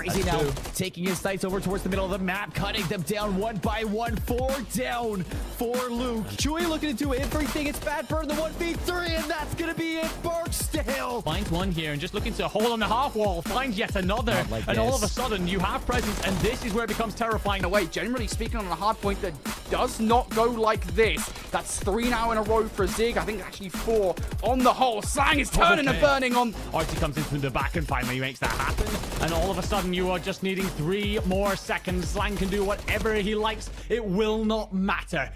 Crazy now, taking his sights over towards the middle of the map, cutting them down one by one. 4 down for Luke. Chewy looking to do everything. It's Bad Bird in the 1v3, and that's going to be it. Barksdale finds one here and just looking to hold on the half wall, finds yet another, and all of a sudden you have presence, and this is where it becomes terrifying. Away, generally speaking, on a hard point that does not go like this. That's 3 now in a row for Zig. I think actually 4 on the whole. Slang is turning and burning on. Archie comes into the back and finally makes that happen, and all of a sudden you are just needing 3 more seconds. Slang can do whatever he likes. It will not matter.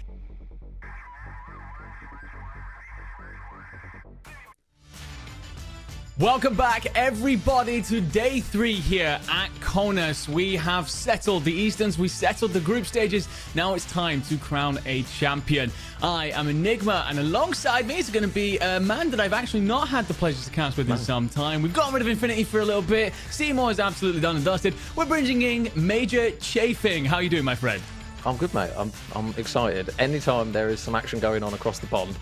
Welcome back, everybody, to day 3 here at CONUS. We have settled the Easterns, we settled the group stages. Now it's time to crown a champion. I am Enigma, and alongside me is going to be a man that I've actually not had the pleasure to cast with in some time. We've gotten rid of Infinity for a little bit. Seymour is absolutely done and dusted. We're bringing in Major Chafing. How you doing, my friend? I'm good, mate. I'm excited. Anytime there is some action going on across the pond,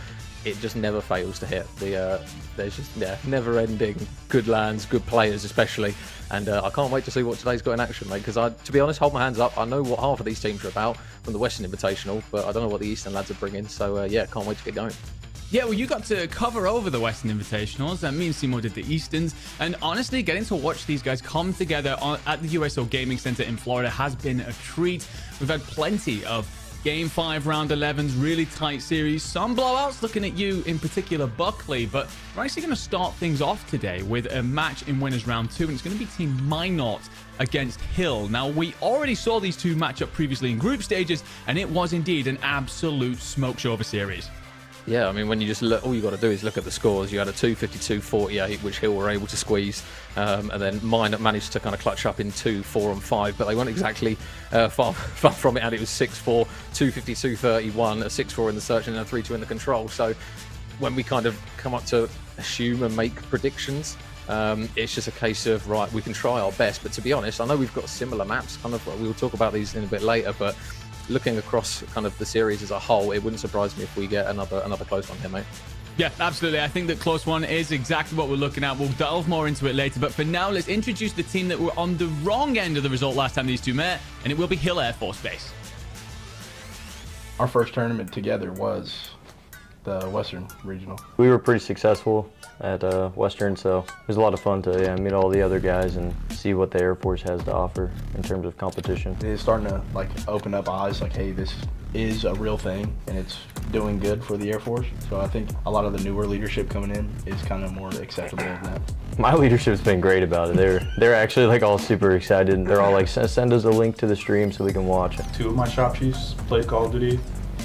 it just never fails to hit. There's just never-ending good lands, good players especially, and I can't wait to see what today's got in action, mate. Because to be honest, hold my hands up. I know what half of these teams are about from the Western Invitational, but I don't know what the Eastern lads are bringing. So yeah, can't wait to get going. Yeah, well, you got to cover over the Western Invitationals, and me and Seymour did the Easterns, and honestly, getting to watch these guys come together at the USO Gaming Center in Florida has been a treat. We've had plenty of Game 5 round 11s, really tight series, some blowouts, looking at you in particular, Buckley, but we're actually going to start things off today with a match in winners round 2, and it's going to be Team Minot against Hill. Now, we already saw these two match up previously in group stages, and it was indeed an absolute smoke show of a series. Yeah, I mean, when you just look, all you got to do is look at the scores. You had a 252-48, which Hill were able to squeeze, and then Minot managed to kind of clutch up in 2, 4, and 5, but they weren't exactly far from it, and it was 6-4, 252-31, a 6-4 in the search, and a 3-2 in the control. So when we kind of come up to assume and make predictions, it's just a case of, right, we can try our best, but to be honest, I know we've got similar maps, kind of, we'll talk about these in a bit later, but looking across kind of the series as a whole, it wouldn't surprise me if we get another close one here, mate. Yeah, absolutely. I think that close one is exactly what we're looking at. We'll delve more into it later, but for now, let's introduce the team that were on the wrong end of the result last time these two met, and it will be Hill Air Force Base. Our first tournament together was the Western Regional. We were pretty successful at Western, so it was a lot of fun to meet all the other guys and see what the Air Force has to offer in terms of competition. It's starting to open up eyes, hey, this is a real thing and it's doing good for the Air Force. So I think a lot of the newer leadership coming in is kind of more acceptable of that. My leadership's been great about it. They're actually all super excited. They're all send us a link to the stream so we can watch it. 2 of my shop chiefs played Call of Duty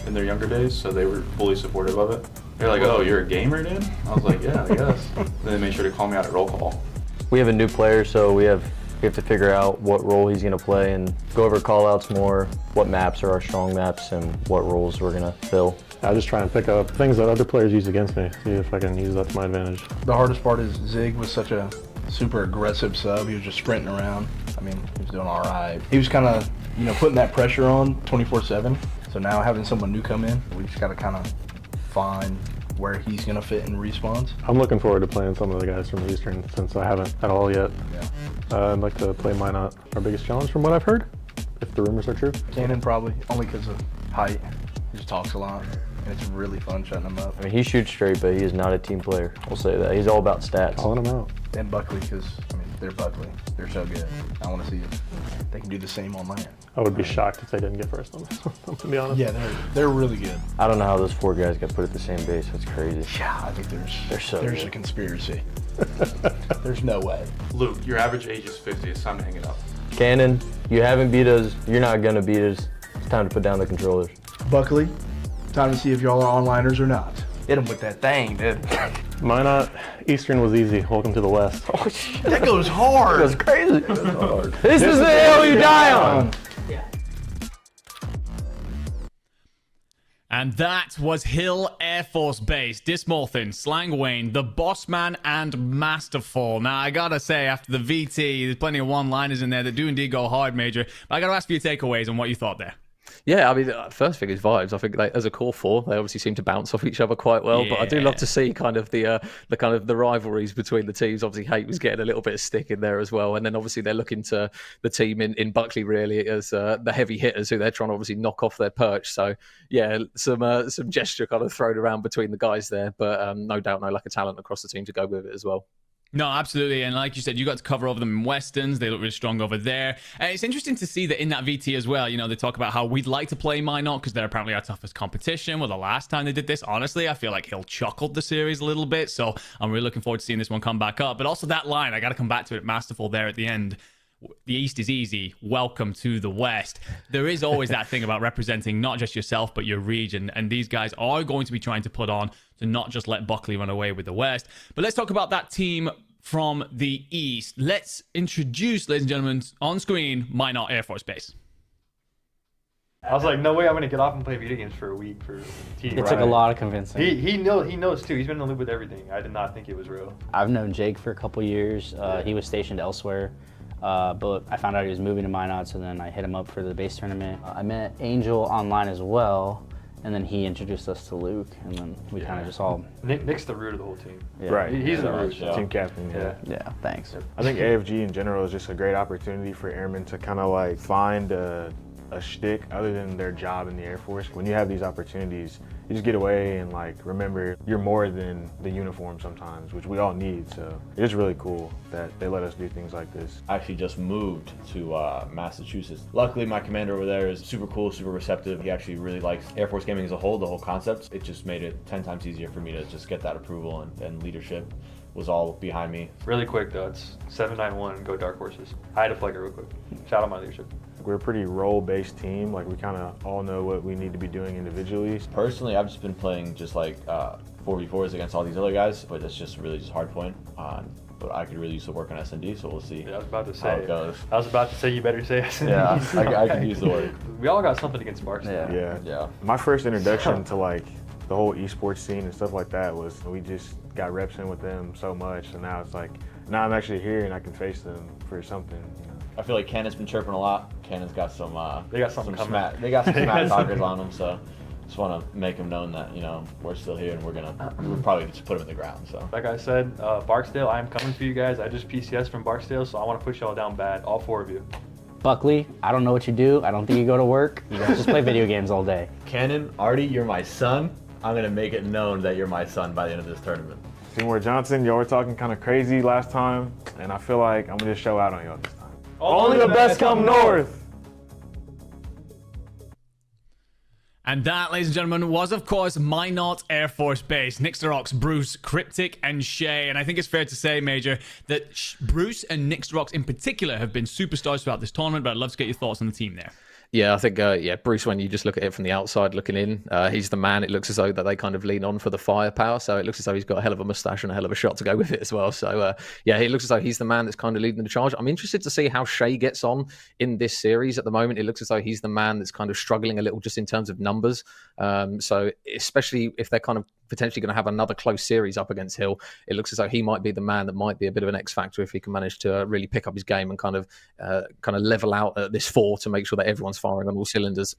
in their younger days, so they were fully supportive of it. They're like, oh, you're a gamer, dude? I was like, yeah, I guess. Then they made sure to call me out at roll call. We have a new player, so we have to figure out what role he's going to play and go over call-outs more, what maps are our strong maps, and what roles we're going to fill. I just try and pick up things that other players use against me, see if I can use that to my advantage. The hardest part is Zig was such a super aggressive sub. He was just sprinting around. I mean, he was doing all right. He was kind of, putting that pressure on 24/7. So now having someone new come in, we just got to kind of find where he's going to fit in respawns. I'm looking forward to playing some of the guys from the Eastern since I haven't at all yet. Yeah. I'd like to play Minot, our biggest challenge from what I've heard, if the rumors are true. Cannon probably, only because of height. He just talks a lot, and it's really fun shutting him up. I mean, he shoots straight, but he is not a team player. We'll say that. He's all about stats. Calling him out. And Buckley, because, they're Buckley. They're so good. I want to see if they can do the same on land. I would be shocked if they didn't get first on this one, to be honest. Yeah, they're really good. I don't know how those 4 guys got put at the same base. That's crazy. Yeah, I think there's a conspiracy. There's no way. Luke, your average age is 50. It's time to hang it up. Cannon, you haven't beat us. You're not going to beat us. It's time to put down the controllers. Buckley, time to see if y'all are onliners or not. Hit him with that thing, dude. Minot, Eastern was easy. Welcome to the West. Oh, shit. That goes hard. That goes crazy. That goes hard. This is the hill you die on. And that was Hill Air Force Base, Dismalthin, Slang Wayne, the Bossman, and Masterful. Now, I gotta say, after the VT, there's plenty of one-liners in there that do indeed go hard, Major. But I gotta ask for your takeaways on what you thought there. Yeah, I mean, first thing is vibes. I think as a core four, they obviously seem to bounce off each other quite well. But I do love to see kind of the rivalries between the teams. Obviously, Hate was getting a little bit of stick in there as well, and then obviously they're looking to the team in Buckley really as the heavy hitters who they're trying to obviously knock off their perch. So yeah, some gesture kind of thrown around between the guys there, but no doubt no lack of talent across the team to go with it as well. No, absolutely. And like you said, you got to cover over them in Westerns. They look really strong over there. And it's interesting to see that in that VT as well, you know, they talk about how we'd like to play Minot because they're apparently our toughest competition. Well, the last time they did this, honestly, I feel like Hill chuckled the series a little bit. So I'm really looking forward to seeing this one come back up. But also that line, I got to come back to it, Masterful there at the end. The East is easy. Welcome to the West. There is always that thing about representing not just yourself, but your region. And these guys are going to be trying to put on to not just let Buckley run away with the West. But let's talk about that team from the East. Let's introduce, ladies and gentlemen, on screen, Minot Air Force Base. I was like, no way I'm going to get off and play video games for a week for team. It took a lot of convincing. He knows too. He's been in the loop with everything. I did not think it was real. I've known Jake for a couple years. He was stationed elsewhere, but I found out he was moving to Minot, so then I hit him up for the base tournament. I met Angel online as well, and then he introduced us to Luke, and then we kind of just all... Nick's the root of the whole team. Yeah. Right. He's the root. Team captain. Yeah, thanks. I think AFG in general is just a great opportunity for airmen to kind of like find a shtick other than their job in the Air Force. When you have these opportunities, you just get away and like remember you're more than the uniform sometimes, which we all need. So it's really cool that they let us do things like this. I actually just moved to Massachusetts. Luckily, my commander over there is super cool, super receptive. He actually really likes Air Force gaming as a whole, the whole concept. It just made it 10 times easier for me to just get that approval, and leadership was all behind me. Really quick though, it's 791, go Dark Horses. I had to plug it real quick. Shout out my leadership. We're a pretty role-based team. Like we kind of all know what we need to be doing individually. Personally, I've just been playing just like 4v4s against all these other guys, but it's just really just hard point. But I could really use the work on S&D, so we'll see. Yeah, I was about to say. How it goes. I was about to say you better say S&D. Yeah, I could use the work. We all got something against Barstow. Yeah. My first introduction to like the whole esports scene and stuff like that was we just got reps in with them so much, and now it's like now I'm actually here and I can face them for something. You know? I feel like Cannon's been chirping a lot. Cannon's got some. They got something coming. They got some smack talkers on them, so just want to make them known that we're still here and we'll probably just put them in the ground. So like I said, Barksdale, I am coming for you guys. I just PCS from Barksdale, so I want to push y'all down bad, all 4 of you. Buckley, I don't know what you do. I don't think you go to work. You guys just play video games all day. Cannon, Artie, you're my son. I'm gonna make it known that you're my son by the end of this tournament. Seymour Johnson, y'all were talking kind of crazy last time, and I feel like I'm gonna just show out on y'all this time. Only the best come north. And that, ladies and gentlemen, was, of course, Minot Air Force Base. Nixterox, Bruce, Cryptic, and Shay. And I think it's fair to say, Major, that Bruce and Nixterox in particular have been superstars throughout this tournament, but I'd love to get your thoughts on the team there. Yeah, I think, Bruce, when you just look at it from the outside looking in, he's the man. It looks as though that they kind of lean on for the firepower. So it looks as though he's got a hell of a mustache and a hell of a shot to go with it as well. So, it looks as though he's the man that's kind of leading the charge. I'm interested to see how Shay gets on in this series at the moment. It looks as though he's the man that's kind of struggling a little just in terms of numbers. So especially if they're kind of potentially going to have another close series up against Hill, it looks as though he might be the man that might be a bit of an X factor if he can manage to really pick up his game and kind of level out this 4 to make sure that everyone's firing on all cylinders.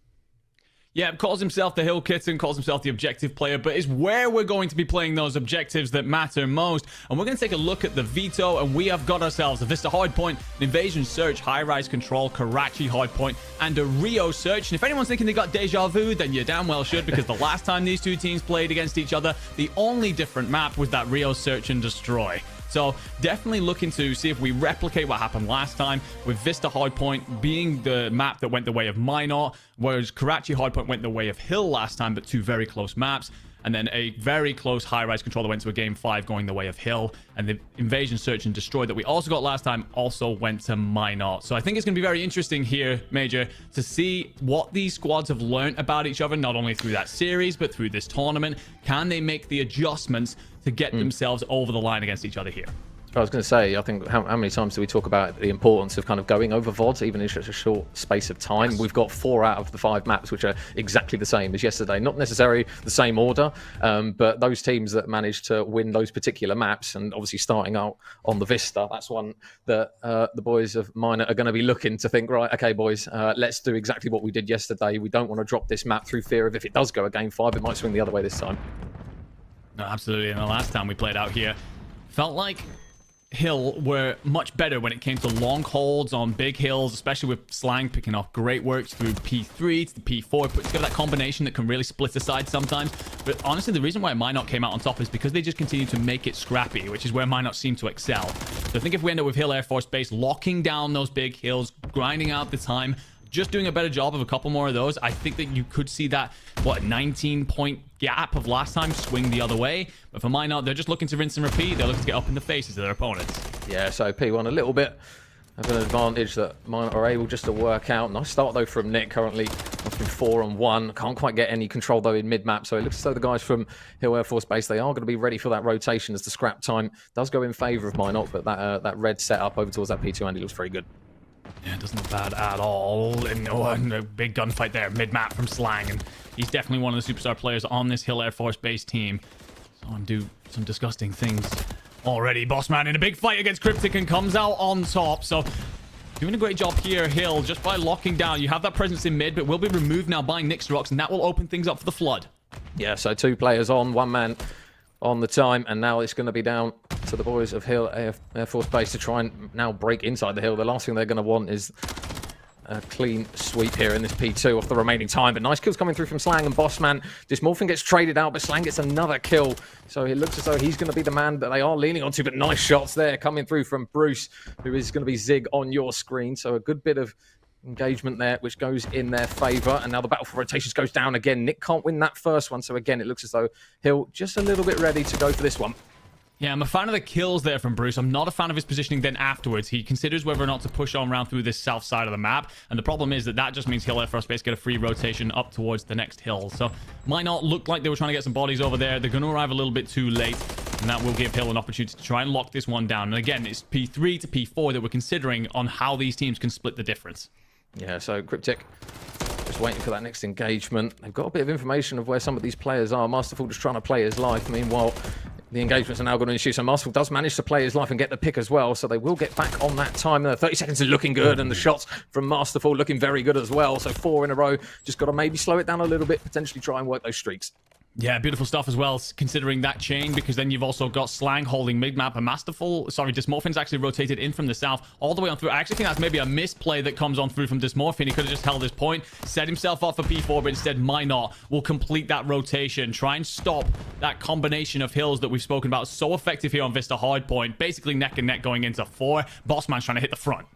Yeah, calls himself the Hill Kitten, calls himself the objective player, but it's where we're going to be playing those objectives that matter most. And we're going to take a look at the veto, and we have got ourselves a Vista Hardpoint, an Invasion Search, High-Rise Control, Karachi Hardpoint, and a Rio Search. And if anyone's thinking they got deja vu, then you damn well should, because the last time these two teams played against each other, the only different map was that Rio Search and Destroy. So definitely looking to see if we replicate what happened last time, with Vista Hardpoint being the map that went the way of Minot, whereas Karachi Hardpoint went the way of Hill last time, but 2 very close maps. And then a very close high-rise control that went to a game 5 going the way of Hill. And the Invasion, Search, and Destroy that we also got last time also went to Minot. So I think it's going to be very interesting here, Major, to see what these squads have learned about each other, not only through that series, but through this tournament. Can they make the adjustments to get themselves over the line against each other here? I was going to say, I think how many times do we talk about the importance of kind of going over VODs, even in such a short space of time? We've got 4 out of the 5 maps which are exactly the same as yesterday. Not necessarily the same order, but those teams that managed to win those particular maps, and obviously starting out on the Vista, that's one that the boys of Minor are going to be looking to think, right, okay, boys, let's do exactly what we did yesterday. We don't want to drop this map through fear of if it does go a game 5, it might swing the other way this time. No, absolutely. And the last time we played out here, felt like Hill were much better when it came to long holds on big hills, especially with Slang picking off great works through P3 to the P4, put together that combination that can really split the side sometimes. But honestly, the reason why Minot came out on top is because they just continue to make it scrappy, which is where Minot seem to excel. So I think if we end up with Hill Air Force Base locking down those big hills, grinding out the time, just doing a better job of a couple more of those, I think that you could see that, 19-point gap of last time swing the other way. But for Minot, they're just looking to rinse and repeat. They're looking to get up in the faces of their opponents. Yeah, so P1 a little bit of an advantage that Minot are able just to work out. Nice start, though, from Nick, currently off in 4-1. Can't quite get any control, though, in mid-map. So it looks as though the guys from Hill Air Force Base, they are going to be ready for that rotation as the scrap time does go in favour of Minot. But that red setup over towards that P2 Andy looks very good. Yeah, it doesn't look bad at all. And a big gunfight there, mid-map from Slang. And he's definitely one of the superstar players on this Hill Air Force Base team. Saw him do some disgusting things already. Bossman in a big fight against Cryptic and comes out on top. So doing a great job here, Hill, just by locking down. You have that presence in mid, but will be removed now by Nixrox, and that will open things up for the Flood. Yeah, so 2 players on, 1 man on the time, and now it's going to be down to the boys of Hill Air Force Base to try and now break inside the hill. The last thing they're going to want is a clean sweep here in this P2 off the remaining time. But nice kills coming through from Slang and Bossman. Dismorphin gets traded out, but Slang gets another kill. So it looks as though he's going to be the man that they are leaning onto. But nice shots there coming through from Bruce, who is going to be Zig on your screen. So a good bit of engagement there, which goes in their favour. And now the battle for rotations goes down again. Nick can't win that first one. So again, it looks as though Hill just a little bit ready to go for this one. Yeah, I'm a fan of the kills there from Bruce. I'm not a fan of his positioning then afterwards. He considers whether or not to push on around through this south side of the map. And the problem is that just means Hill Air Force Base get a free rotation up towards the next hill. So might not look like they were trying to get some bodies over there. They're going to arrive a little bit too late. And that will give Hill an opportunity to try and lock this one down. And again, it's P3 to P4 that we're considering on how these teams can split the difference. Yeah, so Cryptic just waiting for that next engagement. They've got a bit of information of where some of these players are. Masterful just trying to play his life. Meanwhile, the engagements are now going to ensue. So Masterful does manage to play his life and get the pick as well. So they will get back on that time. 30 seconds is looking good. And the shots from Masterful looking very good as well. So 4 in a row. Just got to maybe slow it down a little bit. Potentially try and work those streaks. Yeah, beautiful stuff as well, considering that chain, because then you've also got Slang holding mid-map, and Dismorphin's actually rotated in from the south all the way on through. I actually think that's maybe a misplay that comes on through from Dismorphin. He could have just held his point, set himself up for P4, but instead Minot will complete that rotation, try and stop that combination of hills that we've spoken about. So effective here on Vista Hardpoint, basically neck and neck going into 4. Bossman's trying to hit the front.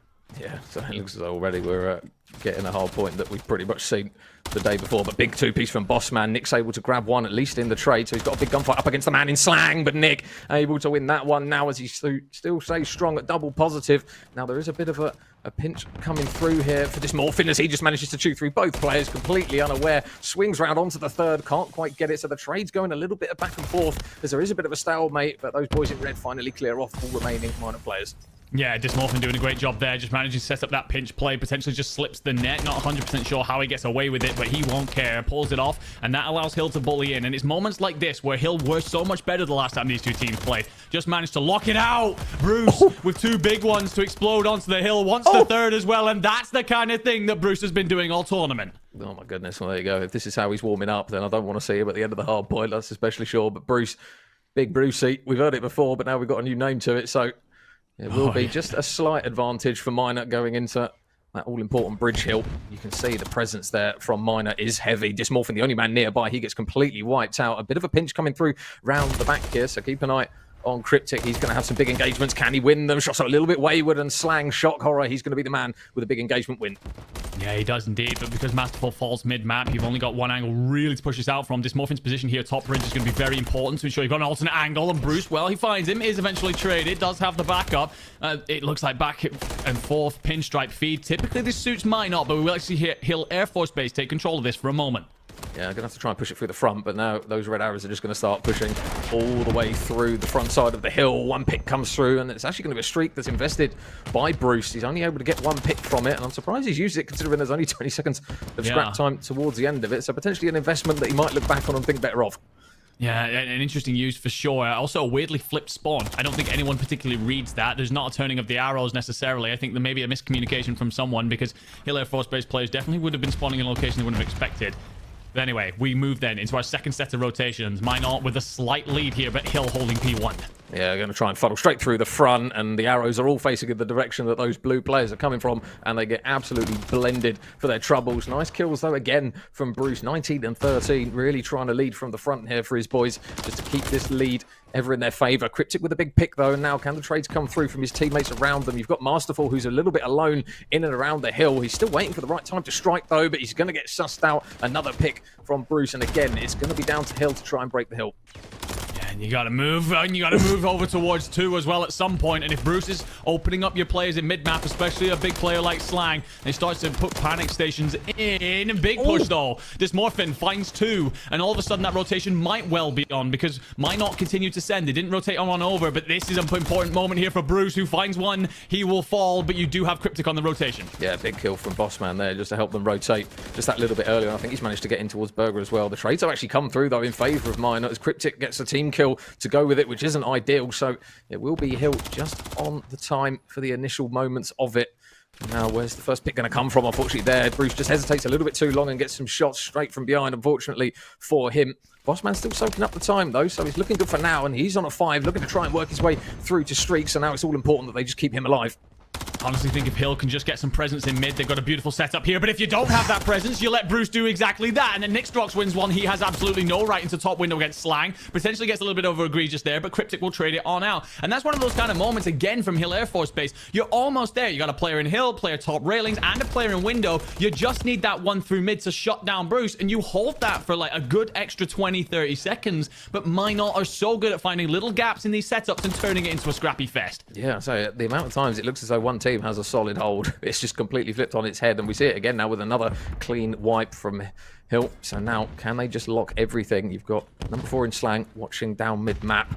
Yeah, so it looks as though already we're getting a hard point that we've pretty much seen the day before. But big 2-piece from Bossman. Nick's able to grab one, at least in the trade. So he's got a big gunfight up against the man in Slang. But Nick able to win that one now as he still stays strong at double positive. Now there is a bit of a pinch coming through here for Dismorphin as he just manages to chew through both players, completely unaware. Swings round onto the third, can't quite get it. So the trade's going a little bit of back and forth as there is a bit of a stalemate. But those boys in red finally clear off all remaining Minor players. Yeah, Dismorphin doing a great job there, just managing to set up that pinch play, potentially just slips the net. Not 100% sure how he gets away with it, but he won't care. Pulls it off, and that allows Hill to bully in. And it's moments like this where Hill were so much better the last time these two teams played. Just managed to lock it out. Bruce with 2 big ones to explode onto the hill, wants the third as well, and that's the kind of thing that Bruce has been doing all tournament. Oh my goodness, well there you go. If this is how he's warming up, then I don't want to see him at the end of the hard point, that's especially sure. But Bruce, big Brucey, we've heard it before, but now we've got a new name to it, so it will be just a slight advantage for Minor going into that all-important bridge hill. You can see the presence there from Minor is heavy. Dismorphin, the only man nearby, he gets completely wiped out. A bit of a pinch coming through round the back here, so keep an eye on Cryptic. He's going to have some big engagements. Can he win them? Shots are a little bit wayward, and Slang, Shock Horror, he's going to be the man with a big engagement win. Yeah, he does indeed, but because Masterful falls mid-map, you've only got one angle really to push this out from. Dismorphin's position here, top bridge, is going to be very important to ensure you've got an alternate angle, and Bruce, well, he finds him, is eventually traded, does have the backup. It looks like back and forth pinstripe feed. Typically, this suits Minot, but we will actually hear Hill Air Force Base take control of this for a moment. Yeah, going to have to try and push it through the front, but now those red arrows are just going to start pushing all the way through the front side of the hill. One pick comes through, and it's actually going to be a streak that's invested by Bruce. He's only able to get one pick from it, and I'm surprised he's used it considering there's only 20 seconds of scrap time towards the end of it. So potentially an investment that he might look back on and think better of. Yeah, an interesting use for sure. Also, a weirdly flipped spawn. I don't think anyone particularly reads that. There's not a turning of the arrows necessarily. I think there may be a miscommunication from someone because Hill Air Force Base players definitely would have been spawning in a location they wouldn't have expected. But anyway, we move then into our second set of rotations. Minot with a slight lead here, but Hill holding P1. Yeah, going to try and funnel straight through the front, and the arrows are all facing in the direction that those blue players are coming from, and they get absolutely blended for their troubles. Nice kills, though, again, from Bruce. 19 and 13, really trying to lead from the front here for his boys, just to keep this lead ever in their favour. Cryptic with a big pick, though, and now can the trades come through from his teammates around them? You've got Masterful, who's a little bit alone in and around the hill. He's still waiting for the right time to strike, though, but he's going to get sussed out. Another pick from Bruce, and again, it's going to be down to Hill to try and break the hill. And you gotta move, and you gotta move over towards 2 as well at some point. And if Bruce is opening up your players in mid-map, especially a big player like Slang, he starts to put panic stations in. Big push though. Dysmorphin finds 2, and all of a sudden that rotation might well be on because might not continue to send. They didn't rotate on over, but this is an important moment here for Bruce, who finds 1. He will fall, but you do have Cryptic on the rotation. Yeah, big kill from Bossman there just to help them rotate just that little bit earlier. I think he's managed to get in towards Burger as well. The trades have actually come through though in favour of Minot as Cryptic gets a team kill to go with it, which isn't ideal, so it will be Hill just on the time for the initial moments of it. Now, where's the first pick going to come from? Unfortunately there, Bruce just hesitates a little bit too long and gets some shots straight from behind, unfortunately for him. Bossman's still soaking up the time though, so he's looking good for now, and he's on a 5, looking to try and work his way through to streaks, so now it's all important that they just keep him alive. Honestly think if Hill can just get some presence in mid, they've got a beautiful setup here. But if you don't have that presence, you let Bruce do exactly that. And then Nixdrox wins one. He has absolutely no right into top window against Slang. Potentially gets a little bit over egregious there, but Cryptic will trade it on out. And that's one of those kind of moments, again, from Hill Air Force Base. You're almost there. You got a player in Hill, player top railings, and a player in window. You just need that one through mid to shut down Bruce. And you hold that for like a good extra 20, 30 seconds. But Minot are so good at finding little gaps in these setups and turning it into a scrappy fest. Yeah, so the amount of times it looks as though one team has a solid hold, it's just completely flipped on its head, and we see it again now with another clean wipe from Hill. So now, can they just lock everything? You've got number 4 in Slang watching down mid-map.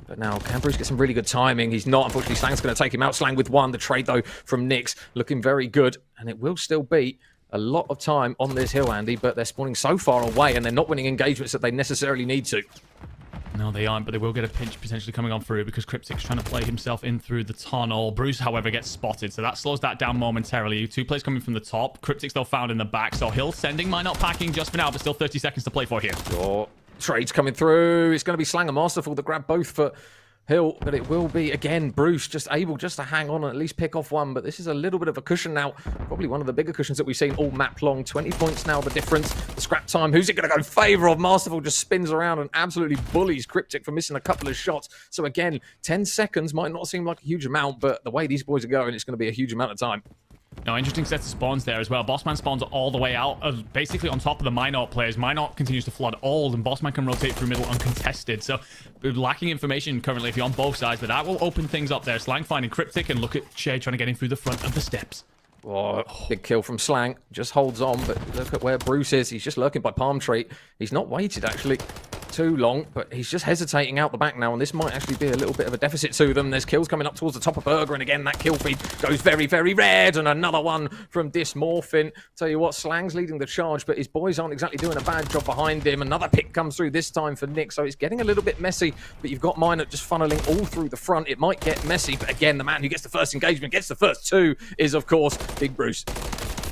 But now, can Bruce get some really good timing? He's not. Unfortunately, Slang's going to take him out. Slang with 1. The trade, though, from Nix looking very good, and it will still be a lot of time on this hill, Andy, but they're spawning so far away, and they're not winning engagements that they necessarily need to. No, they aren't, but they will get a pinch potentially coming on through because Cryptic's trying to play himself in through the tunnel. Bruce, however, gets spotted, so that slows that down momentarily. 2 players coming from the top. Cryptic's still found in the back, so Hill sending Minot packing just for now, but still 30 seconds to play for here. Sure. Trades coming through. It's going to be Slang and Masterful that grab both for Hill, but it will be, again, Bruce just able just to hang on and at least pick off 1, but this is a little bit of a cushion now. Probably one of the bigger cushions that we've seen all map long. 20 points now, the difference. The scrap time, who's it going to go in favour of? Masterful just spins around and absolutely bullies Cryptic for missing a couple of shots. So again, 10 seconds might not seem like a huge amount, but the way these boys are going, it's going to be a huge amount of time. Now, interesting set of spawns there as well. Bossman spawns all the way out, basically on top of the Minot players. Minot continues to flood all, and Bossman can rotate through middle uncontested. So, we're lacking information currently if you're on both sides, but that will open things up there. Slang finding Cryptic, and look at Shay trying to get in through the front of the steps. Oh, big kill from Slang. Just holds on, but look at where Bruce is. He's just lurking by Palm Tree. He's not waited, actually, too long, but he's just hesitating out the back now, and this might actually be a little bit of a deficit to them. There's kills coming up towards the top of Burger, and again, that kill feed goes very, very red, and another one from Dysmorphin. Tell you what, Slang's leading the charge, but his boys aren't exactly doing a bad job behind him. Another pick comes through this time for Nick, so it's getting a little bit messy, but you've got Minot just funneling all through the front. It might get messy, but again, the man who gets the first engagement, gets the first 2, is, of course, Big Bruce.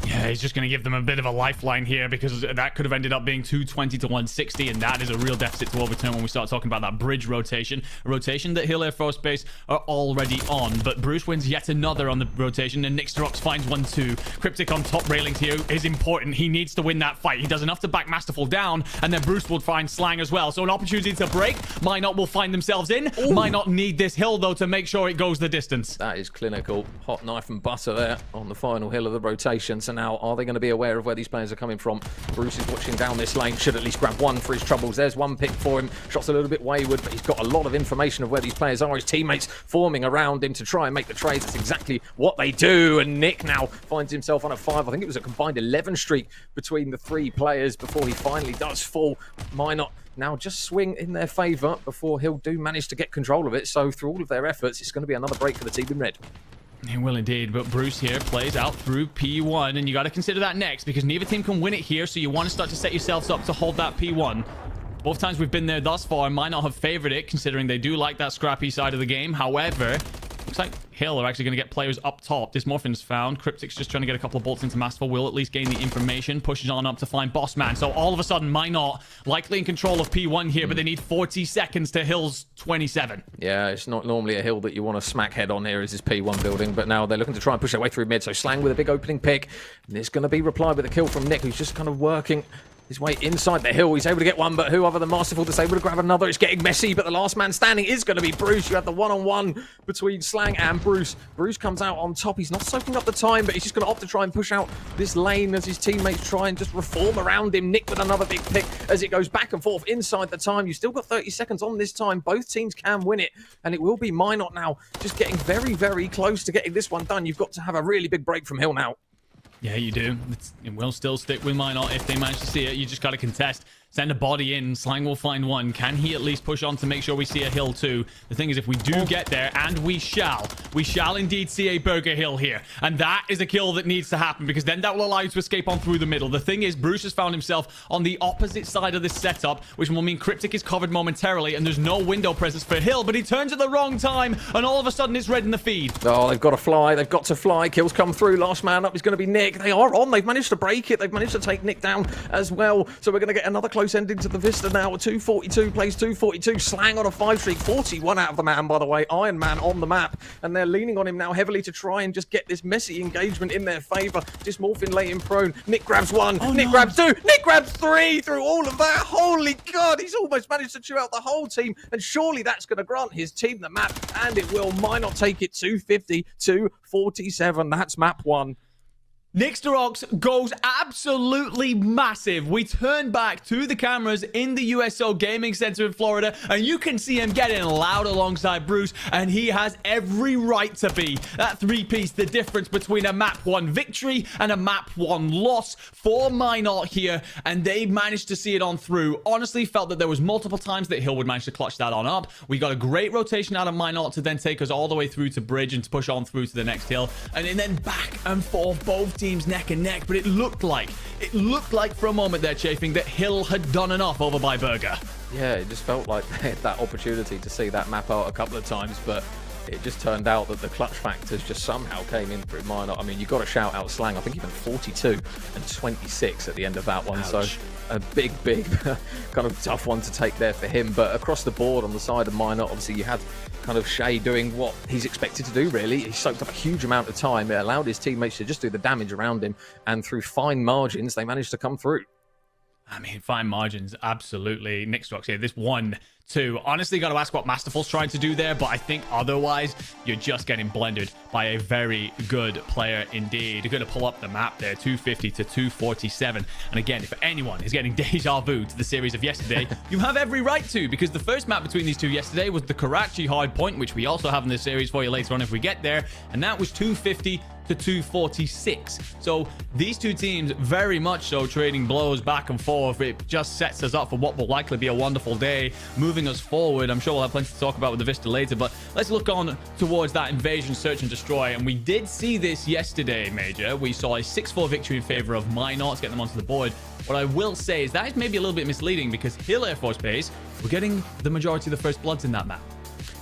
Yeah, he's just going to give them a bit of a lifeline here because that could have ended up being 220 to 160, and that is a real deficit to overturn when we start talking about that bridge rotation. A rotation that Hill Air Force Base are already on, but Bruce wins yet another on the rotation, and Nixdrox finds 1-2. Cryptic on top railings here is important. He needs to win that fight. He does enough to back Masterful down, and then Bruce will find Slang as well. So an opportunity to break. Minot will find themselves in. Ooh. Minot need this hill, though, to make sure it goes the distance. That is clinical. Hot knife and butter there on the final hill of the rotation. So center now. Are they going to be aware of where these players are coming from? Bruce is watching down this lane, should at least grab one for his troubles. There's one pick for him. Shot's a little bit wayward, but he's got a lot of information of where these players are. His teammates forming around him to try and make the trades. That's exactly what they do. And Nick now finds himself on a 5. I think it was a combined 11 streak between the 3 players before he finally does fall. Minot now just swing in their favour before he'll manage to get control of it. So through all of their efforts, it's going to be another break for the team in red. It will indeed, but Bruce here plays out through P1, and you got to consider that next, because neither team can win it here, so you want to start to set yourselves up to hold that P1. Both times we've been there thus far might not have favored it, considering they do like that scrappy side of the game. However, looks like Hill are actually going to get players up top. Dysmorphin's found. Cryptic's just trying to get a couple of bolts into Masterful. Will at least gain the information. Pushes on up to find Bossman. So all of a sudden, Minot likely in control of P1 here, but they need 40 seconds to Hill's 27. Yeah, it's not normally a hill that you want to smack head on here as this P1 building, but now they're looking to try and push their way through mid. So Slang with a big opening pick. And it's going to be replied with a kill from Nick, who's just kind of working his way inside the hill. He's able to get one, but who other than Masterful that's able to grab another? It's getting messy, but the last man standing is going to be Bruce. You have the one-on-one between Slang and Bruce. Bruce comes out on top. He's not soaking up the time, but he's just going to opt to try and push out this lane as his teammates try and just reform around him. Nick with another big pick as it goes back and forth inside the time. You've still got 30 seconds on this time. Both teams can win it, and it will be Minot now just getting very, very close to getting this one done. You've got to have a really big break from Hill now. Yeah, you do. It will still stick with Minot if they manage to see it. You just got to contest. Send a body in. Slang will find one. Can he at least push on to make sure we see a hill too? The thing is, if we do get there, and we shall indeed see a Burger Hill here. And that is a kill that needs to happen, because then that will allow you to escape on through the middle. The thing is, Bruce has found himself on the opposite side of this setup, which will mean Cryptic is covered momentarily, and there's no window presence for Hill, but he turns at the wrong time, and all of a sudden it's red in the feed. Oh, they've got to fly. They've got to fly. Kills come through. Last man up is going to be Nick. They are on. They've managed to break it. They've managed to take Nick down as well. So we're going to get another close ending to the Vista now. 242 plays 242. Slang on a 5 streak. 41 out of the man, by the way. Iron Man on the map. And they're leaning on him now heavily to try and just get this messy engagement in their favour. Dysmorphin laying prone. Nick grabs 1. Nick grabs 2. Nick grabs 3 through all of that. Holy God. He's almost managed to chew out the whole team. And surely that's going to grant his team the map. And it will. Minot take it 250 to 47. That's map 1. Nixterox goes absolutely massive. We turn back to the cameras in the USO Gaming Center in Florida, and you can see him getting loud alongside Bruce, and he has every right to be. That 3-piece, the difference between a map 1 victory and a map 1 loss for Minot here, and they managed to see it on through. Honestly, felt that there was multiple times that Hill would manage to clutch that on up. We got a great rotation out of Minot to then take us all the way through to bridge and to push on through to the next hill, and then back and forth, both teams neck and neck, but it looked like for a moment there, Chafing, that Hill had done enough over by Burger. Yeah, it just felt like they had that opportunity to see that map out a couple of times, but it just turned out that the clutch factors just somehow came in through Minot. I mean, you got to shout out Slang. I think even 42 and 26 at the end of that one. Ouch. So a big kind of tough one to take there for him. But across the board on the side of Minot, obviously you had kind of Shay doing what he's expected to do, really. He soaked up a huge amount of time. It allowed his teammates to just do the damage around him, and through fine margins, they managed to come through. I mean, fine margins, absolutely. Nixterox here, this 1-2. Honestly, got to ask what Masterful's trying to do there, but I think otherwise, you're just getting blended by a very good player indeed. You're going to pull up the map there, 250 to 247. And again, if anyone is getting deja vu to the series of yesterday, you have every right to, because the first map between these two yesterday was the Karachi hardpoint, which we also have in this series for you later on if we get there, and that was 250 to 246. So these two teams very much so trading blows back and forth. It just sets us up for what will likely be a wonderful day moving us forward. I'm sure we'll have plenty to talk about with the Vista later, but let's look on towards that invasion, search and destroy. And we did see this yesterday, Major. We saw a 6-4 victory in favor of Minot to get them onto the board. What I will say is that is maybe a little bit misleading, because Hill Air Force Base, we're getting the majority of the first bloods in that map.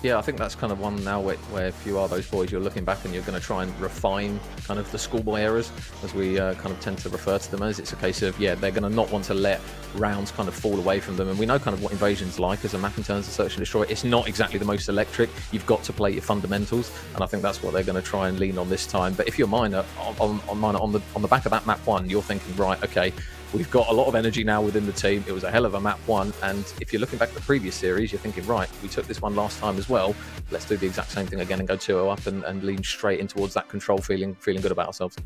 Yeah, I think that's kind of one now where if you are those boys, you're looking back and you're going to try and refine kind of the schoolboy errors, as we kind of tend to refer to them as. It's a case of, yeah, they're going to not want to let rounds kind of fall away from them. And we know kind of what Invasion's like as a map in terms of search and destroy. It's not exactly the most electric. You've got to play your fundamentals, and I think that's what they're going to try and lean on this time. But if you're Minor, on the back of that map 1, you're thinking, right, okay, we've got a lot of energy now within the team. It was a hell of a map 1, and if you're looking back at the previous series, you're thinking, right, we took this one last time as well. Let's do the exact same thing again and go 2-0 up and lean straight in towards that control, feeling good about ourselves.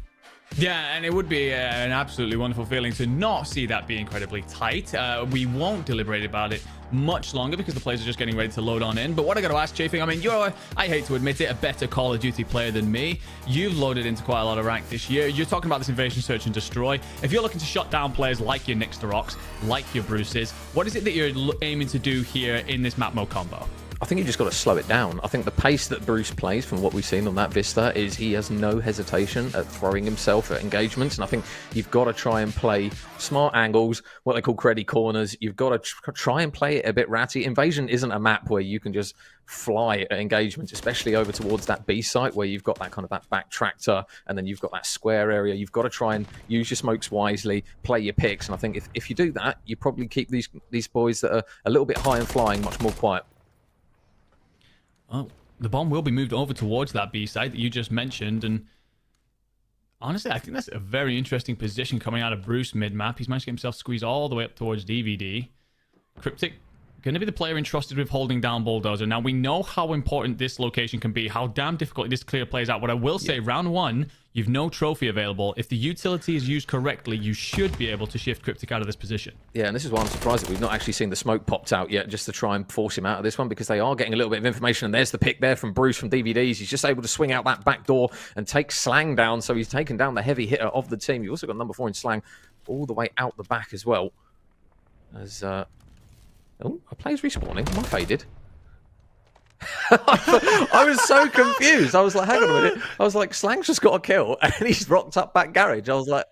Yeah, and it would be an absolutely wonderful feeling to not see that be incredibly tight. We won't deliberate about it much longer because the players are just getting ready to load on in. But what I got to ask, Chafing, I mean, you're, I hate to admit it, a better Call of Duty player than me. You've loaded into quite a lot of rank this year. You're talking about this invasion, search, and destroy. If you're looking to shut down players like your Nix the Rocks, like your Bruces, what is it that you're aiming to do here in this map mode combo? I think you just got to slow it down. I think the pace that Bruce plays, from what we've seen on that Vista, is he has no hesitation at throwing himself at engagements. And I think you've got to try and play smart angles, what they call creddy corners. You've got to try and play it a bit ratty. Invasion isn't a map where you can just fly at engagements, especially over towards that B site where you've got that kind of that back tractor and then you've got that square area. You've got to try and use your smokes wisely, play your picks. And I think if you do that, you probably keep these boys that are a little bit high and flying much more quiet. Oh, the bomb will be moved over towards that B site that you just mentioned, and honestly, I think that's a very interesting position coming out of Bruce mid-map. He's managed to get himself squeezed all the way up towards DVD. Cryptic going to be the player entrusted with holding down Bulldozer. Now, we know how important this location can be, how damn difficult it is to clear plays out. What I will say, round one, you've no trophy available. If the utility is used correctly, you should be able to shift Cryptic out of this position. Yeah, and this is why I'm surprised that we've not actually seen the smoke popped out yet, just to try and force him out of this one, because they are getting a little bit of information. And there's the pick there from Bruce from DVDs. He's just able to swing out that back door and take Slang down. So he's taken down the heavy hitter of the team. You've also got number 4 in Slang all the way out the back as well. As oh, a player's respawning. Am I faded? I was so confused. I was like, hang on a minute. I was like, Slang's just got a kill and he's rocked up back garage. I was like,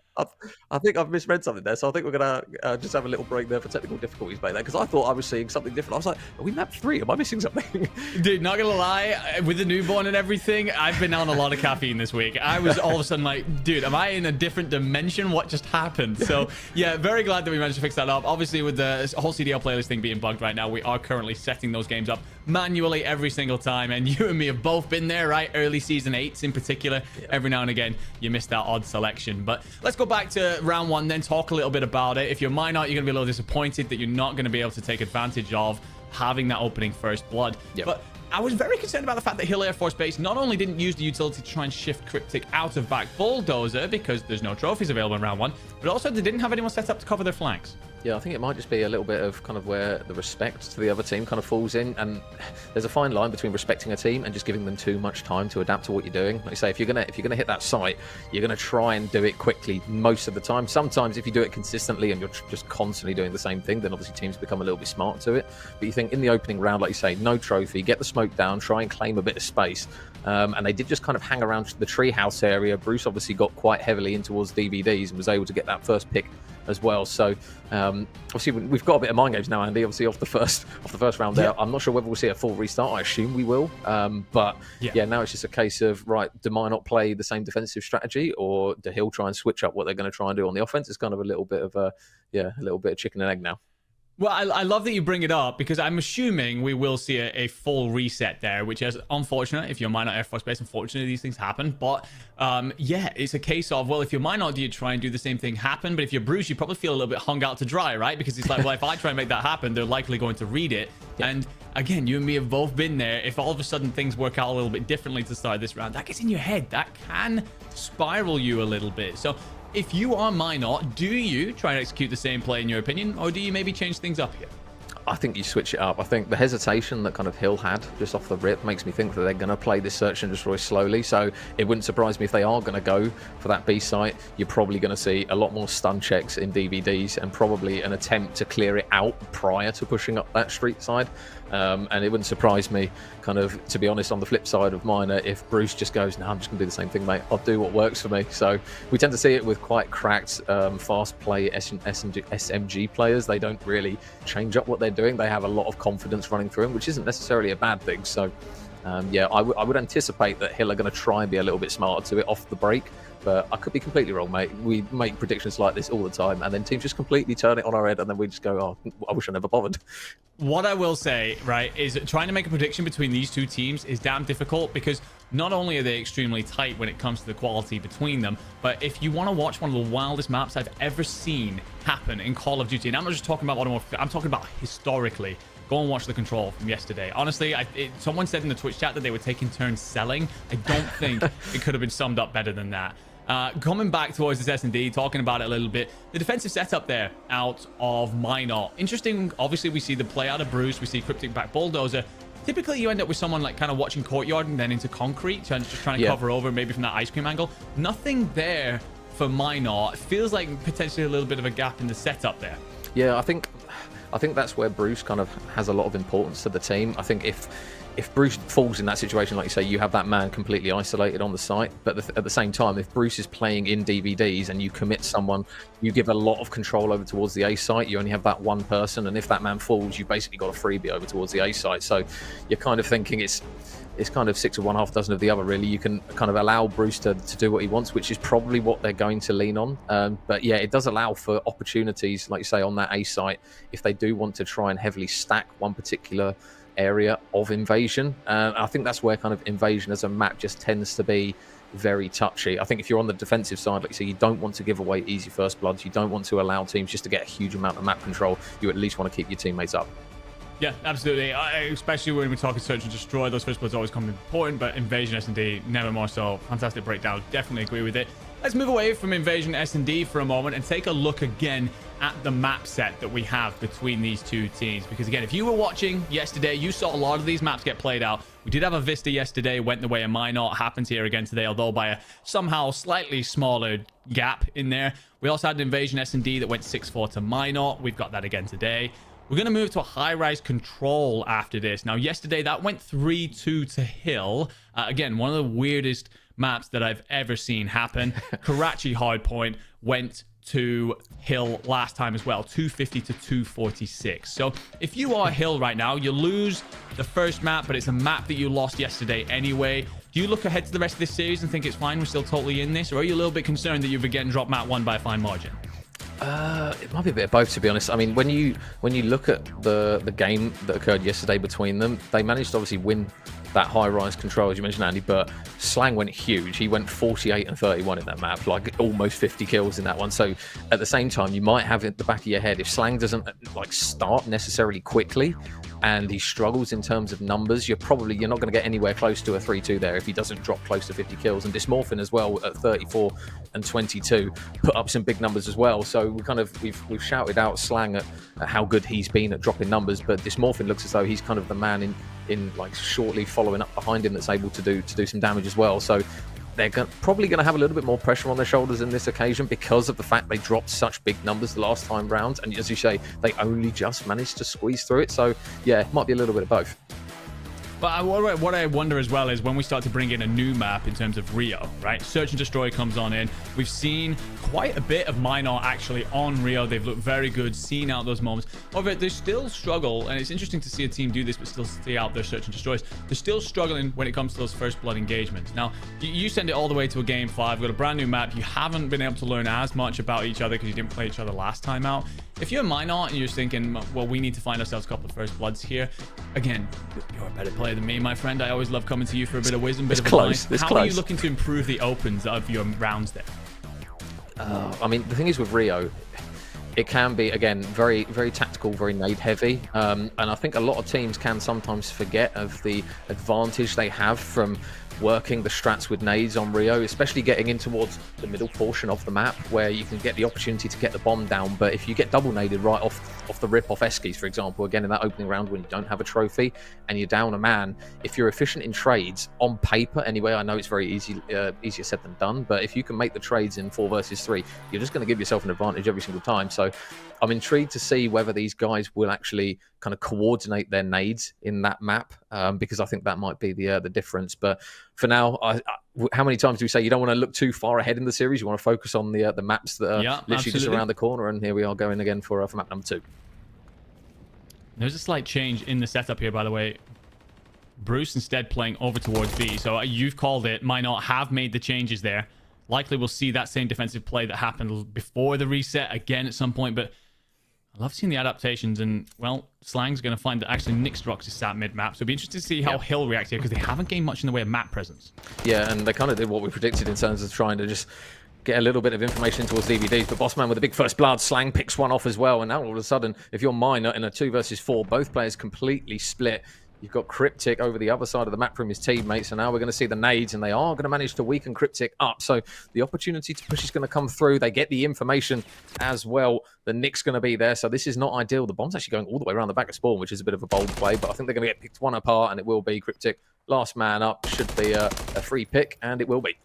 I think I've misread something there. So I think we're going to just have a little break there for technical difficulties, mate. Because I thought I was seeing something different. I was like, are we map 3? Am I missing something? Dude, not going to lie, with the newborn and everything, I've been on a lot of caffeine this week. I was all of a sudden like, dude, am I in a different dimension? What just happened? So, yeah, very glad that we managed to fix that up. Obviously, with the whole CDL playlist thing being bugged right now, we are currently setting those games up manually every single time. And you and me have both been there, right? Early Season 8s in particular. Yeah. Every now and again, you miss that odd selection. But let's go back to round one, then talk a little bit about it. If you're Minot, you're going to be a little disappointed that you're not going to be able to take advantage of having that opening first blood. Yep. But I was very concerned about the fact that Hill Air Force Base not only didn't use the utility to try and shift Cryptic out of back Bulldozer because there's no trophies available in round one, but also they didn't have anyone set up to cover their flanks. Yeah, I think it might just be a little bit of kind of where the respect to the other team kind of falls in, and there's a fine line between respecting a team and just giving them too much time to adapt to what you're doing. Like you say, if you're gonna hit that site, you're gonna try and do it quickly most of the time. Sometimes if you do it consistently and you're just constantly doing the same thing, then obviously teams become a little bit smart to it. But you think in the opening round, like you say, no trophy, get the smoke down, try and claim a bit of space. And they did just kind of hang around the treehouse area. Bruce obviously got quite heavily in towards DVDs and was able to get that first pick as well. So obviously we've got a bit of mind games now, Andy. Obviously off the first round there. I'm not sure whether we'll see a full restart. I assume we will. But yeah, now it's just a case of, right, do Minot play the same defensive strategy, or do Hill try and switch up what they're going to try and do on the offense? It's kind of a little bit of a little bit of chicken and egg now. Well, I love that you bring it up, because I'm assuming we will see a full reset there, which is unfortunate. If you're Minot Air Force Base, unfortunately, these things happen. But yeah, it's a case of, well, if you're Minot, do you try and do the same thing happen? But if you're Bruce, you probably feel a little bit hung out to dry, right? Because it's like, well, if I try and make that happen, they're likely going to read it. Yeah. And again, you and me have both been there. If all of a sudden things work out a little bit differently to start this round, that gets in your head. That can spiral you a little bit. So if you are Minot, do you try and execute the same play in your opinion, or do you maybe change things up here? I think you switch it up. I think the hesitation that kind of Hill had just off the rip makes me think that they're going to play this search and destroy slowly. So it wouldn't surprise me if they are going to go for that B site. You're probably going to see a lot more stun checks in DVDs and probably an attempt to clear it out prior to pushing up that street side. And it wouldn't surprise me, kind of, to be honest, on the flip side of Minor, if Bruce just goes, no, I'm just going to do the same thing, mate. I'll do what works for me. So we tend to see it with quite cracked, fast play SMG players. They don't really change up what they're doing. They have a lot of confidence running through them, which isn't necessarily a bad thing. So yeah, I would anticipate that Hill are going to try and be a little bit smarter to it off the break. But I could be completely wrong, mate. We make predictions like this all the time, and then teams just completely turn it on our head, and then we just go, oh, I wish I never bothered. What I will say, right, is trying to make a prediction between these two teams is damn difficult, because not only are they extremely tight when it comes to the quality between them, but if you want to watch one of the wildest maps I've ever seen happen in Call of Duty, and I'm not just talking about Modern Warfare, I'm talking about historically, go and watch the Control from yesterday. Honestly, someone said in the Twitch chat that they were taking turns selling. I don't think it could have been summed up better than that. Coming back towards this S&D, talking about it a little bit, the defensive setup there out of Minot. Interesting, obviously we see the play out of Bruce, we see Cryptic back Bulldozer. Typically you end up with someone like kind of watching Courtyard and then into Concrete, so just trying to cover over maybe from that ice cream angle. Nothing there for Minot. It feels like potentially a little bit of a gap in the setup there. Yeah, I think that's where Bruce kind of has a lot of importance to the team. I think if Bruce falls in that situation, like you say, you have that man completely isolated on the site. But at the same time, if Bruce is playing in DVDs and you commit someone, you give a lot of control over towards the A site. You only have that one person, and if that man falls, you've basically got a freebie over towards the A site. So you're kind of thinking it's kind of 6 of one, half dozen of the other, really. You can kind of allow Bruce to do what he wants, which is probably what they're going to lean on. But yeah, it does allow for opportunities, like you say, on that A site, if they do want to try and heavily stack one particular area of Invasion. I think that's where kind of Invasion as a map just tends to be very touchy. I think if you're on the defensive side, like you say, you don't want to give away easy first bloods. You don't want to allow teams just to get a huge amount of map control. You at least want to keep your teammates up. Yeah, absolutely. Especially when we're talking Search and Destroy, those first bloods always come important, but Invasion S&D, never more so. Fantastic breakdown. Definitely agree with it. Let's move away from Invasion S&D for a moment and take a look again at the map set that we have between these two teams. Because again, if you were watching yesterday, you saw a lot of these maps get played out. We did have a Vista yesterday, went the way of Minot. Happens here again today, although by a somehow slightly smaller gap in there. We also had an Invasion S&D that went 6-4 to Minot. We've got that again today. We're going to move to a high-rise control after this. Now, yesterday, that went 3-2 to Hill. Again, one of the weirdest maps that I've ever seen happen. Karachi Hardpoint went to Hill last time as well, 250 to 246. So if you are Hill right now, you lose the first map, but it's a map that you lost yesterday anyway. Do you look ahead to the rest of this series and think it's fine, we're still totally in this? Or are you a little bit concerned that you've again dropped map 1 by a fine margin? It might be a bit of both, to be honest. I mean, when you look at the game that occurred yesterday between them, they managed to obviously win that high-rise control, as you mentioned, Andy, but Slang went huge. He went 48 and 31 in that map, like almost 50 kills in that one. So at the same time, you might have it at the back of your head, if Slang doesn't like start necessarily quickly and he struggles in terms of numbers, you're not going to get anywhere close to a 3-2 there if he doesn't drop close to 50 kills. And Dysmorphin as well at 34 and 22 put up some big numbers as well. So we've shouted out Slang at how good he's been at dropping numbers, but Dysmorphin looks as though he's kind of the man in like shortly following up behind him that's able to do some damage as well. So they're probably going to have a little bit more pressure on their shoulders in this occasion because of the fact they dropped such big numbers the last time round, and as you say, they only just managed to squeeze through it. So yeah, it might be a little bit of both. But what I wonder as well is when we start to bring in a new map in terms of Rio, right? Search and Destroy comes on in. We've seen quite a bit of Minot actually on Rio. They've looked very good, seen out those moments. However, they still struggle, and it's interesting to see a team do this but still stay out their Search and Destroys. They're still struggling when it comes to those first blood engagements. Now, you send it all the way to a game 5, got a brand new map. You haven't been able to learn as much about each other because you didn't play each other last time out. If you're Minot and you're just thinking, well, we need to find ourselves a couple of first bloods here, again, you're a better player than me, my friend. I always love coming to you for a bit of wisdom, bit of advice. How are you looking to improve the opens of your rounds there? I mean, the thing is with Rio, it can be, again, very, very tactical, very nade heavy. And I think a lot of teams can sometimes forget of the advantage they have from working the strats with nades on Rio, especially getting in towards the middle portion of the map where you can get the opportunity to get the bomb down. But if you get double naded right off the rip off Eskies, for example, again in that opening round when you don't have a trophy and you're down a man, if you're efficient in trades on paper anyway, I know it's very easier said than done, but if you can make the trades in 4 versus 3, you're just going to give yourself an advantage every single time. So I'm intrigued to see whether these guys will actually kind of coordinate their nades in that map, because I think that might be the difference. But for now, how many times do we say you don't want to look too far ahead in the series? You want to focus on the maps that are literally just around the corner, and here we are going again for map number 2. There's a slight change in the setup here, by the way. Bruce instead playing over towards B. So you've called it. Minot have made the changes there. Likely we'll see that same defensive play that happened before the reset again at some point, but I love seeing the adaptations, and, well, Slang's going to find that actually Nixdrox is sat mid-map, so it'll be interesting to see how Hill reacts here, because they haven't gained much in the way of map presence. Yeah, and they kind of did what we predicted in terms of trying to just get a little bit of information towards DVDs, but Bossman with a big first blood, Slang picks one off as well, and now all of a sudden, if you're Minor in a 2 versus 4, both players completely split. You've got Cryptic over the other side of the map from his teammates, so now we're going to see the nades, and they are going to manage to weaken Cryptic up. So the opportunity to push is going to come through. They get the information as well. The Nick's going to be there, so this is not ideal. The bomb's actually going all the way around the back of spawn, which is a bit of a bold play, but I think they're going to get picked one apart, and it will be Cryptic. Last man up should be a free pick, and it will be.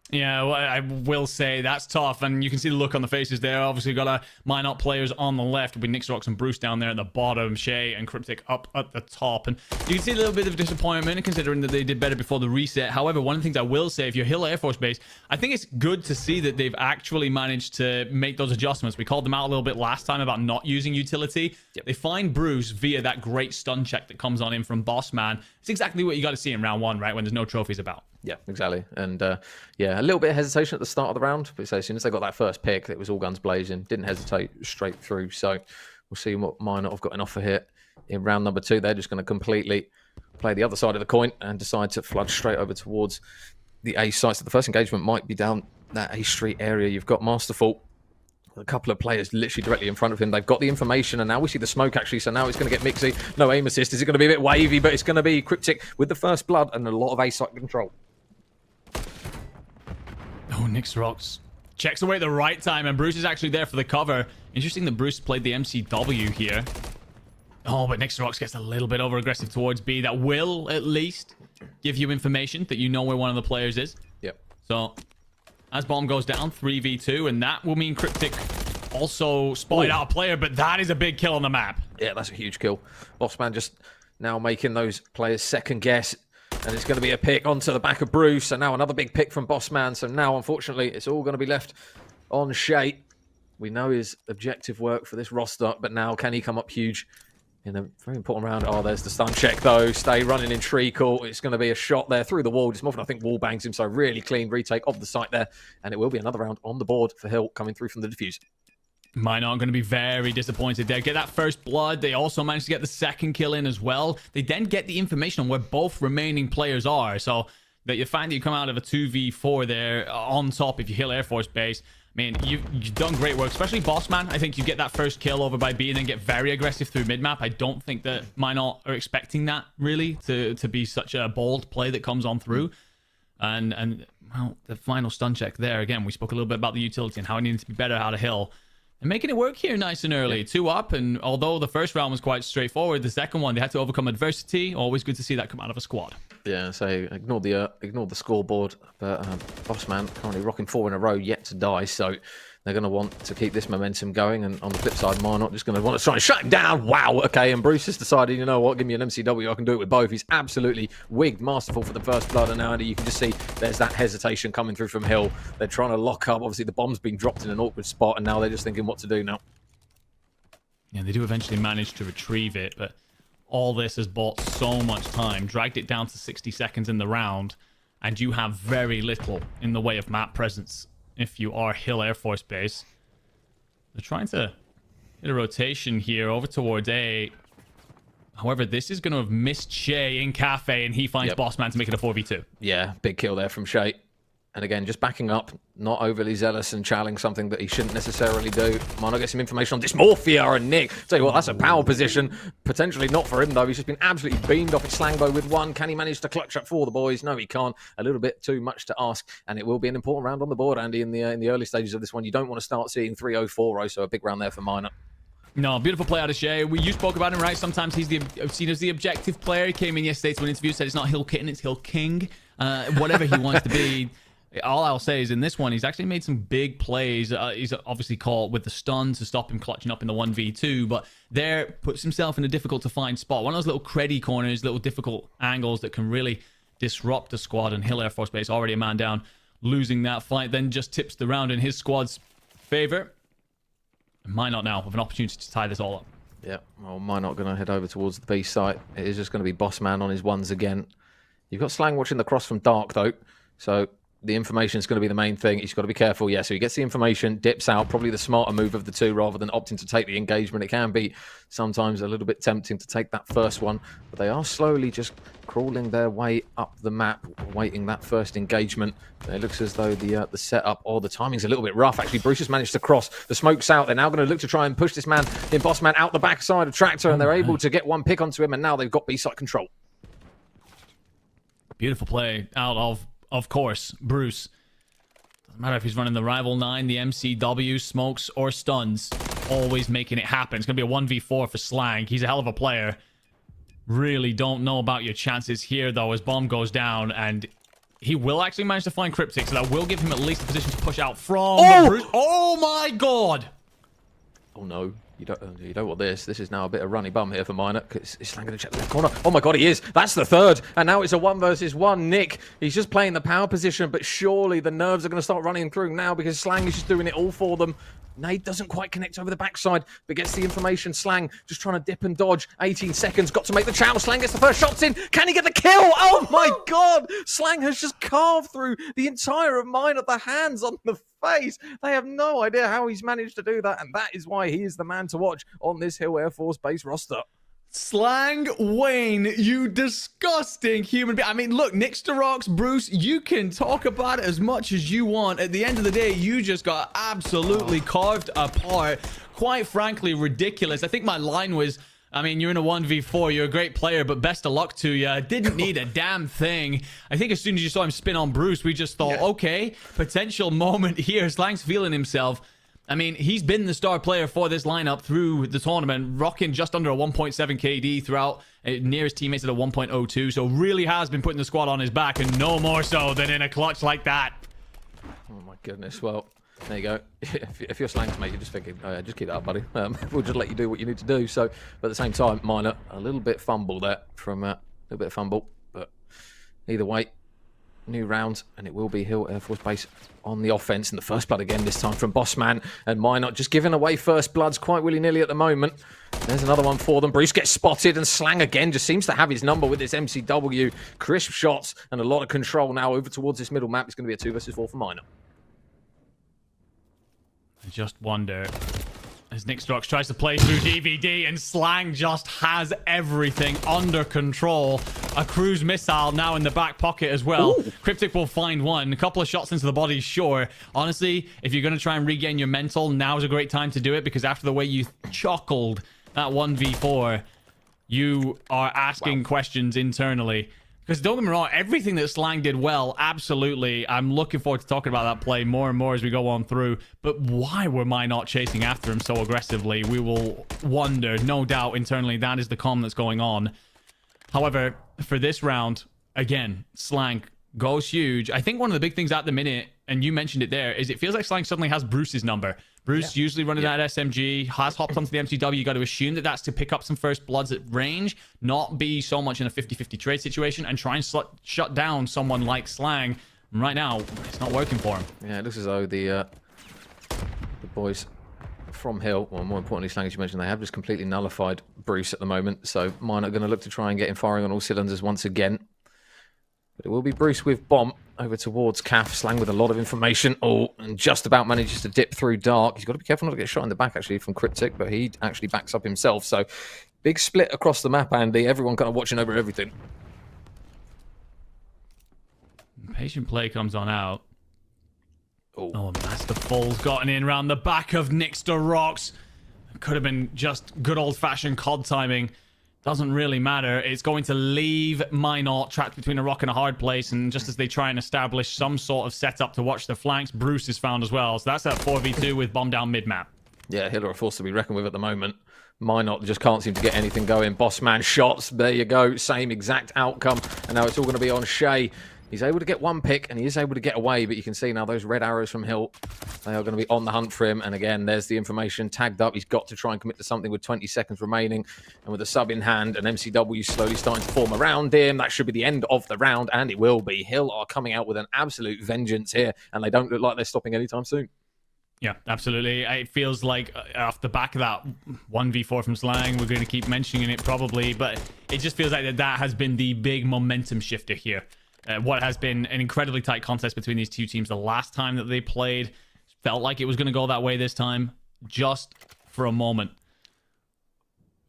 Yeah, well, I will say that's tough, and you can see the look on the faces there. Obviously, got a Minot players on the left with Nixrox and Bruce down there at the bottom, Shay and Cryptic up at the top, and you can see a little bit of disappointment considering that they did better before the reset. However, one of the things I will say, if you're Hill Air Force Base, I think it's good to see that they've actually managed to make those adjustments. We called them out a little bit last time about not using utility. Yep. They find Bruce via that great stun check that comes on in from Bossman. It's exactly what you got to see in round one, right, when there's no trophies about. Yeah, exactly. And yeah, a little bit of hesitation at the start of the round, but as soon as they got that first pick, it was all guns blazing. Didn't hesitate, straight through. So we'll see what Minot have got an offer here in round number 2. They're just going to completely play the other side of the coin and decide to flood straight over towards the A site. So the first engagement might be down that A Street area. You've got Masterful, a couple of players literally directly in front of him. They've got the information, and now we see the smoke actually, so now it's going to get mixy. No aim assist. Is it going to be a bit wavy? But it's going to be Cryptic with the first blood and a lot of A site control. Oh, Nixrox checks away at the right time, and Bruce is actually there for the cover. Interesting that Bruce played the MCW here. Oh, but Nixrox gets a little bit over aggressive towards B. That will at least give you information that you know where one of the players is. Yep. So as bomb goes down, 3v2, and that will mean Cryptic also spotted out a player, but that is a big kill on the map. Yeah, that's a huge kill. Bossman just now making those players second guess. And it's going to be a pick onto the back of Bruce. And now another big pick from Bossman. So now, unfortunately, it's all going to be left on Shay. We know his objective work for this roster. But now, can he come up huge in a very important round? Oh, there's the stun check, though. Stay running in treacle. It's going to be a shot there through the wall. Just more than I think wall bangs him. So really clean retake of the site there. And it will be another round on the board for Hill coming through from the defuse. Minot going to be very disappointed there. Get that first blood. They also managed to get the second kill in as well. They then get the information on where both remaining players are. So that you find that you come out of a 2v4 there on top if you Hill Air Force Base. I mean, you've done great work, especially Bossman. I think you get that first kill over by B and then get very aggressive through mid-map. I don't think that Minot are expecting that, really, to be such a bold play that comes on through. And well, the final stun check there, again, we spoke a little bit about the utility and how it needed to be better out of Hill. And making it work here nice and early. 2 up, and although the first round was quite straightforward, the second one, they had to overcome adversity. Always good to see that come out of a squad. Yeah, so ignore the scoreboard, but Bossman currently rocking 4 in a row, yet to die, so they're going to want to keep this momentum going, and on the flip side, Minot just going to want to try and shut him down. Wow, okay, and Bruce has decided, you know what, give me an MCW, I can do it with both. He's absolutely wigged Masterful for the first blood, and now you can just see there's that hesitation coming through from Hill. They're trying to lock up. Obviously, the bomb's been dropped in an awkward spot, and now they're just thinking what to do now. Yeah, they do eventually manage to retrieve it, but all this has bought so much time, dragged it down to 60 seconds in the round, and you have very little in the way of map presence if you are Hill Air Force Base. They're trying to get a rotation here over towards A. However, this is going to have missed Shay in Cafe, and he finds Bossman to make it a 4v2. Yeah, big kill there from Shay. And again, just backing up, not overly zealous and channeling something that he shouldn't necessarily do. Might not get some information on Dysmorphia and Nick. Tell you what, that's a power position. Potentially not for him, though. He's just been absolutely beamed off his Slangbow with 1. Can he manage to clutch up for the boys? No, he can't. A little bit too much to ask. And it will be an important round on the board, Andy, in the early stages of this one. You don't want to start seeing 3-0, 4-0, so a big round there for Minot. No, beautiful play out of Shay. You spoke about him, right? Sometimes he's seen as the objective player. He came in yesterday to an interview, said it's not Hill Kitten, it's Hill King. Whatever he wants to be. All I'll say is in this one, he's actually made some big plays. He's obviously caught with the stun to stop him clutching up in the 1v2, but there puts himself in a difficult to find spot. One of those little creddy corners, little difficult angles that can really disrupt the squad, and Hill Air Force Base already a man down. Losing that fight then just tips the round in his squad's favor. Minot now with an opportunity to tie this all up. Yeah, well, Minot going to head over towards the B site. It is just going to be Bossman on his ones again. You've got Slang watching the cross from Dark, though, so the information is going to be the main thing. He's got to be careful. Yeah, so he gets the information, dips out, probably the smarter move of the two rather than opting to take the engagement. It can be sometimes a little bit tempting to take that first one, but they are slowly just crawling their way up the map, awaiting that first engagement. It looks as though the setup or the timing's a little bit rough. Actually, Bruce has managed to cross. The smoke's out. They're now going to look to try and push this man in Boss Man out the backside of Tractor, and they're able to get one pick onto him, and now they've got B-side control. Beautiful play out of course, Bruce. Doesn't matter if he's running the Rival 9, the MCW, smokes, or stuns. Always making it happen. It's going to be a 1v4 for Slang. He's a hell of a player. Really don't know about your chances here, though, as bomb goes down, and he will actually manage to find Cryptic, so that will give him at least a position to push out from. Bruce. Oh my god! Oh no. You don't want this. This is now a bit of runny bum here for Minor. Is Slang going to check the left corner? Oh my god, he is. That's the third. And now it's a 1 versus 1. Nick, he's just playing the power position, but surely the nerves are going to start running through now because Slang is just doing it all for them. Nade doesn't quite connect over the backside, but gets the information. Slang just trying to dip and dodge. 18 seconds, got to make the chow. Slang gets the first shots in. Can he get the kill? Oh my god! Slang has just carved through the entire of Minor, the hands on the face. They have no idea how he's managed to do that, and that is why he is the man to watch on this Hill Air Force Base roster. Slang Wayne, you disgusting human being. I mean, look, Nixterox, Bruce, you can talk about it as much as you want. At the end of the day, you just got absolutely carved apart. Quite frankly, ridiculous. I think my line was, I mean, you're in a 1v4, you're a great player, but best of luck to you. Didn't need a damn thing. I think as soon as you saw him spin on Bruce, we just thought, okay, potential moment here. Slang's feeling himself. I mean, he's been the star player for this lineup through the tournament, rocking just under a 1.7 KD throughout, near his teammates at a 1.02, so really has been putting the squad on his back, and no more so than in a clutch like that. Oh my goodness, well, there you go. If you're Slang's mate, you're just thinking, oh yeah, just keep that up, buddy. We'll just let you do what you need to do. So, but at the same time, Minor, a little bit fumble there from a little bit of fumble, but either way, new round, and it will be Hill Air Force Base on the offense, and the first blood again this time from Bossman, and Minor just giving away first bloods quite willy-nilly at the moment. There's another one for them. Bruce gets spotted, and Slang again just seems to have his number with this MCW. Crisp shots and a lot of control now over towards this middle map. It's going to be a 2 versus 4 for Minor. I just wonder, as Nixterox tries to play through DVD, and Slang just has everything under control. A cruise missile now in the back pocket as well. Ooh. Cryptic will find one. A couple of shots into the body, sure. Honestly, if you're going to try and regain your mental, now's a great time to do it, because after the way you chuckled that 1v4, you are asking questions internally. Because don't get me wrong, everything that Slang did well, absolutely. I'm looking forward to talking about that play more and more as we go on through. But why were I not chasing after him so aggressively? We will wonder, no doubt, internally. That is the calm that's going on. However, for this round, again, Slang goes huge. I think one of the big things at the minute, and you mentioned it there, is it feels like Slang suddenly has Bruce's number. Bruce usually running that SMG, has hopped onto the MCW. You got to assume that that's to pick up some first bloods at range, not be so much in a 50-50 trade situation, and try and shut down someone like Slang. And right now, it's not working for him. Yeah, it looks as though the boys from Hill, or more importantly, Slang, as you mentioned, they have just completely nullified Bruce at the moment. So Minor going to look to try and get him firing on all cylinders once again. But it will be Bruce with bomb over towards Calf. Slang with a lot of information. Oh, and just about manages to dip through dark. He's got to be careful not to get shot in the back, actually, from Cryptic, but he actually backs up himself. So big split across the map, Andy. Everyone kind of watching over everything. Patient play comes on out. Oh, Masterful's gotten in around the back of Nixterox. Could have been just good old-fashioned COD timing. Doesn't really matter. It's going to leave Minot trapped between a rock and a hard place, and just as they try and establish some sort of setup to watch the flanks, Bruce is found as well. So that's a 4v2 with bomb down mid-map. Yeah, Hill are a force to be reckoned with at the moment. Minot just can't seem to get anything going. Bossman shots. There you go. Same exact outcome. And now it's all going to be on Shay. He's able to get one pick, and he is able to get away, but you can see now those red arrows from Hill, they are going to be on the hunt for him. And again, there's the information tagged up. He's got to try and commit to something with 20 seconds remaining. And with a sub in hand, and MCW slowly starting to form around him, that should be the end of the round, and it will be. Hill are coming out with an absolute vengeance here, and they don't look like they're stopping anytime soon. Yeah, absolutely. It feels like off the back of that 1v4 from Slang, we're going to keep mentioning it probably, but it just feels like that has been the big momentum shifter here. What has been an incredibly tight contest between these two teams the last time that they played. Felt like it was going to go that way this time. Just for a moment.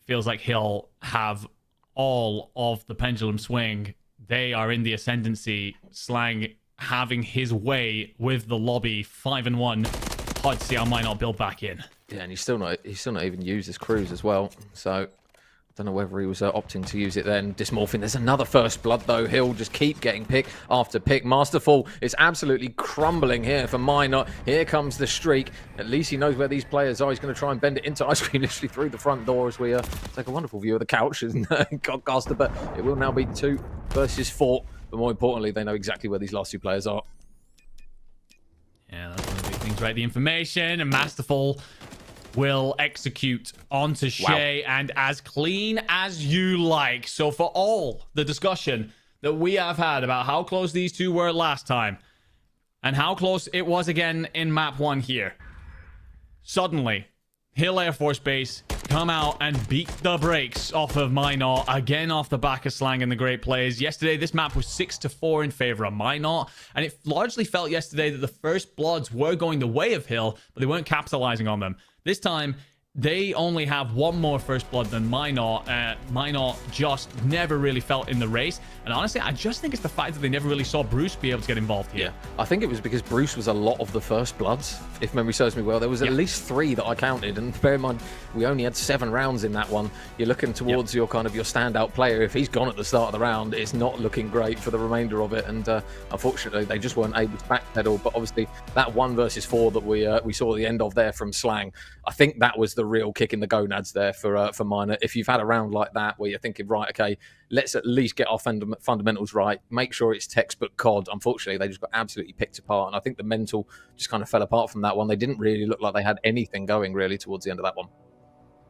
Feels like Hill have all of the pendulum swing, they are in the ascendancy. Slang having his way with the lobby, 5-1. Hard to see how might not build back in. Yeah, and he's still not even used his cruise as well. So I don't know whether he was opting to use it then. Dysmorphing. There's another first blood though. He'll just keep getting pick after pick. Masterful is absolutely crumbling here for Minot. Here comes the streak. At least he knows where these players are. He's going to try and bend it into Ice Cream literally through the front door as we take a wonderful view of the couch and Godcaster. But it will now be 2 versus 4. But more importantly, they know exactly where these last 2 players are. Yeah, that's one of the big things, right? The information, and Masterful will execute onto Shay, and as clean as you like. So for all the discussion that we have had about how close these two were last time and how close it was again in map 1 here, suddenly Hill Air Force Base come out and beat the brakes off of Minot, again off the back of Slang and the great plays. Yesterday, this map was 6-4 in favor of Minot, and it largely felt yesterday that the first bloods were going the way of Hill, but they weren't capitalizing on them. This time, they only have 1 more first blood than Minot. Minot just never really felt in the race. And honestly, I just think it's the fact that they never really saw Bruce be able to get involved here. Yeah, I think it was because Bruce was a lot of the first bloods, if memory serves me well. There was at least 3 that I counted, and bear in mind, we only had 7 rounds in that one. You're looking towards your kind of your standout player. If he's gone at the start of the round, it's not looking great for the remainder of it, and unfortunately, they just weren't able to backpedal. But obviously, that 1 versus 4 that we saw at the end of there from Slang, I think that was the real kick in the gonads there for Minor. If you've had a round like that where you're thinking, right, okay, let's at least get our fundamentals right, make sure it's textbook COD. Unfortunately, they just got absolutely picked apart, and I think the mental just kind of fell apart from that one. They didn't really look like they had anything going really towards the end of that one.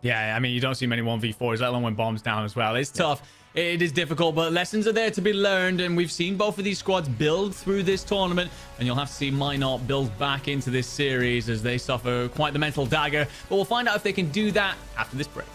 Yeah, I mean, you don't see many 1v4s, let alone when bombs down as well. It's tough. It is difficult, but lessons are there to be learned, and we've seen both of these squads build through this tournament, and you'll have to see Minot build back into this series as they suffer quite the mental dagger. But we'll find out if they can do that after this break.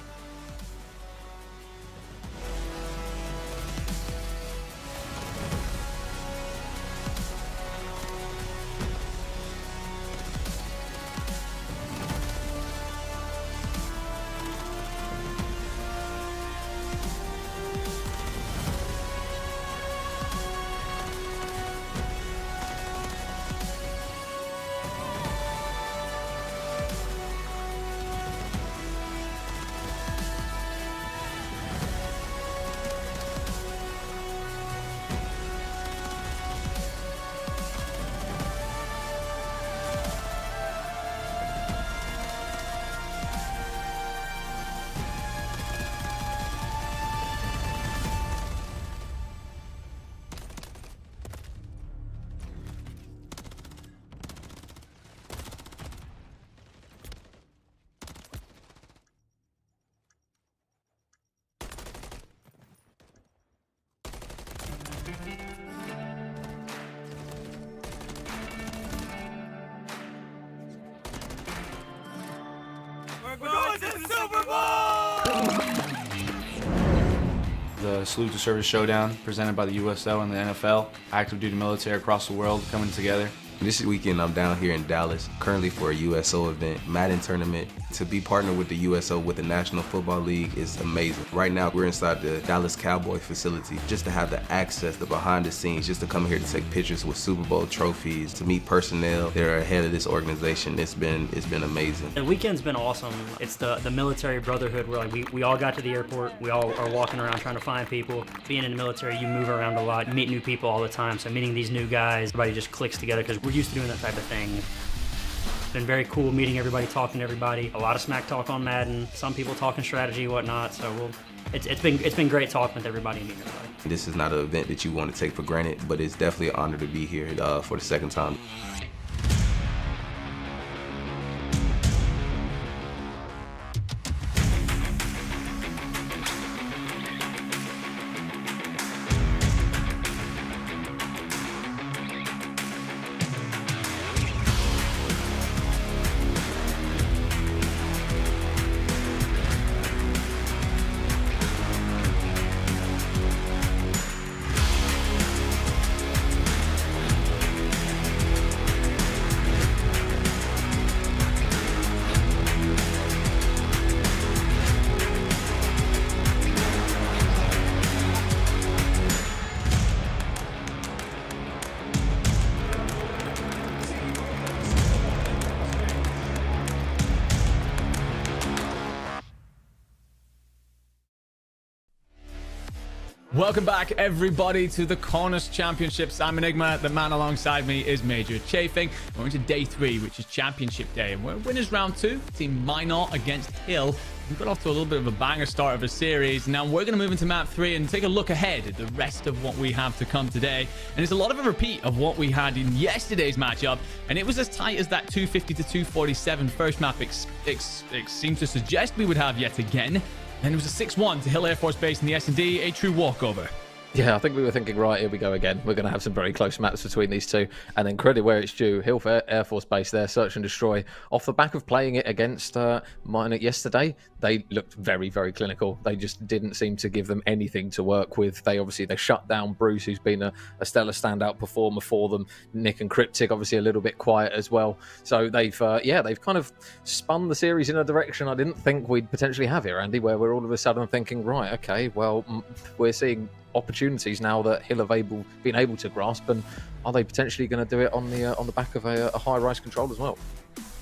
The Salute to Service Showdown presented by the USO and the NFL, active duty military across the world coming together. This weekend I'm down here in Dallas, currently for a USO event, Madden tournament. To be partnered with the USO with the National Football League is amazing. Right now we're inside the Dallas Cowboy facility. Just to have the access, the behind the scenes, just to come here to take pictures with Super Bowl trophies, to meet personnel that are ahead of this organization, it's been amazing. The weekend's been awesome. It's the military brotherhood where like we all got to the airport, we all are walking around trying to find people. Being in the military, you move around a lot, you meet new people all the time, so meeting these new guys, everybody just clicks together because we're used to doing that type of thing. It's been very cool meeting everybody, talking to everybody. A lot of smack talk on Madden. Some people talking strategy, whatnot. So it's been great talking with everybody and meeting everybody. This is not an event that you want to take for granted, but it's definitely an honor to be here for the second time. Welcome back, everybody, to the CONUS Championships. I'm Enigma. The man alongside me is Major Chafing. We're into day 3, which is Championship Day, and we're winners round 2. Team Minot against Hill. We got off to a little bit of a banger start of a series. Now we're going to move into map 3 and take a look ahead at the rest of what we have to come today. And it's a lot of a repeat of what we had in yesterday's matchup, and it was as tight as that 250 to 247 first map seemed to suggest we would have yet again. And it was a 6-1 to Hill Air Force Base in the S&D, a true walkover. Yeah, I think we were thinking, right, here we go again. We're going to have some very close maps between these two. And then credit where it's due. Hill Air Force Base there, search and destroy. Off the back of playing it against Minot yesterday, they looked very, very clinical. They just didn't seem to give them anything to work with. They shut down Bruce, who's been a stellar standout performer for them. Nick and Cryptic, obviously a little bit quiet as well. So they've kind of spun the series in a direction I didn't think we'd potentially have here, Andy, where we're all of a sudden thinking, right, okay, well, we're seeing opportunities now that Hill have been able to grasp, and are they potentially going to do it on the back of a high-rise control as well?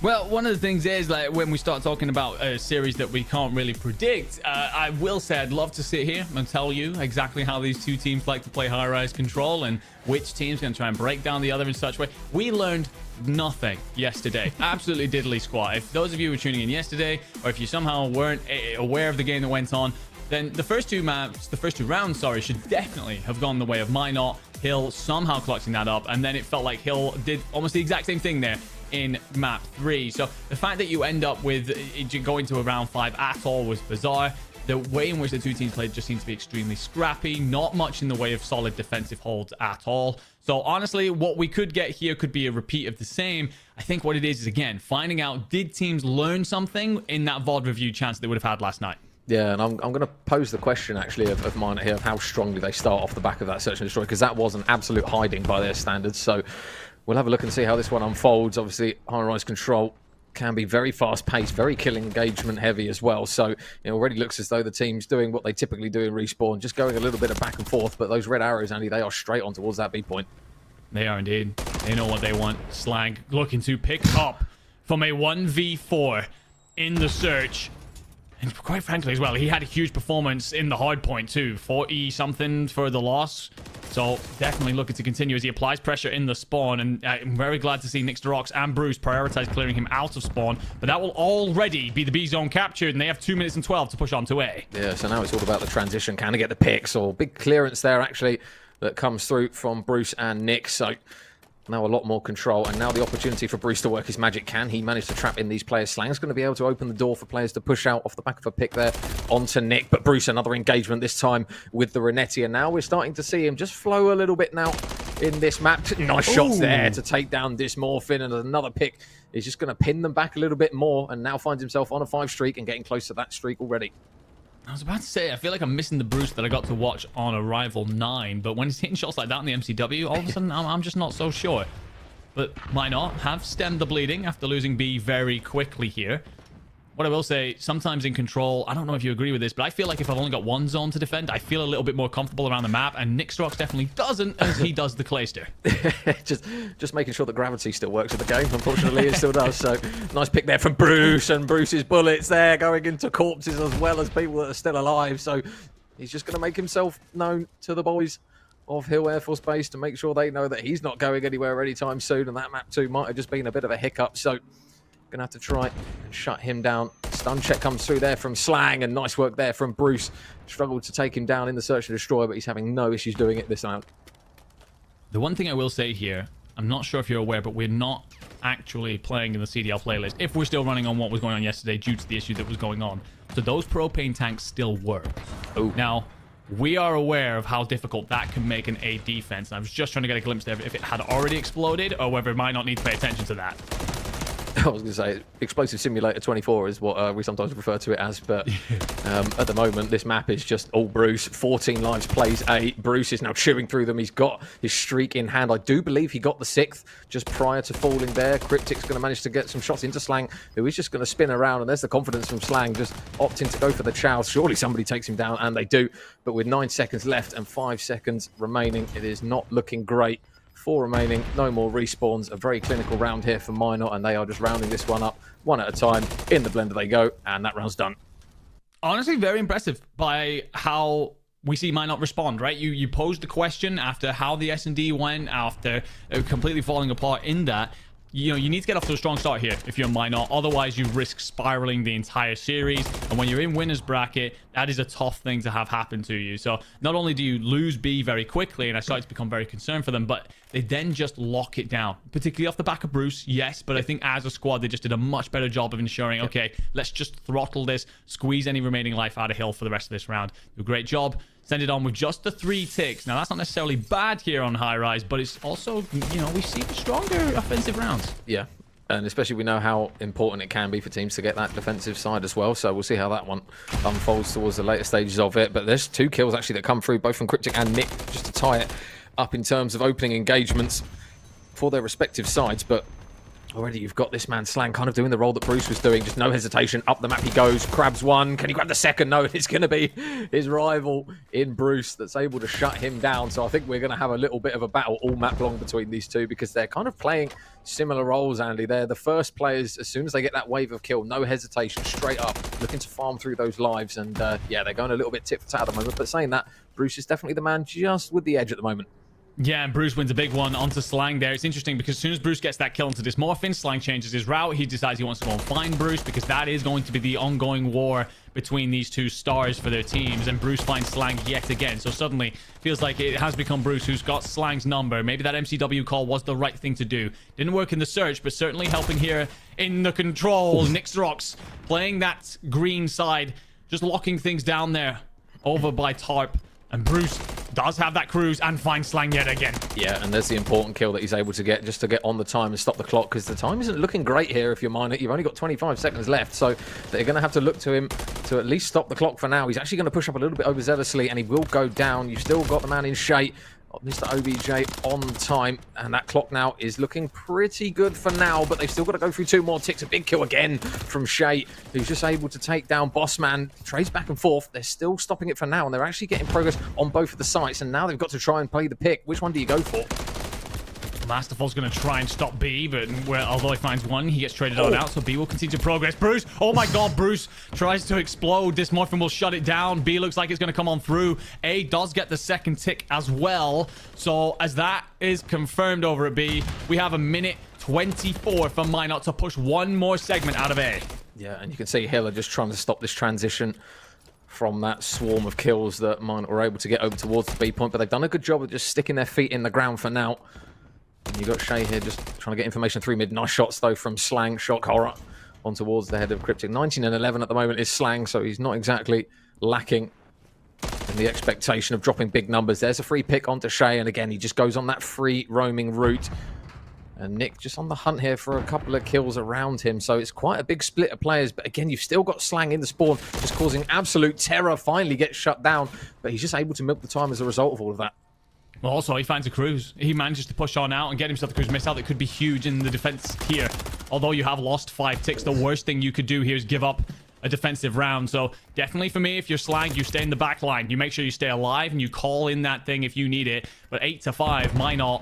Well, one of the things is, like, when we start talking about a series that we can't really predict, I will say I'd love to sit here and tell you exactly how these two teams like to play high-rise control and which team's going to try and break down the other in such a way. We learned nothing yesterday. Absolutely diddly squat. If those of you who were tuning in yesterday, or if you somehow weren't aware of the game that went on, then the first two rounds, should definitely have gone the way of Minot. Hill somehow clutching that up, and then it felt like Hill did almost the exact same thing there in map 3. So the fact that you end up with it going to a round 5 at all was bizarre. The way in which the two teams played just seemed to be extremely scrappy, not much in the way of solid defensive holds at all. So honestly, what we could get here could be a repeat of the same. I think what it is again, finding out, did teams learn something in that VOD review chance they would have had last night? Yeah, and I'm going to pose the question, actually, of mine here, of how strongly they start off the back of that search and destroy, because that was an absolute hiding by their standards. So we'll have a look and see how this one unfolds. Obviously, high-rise control can be very fast-paced, very killing engagement heavy as well. So it already looks as though the team's doing what they typically do in respawn, just going a little bit of back and forth. But those red arrows, Andy, they are straight on towards that B point. They are indeed. They know what they want. Slag looking to pick up from a 1v4 in the search. And quite frankly as well, he had a huge performance in the hard point too. 40-something for the loss. So definitely looking to continue as he applies pressure in the spawn. And I'm very glad to see Nixdorox and Bruce prioritize clearing him out of spawn. But that will already be the B zone captured, and they have 2 minutes and 12 to push on to A. Yeah, so now it's all about the transition. Can he get the picks? Or big clearance there, actually, that comes through from Bruce and Nick. So now a lot more control, and now the opportunity for Bruce to work his magic. Can he manage to trap in these players? Slang's going to be able to open the door for players to push out off the back of a pick there onto Nick. But Bruce, another engagement this time with the Renetti, and now we're starting to see him just flow a little bit now in this map. Nice shots there to take down Dysmorphin, and another pick is just going to pin them back a little bit more, and now finds himself on a 5 streak and getting close to that streak already. I was about to say, I feel like I'm missing the Bruce that I got to watch on Arrival 9, but when he's hitting shots like that in the MCW, all of a sudden I'm just not so sure. But Minot have stemmed the bleeding after losing B very quickly here. What I will say, sometimes in control, I don't know if you agree with this, but I feel like if I've only got one zone to defend, I feel a little bit more comfortable around the map, and Nixdorox definitely doesn't, as he does the Clayster. just making sure that gravity still works in the game. Unfortunately, it still does. So nice pick there from Bruce, and Bruce's bullets there going into corpses as well as people that are still alive. So he's just going to make himself known to the boys of Hill Air Force Base to make sure they know that he's not going anywhere anytime soon, and that map 2 might have just been a bit of a hiccup. So gonna have to try and shut him down. Stun check comes through there from Slang, and nice work there from Bruce. Struggled to take him down in the search and destroy, but he's having no issues doing it this round. The one thing I will say here, I'm not sure if you're aware, but we're not actually playing in the CDL playlist if we're still running on what was going on yesterday due to the issue that was going on. So those propane tanks still work. Now, we are aware of how difficult that can make an A defense. And I was just trying to get a glimpse there if it had already exploded or whether it might not need to pay attention to that. I was going to say, Explosive Simulator 24 is what we sometimes refer to it as, but at the moment, this map is just all Bruce. 14 lives, plays 8. Bruce is now chewing through them. He's got his streak in hand. I do believe he got the 6th just prior to falling there. Cryptic's going to manage to get some shots into Slang, who is just going to spin around, and there's the confidence from Slang, just opting to go for the chow. Surely somebody takes him down, and they do. But with 9 seconds left and 5 seconds remaining, it is not looking great. 4 remaining, no more respawns. A very clinical round here for Minot, and they are just rounding this one up one at a time. In the blender they go, and that round's done. Honestly, very impressive by how we see might not respond, right? You posed the question after how the S&D went, after completely falling apart in that. You know, you need to get off to a strong start here if you're Minot. Otherwise, you risk spiraling the entire series. And when you're in winner's bracket, that is a tough thing to have happen to you. So not only do you lose B very quickly, and I started to become very concerned for them, but they then just lock it down, particularly off the back of Bruce, yes. But I think as a squad, they just did a much better job of ensuring, okay, let's just throttle this, squeeze any remaining life out of Hill for the rest of this round. Do a great job. Send it on with just the 3 ticks. Now, that's not necessarily bad here on High Rise, but it's also, you know, we see the stronger offensive rounds. Yeah, and especially we know how important it can be for teams to get that defensive side as well, so we'll see how that one unfolds towards the later stages of it. But there's 2 kills actually that come through, both from Cryptic and Nick, just to tie it up in terms of opening engagements for their respective sides. But already you've got this man Slang kind of doing the role that Bruce was doing, just no hesitation, up the map he goes, grabs one, can he grab the second? No, it's going to be his rival in Bruce that's able to shut him down. So I think we're going to have a little bit of a battle all map long between these two, because they're kind of playing similar roles, Andy. They're the first players, as soon as they get that wave of kill, no hesitation, straight up, looking to farm through those lives. And yeah, they're going a little bit tit for tat at the moment, but saying that, Bruce is definitely the man just with the edge at the moment. Yeah, and Bruce wins a big one onto Slang there. It's interesting because as soon as Bruce gets that kill into Dysmorphin, Slang changes his route. He decides he wants to go and find Bruce, because that is going to be the ongoing war between these 2 stars for their teams. And Bruce finds Slang yet again. So suddenly, feels like it has become Bruce who's got Slang's number. Maybe that MCW call was the right thing to do. Didn't work in the search, but certainly helping here in the control. Nyx Rocks playing that green side, just locking things down there over by Tarp. And Bruce does have that cruise and finds Slang yet again. Yeah, and there's the important kill that he's able to get, just to get on the time and stop the clock, because the time isn't looking great here if you're Minot. You've only got 25 seconds left, so they're going to have to look to him to at least stop the clock for now. He's actually going to push up a little bit overzealously, and he will go down. You've still got the man in Shay. Mr. OBJ on time, and that clock now is looking pretty good for now, but they've still got to go through 2 more ticks. A big kill again from Shay, who's just able to take down Bossman. Trades back and forth. They're still stopping it for now, and they're actually getting progress on both of the sites, and now they've got to try and play the pick. Which one do you go for? Masterful's going to try and stop B, but although he finds one, he gets traded on out, so B will continue to progress. Bruce, oh my god, Bruce tries to explode. Dysmorphin will shut it down. B looks like it's going to come on through. A does get the second tick as well. So as that is confirmed over at B, we have a minute 24 for Minot to push one more segment out of A. Yeah, and you can see Hill are just trying to stop this transition from that swarm of kills that Minot were able to get over towards the B point, but they've done a good job of just sticking their feet in the ground for now. And you got Shay here just trying to get information through mid. Nice shots though from Slang. Shock horror on towards the head of Cryptic. 19 and 11 at the moment is Slang, so he's not exactly lacking in the expectation of dropping big numbers. There's a free pick onto Shay, and again he just goes on that free roaming route. And Nick just on the hunt here for a couple of kills around him, so it's quite a big split of players. But again, you've still got Slang in the spawn, just causing absolute terror. Finally gets shut down, but he's just able to milk the time as a result of all of that. Well, also, he finds a cruise. He manages to push on out and get himself the cruise miss out that could be huge in the defense here. Although you have lost 5 ticks, the worst thing you could do here is give up a defensive round. So definitely for me, if you're Slang, you stay in the back line. You make sure you stay alive and you call in that thing if you need it. But 8-5, Minot.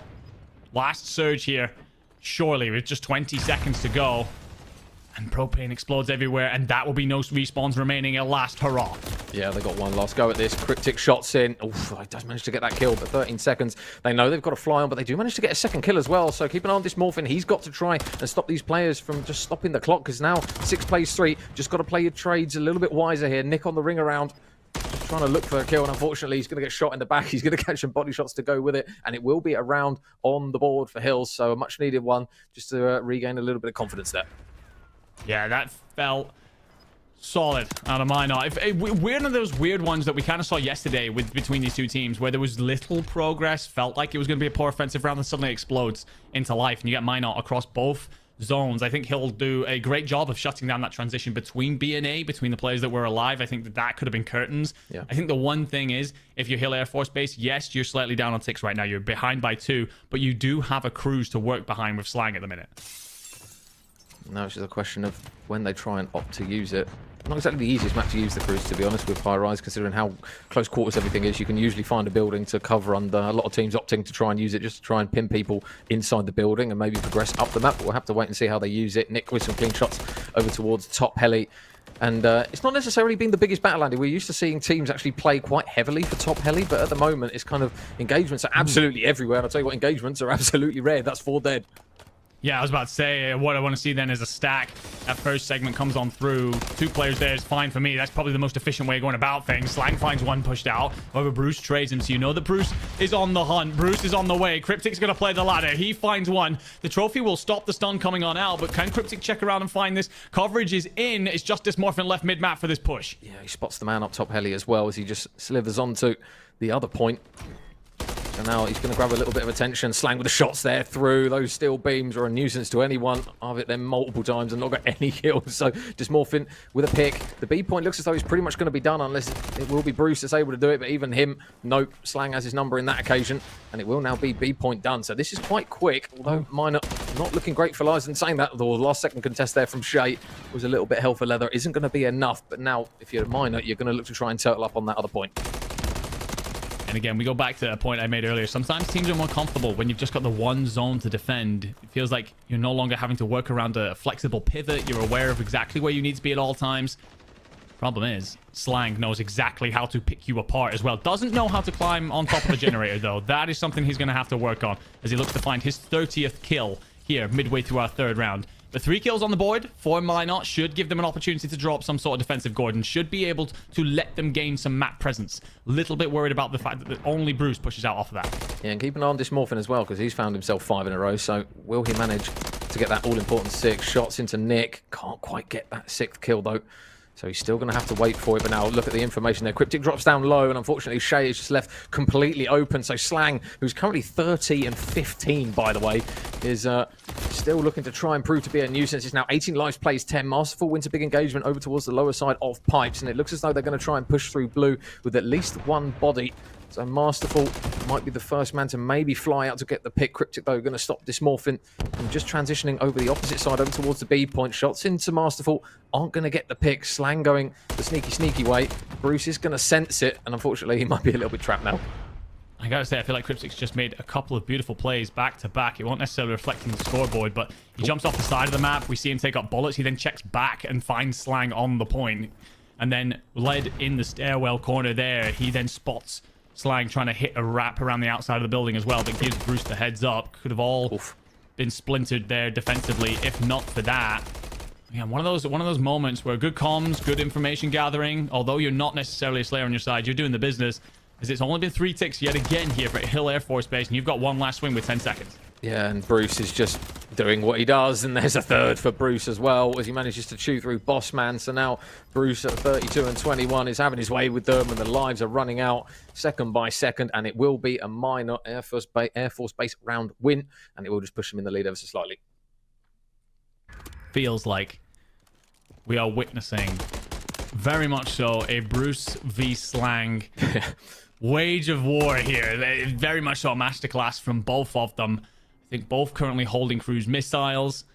Last surge here. Surely, with just 20 seconds to go. And propane explodes everywhere, and that will be no respawns remaining. A last hurrah. Yeah, they got one last go at this. Cryptic shots in. Oof, he does manage to get that kill, but 13 seconds. They know they've got to fly on, but they do manage to get a second kill as well. So keep an eye on Dysmorphin. He's got to try and stop these players from just stopping the clock, because now 6 plays 3. Just got to play your trades a little bit wiser here. Nick on the ring around, just trying to look for a kill, and unfortunately he's going to get shot in the back. He's going to catch some body shots to go with it, and it will be a round on the board for Hills. So a much needed one just to regain a little bit of confidence there. Yeah, that felt solid out of Minot. One of those weird ones that we kind of saw yesterday between these 2 teams, where there was little progress, felt like it was going to be a poor offensive round, and suddenly explodes into life, and you get Minot across both zones. I think he'll do a great job of shutting down that transition between B and A, between the players that were alive. I think that could have been curtains. Yeah. I think the one thing is, if you're Hill Air Force Base, yes, you're slightly down on ticks right now. You're behind by 2, but you do have a cruise to work behind with Slang at the minute. Now it's just a question of when they try and opt to use it. Not exactly the easiest map to use the cruise, to be honest, with High Rise, considering how close quarters everything is. You can usually find a building to cover under. A lot of teams opting to try and use it just to try and pin people inside the building and maybe progress up the map. But we'll have to wait and see how they use it. Nick with some clean shots over towards top heli. And it's not necessarily been the biggest battle, Andy. We're used to seeing teams actually play quite heavily for top heli, but at the moment, it's kind of engagements are absolutely everywhere. And I'll tell you what, engagements are absolutely rare. That's 4 dead. Yeah, I was about to say, what I want to see then is a stack. That first segment comes on through. 2 players there is fine for me. That's probably the most efficient way of going about things. Slang finds one pushed out. However, Bruce trades him, so you know that Bruce is on the hunt. Bruce is on the way. Cryptic's going to play the ladder. He finds one. The trophy will stop the stun coming on out, but can Cryptic check around and find this? Coverage is in. It's just Dysmorphin left mid-map for this push. Yeah, he spots the man up top heli as well as he just slithers onto the other point. So now he's going to grab a little bit of attention. Slang with the shots there through. Those steel beams are a nuisance to anyone. I've hit them multiple times and not got any kills. So Dysmorphin with a pick. The B point looks as though he's pretty much going to be done unless it will be Bruce that's able to do it. But even him, nope. Slang has his number in that occasion. And it will now be B point done. So this is quite quick. Although Minor not looking great for Lies. And saying that, the last second contest there from Shay was a little bit hell for leather. Isn't going to be enough. But now, if you're Minor, you're going to look to try and turtle up on that other point. And again, we go back to a point I made earlier. Sometimes teams are more comfortable when you've just got the one zone to defend. It feels like you're no longer having to work around a flexible pivot. You're aware of exactly where you need to be at all times. Problem is, Slang knows exactly how to pick you apart as well. Doesn't know how to climb on top of the generator, though. That is something he's going to have to work on as he looks to find his 30th kill here midway through our 3rd round. The 3 kills on the board for Minot should give them an opportunity to drop some sort of defensive Gordon. Should be able to let them gain some map presence. Little bit worried about the fact that only Bruce pushes out off of that. Yeah, and keep an eye on Dysmorphin as well, because he's found himself 5 in a row. So will he manage to get that all-important 6? Shots into Nick. Can't quite get that 6th kill, though. So he's still going to have to wait for it. But now look at the information there. Cryptic drops down low, and unfortunately Shay is just left completely open. So Slang, who's currently 30 and 15, by the way, is still looking to try and prove to be a nuisance. It's now 18 lives, plays 10. Masterful wins a big engagement over towards the lower side of pipes, and it looks as though they're going to try and push through blue with at least 1 body. So Masterful might be the first man to maybe fly out to get the pick. Cryptic, though, going to stop Dysmorphin from just transitioning over the opposite side, over towards the B point. Shots into Masterful aren't going to get the pick. Slang going the sneaky way. Bruce is going to sense it, and unfortunately, he might be a little bit trapped now. I gotta say, I feel like Cryptic's just made a couple of beautiful plays back to back. It won't necessarily reflect in the scoreboard, but he jumps off the side of the map. We see him take up bullets. He then checks back and finds Slang on the point. And then led in the stairwell corner there, he then spots Slang trying to hit a wrap around the outside of the building as well. That gives Bruce the heads up. Could have all been splintered there defensively, if not for that. Yeah, one of those moments where good comms, good information gathering, although you're not necessarily a Slayer on your side, you're doing the business. As it's only been 3 ticks yet again here for Hill Air Force Base, and you've got one last swing with 10 seconds. Yeah, and Bruce is just doing what he does, and there's a 3rd for Bruce as well, as he manages to chew through Bossman. So now Bruce at 32 and 21 is having his way with them, and the lives are running out second by second, and it will be a minor Air Force Base round win, and it will just push him in the lead ever so slightly. Feels like we are witnessing, very much so, a Bruce v Slang wage of war here. Very much so a masterclass from both of them. I think both currently holding cruise missiles.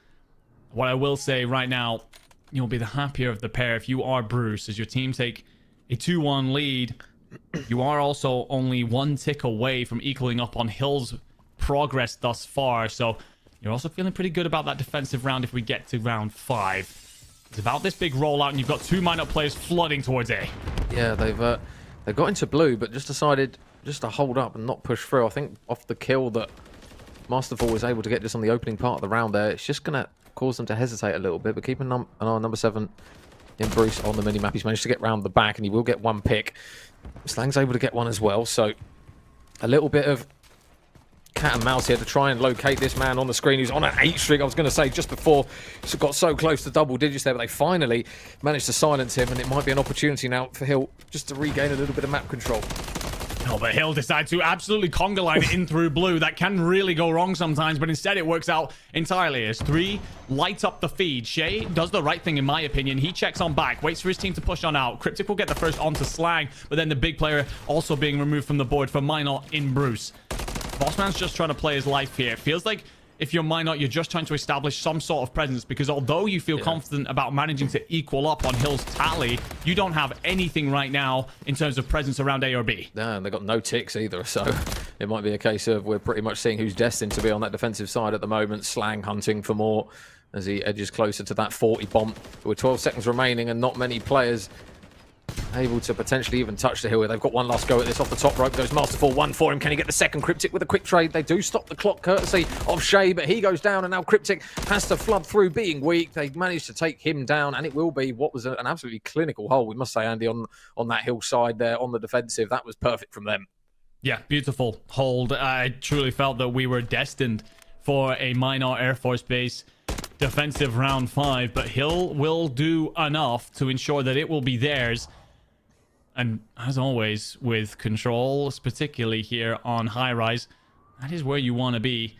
What I will say right now, you'll be the happier of the pair if you are Bruce, as your team take a 2-1 lead. You are also only 1 tick away from equaling up on Hill's progress thus far, so you're also feeling pretty good about that defensive round if we get to round 5. It's about this big rollout, and you've got 2 minor players flooding towards A. Yeah, they've got into blue, but just decided just to hold up and not push through. I think off the kill that Masterful was able to get just on the opening part of the round there, it's just going to cause them to hesitate a little bit. But keeping an eye on number 7 in Bruce on the minimap, he's managed to get round the back, and he will get 1 pick. Slang's able to get 1 as well, so a little bit of cat and mouse here to try and locate this man on the screen who's on an 8 streak. I was going to say just before, got so close to double digits there, but they finally managed to silence him, and it might be an opportunity now for Hill just to regain a little bit of map control. Oh, but Hill decides to absolutely conga line it in through blue. That can really go wrong sometimes, but instead it works out entirely as 3 lights up the feed. Shay does the right thing, in my opinion. He checks on back, waits for his team to push on out. Cryptic will get the first onto Slang, but then the big player also being removed from the board for Minot in Bruce. Bossman's just trying to play his life here. It feels like if you're Minot, you're just trying to establish some sort of presence, because although you feel confident about managing to equal up on Hill's tally, you don't have anything right now in terms of presence around A or B. No, and they've got no ticks either, so it might be a case of we're pretty much seeing who's destined to be on that defensive side at the moment. Slang hunting for more as he edges closer to that 40 bomb. With 12 seconds remaining and not many players able to potentially even touch the hill. They've got one last go at this off the top rope. Goes Masterful, one for him. Can he get the second? Cryptic with a quick trade. They do stop the clock courtesy of Shay, but he goes down, and now Cryptic has to flub through, being weak. They managed to take him down, and it will be what was an absolutely clinical hole, we must say, Andy, on that hillside there on the defensive. That was perfect from them. Yeah, beautiful hold. I truly felt that we were destined for a Minot Air Force Base defensive round 5, but Hill will do enough to ensure that it will be theirs. And as always, with controls, particularly here on High Rise, that is where you want to be.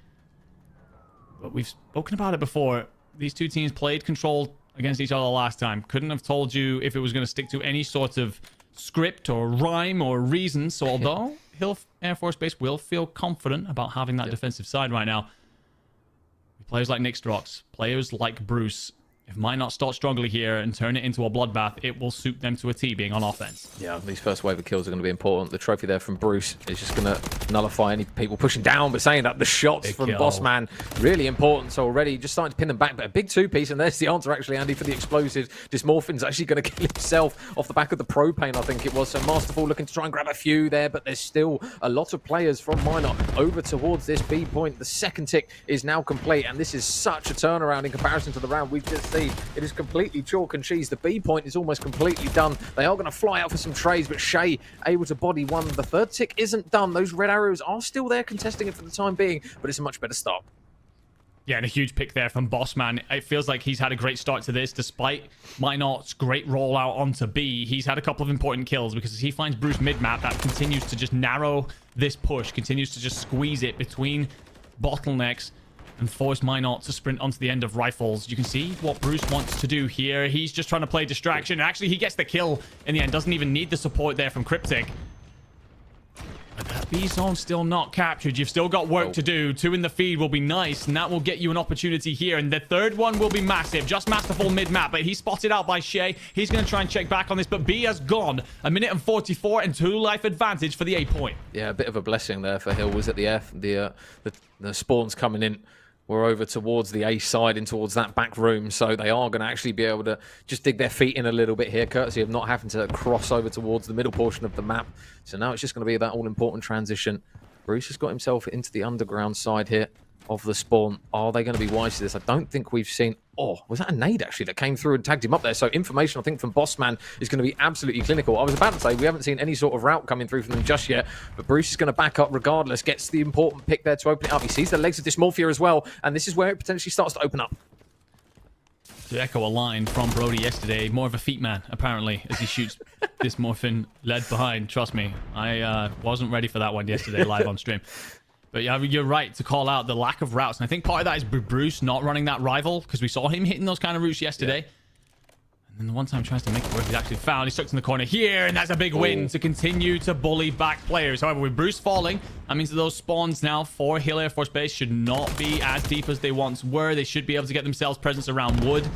But we've spoken about it before. These two teams played control against each other last time. Couldn't have told you if it was going to stick to any sort of script or rhyme or reason. So although Hill Air Force Base will feel confident about having that defensive side right now, players like Nick Strox, players like Bruce, if Minot start strongly here and turn it into a bloodbath, it will suit them to a T being on offense. Yeah, these first wave of kills are going to be important. The trophy there from Bruce is just going to nullify any people pushing down, but saying that the shots from Bossman, really important. So already just starting to pin them back, but a big two-piece, and there's the answer actually, Andy, for the explosives. Dysmorphin's actually going to kill himself off the back of the propane, I think it was. So Masterful looking to try and grab a few there, but there's still a lot of players from Minot over towards this B point. The second tick is now complete, and this is such a turnaround in comparison to the round we've just seen. It is completely chalk and cheese. The B point is almost completely done. They are going to fly out for some trades, but Shay able to body one. The third tick isn't done. Those red arrows are still there contesting it for the time being, but it's a much better start. Yeah, and a huge pick there from Bossman. It feels like he's had a great start to this, despite Minot's great rollout onto B. He's had a couple of important kills because as he finds Bruce mid-map, that continues to just narrow this push, continues to just squeeze it between bottlenecks and force Minot to sprint onto the end of rifles. You can see what Bruce wants to do here. He's just trying to play distraction. Actually, he gets the kill in the end. Doesn't even need the support there from Cryptic. But that B zone still not captured. You've still got work to do. 2 in the feed will be nice, and that will get you an opportunity here. And the third one will be massive. Just Masterful mid-map, but he's spotted out by Shay. He's going to try and check back on this, but B has gone. 1 minute and 44 and 2 life advantage for the A point. Yeah, a bit of a blessing there for Hill. Was at the F. The spawns coming in. We're over towards the A side and towards that back room, so they are going to actually be able to just dig their feet in a little bit here, courtesy of not having to cross over towards the middle portion of the map. So now it's just going to be that all-important transition. Bruce has got himself into the underground side here of the spawn. Are they going to be wise to this? I don't think we've seen... Oh, was that a nade, actually, that came through and tagged him up there? So information, I think, from Bossman is going to be absolutely clinical. I was about to say we haven't seen any sort of route coming through from them just yet, but Bruce is going to back up regardless, gets the important pick there to open it up. He sees the legs of Dysmorphia as well, and this is where it potentially starts to open up. To echo a line from Brody yesterday, more of a feet man, apparently, as he shoots Dysmorphin led behind. Trust me, I wasn't ready for that one yesterday live on stream. But yeah, you're right to call out the lack of routes. And I think part of that is Bruce not running that rival, because we saw him hitting those kind of routes yesterday. Yeah. And then the one time he tries to make it work, he's actually found. He's stuck in the corner here, and that's a big win to continue to bully back players. However, with Bruce falling, that means that those spawns now for Hill Air Force Base should not be as deep as they once were. They should be able to get themselves presence around wood.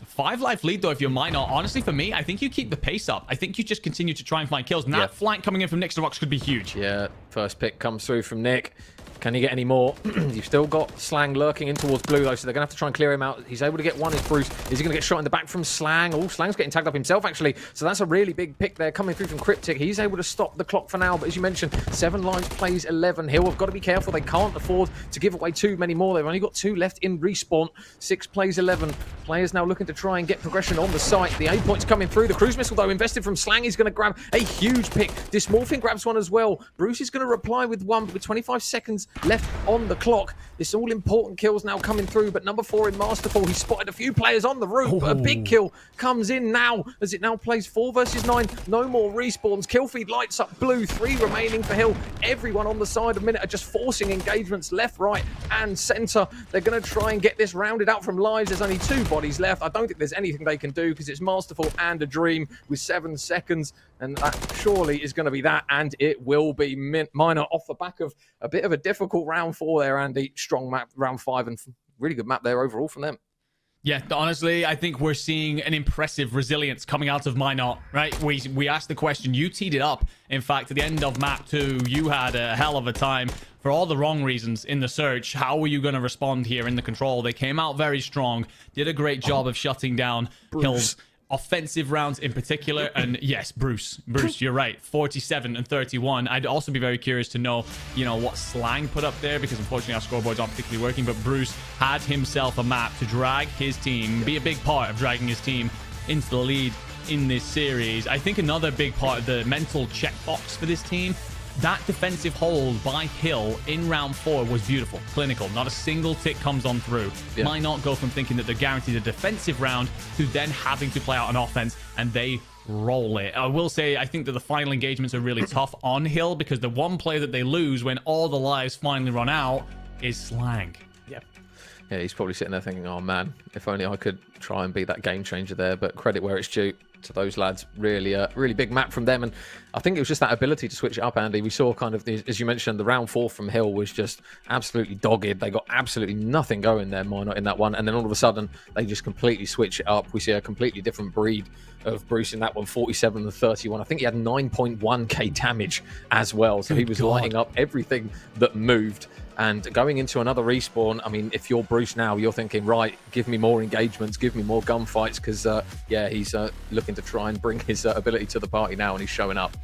5 life lead, though, if you're Minot. Honestly, for me, I think you keep the pace up. I think you just continue to try and find kills. And that flank coming in from Nick Strox could be huge. Yeah, first pick comes through from Nick. Can he get any more? You've still got Slang lurking in towards Blue, though, so they're going to have to try and clear him out. He's able to get one. It's Bruce. Is he going to get shot in the back from Slang? Oh, Slang's getting tagged up himself, actually. So that's a really big pick there coming through from Cryptic. He's able to stop the clock for now, but as you mentioned, 7 lives plays 11. Hill have got to be careful. They can't afford to give away too many more. They've only got 2 left in respawn. 6 plays 11. Players now looking to try and get progression on the site. The A point's coming through. The cruise missile, though, invested from Slang. He's going to grab a huge pick. Dysmorphin grabs one as well. Bruce is going to reply with one, but with 25 seconds left on the clock. This all important kills now coming through, but number 4 in Masterful, he spotted a few players on the roof, but a big kill comes in now as it now plays 4 versus 9. No more respawns. Kill feed lights up Blue. 3 remaining for Hill. Everyone on the side of Minute are just forcing engagements left, right, and center. They're going to try and get this rounded out from lives. There's only 2 bodies left. I don't think there's anything they can do because it's Masterful and a Dream with 7 seconds, and that surely is going to be that, and it will be Minor off the back of a bit of a difficult round 4 there, Andy. Strong map, round 5, and really good map there overall from them. Yeah, honestly, I think we're seeing an impressive resilience coming out of Minot, right? We asked the question. You teed it up. In fact, at the end of map 2, you had a hell of a time for all the wrong reasons in the search. How are you going to respond here in the control? They came out very strong, did a great job of shutting down Hill's offensive rounds in particular. And yes, Bruce, you're right, 47 and 31. I'd also be very curious to know, what Slang put up there, because unfortunately our scoreboards aren't particularly working. But Bruce had himself a map to drag his team, be a big part of dragging his team into the lead in this series. I think another big part of the mental checkbox for this team, that defensive hold by Hill in round 4 was beautiful, clinical. Not a single tick comes on through. Might not go from thinking that they're guaranteed a defensive round to then having to play out an offense, and they roll it. I will say, I think that the final engagements are really tough on Hill, because the one play that they lose when all the lives finally run out is Slang. Yeah, he's probably sitting there thinking, oh man, if only I could try and be that game changer there. But credit where it's due to those lads. Really big map from them. And I think it was just that ability to switch it up, Andy. We saw kind of, as you mentioned, the round 4 from Hill was just absolutely dogged. They got absolutely nothing going there, Minot, in that one. And then all of a sudden, they just completely switch it up. We see a completely different breed of Bruce in that one, 47 and 31. I think he had 9.1k damage as well. So he was lighting up everything that moved. And going into another respawn, I mean, if you're Bruce now, you're thinking, right, give me more engagements, give me more gunfights, because, he's looking to try and bring his ability to the party now, and he's showing up.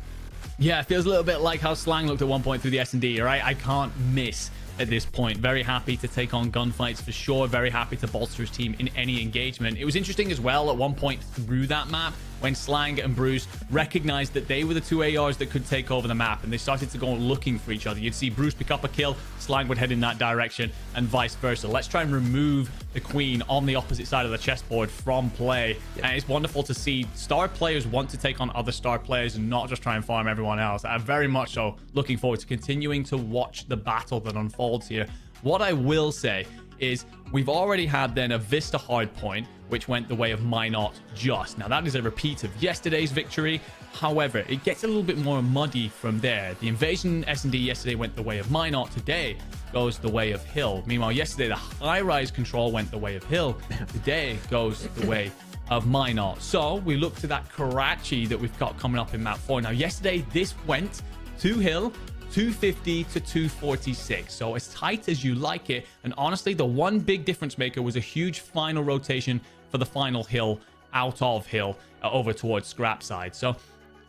Yeah, it feels a little bit like how Slang looked at one point through the S&D, all right? I can't miss at this point. Very happy to take on gunfights for sure. Very happy to bolster his team in any engagement. It was interesting as well at one point through that map when Slang and Bruce recognized that they were the two ARs that could take over the map, and they started to go looking for each other. You'd see Bruce pick up a kill, Slang would head in that direction, and vice versa. Let's try and remove the Queen on the opposite side of the chessboard from play. And it's wonderful to see star players want to take on other star players and not just try and farm everyone else. I'm very much so looking forward to continuing to watch the battle that unfolds here. What I will say is we've already had then a Vista hardpoint, which went the way of Minot just. Now, that is a repeat of yesterday's victory. However, it gets a little bit more muddy from there. The invasion S&D yesterday went the way of Minot. Today goes the way of Hill. Meanwhile, yesterday, the high-rise control went the way of Hill. Today goes the way of Minot. So we look to that Karachi that we've got coming up in map 4. Now, yesterday, this went to Hill, 250 to 246, so as tight as you like it. And honestly, the one big difference maker was a huge final rotation for the final Hill out of Hill over towards Scrap side. So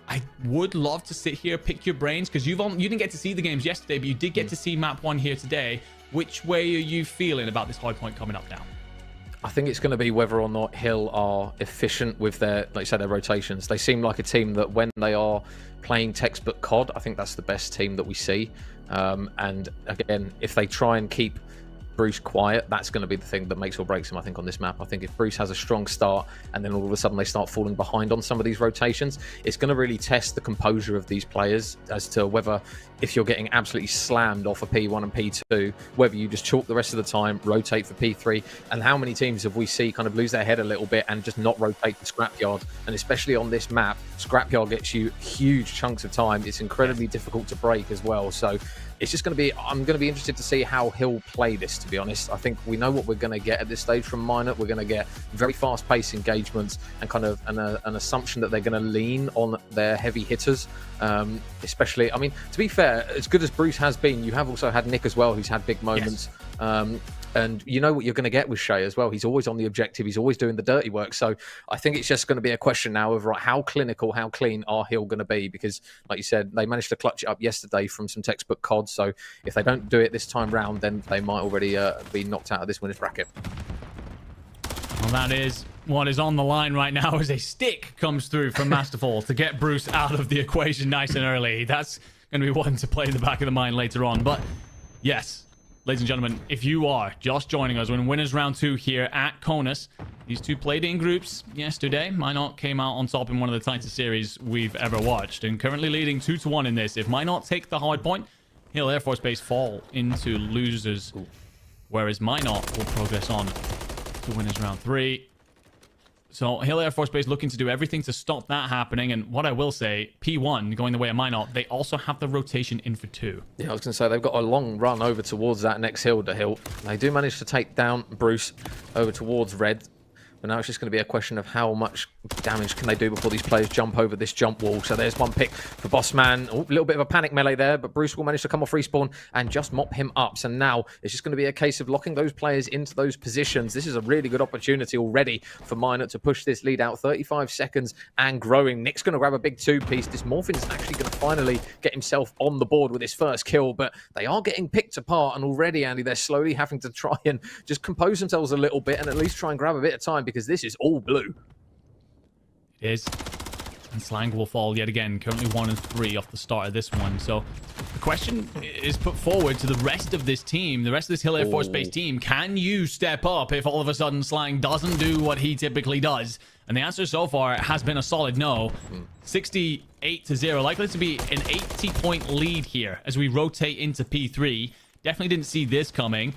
I would love to sit here, pick your brains, because you didn't get to see the games yesterday, but you did get to see map 1 here today. Which way are you feeling about this hard point coming up now? I think it's going to be whether or not Hill are efficient with their, like you said, their rotations. They seem like a team that when they are playing textbook COD, I think that's the best team that we see. And again, if they try and keep Bruce quiet, that's going to be the thing that makes or breaks him, I think, on this map. I think if Bruce has a strong start and then all of a sudden they start falling behind on some of these rotations, it's going to really test the composure of these players as to whether, if you're getting absolutely slammed off of P1 and P2, whether you just chalk the rest of the time, rotate for P3. And how many teams have we seen kind of lose their head a little bit and just not rotate the Scrapyard? And especially on this map, Scrapyard gets you huge chunks of time. It's incredibly difficult to break as well. So it's just going to be, I'm going to be interested to see how Hill play this, to be honest. I think we know what we're going to get at this stage from Minot. We're going to get very fast-paced engagements and kind of an assumption that they're going to lean on their heavy hitters. Especially, I mean, to be fair, as good as Bruce has been, you have also had Nick as well, who's had big moments. Yes. And you know what you're going to get with Shay as well. He's always on the objective. He's always doing the dirty work. So I think it's just going to be a question now of how clinical, how clean are Hill going to be? Because, like you said, they managed to clutch it up yesterday from some textbook COD. So if they don't do it this time round, then they might already be knocked out of this winner's bracket. Well, that is what is on the line right now as a stick comes through from Masterful to get Bruce out of the equation nice and early. That's going to be one to play in the back of the mind later on. But yes, ladies and gentlemen, if you are just joining us, we're in winners round 2 here at CONUS. These two played in groups yesterday. Minot came out on top in one of the tightest series we've ever watched, and currently leading 2-1 in this. If Minot take the hard point, Hill Air Force Base fall into losers, whereas Minot will progress on to winners round 3. So Hill Air Force Base looking to do everything to stop that happening. And what I will say, P1 going the way of Minot, they also have the rotation in for 2. Yeah, I was going to say, they've got a long run over towards that next hill to Hill. They do manage to take down Bruce over towards Red. But now it's just going to be a question of how much damage can they do before these players jump over this jump wall. So there's one pick for Bossman. Oh, a little bit of a panic melee there, but Bruce will manage to come off respawn and just mop him up. So now it's just going to be a case of locking those players into those positions. This is a really good opportunity already for Minot to push this lead out. 35 seconds and growing. Nick's going to grab a big 2-piece. Dysmorphin's actually going to finally get himself on the board with his first kill, but they are getting picked apart, and already, Andy, they're slowly having to try and just compose themselves a little bit and at least try and grab a bit of time, because this is all blue. It is. And Slang will fall yet again. Currently 1 and 3 off the start of this one. So the question is put forward to the rest of this team, the rest of this Hill Air Force Base team. Can you step up if all of a sudden Slang doesn't do what he typically does? And the answer so far has been a solid no. 68-0. Likely to be an 80-point lead here as we rotate into P3. Definitely didn't see this coming.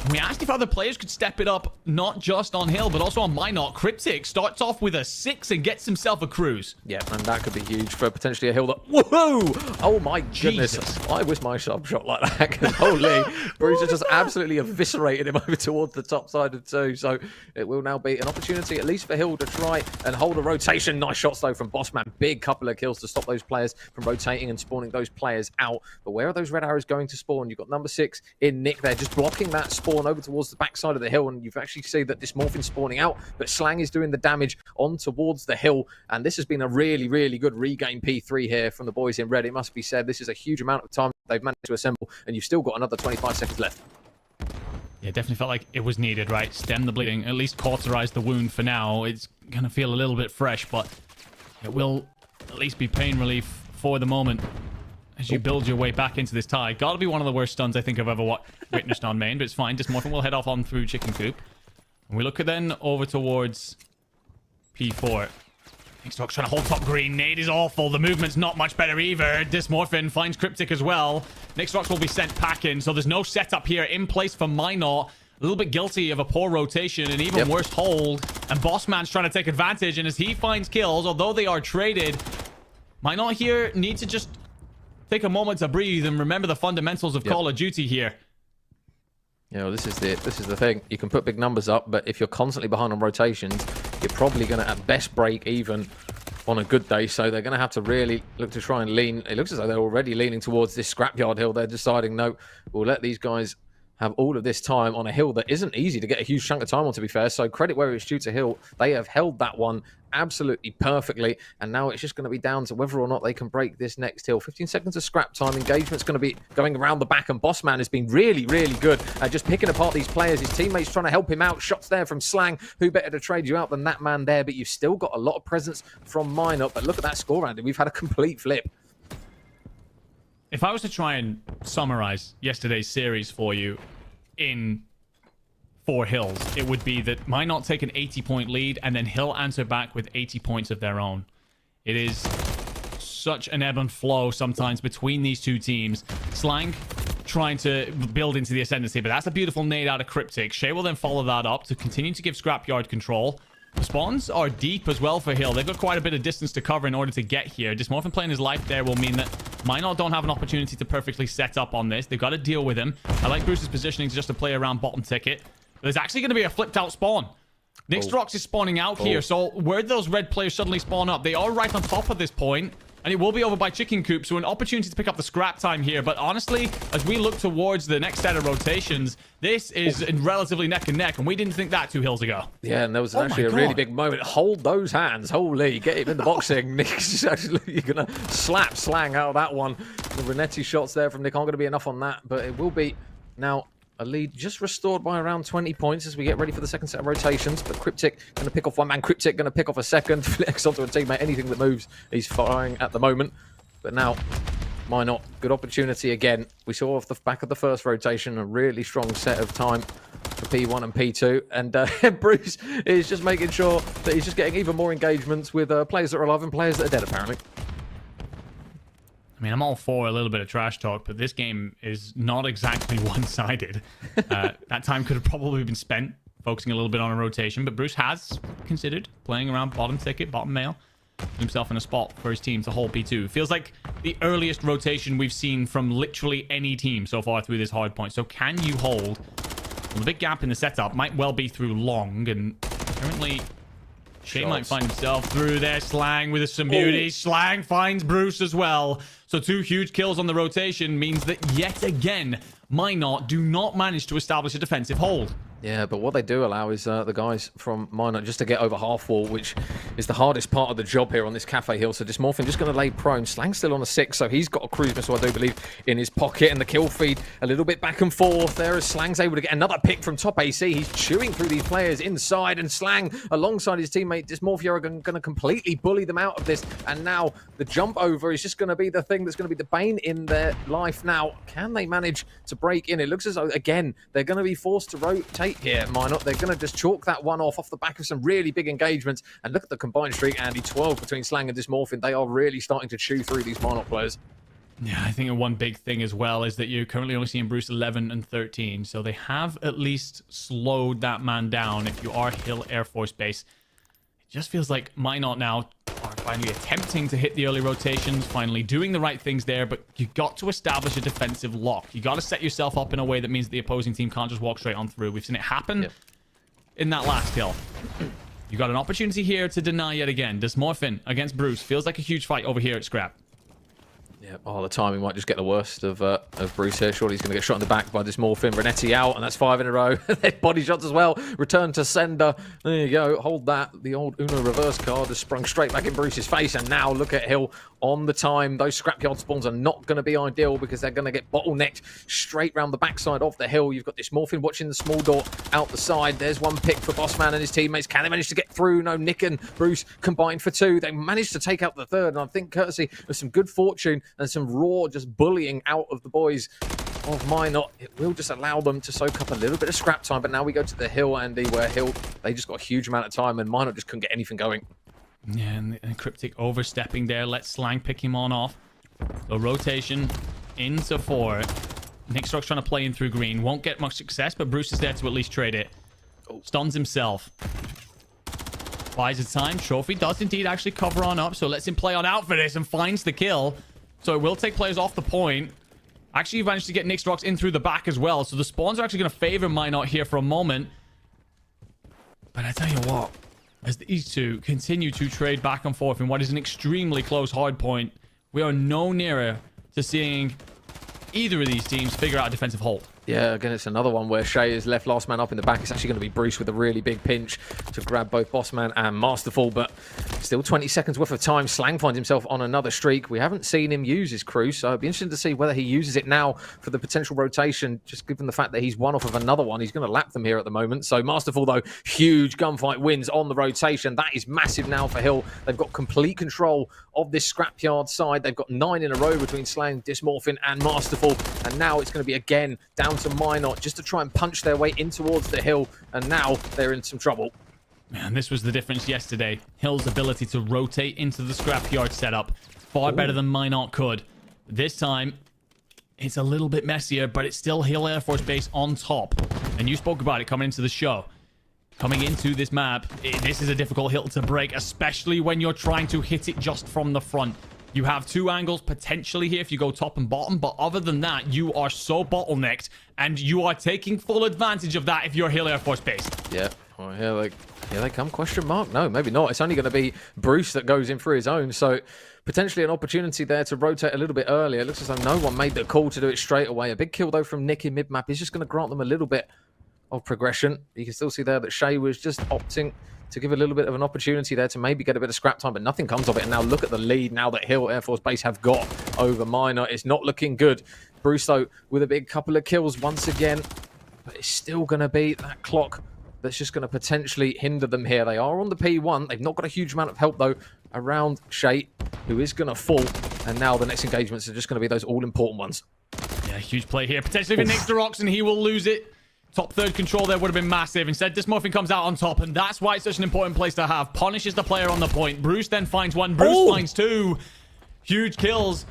And we asked if other players could step it up, not just on Hill, but also on Minot. Cryptic starts off with a 6 and gets himself a cruise. Yeah, and that could be huge for potentially a Hill that... Woohoo! Oh my goodness. Jesus. I wish my sub shot like that, because holy, Bruce has just absolutely eviscerated him over towards the top side of 2. So it will now be an opportunity, at least for Hill, to try and hold a rotation. Nice shots, though, from Bossman. Big couple of kills to stop those players from rotating and spawning those players out. But where are those red arrows going to spawn? You've got number 6 in Nick there, just blocking that spawn over towards the backside of the hill, and you've actually seen that Dysmorphin spawning out, but Slang is doing the damage on towards the hill, and this has been a really, really good regain P3 here from the boys in red. It must be said, this is a huge amount of time they've managed to assemble, and you've still got another 25 seconds left. Yeah, definitely felt like it was needed, right? Stem the bleeding, at least cauterize the wound for now. It's going to feel a little bit fresh, but it will at least be pain relief for the moment as you build your way back into this tie. Gotta be one of the worst stuns I think I've ever witnessed on main, but it's fine. Dysmorphin will head off on through Chicken Coop. And we look then over towards P4. Nickstock's trying to hold top green. Nade is awful. The movement's not much better either. Dysmorphin finds Cryptic as well. Nickstock will be sent packing, so there's no setup here in place for Minot. A little bit guilty of a poor rotation and even worse hold. And Bossman's trying to take advantage, and as he finds kills, although they are traded, Minot here needs to just take a moment to breathe and remember the fundamentals of Call of Duty here. You know, this is the thing. You can put big numbers up, but if you're constantly behind on rotations, you're probably going to at best break even on a good day. So they're going to have to really look to try and lean. It looks as though they're already leaning towards this scrapyard hill. They're deciding, no, we'll let these guys have all of this time on a hill that isn't easy to get a huge chunk of time on, to be fair. So credit where it's due to Hill. They have held that one absolutely perfectly, and now it's just going to be down to whether or not they can break this next hill. 15 seconds of scrap time. Engagement's going to be going around the back, and Bossman has been really, really good at just picking apart these players. His teammates trying to help him out. Shots there from Slang. Who better to trade you out than that man there? But you've still got a lot of presence from Minot. But look at that score, Andy. We've had a complete flip. If I was to try and summarize yesterday's series for you in 4 hills, it would be that Minot take an 80-point lead and then Hill answer back with 80 points of their own. It is such an ebb and flow sometimes between these two teams. Slang trying to build into the ascendancy, but that's a beautiful nade out of Cryptic. Shay will then follow that up to continue to give Scrapyard control. The spawns are deep as well for Hill. They've got quite a bit of distance to cover in order to get here. Dysmorphin playing his life there will mean that Minot don't have an opportunity to perfectly set up on this. They've got to deal with him. I like Bruce's positioning just to play around bottom ticket. There's actually going to be a flipped out spawn. Nickstock is spawning out here, so where do those red players suddenly spawn up? They are right on top at this point, and it will be over by Chicken Coop, so an opportunity to pick up the scrap time here. But honestly, as we look towards the next set of rotations, this is relatively neck and neck, and we didn't think that 2 hills ago. Yeah, and there was actually a really big moment. Hold those hands. Holy, get him in the boxing. Nick's actually going to slap Slang out of that one. The Renetti shots there from Nick aren't going to be enough on that, but it will be now a lead just restored by around 20 points as we get ready for the second set of rotations. But Cryptic going to pick off one man. Cryptic going to pick off a second. Flex onto a teammate. Anything that moves, he's firing at the moment. But now, Minot, good opportunity again. We saw off the back of the first rotation a really strong set of time for P1 and P2. And Bruce is just making sure that he's just getting even more engagements with players that are alive and players that are dead, apparently. I mean, I'm all for a little bit of trash talk, but this game is not exactly one-sided. That time could have probably been spent focusing a little bit on a rotation, but Bruce has considered playing around bottom ticket, bottom mail, himself in a spot for his team to hold P2. Feels like the earliest rotation we've seen from literally any team so far through this hard point. So can you hold? Well, the big gap in the setup might well be through long, and Currently, Shay might find himself through there. Slang with some beauty. Slang finds Bruce as well. So 2 huge kills on the rotation means that yet again, Minot do not manage to establish a defensive hold. Yeah, but what they do allow is the guys from Minot just to get over half wall, which is the hardest part of the job here on this Cafe Hill. So Dysmorphin just going to lay prone. Slang's still on a 6, so he's got a cruise missile, I do believe, in his pocket. And the kill feed a little bit back and forth there as Slang's able to get another pick from top AC. He's chewing through these players inside, and Slang, alongside his teammate Dysmorphia, are going to completely bully them out of this. And now the jump over is just going to be the thing that's going to be the bane in their life now. Can they manage to break in? It looks as though, again, they're going to be forced to rotate here, Minot. They're going to just chalk that one off the back of some really big engagements. And look at the combined streak, Andy, 12 between Slang and Dysmorphin. They are really starting to chew through these Minot players. Yeah, I think one big thing as well is that you're currently only seeing Bruce 11 and 13. So they have at least slowed that man down if you are Hill Air Force Base. It just feels like Minot now are finally attempting to hit the early rotations, finally doing the right things there, but you got to establish a defensive lock. You got to set yourself up in a way that means the opposing team can't just walk straight on through. We've seen it happen in that last kill. You got an opportunity here to deny yet again. Dysmorphin against Bruce feels like a huge fight over here at Scrap. Yeah, the timing might just get the worst of Bruce here. Surely he's going to get shot in the back by Dysmorphin. Renetti out, and that's 5 in a row. Body shots as well. Return to sender. There you go. Hold that. The old Uno reverse card has sprung straight back in Bruce's face. And now look at Hill on the time. Those scrapyard spawns are not going to be ideal because they're going to get bottlenecked straight round the backside of the hill. You've got Dysmorphin watching the small door out the side. There's one pick for Bossman and his teammates. Can they manage to get through? No, Nick and Bruce combined for 2. They managed to take out the third, and I think courtesy of some good fortune and some raw just bullying out of the boys of Minot, it will just allow them to soak up a little bit of scrap time. But now we go to the hill, Andy, where Hill, they just got a huge amount of time, and Minot just couldn't get anything going. Yeah, and Cryptic overstepping there. Let Slang pick him on off. So rotation into 4. Nick Strock's trying to play in through green. Won't get much success, but Bruce is there to at least trade it. Stuns himself. Buys his time. Trophy does indeed actually cover on up, so lets him play on out for this and finds the kill. So it will take players off the point. Actually, he managed to get Nick Strox in through the back as well. So the spawns are actually going to favor Minot here for a moment. But I tell you what, as these two continue to trade back and forth in what is an extremely close hard point, we are no nearer to seeing either of these teams figure out a defensive hold. Yeah, again, it's another one where Shay is left last man up in the back. It's actually going to be Bruce with a really big pinch to grab both Bossman and Masterful, but still 20 seconds worth of time. Slang finds himself on another streak. We haven't seen him use his cruise, so it'd be interesting to see whether he uses it now for the potential rotation, just given the fact that he's one off of another one. He's going to lap them here at the moment. So Masterful, though, huge gunfight wins on the rotation. That is massive now for Hill. They've got complete control of this scrapyard side. They've got 9 in a row between Slang, Dysmorphin, and Masterful, and now it's going to be again down to Minot just to try and punch their way in towards the hill, and now they're in some trouble. Man, this was the difference yesterday. Hill's ability to rotate into the scrapyard setup far better than Minot could. This time, it's a little bit messier, but it's still Hill Air Force Base on top. And you spoke about it coming into the show. Coming into this map, this is a difficult hill to break, especially when you're trying to hit it just from the front. You have 2 angles potentially here if you go top and bottom, but other than that, you are so bottlenecked, and you are taking full advantage of that if you're Hill Air Force Base. Yeah, well, here they come, question mark? No, maybe not. It's only going to be Bruce that goes in for his own, so potentially an opportunity there to rotate a little bit earlier. It looks as though no one made the call to do it straight away. A big kill, though, from Nick in mid-map is just going to grant them a little bit of progression. You can still see there that Shay was just opting to give a little bit of an opportunity there to maybe get a bit of scrap time, but nothing comes of it. And now look at the lead now that Hill Air Force Base have got over Minot. It's not looking good. Bruce, though, with a big couple of kills once again, but it's still going to be that clock that's just going to potentially hinder them here. They are on the P1. They've not got a huge amount of help, though, around Shay, who is going to fall. And now the next engagements are just going to be those all-important ones. Yeah, huge play here. Potentially for Nick Derox, and he will lose it. Top third control there would have been massive. Instead, Dysmorphin comes out on top, and that's why it's such an important place to have. Punishes the player on the point. Bruce then finds 1. Bruce finds 2. Huge kills.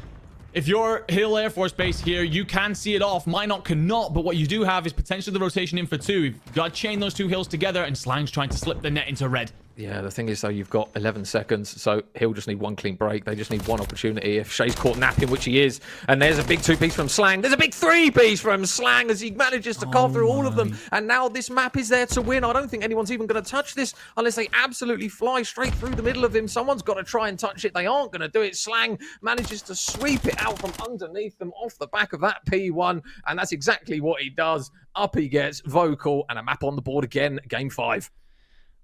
If you're Hill Air Force Base here, you can see it off. Minot cannot, but what you do have is potentially the rotation in for 2. You've got to chain those 2 hills together, and Slang's trying to slip the net into red. Yeah, the thing is, though, you've got 11 seconds, so he'll just need one clean break. They just need one opportunity. If Shay's caught napping, which he is, and there's a big 2-piece from Slang. There's a big 3-piece from Slang as he manages to carve through all of them. And now this map is there to win. I don't think anyone's even going to touch this unless they absolutely fly straight through the middle of him. Someone's got to try and touch it. They aren't going to do it. Slang manages to sweep it out from underneath them off the back of that P1, and that's exactly what he does. Up he gets, Vocal, and a map on the board again, game 5.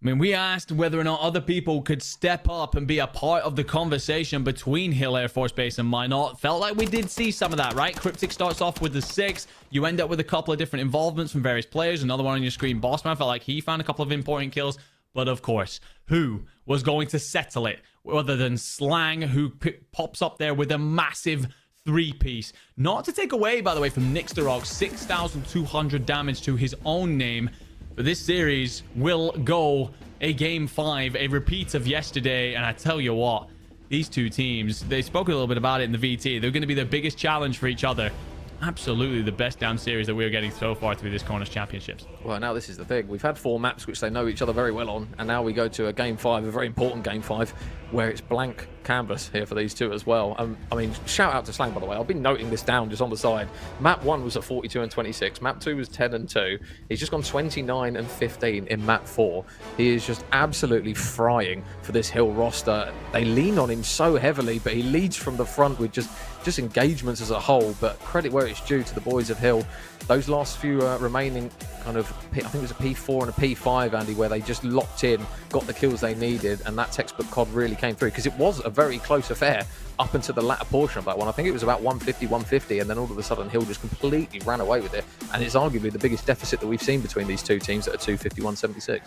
I mean, we asked whether or not other people could step up and be a part of the conversation between Hill Air Force Base and Minot. Felt like we did see some of that, right? Cryptic starts off with the 6. You end up with a couple of different involvements from various players. Another one on your screen, Bossman, felt like he found a couple of important kills. But of course, who was going to settle it other than Slang, who pops up there with a massive 3-piece. Not to take away, by the way, from Nixterog, 6,200 damage to his own name. But this series will go a game 5, a repeat of yesterday. And I tell you what, these two teams, they spoke a little bit about it in the VT. They're going to be the biggest challenge for each other. Absolutely the best damn series that we're getting so far through this CONUS Championships. Well, now this is the thing. We've had 4 maps which they know each other very well on, and now we go to a game 5, a very important game 5, where it's blank canvas here for these two as well. I mean, shout out to Slang, by the way. I've been noting this down just on the side. Map 1 was at 42 and 26. Map 2 was 10 and 2. He's just gone 29 and 15 in map 4. He is just absolutely frying for this Hill roster. They lean on him so heavily, but he leads from the front with just engagements as a whole. But credit where it's due to the boys of Hill. Those last few remaining kind of, I think it was a P4 and a P5, Andy, where they just locked in, got the kills they needed, and that textbook COD really came through, because it was a very close affair up until the latter portion of that one. I think it was about 150, and then all of a sudden Hill just completely ran away with it, and it's arguably the biggest deficit that we've seen between these two teams at a 251-76.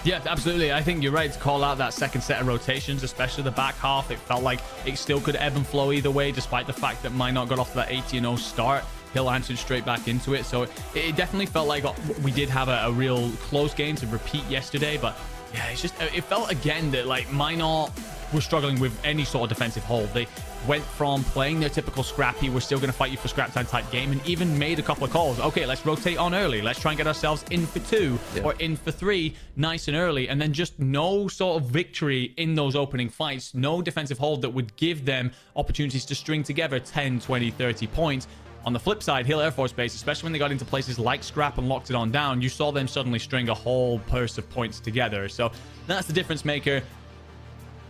Yeah, absolutely. I think you're right to call out that second set of rotations, especially the back half. It felt like it still could ebb and flow either way, despite the fact that Minot got off to that 80-0 start. Hill answered straight back into it. So it definitely felt like we did have a real close game to repeat yesterday. But yeah, it felt again that like Minot were struggling with any sort of defensive hold. They went from playing their typical scrappy, we're still going to fight you for scrap time type game, and even made a couple of calls. Okay, let's rotate on early. Let's try and get ourselves in for 2 or in for 3 nice and early. And then just no sort of victory in those opening fights. No defensive hold that would give them opportunities to string together 10, 20, 30 points. On the flip side, Hill Air Force Base, especially when they got into places like Scrap and locked it on down, you saw them suddenly string a whole purse of points together. So that's the difference maker.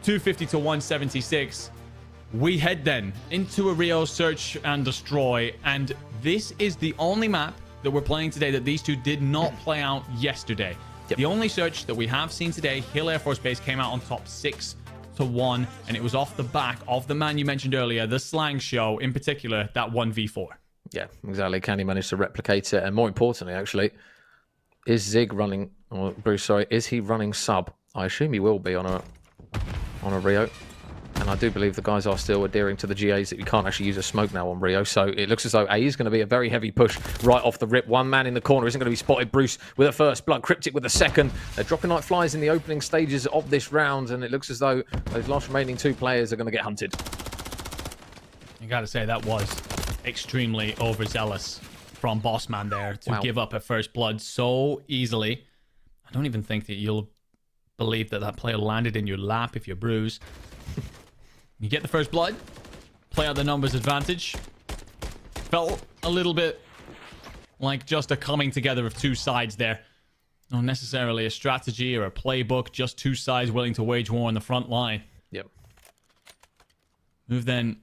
250 to 176. We head then into a Rio Search and Destroy, and this is the only map that we're playing today that these two did not play out yesterday. The only search that we have seen today, Hill Air Force Base came out on top 6-1, and it was off the back of the man you mentioned earlier, the Slang Show, in particular, that 1v4. Yeah, exactly. Can he manage to replicate it? And more importantly, actually, is Zig running, or Bruce, sorry, is he running sub? I assume he will be on a Rio. And I do believe the guys are still adhering to the GAs that you can't actually use a smoke now on Rio. So it looks as though A is going to be a very heavy push right off the rip. One man in the corner isn't going to be spotted. Bruce with a first blood, Cryptic with a second. They're dropping like flies in the opening stages of this round, and it looks as though those last remaining 2 players are going to get hunted. You got to say, that was extremely overzealous from Bossman there to give up a first blood so easily. I don't even think that you'll believe that that player landed in your lap if you're Bruce. You get the first blood, play out the numbers advantage. Felt a little bit like just a coming together of 2 sides there. Not necessarily a strategy or a playbook, just 2 sides willing to wage war on the front line. Yep. Move then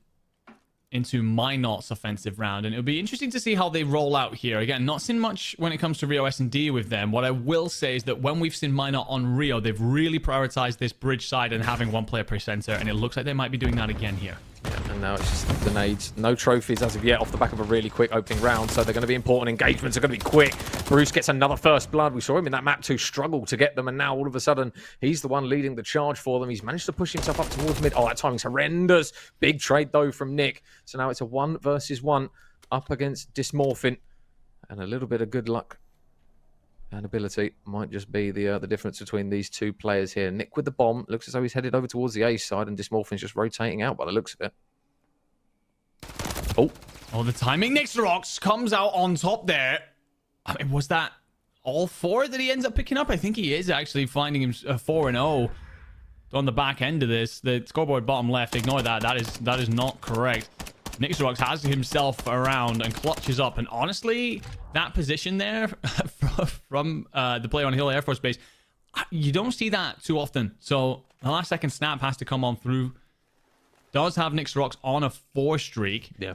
into Minot's offensive round, and it'll be interesting to see how they roll out here. Again, not seen much when it comes to Rio S&D with them. What I will say is that when we've seen Minot on Rio, they've really prioritized this bridge side and having 1 player per center, and it looks like they might be doing that again here. Yeah, and now it's just grenades. No trophies as of yet off the back of a really quick opening round, so they're going to be important. Engagements are going to be quick. Bruce gets another first blood. We saw him in that map 2 struggle to get them, and now all of a sudden he's the one leading the charge for them. He's managed to push himself up towards mid. Oh, that timing's horrendous. Big trade though from Nick. So now it's a 1 versus 1 up against Dysmorphin, and a little bit of good luck and ability might just be the difference between these 2 players here. Nick with the bomb. Looks as though he's headed over towards the A side, and Dysmorphin's just rotating out by the looks of it. Oh, the timing. Nixterox comes out on top there. I mean, was that all 4 that he ends up picking up? I think he is actually finding him 4-0 on the back end of this. The scoreboard bottom left, ignore that. That is not correct. Nixrox has himself around and clutches up. And honestly, that position there from the player on Hill Air Force Base, you don't see that too often. So the last second snap has to come on through. Does have Nixrox on a 4 streak. Yeah.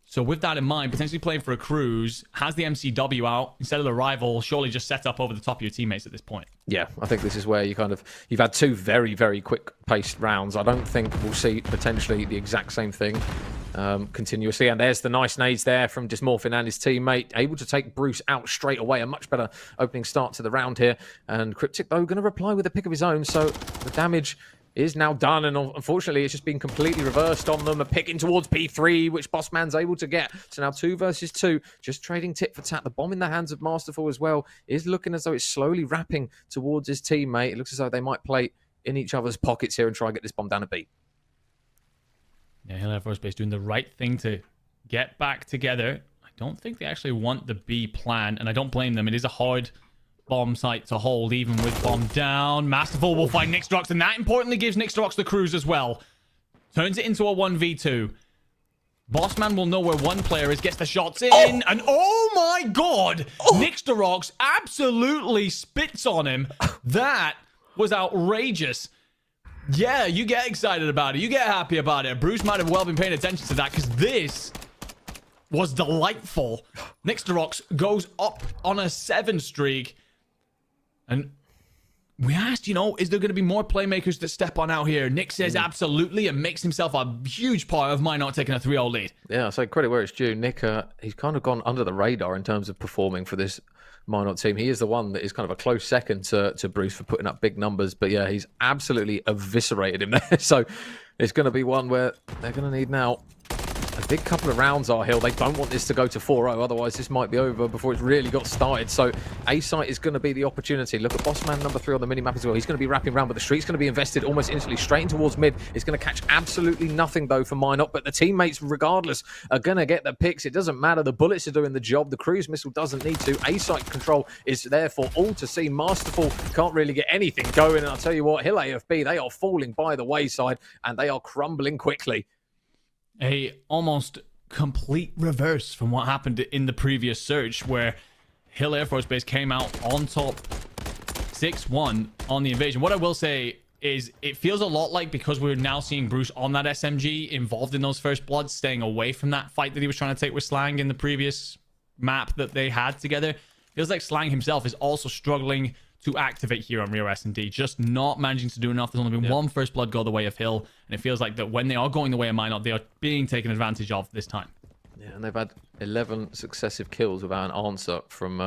So with that in mind, potentially playing for a cruise, has the MCW out instead of the rival, surely just set up over the top of your teammates at this point. Yeah, I think this is where you've had 2 very, very quick-paced rounds. I don't think we'll see potentially the exact same thing continuously. And there's the nice nades there from Dysmorphin and his teammate, able to take Bruce out straight away. A much better opening start to the round here. And Cryptic, though, going to reply with a pick of his own. So the damage is now done, and unfortunately it's just been completely reversed on them. A pick in towards P3, which Bossman's able to get. So now 2 versus 2, just trading tit for tat. The bomb in the hands of Masterful as well is looking as though it's slowly wrapping towards his teammate. It looks as though they might play in each other's pockets here and try and get this bomb down a beat. Yeah, Hill Air Force Base doing the right thing to get back together. I don't think they actually want the B plan, and I don't blame them. It is a hard bomb site to hold, even with bomb down. Masterful will find Nixrox, and that importantly gives Nixrox the cruise as well. Turns it into a 1v2. Bossman will know where one player is, gets the shots in, and oh my god! Nixrox absolutely spits on him. That was outrageous. Yeah, you get excited about it. You get happy about it. Bruce might have well been paying attention to that, because this was delightful. Nixrox goes up on a 7 streak. And we asked, you know, is there going to be more playmakers that step on out here? Nick says absolutely, and makes himself a huge part of Minot taking a 3-0 lead. Yeah, so credit where it's due. Nick, he's kind of gone under the radar in terms of performing for this Minot team. He is the one that is kind of a close second to Bruce for putting up big numbers. But yeah, he's absolutely eviscerated him there. So it's going to be one where they're going to need now a big couple of rounds, our Hill. They don't want this to go to 4-0, otherwise this might be over before it's really got started. So A-site is going to be the opportunity. Look at Bossman number 3 on the minimap as well. He's going to be wrapping around, but the streak's going to be invested almost instantly straight in towards mid. It's going to catch absolutely nothing, though, for Minot, but the teammates, regardless, are going to get the picks. It doesn't matter. The bullets are doing the job. The cruise missile doesn't need to. A-site control is there for all to see. Masterful can't really get anything going, and I'll tell you what, Hill AFB, they are falling by the wayside, and they are crumbling quickly. A almost complete reverse from what happened in the previous search, where Hill Air Force Base came out on top 6-1 on the invasion. What I will say is it feels a lot like, because we're now seeing Bruce on that SMG involved in those first bloods, staying away from that fight that he was trying to take with Slang in the previous map that they had together. Feels like Slang himself is also struggling to activate here on Rear S&D, just not managing to do enough. There's only been one first blood go the way of Hill, and it feels like that when they are going the way of Minot, they are being taken advantage of this time. Yeah, and they've had 11 successive kills without an answer from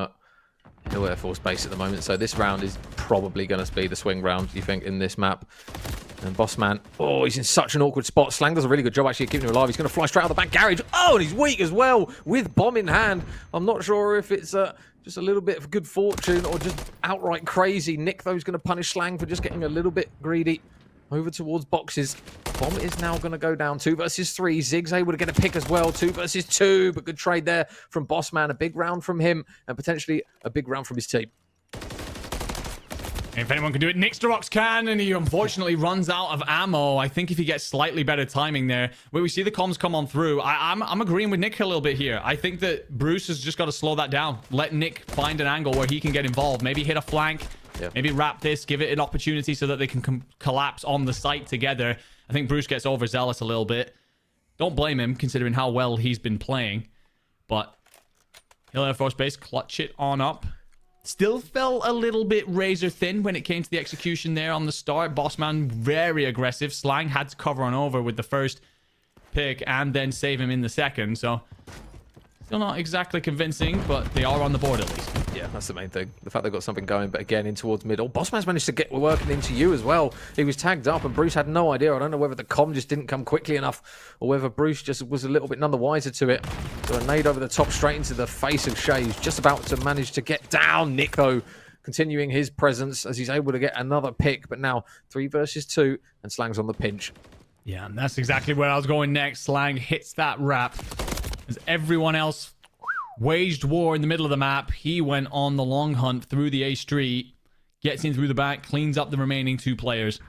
Hill Air Force Base at the moment, so this round is probably going to be the swing round, you think, in this map. And Bossman, oh, he's in such an awkward spot. Slang does a really good job actually keeping him alive. He's going to fly straight out the back garage. Oh, and he's weak as well with bomb in hand. I'm not sure if it's just a little bit of good fortune or just outright crazy. Nick, though, is going to punish Slang for just getting a little bit greedy over towards boxes. Bomb is now going to go down 2 versus 3. Zig's able to get a pick as well. 2 versus 2, but good trade there from Bossman. A big round from him and potentially a big round from his team. If anyone can do it, Nixrox can, and he unfortunately runs out of ammo. I think if he gets slightly better timing there, where we see the comms come on through, I'm agreeing with Nick a little bit here. I think that Bruce has just got to slow that down. Let Nick find an angle where he can get involved. Maybe hit a flank, maybe wrap this, give it an opportunity so that they can collapse on the site together. I think Bruce gets overzealous a little bit. Don't blame him, considering how well he's been playing. But Hill Air Force Base clutch it on up. Still felt a little bit razor thin when it came to the execution there on the start. Bossman very aggressive. Slang had to cover on over with the first pick and then save him in the second. So still not exactly convincing, but they are on the board at least. Yeah, that's the main thing. The fact they've got something going, but again, in towards middle. Bossman's managed to get working into you as well. He was tagged up, and Bruce had no idea. I don't know whether the comm just didn't come quickly enough, or whether Bruce just was a little bit none the wiser to it. So a nade over the top, straight into the face of Shay. He's just about to manage to get down. Nick, though, continuing his presence as he's able to get another pick. But now 3 versus 2, and Slang's on the pinch. Yeah, and that's exactly where I was going next. Slang hits that wrap as everyone else waged war in the middle of the map. He went on the long hunt through the A street, gets in through the back, cleans up the remaining 2 players.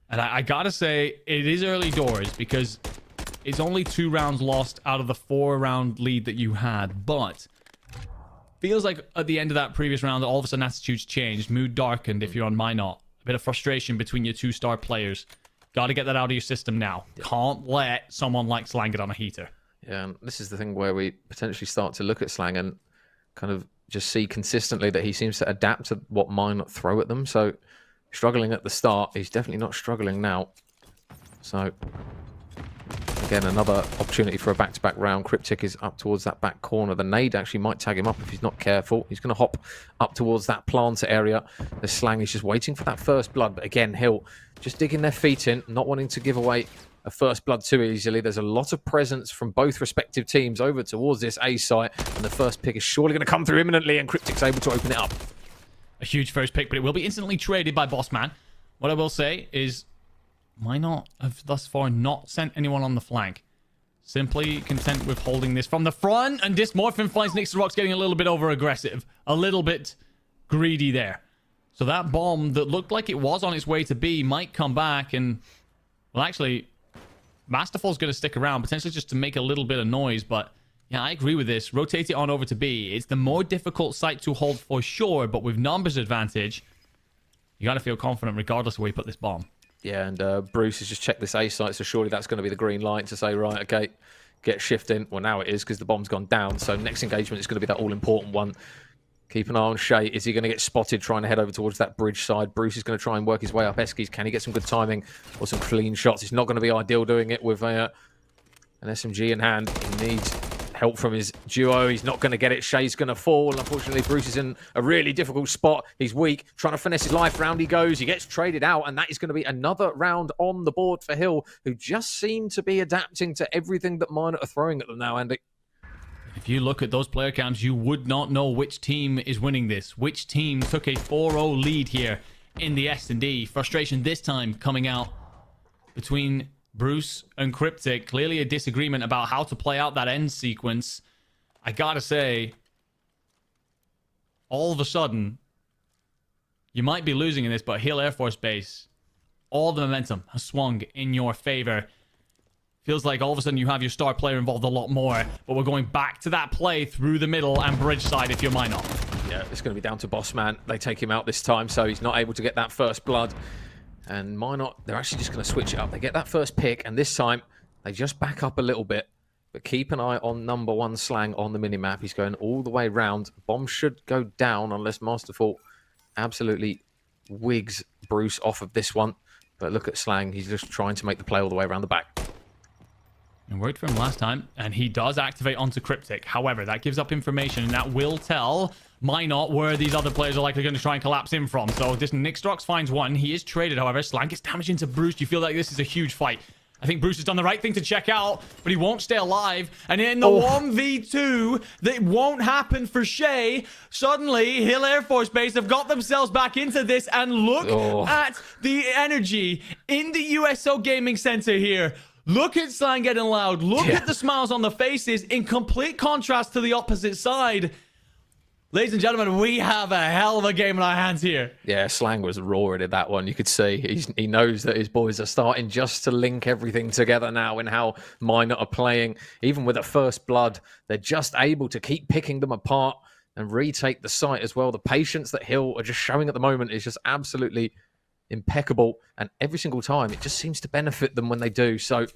And I gotta say, it is early doors because it's only 2 rounds lost out of the 4-round lead that you had. But feels like at the end of that previous round, all of a sudden attitudes changed, mood darkened if you're on Minot. A bit of frustration between your 2-star players. Got to get that out of your system now. Can't let someone like Slang get on a heater. Yeah, and this is the thing where we potentially start to look at Slang and kind of just see consistently that he seems to adapt to what Minot throw at them. So struggling at the start, he's definitely not struggling now. So again, another opportunity for a back-to-back round. Cryptic is up towards that back corner. The nade actually might tag him up if he's not careful. He's going to hop up towards that planter area. The Slang is just waiting for that first blood. But again, Hill just digging their feet in, not wanting to give away a first blood too easily. There's a lot of presence from both respective teams over towards this A site. And the first pick is surely going to come through imminently. And Cryptic's able to open it up. A huge first pick, but it will be instantly traded by Bossman. What I will say is Minot have thus far not sent anyone on the flank. Simply content with holding this from the front, and Dysmorphin finds Nixorox getting a little bit over-aggressive. A little bit greedy there. So that bomb that looked like it was on its way to B might come back and... Well, actually, Masterfall's going to stick around, potentially just to make a little bit of noise, but... Yeah, I agree with this. Rotate it on over to B. It's the more difficult site to hold for sure, but with numbers advantage, you got to feel confident regardless of where you put this bomb. Yeah, and Bruce has just checked this A site, so surely that's going to be the green light to say, right, okay, get shifting. Well, now it is because the bomb's gone down, so next engagement is going to be that all-important one. Keep an eye on Shay. Is he going to get spotted trying to head over towards that bridge side? Bruce is going to try and work his way up Eskies. Can he get some good timing or some clean shots? It's not going to be ideal doing it with an SMG in hand. He needs help from his duo. He's not going to get it. Shay's going to fall. And unfortunately, Bruce is in a really difficult spot. He's weak, trying to finesse his life. Round he goes. He gets traded out, and that is going to be another round on the board for Hill, who just seem to be adapting to everything that Minot are throwing at them now, Andy. If you look at those player cams, you would not know which team is winning this. Which team took a 4-0 lead here in the S&D. Frustration this time coming out between Bruce and Cryptic. Clearly a disagreement about how to play out that end sequence. I gotta say, all of a sudden, you might be losing in this, but Hill Air Force Base, all the momentum has swung in your favor. Feels like all of a sudden you have your star player involved a lot more, but we're going back to that play through the middle and bridge side if you're Minot. Yeah, it's going to be down to Bossman. They take him out this time, so he's not able to get that first blood. And Minot, they're actually just going to switch it up. They get that first pick, and this time they just back up a little bit. But keep an eye on number 1 Slang on the minimap. He's going all the way round. Bomb should go down unless Masterful absolutely wigs Bruce off of this one. But look at Slang. He's just trying to make the play all the way around the back. It worked for him last time, and he does activate onto Cryptic. However, that gives up information, and that will tell Minot where these other players are likely going to try and collapse in from. So this Nixorox finds one. He is traded, however. Slang gets damage into Bruce. You feel like this is a huge fight. I think Bruce has done the right thing to check out, but he won't stay alive. And in the 1v2 that won't happen for Shay, suddenly Hill Air Force Base have got themselves back into this, and look at the energy in the USO Gaming Center here. Look at Slang getting loud. Look at the smiles on the faces in complete contrast to the opposite side. Ladies and gentlemen, we have a hell of a game in our hands here. Yeah, Slang was roaring at that one. You could see he knows that his boys are starting just to link everything together now in how Minot are playing. Even with a first blood, they're just able to keep picking them apart and retake the site as well. The patience that Hill are just showing at the moment is just absolutely impeccable, and every single time it just seems to benefit them when they do. So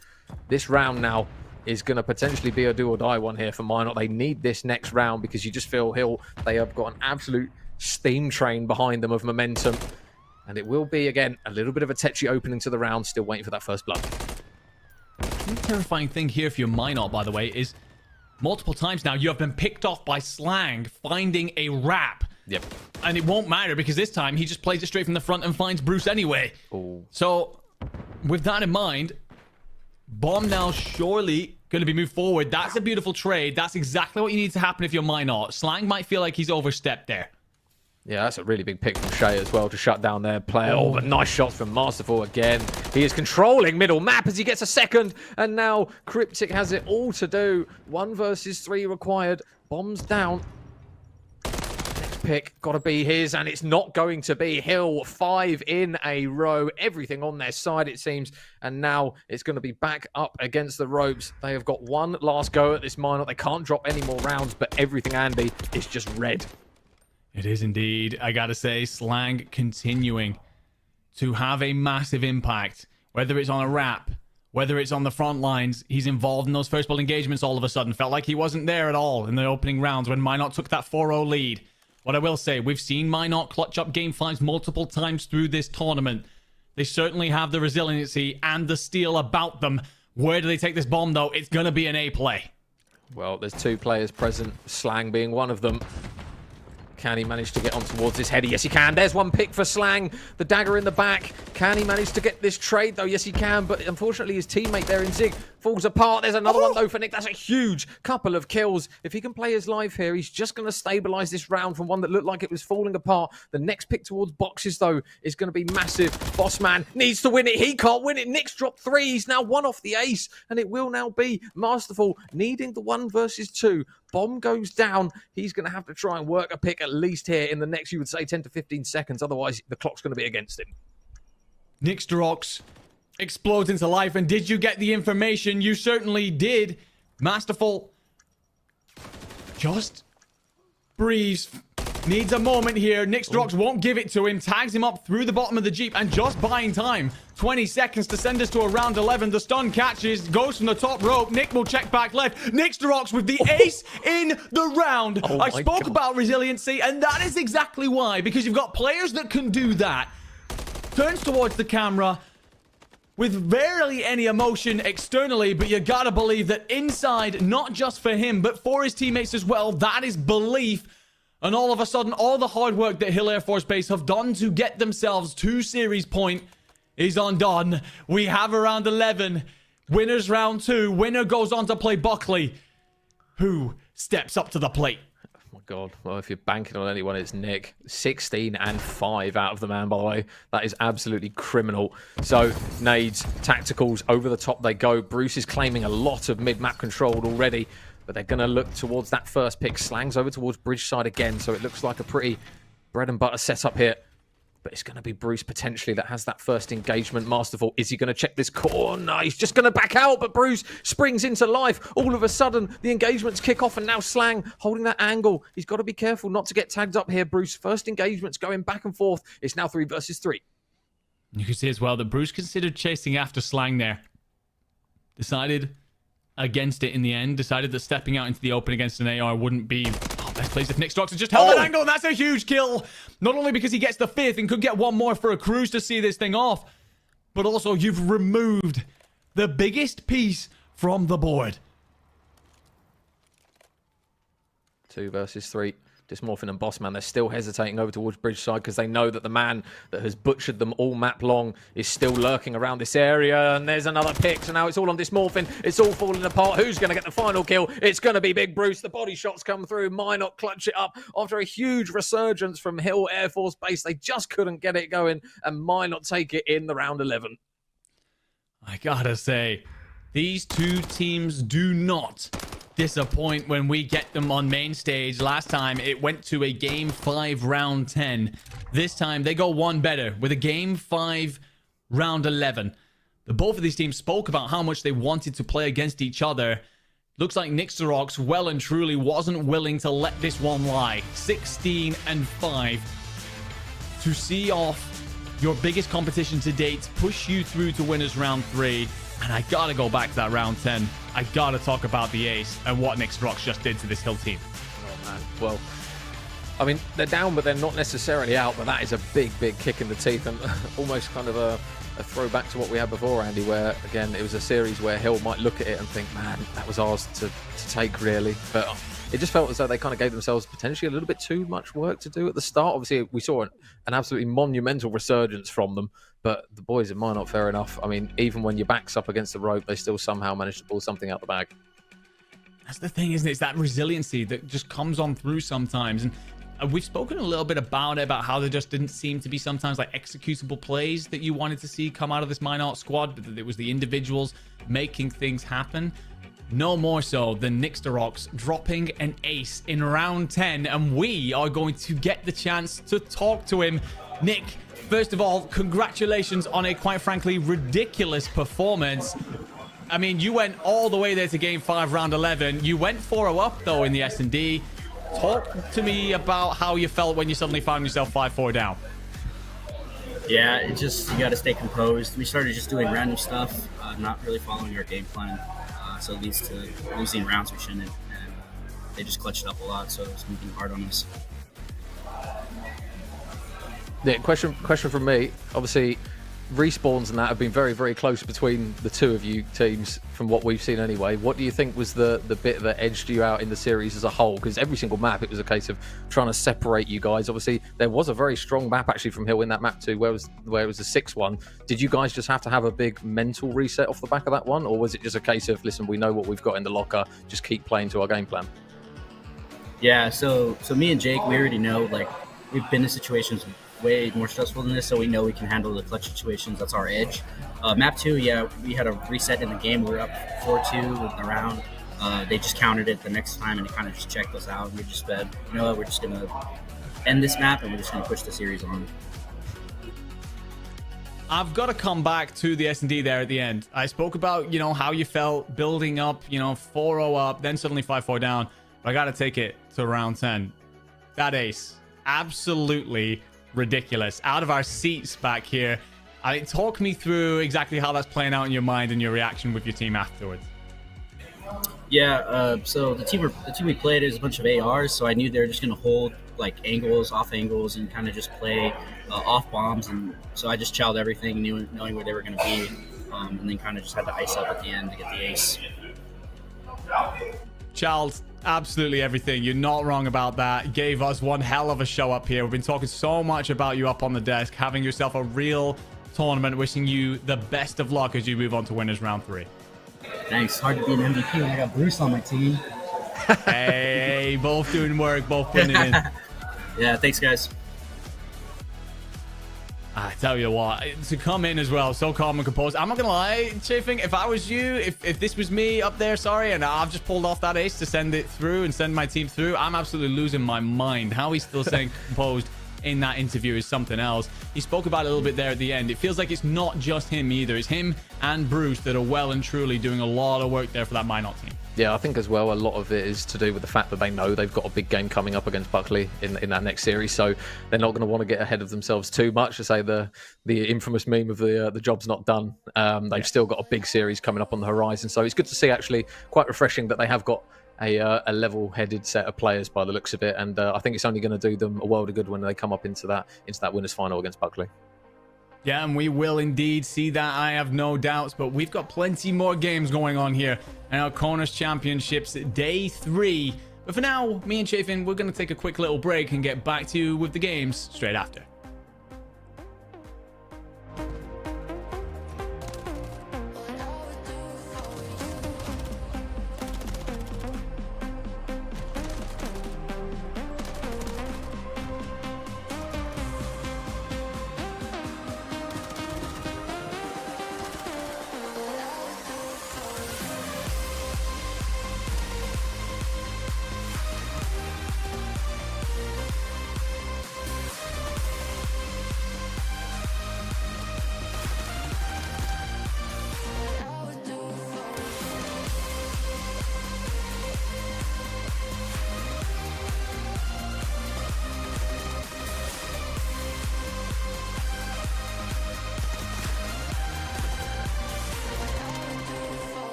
this round now is going to potentially be a do or die one here for Minot. They need this next round because you just feel Hill, they have got an absolute steam train behind them of momentum, and it will be again a little bit of a tetchy opening to the round, still waiting for that first blood. The terrifying thing here for your Minot, by the way, is multiple times now you have been picked off by Slang finding a wrap. Yep. And it won't matter because this time he just plays it straight from the front and finds Bruce anyway. Ooh. So, with that in mind, Bomb now surely going to be moved forward. That's a beautiful trade. That's exactly what you need to happen if you're Minot. Slang might feel like he's overstepped there. Yeah, that's a really big pick from Shay as well to shut down their player. Oh, but nice shots from Masterful again. He is controlling middle map as he gets a second. And now Cryptic has it all to do. 1 versus 3 required. Bombs down. Next pick got to be his, and it's not going to be. Hill 5 in a row. Everything on their side, it seems. And now it's going to be back up against the ropes. They have got one last go at this Minot. They can't drop any more rounds, but everything, Andy, is just red. It is indeed. I gotta say, Slang continuing to have a massive impact. Whether it's on a wrap, whether it's on the front lines, he's involved in those first ball engagements all of a sudden. Felt like he wasn't there at all in the opening rounds when Minot took that 4-0 lead. What I will say, we've seen Minot clutch up game 5s multiple times through this tournament. They certainly have the resiliency and the steel about them. Where do they take this bomb, though? It's gonna be an A play. Well, there's 2 players present, Slang being one of them. Can he manage to get on towards this header? Yes, he can. There's one pick for Slang. The dagger in the back. Can he manage to get this trade, though? Yes, he can. But unfortunately, his teammate there in Zig falls apart. There's another one, though, for Nick. That's a huge couple of kills. If he can play his life here, he's just going to stabilize this round from one that looked like it was falling apart. The next pick towards boxes, though, is going to be massive. Bossman needs to win it. He can't win it. Nick's dropped 3. He's now 1 off the ace. And it will now be Masterful needing the 1 versus 2. Bomb goes down. He's going to have to try and work a pick at least here in the next, you would say, 10 to 15 seconds. Otherwise, the clock's going to be against him. Nixterox explodes into life. And did you get the information? You certainly did. Masterful just breathes. Needs a moment here. Nixterox won't give it to him. Tags him up through the bottom of the Jeep and just buying time. 20 seconds to send us to a round 11. The stun catches. Goes from the top rope. Nick will check back left. Nixterox with the ace in the round. I spoke about resiliency, and that is exactly why. Because you've got players that can do that. Turns towards the camera with barely any emotion externally, but you gotta believe that inside, not just for him, but for his teammates as well, that is belief. And all of a sudden, all the hard work that Hill Air Force Base have done to get themselves to series point is undone. We have a round 11. Winners round 2. Winner goes on to play Buckley. Who steps up to the plate? Oh my God. Well, if you're banking on anyone, it's Nick. 16 and 5 out of the man, by the way. That is absolutely criminal. So, nades, tacticals, over the top they go. Bruce is claiming a lot of mid-map control already. But they're going to look towards that first pick. Slang's over towards bridge side again, so it looks like a pretty bread and butter setup here. But it's going to be Bruce potentially that has that first engagement. Masterful, is he going to check this corner? He's just going to back out, but Bruce springs into life. All of a sudden, the engagements kick off, and now Slang holding that angle. He's got to be careful not to get tagged up here. Bruce, first engagements going back and forth. It's now 3 versus 3. You can see as well that Bruce considered chasing after Slang there. Decided against it in the end. Decided that stepping out into the open against an AR wouldn't be best place if Nixterox has just held that angle, and that's a huge kill. Not only because he gets the 5th and could get one more for a cruise to see this thing off, but also you've removed the biggest piece from the board. 2 versus 3. Dysmorphin and Bossman, they're still hesitating over towards bridge side because they know that the man that has butchered them all map long is still lurking around this area. And there's another pick. So now it's all on Dysmorphin. It's all falling apart. Who's going to get the final kill? It's going to be Big Bruce. The body shots come through. Minot clutch it up after a huge resurgence from Hill Air Force Base. They just couldn't get it going, and Minot take it in the round 11. I gotta say, these two teams do not disappoint when we get them on main stage. Last time it went to a game 5 round 10. This time they go one better with a game 5 round 11. Both of these teams spoke about how much they wanted to play against each other. Looks like Nixterox well and truly wasn't willing to let this one lie. 16 and 5 to see off your biggest competition to date, push you through to winners round 3. And I gotta go back to that round 10. I gotta talk about the ace and what Nixterox just did to this Hill team. Oh man, well, I mean, they're down, but they're not necessarily out. But that is a big, big kick in the teeth, and almost kind of a throwback to what we had before, Andy, where again it was a series where Hill might look at it and think, man, that was ours to take, really. But it just felt as though they kind of gave themselves potentially a little bit too much work to do at the start. Obviously, we saw an absolutely monumental resurgence from them, but the boys in Minot, fair enough. I mean, even when your back's up against the rope, they still somehow managed to pull something out the bag. That's the thing, isn't it? It's that resiliency that just comes on through sometimes. And we've spoken a little bit about it, about how there just didn't seem to be sometimes like executable plays that you wanted to see come out of this Minot squad, but it was the individuals making things happen. no more so than Nixterox dropping an ace in round 10, and we are going to get the chance to talk to him. Nick, first of all, congratulations on a, quite frankly, ridiculous performance. I mean, you went all the way there to game 5, round 11. You went 4-0 up, though, in the S&D. Talk to me about how you felt when you suddenly found yourself 5-4 down. Yeah, it just, you got to stay composed. We started just doing random stuff, not really following our game plan. So it leads to losing rounds we shouldn't. And they just clutched up a lot, so it was moving hard on us. Yeah, question from me. Obviously, respawns and that have been very, very close between the two of you teams from what we've seen anyway. What do you think was the bit that edged you out in the series as a whole? Because every single map, it was a case of trying to separate you guys. Obviously, there was a very strong map actually from Hill in that map too, where it was a 6-1. Did you guys just have to have a big mental reset off the back of that one? Or was it just a case of, listen, we know what we've got in the locker, just keep playing to our game plan? Yeah, so me and Jake, we already know, like, we've been in situations way more stressful than this, so we know we can handle the clutch situations. That's our edge. Map 2, yeah, we had a reset in the game. We were up 4-2 with the round. They just countered it the next time, and it kind of just checked us out. We just said, you know what, we're just going to end this map, and we're just going to push the series on. I've got to come back to the S&D there at the end. I spoke about, you know, how you felt building up, you know, 4-0 up, then suddenly 5-4 down. But I got to take it to round 10. That ace, absolutely ridiculous. Out of our seats back here. Talk me through exactly how that's playing out in your mind and your reaction with your team afterwards. Yeah, so the team we played is a bunch of ARs, so I knew they were just going to hold like angles, off angles, and kind of just play off bombs, and so I just chowed everything, knowing where they were going to be, and then kind of just had to ice up at the end to get the ace. Charles, absolutely everything. You're not wrong about that. Gave us one hell of a show up here. We've been talking so much about you up on the desk, having yourself a real tournament. Wishing you the best of luck as you move on to winners round 3. Thanks. Hard to be an MVP when I got Bruce on my team. Hey, both doing work, both putting it in. Yeah, thanks, guys. I tell you what, to come in as well, so calm and composed. I'm not gonna lie, Chafing, if I was you, if this was me up there, sorry, and I've just pulled off that ace to send it through and send my team through, I'm absolutely losing my mind. How he's still staying composed in that interview is something else. He spoke about it a little bit there at the end. It feels like it's not just him either. It's him and Bruce that are well and truly doing a lot of work there for that Minot team. Yeah, I think as well, a lot of it is to do with the fact that they know they've got a big game coming up against Buckley in that next series, so they're not going to want to get ahead of themselves too much. To say the infamous meme of the job's not done. They've still got a big series coming up on the horizon, so it's good to see, actually, quite refreshing that they have got a level-headed set of players by the looks of it, and I think it's only going to do them a world of good when they come up into that winners final against Buckley. Yeah, and we will indeed see that, I have no doubts, but we've got plenty more games going on here in our CONUS Championships Day 3. But for now, me and Chafin, we're going to take a quick little break and get back to you with the games straight after.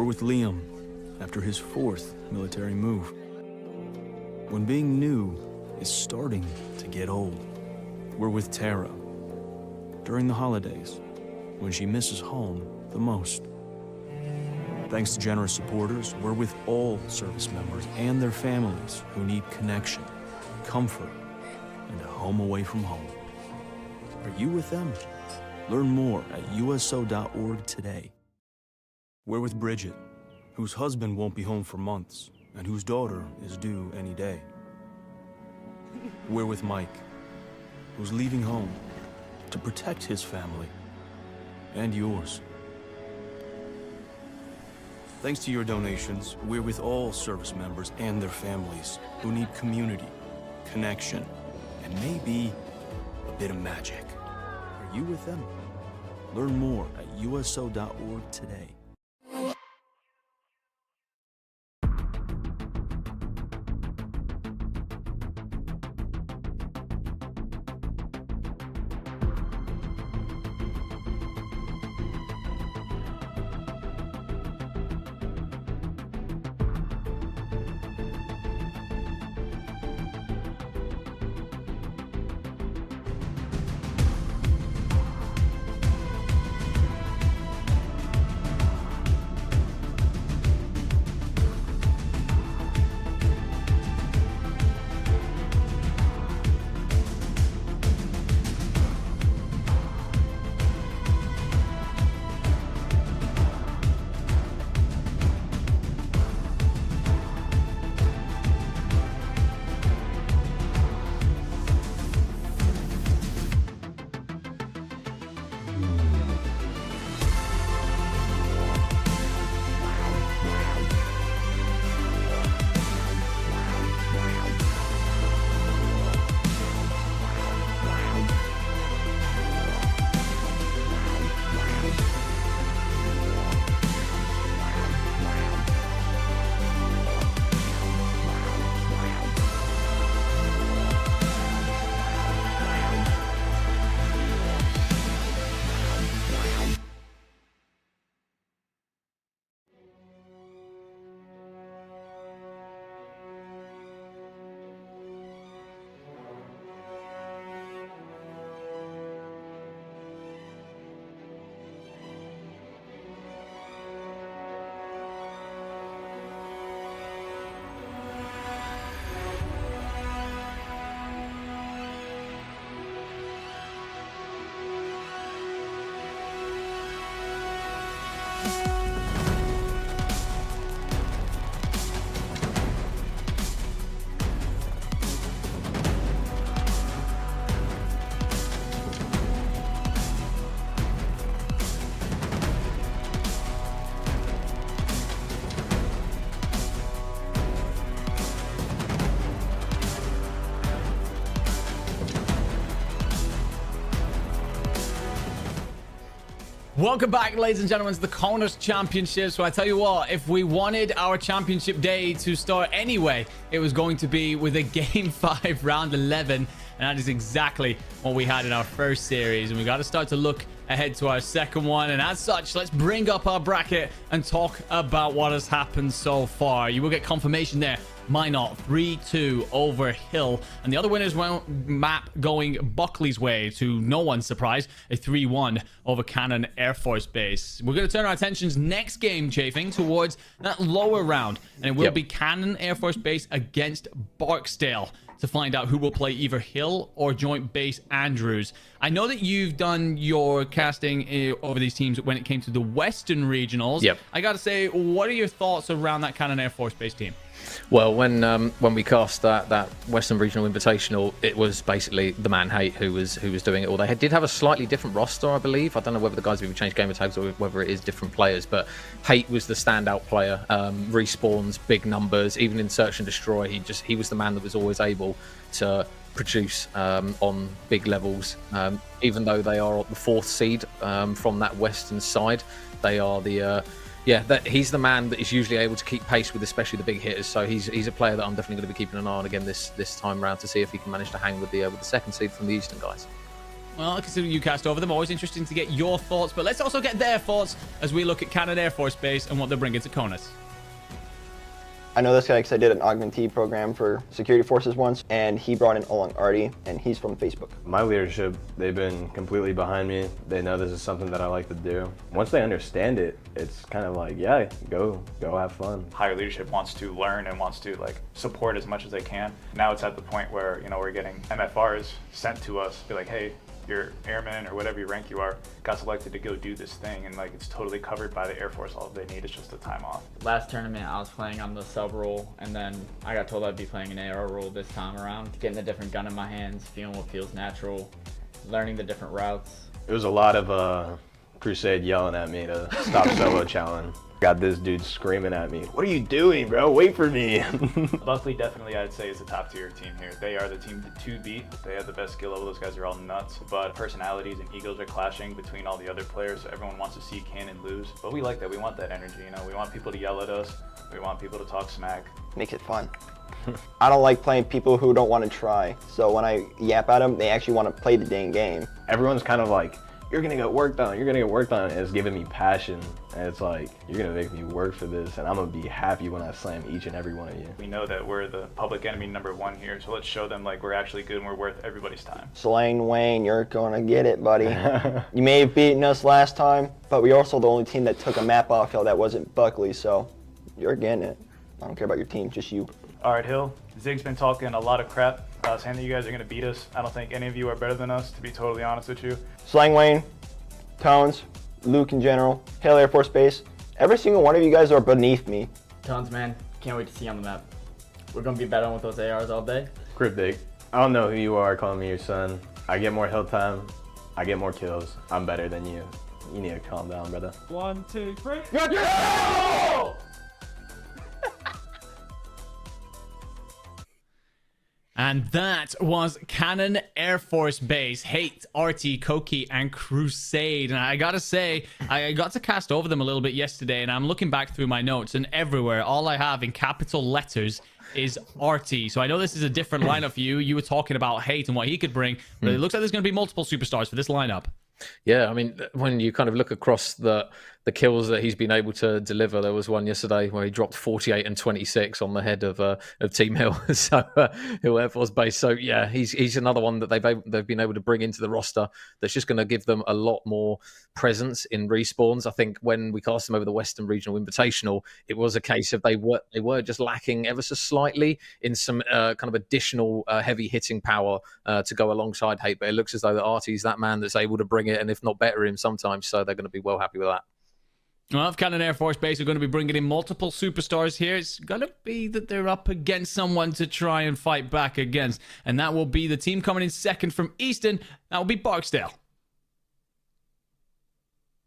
We're with Liam after his 4th military move. When being new is starting to get old. We're with Tara during the holidays when she misses home the most. Thanks to generous supporters, we're with all service members and their families who need connection, comfort, and a home away from home. Are you with them? Learn more at uso.org today. We're with Bridget, whose husband won't be home for months and whose daughter is due any day. We're with Mike, who's leaving home to protect his family and yours. Thanks to your donations, we're with all service members and their families who need community, connection, and maybe a bit of magic. Are you with them? Learn more at uso.org today. Welcome back, ladies and gentlemen, to the CONUS Championship. So I tell you what, if we wanted our championship day to start anyway, it was going to be with a Game 5 Round 11. And that is exactly what we had in our first series. And we got to start to look ahead to our second one. And as such, let's bring up our bracket and talk about what has happened so far. You will get confirmation there. Minot 3-2 over Hill, and the other winners went map going Buckley's way, to no one's surprise, a 3-1 over Cannon Air Force Base. We're going to turn our attentions next game, Chafing, towards that lower round, and it will be Cannon Air Force Base against Barksdale to find out who will play either Hill or Joint Base Andrews. I know that you've done your casting over these teams when it came to the Western Regionals. I gotta say, what are your thoughts around that Cannon Air Force Base team? Well, when we cast that Western Regional Invitational, it was basically the man Hate who was doing it all. They did have a slightly different roster, I believe. I don't know whether the guys have even changed gamer tags or whether it is different players, but Hate was the standout player. Respawns, big numbers, even in Search and Destroy, he was the man that was always able to produce on big levels. Even though they are the 4th seed from that Western side, they are the he's the man that is usually able to keep pace with especially the big hitters. So he's a player that I'm definitely going to be keeping an eye on again this time round to see if he can manage to hang with the 2nd seed from the Eastern guys. Well, considering you cast over them, always interesting to get your thoughts, but let's also get their thoughts as we look at Cannon Air Force Base and what they're bringing to CONUS. I know this guy because I did an augmentee program for security forces once, and he brought in Olong Artie, and he's from Facebook. My leadership, they've been completely behind me. They know this is something that I like to do. Once they understand it, it's kind of like, yeah, go have fun. Higher leadership wants to learn and wants to like support as much as they can. Now it's at the point where, you know, we're getting MFRs sent to us, be like, hey, your airman or whatever your rank you are got selected to go do this thing, and like it's totally covered by the Air Force. All they need is just the time off. Last tournament I was playing on the sub role, and then I got told I'd be playing an AR role this time around. Getting the different gun in my hands, feeling what feels natural, learning the different routes. It was a lot of Crusade yelling at me to stop solo challenge. Got this dude screaming at me, what are you doing, bro? Wait for me. Buckley definitely, I'd say, is a top tier team here. They are the team to beat. They have the best skill level. Those guys are all nuts, but personalities and egos are clashing between all the other players, so everyone wants to see Cannon lose. But we like that. We want that energy, you know? We want people to yell at us. We want people to talk smack. Makes it fun. I don't like playing people who don't want to try, so when I yap at them, they actually want to play the dang game. Everyone's kind of like, you're gonna get worked on, you're gonna get worked on, and it's giving me passion. And it's like, you're gonna make me work for this, and I'm gonna be happy when I slam each and every one of you. We know that we're the public enemy #1 here, so let's show them like we're actually good and we're worth everybody's time. Slang Wayne, you're gonna get it, buddy. You may have beaten us last time, but we're also the only team that took a map off Hill that wasn't Buckley, so you're getting it. I don't care about your team, just you. All right, Hill, Zig's been talking a lot of crap, saying that you guys are gonna beat us. I don't think any of you are better than us, to be totally honest with you. Slang Wayne, Tones, Luke in general, Hill Air Force Base, every single one of you guys are beneath me. Tones, man, can't wait to see you on the map. We're gonna be battling with those ARs all day. Cryptic, I don't know who you are calling me your son. I get more hill time, I get more kills. I'm better than you. You need to calm down, brother. 1, 2, 3. Go! And that was Cannon Air Force Base, Hate, RT, Koki, and Crusade. And I gotta say, I got to cast over them a little bit yesterday, and I'm looking back through my notes, and everywhere, all I have in capital letters is RT. So I know this is a different lineup for you. You were talking about Hate and what he could bring, but it looks like there's going to be multiple superstars for this lineup. Yeah, I mean, when you kind of look across the kills that he's been able to deliver, there was one yesterday where he dropped 48 and 26 on the head of Team Hill, so Hill Air Force Base. So yeah, he's another one that they've been able to bring into the roster that's just going to give them a lot more presence in respawns. I think when we cast them over the Western Regional Invitational, it was a case of they were just lacking ever so slightly in some kind of additional heavy hitting power to go alongside Hate. But it looks as though that Artie's that man that's able to bring it, and if not better him sometimes. So they're going to be well happy with that. Well, if Cannon Air Force Base are going to be bringing in multiple superstars here, it's going to be that they're up against someone to try and fight back against. And that will be the team coming in second from Easton. That will be Barksdale.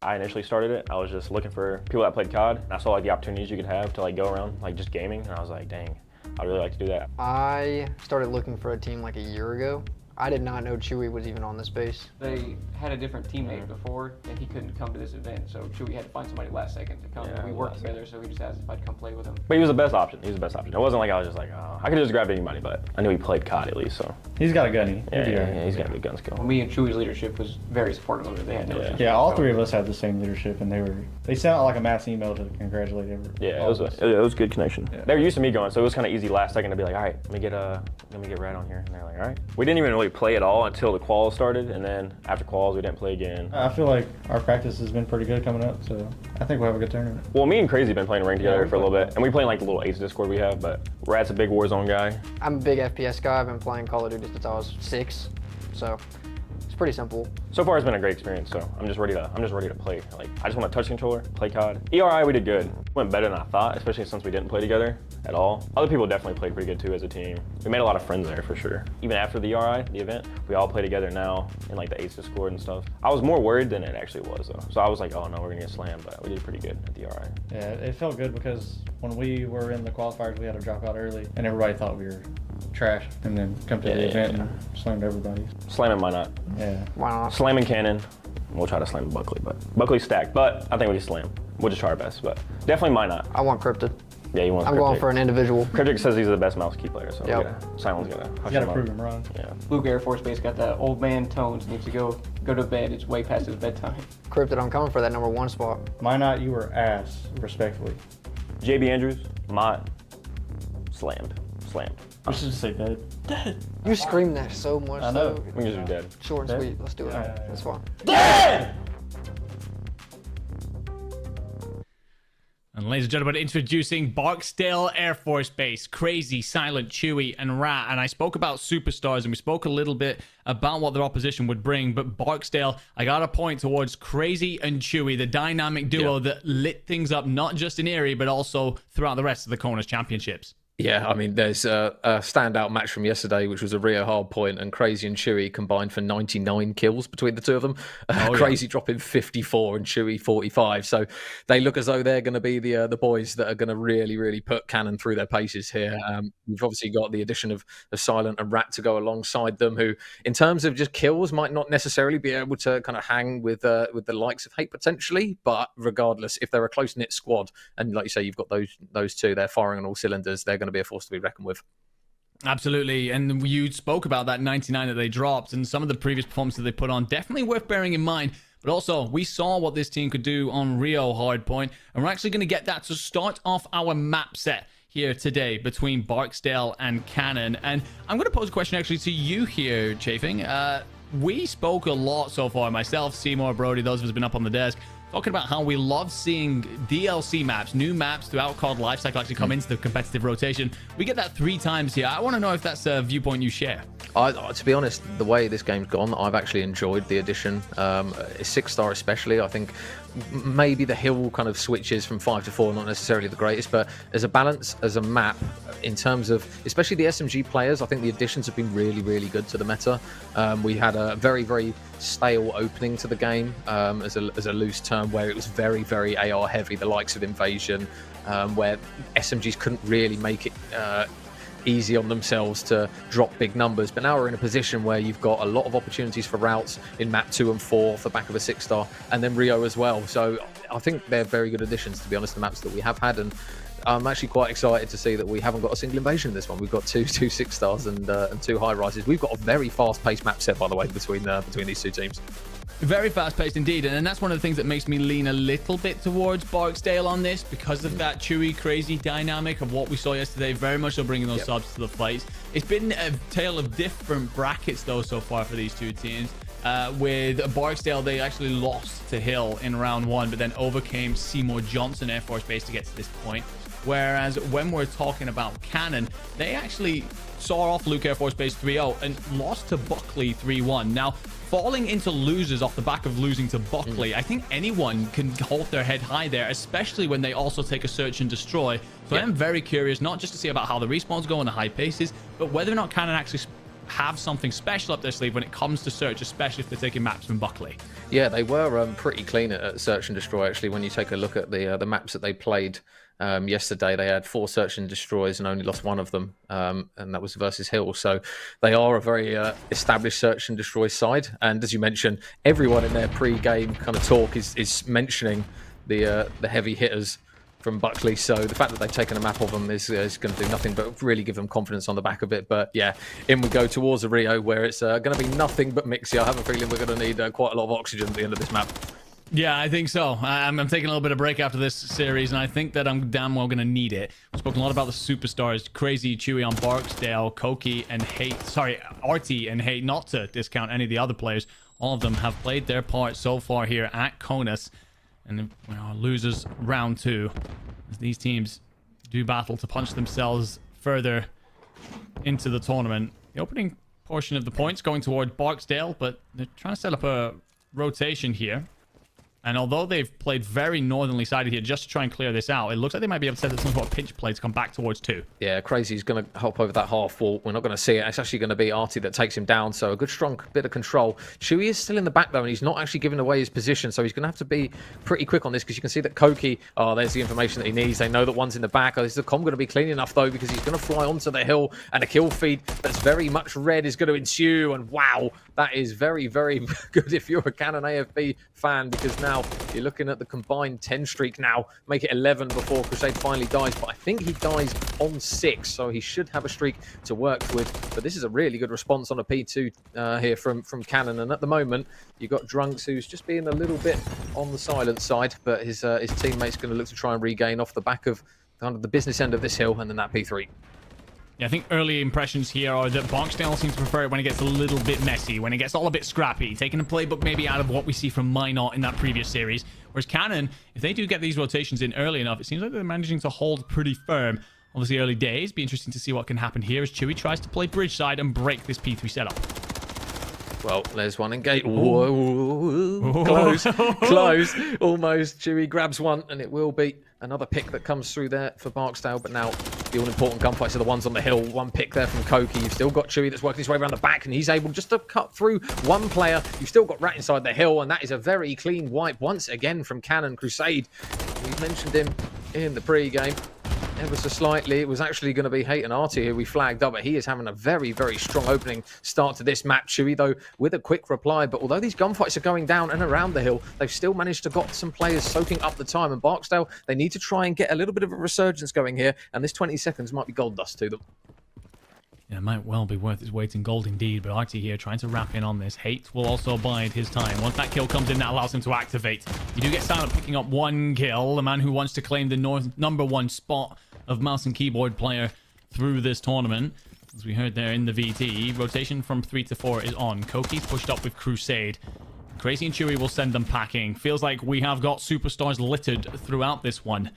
I initially started it. I was just looking for people that played COD. And I saw like the opportunities you could have to like go around like just gaming. And I was like, dang, I'd really like to do that. I started looking for a team like a year ago. I did not know Chewy was even on this base. They had a different teammate before, and he couldn't come to this event, so Chewy had to find somebody last second to come. Yeah, we worked together, so he just asked if I'd come play with him. But he was the best option. He was the best option. It wasn't like I was just like, oh, I could just grab anybody, but I knew he played COD at least, so. He's got a gunny. Yeah, he's got a good gun skill. Me and Chewy's leadership was very supportive of it. They had no issues. Yeah, all three of us had the same leadership, and they sent out like a mass email to congratulate everyone. Yeah, it was good connection. Yeah. They were used to me going, so it was kind of easy last second to be like, all right, let me get Red on here. And they're like, all right. We didn't even really play at all until the quals started, and then after quals we didn't play again. I feel like our practice has been pretty good coming up, so I think we'll have a good tournament. Well, me and Crazy have been playing ring together for a little bit, and we play in like the little Ace Discord we have, but Rad's a big Warzone guy. I'm a big FPS guy. I've been playing Call of Duty since I was 6, so it's pretty simple. So far, it's been a great experience. So I'm just ready to play. Like I just want a touch controller, play COD. ERI we did good. Went better than I thought, especially since we didn't play together at all. Other people definitely played pretty good too as a team. We made a lot of friends there for sure. Even after the ERI, the event, we all play together now in like the Ace Discord and stuff. I was more worried than it actually was though. So I was like, oh no, we're gonna get slammed, but we did pretty good at the ERI. Yeah, it felt good because when we were in the qualifiers, we had to drop out early, and everybody thought we were trash, and then come to the event and slammed everybody. Slamming might not. Yeah. Why not? Slamming Cannon. We'll try to slam Buckley, but Buckley's stacked. But I think we can slam. We'll just try our best, but definitely might not. I want Cryptid. Yeah, he wants I'm going for an individual. Cryptic says he's the best mouse key player, so Yep. Silent's gonna hush You him gotta up. prove him wrong. Yeah. Luke Air Force Base got that old man tones. Needs to go to bed. It's way past his bedtime. Cryptid, I'm coming for that number 1 spot. Minot, you were ass, respectfully. JB Andrews, Mott, slammed. I should just say dead. Dead. You scream that so much. I know. So We can just do dead. short and Dead? sweet. Let's do it. Yeah. That's fine. Dead! And ladies and gentlemen, introducing Barksdale Air Force Base. Crazy, Silent, Chewy, and Rat. And I spoke about superstars, and we spoke a little bit about what their opposition would bring. But Barksdale, I got a point towards Crazy and Chewy, the dynamic duo that lit things up, not just in Erie, but also throughout the rest of the CONUS Championships. Yeah, I mean, there's a standout match from yesterday, which was a Rio hardpoint, and Crazy and Chewy combined for 99 kills between the two of them. Crazy dropping 54 and Chewy 45. So they look as though they're going to be the boys that are going to really put Cannon through their paces here. You've obviously got the addition of Silent and Rat to go alongside them, who, in terms of just kills, might not necessarily be able to kind of hang with the likes of Hate potentially. But regardless, if they're a close-knit squad, and like you say, you've got those two, they're firing on all cylinders, they're going to be a force to be reckoned with. Absolutely. And you spoke about that 99 that they dropped and some of the previous performances they put on. Definitely worth bearing in mind. But also, we saw what this team could do on Rio Hardpoint, and we're actually going to get that to start off our map set here today between Barksdale and Cannon. And I'm going to pose a question actually to you here, Chafing. We spoke a lot so far, myself, Seymour, Brody, those of us who've been up on the desk, talking about how we love seeing DLC maps, new maps throughout COD lifecycle actually come into the competitive rotation. We get that 3 times here. I want to know if that's a viewpoint you share. To be honest, the way this game's gone, I've actually enjoyed the addition. 6-star especially, I think maybe the hill kind of switches from 5 to 4, not necessarily the greatest, but as a balance, as a map, in terms of especially the SMG players, I think the additions have been really good to the meta. We had a very stale opening to the game, as a loose term, where it was very AR heavy, the likes of Invasion, where SMGs couldn't really make it easy on themselves to drop big numbers. But now we're in a position where you've got a lot of opportunities for routes in map 2 and 4 off the back of a 6-star, and then Rio as well. So I think they're very good additions, to be honest, the maps that we have had. And I'm actually quite excited to see that we haven't got a single invasion in this one. We've got two 6-stars and 2 high rises. We've got a very fast-paced map set, by the way, between these two teams. Very fast-paced indeed, and that's one of the things that makes me lean a little bit towards Barksdale on this, because of that Chewy, Crazy dynamic of what we saw yesterday. Very much so bringing those subs to the fight. It's been a tale of different brackets, though, so far for these two teams. With Barksdale, they actually lost to Hill in round 1, but then overcame Seymour Johnson Air Force Base to get to this point. Whereas when we're talking about Cannon, they actually saw off Luke Air Force Base 3-0 and lost to Buckley 3-1. Now, falling into losers off the back of losing to Buckley, I think anyone can hold their head high there, especially when they also take a search and destroy. So I'm very curious, not just to see about how the respawns go and the high paces, but whether or not Cannon actually have something special up their sleeve when it comes to search, especially if they're taking maps from Buckley. Yeah, they were pretty clean at search and destroy, actually. When you take a look at the maps that they played yesterday, they had 4 search and destroys and only lost 1 of them, and that was versus Hill. So they are a very established search and destroy side. And as you mentioned, everyone in their pre-game kind of talk is mentioning the heavy hitters from Buckley. So the fact that they've taken a map of them is going to do nothing but really give them confidence on the back of it. But yeah, in we go towards a Rio, where it's going to be nothing but mixy. I have a feeling we're going to need quite a lot of oxygen at the end of this map. Yeah, I think so. I'm taking a little bit of break after this series, and I think that I'm damn well going to need it. We've spoken a lot about the superstars, Crazy, Chewy on Barksdale, Koki, and Hate. Sorry, Artie and Hate, not to discount any of the other players. All of them have played their part so far here at CONUS. And losers round 2, as these teams do battle to punch themselves further into the tournament. The opening portion of the points going toward Barksdale, but they're trying to set up a rotation here. And although they've played very northernly sided here just to try and clear this out, it looks like they might be able to set up some sort of pinch play to come back towards 2. Yeah, Crazy's going to hop over that half wall. We're not going to see it. It's actually going to be Artie that takes him down. So a good, strong bit of control. Chewy is still in the back, though, and he's not actually giving away his position. So he's going to have to be pretty quick on this, because you can see that Koki, there's the information that he needs. They know that one's in the back. Is the comm going to be clean enough, though, because he's going to fly onto the hill, and a kill feed that's very much red is going to ensue. And wow, that is very good if you're a Cannon AFB fan, because now now. You're looking at the combined 10 streak now. Make it 11 before Crusade finally dies. But I think he dies on 6, so he should have a streak to work with. But this is a really good response on a P2 here from Cannon. And at the moment, you've got Drunks, who's just being a little bit on the silent side. But his teammate's going to look to try and regain off the back of kind of the business end of this hill and then that P3. Yeah, I think early impressions here are that Barksdale seems to prefer it when it gets a little bit messy, when it gets all a bit scrappy, taking the playbook maybe out of what we see from Minot in that previous series. Whereas Cannon, if they do get these rotations in early enough, it seems like they're managing to hold pretty firm. Obviously, early days. Be interesting to see what can happen here as Chewy tries to play bridge side and break this P3 setup. Well, there's one engage. Whoa. Close. Close. Almost. Chewy grabs one, and it will be another pick that comes through there for Barksdale. But now the all-important gunfights are the ones on the hill. One pick there from Koki. You've still got Chewy that's working his way around the back, and he's able just to cut through one player. You've still got Rat inside the hill, and that is a very clean wipe once again from Cannon Crusade. We mentioned him in the pre-game. Ever so slightly, it was actually going to be Hate and Artie who we flagged up, but he is having a very, very strong opening start to this map. Chewy, though, with a quick reply. But although these gunfights are going down and around the hill, they've still managed to got some players soaking up the time. And Barksdale, they need to try and get a little bit of a resurgence going here, and this 20 seconds might be gold dust to them. Yeah, it might well be worth its weight in gold indeed, but Artie here trying to wrap in on this. Hate will also bide his time. Once that kill comes in, that allows him to activate. You do get Silent picking up one kill, the man who wants to claim the #1 spot of mouse and keyboard player through this tournament. As we heard there in the VT, rotation from 3 to 4 is on. Koki's pushed up with Crusade. Crazy and Chewy will send them packing. Feels like we have got superstars littered throughout this one.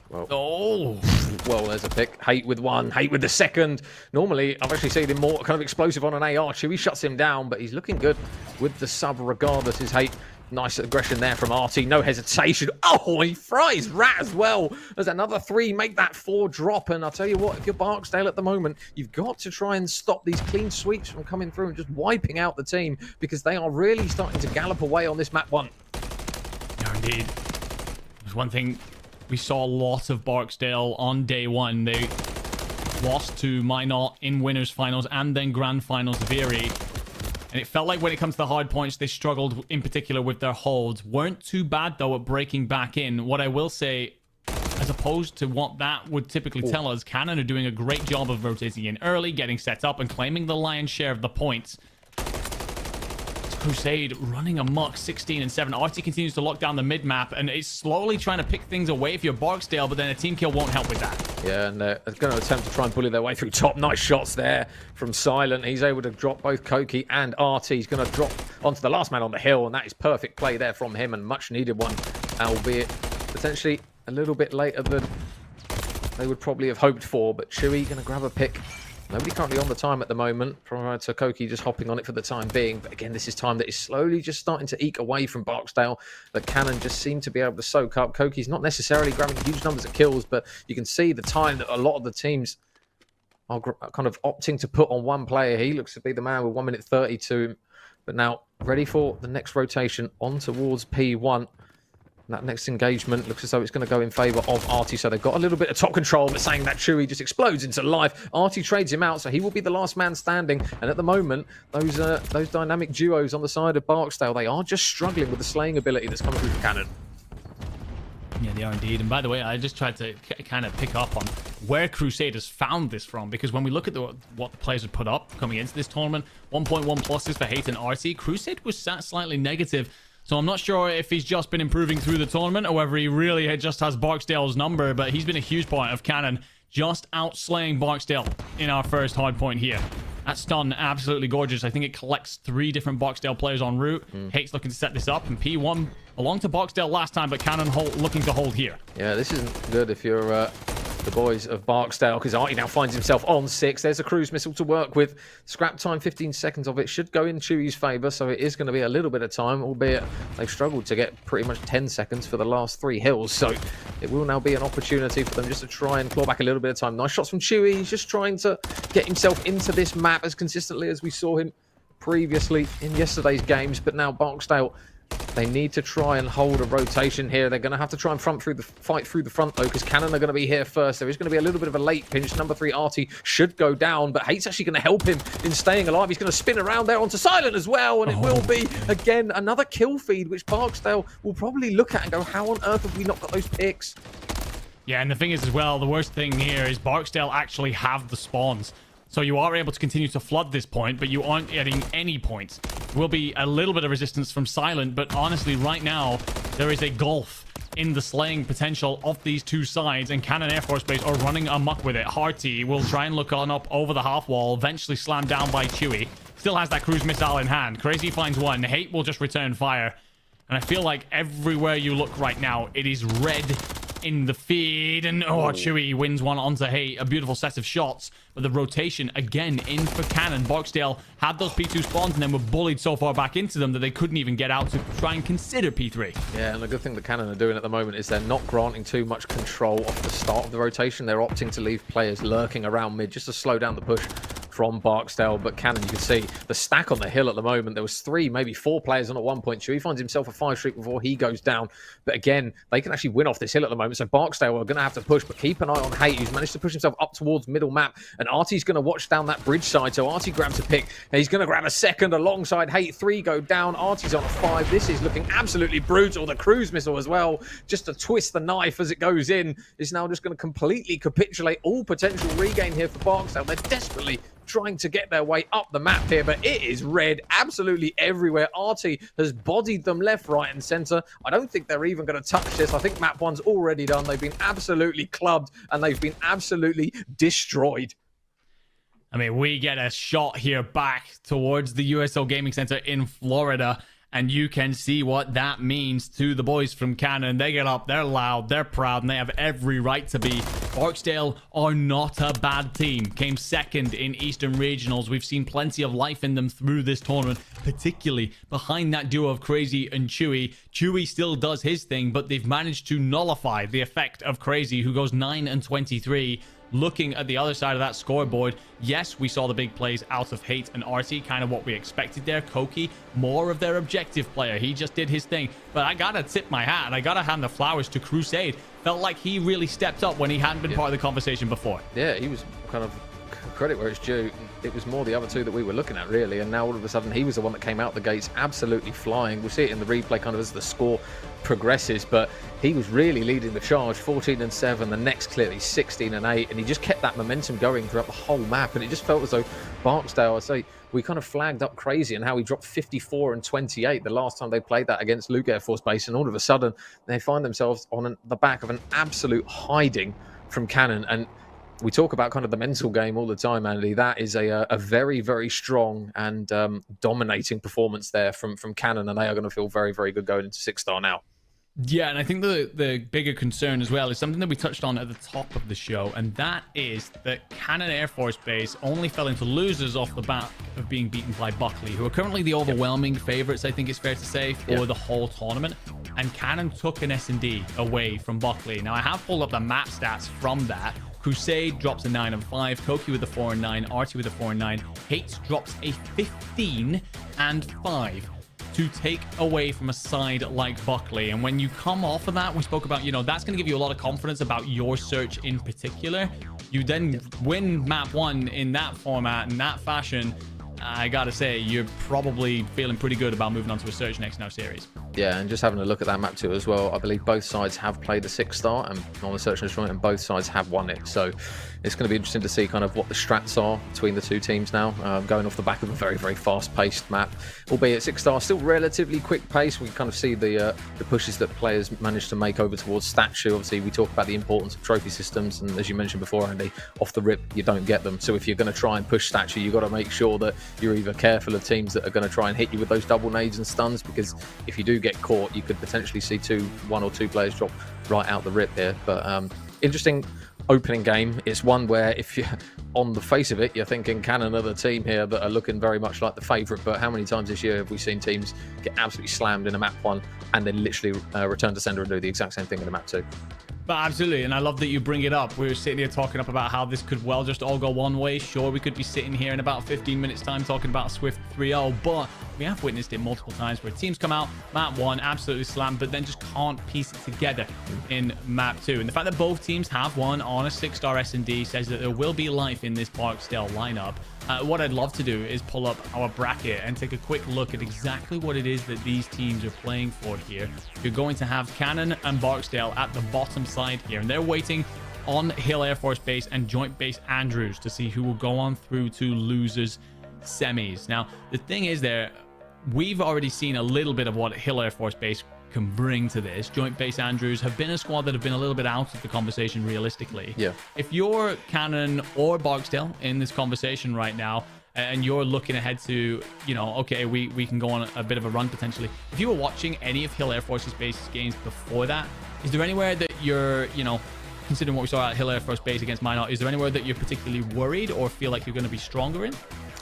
Well, well, there's a pick. Hate with one, Hate with the second. Normally, I've actually seen him more kind of explosive on an AR. Chewy shuts him down, but he's looking good with the sub regardless. His Hate. Nice aggression there from Artie. No hesitation. Oh, he fries Rat as well. There's another 3. Make that 4 drop. And I'll tell you what, if you're Barksdale at the moment, you've got to try and stop these clean sweeps from coming through and just wiping out the team, because they are really starting to gallop away on this map 1. Yeah, indeed. There's one thing we saw a lot of Barksdale on day 1. They lost to Minot in winners finals and then grand finals Veery. And it felt like when it comes to the hard points, they struggled in particular with their holds. Weren't too bad, though, at breaking back in. What I will say, as opposed to what that would typically tell us, Cannon are doing a great job of rotating in early, getting set up, and claiming the lion's share of the points. Crusade running amok, 16 and 7. Artie continues to lock down the mid-map, and it's slowly trying to pick things away if you're Barksdale, but then a team kill won't help with that. Yeah, and they're going to attempt to try and bully their way through top. Nice shots there from Silent. He's able to drop both Koki and Artie. He's going to drop onto the last man on the hill, and that is perfect play there from him, and much needed one, albeit potentially a little bit later than they would probably have hoped for. But Chewy going to grab a pick. Nobody currently on the time at the moment, prior to Koki just hopping on it for the time being. But again, this is time that is slowly just starting to eke away from Barksdale. But Cannon just seem to be able to soak up. Koki's not necessarily grabbing huge numbers of kills, but you can see the time that a lot of the teams are kind of opting to put on one player. He looks to be the man with 1 minute 32. But now ready for the next rotation on towards P1. That next engagement looks as though it's going to go in favour of Artie. So they've got a little bit of top control, but saying that Chewy just explodes into life. Artie trades him out, so he will be the last man standing. And at the moment, those dynamic duos on the side of Barksdale, they are just struggling with the slaying ability that's coming through from Cannon. Yeah, they are indeed. And by the way, I just tried to kind of pick up on where Crusaders found this from, because when we look at what the players had put up coming into this tournament, 1.1 pluses for Hate and Artie, Crusade was sat slightly negative. So I'm not sure if he's just been improving through the tournament or whether he really just has Barksdale's number, but he's been a huge part of Cannon just outslaying Barksdale in our first hard point here. That stun, absolutely gorgeous. I think it collects 3 different Barksdale players en route. Hate's looking to set this up, and P1 belonged to Barksdale last time, but Cannon looking to hold here. Yeah, this isn't good if you're the boys of Barksdale, because Artie now finds himself on 6. There's a cruise missile to work with. Scrap time, 15 seconds of it should go in Chewy's favour, so it is going to be a little bit of time, albeit they've struggled to get pretty much 10 seconds for the last 3 hills, so it will now be an opportunity for them just to try and claw back a little bit of time. Nice shots from Chewy. He's just trying to get himself into this map as consistently as we saw him previously in yesterday's games, but now Barksdale They need to try and hold a rotation here. They're going to have to try and fight through the front, though, because Cannon are going to be here first. There is going to be a little bit of a late pinch. Number 3, Artie, should go down, but Hate's actually going to help him in staying alive. He's going to spin around there onto Silent as well, and it will be, again, another kill feed, which Barksdale will probably look at and go, how on earth have we not got those picks? Yeah, and the thing is as well, the worst thing here is Barksdale actually have the spawns. So you are able to continue to flood this point, but you aren't getting any points. There will be a little bit of resistance from Silent, but honestly, right now, there is a gulf in the slaying potential of these two sides, and Cannon Air Force Base are running amok with it. Hearty will try and look on up over the half wall, eventually slammed down by Chewy. Still has that cruise missile in hand. Crazy finds one. Hate will just return fire. And I feel like everywhere you look right now, it is red in the feed, and Chewy wins one onto Hate. A beautiful set of shots, but the rotation again in for Cannon. Barksdale had those P2 spawns and then were bullied so far back into them that they couldn't even get out to try and consider P3. Yeah, and the good thing that Cannon are doing at the moment is they're not granting too much control off the start of the rotation. They're opting to leave players lurking around mid just to slow down the push from Barksdale. But Cannon, you can see the stack on the hill at the moment. There was 3, maybe 4 players on at one point. Chewy finds himself a 5 streak before he goes down. But again, they can actually win off this hill at the moment. So Barksdale are going to have to push, but keep an eye on Hate, who's managed to push himself up towards middle map. And Artie's going to watch down that bridge side. So Artie grabs a pick, and he's going to grab a second alongside Hate. 3 go down. Artie's on a 5. This is looking absolutely brutal. The cruise missile as well, just to twist the knife as it goes in, is now just going to completely capitulate all potential regain here for Barksdale. They're desperately trying to get their way up the map here, but it is red absolutely everywhere. Artie has bodied them left, right, and center. I don't think they're even going to touch this. I think map 1's already done. They've been absolutely clubbed, and they've been absolutely destroyed. I mean, we get a shot here back towards the USO Gaming Center in Florida, and you can see what that means to the boys from Cannon. They get up, they're loud, they're proud, and they have every right to be. Barksdale are not a bad team. Came second in Eastern Regionals. We've seen plenty of life in them through this tournament, particularly behind that duo of Crazy and Chewy. Chewy still does his thing, but they've managed to nullify the effect of Crazy, who goes 9 and 23. Looking at the other side of that scoreboard, yes, we saw the big plays out of Hate and Artie, kind of what we expected there. Koki, more of their objective player. He just did his thing. But I gotta tip my hat, and I gotta hand the flowers to Crusade. Felt like he really stepped up when he hadn't been part of the conversation before. Yeah, he was kind of credit where it's due. It was more the other two that we were looking at, really, and now all of a sudden he was the one that came out the gates absolutely flying. We'll see it in the replay kind of as the score progresses, but he was really leading the charge. 14 and 7, the next clearly 16 and 8, and he just kept that momentum going throughout the whole map, and it just felt as though Barksdale, I'd say, we kind of flagged up Crazy and how he dropped 54 and 28 the last time they played that against Luke Air Force Base, and all of a sudden they find themselves on the back of an absolute hiding from Cannon. And we talk about kind of the mental game all the time, Andy. That is a very, very strong and dominating performance there from Cannon, and they are going to feel very, very good going into 6-star now. Yeah, and I think the bigger concern as well is something that we touched on at the top of the show, and that is that Cannon Air Force Base only fell into losers off the back of being beaten by Buckley, who are currently the overwhelming favorites, I think it's fair to say, for the whole tournament. And Cannon took an S&D away from Buckley. Now, I have pulled up the map stats from that. Crusade drops a 9 and 5, Koki with a 4 and 9, Artie with a 4 and 9, Hates drops a 15 and 5 to take away from a side like Buckley. And when you come off of that, we spoke about, you know, that's going to give you a lot of confidence about your search in particular. You then win map 1 in that format, in that fashion. I gotta say, you're probably feeling pretty good about moving on to a Search next in our series. Yeah, and just having a look at that map too as well, I believe both sides have played the 6-star and on the Search and Destroy, and both sides have won it. So it's going to be interesting to see kind of what the strats are between the two teams now, going off the back of a very, very fast-paced map. Albeit 6-star, still relatively quick pace. We kind of see the pushes that players manage to make over towards Statue. Obviously, we talk about the importance of trophy systems, and as you mentioned before, Andy, off the rip, you don't get them. So if you're going to try and push Statue, you've got to make sure that you're either careful of teams that are going to try and hit you with those double nades and stuns, because if you do get caught, you could potentially see one or two players drop right out the rip here. But interesting opening game. It's one where if you on the face of it, you're thinking Cannon are the team here that are looking very much like the favourite, but how many times this year have we seen teams get absolutely slammed in a map 1 and then literally return to sender and do the exact same thing in a map 2? But absolutely, and I love that you bring it up. We were sitting here talking up about how this could well just all go one way. Sure, we could be sitting here in about 15 minutes time talking about Swift 3-0, but we have witnessed it multiple times where teams come out, map 1, absolutely slammed, but then just can't piece it together in map 2. And the fact that both teams have won on a 6-star S&D says that there will be life in this Barksdale lineup. What I'd love to do is pull up our bracket and take a quick look at exactly what it is that these teams are playing for here. You're going to have Cannon and Barksdale at the bottom side here, and they're waiting on Hill Air Force Base and Joint Base Andrews to see who will go on through to losers semis. Now, the thing is we've already seen a little bit of what Hill Air Force Base can bring to this. Joint Base Andrews have been a squad that have been a little bit out of the conversation realistically. Yeah. If you're Cannon or Barksdale in this conversation right now, and you're looking ahead to, you know, okay, we can go on a bit of a run potentially. If you were watching any of Hill Air Force Base games before that, is there anywhere that you're, you know, considering what we saw at Hill Air Force Base against Minot, is there anywhere that you're particularly worried or feel like you're going to be stronger in?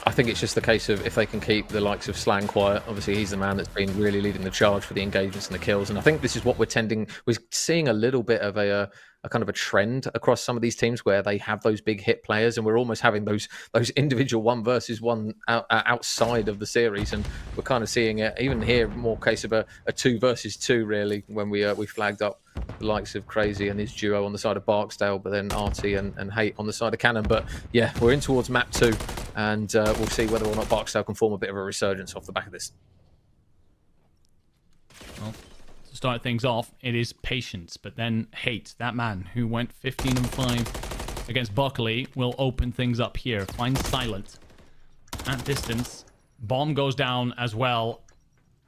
I think it's just the case of if they can keep the likes of Slang quiet. Obviously, he's the man that's been really leading the charge for the engagements and the kills. And I think this is what we're seeing a little bit of a kind of a trend across some of these teams where they have those big hit players, and we're almost having those individual 1 versus 1 outside of the series. And we're kind of seeing it even here, more case of a 2 versus 2 really, when we flagged up the likes of Crazy and his duo on the side of Barksdale, but then Artie and Hate on the side of Cannon. But yeah, we're in towards map 2, and we'll see whether or not Barksdale can form a bit of a resurgence off the back of this. Well, to start things off, it is Patience, but then Hate, that man who went 15-5 against Buckley, will open things up here. Finds Silent at distance. Bomb goes down as well,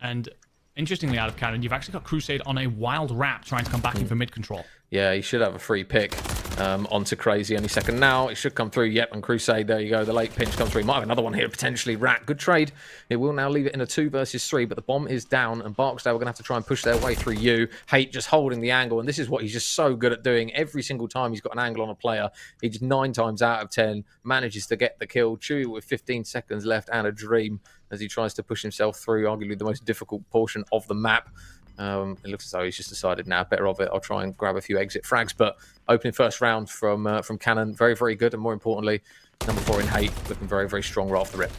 and interestingly, out of Cannon, you've actually got Crusade on a wild wrap trying to come back in for mid-control. Yeah, he should have a free pick onto Crazy any second now. It should come through. Yep, and Crusade, there you go. The late pinch comes through. Might have another one here, potentially. Rat, good trade. It will now leave it in a 2 versus 3, but the bomb is down, and Barksdale are going to have to try and push their way through you. Hate just holding the angle, and this is what he's just so good at doing. Every single time he's got an angle on a player, he just 9 times out of 10 manages to get the kill. Chewy with 15 seconds left and a dream as he tries to push himself through arguably the most difficult portion of the map. It looks as though he's just decided now, better of it, I'll try and grab a few exit frags. But opening first round from Cannon, very, very good. And more importantly, number 4 in Hate, looking very, very strong right off the rip.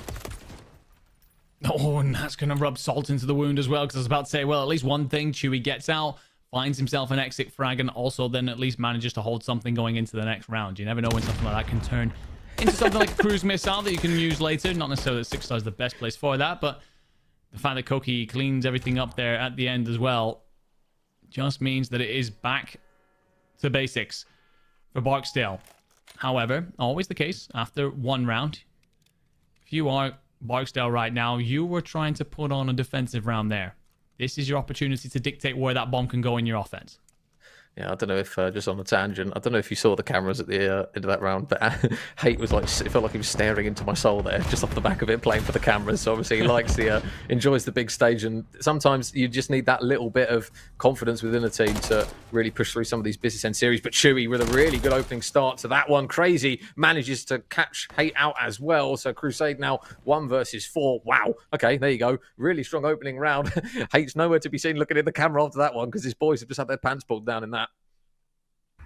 Oh, and that's going to rub salt into the wound as well, because I was about to say, well, at least one thing, Chewy gets out, finds himself an exit frag, and also then at least manages to hold something going into the next round. You never know when something like that can turn into something like a cruise missile that you can use later. Not necessarily that 6-star is the best place for that, but the fact that Koki cleans everything up there at the end as well just means that it is back to basics for Barksdale. However, always the case after 1 round. If you are Barksdale right now, you were trying to put on a defensive round there. This is your opportunity to dictate where that bomb can go in your offense. Yeah, I don't know if, just on a tangent, I don't know if you saw the cameras at the end of that round, but Hate was like, it felt like he was staring into my soul there, just off the back of it, playing for the cameras. So obviously he likes enjoys the big stage, and sometimes you just need that little bit of confidence within a team to really push through some of these business end series. But Chewy with a really good opening start to that one. Crazy manages to catch Hate out as well. So Crusade now 1 versus 4. Wow. Okay, there you go. Really strong opening round. Hate's nowhere to be seen looking at the camera after that one, because his boys have just had their pants pulled down in that.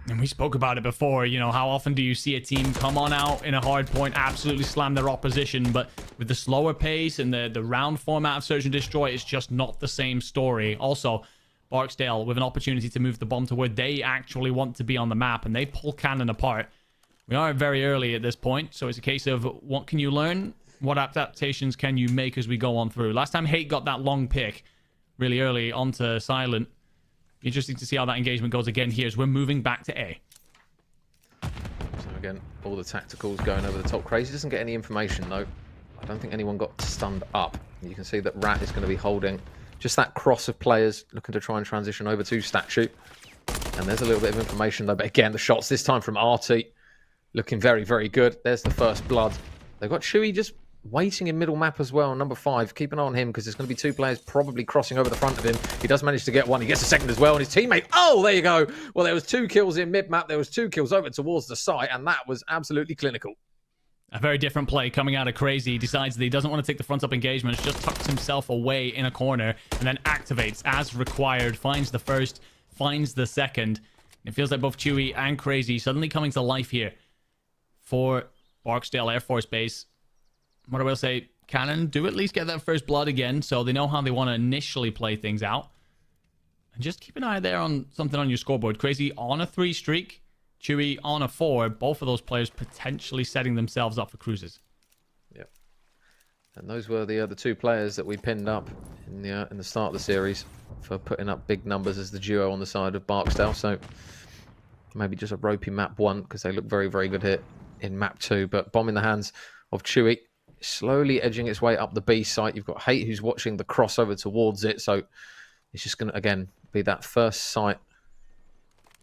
And we spoke about it before, you know, how often do you see a team come on out in a hard point, absolutely slam their opposition, but with the slower pace and the round format of Search and Destroy, it's just not the same story. Also, Barksdale with an opportunity to move the bomb to where they actually want to be on the map, and they pull Cannon apart. We are very early at this point, so it's a case of what can you learn? What adaptations can you make as we go on through? Last time Hate got that long pick really early onto Silent. Interesting to see how that engagement goes again here as we're moving back to A. So again, all the tacticals going over the top. Crazy doesn't get any information though. I don't think anyone got stunned up. You can see that Rat is going to be holding just that cross of players looking to try and transition over to Statue. And there's a little bit of information though. But again, the shots this time from Artie looking very, very good. There's the first blood. They've got Chewy just waiting in middle map as well, number 5. Keep an eye on him because there's going to be 2 players probably crossing over the front of him. He does manage to get one. He gets a second as well, and his teammate, oh, there you go. Well, there was 2 kills in mid-map. There was 2 kills over towards the site, and that was absolutely clinical. A very different play coming out of Crazy. He decides that he doesn't want to take the front up engagement. Just tucks himself away in a corner and then activates as required. Finds the first, finds the second. It feels like both Chewy and Crazy suddenly coming to life here for Barksdale Air Force Base. What I will say, Cannon do at least get that first blood again, so they know how they want to initially play things out. And just keep an eye there on something on your scoreboard. Crazy on a 3 streak, Chewy on a 4. Both of those players potentially setting themselves up for cruises. Yep. And those were the 2 players that we pinned up in the start of the series for putting up big numbers as the duo on the side of Barksdale. So maybe just a ropey map 1 because they look very, very good here in map 2. But bomb in the hands of Chewy, slowly edging its way up the B site. You've got Hate who's watching the crossover towards it. So it's just going to, again, be that first sight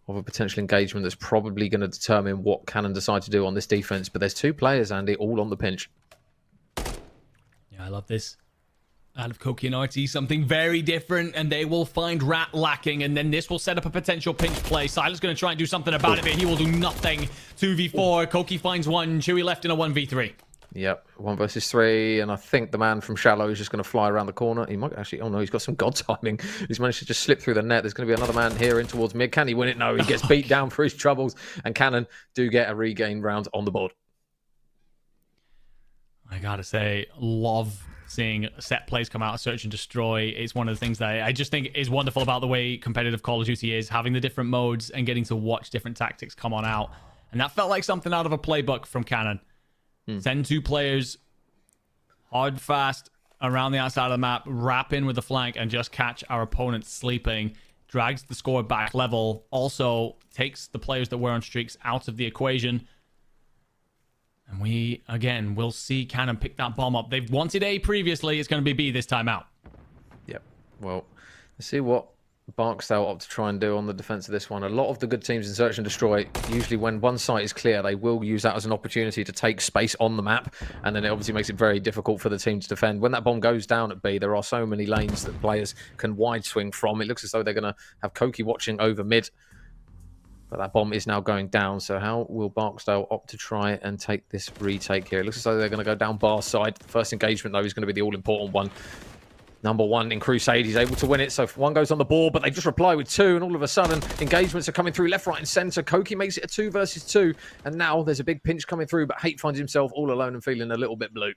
of a potential engagement that's probably going to determine what Cannon decide to do on this defense. But there's 2 players, Andy, all on the pinch. Yeah, I love this. Out of Koki and RT, something very different, and they will find Rat lacking, and then this will set up a potential pinch play. Silas going to try and do something about it, but he will do nothing. 2v4, Koki finds 1, Chewy left in a 1v3. Yep, 1 versus 3, and I think the man from Shallow is just going to fly around the corner. He might actually, oh no, he's got some god timing. He's managed to just slip through the net. There's going to be another man here in towards mid. Can he win it? No, he gets beat down for his troubles, and Cannon do get a regain round on the board. I gotta say, love seeing set plays come out of Search and Destroy. It's one of the things that I just think is wonderful about the way competitive Call of Duty is, having the different modes and getting to watch different tactics come on out. And that felt like something out of a playbook from Cannon. Send 2 players hard, fast, around the outside of the map, wrap in with the flank, and just catch our opponents sleeping. Drags the score back level. Also takes the players that were on streaks out of the equation. And we, again, will see Cannon pick that bomb up. They've wanted A previously. It's going to be B this time out. Yep. Well, let's see what Barksdale opt to try and do on the defense of this one. A lot of the good teams in Search and Destroy, usually when one site is clear, they will use that as an opportunity to take space on the map, and then it obviously makes it very difficult for the team to defend. When that bomb goes down at B, there are so many lanes that players can wide swing from. It looks as though they're going to have Koki watching over mid, but that bomb is now going down. So how will Barksdale opt to try and take this retake here? It looks as though they're going to go down bar side. The first engagement, though, is going to be the all-important one. Number 1 in Crusade, he's able to win it. So 1 goes on the board, but they just reply with 2, and all of a sudden, engagements are coming through left, right, and centre. Koki makes it a 2 versus 2, and now there's a big pinch coming through, but Hate finds himself all alone and feeling a little bit blue.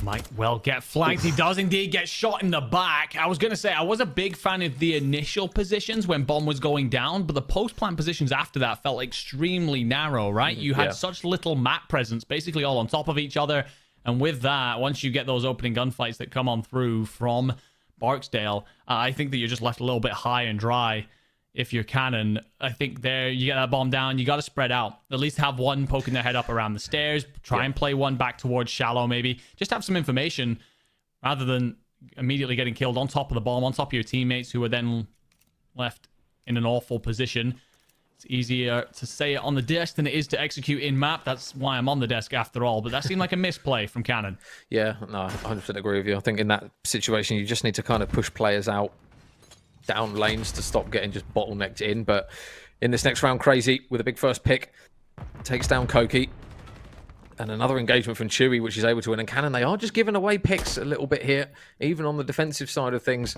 Might well get flanked. He does indeed get shot in the back. I was going to say, I was a big fan of the initial positions when bomb was going down, but the post-plant positions after that felt extremely narrow, right? You had such little map presence, basically all on top of each other. And with that, once you get those opening gunfights that come on through from Barksdale, I think that you're just left a little bit high and dry if you're Cannon. I think there, you get that bomb down, you got to spread out. At least have 1 poking their head up around the stairs. Try and play 1 back towards Shallow, maybe. Just have some information rather than immediately getting killed on top of the bomb, on top of your teammates who are then left in an awful position. It's easier to say it on the desk than it is to execute in map. That's why I'm on the desk after all. But that seemed like a misplay from Cannon. Yeah, no, I 100% agree with you. I think in that situation, you just need to kind of push players out down lanes to stop getting just bottlenecked in. But in this next round, Crazy, with a big first pick, takes down Koki. And another engagement from Chewy, which is able to win. And Cannon, they are just giving away picks a little bit here, even on the defensive side of things.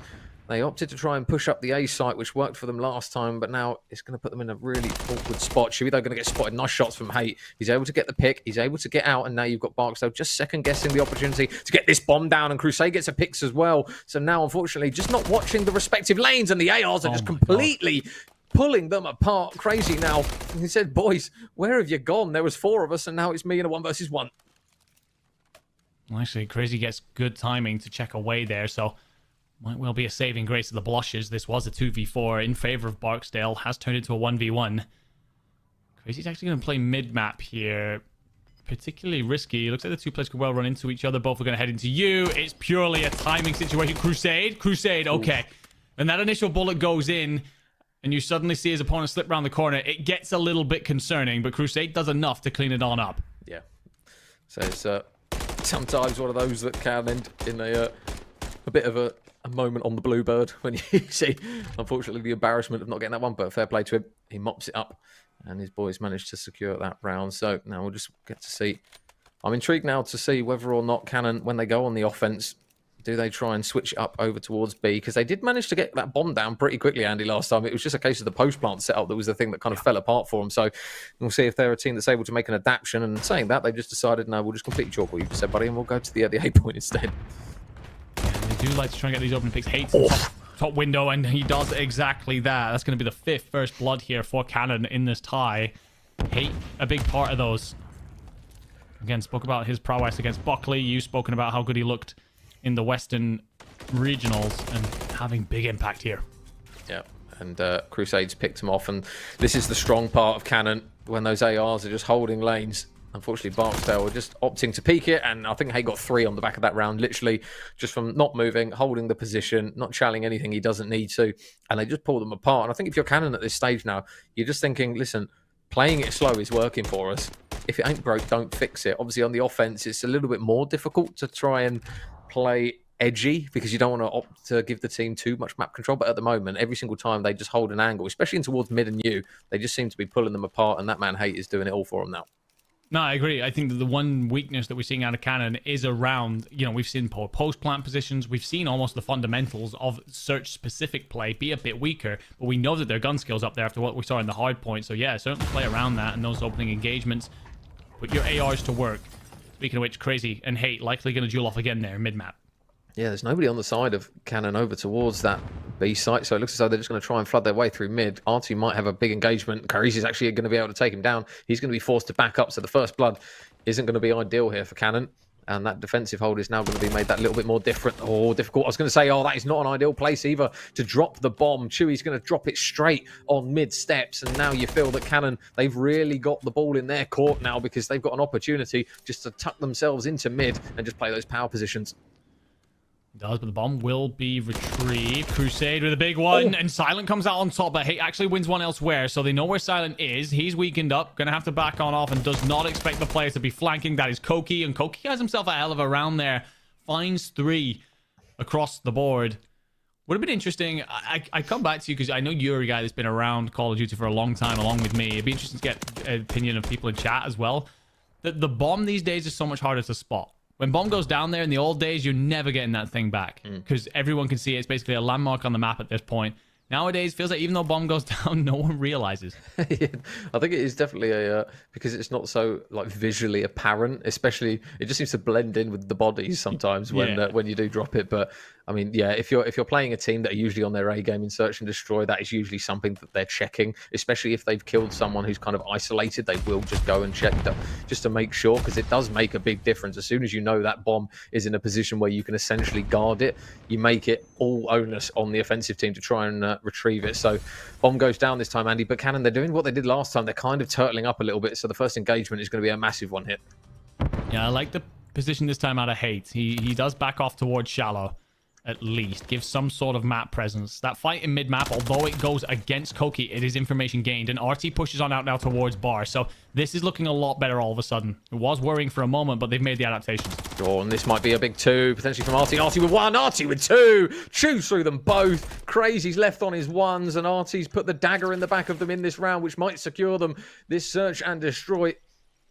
They opted to try and push up the A site, which worked for them last time, but now it's going to put them in a really awkward spot. Chewy, they're going to get spotted. Nice shots from Hate. He's able to get the pick. He's able to get out, and now you've got Barksdale just second-guessing the opportunity to get this bomb down, and Crusade gets a picks as well. So now, unfortunately, just not watching the respective lanes, and the ARs are just completely pulling them apart. Crazy now. And he said, boys, where have you gone? There was 4 of us, and now it's me in a 1 versus 1. Well, actually, Crazy gets good timing to check away there, so might well be a saving grace of the blushes. This was a 2v4 in favor of Barksdale, has turned into a 1v1. Crazy's actually going to play mid-map here. Particularly risky. Looks like the 2 players could well run into each other. Both are going to head into you. It's purely a timing situation. Crusade, okay. And that initial bullet goes in, and you suddenly see his opponent slip around the corner. It gets a little bit concerning, but Crusade does enough to clean it on up. Yeah. So it's sometimes one of those that can end in a bit of a moment on the Bluebird when you see, unfortunately, the embarrassment of not getting that one, but fair play to him. He mops it up, and his boys managed to secure that round. So now we'll just get to see. I'm intrigued now to see whether or not Cannon, when they go on the offense, Do they try and switch it up over towards B? Because they did manage to get that bomb down pretty quickly, Andy, last time. It was just a case of the post plant setup that was the thing that kind of fell apart for them. So we'll see if they're a team that's able to make an adaptation. And saying that, they've just decided, no, we'll just completely chalk what you just said, buddy, and we'll go to the A point instead. Yeah, they do like to try and get these opening picks. Hates top window, and he does exactly that. That's going to be the 5th first blood here for Cannon in this tie. Hate a big part of those. Again, spoke about his prowess against Buckley. You've spoken about how good he looked in the Western regionals and having big impact here. Yeah, and Crusades picked him off, and this is the strong part of Cannon when those ARs are just holding lanes. Unfortunately, Barksdale were just opting to peek it, and I think Hay got 3 on the back of that round, literally just from not moving, holding the position, not challing anything he doesn't need to, and they just pulled them apart. And I think if you're Cannon at this stage now, you're just thinking, listen, playing it slow is working for us. If it ain't broke, don't fix it. Obviously, on the offense, it's a little bit more difficult to try and play edgy because you don't want to opt to give the team too much map control. But at the moment, every single time they just hold an angle, especially in towards mid and U, they just seem to be pulling them apart, and that man Hate is doing it all for them now. No, I agree. I think that the one weakness that we're seeing out of Cannon is around, we've seen post-plant positions. We've seen almost the fundamentals of search-specific play be a bit weaker, but we know that their gun skill's up there after what we saw in the hard point. So yeah, certainly play around that and those opening engagements. Put your ARs to work. Speaking of which, Crazy and Hate likely going to duel off again there mid-map. Yeah, there's nobody on the side of Cannon over towards that B site, so it looks as though they're just going to try and flood their way through mid. Artie might have a big engagement. Carice is actually going to be able to take him down. He's going to be forced to back up, so the first blood isn't going to be ideal here for Cannon. And that defensive hold is now going to be made that little bit more difficult. I was going to say, that is not an ideal place either to drop the bomb. Chewy's going to drop it straight on mid steps. And now you feel that Cannon, they've really got the ball in their court now because they've got an opportunity just to tuck themselves into mid and just play those power positions. It does, but the bomb will be retrieved. Crusade with a big one, and Silent comes out on top, but Hate actually wins one elsewhere, so they know where Silent is. He's weakened up, gonna have to back on off, and does not expect the players to be flanking. That is Koki, and Koki has himself a hell of a round there. Finds 3 across the board. Would have been interesting. I come back to you because I know you're a guy that's been around Call of Duty for a long time along with me. It'd be interesting to get an opinion of people in chat as well. The bomb these days is so much harder to spot. When bomb goes down there in the old days, you're never getting that thing back because everyone can see it. It's basically a landmark on the map at this point. Nowadays, it feels like even though bomb goes down, no one realizes. Yeah, I think it is definitely because it's not so visually apparent. Especially, it just seems to blend in with the bodies sometimes when you do drop it. But I mean, yeah, if you're playing a team that are usually on their A game in search and destroy, that is usually something that they're checking. Especially if they've killed someone who's kind of isolated, they will just go and check that just to make sure, because it does make a big difference. As soon as you know that bomb is in a position where you can essentially guard it, you make it all onus on the offensive team to try and retrieve it. So bomb goes down this time, Andy, but Cannon, they're doing what they did last time. They're kind of turtling up a little bit, so the first engagement is going to be a massive one hit. Yeah, I like the position this time out of Hate. He does back off towards shallow, at least. Gives some sort of map presence. That fight in mid-map, although it goes against Koki, it is information gained, and RT pushes on out now towards Bar. So this is looking a lot better all of a sudden. It was worrying for a moment, but they've made the adaptations. Oh, and this might be a big 2, potentially from RT. RT with 1, RT with 2. Chews through them both. Crazy's left on his 1s, and RT's put the dagger in the back of them in this round, which might secure them this search and destroy.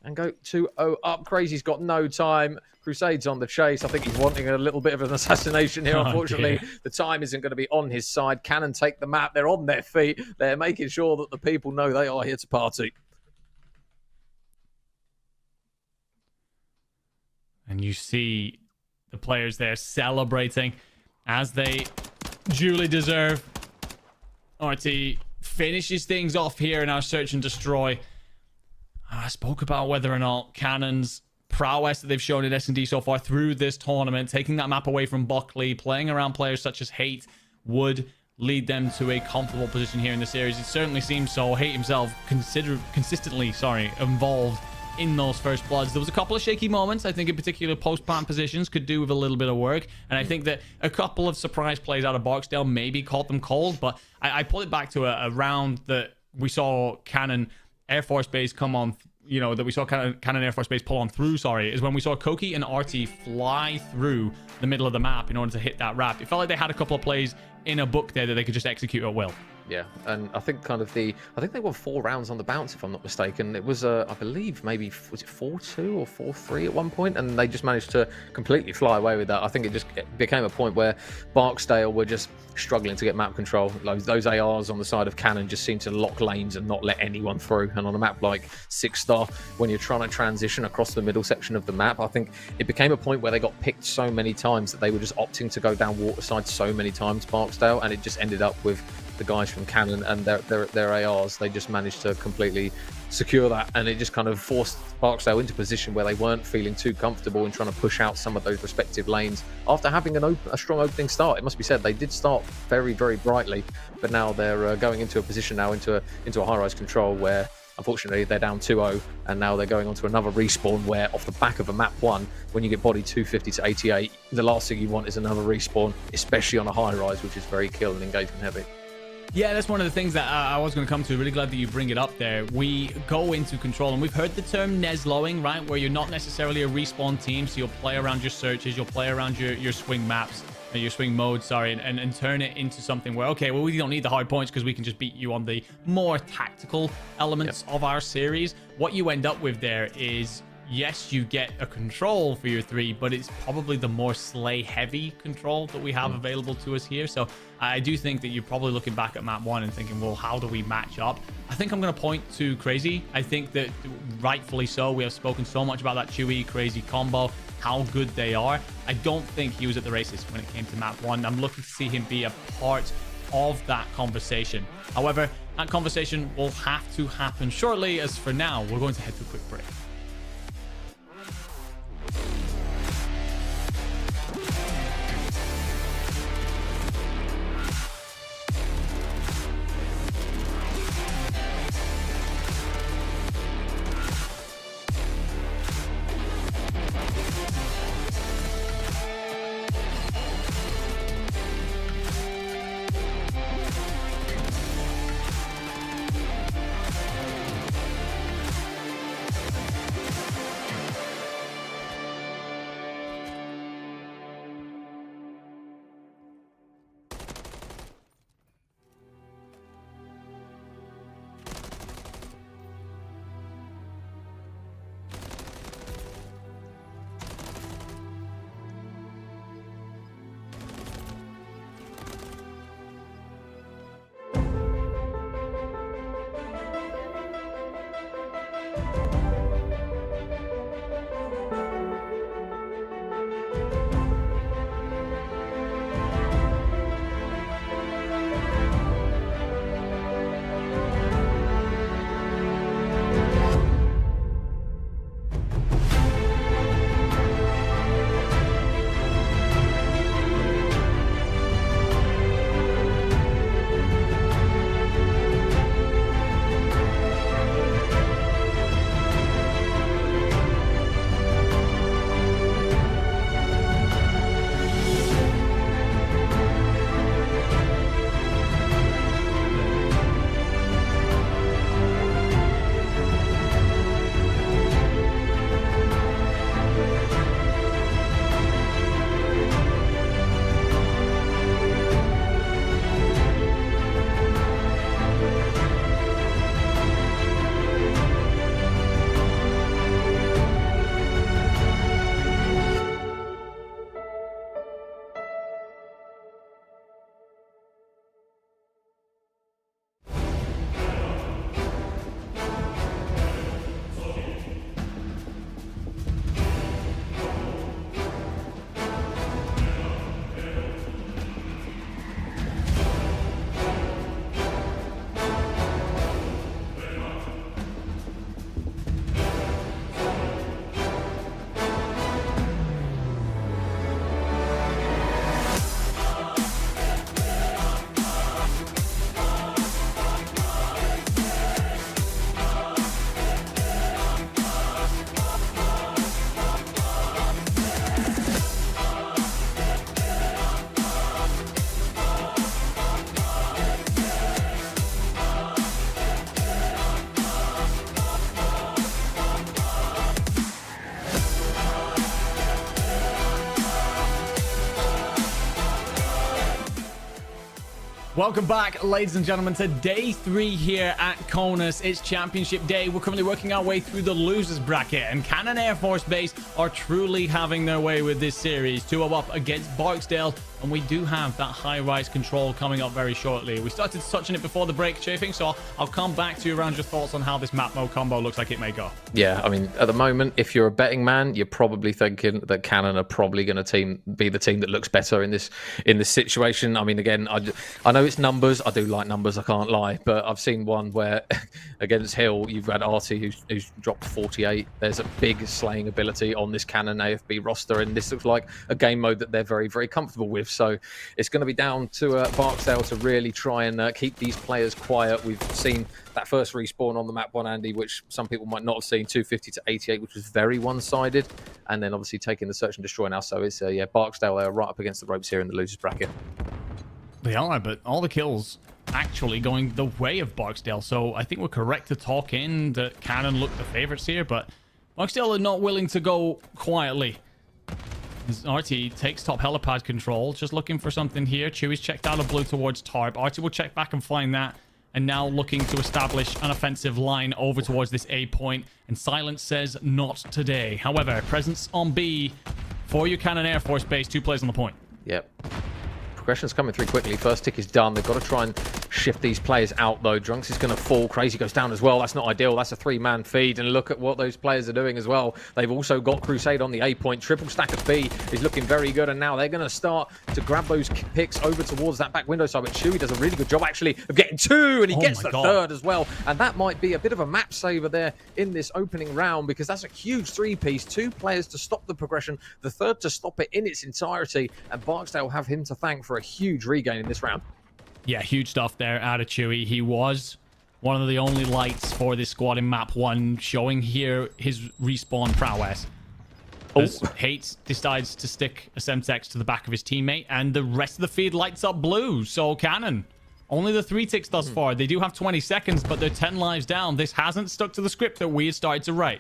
And go 2-0 up. Crazy's got no time. Crusade's on the chase. I think he's wanting a little bit of an assassination here. Unfortunately, the time isn't going to be on his side. Cannon take the map. They're on their feet. They're making sure that the people know they are here to party. And you see the players there celebrating as they duly deserve. RT finishes things off here in our search and destroy. I spoke about whether or not Cannon's prowess that they've shown in S&D so far through this tournament, taking that map away from Buckley, playing around players such as Hate, would lead them to a comfortable position here in the series. It certainly seems so. Hate himself consistently involved in those first bloods. There was a couple of shaky moments. I think in particular post-plant positions could do with a little bit of work. And I think that a couple of surprise plays out of Barksdale maybe caught them cold. But I pull it back to a round that we saw Cannon Air Force Base come on, that we saw Cannon Air Force Base pull on through, is when we saw Koki and RT fly through the middle of the map in order to hit that wrap. It felt like they had a couple of plays in a book there that they could just execute at will. Yeah, and I think I think they won 4 rounds on the bounce, if I'm not mistaken. It was, I believe, maybe, was it 4-2 or 4-3 at one point? And they just managed to completely fly away with that. I think it became a point where Barksdale were just struggling to get map control. Those ARs on the side of Cannon just seemed to lock lanes and not let anyone through. And on a map like 6-star, when you're trying to transition across the middle section of the map, I think it became a point where they got picked so many times that they were just opting to go down waterside so many times, Barksdale, and it just ended up with the guys from Cannon and their ARs. They just managed to completely secure that, and it just kind of forced Barksdale into a position where they weren't feeling too comfortable in trying to push out some of those respective lanes after having a strong opening start. It must be said, they did start very, very brightly, but now they're going into a position now into a high-rise control where unfortunately they're down 2-0, and now they're going on to another respawn where off the back of a map 1, when you get body 250 to 88, the last thing you want is another respawn, especially on a high-rise, which is very kill and engagement heavy. Yeah, that's one of the things that I was going to come to. Really glad that you bring it up there. We go into control, and we've heard the term Neslowing, right? Where you're not necessarily a respawn team, so you'll play around your searches, you'll play around your swing maps, your swing mode, sorry, and turn it into something where, okay, well, we don't need the hard points because we can just beat you on the more tactical elements of our series. What you end up with there is, yes, you get a control for your 3, but it's probably the more slay heavy control that we have available to us here. So I do think that you're probably looking back at map 1 and thinking, well, how do we match up? I think I'm going to point to Crazy. I think that rightfully so. We have spoken so much about that Chewy Crazy combo, how good they are. I don't think he was at the races when it came to map 1. I'm looking to see him be a part of that conversation. However, that conversation will have to happen shortly, as for now, we're going to head to a quick break. Welcome back, ladies and gentlemen, to day 3 here at CONUS. It's championship day. We're currently working our way through the losers bracket, and Cannon Air Force Base are truly having their way with this series. 2-0 up against Barksdale, and we do have that high-rise control coming up very shortly. We started touching it before the break, Chafing, so I'll come back to you around your thoughts on how this map mode combo looks like it may go. Yeah, I mean, at the moment, if you're a betting man, you're probably thinking that Cannon are probably going to be the team that looks better in this situation. I mean, again, I know it's numbers. I do like numbers, I can't lie, but I've seen one where against Hill, you've had Artie who's dropped 48. There's a big slaying ability on this Cannon AFB roster, and this looks like a game mode that they're very, very comfortable with. So it's going to be down to Barksdale to really try and keep these players quiet. We've seen that first respawn on the map one, Andy, which some people might not have seen, 250 to 88, which was very one-sided, and then obviously taking the search and destroy now. So it's yeah, Barksdale are right up against the ropes here in the losers bracket. They are, but all the kills actually going the way of Barksdale. So I think we're correct to talk in that Cannon look the favorites here, but Barksdale are not willing to go quietly. As Artie takes top helipad control, just looking for something here. Chewy's checked out of blue towards Tarp. Artie will check back and find that, and now looking to establish an offensive line over towards this A point, and Silence says not today. However, presence on B for your Cannon Air Force Base, 2 players on the point. Yep. Progression's coming through quickly. First tick is done. They've got to try and shift these players out, though. Drunks is going to fall. Crazy goes down as well. That's not ideal. That's a 3-man feed. And look at what those players are doing as well. They've also got Crusade on the A point. Triple stack of B is looking very good. And now they're going to start to grab those picks over towards that back window side. But Chewy does a really good job, actually, of getting 2. And he gets the 3rd as well. And that might be a bit of a map saver there in this opening round, because that's a huge 3-piece. 2 players to stop the progression. The 3rd to stop it in its entirety. And Barksdale have him to thank for a huge regain in this round. Yeah, huge stuff there out of Chewy. He was one of the only lights for this squad in map 1, showing here his respawn prowess. As Hate decides to stick a Semtex to the back of his teammate, and the rest of the feed lights up blue. So Cannon, only the 3 ticks thus far. They do have 20 seconds, but they're 10 lives down. This hasn't stuck to the script that we had started to write.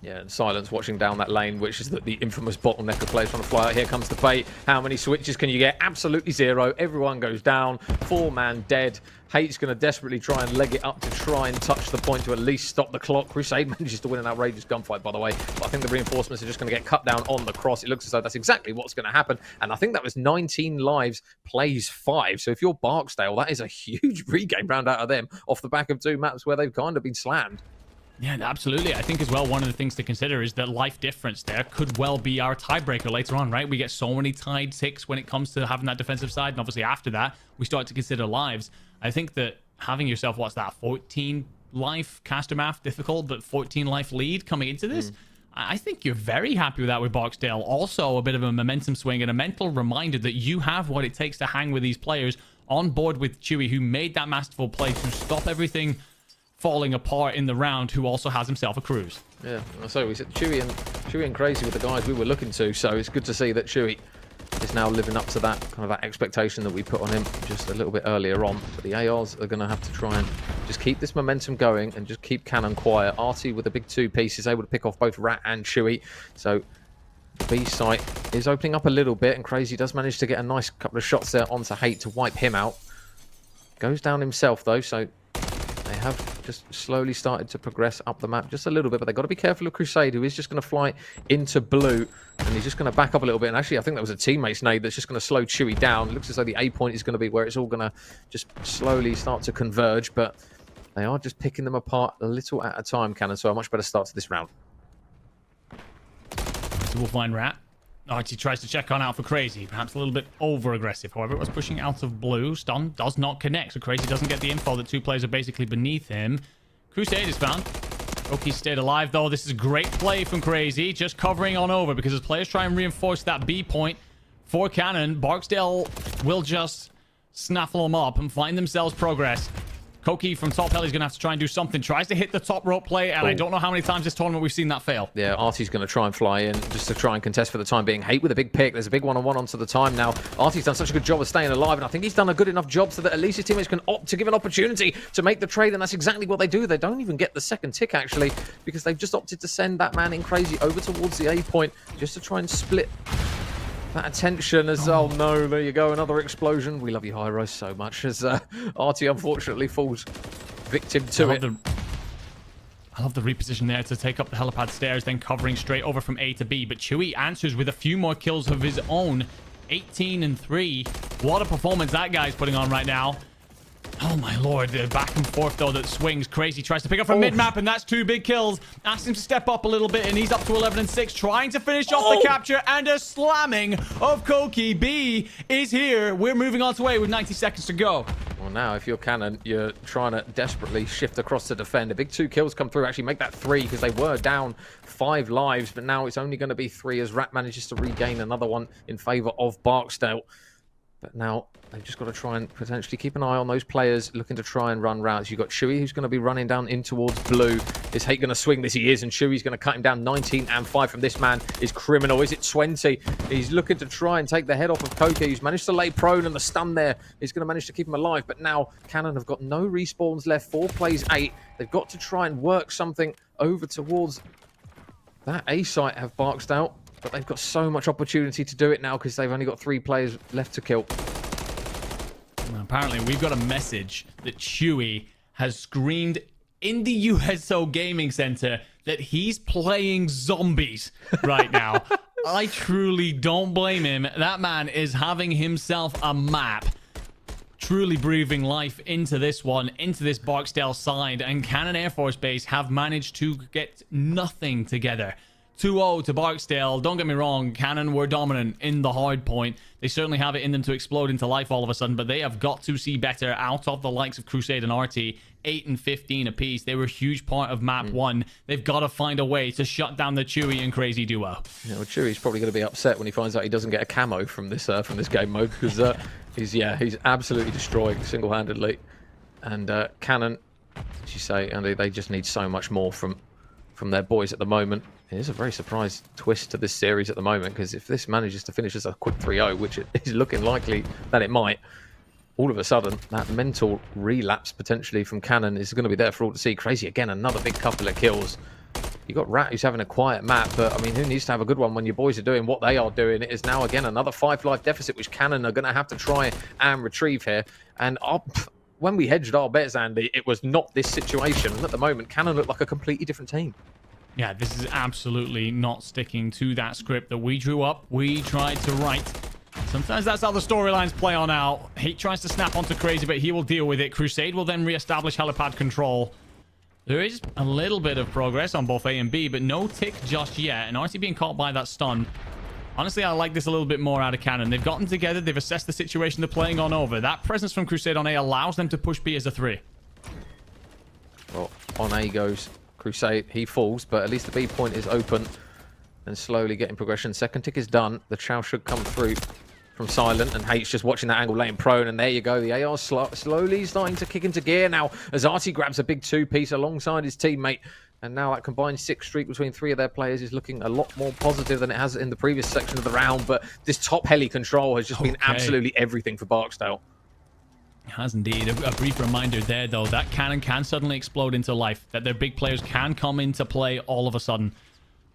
Yeah, and Silence watching down that lane, which is the infamous bottleneck of players trying to fly out. Here comes the bait. How many switches can you get? Absolutely 0. Everyone goes down. 4-man dead. Hate's going to desperately try and leg it up to try and touch the point to at least stop the clock. Crusade manages to win an outrageous gunfight, by the way. But I think the reinforcements are just going to get cut down on the cross. It looks as though that's exactly what's going to happen. And I think that was 19 lives, plays 5. So if you're Barksdale, that is a huge regain round out of them off the back of 2 maps where they've kind of been slammed. Yeah, absolutely. I think as well, one of the things to consider is that life difference there could well be our tiebreaker later on, right? We get so many tied ticks when it comes to having that defensive side, and obviously after that, we start to consider lives. I think that having yourself, what's that, 14 life caster math, difficult, but 14 life lead coming into this, I think you're very happy with that with Barksdale. Also, a bit of a momentum swing and a mental reminder that you have what it takes to hang with these players on board with Chewy, who made that masterful play to stop everything falling apart in the round, who also has himself a cruise. Yeah, so we said Chewy and Crazy with the guys we were looking to, so it's good to see that Chewy is now living up to that kind of that expectation that we put on him just a little bit earlier on. But the ARs are going to have to try and just keep this momentum going and just keep Cannon quiet. Artie with a big 2-piece is able to pick off both Rat and Chewy, so the B site is opening up a little bit, and Crazy does manage to get a nice couple of shots there onto Hate to wipe him out. Goes down himself though, so they have just slowly started to progress up the map just a little bit, but they've got to be careful of Crusade, who is just going to fly into blue, and he's just going to back up a little bit. And actually, I think that was a teammate's nade that's just going to slow Chewy down. It looks as though the A point is going to be where it's all going to just slowly start to converge, but they are just picking them apart a little at a time, Cannon, so a much better start to this round. So we'll find Rat. Artie tries to check on out for Crazy, perhaps a little bit over-aggressive. However, it was pushing out of blue. Stun does not connect, so Crazy doesn't get the info that 2 players are basically beneath him. Crusade is found. Oki stayed alive, though. This is great play from Crazy, just covering on over, because as players try and reinforce that B point for Cannon, Barksdale will just snaffle them up and find themselves progress. Koki from top hell is going to have to try and do something. Tries to hit the top rope play, and I don't know how many times this tournament we've seen that fail. Yeah, Artie's going to try and fly in just to try and contest for the time being. Hate with a big pick. There's a big one-on-one onto the time now. Artie's done such a good job of staying alive, and I think he's done a good enough job so that at least his teammates can opt to give an opportunity to make the trade, and that's exactly what they do. They don't even get the second tick, actually, because they've just opted to send that man in Crazy over towards the A point just to try and split that attention as, oh no, there you go, another explosion. We love you, Hyro, so much as Artie unfortunately falls victim to it. I love the reposition there to take up the helipad stairs, then covering straight over from A to B. But Chewy answers with a few more kills of his own. 18 and 3. What a performance that guy's putting on right now. Oh my lord, the back and forth though that swings. Crazy tries to pick up from mid-map, and that's 2 big kills. Asks him to step up a little bit, and he's up to 11 and 6, trying to finish off the capture, and a slamming of Koki. B is here. We're moving on to A with 90 seconds to go. Well, now, if you're Canon, you're trying to desperately shift across to defend. A big 2 kills come through, actually make that 3, because they were down 5 lives, but now it's only going to be 3 as Rat manages to regain another one in favor of Barksdale. But now they've just got to try and potentially keep an eye on those players looking to try and run routes. You've got Chewy, who's going to be running down in towards blue. Is Hate going to swing this? He is, and Chewy's going to cut him down. 19 and 5 from this man is criminal. Is it 20? He's looking to try and take the head off of Koki, who's managed to lay prone, and the stun there is going to manage to keep him alive. But now Cannon have got no respawns left. 4 plays 8. They've got to try and work something over towards that A site, have Barksdale. But they've got so much opportunity to do it now because they've only got 3 players left to kill. Apparently, we've got a message that Chewy has screamed in the USO Gaming Center that he's playing zombies right now. I truly don't blame him. That man is having himself a map. Truly breathing life into this one, into this Barksdale side. And Cannon Air Force Base have managed to get nothing together. 2-0 to Barksdale. Don't get me wrong, Cannon were dominant in the hard point. They certainly have it in them to explode into life all of a sudden, but they have got to see better out of the likes of Crusade and RT. 8 and 15 apiece. They were a huge part of map 1. They've got to find a way to shut down the Chewy and Crazy duo. Yeah, well, Chewy's probably going to be upset when he finds out he doesn't get a camo from this game mode, because he's absolutely destroying single-handedly. And Cannon, as you say, and they just need so much more from their boys at the moment. It is a very surprise twist to this series at the moment, because if this manages to finish as a quick 3-0, which it is looking likely that it might, all of a sudden, that mental relapse potentially from Cannon is going to be there for all to see. Crazy again, another big couple of kills. You got Rat, who's having a quiet map, but I mean, who needs to have a good one when your boys are doing what they are doing? It is now again another 5-life deficit, which Cannon are going to have to try and retrieve here. And when we hedged our bets, Andy, it was not this situation. And at the moment, Cannon look like a completely different team. Yeah, this is absolutely not sticking to that script that we drew up. We tried to write. Sometimes that's how the storylines play on out. Hate tries to snap onto Crazy, but he will deal with it. Crusade will then re-establish helipad control. There is a little bit of progress on both A and B, but no tick just yet. And RT being caught by that stun. Honestly, I like this a little bit more out of Cannon. They've gotten together. They've assessed the situation they're playing on over. That presence from Crusade on A allows them to push B as a 3. Well, on A goes Crusade. He falls, but at least the B point is open and slowly getting progression. Second tick is done. The chow should come through from Silent, and Hate's just watching that angle laying prone, and there you go. The AR slowly starting to kick into gear now as Artie grabs a big 2-piece alongside his teammate. And now that combined 6 streak between 3 of their players is looking a lot more positive than it has in the previous section of the round. But this top heli control has just been absolutely everything for Barksdale. It has indeed. A brief reminder there, though, that Cannon can suddenly explode into life. That their big players can come into play all of a sudden.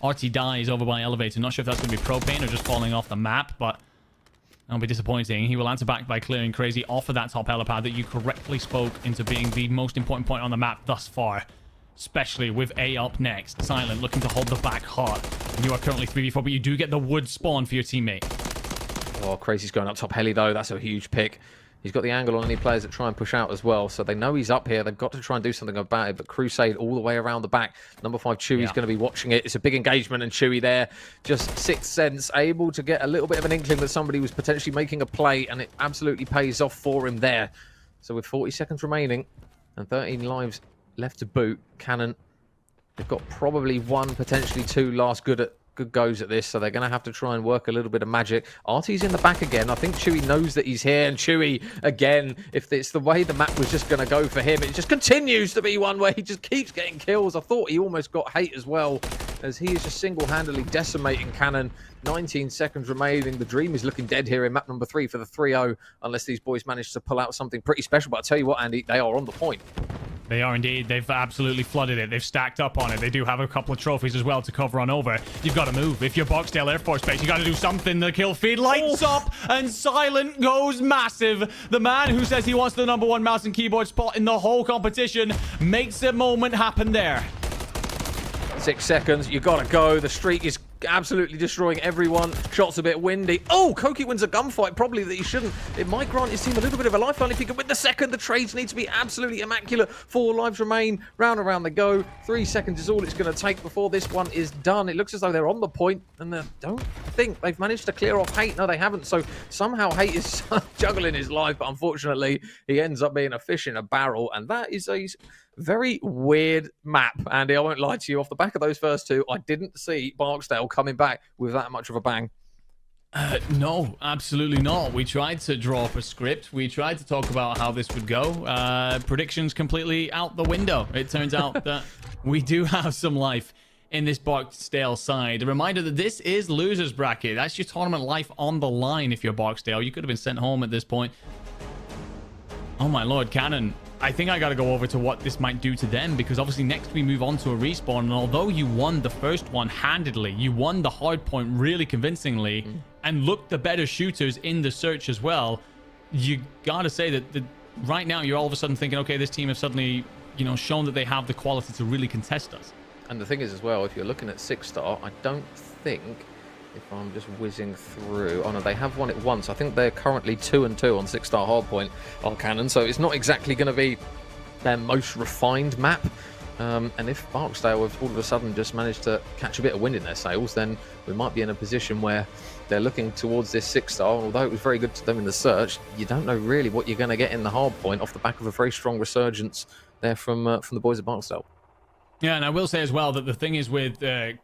RT dies over by elevator. Not sure if that's going to be propane or just falling off the map, but that'll be disappointing. He will answer back by clearing Crazy off of that top helipad that you correctly spoke into being the most important point on the map thus far. Especially with A up next. Silent looking to hold the back hard. You are currently 3v4, but you do get the wood spawn for your teammate. Oh, Crazy's going up top heli, though. That's a huge pick. He's got the angle on any players that try and push out as well. So they know he's up here. They've got to try and do something about it. But Crusade all the way around the back. Number 5, Chewy's going to be watching it. It's a big engagement, and Chewy there, just sixth sense, able to get a little bit of an inkling that somebody was potentially making a play, and it absolutely pays off for him there. So with 40 seconds remaining and 13 lives left to boot, Cannon, they've got probably 1, potentially 2 last good goes at this, so they're going to have to try and work a little bit of magic. Artie's in the back again. I think Chewy knows that he's here, and Chewy, again, if it's the way the map was just going to go for him, it just continues to be one where he just keeps getting kills. I thought he almost got Hate as well, as he is just single-handedly decimating Cannon. 19 seconds remaining. The dream is looking dead here in map number 3 for the 3-0, unless these boys manage to pull out something pretty special. But I'll tell you what, Andy, they are on the point. They are indeed. They've absolutely flooded it. They've stacked up on it. They do have a couple of trophies as well to cover on over. You've got to move. If you're Boxdale Air Force Base, you got to do something. The kill feed lights up, and Silent goes massive. The man who says he wants the #1 mouse and keyboard spot in the whole competition makes a moment happen there. 6 seconds. You got to go. The streak is absolutely destroying everyone. Shot's a bit windy. Oh, Koki wins a gunfight, probably that he shouldn't. It might grant his team a little bit of a lifeline if he can win the second. The trades need to be absolutely immaculate. 4 lives remain. Round around they go. 3 seconds is all it's going to take before this one is done. It looks as though they're on the point, and I don't think they've managed to clear off Hate. No, they haven't. So somehow Hate is juggling his life, but unfortunately he ends up being a fish in a barrel, and that is a very weird map, Andy. I won't lie to you. Off the back of those first 2, I didn't see Barksdale coming back with that much of a bang. No, absolutely not. We tried to draw up a script. We tried to talk about how this would go. Predictions completely out the window. It turns out that we do have some life in this Barksdale side. A reminder that this is loser's bracket. That's your tournament life on the line if you're Barksdale. You could have been sent home at this point. Oh my lord, Cannon. I think I got to go over to what this might do to them, because obviously next we move on to a respawn, and although you won the first one handedly, you won the hard point really convincingly and looked the better shooters in the search as well, you got to say that right now you're all of a sudden thinking, okay, this team have suddenly, you know, shown that they have the quality to really contest us. And the thing is as well, if you're looking at 6-star, I don't think, if I'm just whizzing through, oh no, they have won it once. I think they're currently 2-2 on 6-star hardpoint on Cannon, so it's not exactly going to be their most refined map. And if Barksdale have all of a sudden just managed to catch a bit of wind in their sails, then we might be in a position where they're looking towards this 6-star. Although it was very good to them in the search, you don't know really what you're going to get in the hardpoint off the back of a very strong resurgence there from the boys at Barksdale. Yeah, and I will say as well that the thing is with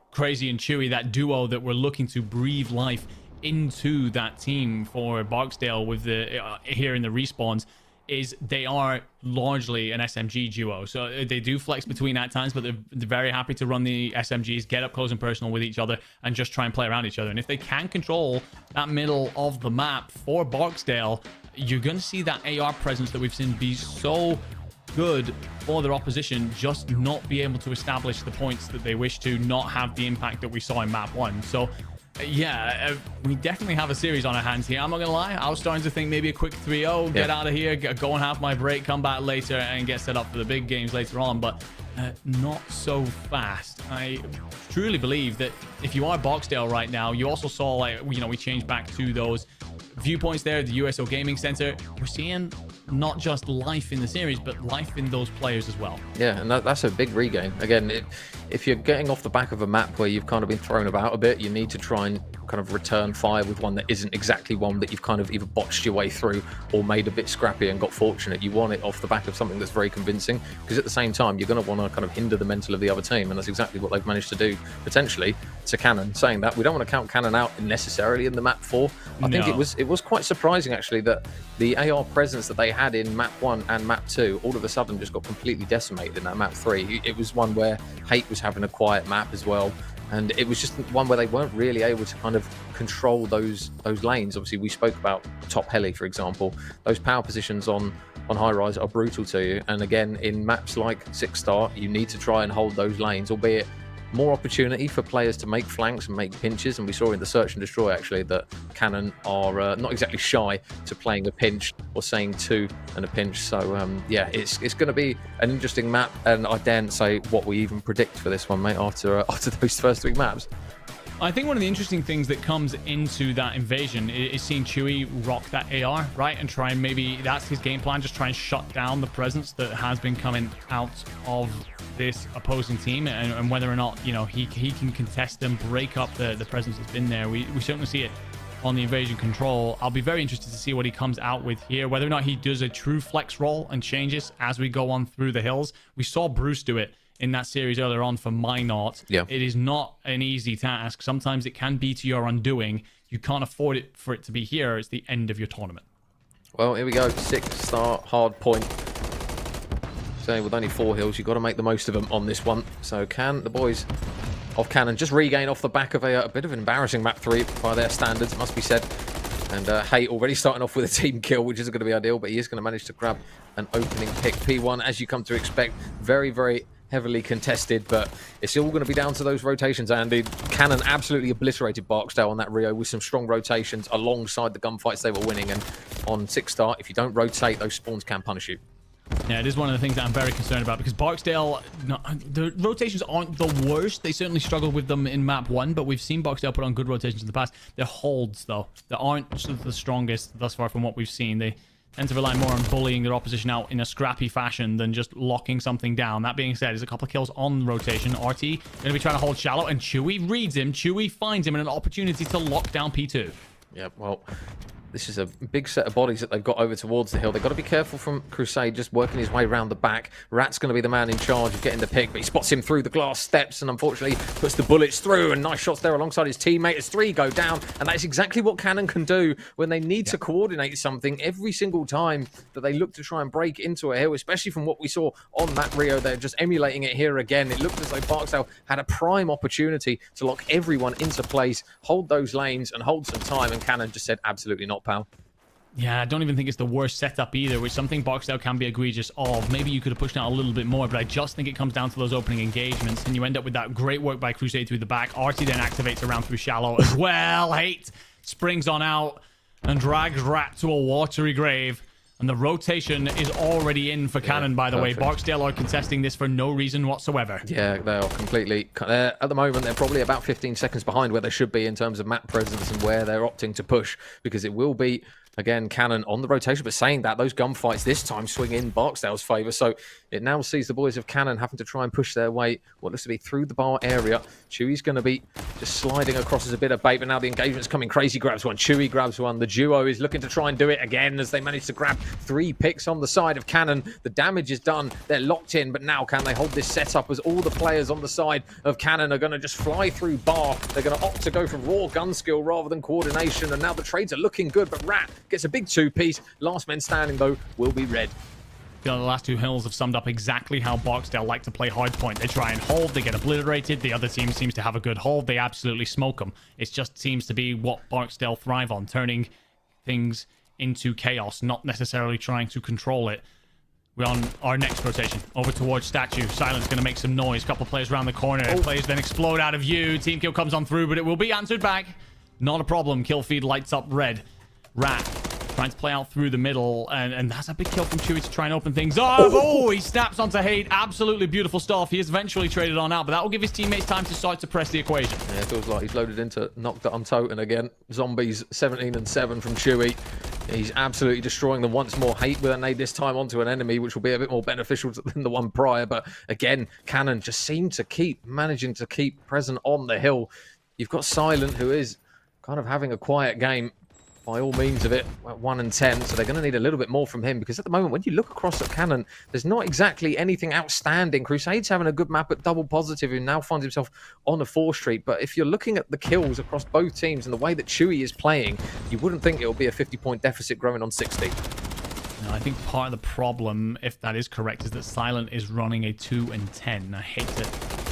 Crazy and Chewy, that duo that we're looking to breathe life into that team for Barksdale with the here in the respawns, is they are largely an SMG duo. So they do flex between at times, but they're very happy to run the SMGs, get up close and personal with each other, and just try and play around each other. And if they can control that middle of the map for Barksdale, you're going to see that AR presence that we've seen be so good for their opposition, just not be able to establish the points that they wish to, not have the impact that we saw in map 1. So yeah, we definitely have a series on our hands here. I'm not gonna lie, I was starting to think maybe a quick 3-0, get out of here, go and have my break, come back later and get set up for the big games later on, but not so fast. I truly believe that if you are Barksdale right now, you also saw, like, you know, we changed back to those viewpoints there, the USO Gaming Center. We're seeing not just life in the series, but life in those players as well. Yeah, and that's a big regain. Again, if you're getting off the back of a map where you've kind of been thrown about a bit, you need to try and kind of return fire with one that isn't exactly one that you've kind of either botched your way through or made a bit scrappy and got fortunate. You want it off the back of something that's very convincing, because at the same time, you're going to want to kind of hinder the mental of the other team, and that's exactly what they've managed to do, potentially, to Cannon. Saying that, we don't want to count Cannon out necessarily in the map 4. I think it was quite surprising, actually, that the AR presence that they had in map 1 and map 2 all of a sudden just got completely decimated in that map 3. It was one where Hate was having a quiet map as well, and it was just one where they weren't really able to kind of control those lanes. Obviously, we spoke about top heli, for example. Those power positions on high rise are brutal to you, and again, in maps like 6-star, you need to try and hold those lanes, albeit more opportunity for players to make flanks and make pinches. And we saw in the search and destroy, actually, that Cannon are not exactly shy to playing a pinch or saying 2 and a pinch. So yeah, it's going to be an interesting map, and I daren't say what we even predict for this one, mate, after those first 3 maps. I think one of the interesting things that comes into that invasion is seeing Chewy rock that AR, right? And try and maybe that's his game plan, just try and shut down the presence that has been coming out of this opposing team, and whether or not, you know, he can contest them, break up the presence that's been there. We certainly see it on the invasion control. I'll be very interested to see what he comes out with here, whether or not he does a true flex roll and changes as we go on through the hills. We saw Bruce do it in that series earlier on for Minot. Yeah. It is not an easy task. Sometimes it can be to your undoing. You can't afford it for it to be here. It's the end of your tournament. Well, here we go. 6-star hard point. So with only 4 hills, you've got to make the most of them on this one. So can the boys of Cannon just regain off the back of a bit of an embarrassing map 3 by their standards, it must be said. And Hate already starting off with a team kill, which isn't going to be ideal, but he is going to manage to grab an opening pick. P1, as you come to expect, very, very heavily contested, but it's all going to be down to those rotations, Andy. Cannon absolutely obliterated Barksdale on that Rio with some strong rotations alongside the gunfights they were winning, and on 6-star, if you don't rotate, those spawns can punish you. Yeah, it is one of the things that I'm very concerned about, because Barksdale, the rotations aren't the worst. They certainly struggled with them in map 1, but we've seen Barksdale put on good rotations in the past. Their holds, though, they aren't the strongest thus far from what we've seen. They tend to rely more on bullying their opposition out in a scrappy fashion than just locking something down. That being said, there's a couple of kills on rotation. RT going to be trying to hold shallow, and Chewy reads him. Chewy finds him in an opportunity to lock down P2. Yeah, well, this is a big set of bodies that they've got over towards the hill. They've got to be careful from Crusade just working his way around the back. Rat's going to be the man in charge of getting the pick, but he spots him through the glass steps and unfortunately puts the bullets through, and nice shots there alongside his teammate as 3 go down, and that is exactly what Cannon can do when they need to coordinate something every single time that they look to try and break into a hill, especially from what we saw on that Rio. They're just emulating it here again. It looked as though Barksdale had a prime opportunity to lock everyone into place, hold those lanes and hold some time, and Cannon just said, absolutely not, pal. Yeah, I don't even think it's the worst setup either, which something Barksdale can be egregious of. Maybe you could have pushed out a little bit more, but I just think it comes down to those opening engagements, and you end up with that great work by Crusade through the back. Artie then activates around through shallow as well. Hate springs on out and drags Rat to a watery grave. And the rotation is already in for Cannon, by the way. Barksdale are contesting this for no reason whatsoever. Yeah, they are completely... at the moment, they're probably about 15 seconds behind where they should be in terms of map presence and where they're opting to push, because it will be... Again, Cannon on the rotation, but saying that, those gunfights this time swing in Barksdale's favour. So it now sees the boys of Cannon having to try and push their way, what looks to be through the bar area. Chewy's going to be just sliding across as a bit of bait, but now the engagement's coming. Crazy grabs one, Chewy grabs one. The duo is looking to try and do it again as they manage to grab 3 picks on the side of Cannon. The damage is done. They're locked in, but now can they hold this setup as all the players on the side of Cannon are going to just fly through bar. They're going to opt to go for raw gun skill rather than coordination, and now the trades are looking good, but Rat gets a big 2-piece. Last man standing, though, will be Red. The last 2 hills have summed up exactly how Barksdale like to play hardpoint. They try and hold, they get obliterated. The other team seems to have a good hold. They absolutely smoke them. It just seems to be what Barksdale thrive on, turning things into chaos, not necessarily trying to control it. We're on our next rotation, over towards Statue. Silent's going to make some noise. Couple players around the corner. Players then explode out of view. Team kill comes on through, but it will be answered back. Not a problem. Kill feed lights up red. Rat trying to play out through the middle, and that's a big kill from Chewy to try and open things up. Oh, he snaps onto Hate. Absolutely beautiful stuff. He is eventually traded on out, but that will give his teammates time to start to press the equation. Yeah, it feels like he's loaded into Knocked That I'm Toten again. Zombies 17 and 7 from Chewy. He's absolutely destroying them once more. Hate with a nade this time onto an enemy, which will be a bit more beneficial than the one prior. But again, Cannon just seemed to managing to keep present on the hill. You've got Silent, who is kind of having a quiet game by all means of it, 1 and 10, so they're going to need a little bit more from him, because at the moment, when you look across at Cannon, there's not exactly anything outstanding. Crusade's having a good map at double positive, who now finds himself on a 4th Street, but if you're looking at the kills across both teams and the way that Chewy is playing, you wouldn't think it'll be a 50-point deficit growing on 60. No, I think part of the problem, if that is correct, is that Silent is running a 2 and 10. I hate to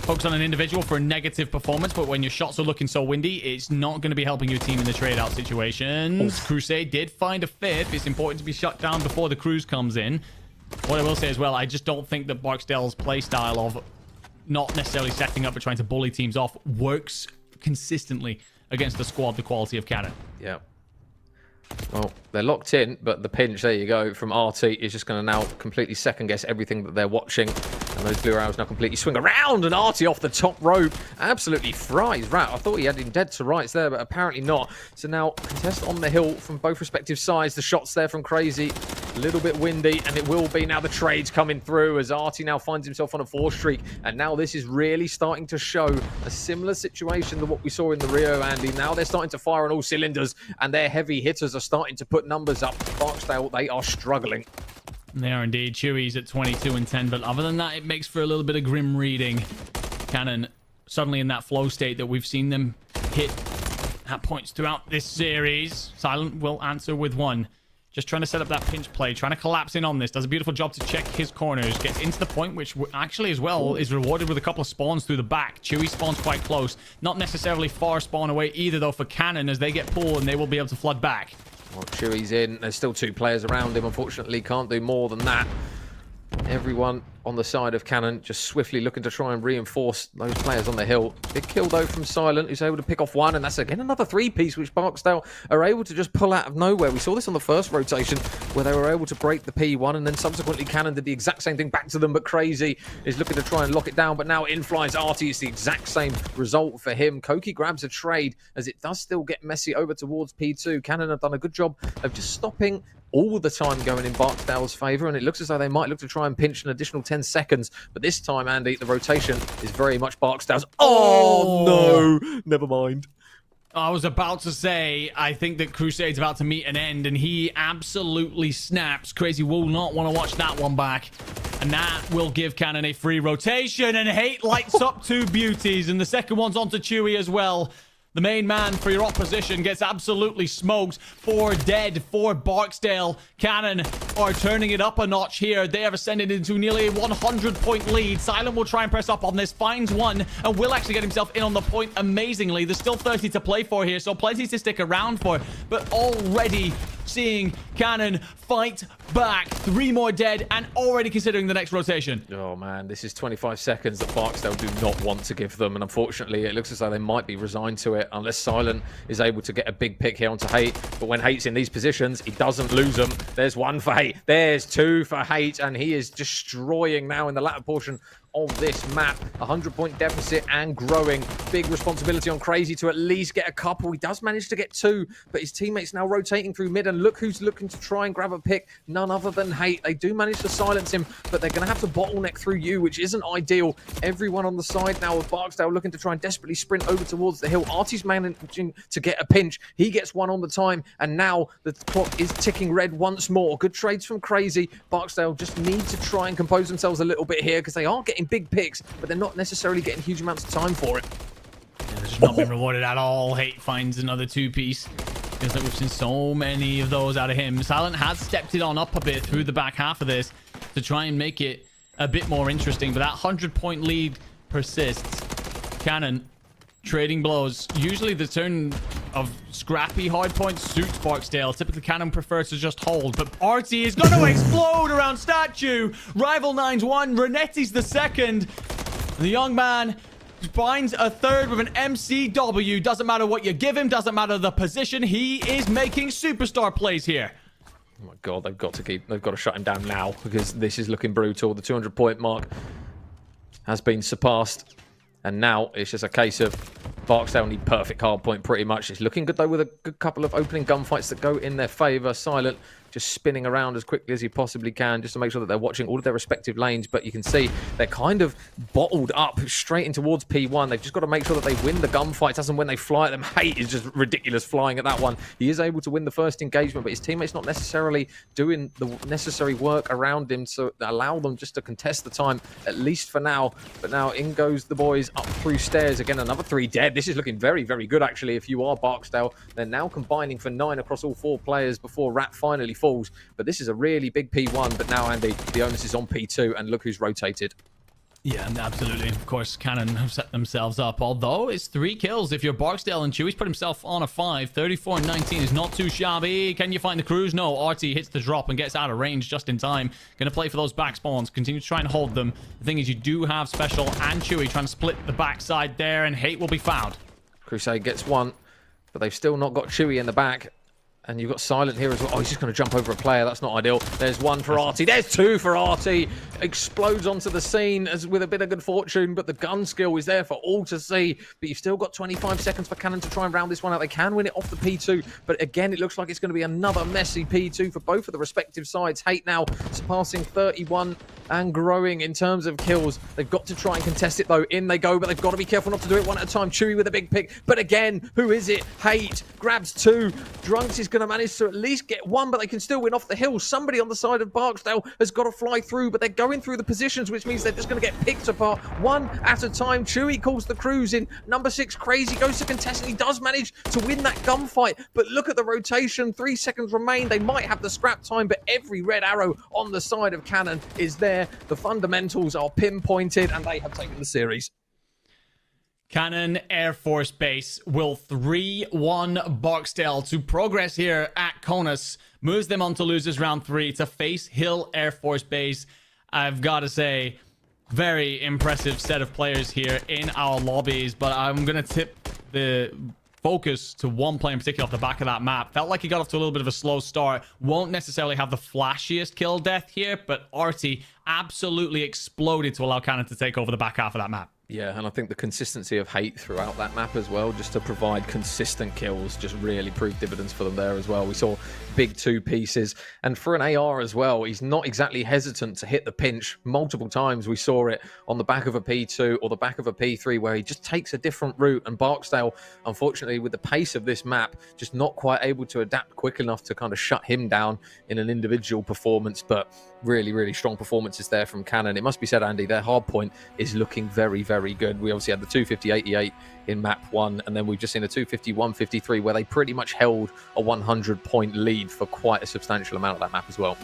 focus on an individual for a negative performance, but when your shots are looking so windy, it's not going to be helping your team in the trade-out situations. Crusade did find a 5th. It's important to be shut down before the cruise comes in. What I will say as well, I just don't think that Barksdale's playstyle of not necessarily setting up but trying to bully teams off works consistently against the squad the quality of Cannon. Yeah. Well, they're locked in, but the pinch, there you go, from RT is just going to now completely second-guess everything that they're watching. And those blue arrows now completely swing around, and RT off the top rope absolutely fries Rat. I thought he had him dead to rights there, but apparently not. So now, contest on the hill from both respective sides. The shots there from Crazy, a little bit windy, and it will be now the trades coming through as RT now finds himself on a 4 streak. And now this is really starting to show a similar situation to what we saw in the Rio, Andy. Now they're starting to fire on all cylinders, and their heavy hitters are starting to put numbers up. Barksdale, they are struggling. They are indeed. Chewy's at 22 and 10, but other than that, it makes for a little bit of grim reading. Cannon suddenly in that flow state that we've seen them hit at points throughout this series. Silent will answer with 1. Just trying to set up that pinch play, trying to collapse in on this. Does a beautiful job to check his corners. Gets into the point, which actually as well is rewarded with a couple of spawns through the back. Chewy spawns quite close. Not necessarily far spawn away either, though, for Cannon as they get pulled and they will be able to flood back. Well, Chewy's in. There's still 2 players around him. Unfortunately, can't do more than that. Everyone on the side of Cannon just swiftly looking to try and reinforce those players on the hill. Big kill though from Silent, who's able to pick off 1, and that's again another 3-piece which Barksdale are able to just pull out of nowhere. We saw this on the first rotation where they were able to break the P1, and then subsequently Cannon did the exact same thing back to them, but Crazy is looking to try and lock it down, but now in flies Artie. It's the exact same result for him. Koki grabs a trade as it does still get messy over towards P2. Cannon have done a good job of just stopping all the time going in Barksdale's favour, and it looks as though they might look to try and pinch an additional 10 seconds. But this time, Andy, the rotation is very much Barksdale's. Oh, no! Never mind. I was about to say, I think that Crusade's about to meet an end, and he absolutely snaps. Crazy will not want to watch that one back. And that will give Cannon a free rotation, and Hate lights up 2 beauties, and the second one's onto Chewy as well. The main man for your opposition gets absolutely smoked. 4 dead for Barksdale. Cannon are turning it up a notch here. They have ascended into nearly a 100-point lead. Silent will try and press up on this, finds 1, and will actually get himself in on the point amazingly. There's still 30 to play for here, so plenty to stick around for. But already seeing Cannon fight back. 3 more dead, and already considering the next rotation. Oh man, this is 25 seconds that Barksdale do not want to give them, and unfortunately it looks as though they might be resigned to it unless Silent is able to get a big pick here onto Hate. But when Hate's in these positions, he doesn't lose them. There's 1 for Hate, there's 2 for Hate, and he is destroying now in the latter portion of this map. 100-point deficit and growing. Big responsibility on Crazy to at least get a couple. He does manage to get 2, but his teammates now rotating through mid, and look who's looking to try and grab a pick. None other than Hate. They do manage to silence him, but they're going to have to bottleneck through you, which isn't ideal. Everyone on the side now of Barksdale looking to try and desperately sprint over towards the hill. Artie's managing to get a pinch. He gets 1 on the time, and now the clock is ticking red once more. Good trades from Crazy. Barksdale just need to try and compose themselves a little bit here because they are getting big picks, but they're not necessarily getting huge amounts of time for it. Yeah, they've just not been rewarded at all. Hate finds another 2-piece. Feels like we've seen so many of those out of him. Silent has stepped it on up a bit through the back half of this to try and make it a bit more interesting, but that 100-point lead persists. Cannon trading blows. Usually the turn of scrappy hardpoint suits Barksdale. Typically Cannon prefers to just hold, but Artie is going to explode around Statue. Rival 9's 1, Renetti's the 2nd. The young man finds a 3rd with an MCW. Doesn't matter what you give him, doesn't matter the position. He is making superstar plays here. Oh my god, they've got to shut him down now because this is looking brutal. The 200-point mark has been surpassed, and now it's just a case of Barksdale need perfect hard point pretty much. It's looking good though with a good couple of opening gunfights that go in their favor. Silent just spinning around as quickly as he possibly can just to make sure that they're watching all of their respective lanes. But you can see they're kind of bottled up straight in towards P1. They've just got to make sure that they win the gunfights as and when they fly at them. Hate is just ridiculous flying at that one. He is able to win the first engagement, but his teammates not necessarily doing the necessary work around him to allow them just to contest the time, at least for now. But now in goes the boys up through stairs. Again, another 3 dead. This is looking very, very good actually if you are Barksdale. They're now combining for 9 across all 4 players before Rat finally falls. But this is a really big P1. But now, Andy, the onus is on P2, and look who's rotated. Yeah, absolutely. Of course, Cannon have set themselves up. Although it's 3 kills. If you're Barksdale and Chewy's put himself on a 5. 34-19 is not too shabby. Can you find the cruise? No. Artie hits the drop and gets out of range just in time. Going to play for those back spawns. Continue to try and hold them. The thing is, you do have Special and Chewy trying to split the backside there, and Hate will be found. Crusade gets 1, but they've still not got Chewy in the back. And you've got Silent here as well. Oh, he's just going to jump over a player. That's not ideal. There's 1 for Artie. There's 2 for Artie. Explodes onto the scene as with a bit of good fortune, but the gun skill is there for all to see. But you've still got 25 seconds for Cannon to try and round this one out. They can win it off the P2, but again, it looks like it's going to be another messy P2 for both of the respective sides. Hate now surpassing 31 and growing in terms of kills. They've got to try and contest it, though. In they go, but they've got to be careful not to do it one at a time. Chewy with a big pick, but again, who is it? Hate grabs 2. Drunks is going to manage to at least get 1, but they can still win off the hill. Somebody on the side of Barksdale has got to fly through, but they're going through the positions, which means they're just going to get picked apart one at a time. Chewy calls the cruise in. Number 6, Crazy, goes to contest, and he does manage to win that gunfight, but look at the rotation. 3 seconds remain. They might have the scrap time, but every red arrow on the side of Cannon is there. The fundamentals are pinpointed, and they have taken the series. Cannon Air Force Base will 3-1 Barksdale to progress here at CONUS. Moves them on to losers round 3 to face Hill Air Force Base. I've got to say, very impressive set of players here in our lobbies, but I'm going to tip the focus to one player in particular off the back of that map. Felt like he got off to a little bit of a slow start. Won't necessarily have the flashiest kill death here, but Artie absolutely exploded to allow Cannon to take over the back half of that map. Yeah, and I think the consistency of hate throughout that map as well, just to provide consistent kills, just really proved dividends for them there as well. We saw big 2 pieces, and for an AR as well, he's not exactly hesitant to hit the pinch. Multiple times we saw it on the back of a P2 or the back of a P3 where he just takes a different route, and Barksdale, unfortunately, with the pace of this map, just not quite able to adapt quick enough to kind of shut him down in an individual performance. But really, really strong performances there from Cannon. It must be said, Andy, their hard point is looking very, very good. We obviously had the 250-88 in map 1, and then we've just seen a 250-153 where they pretty much held a 100-point lead for quite a substantial amount of that map as well.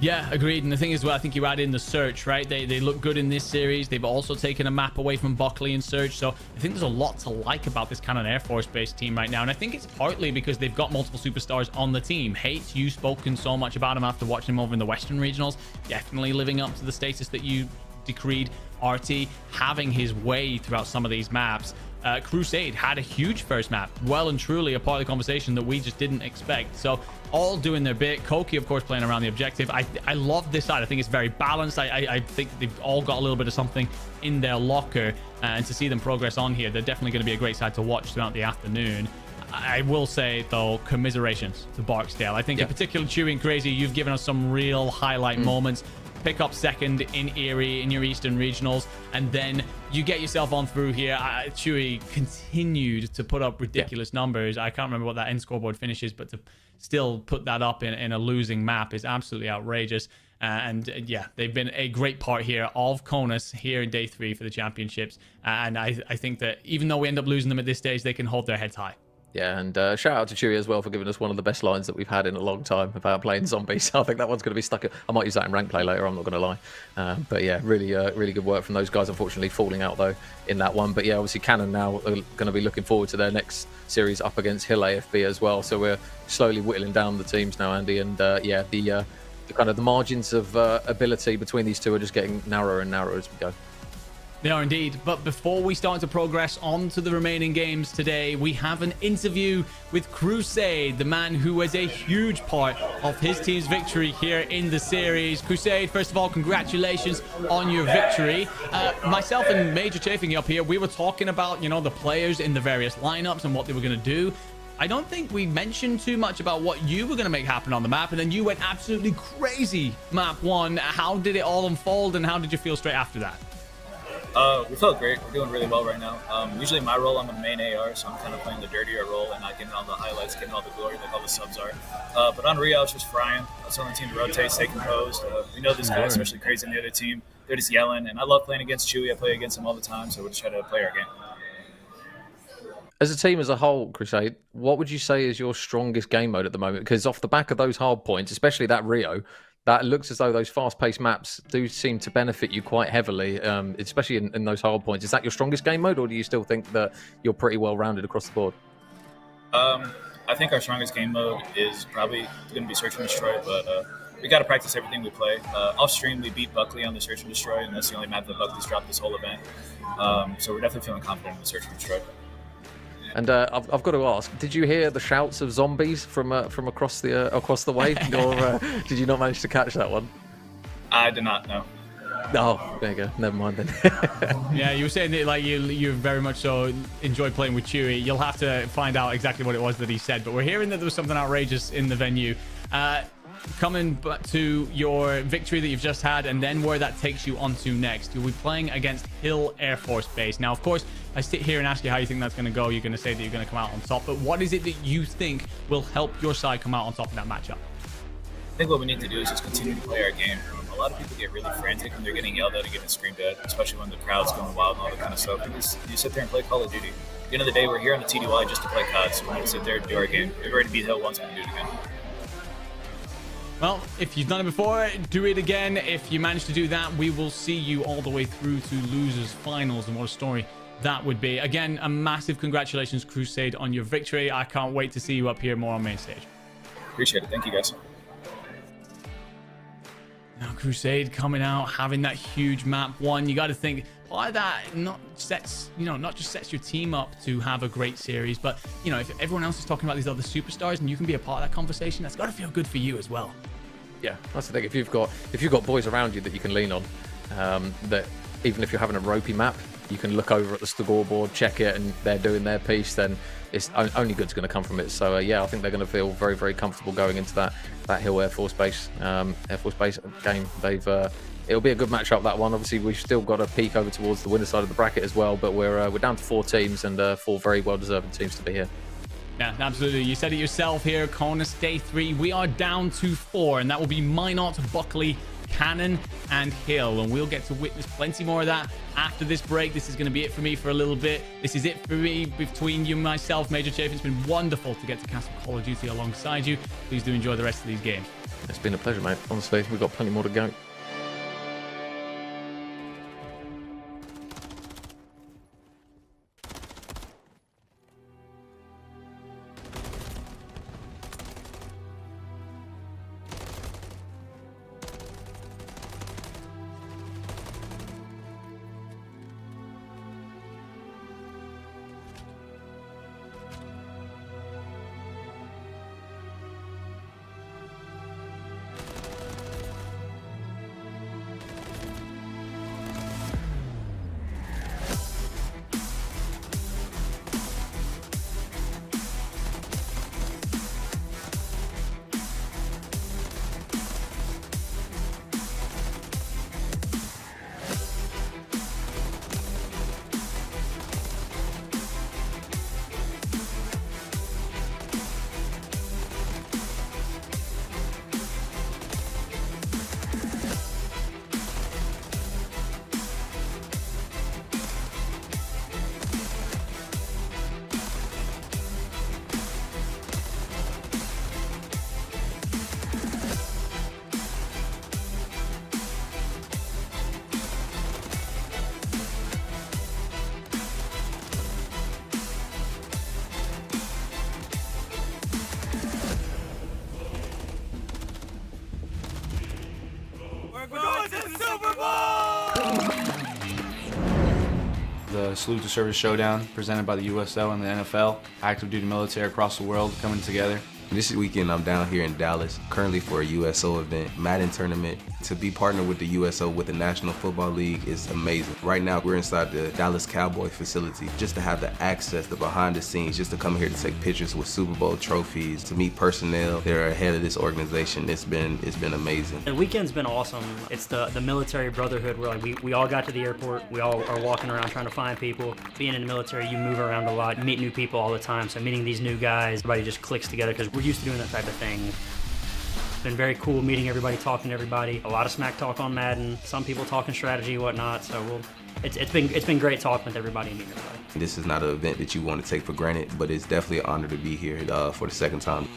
Yeah, agreed. And the thing is, well, I think you add in the Search, right? They look good in this series. They've also taken a map away from Buckley and Search. So I think there's a lot to like about this Cannon Air Force Base team right now. And I think it's partly because they've got multiple superstars on the team. Hate, you've spoken so much about him after watching him over in the Western Regionals. Definitely living up to the status that you decreed. Artie having his way throughout some of these maps. Crusade had a huge first map, well and truly a part of the conversation that we just didn't expect. So all doing their bit. Koki, of course, playing around the objective. I love this side. I think it's very balanced. I think they've all got a little bit of something in their locker, and to see them progress on here, they're definitely going to be a great side to watch throughout the afternoon. I will say, though, commiserations to Barksdale. I think in particular, Chewy and Crazy, you've given us some real highlight moments. Pick up second in Erie in your Eastern Regionals, and then you get yourself on through here. Chewy continued to put up ridiculous numbers. I can't remember what that end scoreboard finishes, but to still put that up in a losing map is absolutely outrageous. Yeah, they've been a great part here of CONUS here in day 3 for the championships. And I think that even though we end up losing them at this stage, they can hold their heads high. Yeah, and shout out to Chewy as well for giving us one of the best lines that we've had in a long time about playing zombies. I think that one's going to be stuck. I might use that in rank play later, I'm not going to lie. But yeah, really good work from those guys. Unfortunately, falling out, though, in that one. But yeah, obviously, Cannon now are going to be looking forward to their next series up against Hill AFB as well. So we're slowly whittling down the teams now, Andy. And yeah, the kind of the margins of ability between these two are just getting narrower and narrower as we go. They are indeed. But before we start to progress on to the remaining games today, we have an interview with Crusade, the man who was a huge part of his team's victory here in the series. Crusade, first of all, congratulations on your victory. Myself and Major Chafing up here, we were talking about, you know, the players in the various lineups and what they were going to do. I don't think we mentioned too much about what you were going to make happen on the map, and then you went absolutely crazy map 1. How did it all unfold, and how did you feel straight after that? We felt great. We're doing really well right now. Usually my role, I'm the main AR, so I'm kind of playing the dirtier role and not getting all the highlights, getting all the glory like all the subs are. But on Rio, I was just frying. I was on the team to rotate, stay composed. We know this guy, especially Crazy and the other team. They're just yelling, and I love playing against Chewy. I play against him all the time, so we're just trying to play our game. As a team as a whole, Crusade, what would you say is your strongest game mode at the moment? Because off the back of those hard points, especially that Rio, that looks as though those fast-paced maps do seem to benefit you quite heavily, especially in those hard points. Is that your strongest game mode, or do you still think that you're pretty well-rounded across the board? I think our strongest game mode is probably going to be Search and Destroy, but we got to practice everything we play. Off-stream, we beat Buckley on the Search and Destroy, and that's the only map that Buckley's dropped this whole event. So we're definitely feeling confident in the Search and Destroy. And I've got to ask, did you hear the shouts of zombies from across the way, or did you not manage to catch that one? I did not know. Oh, there you go. Never mind then. Yeah, you were saying that like you very much so enjoyed playing with Chewy. You'll have to find out exactly what it was that he said, but we're hearing that there was something outrageous in the venue. Coming to your victory that you've just had, and then where that takes you on to next. You'll be playing against Hill Air Force Base. Now, of course, I sit here and ask you how you think that's going to go. You're going to say that you're going to come out on top, but what is it that you think will help your side come out on top in that matchup? I think what we need to do is just continue to play our game. A lot of people get really frantic when they're getting yelled at and getting screamed at, especially when the crowd's going wild and all that kind of stuff. You sit there and play Call of Duty. At the end of the day, we're here on the TDY just to play COD, so we want to sit there and do our game. We've already beat Hill once, we can do it again. Well, if you've done it before, do it again. If you manage to do that, we will see you all the way through to losers finals. And what a story that would be. Again, a massive congratulations, Crusade, on your victory. I can't wait to see you up here more on main stage. Appreciate it. Thank you, guys. Now, Crusade coming out, having that huge map one. You got to think, why that not just sets your team up to have a great series, but, you know, if everyone else is talking about these other superstars and you can be a part of that conversation, that's got to feel good for you as well. Yeah, that's the thing. If you've got boys around you that you can lean on, that even if you're having a ropey map, you can look over at the scoreboard, check it, and they're doing their piece, then it's only good's going to come from it. So yeah, I think they're going to feel very, very comfortable going into that Hill Air Force Base game. It'll be a good matchup, that one. Obviously, we've still got to peek over towards the winner side of the bracket as well, but we're down to 4 teams and 4 very well-deserving teams to be here. Yeah, absolutely. You said it yourself here, CONUS Day 3. We are down to 4, and that will be Minot, Buckley, Cannon, and Hill. And we'll get to witness plenty more of that after this break. This is going to be it for me for a little bit. This is it for me between you and myself, Major Chafe. It's been wonderful to get to cast Call of Duty alongside you. Please do enjoy the rest of these games. It's been a pleasure, mate. Honestly, we've got plenty more to go. The Salute to Service Showdown, presented by the USO and the NFL. Active duty military across the world coming together. This weekend I'm down here in Dallas, currently for a USO event, Madden tournament. To be partnered with the USO with the National Football League is amazing. Right now we're inside the Dallas Cowboy facility. Just to have the access, the behind the scenes, just to come here to take pictures with Super Bowl trophies, to meet personnel that are ahead of this organization, it's been amazing. The weekend's been awesome. It's the military brotherhood where we all got to the airport. We all are walking around trying to find people. Being in the military, you move around a lot, you meet new people all the time. So meeting these new guys, everybody just clicks together because we're used to doing that type of thing. It's been very cool meeting everybody, talking to everybody. A lot of smack talk on Madden. Some people talking strategy, whatnot. So it's been great talking with everybody and meeting everybody. This is not an event that you want to take for granted, but it's definitely an honor to be here for the second time.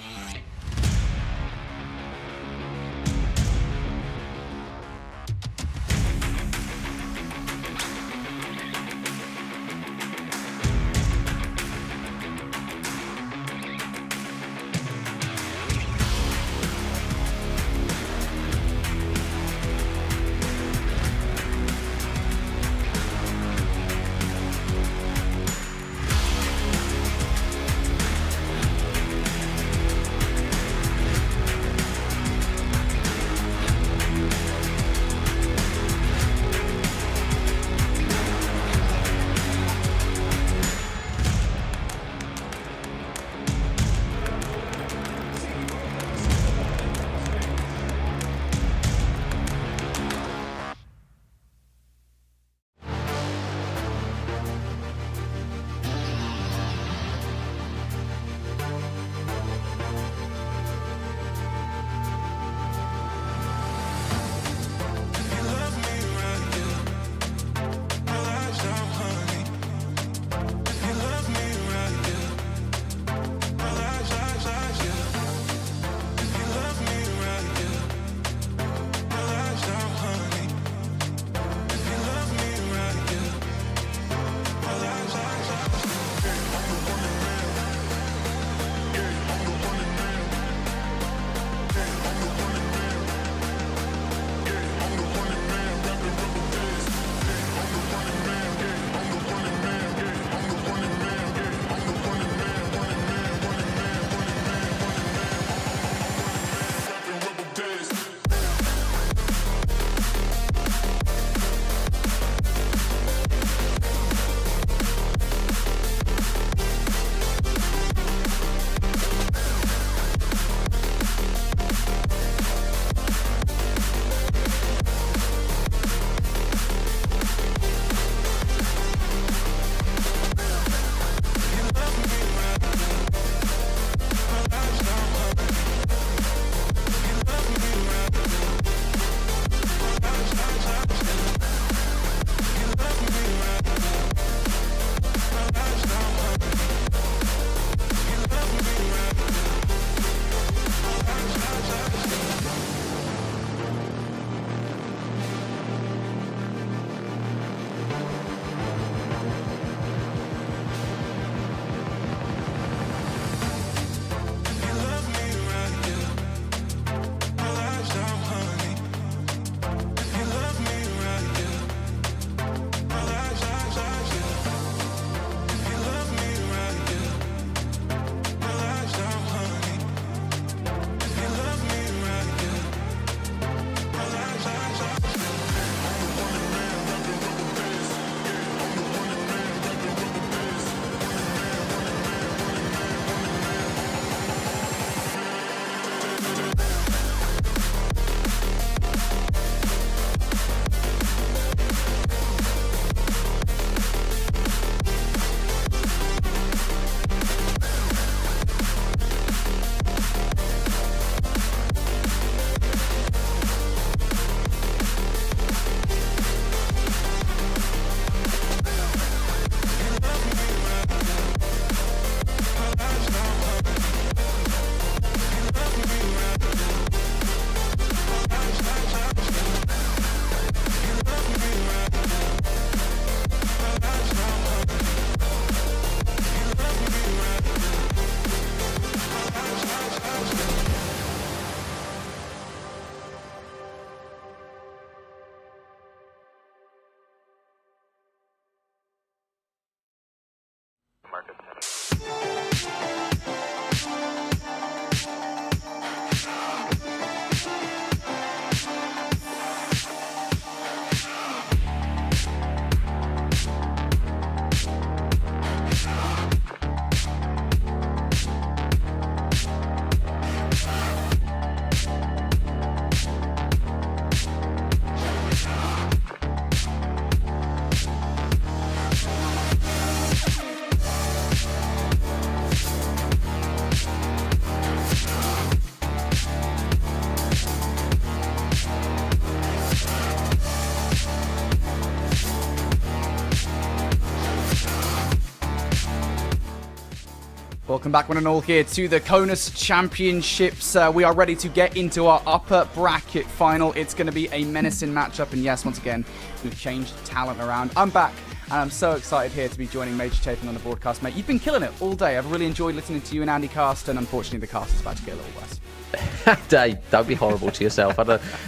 Welcome back, one and all, here to the CONUS Championships. We are ready to get into our upper bracket final. It's going to be a menacing matchup, and yes, once again, we've changed talent around. I'm back, and I'm so excited here to be joining Major Chafing on the broadcast, mate. You've been killing it all day. I've really enjoyed listening to you and Andy cast, and unfortunately, the cast is about to get a little worse. Dave, don't be horrible to yourself.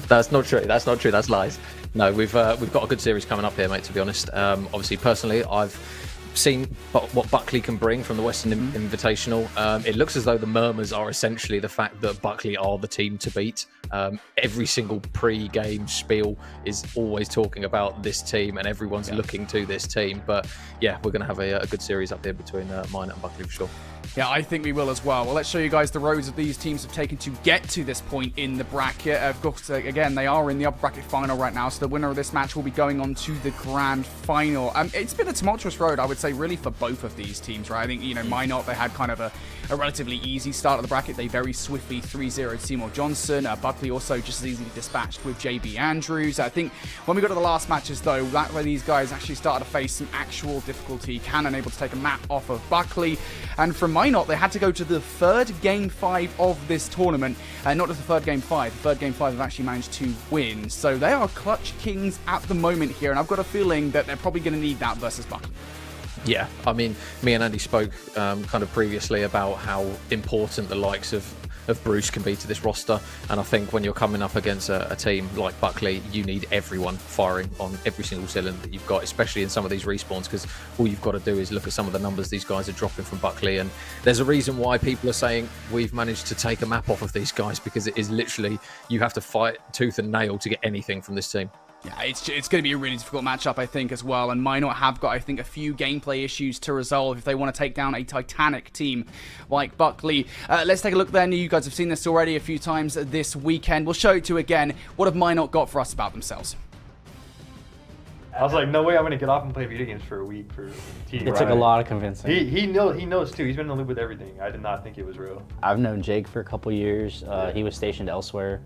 That's not true. That's not true. That's lies. No, we've got a good series coming up here, mate. To be honest, obviously, personally, I've seen what Buckley can bring from the Western Invitational. It looks as though the murmurs are essentially the fact that Buckley are the team to beat. Every single pre-game spiel is always talking about this team, and everyone's looking to this team. But yeah, we're going to have a good series up here between mine and Buckley for sure. Yeah, I think we will as well. Well, let's show you guys the roads that these teams have taken to get to this point in the bracket. Of course, again, they are in the upper bracket final right now, so the winner of this match will be going on to the grand final. It's been a tumultuous road, I would say, really for both of these teams, right? I think, Minot, they had kind of a relatively easy start of the bracket. They very swiftly 3-0'd Seymour Johnson. Buckley also just as easily dispatched with JB Andrews. I think when we got to the last matches, though, that where these guys actually started to face some actual difficulty. Cannon able to take a map off of Buckley, and from Minot, they had to go to the third Game 5 of this tournament. Not just the third Game 5. The third Game 5 have actually managed to win. So they are clutch kings at the moment here, and I've got a feeling that they're probably going to need that versus Buckley. Yeah, I mean, me and Andy spoke kind of previously about how important the likes of Bruce can be to this roster, and I think when you're coming up against a team like Buckley, you need everyone firing on every single cylinder that you've got, especially in some of these respawns, because all you've got to do is look at some of the numbers these guys are dropping from Buckley, and there's a reason why people are saying we've managed to take a map off of these guys, because it is literally, you have to fight tooth and nail to get anything from this team. Yeah, it's going to be a really difficult matchup, I think, as well. And Minot have got, I think, a few gameplay issues to resolve if they want to take down a Titanic team like Buckley. Let's take a look then. You guys have seen this already a few times this weekend. We'll show it to you again. What have Minot got for us about themselves? I was like, no way I'm going to get off and play video games for a week for team. It took a lot of convincing. He knows too. He's been in the loop with everything. I did not think it was real. I've known Jake for a couple years. He was stationed elsewhere.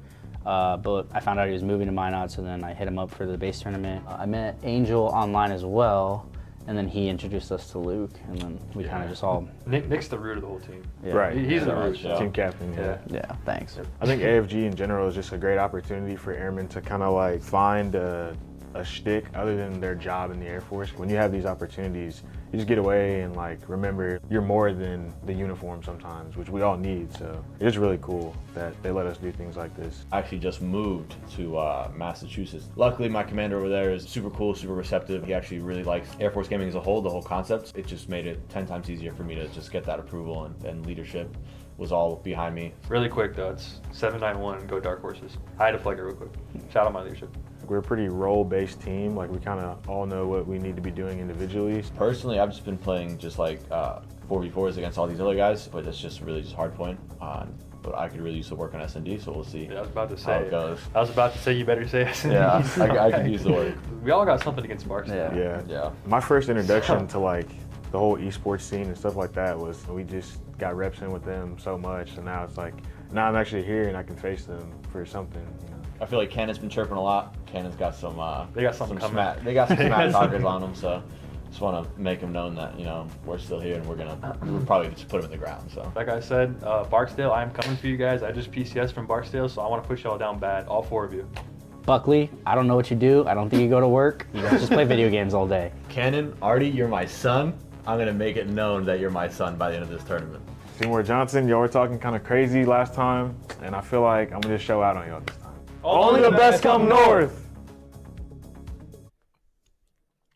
But I found out he was moving to Minot, so then I hit him up for the base tournament. I met Angel online as well, and then he introduced us to Luke, and then we kind of just all... Nick's the root of the whole team. Yeah. Right. He's the root. Team captain, Yeah, thanks. I think AFG in general is just a great opportunity for airmen to kind of like find a shtick other than their job in the Air Force. When you have these opportunities, you just get away and like remember you're more than the uniform sometimes, which we all need. So it's really cool that they let us do things like this. I actually just moved to Massachusetts. Luckily, my commander over there is super cool, super receptive. He actually really likes Air Force gaming as a whole, the whole concept. It just made it 10 times easier for me to just get that approval, and leadership was all behind me. Really quick though, it's 791 go Dark Horses. I had to plug it real quick. Shout out my leadership. We're a pretty role-based team. Like we kind of all know what we need to be doing individually. Personally, I've just been playing just like 4v4s against all these other guys, but it's just really just hard point. But I could really use the work on S&D, so we'll see. Yeah, I was about to say. How it goes. I was about to say you better say S&D. Yeah, I could use the work. We all got something against Barstow. Yeah. My first introduction to like the whole esports scene and stuff like that was we just got reps in with them so much, and now it's like now I'm actually here and I can face them for something. I feel like Cannon's been chirping a lot. Cannon's got some. They got something coming. They got some smack talkers on them, so just want to make them known that we're still here and we'll probably just put them in the ground. So like I said, Barksdale, I'm coming for you guys. I just PCS from Barksdale, so I want to push y'all down bad, all 4 of you. Buckley, I don't know what you do. I don't think you go to work. You guys just play video games all day. Cannon, Artie, you're my son. I'm gonna make it known that you're my son by the end of this tournament. Seymour Johnson, y'all were talking kind of crazy last time, and I feel like I'm gonna just show out on y'all this time. Only the best come north.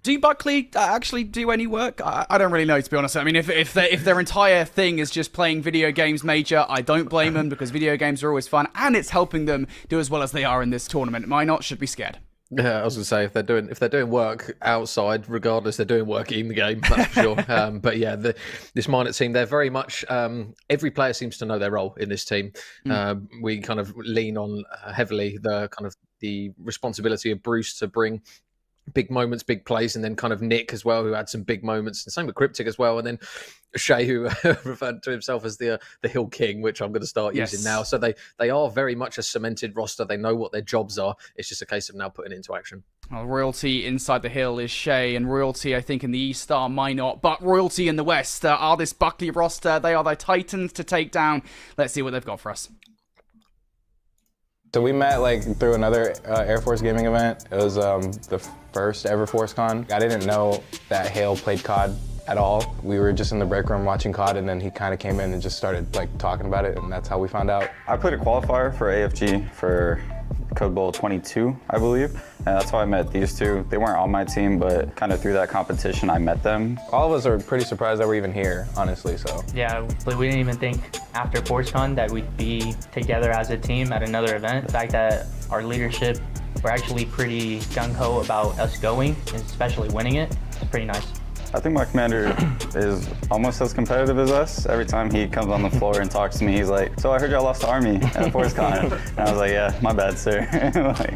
Do Buckley actually do any work? I don't really know, to be honest. I mean, if their entire thing is just playing video games, Major, I don't blame them, because video games are always fun, and it's helping them do as well as they are in this tournament. Minot should be scared. Yeah, I was gonna say if they're doing work outside, regardless, they're doing work in the game. That's for sure. But yeah, this Minot team, they're very much every player seems to know their role in this team. We kind of lean on heavily the responsibility of Bruce to bring big moments, big plays, and then kind of Nick as well, who had some big moments, and same with Cryptic as well, and then Shay, who referred to himself as the Hill King, which I'm going to start using now. So they are very much a cemented roster. They know what their jobs are. It's just a case of now putting it into action. Well, Royalty inside the hill is Shay, and Royalty, I think, in the East are Minot, but Royalty in the West are this Buckley roster. They are the Titans to take down. Let's see what they've got for us. So we met through another Air Force gaming event. It was the first ever ForceCon. I didn't know that Hale played COD at all. We were just in the break room watching COD, and then he kind of came in and just started talking about it, and that's how we found out. I played a qualifier for AFG for Code Bowl 22, I believe. And that's how I met these two. They weren't on my team, but kind of through that competition, I met them. All of us are pretty surprised that we're even here, honestly, so. Yeah, we didn't even think after ForceCon that we'd be together as a team at another event. The fact that our leadership were actually pretty gung-ho about us going, and especially winning it, it's pretty nice. I think my commander is almost as competitive as us. Every time he comes on the floor and talks to me, he's like, so I heard y'all lost to Army at ForceCon. And I was like, yeah, my bad, sir.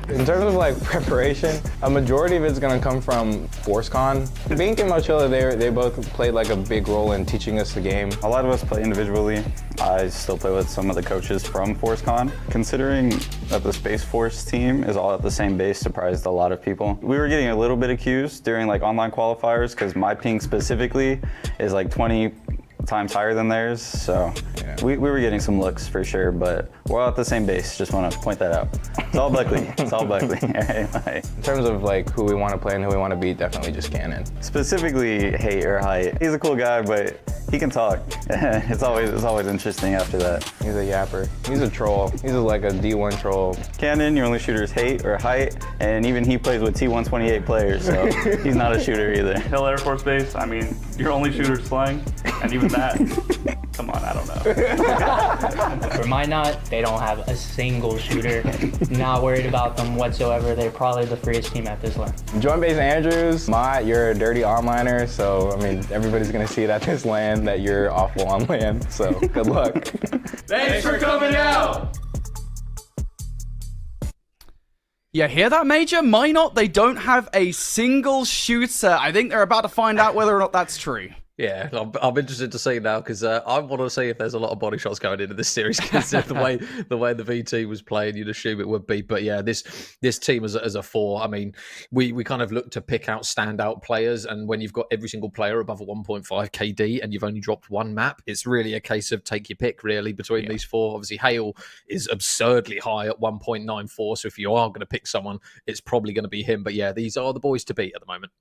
In terms of preparation, a majority of it's gonna come from ForceCon. Bink and Mochilla, they both played a big role in teaching us the game. A lot of us play individually. I still play with some of the coaches from ForceCon. Considering that the Space Force team is all at the same base surprised a lot of people. We were getting a little bit accused during online qualifiers because my ping specifically is 20 times higher than theirs, so yeah. we were getting some looks for sure, but we're all at the same base. Just want to point that out. It's all Buckley. It's all Buckley. In terms of who we want to play and who we want to beat, definitely just Cannon. Specifically hate or height. He's a cool guy, but he can talk. It's always interesting after that. He's a yapper. He's a troll. He's like a D1 troll. Cannon, your only shooter is hate or height, and even he plays with T128 players, so he's not a shooter either. Hill Air Force Base, I mean, your only shooter is slang, and even that, come on, I don't know. For Minot, they don't have a single shooter. Not worried about them whatsoever. They're probably the freest team at this LAN. Joint Base Andrews, Mott, you're a dirty onliner, so I mean, everybody's gonna see it at this LAN that you're awful on LAN, so good luck. Thanks for coming out! Yeah, hear that, Major? Minot, they don't have a single shooter. I think they're about to find out whether or not that's true. Yeah, I'm interested to see now because I want to see if there's a lot of body shots going into this series because the way the VT was playing, you'd assume it would be. But yeah, this team as a four, I mean, we kind of look to pick out standout players, and when you've got every single player above a 1.5 KD and you've only dropped one map, it's really a case of take your pick really between these four. Obviously, Hale is absurdly high at 1.94, so if you are going to pick someone, it's probably going to be him. But yeah, these are the boys to beat at the moment.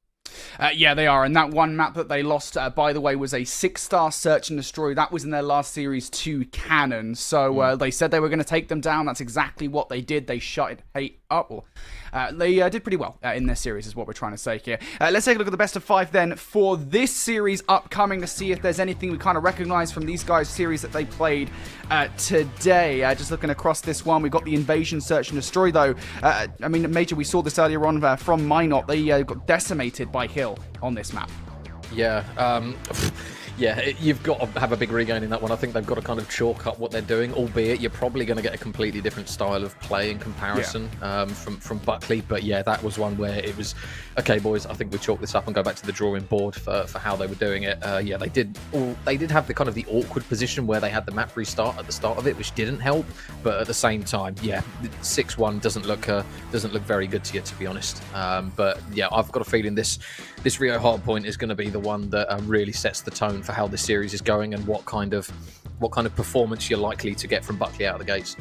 Yeah, they are. And that one map that they lost, by the way, was a 6-star search and destroy. That was in their last series to Cannon. So they said they were going to take them down. That's exactly what they did. They shut it up. They did pretty well in this series is what we're trying to say here. Let's take a look at the best of 5 then for this series upcoming to see if there's anything we kind of recognize from these guys' series that they played today. Just looking across this one, we've got the Invasion Search and Destroy though. I mean, Major, we saw this earlier on from Minot. They got decimated by Hill on this map. Yeah, yeah, you've got to have a big regain in that one. I think they've got to kind of chalk up what they're doing, albeit you're probably going to get a completely different style of play in comparison from Buckley. But yeah, that was one where it was, okay, boys, I think we chalk this up and go back to the drawing board for how they were doing it. Yeah, they did have the kind of the awkward position where they had the map restart at the start of it, which didn't help. But at the same time, yeah, 6-1 doesn't look very good to you, to be honest. But yeah, I've got a feeling this Rio Hardpoint is going to be the one that really sets the tone for how this series is going and what kind of performance you're likely to get from Buckley out of the gates.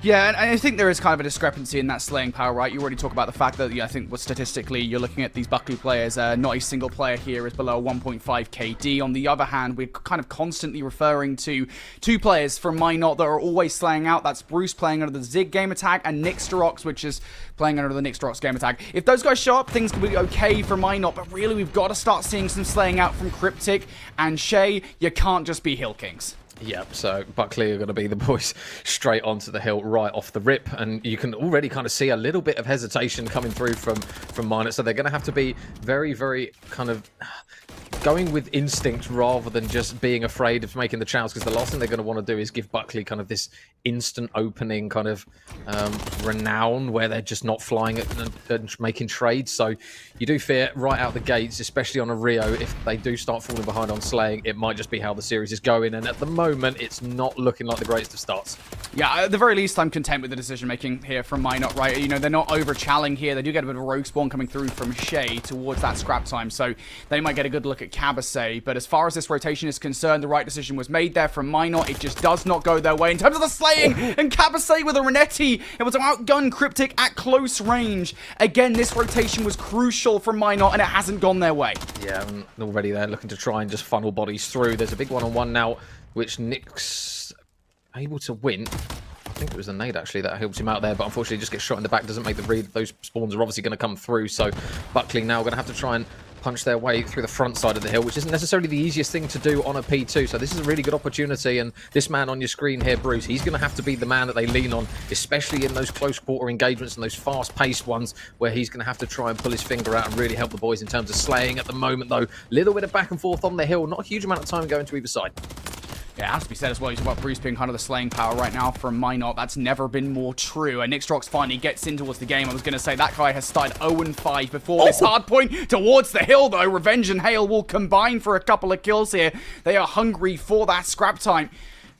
Yeah, and I think there is kind of a discrepancy in that slaying power, right? You already talk about the fact that, I think statistically, you're looking at these Buckley players, not a single player here is below 1.5 KD. On the other hand, we're kind of constantly referring to two players from Minot that are always slaying out. That's Bruce playing under the Zig game attack and Nick Starox, which is playing under the Nick Starox game attack. If those guys show up, things can be okay for Minot, but really we've got to start seeing some slaying out from Cryptic and Shay. You can't just be Hill Kings. Yep, so Buckley are going to be the boys straight onto the hill right off the rip, and you can already kind of see a little bit of hesitation coming through from Minot, so they're going to have to be very, very kind of going with instinct rather than just being afraid of making the channels, because the last thing they're going to want to do is give Buckley kind of this instant opening kind of renown where they're just not flying and making trades. So you do fear right out the gates, especially on a Rio, if they do start falling behind on slaying, it might just be how the series is going. And at the moment, it's not looking like the greatest of starts. Yeah, at the very least, I'm content with the decision-making here from Minot, right? You know, they're not over-challing here. They do get a bit of a rogue spawn coming through from Shay towards that scrap time, so they might get a good look at Cabasay. But as far as this rotation is concerned, the right decision was made there from Minot. It just does not go their way in terms of the slaying, and Cabasay with a Renetti able to outgun Cryptic at close range. Again, this rotation was crucial from Minot, and it hasn't gone their way. Yeah, and already they're looking to try and just funnel bodies through. There's a big one-on-one now, which Nick's able to win. I think it was the nade actually that helped him out there, but unfortunately just gets shot in the back, doesn't make the read. Those spawns are obviously going to come through, so Buckley now going to have to try and punch their way through the front side of the hill, which isn't necessarily the easiest thing to do on a P2. So this is a really good opportunity, and this man on your screen here, Bruce, he's going to have to be the man that they lean on, especially in those close quarter engagements and those fast-paced ones where he's going to have to try and pull his finger out and really help the boys in terms of slaying. At the moment, though, little bit of back and forth on the hill, not a huge amount of time going to either side. Yeah, it has to be said as well. You talk about Bruce being kind of the slaying power right now from Minot. That's never been more true. And Nixstrox finally gets in towards the game. I was going to say that guy has started 0-5 before this hard point towards the hill, though. Revenge and Hale will combine for a couple of kills here. They are hungry for that scrap time.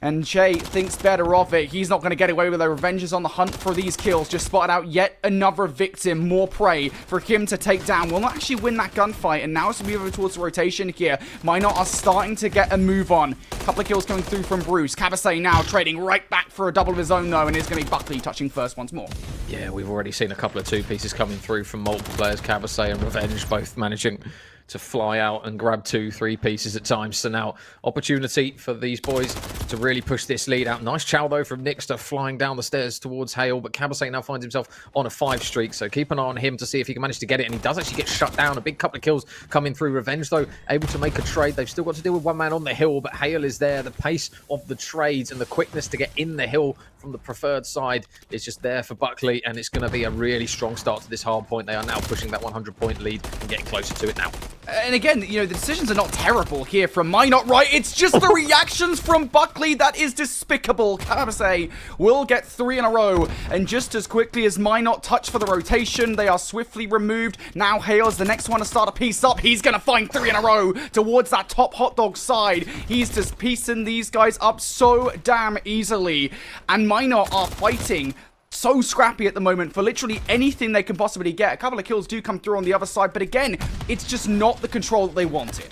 And Jay thinks better of it. He's not going to get away with it. Revenge is on the hunt for these kills. Just spotted out yet another victim. More prey for him to take down. Will not actually win that gunfight. And now it's moving towards the rotation here. Minot are starting to get a move on. Couple of kills coming through from Bruce. Cabasay now trading right back for a double of his own, though. And it's going to be Buckley touching first once more. Yeah, we've already seen a couple of two pieces coming through from multiple players. Cabasay and Revenge both managing to fly out and grab 2-3 pieces at times. So now, opportunity for these boys to really push this lead out. Nice chow, though, from Nixter flying down the stairs towards Hale, but Cabasay now finds himself on a 5 streak, so keep an eye on him to see if he can manage to get it, and he does actually get shut down. A big couple of kills coming through. Revenge, though, able to make a trade. They've still got to deal with one man on the hill, but Hale is there. The pace of the trades and the quickness to get in the hill from the preferred side is just there for Buckley, and it's going to be a really strong start to this hard point. They are now pushing that 100-point lead and getting closer to it now. And again, you know, the decisions are not terrible here from Minot, right? It's just the reactions from Buckley that is despicable. Cabasay will get 3 in a row, and just as quickly as Minot touch for the rotation, they are swiftly removed. Now Hale's the next one to start a piece up. He's going to find 3 in a row towards that top hot dog side. He's just piecing these guys up so damn easily. And Minot are fighting so scrappy at the moment for literally anything they can possibly get. A couple of kills do come through on the other side, but again, it's just not the control that they wanted.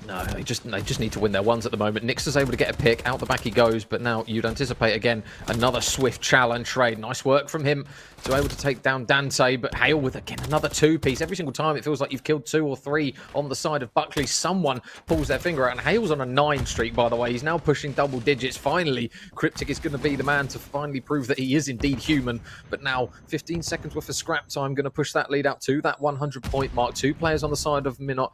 No, they just need to win their ones at the moment. Nixter's able to get a pick. Out the back he goes, but now you'd anticipate, again, another swift challenge trade. Nice work from him to able to take down Dante, but Hale with, again, another 2-piece. Every single time it feels like you've killed 2 or 3 on the side of Buckley. Someone pulls their finger out, and Hale's on a 9 streak, by the way. He's now pushing double digits. Finally, Cryptic is going to be the man to finally prove that he is indeed human. But now, 15 seconds worth of scrap time, going to push that lead out to that 100-point mark. 2 players on the side of Minot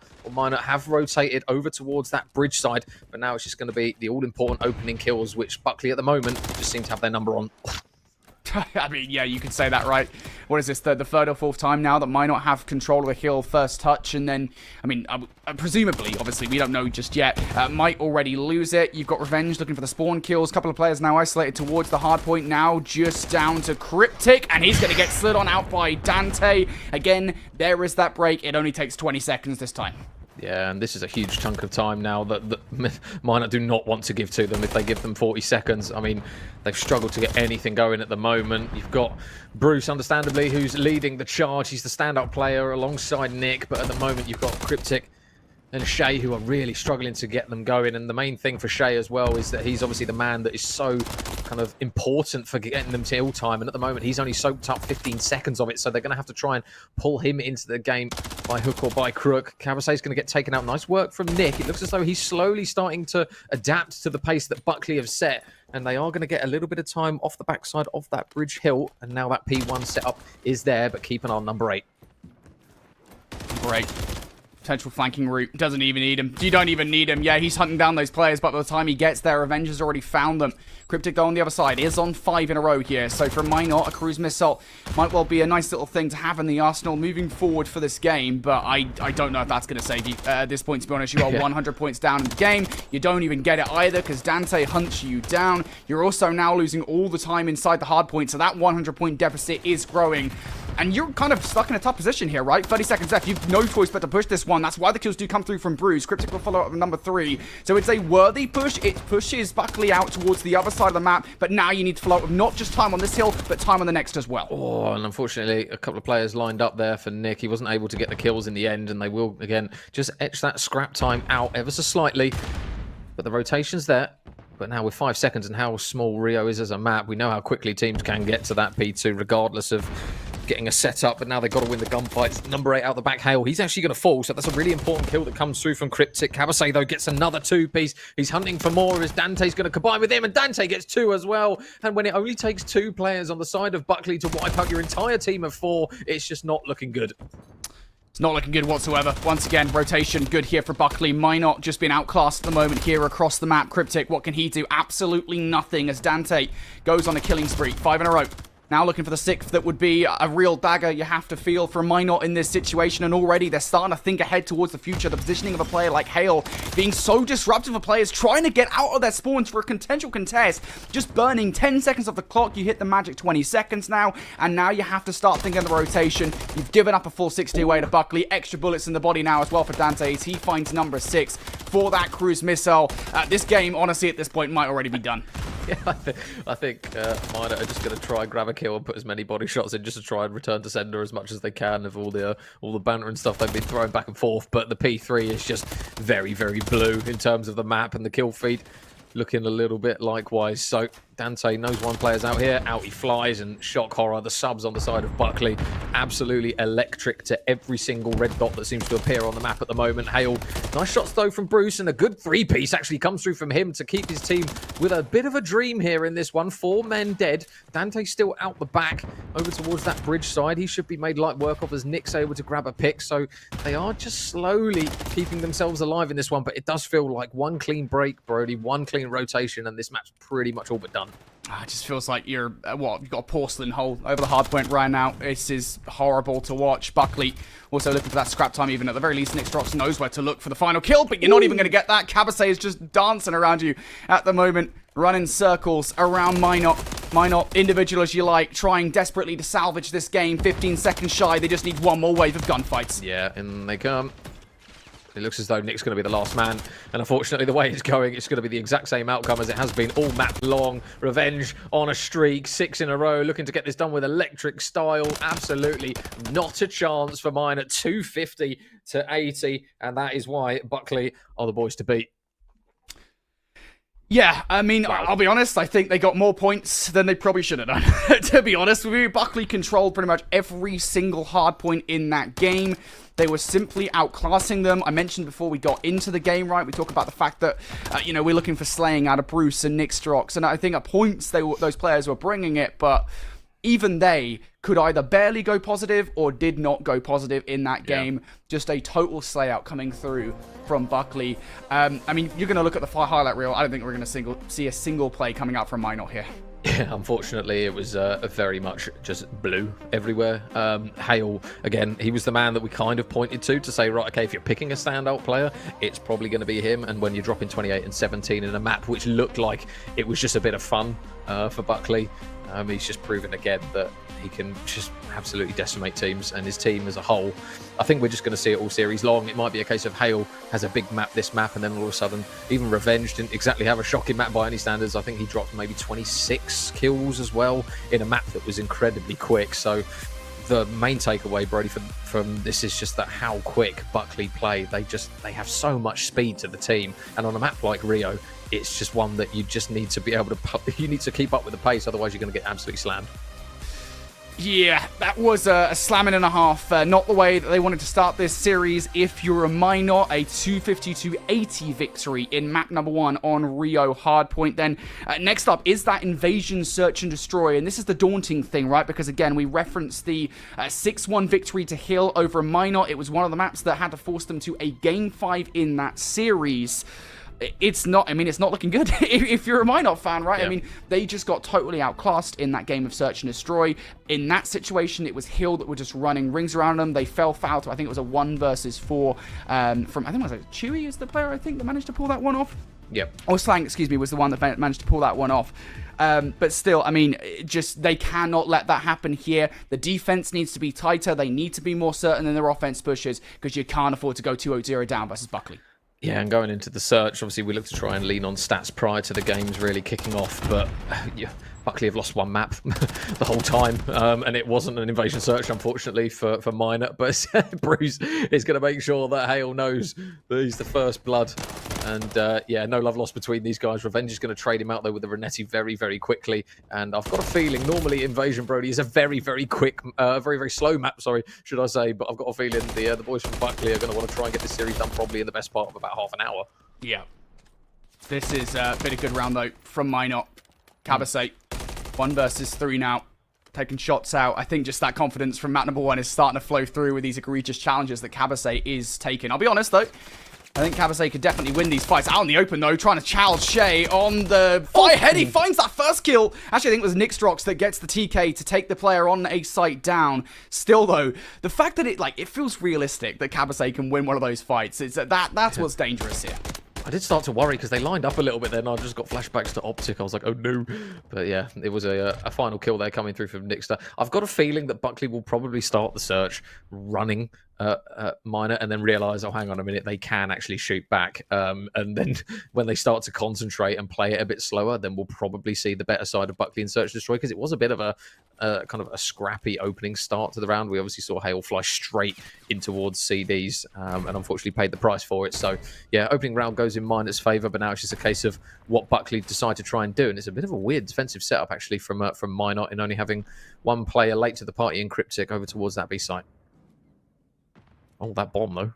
have rotated over towards that bridge side, but now it's just going to be the all-important opening kills, which Buckley at the moment just seem to have their number on. I mean, yeah, you could say that, right? What is this, the third or fourth time now that Minot have control of the hill first touch, and then, I mean, presumably, obviously, we don't know just yet, might already lose it. You've got Revenge looking for the spawn kills. Couple of players now isolated towards the hard point now, just down to Cryptic, and he's going to get slid on out by Dante. Again, there is that break. It only takes 20 seconds this time. Yeah, and this is a huge chunk of time now that Minot do not want to give to them if they give them 40 seconds. I mean, they've struggled to get anything going at the moment. You've got Bruce, understandably, who's leading the charge. He's the standout player alongside Nick, but at the moment you've got Cryptic and Shay who are really struggling to get them going. And the main thing for Shay as well is that he's obviously the man that is so kind of important for getting them to time, and at the moment he's only soaked up 15 seconds of it, so they're going to have to try and pull him into the game by hook or by crook. Cabasay's going to get taken out. Nice work from Nick. It looks as though he's slowly starting to adapt to the pace that Buckley have set, and they are going to get a little bit of time off the backside of that bridge hill, and now that P1 setup is there, but keep an eye on number 8. Great. Potential flanking route. Doesn't even need him. You don't even need him. Yeah, he's hunting down those players, but by the time he gets there, Revenge has already found them. Cryptic, though, on the other side, is on 5 in a row here. So for Minot, a cruise missile might well be a nice little thing to have in the arsenal moving forward for this game, but I don't know if that's going to save you. At this point, to be honest, you are 100 points down in the game. You don't even get it either because Dante hunts you down. You're also now losing all the time inside the hard point, so that 100-point deficit is growing. And you're kind of stuck in a tough position here, right? 30 seconds left. You've no choice but to push this one. That's why the kills do come through from Bruise. Cryptic will follow up with number 3. So it's a worthy push. It pushes Buckley out towards the other side of the map. But now you need to follow up with not just time on this hill, but time on the next as well. Oh, and unfortunately, a couple of players lined up there for Nick. He wasn't able to get the kills in the end, and they will, again, just etch that scrap time out ever so slightly. But the rotation's there. But now with 5 seconds and how small Rio is as a map, we know how quickly teams can get to that P2 regardless of getting a setup, but now they've got to win the gunfights. Number 8 out the back, Hale. He's actually going to fall, so that's a really important kill that comes through from Cryptic. Cabasay, though, gets another 2-piece. He's hunting for more as Dante's going to combine with him, and Dante gets 2 as well. And when it only takes 2 players on the side of Buckley to wipe out your entire team of 4, it's just not looking good. It's not looking good whatsoever. Once again, rotation good here for Buckley. Minot just been outclassed at the moment here across the map. Cryptic, what can he do? Absolutely nothing as Dante goes on a killing spree. 5 in a row. Now looking for the 6th that would be a real dagger you have to feel from Minot in this situation, and already they're starting to think ahead towards the future. The positioning of a player like Hale being so disruptive of players trying to get out of their spawns for a potential contest, just burning 10 seconds off the clock. You hit the magic 20 seconds now, and now you have to start thinking of the rotation. You've given up a full 60 away to Buckley. Extra bullets in the body now as well for Dante as he finds number 6 for that cruise missile. This game, honestly, at this point might already be done. Yeah, I think Minor are just going to try and grab a kill and put as many body shots in just to try and return to sender as much as they can of all the banter and stuff they've been throwing back and forth. But the P3 is just very, very blue in terms of the map, and the kill feed looking a little bit likewise. So Dante knows one player's out here. Out he flies, and shock horror. The subs on the side of Buckley, absolutely electric to every single red dot that seems to appear on the map at the moment. Hale, nice shots though from Bruce, and a good 3-piece actually comes through from him to keep his team with a bit of a dream here in this one. 4 men dead. Dante still out the back over towards that bridge side. He should be made light work of as Nick's able to grab a pick. So they are just slowly keeping themselves alive in this one, but it does feel like one clean break, Brody, one clean rotation, and this map's pretty much all but done. It just feels like you've got a porcelain hole over the hard point right now. This is horrible to watch. Buckley also looking for that scrap time, even at the very least. Nick Strox knows where to look for the final kill, but you're not even going to get that. Cabasay is just dancing around you at the moment, running circles around Minot. Minot, individual as you like, trying desperately to salvage this game. 15 seconds shy. They just need one more wave of gunfights. Yeah, and they come. It looks as though Nick's going to be the last man, and unfortunately the way it's going, it's going to be the exact same outcome as it has been all map long. Revenge on a streak, 6 in a row, looking to get this done with electric style. Absolutely not a chance for mine at 250 to 80, and that is why Buckley are the boys to beat. Yeah, I mean, I'll be honest, I think they got more points than they probably should have done. To be honest with you, Buckley controlled pretty much every single hard point in that game. They were simply outclassing them. I mentioned before we got into the game, right? We talk about the fact that, we're looking for slaying out of Bruce and Nick Strox. And I think at points, those players were bringing it, but even they could either barely go positive or did not go positive in that game. Just a total slayout coming through from Buckley. I mean, you're going to look at the highlight reel. I don't think we're going to see a single play coming out from Minot here. Yeah, unfortunately, it was very much just blue everywhere. Hale, again, he was the man that we kind of pointed to say, right, okay, if you're picking a standout player, it's probably going to be him. And when you're dropping 28 and 17 in a map which looked like it was just a bit of fun for Buckley, he's just proven again that he can just absolutely decimate teams, and his team as a whole. I think we're just going to see it all series long. It might be a case of Hale has a big map this map, and then all of a sudden, even Revenge didn't exactly have a shocking map by any standards. I think he dropped maybe 26 kills as well in a map that was incredibly quick. So the main takeaway, Brody, from this is just that how quick Buckley play. They have so much speed to the team, and on a map like Rio, it's just one that you just need to be able to, you need to keep up with the pace, otherwise you're going to get absolutely slammed. Yeah, that was a slamming and a half. Not the way that they wanted to start this series. If you're a Minot, a 250-80 victory in map number 1 on Rio Hardpoint. Then next up is that Invasion Search and Destroy. And this is the daunting thing, right? Because again, we referenced the 6-1 victory to Hill over Minot. It was one of the maps that had to force them to a Game 5 in that series. It's not looking good if you're a Minot fan, right? Yeah. I mean, they just got totally outclassed in that game of Search and Destroy. In that situation, it was Hill that were just running rings around them. They fell foul to, I think it was a 1 versus 4 from, I think it was like Chewy is the player, I think, that managed to pull that one off. Yep. Or Slang, excuse me, was the one that managed to pull that one off. But still, I mean, just they cannot let that happen here. The defense needs to be tighter. They need to be more certain in their offense pushes because you can't afford to go 2-0 down versus Buckley. Yeah, and going into the search, obviously we look to try and lean on stats prior to the games really kicking off, but yeah, Buckley have lost one map the whole time, and it wasn't an invasion search, unfortunately, for Minot, but Bruce is going to make sure that Hale knows that he's the first blood. And yeah, no love lost between these guys. Revenge is going to trade him out, though, with the Renetti very, very quickly. And I've got a feeling, normally Invasion, Brody, is a very, very quick, very, very slow map, sorry, should I say. But I've got a feeling the boys from Buckley are going to want to try and get this series done probably in the best part of about half an hour. Yeah. This is been a good round, though, from Minot. Cabasate, 1 versus 3 now. Taking shots out. I think just that confidence from map number 1 is starting to flow through with these egregious challenges that Cabasate is taking. I'll be honest, though. I think Cabasate could definitely win these fights. Out in the open, though, trying to challenge Shay on the firehead. He finds that first kill. Actually, I think it was Nixdrox that gets the TK to take the player on a site down. Still, though, the fact that it feels realistic that Cabasate can win one of those fights, that's what's dangerous here. I did start to worry because they lined up a little bit there, and I just got flashbacks to Optic. I was like, oh no. But yeah, it was a final kill there coming through from Nixter. I've got a feeling that Buckley will probably start the search running Minor and then realise, oh, hang on a minute, they can actually shoot back. And then when they start to concentrate and play it a bit slower, then we'll probably see the better side of Buckley in Search and Destroy, because it was a bit of a kind of a scrappy opening start to the round. We obviously saw Hale fly straight in towards CDs and unfortunately paid the price for it. So yeah, opening round goes in Minor's favour, but now it's just a case of what Buckley decide to try and do. And it's a bit of a weird defensive setup actually from Minor in only having one player late to the party in Cryptic over towards that B site. Oh, that bomb though.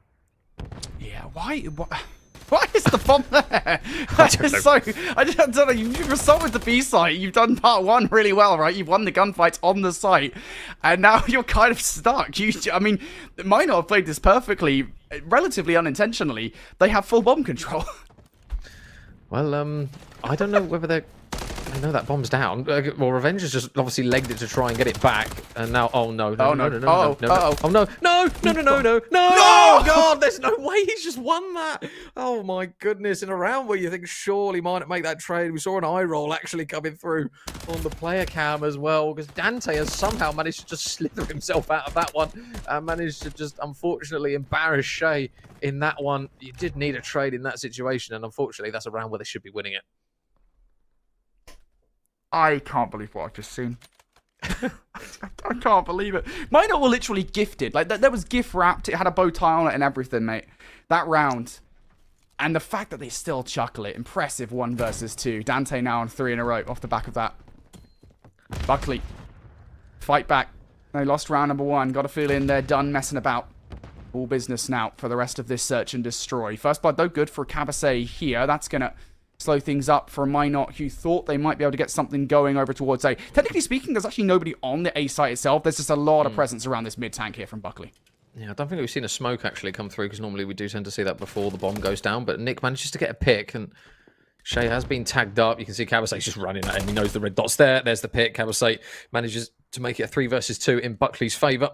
Yeah, why is the bomb there? I don't know. You've assaulted the B site. You've done part 1 really well, right? You've won the gunfights on the site, and now you're kind of stuck. I mean, Minor have played this perfectly, relatively unintentionally. They have full bomb control. Well, I don't know whether I know that bomb's down. Well, Revenge has just obviously legged it to try and get it back, and now, oh no, no, God, there's no way he's just won that. Oh my goodness, in a round where you think surely might make that trade. We saw an eye roll actually coming through on the player cam as well, because Dante has somehow managed to just slither himself out of that one and managed to just unfortunately embarrass Shay in that one. You did need a trade in that situation, and unfortunately that's a round where they should be winning it. I can't believe what I've just seen. I can't believe it. Minor were literally gifted. Like, there was gift wrapped. It had a bow tie on it and everything, mate. That round. And the fact that they still chuckle it. Impressive 1 versus 2. Dante now on 3 in a row off the back of that. Buckley. Fight back. They lost round number 1. Got a feeling they're done messing about. All business now for the rest of this Search and Destroy. First blood, though, good for Cabasay here. That's going to slow things up for Minot, who thought they might be able to get something going over towards A. Technically speaking, there's actually nobody on the A site itself. There's just a lot of presence around this mid-tank here from Buckley. Yeah, I don't think we've seen a smoke actually come through, because normally we do tend to see that before the bomb goes down. But Nick manages to get a pick, and Shay has been tagged up. You can see Cabasay's just running at him. He knows the red dot's there. There's the pick. Cabasay manages to make it a 3 versus 2 in Buckley's favour.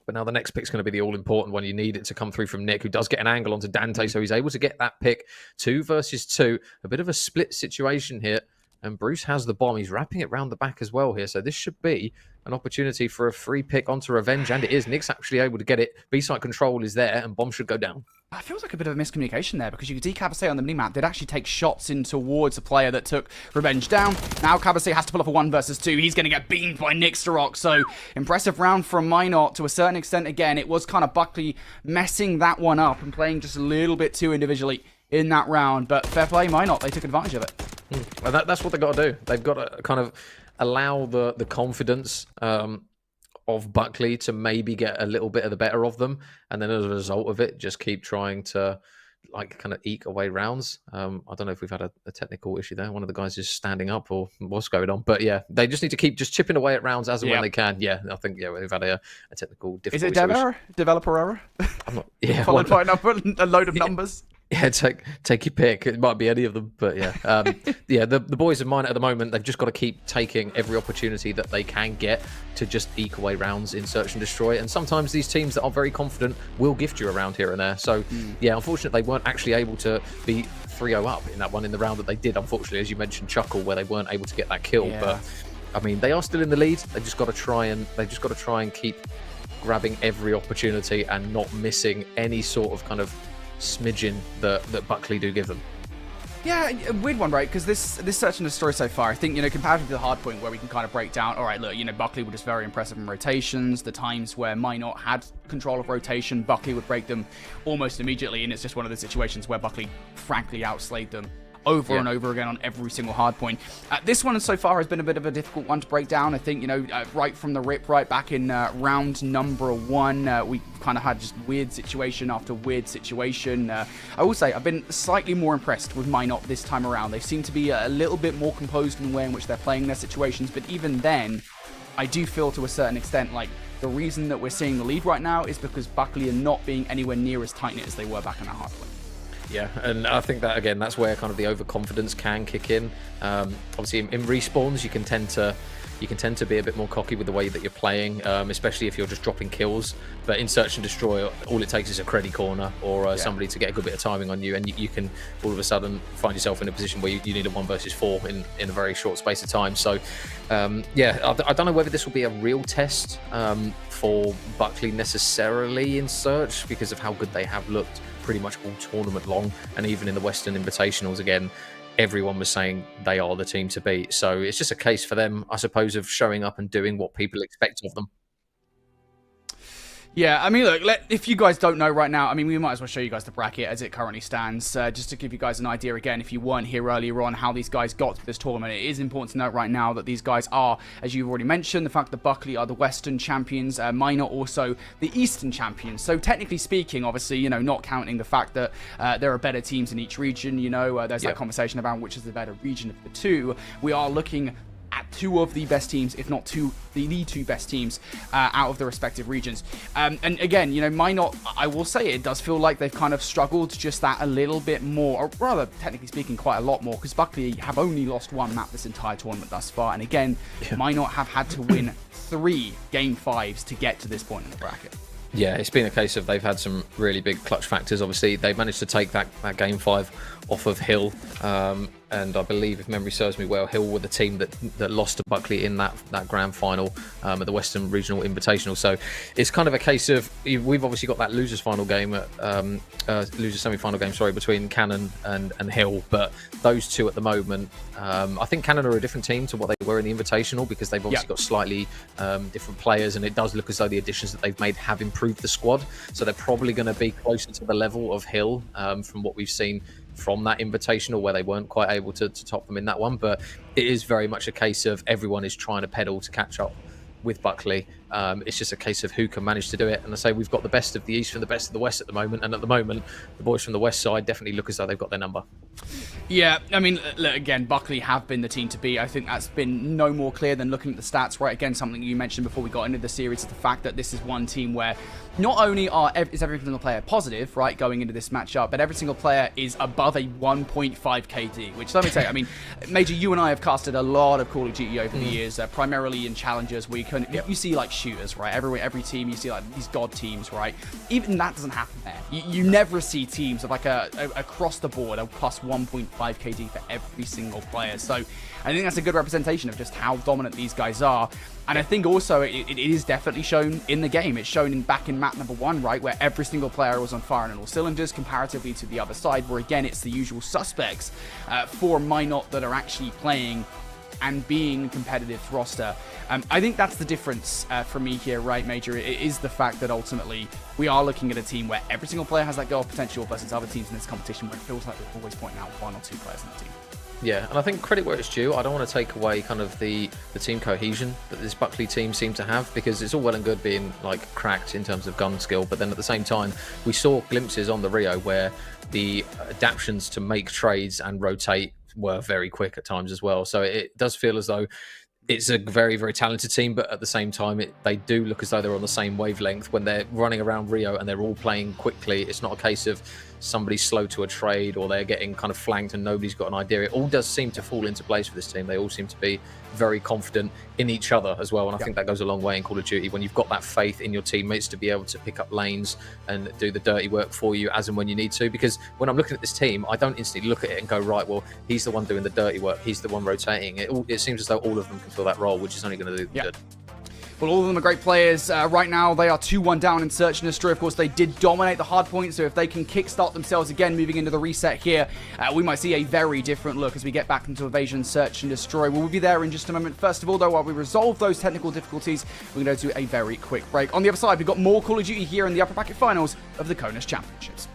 But now the next pick's going to be the all-important one. You need it to come through from Nick, who does get an angle onto Dante, so he's able to get that pick. 2 versus 2. A bit of a split situation here. And Bruce has the bomb. He's wrapping it round the back as well here. So this should be an opportunity for a free pick onto Revenge. And it is. Nick's actually able to get it. B-site control is there, and bomb should go down. It feels like a bit of a miscommunication there, because you could see Cabasay on the minimap did actually take shots in towards a player that took Revenge down. Now Cabasay has to pull off a 1 versus 2. He's going to get beamed by Nixdrox. So impressive round from Minot to a certain extent. Again, it was kind of Buckley messing that one up and playing just a little bit too individually in that round. But fair play, Minot. They took advantage of it. Well, that's what they've got to do. They've got to kind of allow the confidence of Buckley to maybe get a little bit of the better of them, and then as a result of it, just keep trying to like kind of eke away rounds. I don't know if we've had a technical issue there. One of the guys is standing up or what's going on, but yeah, they just need to keep just chipping away at rounds as and when they can. Yeah, I think we've had a technical difficulty. Is it developer error? I'm not. Yeah, followed by a load of numbers. Yeah, take your pick. It might be any of them, but yeah, yeah. The boys of mine at the moment, they've just got to keep taking every opportunity that they can get to just eke away rounds in search and destroy. And sometimes these teams that are very confident will gift you a round here and there. So yeah, unfortunately, they weren't actually able to be 3-0 up in that one in the round that they did. Unfortunately, as you mentioned, Chuckle, where they weren't able to get that kill. Yeah. But I mean, they are still in the lead. They just got to try and keep grabbing every opportunity and not missing any sort of kind of smidgen that Buckley do give them. Yeah, a weird one, right? Because this search and destroy so far, I think, compared to the hard point where we can kind of break down, all right, look, Buckley were just very impressive in rotations. The times where Minot had control of rotation, Buckley would break them almost immediately, and it's just one of the situations where Buckley frankly outslayed them over and over again on every single hard point. This one so far has been a bit of a difficult one to break down. I think, right from the rip, right back in round number 1, we kind of had just weird situation after weird situation. I will say, I've been slightly more impressed with Minot this time around. They seem to be a little bit more composed in the way in which they're playing their situations, but even then, I do feel to a certain extent like the reason that we're seeing the lead right now is because Buckley are not being anywhere near as tight-knit as they were back in the hard point. Yeah, and I think that, again, that's where kind of the overconfidence can kick in. Obviously, in respawns, you can tend to be a bit more cocky with the way that you're playing, especially if you're just dropping kills. But in search and destroy, all it takes is a creddy corner or somebody to get a good bit of timing on you, and you can all of a sudden find yourself in a position where you need a 1 versus 4 in a very short space of time. So, yeah, I don't know whether this will be a real test for Buckley necessarily in search because of how good they have looked pretty much all tournament long, and even in the Western Invitationals, again, everyone was saying they are the team to beat. So it's just a case for them, I suppose, of showing up and doing what people expect of them. Yeah, I mean, look, if you guys don't know right now, I mean, we might as well show you guys the bracket as it currently stands, just to give you guys an idea, again, if you weren't here earlier on, how these guys got to this tournament. It is important to note right now that these guys are, as you've already mentioned, the fact that Buckley are the Western champions, Minor also the Eastern champions. So technically speaking, obviously, not counting the fact that there are better teams in each region, there's that conversation about which is the better region of the two. We are looking at 2 of the best teams, if not the 2 best teams out of the respective regions. And again, Minot, I will say it does feel like they've kind of struggled just that a little bit more, or rather, technically speaking, quite a lot more, because Buckley have only lost 1 map this entire tournament thus far. And again, Minot have had to win 3 Game 5s to get to this point in the bracket. Yeah, it's been a case of they've had some really big clutch factors. Obviously, they managed to take that Game 5 off of Hill. And I believe, if memory serves me well, Hill were the team that lost to Buckley in that grand final at the Western Regional Invitational. So it's kind of a case of, we've obviously got that losers final game, losers semi-final game, between Cannon and Hill. But those 2 at the moment, I think Cannon are a different team to what they were in the Invitational, because they've obviously got slightly different players, and it does look as though the additions that they've made have improved the squad. So they're probably going to be closer to the level of Hill from what we've seen from that Invitational, where they weren't quite able to top them in that one. But it is very much a case of everyone is trying to pedal to catch up with Buckley. It's just a case of who can manage to do it. And I say we've got the best of the East and the best of the West at the moment. And at the moment, the boys from the West side definitely look as though they've got their number. Yeah, I mean, look, again, Buckley have been the team to beat. I think that's been no more clear than looking at the stats, right? Again, something you mentioned before we got into the series is the fact that this is one team where not only is every single player positive, right, going into this matchup, but every single player is above a 1.5 KD, which, let me tell you, I mean, Major, you and I have casted a lot of Call of Duty over the years, primarily in challenges where you see, like, shooters, right? Every team, you see, like, these god teams, right? Even that doesn't happen there. You never see teams of, like, across the board, a plus 1.5 KD for every single player. So I think that's a good representation of just how dominant these guys are. And I think also it is definitely shown in the game. It's shown back in map number 1, right, where every single player was on fire on all cylinders comparatively to the other side, where again it's the usual suspects for Minot that are actually playing and being a competitive roster. I think that's the difference for me here, right, Major? It is the fact that ultimately we are looking at a team where every single player has that goal potential versus other teams in this competition where it feels like we're always pointing out 1 or 2 players in the team. Yeah, and I think credit where it's due. I don't want to take away kind of the team cohesion that this Buckley team seemed to have, because it's all well and good being like cracked in terms of gun skill, but then at the same time we saw glimpses on the Rio where the adaptions to make trades and rotate were very quick at times as well. So it does feel as though it's a very, very talented team, but at the same time, they do look as though they're on the same wavelength when they're running around Rio and they're all playing quickly. It's not a case of somebody's slow to a trade or they're getting kind of flanked and nobody's got an idea. It all does seem to fall into place for this team. They all seem to be very confident in each other as well, and I think that goes a long way in Call of Duty when you've got that faith in your teammates to be able to pick up lanes and do the dirty work for you as and when you need to. Because when I'm looking at this team, I don't instantly look at it and go, right, well, he's the one doing the dirty work, he's the one rotating. It seems as though all of them can fill that role, which is only going to do good. Well, all of them are great players. Right now, they are 2-1 down in Search and Destroy. Of course, they did dominate the hard point, so if they can kickstart themselves again moving into the reset here, we might see a very different look as we get back into Evasion, Search and Destroy. We'll be there in just a moment. First of all, though, while we resolve those technical difficulties, we're going to do a very quick break. On the other side, we've got more Call of Duty here in the upper bracket finals of the CONUS Championships.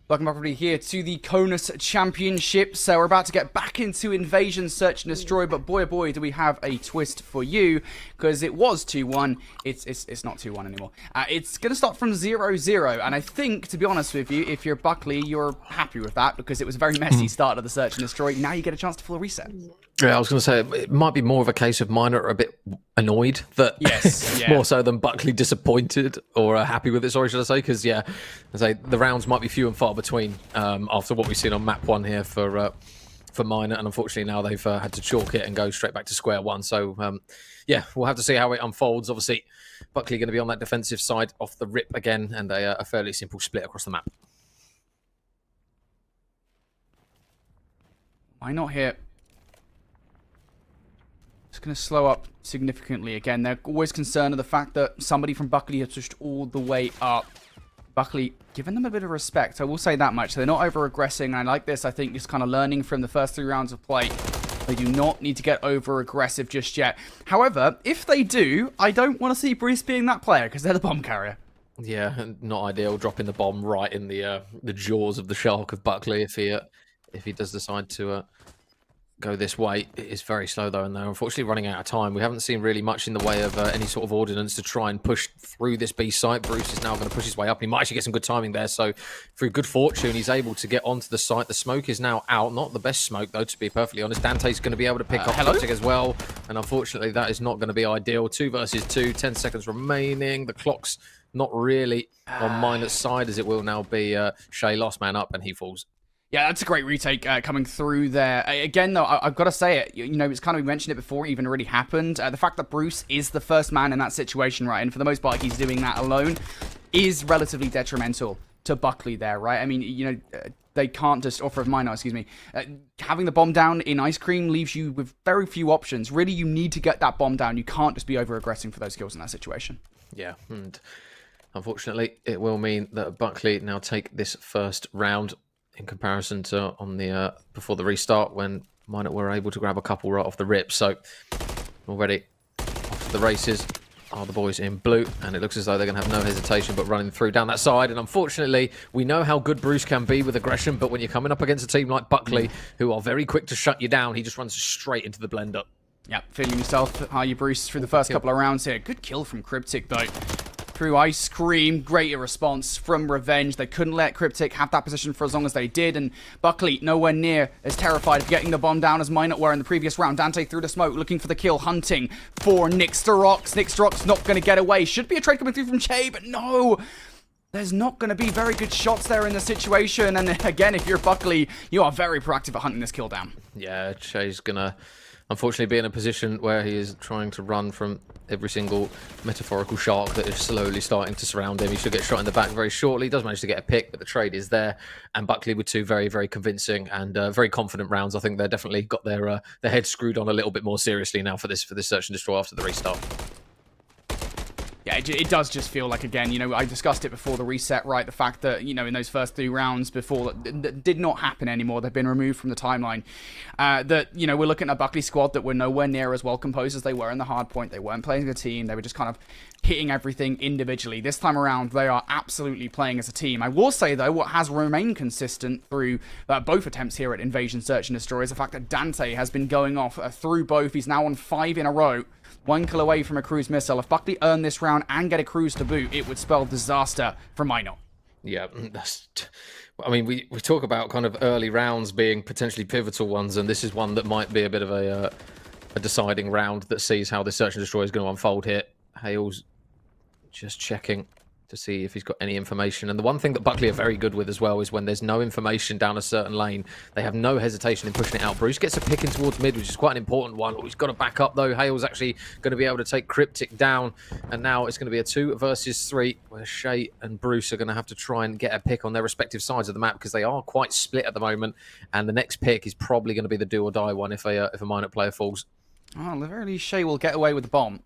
Welcome everybody here to the CONUS Championship. So we're about to get back into Invasion, Search and Destroy, but boy oh boy do we have a twist for you, because it was 2-1. It's not 2-1 anymore. It's going to start from 0-0, and I think, to be honest with you, if you're Buckley, you're happy with that, because it was a very messy start of the Search and Destroy. Now you get a chance to full reset. Yeah, I was going to say, it might be more of a case of mine are a bit annoyed that more so than Buckley disappointed or happy with it, sorry, should I say, because, yeah, I say the rounds might be few and far between after what we've seen on map 1 here for Minor, and unfortunately now they've had to chalk it and go straight back to square one. So, yeah, we'll have to see how it unfolds. Obviously, Buckley going to be on that defensive side off the rip again, and a fairly simple split across the map. Why not here? It's going to slow up significantly again. They're always concerned of the fact that somebody from Buckley has pushed all the way up. Buckley giving them a bit of respect, I will say that much. They're not over-aggressing, and I like this. I think just kind of learning from the first 3 rounds of play. They do not need to get over-aggressive just yet. However, if they do, I don't want to see Bruce being that player, because they're the bomb carrier. Yeah, not ideal, dropping the bomb right in the jaws of the shark of Buckley if he does decide to go this way. It is very slow though, and they're unfortunately running out of time. We haven't seen really much in the way of any sort of ordnance to try and push through this B site. Bruce is now going to push his way up, and he might actually get some good timing there. So through good fortune, he's able to get onto the site. The smoke is now out. Not the best smoke though, to be perfectly honest. Dante's going to be able to pick up Cryptic as well, and unfortunately that is not going to be ideal. 2 versus 2, 10 seconds remaining. The clock's not really on Minor's side, as it will now be Shay last man up, and he falls. Yeah, that's a great retake coming through there. Again, though, I've got to say it. You know, it's kind of, we mentioned it before it even really happened. The fact that Bruce is the first man in that situation, right, and for the most part he's doing that alone, is relatively detrimental to Buckley there, right? I mean, you know, they can't just offer of Minor, excuse me. Having the bomb down in Ice Cream leaves you with very few options. Really, you need to get that bomb down. You can't just be over-aggressing for those kills in that situation. Yeah, and unfortunately, it will mean that Buckley now take this first round in comparison to on the before the restart, when Minor were able to grab a couple right off the rip. So already off to the races are the boys in blue, and it looks as though they're going to have no hesitation but running through down that side. And unfortunately, we know how good Bruce can be with aggression, but when you're coming up against a team like Buckley, who are very quick to shut you down, he just runs straight into the blender. Yeah, feeling yourself, are you, Bruce, through the first couple of rounds here. Good kill from Cryptic, though. Through Ice Cream, great response from Revenge. They couldn't let Cryptic have that position for as long as they did, and Buckley nowhere near as terrified of getting the bomb down as Minot were in the previous round. Dante through the smoke, looking for the kill, hunting for Nixterox. Nixterox not going to get away. Should be a trade coming through from Che, but no! There's not going to be very good shots there in the situation, and again, if you're Buckley, you are very proactive at hunting this kill down. Yeah, Che's going to unfortunately be in a position where he is trying to run from every single metaphorical shark that is slowly starting to surround him. He should get shot in the back very shortly. He does manage to get a pick, but the trade is there. And Buckley with 2 very, very convincing and very confident rounds. I think they're definitely got their heads screwed on a little bit more seriously now for this Search and Destroy after the restart. Yeah, it does just feel like, again, you know, I discussed it before the reset, right? The fact that, you know, in those first 3 rounds before, that did not happen anymore. They've been removed from the timeline. That, you know, we're looking at a Buckley squad that were nowhere near as well composed as they were in the hard point. They weren't playing as a team. They were just kind of hitting everything individually. This time around, they are absolutely playing as a team. I will say, though, what has remained consistent through both attempts here at Invasion, Search and Destroy is the fact that Dante has been going off through both. He's now on 5 in a row. 1 kill away from a cruise missile. If Buckley earned this round and get a cruise to boot, it would spell disaster for Minor. Yeah, I mean, we talk about kind of early rounds being potentially pivotal ones, and this is one that might be a bit of a deciding round that sees how the Search and Destroy is going to unfold here. Hale's just checking to see if he's got any information. And the one thing that Buckley are very good with as well is when there's no information down a certain lane, they have no hesitation in pushing it out. Bruce gets a pick in towards mid, which is quite an important one. He's got to back up, though. Hale's actually going to be able to take Cryptic down. And now it's going to be a 2 versus 3, where Shay and Bruce are going to have to try and get a pick on their respective sides of the map, because they are quite split at the moment. And the next pick is probably going to be the do or die one if a Minor player falls. Oh, the very least, Shay will get away with the bomb.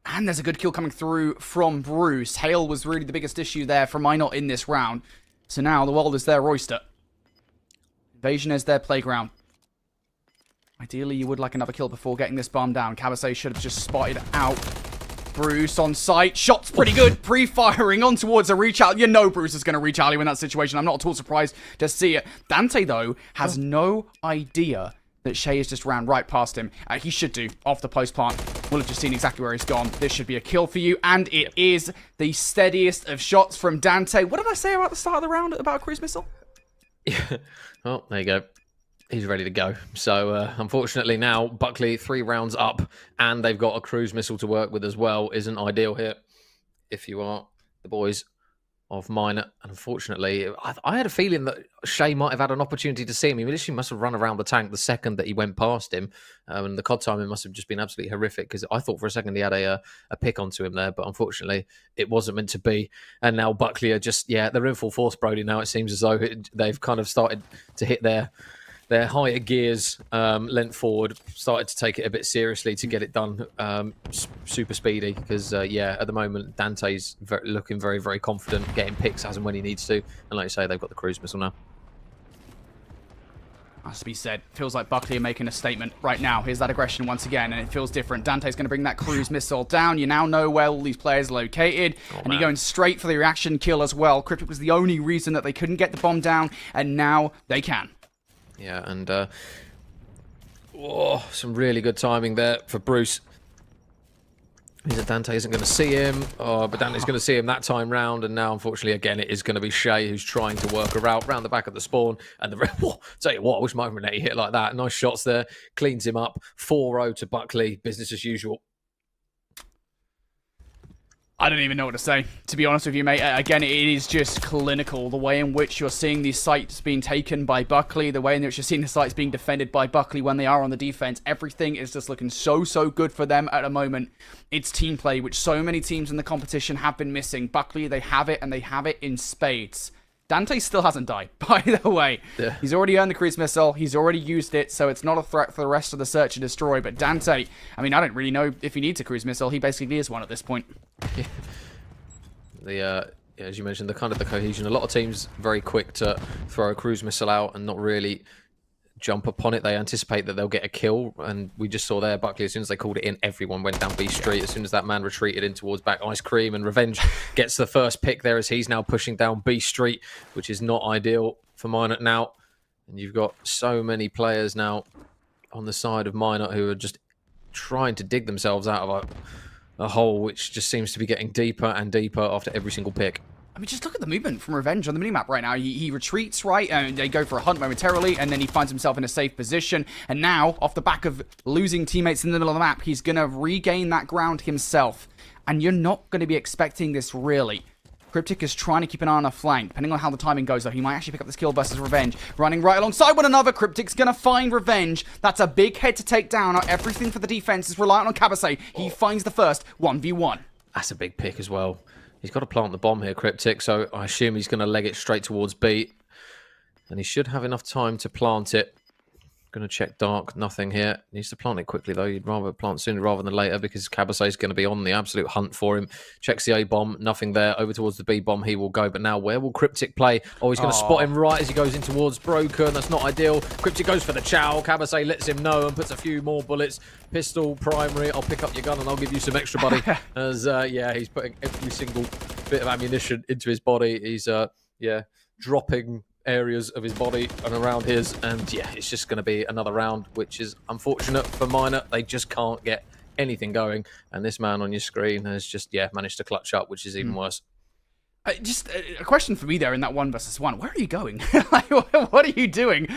And there's a good kill coming through from Bruce. Hale was really the biggest issue there for Minot in this round. So now the world is their oyster. Invasion is their playground. Ideally, you would like another kill before getting this bomb down. Cabasay should have just spotted out Bruce on site. Shot's pretty good. Pre-firing on towards a reach out. You know Bruce is going to reach out in that situation. I'm not at all surprised to see it. Dante, though, has no idea that Shay has just ran right past him. He should do, off the post plant. We'll have just seen exactly where he's gone. This should be a kill for you, and it is the steadiest of shots from Dante. What did I say about the start of the round about a cruise missile? Well, there you go. He's ready to go. So, unfortunately now, Buckley 3 rounds up, and they've got a cruise missile to work with as well. Isn't ideal here if you are the boys of Minor. And unfortunately, I had a feeling that Shay might have had an opportunity to see him. He literally must have run around the tank the second that he went past him. And the COD timing must have just been absolutely horrific, because I thought for a second he had a pick onto him there, but unfortunately it wasn't meant to be. And now Buckley are just, they're in full force, Brody. Now it seems as though they've kind of started to hit their higher gears, length forward, started to take it a bit seriously to get it done super speedy, because, at the moment, Dante's looking very, very confident, getting picks as and when he needs to. And like you say, they've got the cruise missile now. Has to be said, feels like Buckley are making a statement right now. Here's that aggression once again, and it feels different. Dante's going to bring that cruise missile down. You now know where all these players are located, and you're going straight for the reaction kill as well. Cryptic was the only reason that they couldn't get the bomb down, and now they can. Yeah, and some really good timing there for Bruce. Means that Dante isn't going to see him, but Dante's going to see him that time round, and now, unfortunately, again, it is going to be Shay who's trying to work a route round the back of the spawn, and tell you what, I wish my Renee hit like that. Nice shots there, cleans him up, 4-0 to Buckley, business as usual. I don't even know what to say, to be honest with you, mate. Again, it is just clinical. The way in which you're seeing these sites being taken by Buckley, the way in which you're seeing the sites being defended by Buckley when they are on the defense, everything is just looking so good for them at the moment. It's team play, which so many teams in the competition have been missing. Buckley, they have it, and they have it in spades. Dante still hasn't died, by the way. Yeah. He's already earned the cruise missile. He's already used it, so it's not a threat for the rest of the search and destroy. But Dante, I mean, I don't really know if he needs a cruise missile. He basically is one at this point. As you mentioned, the cohesion. A lot of teams very quick to throw a cruise missile out and not really jump upon it. They anticipate that they'll get a kill, and we just saw there Buckley, as soon as they called it in, everyone went down B Street. As soon as that man retreated in towards back Ice Cream, and Revenge gets the first pick there as he's now pushing down B Street, which is not ideal for Minot now. And you've got so many players now on the side of Minot who are just trying to dig themselves out of a hole which just seems to be getting deeper and deeper after every single pick. I mean, just look at the movement from Revenge on the minimap right now. He retreats, right, and they go for a hunt momentarily, and then he finds himself in a safe position. And now, off the back of losing teammates in the middle of the map, he's going to regain that ground himself. And you're not going to be expecting this, really. Cryptic is trying to keep an eye on a flank. Depending on how the timing goes, though, he might actually pick up this kill versus Revenge. Running right alongside one another, Cryptic's going to find Revenge. That's a big head to take down. Now, everything for the defense is reliant on Cabasay. He finds the first 1v1. That's a big pick as well. He's got to plant the bomb here, Cryptic, so I assume he's going to leg it straight towards B. And he should have enough time to plant it. Going to check dark, nothing here. Needs to plant it quickly, though. You'd rather plant sooner rather than later, because Cabasay is going to be on the absolute hunt for him. Checks the A bomb, nothing there. Over towards the B bomb he will go. But now, where will Cryptic play? Oh, he's going to spot him right as he goes in towards Broken. That's not ideal. Cryptic goes for the chow. Cabasay lets him know and puts a few more bullets. Pistol, primary. I'll pick up your gun and I'll give you some extra, buddy. As, he's putting every single bit of ammunition into his body. He's, dropping areas of his body and around his, and it's just going to be another round, which is unfortunate for Minor. They just can't get anything going, and this man on your screen has just managed to clutch up, which is even worse. Just a question for me there in that 1v1. Where are you going? Like, what are you doing?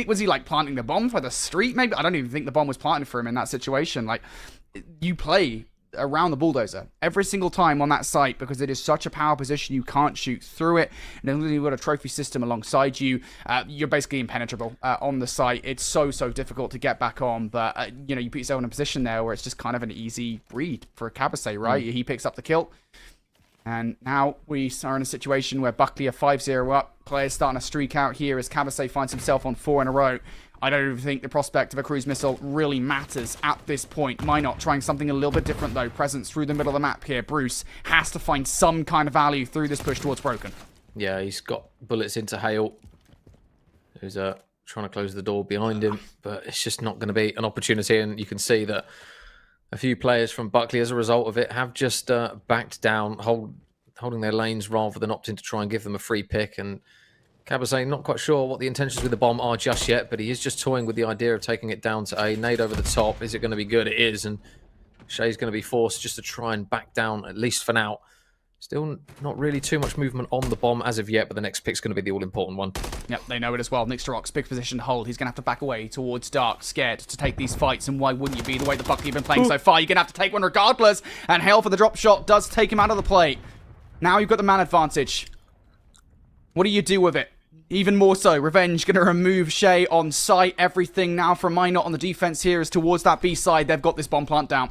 Was he like planting the bomb for the street? Maybe I don't even think the bomb was planted for him in that situation. Like, you play around the bulldozer every single time on that site because it is such a power position. You can't shoot through it, and then you've got a trophy system alongside you. You're basically impenetrable on the site. It's so difficult to get back on, but you put yourself in a position there where it's just kind of an easy read for Cabasay, right? He picks up the kill, and now we are in a situation where Buckley are 5-0 up. Players starting to streak out here as Cabasay finds himself on 4 in a row. I don't even think the prospect of a cruise missile really matters at this point. Minot trying something a little bit different, though. Presence through the middle of the map here. Bruce has to find some kind of value through this push towards Broken. Yeah, he's got bullets into Hale, who's trying to close the door behind him, but it's just not going to be an opportunity, and you can see that A few players from Buckley, as a result of it, have just backed down, holding their lanes rather than opting to try and give them a free pick. And Cabasay not quite sure what the intentions with the bomb are just yet, but he is just toying with the idea of taking it down to A. Nade over the top. Is it going to be good? It is. And Shay's going to be forced just to try and back down, at least for now. Still not really too much movement on the bomb as of yet, but the next pick's going to be the all-important one. Yep, they know it as well. Nixterox, big position hold. He's going to have to back away towards Dark, scared to take these fights, and why wouldn't you be? The way the Buckley have been playing so far, you're going to have to take one regardless, and Hail for the drop shot does take him out of the play. Now you've got the man advantage. What do you do with it? Even more so, Revenge going to remove Shay on site. Everything now from Minot on the defense here is towards that B side. They've got this bomb plant down.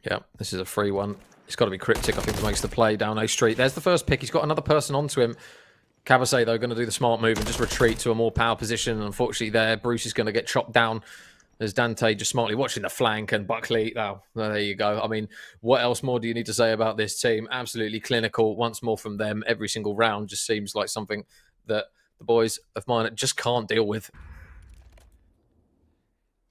Yeah, this is a free one. It's got to be Cryptic, I think, that makes the play down A Street. There's the first pick. He's got another person onto him. Cabasay, though, going to do the smart move and just retreat to a more power position. And unfortunately there, Bruce is going to get chopped down as Dante just smartly watching the flank, and Buckley, oh, there you go. I mean, what else more do you need to say about this team? Absolutely clinical once more from them. Every single round just seems like something that the boys of mine just can't deal with.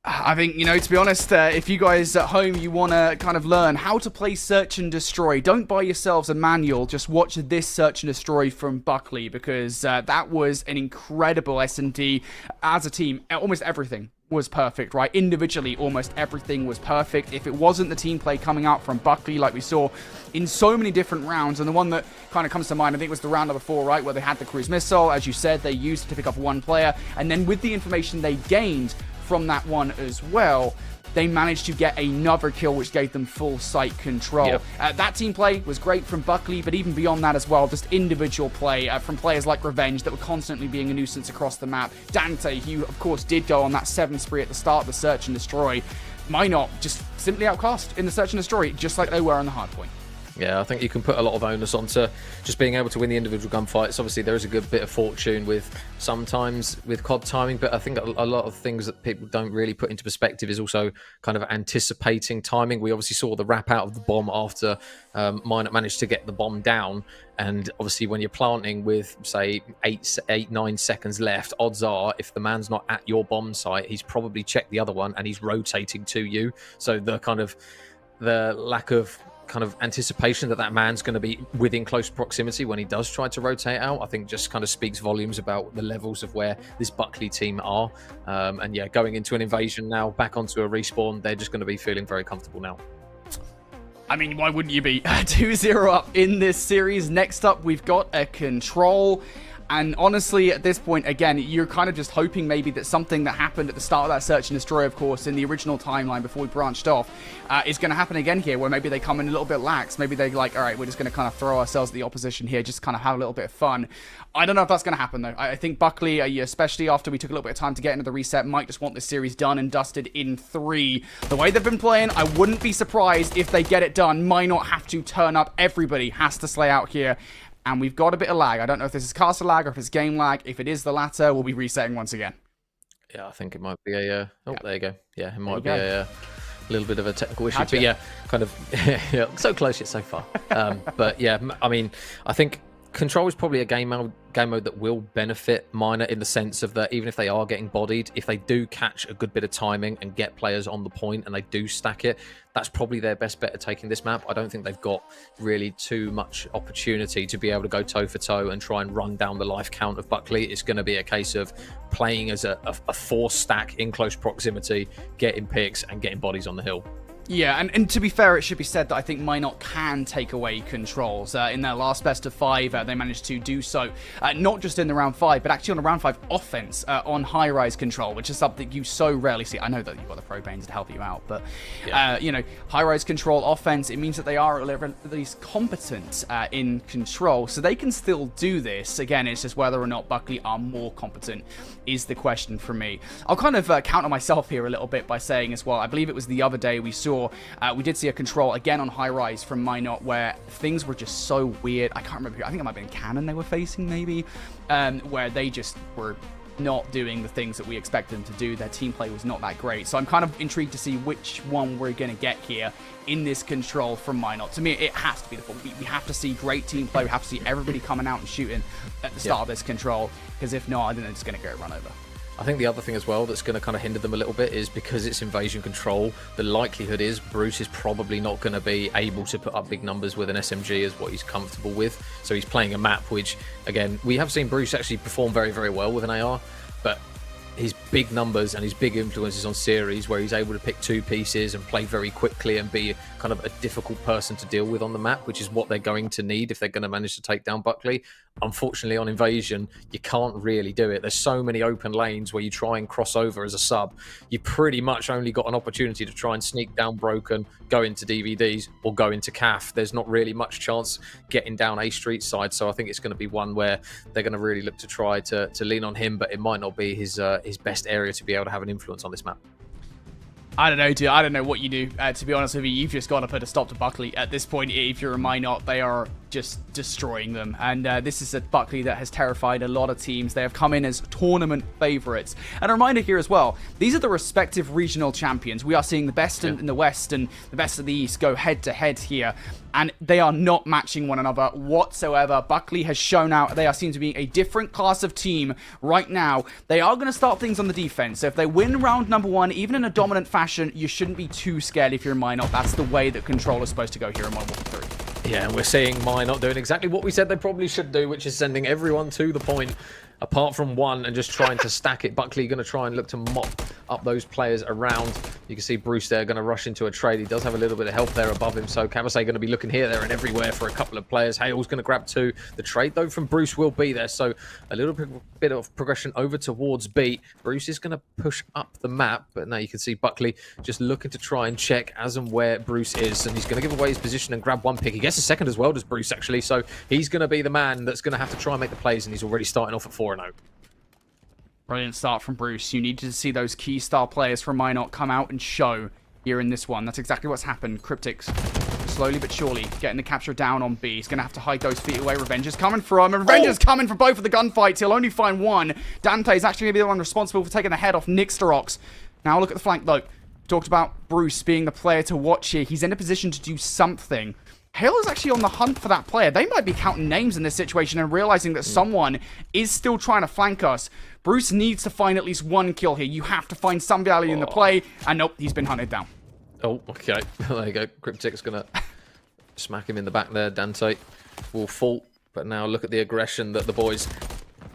I think, you know, to be honest, if you guys at home, you want to kind of learn how to play Search and Destroy, don't buy yourselves a manual. Just watch this Search and Destroy from Buckley, because that was an incredible S&D as a team. Almost everything was perfect, right? Individually, almost everything was perfect. If it wasn't the team play coming out from Buckley, like we saw in so many different rounds, and the one that kind of comes to mind, I think, was the round number 4, right? Where they had the cruise missile, as you said, they used it to pick up one player, and then with the information they gained from that one as well, they managed to get another kill, which gave them full site control. Yep. That team play was great from Buckley, but even beyond that as well, just individual play from players like Revenge that were constantly being a nuisance across the map. Dante, who of course did go on that 7 spree at the start of the Search and Destroy, Minot just simply outclassed in the Search and Destroy, just like they were on the hardpoint. Yeah, I think you can put a lot of onus onto just being able to win the individual gunfights. Obviously, there is a good bit of fortune with sometimes with COD timing, but I think a lot of things that people don't really put into perspective is also kind of anticipating timing. We obviously saw the wrap out of the bomb after Minot managed to get the bomb down. And obviously, when you're planting with, say, 9 seconds left, odds are if the man's not at your bomb site, he's probably checked the other one and he's rotating to you. So the lack of kind of anticipation that man's going to be within close proximity when he does try to rotate out, I think just kind of speaks volumes about the levels of where this Buckley team are. And yeah, going into an invasion now, back onto a respawn, they're just going to be feeling very comfortable now. I mean, why wouldn't you be? 2-0 up in this series. Next up, we've got a Control. And honestly, at this point, again, you're kind of just hoping maybe that something that happened at the start of that Search and Destroy, of course, in the original timeline before we branched off, is going to happen again here, where maybe they come in a little bit lax. Maybe they're like, all right, we're just going to kind of throw ourselves at the opposition here, just kind of have a little bit of fun. I don't know if that's going to happen, though. I think Buckley, especially after we took a little bit of time to get into the reset, might just want this series done and dusted in 3. The way they've been playing, I wouldn't be surprised if they get it done. Might not have to turn up. Everybody has to slay out here. And we've got a bit of lag. I don't know if this is caster lag or if it's game lag. If it is the latter, we'll be resetting once again. Yeah, I think it might be a... oh, there you go. Yeah, it might be a little bit of a technical issue. But yeah, kind of... yeah, so close yet so far. But yeah, I mean, I think Control is probably a game mode that will benefit Minor in the sense of that even if they are getting bodied, if they do catch a good bit of timing and get players on the point and they do stack it, that's probably their best bet at taking this map. I don't think they've got really too much opportunity to be able to go toe for toe and try and run down the life count of Buckley. It's going to be a case of playing as a force stack in close proximity, getting picks and getting bodies on the hill. Yeah, and to be fair, it should be said that I think Minot can take away controls. In their last best of 5, they managed to do so, not just in the round 5, but actually on the round 5 offense on high-rise control, which is something you so rarely see. I know that you've got the probanes to help you out, but, you know, high-rise control offense, it means that they are at least competent in control, so they can still do this. Again, it's just whether or not Buckley are more competent is the question for me. I'll kind of counter myself here a little bit by saying as well, I believe it was the other day we did see a control again on high rise from Minot where things were just so weird. I can't remember who, I think it might have been Cannon they were facing maybe, where they just were not doing the things that we expected them to do. Their team play was not that great. So I'm kind of intrigued to see which one we're going to get here in this Control from Minot. To me, it has to be the full. We have to see great team play. We have to see everybody coming out and shooting at the start of this Control, because if not, I think they're just going to get run over. I think the other thing as well that's going to kind of hinder them a little bit is because it's invasion control, the likelihood is Bruce is probably not going to be able to put up big numbers with an SMG as what he's comfortable with. So he's playing a map which, again, we have seen Bruce actually perform very, very well with an AR, but his big numbers and his big influences on series where he's able to pick 2 pieces and play very quickly and be kind of a difficult person to deal with on the map, which is what they're going to need if they're going to manage to take down Buckley. Unfortunately, on Invasion, you can't really do it. There's so many open lanes where you try and cross over as a sub. You pretty much only got an opportunity to try and sneak down Broken, go into DVDs, or go into CAF. There's not really much chance getting down A Street side, so I think it's going to be one where they're going to really look to try to lean on him, but it might not be his best area to be able to have an influence on this map. I don't know, dude. I don't know what you do. To be honest with you, you've just got to put a stop to Buckley. At this point, if you're a Minot, they are just destroying them. And this is a Buckley that has terrified a lot of teams. They have come in as tournament favorites. And a reminder here as well, these are the respective regional champions. We are seeing the best in the West and the best of the East go head-to-head here. And they are not matching one another whatsoever. Buckley has shown out they are seen to be a different class of team right now. They are going to start things on the defense. So if they win round number 1, even in a dominant fashion, you shouldn't be too scared if you're Minot. That's the way that Control is supposed to go here in Modern Warfare 3. Yeah, and we're seeing Minot doing exactly what we said they probably should do, which is sending everyone to the point, apart from one, and just trying to stack it. Buckley going to try and look to mop up those players around. You can see Bruce there going to rush into a trade. He does have a little bit of help there above him, so Kabase going to be looking here, there, and everywhere for a couple of players. Hale's going to grab 2. The trade, though, from Bruce will be there, so a little bit of progression over towards B. Bruce is going to push up the map, but now you can see Buckley just looking to try and check as and where Bruce is, and he's going to give away his position and grab 1 pick. He gets a second as well, does Bruce, actually, so he's going to be the man that's going to have to try and make the plays, and he's already starting off at 4-0. Brilliant start from Bruce. You need to see those key star players from Minot come out and show here in this one. That's exactly what's happened. Cryptics, slowly but surely, getting the capture down on B. He's going to have to hide those feet away. Revenge is coming for him. And Revenge is coming for both of the gunfights. He'll only find 1. Dante is actually going to be the one responsible for taking the head off Nixterox. Now look at the flank, though. Talked about Bruce being the player to watch here. He's in a position to do something. Hale is actually on the hunt for that player. They might be counting names in this situation and realizing that someone is still trying to flank us. Bruce needs to find at least 1 kill here. You have to find some value in the play. And nope, he's been hunted down. Oh, okay. There you go. Cryptic's going to smack him in the back there. Dante will fall. But now look at the aggression that the boys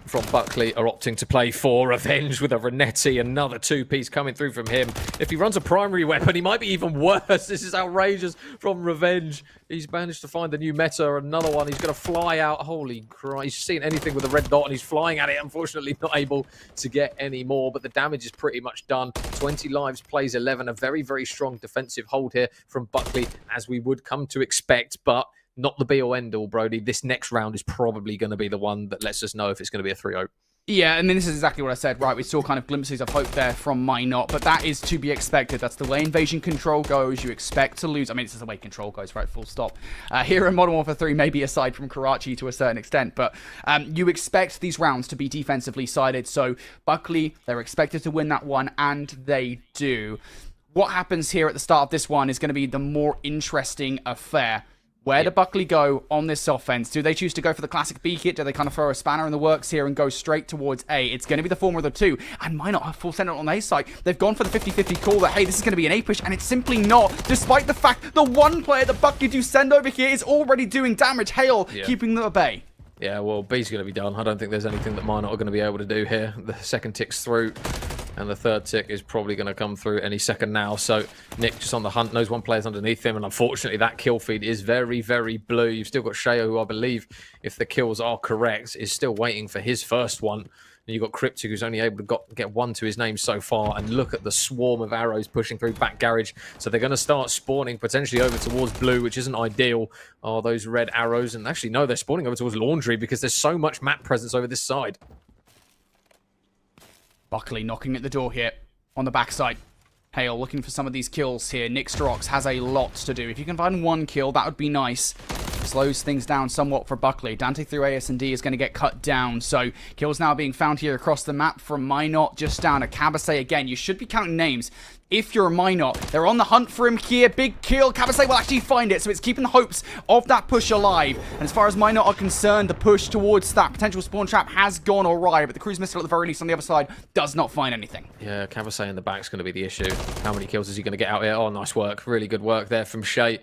from Buckley are opting to play for. Revenge with a Renetti, another 2-piece coming through from him. If he runs a primary weapon, he might be even worse. This is outrageous from Revenge. He's managed to find the new meta, another one. He's going to fly out. Holy Christ. He's seen anything with a red dot and he's flying at it. Unfortunately, not able to get any more, but the damage is pretty much done. 20 lives, plays 11. A very, very strong defensive hold here from Buckley, as we would come to expect, but not the be-all, end-all, Brody. This next round is probably going to be the one that lets us know if it's going to be a 3-0. Yeah, and then this is exactly what I said, right? We saw kind of glimpses of hope there from Minot, but that is to be expected. That's the way Invasion Control goes. You expect to lose. I mean, this is the way Control goes, right? Full stop. Here in Modern Warfare 3, maybe aside from Karachi to a certain extent, but you expect these rounds to be defensively sided. So Buckley, they're expected to win that one, and they do. What happens here at the start of this one is going to be the more interesting affair. Where do Buckley go on this offense? Do they choose to go for the classic B kit? Do they kind of throw a spanner in the works here and go straight towards A? It's going to be the former of the two. And might not have full send on A side. They've gone for the 50-50 call that, hey, this is going to be an A push, and it's simply not. Despite the fact the one player that Buckley do send over here is already doing damage. Hale keeping them at bay. Yeah, well, B's going to be done. I don't think there's anything that Minot are going to be able to do here. The second tick's through. And the third tick is probably going to come through any second now. So Nick just on the hunt, knows one player's underneath him. And unfortunately, that kill feed is very, very blue. You've still got Sheo, who I believe, if the kills are correct, is still waiting for his first one. And you've got Cryptic, who's only able to get 1 to his name so far. And look at the swarm of arrows pushing through back garage. So they're going to start spawning potentially over towards blue, which isn't ideal. Oh, those red arrows. And actually, no, they're spawning over towards laundry because there's so much map presence over this side. Buckley knocking at the door here on the backside. Hale looking for some of these kills here. Nixterox has a lot to do. If you can find 1 kill, that would be nice. slows things down somewhat for Buckley. Dante through AS&D is going to get cut down. So kills now being found here across the map from Minot, just down to Cabasay again. You should be counting names. If you're a Minot, they're on the hunt for him here. Big kill. Cabasay will actually find it, so it's keeping the hopes of that push alive. And as far as Minot are concerned, the push towards that potential spawn trap has gone awry, but the cruise missile at the very least on the other side does not find anything. Yeah, Cabasay in the back is going to be the issue. How many kills is he going to get out here? Oh, nice work. Really good work there from Shay.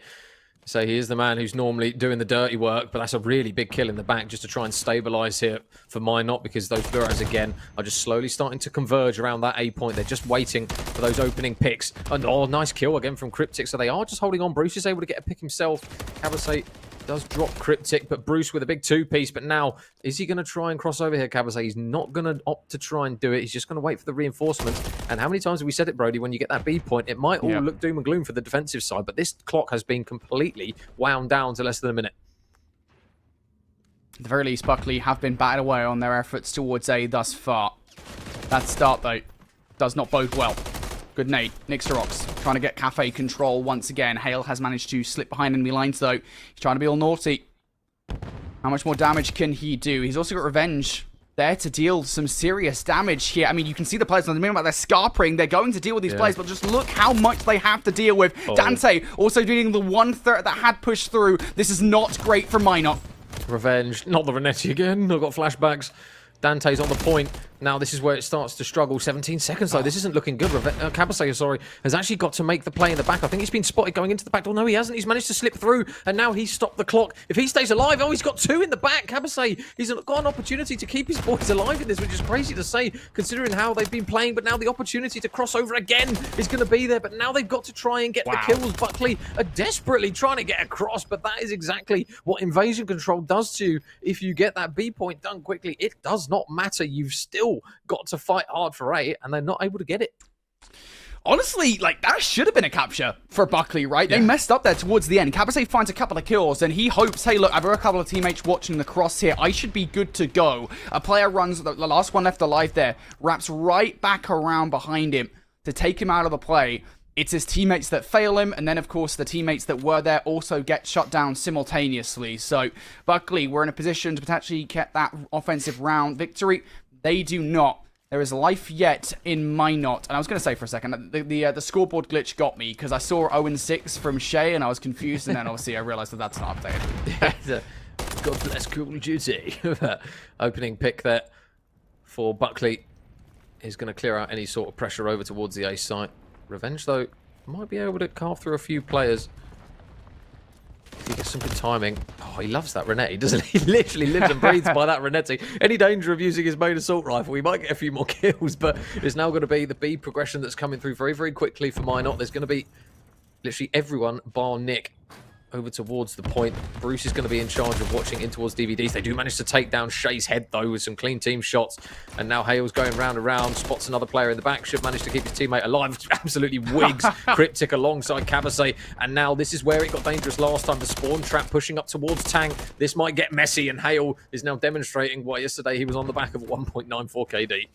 So he is the man who's normally doing the dirty work, but that's a really big kill in the back just to try and stabilise here for Minot, because those Bureaus, again, are just slowly starting to converge around that A point. They're just waiting for those opening picks. And, oh, nice kill again from Cryptic. So they are just holding on. Bruce is able to get a pick himself. Cabasay does drop Cryptic, but Bruce with a big two-piece. But now, is he going to try and cross over here, Cabasay? He's not going to opt to try and do it. He's just going to wait for the reinforcements. And how many times have we said it, Brody? When you get that B point, it might all look doom and gloom for the defensive side, but this clock has been completely wound down to less than a minute. At the very least, Buckley have been batted away on their efforts towards A thus far. That start, though, does not bode well. Good nade. Nixerox trying to get Cafe control once again. Hale has managed to slip behind enemy lines, though. He's trying to be all naughty. How much more damage can he do? He's also got Revenge there to deal some serious damage here. I mean, you can see the players on the minute, they're scarpering. They're going to deal with these players, but just look how much they have to deal with. Dante also doing the 1/3 that had pushed through. This is not great for Minot. Revenge. Not the Renetti again. I've got flashbacks. Dante's on the point. Now this is where it starts to struggle. 17 seconds though. This isn't looking good. Cabasay, sorry, has actually got to make the play in the back. I think he's been spotted going into the back door. No, he hasn't. He's managed to slip through, and now he's stopped the clock. If he stays alive, oh, he's got two in the back. Cabasay, he's got an opportunity to keep his boys alive in this, which is crazy to say, considering how they've been playing. But now the opportunity to cross over again is going to be there. But now they've got to try and get the kills. Buckley are desperately trying to get across, but that is exactly what invasion control does to you. If you get that B point done quickly, it does not matter. You've still got to fight hard for A, and they're not able to get it. Honestly, like, that should have been a capture for Buckley, right? They messed up there towards the end. Cabasay finds a couple of kills, and he hopes, hey, look, I've got a couple of teammates watching the cross here. I should be good to go. A player runs, the last one left alive there, wraps right back around behind him to take him out of the play. It's his teammates that fail him, and then, of course, the teammates that were there also get shut down simultaneously. So, Buckley, we're in a position to potentially get that offensive round victory. They do not. There is life yet in Minot. And I was going to say for a second, the scoreboard glitch got me because I saw 0-6 from Shay and I was confused. And then obviously I realized that that's not updated. God bless Call of Duty. Opening pick there for Buckley is going to clear out any sort of pressure over towards the A site. Revenge, though, might be able to carve through a few players. He gets some good timing. Oh, he loves that Renetti, doesn't he? He literally lives and breathes by that Renetti. Any danger of using his main assault rifle, he might get a few more kills, but it's now going to be the B progression that's coming through very, very quickly for Minot. There's going to be literally everyone bar Nick over towards the point. Bruce is going to be in charge of watching in towards DVDs. They do manage to take down Shay's head, though, with some clean team shots. And now Hale's going round and round, spots another player in the back, should manage to keep his teammate alive. Absolutely wigs Cryptic alongside Cabasay. And now this is where it got dangerous last time. The spawn trap pushing up towards Tang. This might get messy, and Hale is now demonstrating why yesterday he was on the back of 1.94 KD.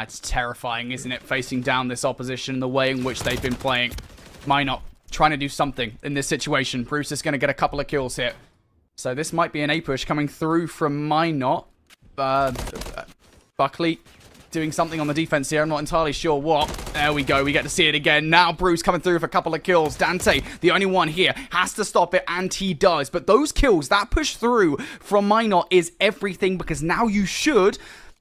It's terrifying, isn't it, facing down this opposition, the way in which they've been playing. Minot trying to do something in this situation. Bruce is going to get a couple of kills here. So this might be an A push coming through from Minot. Buckley doing something on the defense here. I'm not entirely sure what. There we go. We get to see it again. Now Bruce coming through with a couple of kills. Dante, the only one here, has to stop it, and he does. But those kills, that push through from Minot is everything, because now you should,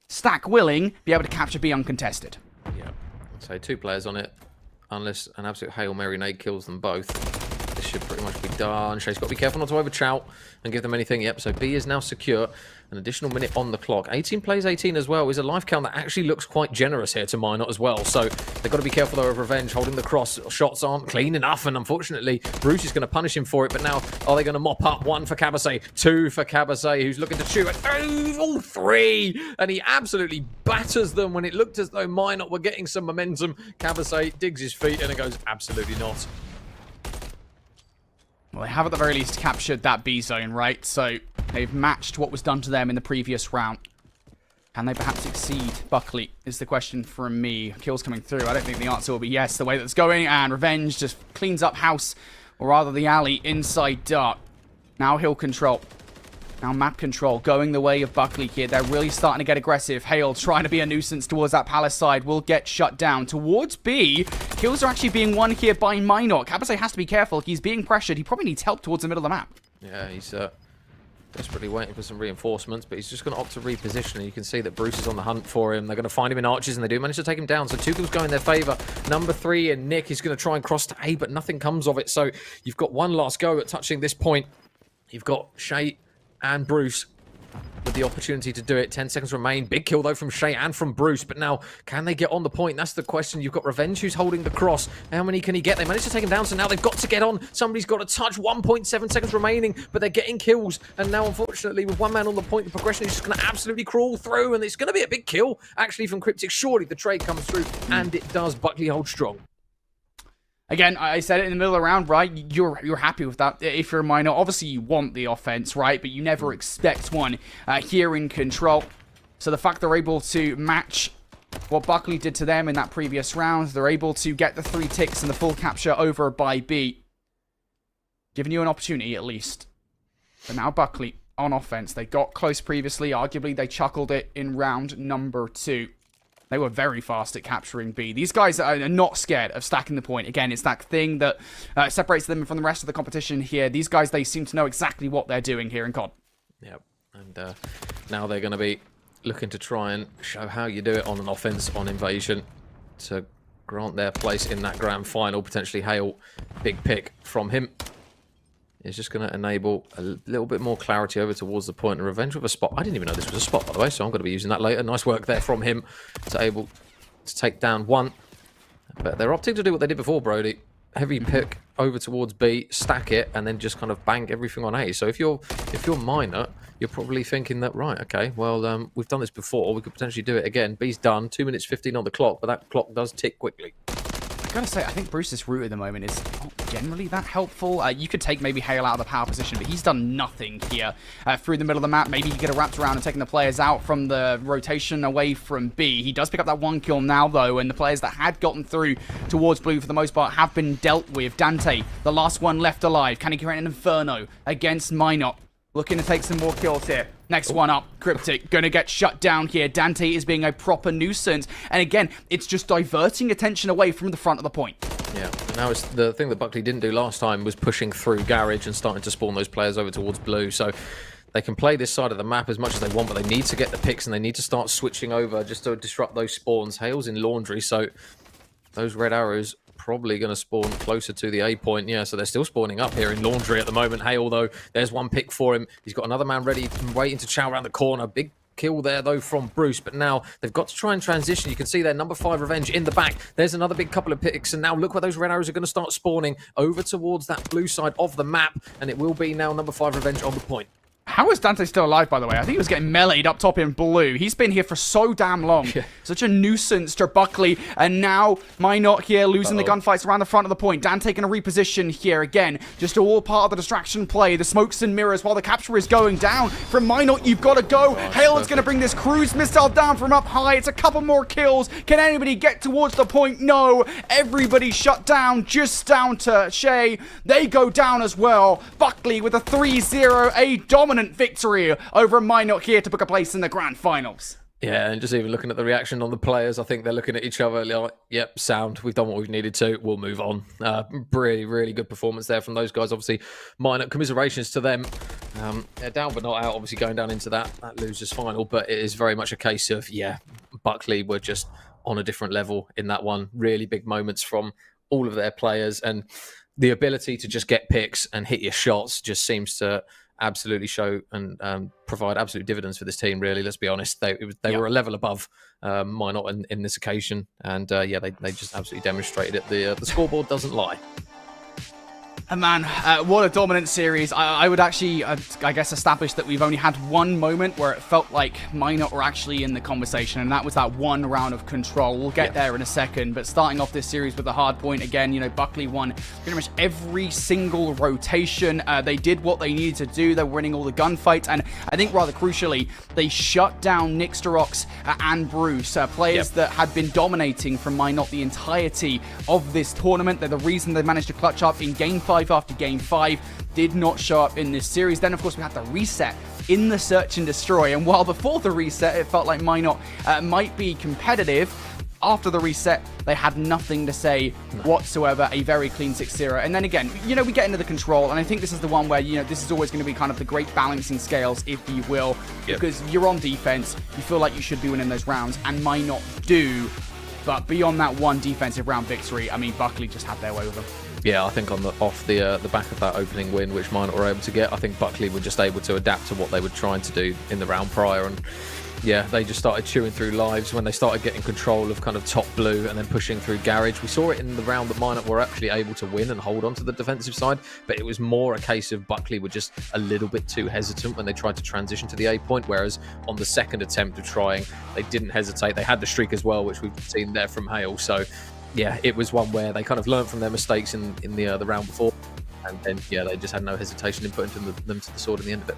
stack willing, be able to capture B uncontested. Yeah. So 2 players on it. Unless an absolute Hail Mary nade kills them both, this should pretty much be done. Shay's got to be careful not to overchout and give them anything. Yep, so B is now secure. An additional minute on the clock. 18 plays 18 as well is a life count that actually looks quite generous here to Minot as well. So they've got to be careful, though, of Revenge. Holding the cross. Shots aren't clean enough, and unfortunately, Bruce is going to punish him for it. But now, are they going to mop up? 1 for Cabasay, 2 for Cabasay, who's looking to chew it. All 3! And he absolutely batters them when it looked as though Minot were getting some momentum. Cabasay digs his feet, and it goes, absolutely not. Well, they have at the very least captured that B zone, right? So they've matched what was done to them in the previous round. Can they perhaps exceed Buckley, is the question from me. Kills coming through. I don't think the answer will be yes, the way that's going. And Revenge just cleans up house, or rather the alley, inside dark. Now hill control. Now map control going the way of Buckley here. They're really starting to get aggressive. Hale trying to be a nuisance towards that Palace side will get shut down. Towards B, kills are actually being won here by Minot. Kabase has to be careful. He's being pressured. He probably needs help towards the middle of the map. Yeah, he's desperately waiting for some reinforcements, but he's just going to opt to reposition. And you can see that Bruce is on the hunt for him. They're going to find him in arches, and they do manage to take him down. So 2 kills go in their favour. Number 3 and Nick is going to try and cross to A, but nothing comes of it. So you've got one last go at touching this point. You've got Shay and Bruce with the opportunity to do it. 10 seconds remain. Big kill, though, from Shay and from Bruce. But now, can they get on the point? That's the question. You've got Revenge, who's holding the cross. How many can he get? They managed to take him down, so now they've got to get on. Somebody's got to touch. 1.7 seconds remaining, but they're getting kills. And now, unfortunately, with one man on the point, the progression is just going to absolutely crawl through, and it's going to be a big kill, actually, from Cryptic. Surely the trade comes through, and it does. Buckley holds strong. Again, I said it in the middle of the round, right? You're happy with that if you're a Minor. Obviously, you want the offense, right? But you never expect one here in control. So the fact they're able to match what Buckley did to them in that previous round, they're able to get the 3 ticks and the full capture over by B. Giving you an opportunity, at least. But now Buckley on offense. They got close previously. Arguably, they chuckled it in round number 2. They were very fast at capturing B. These guys are not scared of stacking the point. Again, it's that thing that separates them from the rest of the competition here. These guys, they seem to know exactly what they're doing here in COD. Yep, and now they're going to be looking to try and show how you do it on an offense on Invasion to grant their place in that grand final. Potentially Hale, big pick from him. Is just going to enable a little bit more clarity over towards the point. And Revenge with a spot. I didn't even know this was a spot, by the way, so I'm going to be using that later. Nice work there from him to able to take down 1. But they're opting to do what they did before, Brody. Heavy pick over towards B, stack it, and then just kind of bang everything on A. So if you're Minor, you're probably thinking that, right, okay, well, we've done this before. We could potentially do it again. B's done. 2 minutes 15 on the clock, but that clock does tick quickly. I gotta say, I think Bruce's route at the moment is not generally that helpful. You could take maybe Hale out of the power position, but he's done nothing here through the middle of the map. Maybe he could have wrapped around and taken the players out from the rotation away from B. He does pick up that 1 kill now, though, and the players that had gotten through towards Blue for the most part have been dealt with. Dante, the last one left alive. Can he create an Inferno against Minot? Looking to take some more kills here. Next one up, Cryptic, gonna get shut down here. Dante is being a proper nuisance. And again, it's just diverting attention away from the front of the point. Yeah, and now it's the thing that Buckley didn't do last time was pushing through Garage and starting to spawn those players over towards Blue. So they can play this side of the map as much as they want, but they need to get the picks and they need to start switching over just to disrupt those spawns. Hale's in Laundry, so those red arrows probably going to spawn closer to the A point. Yeah, so they're still spawning up here in Laundry at the moment. Hale, though, there's 1 pick for him. He's got another man ready, waiting to chow around the corner. Big kill there, though, from Bruce. But now they've got to try and transition. You can see there, number 5 Revenge in the back. There's another big couple of picks. And now look where those red arrows are going to start spawning over towards that blue side of the map. And it will be now number 5 Revenge on the point. How is Dante still alive, by the way? I think he was getting meleeed up top in Blue. He's been here for so damn long. Yeah. Such a nuisance to Buckley. And now Minot here losing the gunfights around the front of the point. Dan taking a reposition here again. Just all part of the distraction play. The smokes and mirrors while the capture is going down. From Minot, you've got to go. Hale is going to bring this cruise missile down from up high. It's a couple more kills. Can anybody get towards the point? No. Everybody shut down. Just down to Shay. They go down as well. Buckley with a 3-0, a dominant victory over Minot here to book a place in the grand finals. Yeah, and just even looking at the reaction on the players, I think they're looking at each other like, yep, sound. We've done what we've needed to. We'll move on. Really, really good performance there from those guys. Obviously, Minot, commiserations to them. They're down but not out, obviously going down into that losers final. But it is very much a case of, yeah, Buckley were just on a different level in that one. Really big moments from all of their players. And the ability to just get picks and hit your shots just seems to absolutely show and provide absolute dividends for this team, really. Let's be honest. They were a level above Minot in this occasion. And yeah, they just absolutely demonstrated it. The scoreboard doesn't lie. And man, what a dominant series. I would actually, I guess, establish that we've only had one moment where it felt like Minot were actually in the conversation, and that was that one round of control. We'll get there in a second, but starting off this series with the hard point, again, you know, Buckley won pretty much every single rotation. They did what they needed to do. They were winning all the gunfights, and I think rather crucially, they shut down Nixterox and Bruce, players that had been dominating from Minot the entirety of this tournament. They're the reason they managed to clutch up in Game 5 5 after Game 5, did not show up in this series. Then, of course, we had the reset in the Search and Destroy, and while before the reset, it felt like Minot might be competitive, after the reset, they had nothing to say whatsoever. A very clean 6-0. And then again, you know, we get into the control, and I think this is the one where, you know, this is always going to be kind of the great balancing scales, if you will, because you're on defense, you feel like you should be winning those rounds, and might not do. But beyond that one defensive round victory, I mean, Buckley just had their way with them. Yeah, I think off the back of that opening win, which Minot were able to get, I think Buckley were just able to adapt to what they were trying to do in the round prior, and yeah, they just started chewing through lives when they started getting control of kind of top blue and then pushing through garage. We saw it in the round that Minot were actually able to win and hold on to the defensive side, but it was more a case of Buckley were just a little bit too hesitant when they tried to transition to the A point, whereas on the second attempt of trying, they didn't hesitate. They had the streak as well, which we've seen there from Hale. So yeah, it was one where they kind of learned from their mistakes in the round before, and then yeah, they just had no hesitation in putting them to the sword in the end of it.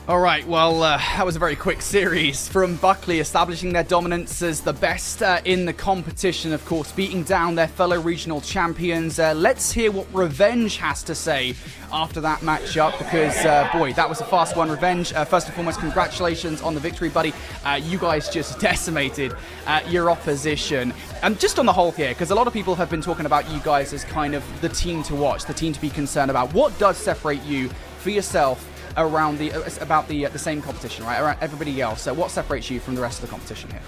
All right, well, that was a very quick series from Buckley, establishing their dominance as the best in the competition, of course, beating down their fellow regional champions. Let's hear what Revenge has to say after that matchup, because, boy, that was a fast one. Revenge, first and foremost, congratulations on the victory, buddy. You guys just decimated your opposition. Just on the whole here, because a lot of people have been talking about you guys as kind of the team to watch, the team to be concerned about. What does separate you for yourself around the same competition, right? Around everybody else. So what separates you from the rest of the competition here?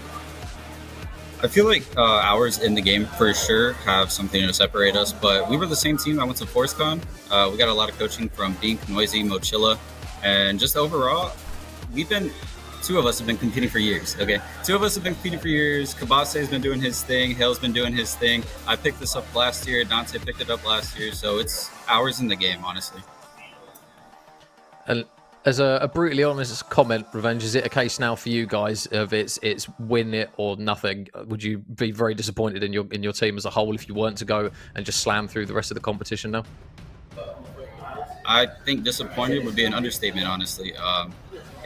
I feel like hours in the game for sure have something to separate us, but we were the same team that went to ForceCon. We got a lot of coaching from Dink, Noisy, Mochilla, and just overall, two of us have been competing for years, okay? Two of us have been competing for years. Kabase has been doing his thing. Hale's been doing his thing. I picked this up last year. Dante picked it up last year, so it's hours in the game, honestly. And as a brutally honest comment, Revenge, is it a case now for you guys of it's win it or nothing? Would you be very disappointed in your team as a whole if you weren't to go and just slam through the rest of the competition now? I think disappointed would be an understatement, honestly.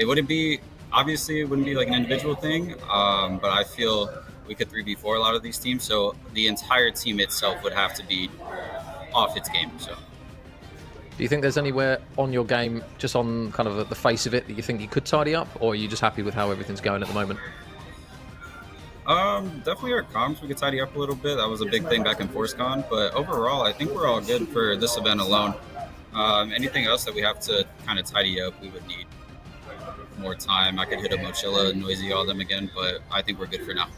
It wouldn't be like an individual thing, but I feel we could 3v4 a lot of these teams, so the entire team itself would have to be off its game. So. Do you think there's anywhere on your game, just on kind of the face of it, that you think you could tidy up, or are you just happy with how everything's going at the moment? Definitely our comms we could tidy up a little bit. That was a big thing back in ForceCon, but overall, I think we're all good for this event alone. Anything else that we have to kind of tidy up, we would need more time. I could hit up Mochilla, Noisy, all them again, but I think we're good for now.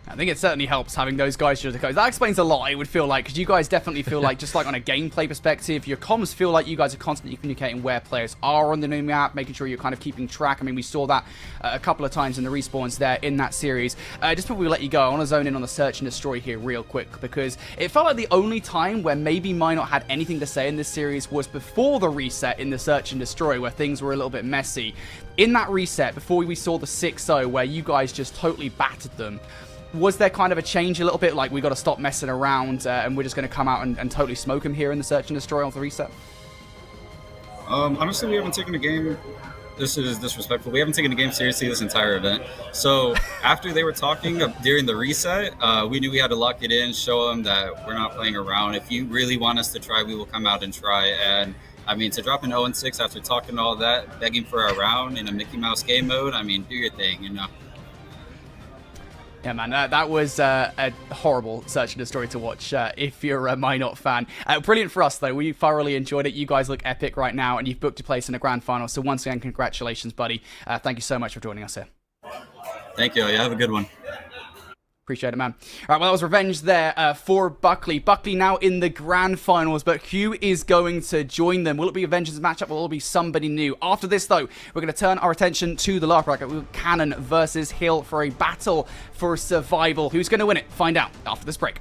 I think it certainly helps having those guys to the coach. That explains a lot, it would feel like, because you guys definitely feel like, just like on a gameplay perspective, your comms feel like you guys are constantly communicating where players are on the new map, making sure you're kind of keeping track. I mean, we saw that a couple of times in the respawns there in that series. Just before we let you go, I want to zone in on the Search and Destroy here real quick, because it felt like the only time where maybe Minot had anything to say in this series was before the reset in the Search and Destroy, where things were a little bit messy. In that reset, before we saw the 6-0, where you guys just totally battered them, was there kind of a change a little bit, like we got to stop messing around and we're just going to come out and totally smoke him here in the Search and Destroy on the reset? Honestly, we haven't taken a game. This is disrespectful. We haven't taken a game seriously this entire event. So after they were talking during the reset, we knew we had to lock it in, show them that we're not playing around. If you really want us to try, we will come out and try. And I mean, to drop an 0-6 after talking all that, begging for a round in a Mickey Mouse game mode, I mean, do your thing, you know. Yeah, man, that was a horrible Search and Destroy to watch if you're a Minot fan. Brilliant for us, though. We thoroughly enjoyed it. You guys look epic right now, and you've booked a place in the grand final. So once again, congratulations, buddy. Thank you so much for joining us here. Thank you. Yeah, have a good one. Appreciate it, man. All right, well, that was Revenge there for Buckley. Buckley now in the grand finals, but who is going to join them? Will it be a Vengeance matchup, or will it be somebody new? After this, though, we're going to turn our attention to the last bracket with Cannon versus Hill for a battle for survival. Who's going to win it? Find out after this break.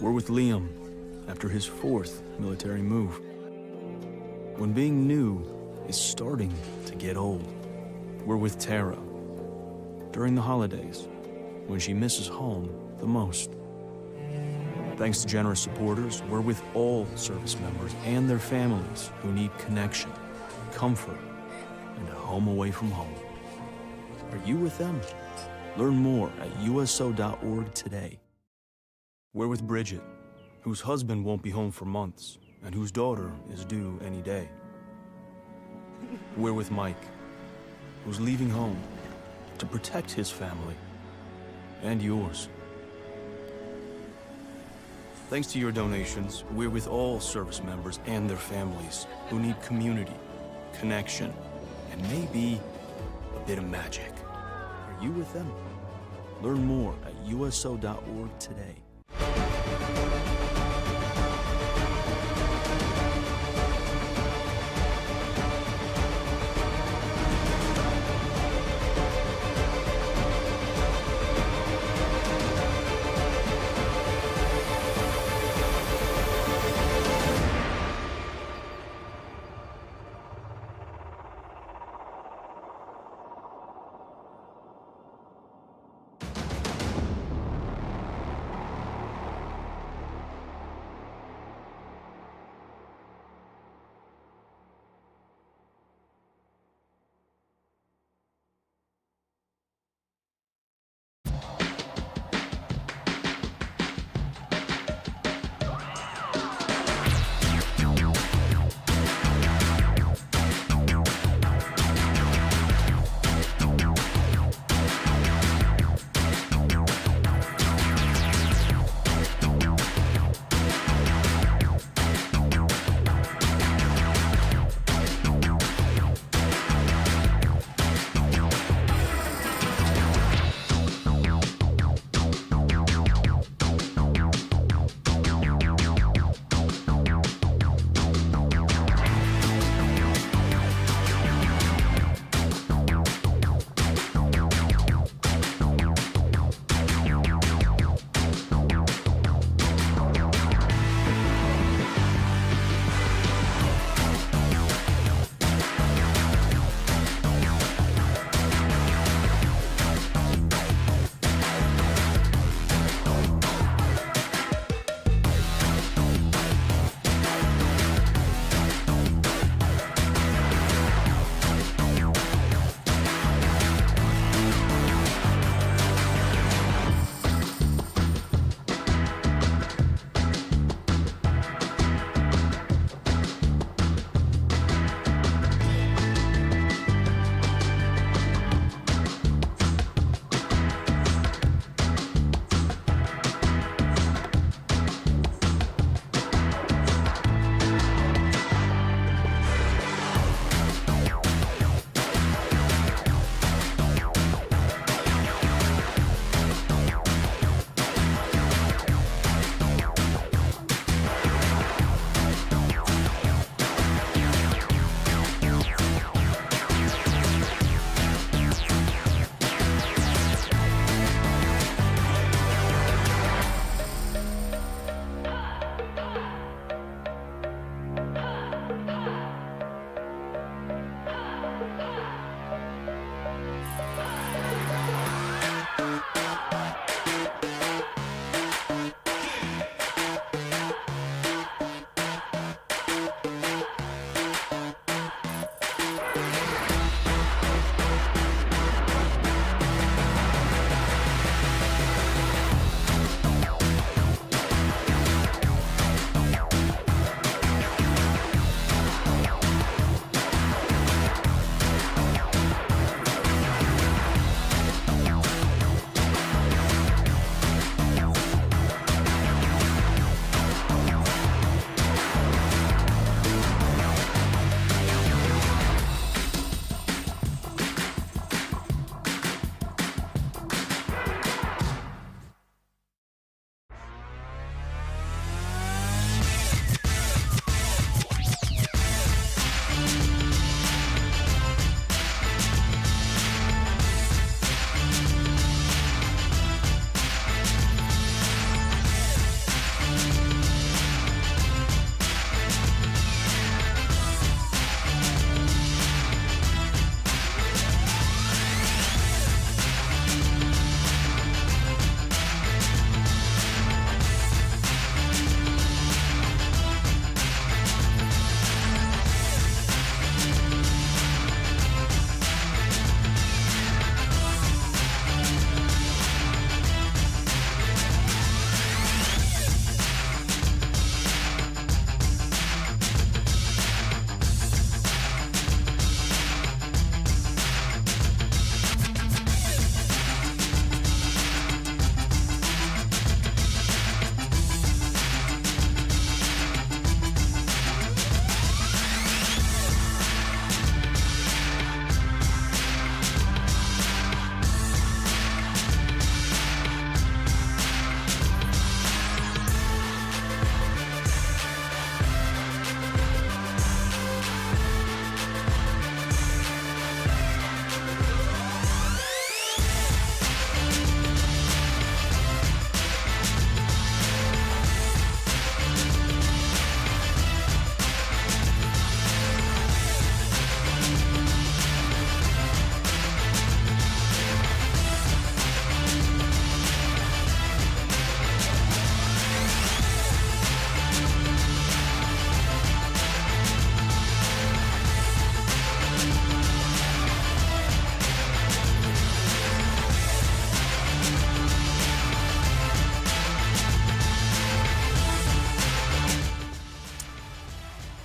We're with Liam after his 4th military move. When being new is starting to get old. We're with Tara during the holidays when she misses home the most. Thanks to generous supporters, we're with all service members and their families who need connection, comfort, and a home away from home. Are you with them? Learn more at uso.org today. We're with Bridget, whose husband won't be home for months and whose daughter is due any day. We're with Mike, who's leaving home to protect his family and yours. Thanks to your donations, we're with all service members and their families who need community, connection, and maybe a bit of magic. Are you with them? Learn more at uso.org today.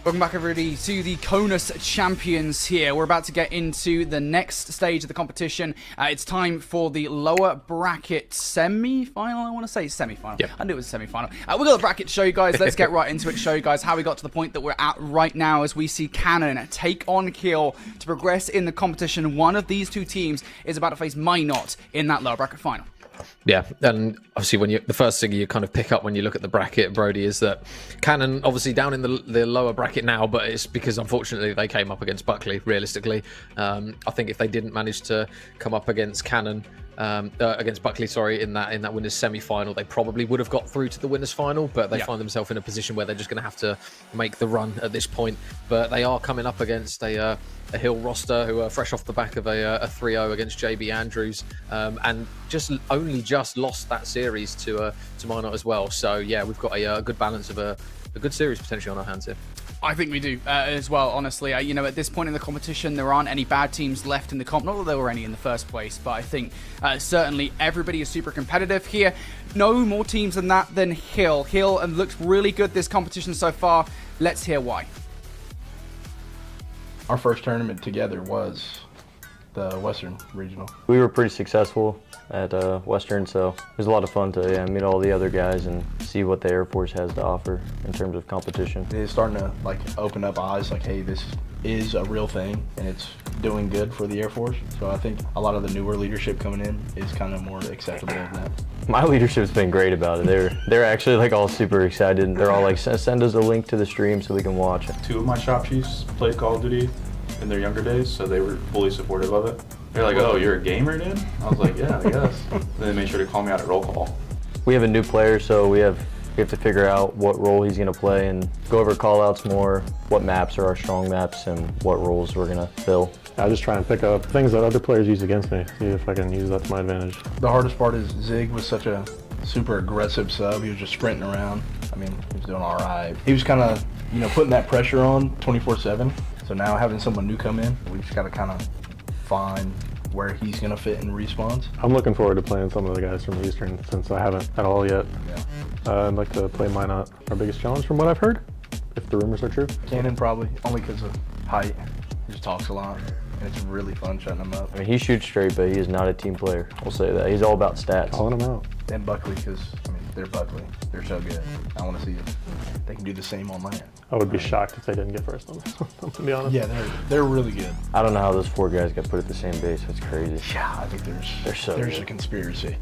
Welcome back, everybody, to the CONUS Champions here. We're about to get into the next stage of the competition. It's time for the lower bracket semi-final, I want to say. Semi-final. Yep. I knew it was semi-final. We've got the bracket to show you guys. Let's get right into it, show you guys how we got to the point that we're at right now as we see Canon take on Kill to progress in the competition. One of these two teams is about to face Minot in that lower bracket final. Yeah, and obviously the first thing you kind of pick up when you look at the bracket, Brody, is that Cannon obviously down in the lower bracket now, but it's because unfortunately they came up against Buckley. Realistically, I think if they didn't manage to come up against against Buckley, sorry, in that winners semi-final, they probably would have got through to the winners final, but they find themselves in a position where they're just going to have to make the run at this point. But they are coming up against a Hill roster who are fresh off the back of a 3-0 against JB Andrews, and only just lost that series to Minot as well. So yeah, we've got a good balance of a good series potentially on our hands here. I think we do as well, honestly. At this point in the competition, there aren't any bad teams left in the comp. Not that there were any in the first place, but I think certainly everybody is super competitive here. No more teams than that than Hill. Hill looks really good this competition so far. Let's hear why. Our first tournament together was the Western Regional. We were pretty successful at Western, so it was a lot of fun to meet all the other guys and see what the Air Force has to offer in terms of competition. It's starting to open up eyes, hey, this is a real thing and it's doing good for the Air Force. So I think a lot of the newer leadership coming in is kind of more acceptable of that. My leadership's been great about it. They're actually all super excited. They're all send us a link to the stream so we can watch. 2 of my shop chiefs played Call of Duty in their younger days, so they were fully supportive of it. They're like, oh, you're a gamer, dude? I was like, yeah, I guess. And they made sure to call me out at roll call. We have a new player, so we have to figure out what role he's going to play and go over call-outs more, what maps are our strong maps, and what roles we're going to fill. I just try and pick up things that other players use against me, see if I can use that to my advantage. The hardest part is Zig was such a super aggressive sub. He was just sprinting around. I mean, he was doing all right. He was kind of, putting that pressure on 24/7. So now having someone new come in, we just got to kind of find where he's going to fit in respawns. I'm looking forward to playing some of the guys from Eastern since I haven't at all yet. Yeah. I'd like to play Minot, our biggest challenge from what I've heard, if the rumors are true. Cannon probably, only because of height. He just talks a lot, and it's really fun shutting him up. I mean, he shoots straight, but he is not a team player. We'll say that. He's all about stats. Calling him out. And Buckley, because, they're Buckley. They're so good. I want to see if they can do the same on land. I would be shocked if they didn't get first on this one, to be honest. Yeah, they're really good. I don't know how those 4 guys got put at the same base. That's crazy. Yeah, I think there's a conspiracy.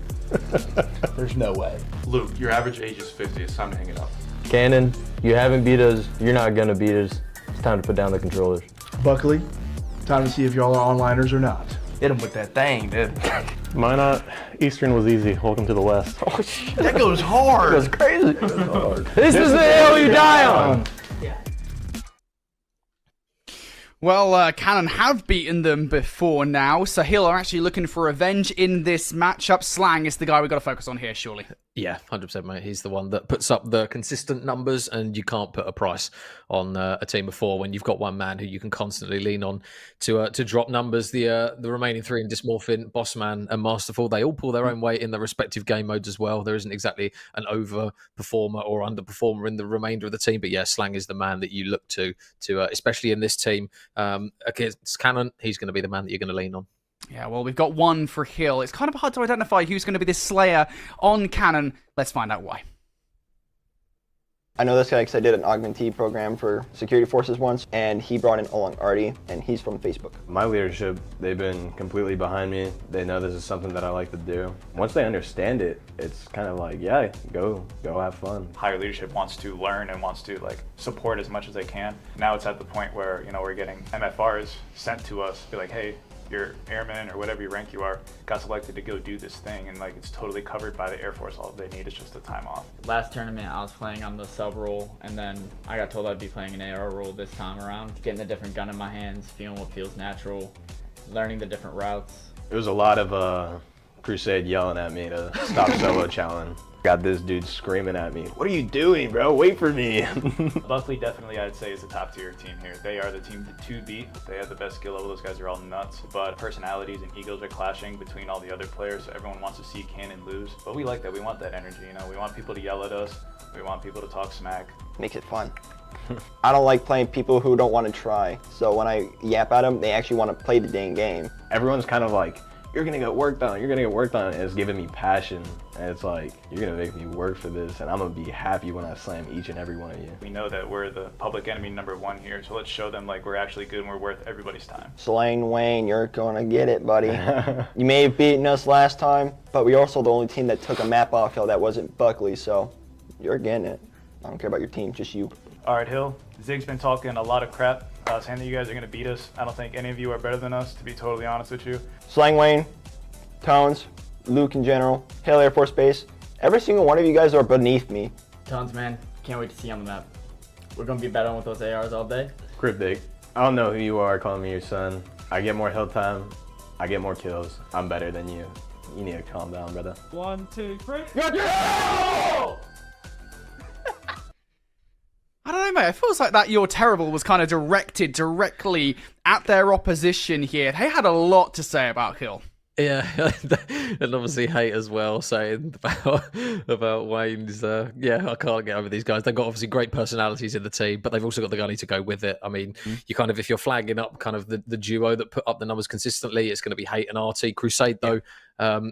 There's no way. Luke, your average age is 50. It's time to hang it up. Cannon, you haven't beat us. You're not going to beat us. It's time to put down the controllers. Buckley, time to see if y'all are onliners or not. Hit him with that thing, dude. Minot, Eastern was easy. Welcome to the West. Oh, shit. That goes hard. That goes crazy. This is the hill you die on. Well, Cannon have beaten them before now, so Hill are actually looking for revenge in this matchup. Slang is the guy we've got to focus on here, surely. Yeah, 100%, mate. He's the one that puts up the consistent numbers, and you can't put a price on a team of 4 when you've got one man who you can constantly lean on to drop numbers. The remaining 3 in Dysmorphin, Bossman, and Masterful, they all pull their own weight in their respective game modes as well. There isn't exactly an overperformer or underperformer in the remainder of the team, but yeah, Slang is the man that you look to especially in this team. Against Cannon, he's going to be the man that you're going to lean on. Yeah, well, we've got one for Hill. It's kind of hard to identify who's going to be the Slayer on Cannon. Let's find out why. I know this guy because I did an augmentee program for security forces once, and he brought in Olong Artie, and he's from Facebook. My leadership, they've been completely behind me. They know this is something that I like to do. Once they understand it, it's kind of like, yeah, go have fun. Higher leadership wants to learn and wants to support as much as they can. Now it's at the point where, we're getting MFRs sent to us, be like, hey, your airman or whatever your rank you are got selected to go do this thing, and it's totally covered by the Air Force. All they need is just a time off. Last tournament I was playing on the sub role, and then I got told I'd be playing an AR role this time around. Getting a different gun in my hands, feeling what feels natural, learning the different routes. It was a lot of Crusade yelling at me to stop solo challenge. Got this dude screaming at me, "What are you doing, bro? Wait for me." Buckley definitely, I'd say, is a top tier team here. They are the team to beat. They have the best skill level. Those guys are all nuts, but personalities and egos are clashing between all the other players, so everyone wants to see Cannon lose. But we like that. We want that energy, We want people to yell at us. We want people to talk smack. Makes it fun. I don't like playing people who don't want to try. So when I yap at them, they actually want to play the dang game. Everyone's kind of like, you're gonna get worked on, you're gonna get worked on, and it's giving me passion. And it's like, you're gonna make me work for this, and I'm gonna be happy when I slam each and every one of you. We know that we're the public enemy #1 here, so let's show them like we're actually good and we're worth everybody's time. Slang Wayne, you're gonna get it, buddy. You may have beaten us last time, but we're also the only team that took a map off Hill that wasn't Buckley, so you're getting it. I don't care about your team, just you. All right, Hill. Zig's been talking a lot of crap, saying that you guys are gonna beat us. I don't think any of you are better than us, to be totally honest with you. Slang Wayne, Tones, Luke in general, Hill Air Force Base, every single one of you guys are beneath me. Tones, man, can't wait to see you on the map. We're gonna be battling with those ARs all day. Cryptic, I don't know who you are calling me your son. I get more hill time, I get more kills. I'm better than you. You need to calm down, brother. 1, 2, 3. I don't know, mate. It feels like that "you're terrible" was kind of directed directly at their opposition here. They had a lot to say about Hill. Yeah, and obviously hate as well, saying about Wayne's. Yeah, I can't get over these guys. They've got obviously great personalities in the team, but they've also got the gunny to go with it. I mean, you kind of, if you're flagging up kind of the duo that put up the numbers consistently, it's going to be Hate and RT. Crusade, though,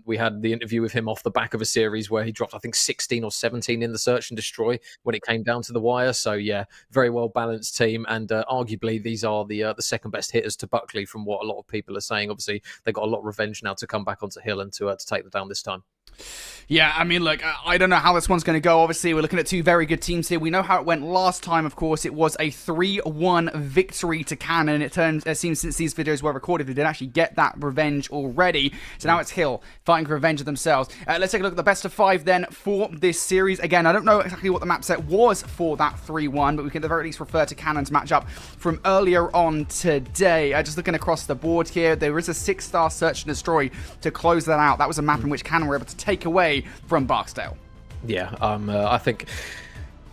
we had the interview with him off the back of a series where he dropped, I think, 16 or 17 in the search and destroy when it came down to the wire. So yeah, very well balanced team, and arguably these are the second best hitters to Buckley from what a lot of people are saying. Obviously, they've got a lot of revenge now to come back onto Hill and to take them down this time. Yeah, I mean, look, I don't know how this one's going to go. Obviously, we're looking at two very good teams here. We know how it went last time, of course. It was a 3-1 victory to Canon. It seems since these videos were recorded, they did actually get that revenge already. So now it's Hill fighting for revenge of themselves. Let's take a look at the best of 5 then for this series. Again, I don't know exactly what the map set was for that 3-1, but we can at the very least refer to Canon's matchup from earlier on today. Just looking across the board here, there is a 6-star search and destroy to close that out. That was a map in which Canon were able to take away from Barksdale. Yeah, I think,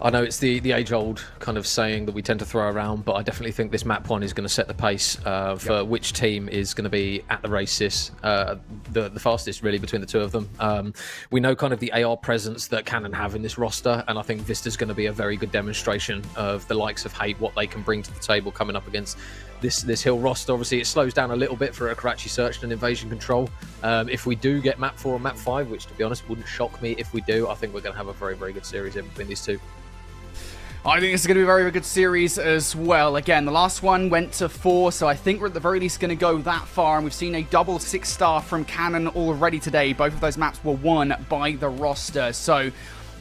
I know it's the age-old kind of saying that we tend to throw around, but I definitely think this map one is going to set the pace for which team is going to be at the races the fastest, really, between the two of them. We know kind of the AR presence that Canon have in this roster, and I think Vista's going to be a very good demonstration of the likes of Hate, what they can bring to the table coming up against this Hill roster. Obviously, it slows down a little bit for a Karachi search and invasion control. If we do get map 4 and map 5, which to be honest wouldn't shock me if we do, I think we're going to have a very, very good series in between these two. I think this is going to be a very, very good series as well. Again, the last one went to 4, so I think we're at the very least going to go that far. And we've seen a double 6-star from Canon already today. Both of those maps were won by the roster. So,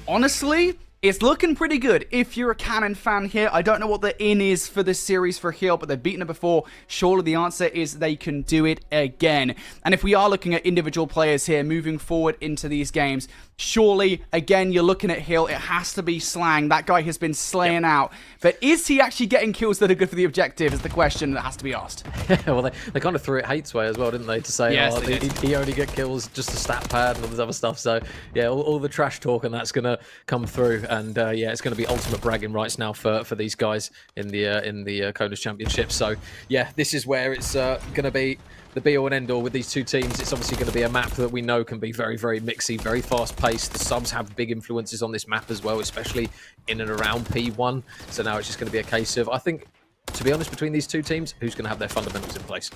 honestly, it's looking pretty good. If you're a Canon fan here, I don't know what the in is for this series for Hill, but they've beaten it before. Surely the answer is they can do it again. And if we are looking at individual players here moving forward into these games, surely, again, you're looking at Hill. It has to be Slang. That guy has been slaying out. But is he actually getting kills that are good for the objective is the question that has to be asked. Well, they kind of threw it Hate's way as well, didn't they? To say, yes, he only get kills just a stat pad and all this other stuff. So, yeah, all the trash talk and that's going to come through. And, yeah, it's going to be ultimate bragging rights now for these guys in the CONUS Championship. So, yeah, this is where it's going to be the be-all and end-all with these two teams. It's obviously going to be a map that we know can be very, very mixy, very fast-paced. The subs have big influences on this map as well, especially in and around P1. So now it's just going to be a case of, I think, to be honest, between these two teams, who's going to have their fundamentals in place?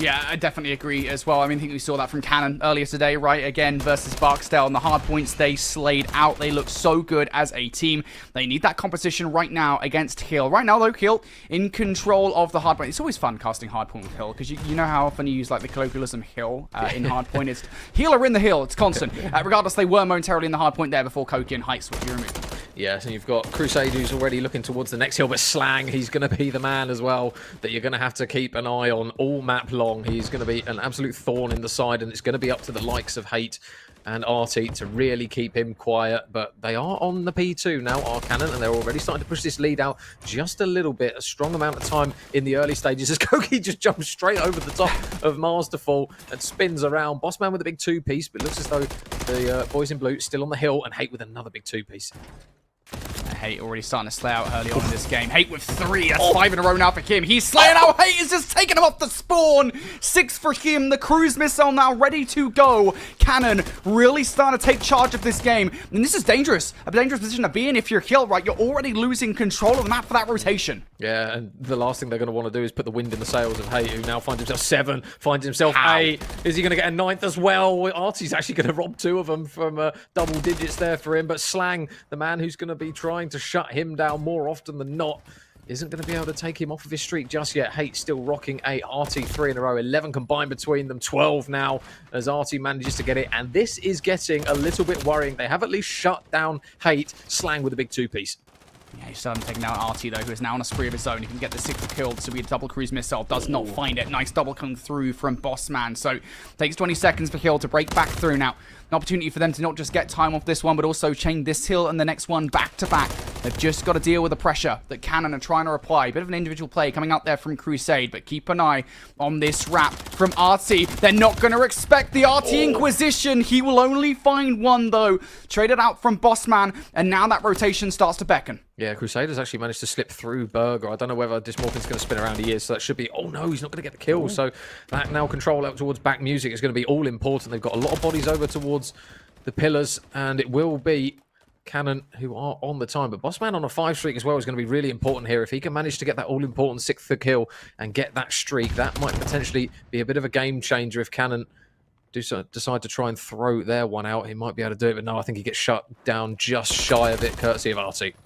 Yeah, I definitely agree as well. I mean, I think we saw that from Canon earlier today, right? Again, versus Barksdale. On the hard points, they slayed out. They look so good as a team. They need that competition right now against Hill. Right now, though, Hill in control of the hard point. It's always fun casting hard point with Hill, because you know how often you use like the colloquialism Hill in hard point. It's Healer in the Hill. It's constant. Regardless, they were momentarily in the hard point there before Koki and Heights would be removed. Yeah, so you've got Crusade who's already looking towards the next hill, but Slang, he's going to be the man as well that you're going to have to keep an eye on all map long. He's going to be an absolute thorn in the side, and it's going to be up to the likes of Hate and RT to really keep him quiet. But they are on the P2 now, our Canon, and they're already starting to push this lead out just a little bit. A strong amount of time in the early stages as Koki just jumps straight over the top of Masterfall and spins around. Bossman with a big 2-piece, but it looks as though the boys in blue still on the hill, and Hate with another big 2-piece. Hate already starting to slay out early on in this game. Hate with 3. That's 5 in a row now for him. He's slaying out. Hate is just taking him off the spawn. 6 for him. The cruise missile now ready to go. Cannon really starting to take charge of this game. And this is dangerous. A dangerous position to be in if you're killed, right? You're already losing control of the map for that rotation. Yeah, and the last thing they're going to want to do is put the wind in the sails of Hate, who now finds himself 7, finds himself 8. Is he going to get a 9th as well? Artie's actually going to rob 2 of them from double digits there for him. But Slang, the man who's going to be trying to shut him down more often than not, isn't going to be able to take him off of his streak just yet. Hate still rocking 8. Artie 3 in a row. 11 combined between them. 12 now as Artie manages to get it. And this is getting a little bit worrying. They have at least shut down Hate. Slang with a big 2-piece. Yeah, he's taking out Artie, though, who is now on a spree of his own. He can get the 6th kill, so we had double cruise missile. Does not find it. Nice double coming through from Bossman. So takes 20 seconds for Hill to break back through now. An opportunity for them to not just get time off this one, but also chain this hill and the next one back to back. They've just got to deal with the pressure that Cannon are trying to apply. Bit of an individual play coming out there from Crusade, but keep an eye on this wrap from Artie. They're not going to expect the Artie Inquisition. He will only find 1, though. Traded out from Bossman, and now that rotation starts to beckon. Yeah, Crusaders actually managed to slip through Burger. I don't know whether Dysmorphin's going to spin around. He is, so that should be... Oh, no, he's not going to get the kill. So that now control out towards back music is going to be all important. They've got a lot of bodies over towards the pillars, and it will be Cannon who are on the time. But Bossman on a 5 streak as well is going to be really important here. If he can manage to get that all-important 6th kill and get that streak, that might potentially be a bit of a game changer if Cannon decide to try and throw their one out. He might be able to do it, but no, I think he gets shut down just shy of it, courtesy of Artie.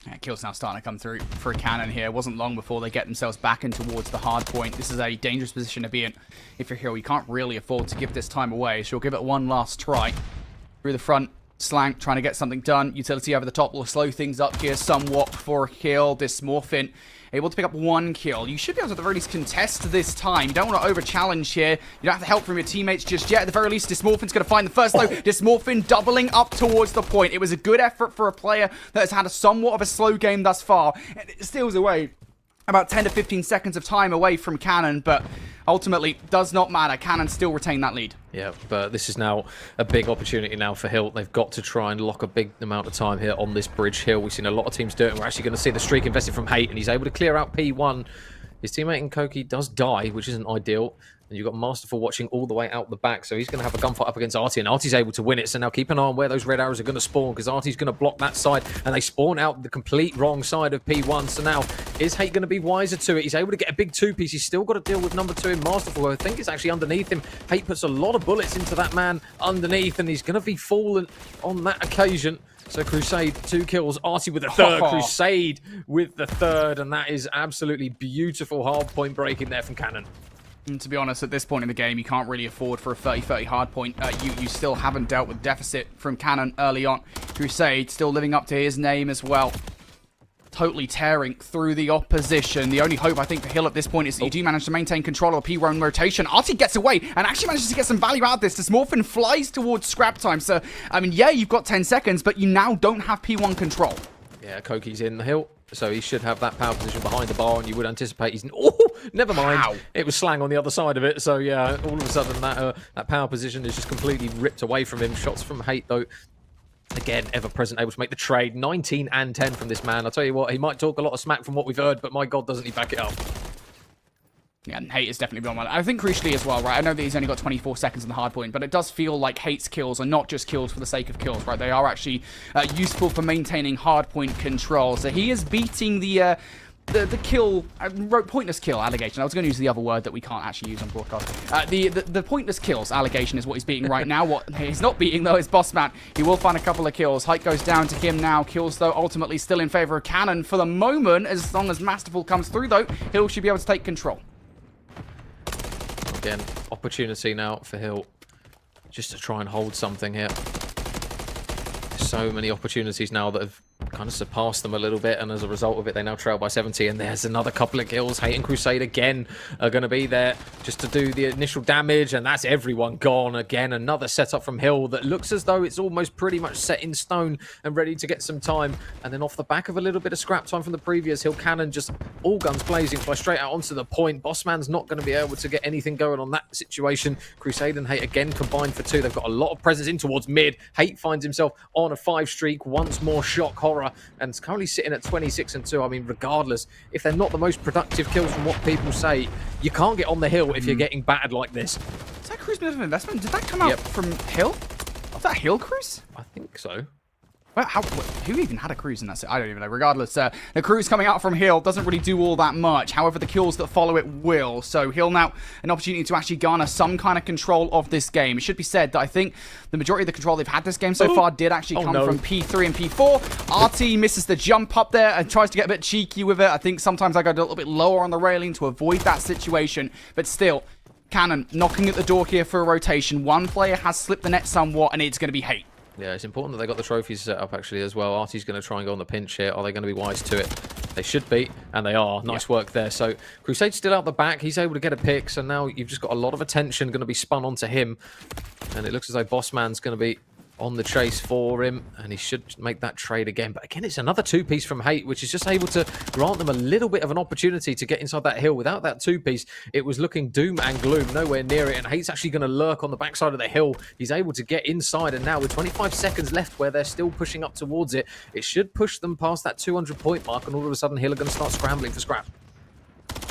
Yeah, kills now starting to come through for a Cannon here. It wasn't long before they get themselves back in towards the hard point. This is a dangerous position to be in. If you're here, you can't really afford to give this time away, so you'll give it one last try. Through the front, Slank trying to get something done. Utility over the top will slow things up here somewhat for a kill. Dysmorphin able to pick up 1 kill. You should be able to at the very least contest this time. You don't want to over-challenge here. You don't have the help from your teammates just yet. At the very least, Dysmorphin's going to find the first though. Dysmorphin doubling up towards the point. It was a good effort for a player that has had a somewhat of a slow game thus far. It steals away about 10 to 15 seconds of time away from Cannon, but ultimately does not matter. Cannon still retain that lead. Yeah, but this is now a big opportunity now for Hill. They've got to try and lock a big amount of time here on this bridge hill. We've seen a lot of teams do it, and we're actually going to see the streak invested from Hate, and he's able to clear out P1. His teammate in Koki does die, which isn't ideal. And you've got Masterful watching all the way out the back, so he's going to have a gunfight up against Artie, and Artie's able to win it. So now keep an eye on where those red arrows are going to spawn, because Artie's going to block that side, and they spawn out the complete wrong side of P1. So now, is Hate going to be wiser to it? He's able to get a big 2-piece. He's still got to deal with number 2 in Masterful, who I think is actually underneath him. Hate puts a lot of bullets into that man underneath, and he's going to be fallen on that occasion. So Crusade, 2 kills. Artie with the 3rd. Crusade with the 3rd, and that is absolutely beautiful hard point breaking there from Cannon. And to be honest, at this point in the game, you can't really afford for a 30-30 hard point. You still haven't dealt with deficit from Cannon early on. Crusade still living up to his name as well. Totally tearing through the opposition. The only hope, I think, for Hill at this point is that you do manage to maintain control of a P1 rotation. Artie gets away and actually manages to get some value out of this. Dysmorphin flies towards scrap time. So, I mean, yeah, you've got 10 seconds, but you now don't have P1 control. Yeah, Koki's in the hill, so he should have that power position behind the bar, and you would anticipate he's... Oh, never mind. Ow. It was Slang on the other side of it, so yeah, all of a sudden that power position is just completely ripped away from him. Shots from Hate, though, again, ever-present, able to make the trade. 19 and 10 from this man. I'll tell you what, he might talk a lot of smack from what we've heard, but my God, doesn't he back it up. Yeah, and Hate is definitely beyond one. I think crucially as well, right? I know that he's only got 24 seconds in the hard point, but it does feel like Hate's kills are not just kills for the sake of kills, right? They are actually useful for maintaining hard point control. So he is beating the kill, pointless kill allegation. I was going to use the other word that we can't actually use on broadcast. The pointless kills allegation is what he's beating right now. What he's not beating, though, is Bossman. He will find a couple of kills. Height goes down to him now. Kills, though, ultimately still in favor of Cannon for the moment. As long as Masterful comes through, though, Hill should be able to take control. Again, opportunity now for Hill just to try and hold something here. So many opportunities now that have kind of surpassed them a little bit, and as a result of it, they now trail by 70, and there's another couple of kills. Hate and Crusade again are going to be there just to do the initial damage, and that's everyone gone. Again, another setup from Hill that looks as though it's almost pretty much set in stone and ready to get some time, and then off the back of a little bit of scrap time from the previous, Hill Cannon just all guns blazing, fly straight out onto the point. Bossman's not going to be able to get anything going on that situation. Crusade and Hate again combined for 2. They've got a lot of presence in towards mid. Hate finds himself on a 5 streak, once more shock horror, and it's currently sitting at 26 and 2. I mean, regardless, if they're not the most productive kills from what people say, you can't get on the hill if you're getting battered like this. Is that Cruz bit of an investment? Did that come out from Hill? Was that Hill Cruz? I think so. Well, who even had a cruise in that set? I don't even know. Regardless, the cruise coming out from Hill doesn't really do all that much. However, the kills that follow it will. So Hill now an opportunity to actually garner some kind of control of this game. It should be said that I think the majority of the control they've had this game so far did actually come from P3 and P4. RT misses the jump up there and tries to get a bit cheeky with it. I think sometimes I go a little bit lower on the railing to avoid that situation. But still, Cannon knocking at the door here for a rotation. One player has slipped the net somewhat, and it's going to be Hate. Yeah, it's important that they got the trophies set up actually as well. Artie's going to try and go on the pinch here. Are they going to be wise to it? They should be, and they are. Nice work there. So Crusade's still out the back. He's able to get a pick, so now you've just got a lot of attention going to be spun onto him. And it looks as though Bossman's going to be on the chase for him, and he should make that trade again. But again, it's another 2-piece from Hate, which is just able to grant them a little bit of an opportunity to get inside that hill. Without that 2-piece, it was looking doom and gloom, nowhere near it, and Hate's actually going to lurk on the backside of the hill. He's able to get inside, and now with 25 seconds left where they're still pushing up towards it, it should push them past that 200-point mark, and all of a sudden Hill are going to start scrambling for scrap.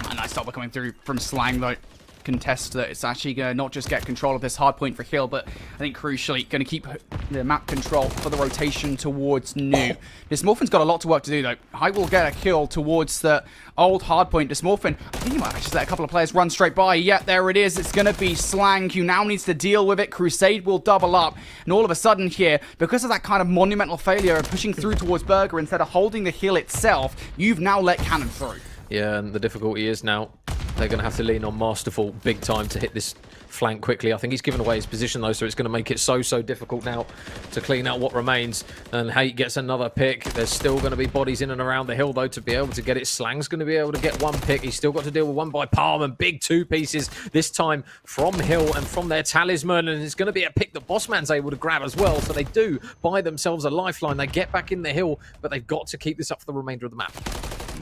A nice stop coming through from Slang, though. Contest that it's actually going to not just get control of this hard point for Hill, but I think crucially going to keep the map control for the rotation towards New. Dysmorphin's got a lot to work to do though. High will get a kill towards the old hard point. Dysmorphin, I think he might actually let a couple of players run straight by. Yeah, there it is. It's going to be Slang who now needs to deal with it. Crusade will double up, and all of a sudden here, because of that kind of monumental failure of pushing through towards Burger instead of holding the hill itself, you've now let Cannon through. Yeah, and the difficulty is now they're going to have to lean on Masterful big time to hit this flank quickly. I think he's given away his position though, so it's going to make it so difficult now to clean out what remains. And Hate gets another pick. There's still going to be bodies in and around the hill though to be able to get it. Slang's going to be able to get one pick. He's still got to deal with one by Palm, and big 2 pieces this time from Hill and from their talisman, and it's going to be a pick that Bossman's able to grab as well. So they do buy themselves a lifeline. They get back in the hill, but they've got to keep this up for the remainder of the map.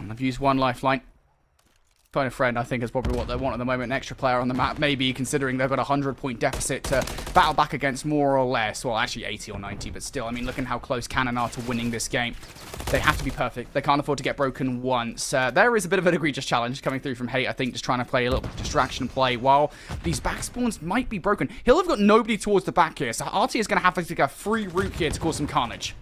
I've used one lifeline. Phone a friend, I think, is probably what they want at the moment. An extra player on the map, maybe, considering they've got a 100-point deficit to battle back against, more or less. Well, actually 80 or 90, but still, I mean, looking how close Cannon are to winning this game. They have to be perfect. They can't afford to get broken once. There is a bit of an egregious challenge coming through from Hate, I think, just trying to play a little bit of distraction play while these back spawns might be broken. He'll have got nobody towards the back here, so RT is going to have to take a free route here to cause some carnage.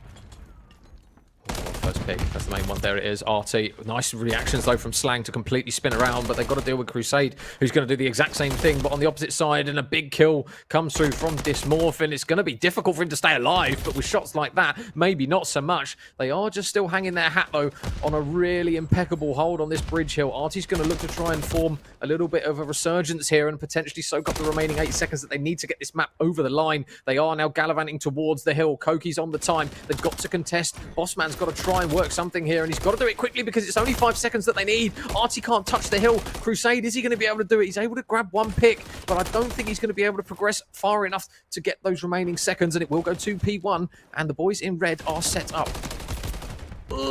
First pick, that's the main one. There it is. RT. Nice reactions though from Slang to completely spin around, but they've got to deal with Crusade, who's going to do the exact same thing, but on the opposite side, and a big kill comes through from Dysmorphin. It's going to be difficult for him to stay alive, but with shots like that, maybe not so much. They are just still hanging their hat though on a really impeccable hold on this bridge hill. RT's going to look to try and form a little bit of a resurgence here and potentially soak up the remaining 8 seconds that they need to get this map over the line. They are now gallivanting towards the hill. Koki's on the time. They've got to contest. Bossman's got to try and work something here, and he's got to do it quickly because it's only 5 seconds that they need. RT can't touch the hill. Crusade, is he going to be able to do it? He's able to grab one pick, but I don't think he's going to be able to progress far enough to get those remaining seconds, and it will go 2P1, and the boys in red are set up.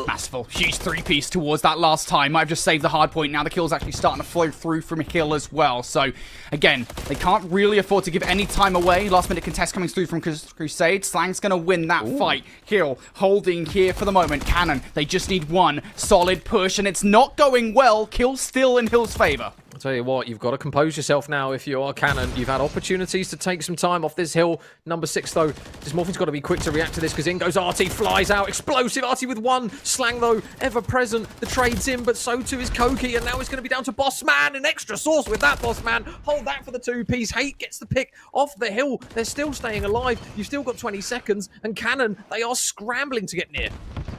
Masterful. Huge 3-piece towards that last time. Might have just saved the hard point. Now the kill's actually starting to flow through from Hill as well. So, again, they can't really afford to give any time away. Last minute contest coming through from Crusade. Slang's going to win that fight. Hill holding here for the moment. Cannon, they just need one solid push, and it's not going well. Kill still in Hill's favor. I'll tell you what, you've got to compose yourself now if you are Cannon. You've had opportunities to take some time off this hill. Number 6, though, Dysmorphin's got to be quick to react to this because in goes RT, flies out. Explosive RT with one. Slang, though, ever present. The trade's in, but so too is Koki, and now it's going to be down to Bossman. An extra source with that, Bossman. Hold that for the 2-piece. Hate gets the pick off the hill. They're still staying alive. You've still got 20 seconds, and Cannon, they are scrambling to get near.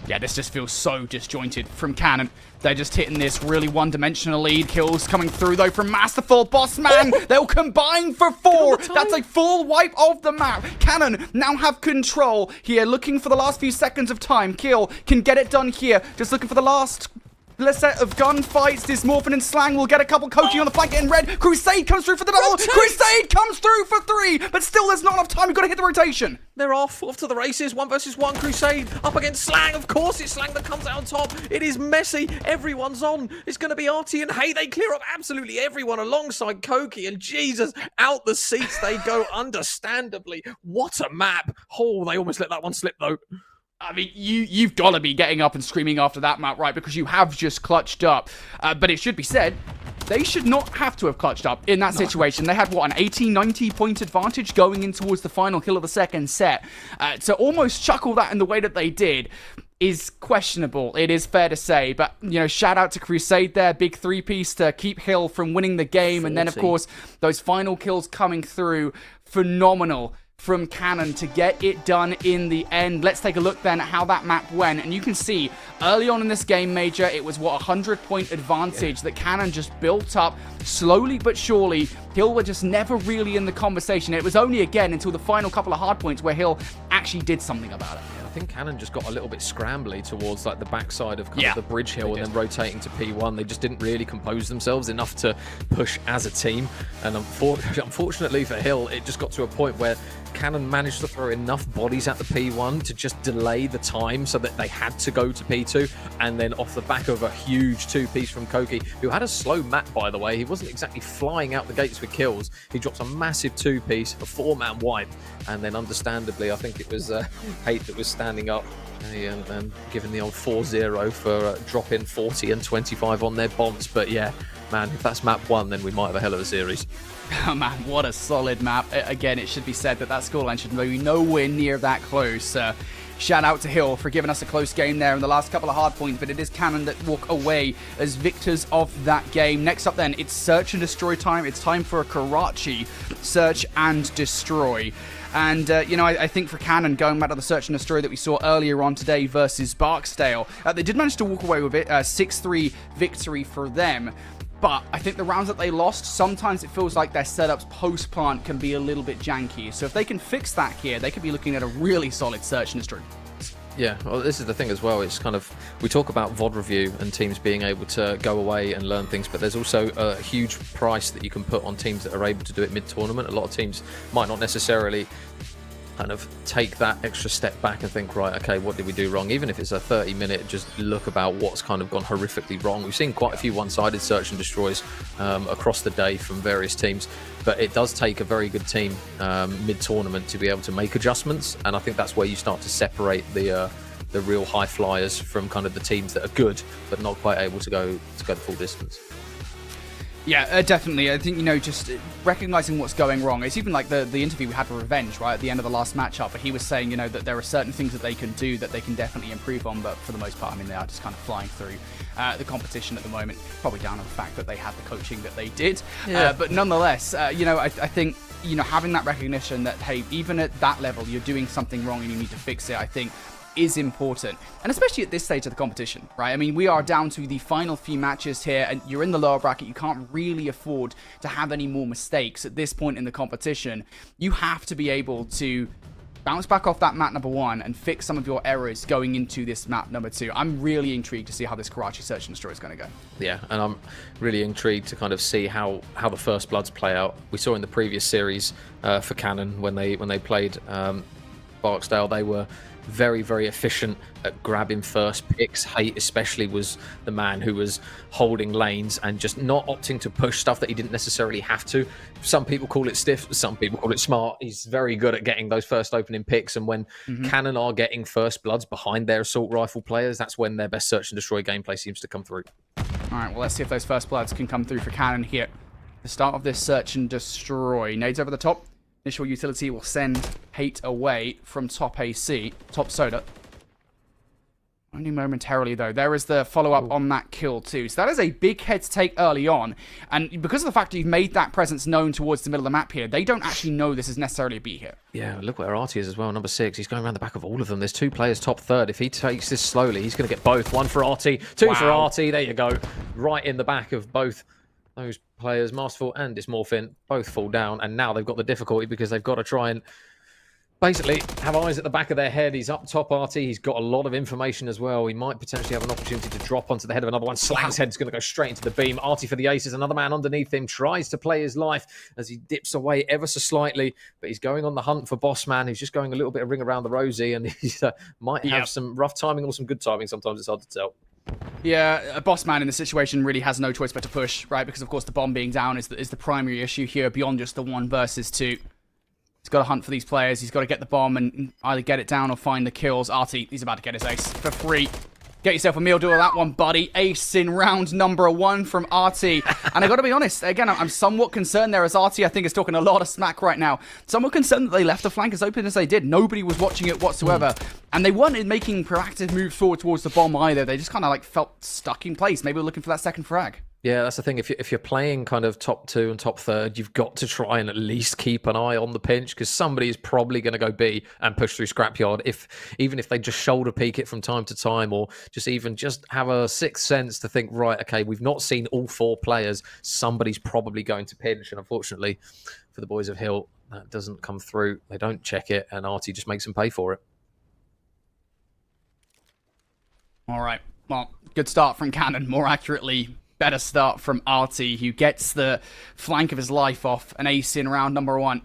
Yeah, this just feels so disjointed from Canon. They're just hitting this really one-dimensional lead. Kills coming through, though, from Masterful. Bossman, they'll combine for 4. That's a full wipe of the map. Canon now have control here, looking for the last few seconds of time. Kill can get it done here. Just looking for the last set of gunfights. Dysmorphin and Slang will get a couple. Kochi on the flank getting red. Crusade comes through for the double. Crusade comes through for 3, but still there's not enough time. You've got to hit the rotation. They're off to the races. 1 versus 1. Crusade up against Slang. Of course, it's Slang that comes out on top. It is messy. Everyone's on. It's going to be Artie and Hey. They clear up absolutely everyone alongside Koki. And Jesus, out the seats they go, understandably. What a map. Oh, they almost let that one slip, though. I mean, you've got to be getting up and screaming after that map, right? Because you have just clutched up. But it should be said, they should not have to have clutched up in that situation. They had, what, an 80, 90 point advantage going in towards the final kill of the second set. To almost chuckle that in the way that they did is questionable. It is fair to say. But, you know, shout out to Crusade there. Big 3-piece to keep Hill from winning the game. 40. And then, of course, those final kills coming through. Phenomenal from Canon to get it done in the end. Let's take a look then at how that map went. And you can see early on in this game, Major, it was, what, a 100-point advantage that Canon just built up slowly but surely. Hill were just never really in the conversation. It was only, again, until the final couple of hard points where Hill actually did something about it. I think Canon just got a little bit scrambly towards like the backside of kind of the bridge hill and then rotating to P1. They just didn't really compose themselves enough to push as a team. And unfortunately for Hill, it just got to a point where Canon managed to throw enough bodies at the P1 to just delay the time so that they had to go to P2. And then off the back of a huge 2-piece from Koki, who had a slow map, by the way. He wasn't exactly flying out the gates with kills. He drops a massive 2-piece, a 4-man wipe. And then understandably, I think it was Hate that was standing up and giving the old 4-0 for dropping 40 and 25 on their bombs. But yeah, man, if that's map 1, then we might have a hell of a series. Oh man, what a solid map. Again, it should be said that scoreline should be nowhere near that close. Shout out to Hill for giving us a close game there in the last couple of hard points, but it is Canon that walk away as victors of that game. Next up then, it's Search and Destroy time. It's time for a Karachi Search and Destroy. And, you know, I think for Canon, going back to the Search and Destroy that we saw earlier on today versus Barksdale, they did manage to walk away with it. 6-3 victory for them. But I think the rounds that they lost, sometimes it feels like their setups post-plant can be a little bit janky. So if they can fix that here, they could be looking at a really solid Search and Destroy. Yeah, well, this is the thing as well. It's kind of, we talk about VOD review and teams being able to go away and learn things, but there's also a huge price that you can put on teams that are able to do it mid-tournament. A lot of teams might not necessarily kind of take that extra step back and think, right, okay, what did we do wrong? Even if it's a 30-minute just look about what's kind of gone horrifically wrong. We've seen quite a few one-sided Search and Destroys across the day from various teams, but it does take a very good team mid-tournament to be able to make adjustments, and I think that's where you start to separate the real high flyers from kind of the teams that are good but not quite able to go the full distance. Yeah, definitely. I think, you know, just recognizing what's going wrong. It's even like the interview we had with Revenge, right, at the end of the last matchup, but he was saying, you know, that there are certain things that they can do that they can definitely improve on, but for the most part, I mean, they are just kind of flying through the competition at the moment, probably down to the fact that they had the coaching that they did. Yeah. But nonetheless, you know, I think, you know, having that recognition that, hey, even at that level, you're doing something wrong and you need to fix it, I think is important, and especially at this stage of the competition, right? I mean, we are down to the final few matches here, and you're in the lower bracket. You can't really afford to have any more mistakes at this point in the competition. You have to be able to bounce back off that map number 1 and fix some of your errors going into this map number 2. I'm really intrigued to see how this Karachi Search and Destroy is going to go. Yeah, and I'm really intrigued to kind of see how the First Bloods play out. We saw in the previous series for Canon when they played Barksdale, they were very, very efficient at grabbing first picks. Hate especially was the man who was holding lanes and just not opting to push stuff that he didn't necessarily have to. Some people call it stiff, some people call it smart. He's very good at getting those first opening picks, and when Canon are getting First Bloods behind their assault rifle players, that's when their best Search and Destroy gameplay seems to come through. Alright, well, let's see if those First Bloods can come through for Canon here. The start of this Search and Destroy. Nades over the top. Initial utility will send Hate away from top AC, top soda. Only momentarily, though. There is the follow-up on that kill, too. So that is a big head to take early on. And because of the fact that you've made that presence known towards the middle of the map here, they don't actually know this is necessarily a B hit. Yeah, look where Artie is as well, number 6. He's going around the back of all of them. There's 2 players top third. If he takes this slowly, he's going to get both. 1 for Artie, 2 for Artie. There you go. Right in the back of both those players, Masterful and Dysmorphin, both fall down. And now they've got the difficulty because they've got to try and basically have eyes at the back of their head. He's up top, Artie. He's got a lot of information as well. He might potentially have an opportunity to drop onto the head of another one. Slang's head's going to go straight into the beam. Artie for the aces. Another man underneath him tries to play his life as he dips away ever so slightly. But he's going on the hunt for Bossman. He's just going a little bit of ring around the rosy. And he might have some rough timing or some good timing. Sometimes it's hard to tell. Yeah, a Bossman in the situation really has no choice but to push, right? Because, of course, the bomb being down is the primary issue here beyond just the 1 versus 2. He's got to hunt for these players. He's got to get the bomb and either get it down or find the kills. Artie, he's about to get his ace for free. Get yourself a meal deal with that one, buddy. Ace in round number 1 from Artie. And I got to be honest, again, I'm somewhat concerned there as Artie, I think, is talking a lot of smack right now. Somewhat concerned that they left the flank as open as they did. Nobody was watching it whatsoever. And they weren't making proactive moves forward towards the bomb either. They just kind of like felt stuck in place. Maybe we're looking for that second frag. Yeah, that's the thing. If you're playing kind of top 2 and top third, you've got to try and at least keep an eye on the pinch because somebody is probably going to go B and push through scrapyard. Even if they just shoulder peek it from time to time, or just have a sixth sense to think, right, okay, we've not seen all 4 players. Somebody's probably going to pinch, and unfortunately for the boys of Hill, that doesn't come through. They don't check it, and Artie just makes them pay for it. All right. Well, good start from Cannon. More accurately, better start from Artie, who gets the flank of his life off. An ace in round number 1.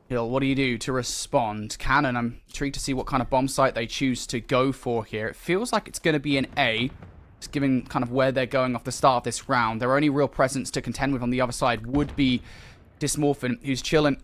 Hill, what do you do to respond? Cannon, I'm intrigued to see what kind of bomb site they choose to go for here. It feels like it's going to be an A, just given kind of where they're going off the start of this round. Their only real presence to contend with on the other side would be Dysmorphin, who's chilling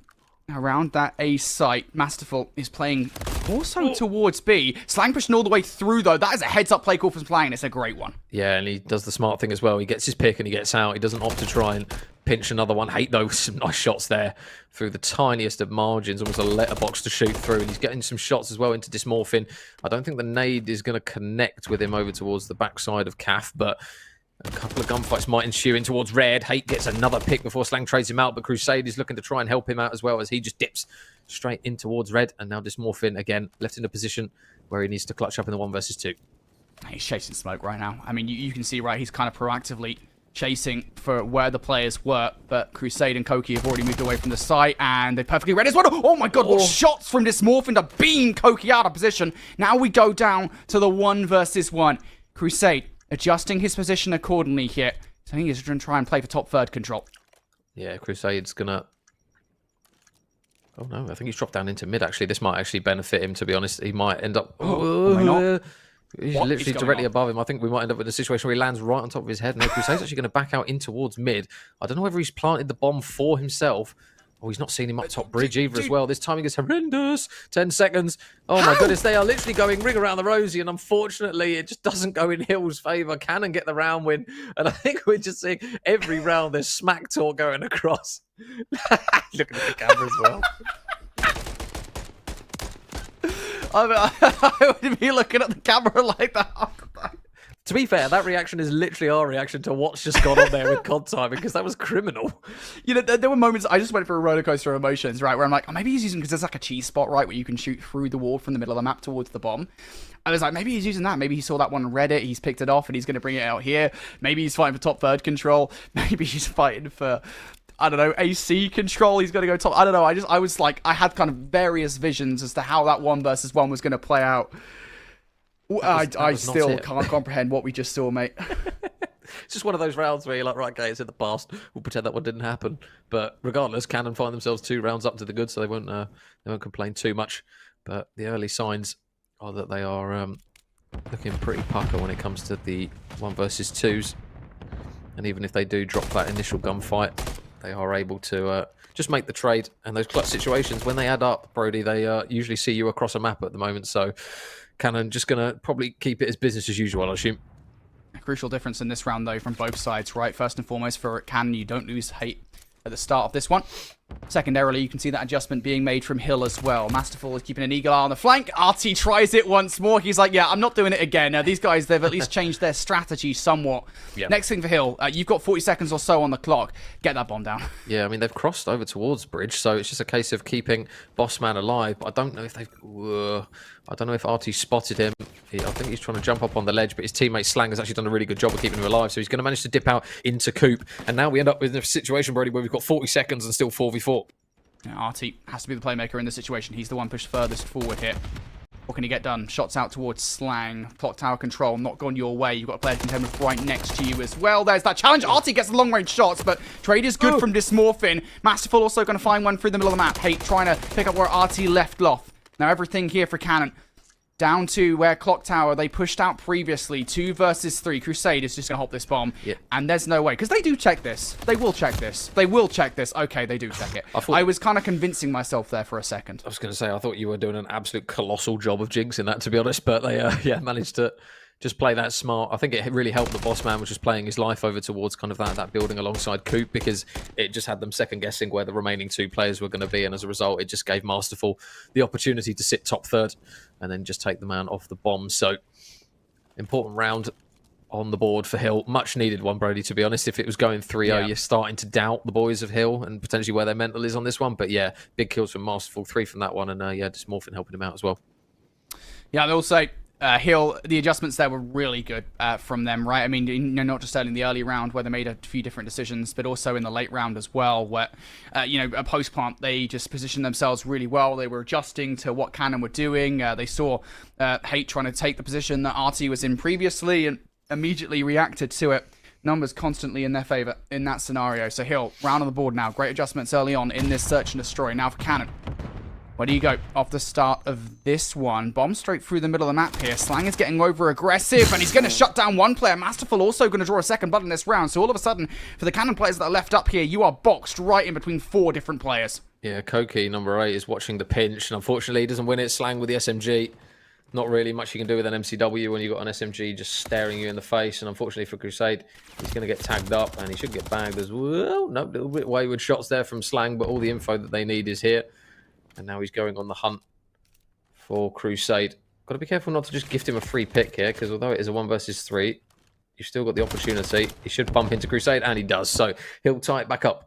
around that A site. Masterful is playing also towards B. Slang pushing all the way through, though. That is a heads-up play call for playing. It's a great one. Yeah, and he does the smart thing as well. He gets his pick and he gets out. He doesn't opt to try and pinch another one. Hate those. Some nice shots there through the tiniest of margins. Almost a letterbox to shoot through. And he's getting some shots as well into Dysmorphin. I don't think the nade is going to connect with him over towards the backside of Calf, but a couple of gunfights might ensue in towards Red. Hate gets another pick before Slang trades him out, but Crusade is looking to try and help him out as well as he just dips straight in towards Red. And now Dysmorphin again left in a position where he needs to clutch up in the 1 versus 2. He's chasing smoke right now. I mean, you can see, right, he's kind of proactively chasing for where the players were, but Crusade and Koki have already moved away from the site, and they perfectly read as well. Oh my god, what shots from Dysmorphin to beam Koki out of position. Now we go down to the 1 versus 1. Crusade adjusting his position accordingly here. So I think he's going to try and play for top third control. Yeah, Crusade's going to... Oh no, I think he's dropped down into mid, actually. This might actually benefit him, to be honest. He might end up... He's literally directly above him. I think we might end up in a situation where he lands right on top of his head. No, Crusade's actually going to back out in towards mid. I don't know whether he's planted the bomb for himself. Oh, he's not seen him up top bridge either as well. This timing is horrendous. 10 seconds. Oh my goodness, they are literally going ring around the rosy, and unfortunately, it just doesn't go in Hill's favour. Cannon get the round win, and I think we're just seeing every round there's smack talk going across. Looking at the camera as well. I would be looking at the camera like that. To be fair, that reaction is literally our reaction to what's just gone on there with COD timing, because that was criminal. You know, there were moments, I just went for a roller coaster of emotions, right, where I'm like, oh, maybe he's using, because there's like a cheese spot, right, where you can shoot through the wall from the middle of the map towards the bomb. I was like, maybe he's using that. Maybe he saw that one on Reddit, he's picked it off, and he's going to bring it out here. Maybe he's fighting for top third control. Maybe he's fighting for, I don't know, AC control. He's going to go top. I don't know. I was like, I had kind of various visions as to how that 1 versus 1 was going to play out. I still can't comprehend what we just saw, mate. It's just one of those rounds where you're like, right, okay, it's in the past. We'll pretend that one didn't happen. But regardless, Cannon find themselves 2 rounds up to the good, so they won't complain too much. But the early signs are that they are looking pretty pucker when it comes to the 1 versus 2s. And even if they do drop that initial gunfight, they are able to just make the trade. And those clutch situations, when they add up, Brody, they usually see you across a map at the moment. So Cannon just going to probably keep it as business as usual, I assume. A crucial difference in this round, though, from both sides, right? First and foremost, for Cannon, you don't lose hate at the start of this one. Secondarily, you can see that adjustment being made from Hill as well. Masterful is keeping an eagle eye on the flank. RT tries it once more. He's like, yeah, I'm not doing it again. These guys, they've at least changed their strategy somewhat. Yep. Next thing for Hill, you've got 40 seconds or so on the clock. Get that bomb down. Yeah, I mean, they've crossed over towards Bridge, so it's just a case of keeping Bossman alive. But I don't know if they've... I don't know if RT spotted him. I think he's trying to jump up on the ledge, but his teammate Slang has actually done a really good job of keeping him alive, so he's going to manage to dip out into Coop. And now we end up with a situation, Brody, where we've got 40 seconds and still 4v4. Yeah, RT has to be the playmaker in this situation. He's the one pushed furthest forward here. What can he get done? Shots out towards Slang. Clock tower control, not gone your way. You've got a player contender right next to you as well. There's that challenge. RT gets the long-range shots, but trade is good from Dysmorphin. Masterful also going to find one through the middle of the map. Hate trying to pick up where RT left off. Now everything here for Cannon. Down to where Clock Tower, they pushed out previously. 2 versus 3. Crusade is just going to hop this bomb. Yeah. And there's no way. Because they do check this. They will check this. They will check this. Okay, they do check it. I was kind of convincing myself there for a second. I was going to say, I thought you were doing an absolute colossal job of jinxing that, to be honest. But they managed to just play that smart. I think it really helped the boss man, was just playing his life over towards kind of that building alongside Coop, because it just had them second guessing where the remaining 2 players were going to be, and as a result, it just gave Masterful the opportunity to sit top third and then just take the man off the bomb. So important round on the board for Hill. Much needed one, Brody, to be honest. If it was going 3-0, you're starting to doubt the boys of Hill and potentially where their mental is on this one. But yeah, big kills from Masterful, 3 from that one, and Dysmorphin helping him out as well. Yeah, I will say, Hill, the adjustments there were really good from them, right? I mean, not just early in the early round where they made a few different decisions, but also in the late round as well, where, a post-plant, they just positioned themselves really well. They were adjusting to what Cannon were doing. They saw Hate trying to take the position that RT was in previously and immediately reacted to it. Numbers constantly in their favor in that scenario. So Hill, round on the board now. Great adjustments early on in this search and destroy. Now for Cannon. Where do you go? Off the start of this one. Bomb straight through the middle of the map here. Slang is getting over aggressive, and he's going to shut down one player. Masterful also going to draw a second blood in this round. So all of a sudden, for the Cannon players that are left up here, you are boxed right in between 4 different players. Yeah, Koki, number 8, is watching the pinch, and unfortunately, he doesn't win it. Slang with the SMG. Not really much you can do with an MCW when you've got an SMG just staring you in the face. And unfortunately for Crusade, he's going to get tagged up, and he should get bagged as well. No, a little bit wayward shots there from Slang, but all the info that they need is here. And now he's going on the hunt for Crusade. Got to be careful not to just gift him a free pick here, because although it is a 1 versus 3, you've still got the opportunity. He should bump into Crusade, and he does. So he'll tie it back up.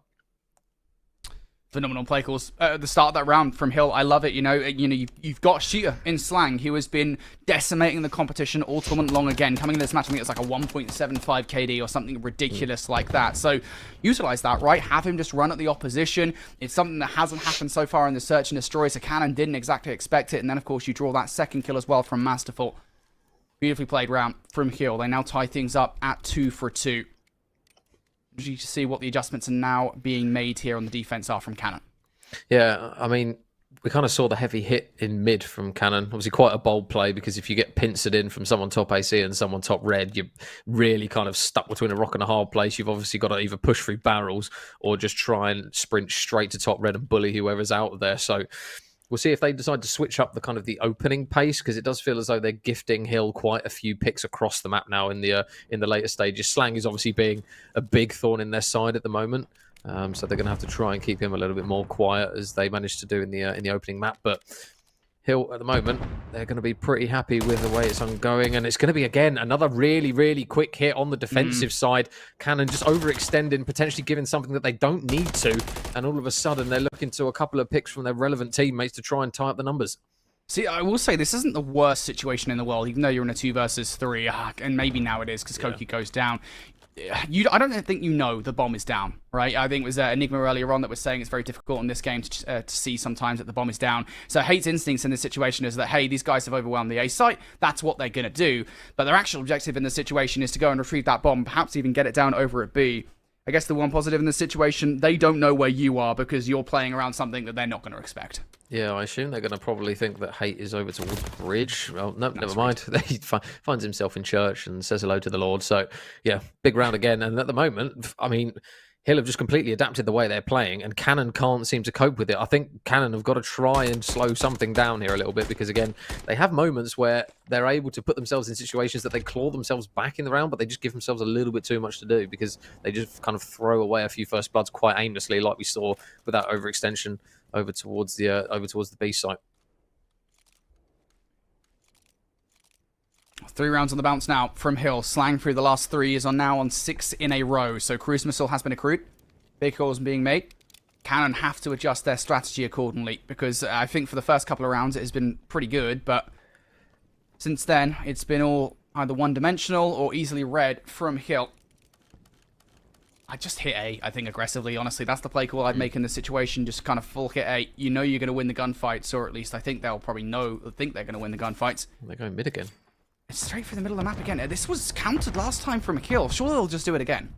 Phenomenal play calls at the start of that round from Hill. I love it. You've got a shooter in Slang who has been decimating the competition all tournament long again. Coming into this match, I think it's like a 1.75 KD or something ridiculous like that. So utilize that, right? Have him just run at the opposition. It's something that hasn't happened so far in the search and destroy. So Cannon didn't exactly expect it. And then, of course, you draw that second kill as well from Masterful. Beautifully played round from Hill. They now tie things up at 2 for 2. You see what the adjustments are now being made here on the defense are from Cannon. Yeah, I mean, we kind of saw the heavy hit in mid from Cannon. Obviously quite a bold play, because if you get pincered in from someone top AC and someone top red, you're really kind of stuck between a rock and a hard place. You've obviously got to either push through barrels or just try and sprint straight to top red and bully whoever's out there. So we'll see if they decide to switch up the opening pace, because it does feel as though they're gifting Hill quite a few picks across the map now in the later stages. Slang is obviously being a big thorn in their side at the moment, so they're going to have to try and keep him a little bit more quiet, as they managed to do in the opening map. But Hill at the moment, they're going to be pretty happy with the way it's ongoing, and it's going to be again another really, really quick hit on the defensive side. Cannon just overextending, potentially giving something that they don't need to, and all of a sudden they're looking to a couple of picks from their relevant teammates to try and tie up the numbers. See, I will say this isn't the worst situation in the world, even though you're in a 2 versus 3, and maybe now it is because Koki goes down. I don't think the bomb is down, right? I think it was Enigma earlier on that was saying it's very difficult in this game to see sometimes that the bomb is down. So Hate's instincts in this situation is that, hey, these guys have overwhelmed the A site. That's what they're going to do. But their actual objective in this situation is to go and retrieve that bomb, perhaps even get it down over at B. I guess the one positive in this situation, they don't know where you are because you're playing around something that they're not going to expect. Yeah, I assume they're going to probably think that Hate is over towards Bridge. Well, no, never mind. He finds himself in church and says hello to the Lord. So, yeah, big round again. And at the moment, I mean, Hill have just completely adapted the way they're playing, and Canon can't seem to cope with it. I think Canon have got to try and slow something down here a little bit, because again, they have moments where they're able to put themselves in situations that they claw themselves back in the round, but they just give themselves a little bit too much to do, because they just kind of throw away a few first bloods quite aimlessly, like we saw with that overextension over towards the B site. 3 rounds on the bounce now from Hill. Slang through the last 3 is now on 6 in a row. So cruise missile has been accrued. Big calls being made. Canon have to adjust their strategy accordingly, because I think for the first couple of rounds it has been pretty good, but since then it's been all either one-dimensional or easily read from Hill. I just hit A, I think, aggressively, honestly. That's the play call I'd make in this situation, just kind of full hit A. You know you're going to win the gunfights, or at least I think they'll probably think they're going to win the gunfights. They're going mid again. It's straight through the middle of the map again. This was countered last time from a kill. Surely they'll just do it again.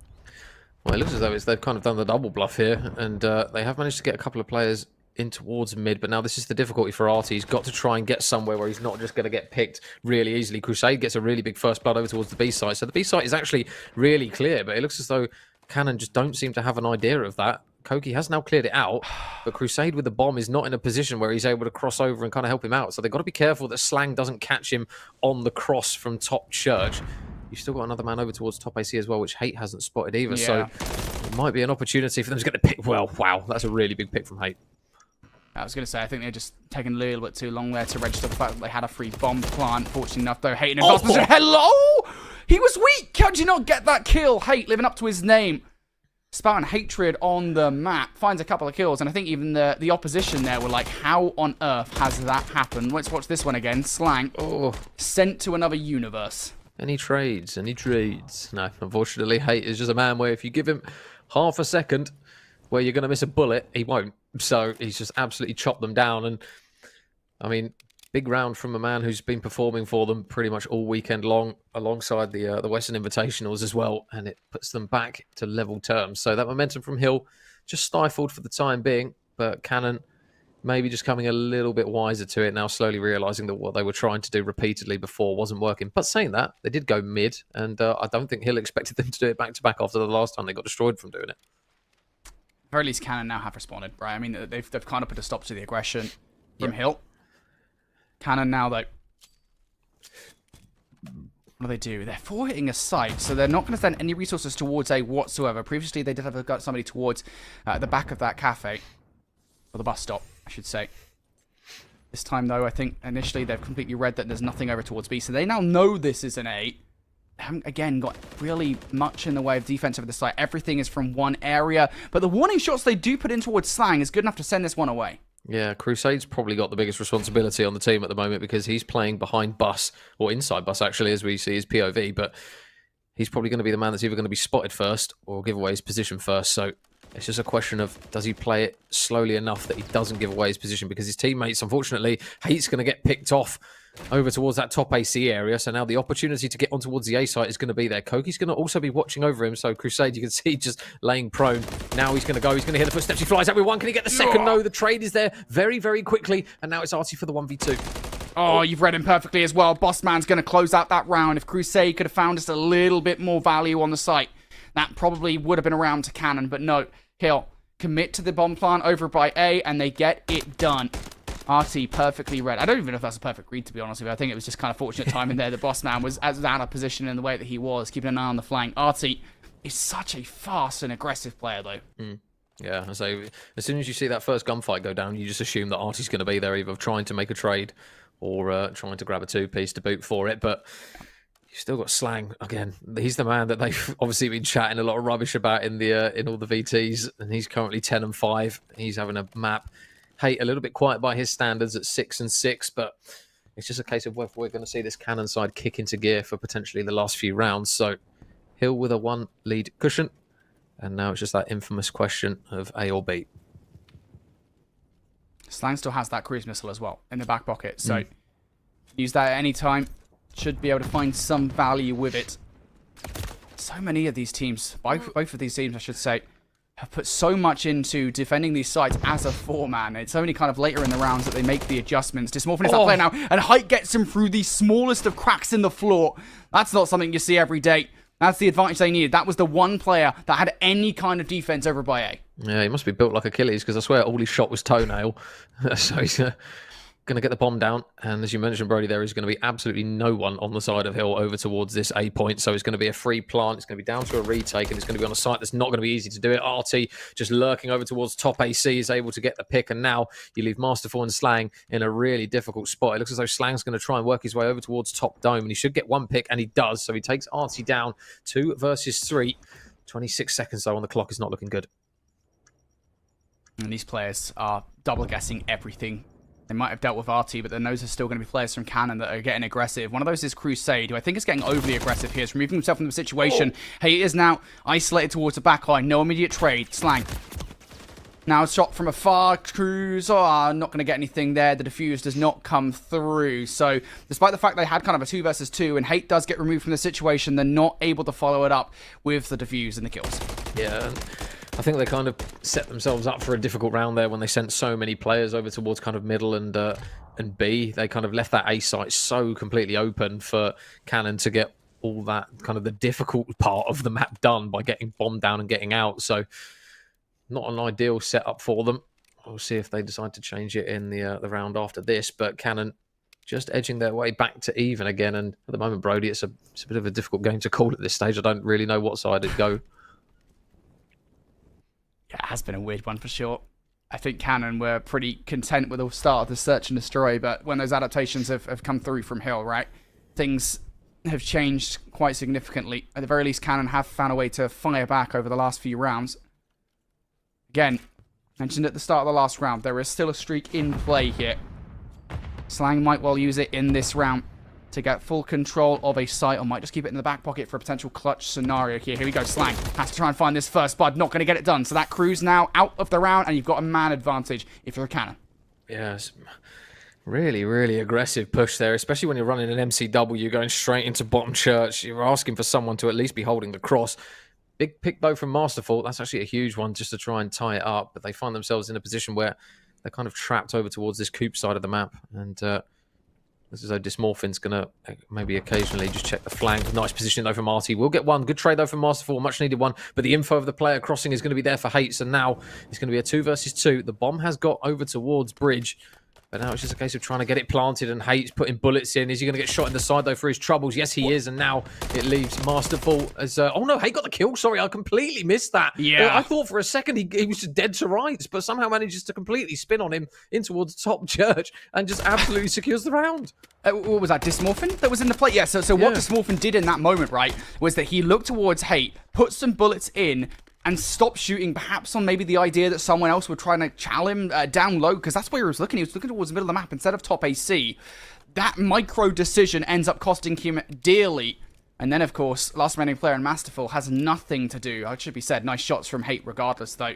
Well, it looks as though they've kind of done the double bluff here, and they have managed to get a couple of players in towards mid, but now this is the difficulty for Artie. He's got to try and get somewhere where he's not just going to get picked really easily. Crusade gets a really big first blood over towards the B site, so the B site is actually really clear, but it looks as though Canon just don't seem to have an idea of that. Koki has now cleared it out, but Crusade with the bomb is not in a position where he's able to cross over and kind of help him out. So they've got to be careful that Slang doesn't catch him on the cross from top church. You've still got another man over towards top AC as well, which Hate hasn't spotted either. Yeah. So it might be an opportunity for them to get the pick. Well, wow, that's a really big pick from Hate. I was going to say, I think they're just taking a little bit too long there to register the fact that they had a free bomb plant. Fortunately enough, though, Hate in advance. Oh. Hello! He was weak! How did you not get that kill? Hate living up to his name. Spartan Hatred on the map, finds a couple of kills, and I think even the opposition there were like, how on earth has that happened? Let's watch this one again. Slang, sent to another universe. Any trades? Any trades? No, unfortunately, Hate is just a man where if you give him half a second where you're going to miss a bullet, he won't. So he's just absolutely chopped them down, and I mean, big round from a man who's been performing for them pretty much all weekend long, alongside the Western Invitationals as well, and it puts them back to level terms. So that momentum from Hill just stifled for the time being, but Canon maybe just coming a little bit wiser to it now, slowly realising that what they were trying to do repeatedly before wasn't working. But saying that, they did go mid, and I don't think Hill expected them to do it back-to-back after the last time they got destroyed from doing it. At very least, Canon now have responded, right? I mean, they've kind of put a stop to the aggression from Hill. Canon now, though, what do? They're forwarding a site, so they're not going to send any resources towards A whatsoever. Previously, they did have got somebody towards the back of that cafe, or the bus stop, I should say. This time, though, I think initially they've completely read that there's nothing over towards B, so they now know this is an A. They haven't, again, got really much in the way of defense over the site. Everything is from one area, but the warning shots they do put in towards Slang is good enough to send this one away. Yeah, Crusade's probably got the biggest responsibility on the team at the moment, because he's playing behind Bus, or inside Bus actually, as we see his POV, but he's probably going to be the man that's either going to be spotted first or give away his position first. So it's just a question of, does he play it slowly enough that he doesn't give away his position, because his teammates, unfortunately, Hate's going to get picked off over towards that top AC area. So now the opportunity to get on towards the A site is going to be there. Koki's going to also be watching over him. So Crusade, you can see just laying prone. Now he's going to go. He's going to hear the footsteps. He flies out with one. Can he get the second? No, the trade is there very, very quickly. And now it's Artie for the 1v2. Oh, you've read him perfectly as well. Bossman's going to close out that round. If Crusade could have found just a little bit more value on the site, that probably would have been around to Cannon. But no, Hill commit to the bomb plant over by A, and they get it done. Artie perfectly read. I don't even know if that's a perfect read, to be honest with you. I think it was just kind of fortunate timing there. The Bossman was out of position in the way that he was, keeping an eye on the flank. Artie is such a fast and aggressive player, though. Yeah, so as soon as you see that first gunfight go down, you just assume that Artie's going to be there, either trying to make a trade or trying to grab a two-piece to boot for it. But you've still got Slang. Again, he's the man that they've obviously been chatting a lot of rubbish about in all the VTs, and he's currently 10-5. He's having a map. Hate a little bit quiet by his standards at 6-6, but it's just a case of whether we're going to see this Cannon side kick into gear for potentially the last few rounds. So Hill with a 1 lead cushion, and now it's just that infamous question of A or B. Slang still has that cruise missile as well in the back pocket, so use that at any time. Should be able to find some value with it. So many of these teams, both of these teams I should say, have put so much into defending these sites as a 4-man. It's only kind of later in the rounds that they make the adjustments. Dysmorphin is that player now, and Height gets him through the smallest of cracks in the floor. That's not something you see every day That's the advantage they needed. That was the one player that had any kind of defense over by A. Yeah, he must be built like Achilles, because I swear all he shot was toenail. So he's going to get the bomb down. And as you mentioned, Brody, there is going to be absolutely no one on the side of Hill over towards this A point. So it's going to be a free plant. It's going to be down to a retake, and it's going to be on a site that's not going to be easy to do it. RT just lurking over towards top AC is able to get the pick. And now you leave Masterful and Slang in a really difficult spot. It looks as though Slang's going to try and work his way over towards top dome. And he should get one pick, and he does. So he takes RT down 2 versus 3. 26 seconds, though, on the clock is not looking good. And these players are double guessing everything. They might have dealt with RT, but then those are still going to be players from Canon that are getting aggressive. One of those is Crusade, who I think is getting overly aggressive here. He's removing himself from the situation. Hey, he is now isolated towards the back line. No immediate trade. Slang. Now a shot from afar. Cruz, not going to get anything there. The defuse does not come through. So, despite the fact they had kind of a 2 versus 2, and Hate does get removed from the situation, they're not able to follow it up with the defuse and the kills. Yeah, I think they kind of set themselves up for a difficult round there when they sent so many players over towards kind of middle and B. They kind of left that A site so completely open for Canon to get all that kind of the difficult part of the map done by getting bombed down and getting out. So not an ideal setup for them. We'll see if they decide to change it in the round after this. But Canon just edging their way back to even again. And at the moment, Brody, it's a bit of a difficult game to call at this stage. I don't really know what side it'd go. Yeah, it has been a weird one for sure. I think Canon were pretty content with the start of the Search and Destroy, but when those adaptations have come through from Hill, right, things have changed quite significantly. At the very least, Canon have found a way to fire back over the last few rounds. Again, mentioned at the start of the last round, there is still a streak in play here. Slang might well use it in this round to get full control of a site, or might just keep it in the back pocket for a potential clutch scenario here. Here we go, Slang has to try and find this first blood, not going to get it done. So that crew's now out of the round, and you've got a man advantage if you're a Canon. Yes, really, really aggressive push there, especially when you're running an MCW, going straight into bottom church. You're asking for someone to at least be holding the cross. Big pick, though, from Masterful. That's actually a huge one just to try and tie it up, but they find themselves in a position where they're kind of trapped over towards this coop side of the map, and this is though Dysmorphin's going to maybe occasionally just check the flank. Nice position, though, from RT. We'll get one. Good trade, though, from Masterful. Much needed one. But the info of the player crossing is going to be there for Hate. So now it's going to be a 2 versus 2. The bomb has got over towards Bridge. But now it's just a case of trying to get it planted, and Hate's putting bullets in. Is he going to get shot in the side, though, for his troubles? Yes, he is. And now it leaves Masterful as... oh, no, Hate got the kill. Sorry, I completely missed that. Yeah. I thought for a second he was just dead to rights, but somehow manages to completely spin on him in towards top church and just absolutely secures the round. What was that, Dysmorphin that was in the play? Yeah, so what Dysmorphin did in that moment, right, was that he looked towards Hate, put some bullets in, and stop shooting, perhaps on maybe the idea that someone else would try to chow him down low, because that's where he was looking. He was looking towards the middle of the map instead of top AC. That micro decision ends up costing him dearly. And then, of course, last remaining player in Masterful has nothing to do. It should be said, nice shots from Hate regardless, though.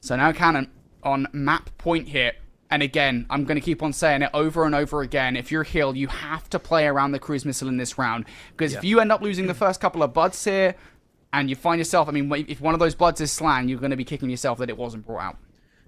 So now Canon on map point here. And again, I'm going to keep on saying it over and over again. If you're Hill, you have to play around the cruise missile in this round. Because if you end up losing the first couple of buds here, and you find yourself, I mean, if one of those bloods is Slang, you're going to be kicking yourself that it wasn't brought out.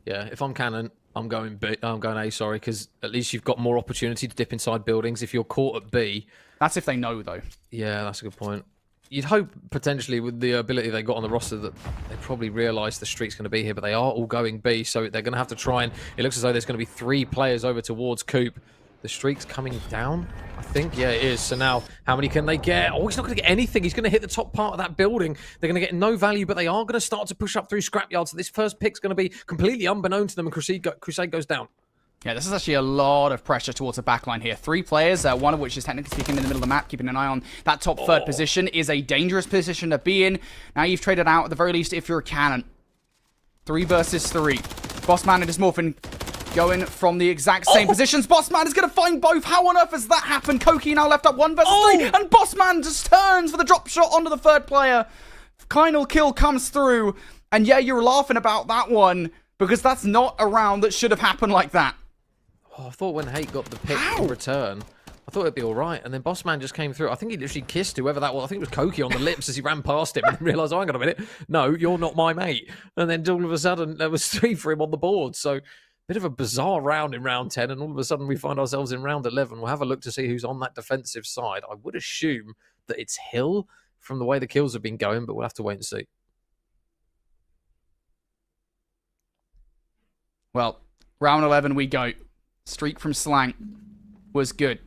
Yeah, if I'm Canon, I'm going B. I'm going A, sorry, because at least you've got more opportunity to dip inside buildings. If you're caught at B... That's if they know, though. Yeah, that's a good point. You'd hope, potentially, with the ability they got on the roster, that they probably realise the streak's going to be here, but they are all going B, so they're going to have to try and... It looks as though there's going to be 3 players over towards Coop. The streak's coming down, I think. Yeah, it is. So now, how many can they get? Oh, he's not going to get anything. He's going to hit the top part of that building. They're going to get no value, but they are going to start to push up through Scrapyard. So this first pick's going to be completely unbeknown to them, and Crusade goes down. Yeah, this is actually a lot of pressure towards the backline here. 3 players, one of which is technically speaking in the middle of the map, keeping an eye on that top third position. Is a dangerous position to be in. Now you've traded out, at the very least, if you're a Canon. 3 versus 3. Bossman and Dysmorphin going from the exact same positions. Bossman is going to find both. How on earth has that happened? Koki now left up 1 versus 3. And Bossman just turns for the drop shot onto the third player. Final kill comes through. And yeah, you're laughing about that one, because that's not a round that should have happened like that. Oh, I thought when Hate got the pick in return, I thought it'd be all right. And then Bossman just came through. I think he literally kissed whoever that was. I think it was Koki on the lips as he ran past him and realised, oh, hang on a minute. No, you're not my mate. And then all of a sudden, there was 3 for him on the board. So, bit of a bizarre round in round 10. And all of a sudden, we find ourselves in round 11. We'll have a look to see who's on that defensive side. I would assume that it's Hill, from the way the kills have been going, but we'll have to wait and see. Well, round 11 we go. Streak from Slang was good,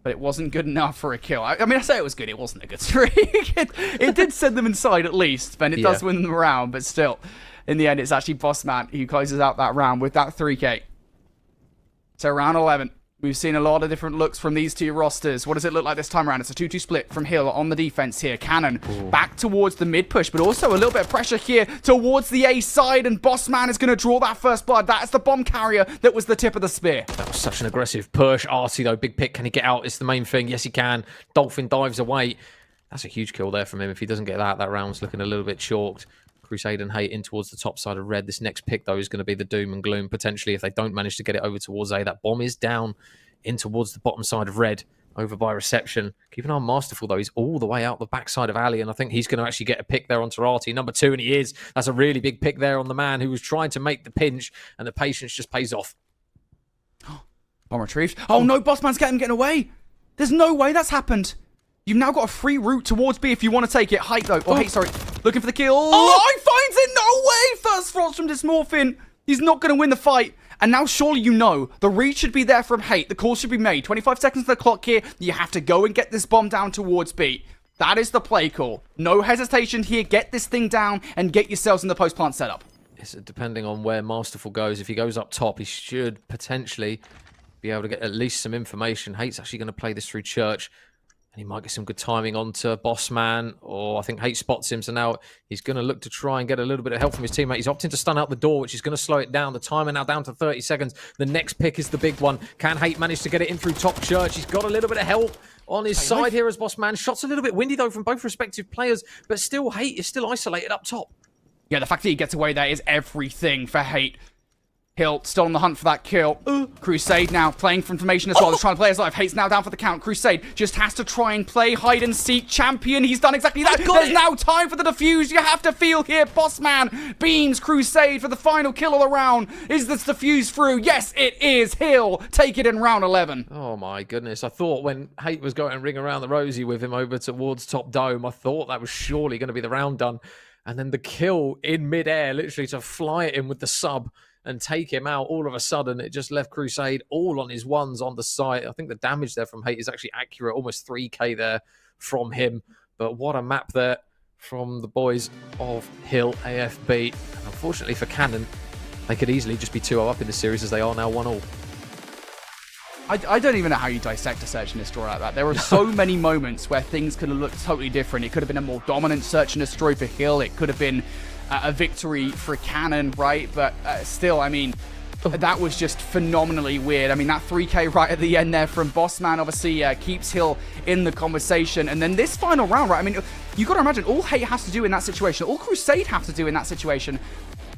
but it wasn't good enough for a kill. I mean, I say it was good. It wasn't a good streak. it did send them inside at least, and it does win them around, but still, in the end, it's actually Bossman who closes out that round with that 3K. So round 11. We've seen a lot of different looks from these two rosters. What does it look like this time around? It's a 2-2 split from Hill on the defense here. Cannon back towards the mid push, but also a little bit of pressure here towards the A side, and Bossman is going to draw that first blood. That's the bomb carrier that was the tip of the spear. That was such an aggressive push. Artie, though, big pick. Can he get out? It's the main thing. Yes, he can. Dolphin dives away. That's a huge kill there from him. If he doesn't get that round's looking a little bit chalked. Crusade and Hate in towards the top side of red. This next pick, though, is going to be the doom and gloom, potentially, if they don't manage to get it over towards A. That bomb is down in towards the bottom side of red, over by reception. Keep an eye on Masterful, though. He's all the way out the backside of Ali, and I think he's going to actually get a pick there on Tarati. Number 2, and he is. That's a really big pick there on the man who was trying to make the pinch, and the patience just pays off. Bomb retrieved. Oh, no, Bossman's getting away. There's no way that's happened. You've now got a free route towards B if you want to take it. Hate, though. Oh, Hate, sorry. Looking for the kill. Oh, he finds it. No way. First frost from Dysmorphin. He's not going to win the fight. And now surely you know the read should be there from Hate. The call should be made. 25 seconds to the clock here. You have to go and get this bomb down towards B. That is the play call. No hesitation here. Get this thing down and get yourselves in the post-plant setup. It's depending on where Masterful goes. If he goes up top, he should potentially be able to get at least some information. Hate's actually going to play this through Church. And he might get some good timing onto Bossman, or I think Hate spots him, so now he's going to look to try and get a little bit of help from his teammate. He's opting to stun out the door, which is going to slow it down. The timer now down to 30 seconds. The next pick is the big one. Can Hate manage to get it in through top Church? He's got a little bit of help on his side here as Bossman. Shots a little bit windy, though, from both respective players, but still Hate is still isolated up top. Yeah, the fact that he gets away there is everything for Hate. Hill still on the hunt for that kill. Crusade now playing for information as well. He's trying to play his life. Hate's now down for the count. Crusade just has to try and play hide and seek champion. He's done exactly that. There's now time for the defuse. You have to feel here. Bossman beams Crusade for the final kill of the round. Is this defuse through? Yes, it is. Hill take it in round 11. Oh my goodness. I thought when Hate was going to ring around the rosy with him over towards top dome, I thought that was surely going to be the round done. And then the kill in midair, literally to fly at him with the sub and take him out, all of a sudden, it just left Crusade all on his ones on the site. I think the damage there from Hate is actually accurate, almost 3k there from him. But what a map there from the boys of Hill AFB. And unfortunately for Cannon, they could easily just be 2-0 up in the series as they are now 1-1. I don't even know how you dissect a search and destroy like that. There are so many moments where things could have looked totally different. It could have been a more dominant search and destroy for Hill. It could have been a victory for Cannon, right? But still, I mean, that was just phenomenally weird. I mean, that 3k right at the end there from Bossman obviously keeps Hill in the conversation. And then this final round, right? I mean, you got to imagine all Hate has to do in that situation, all Crusade have to do in that situation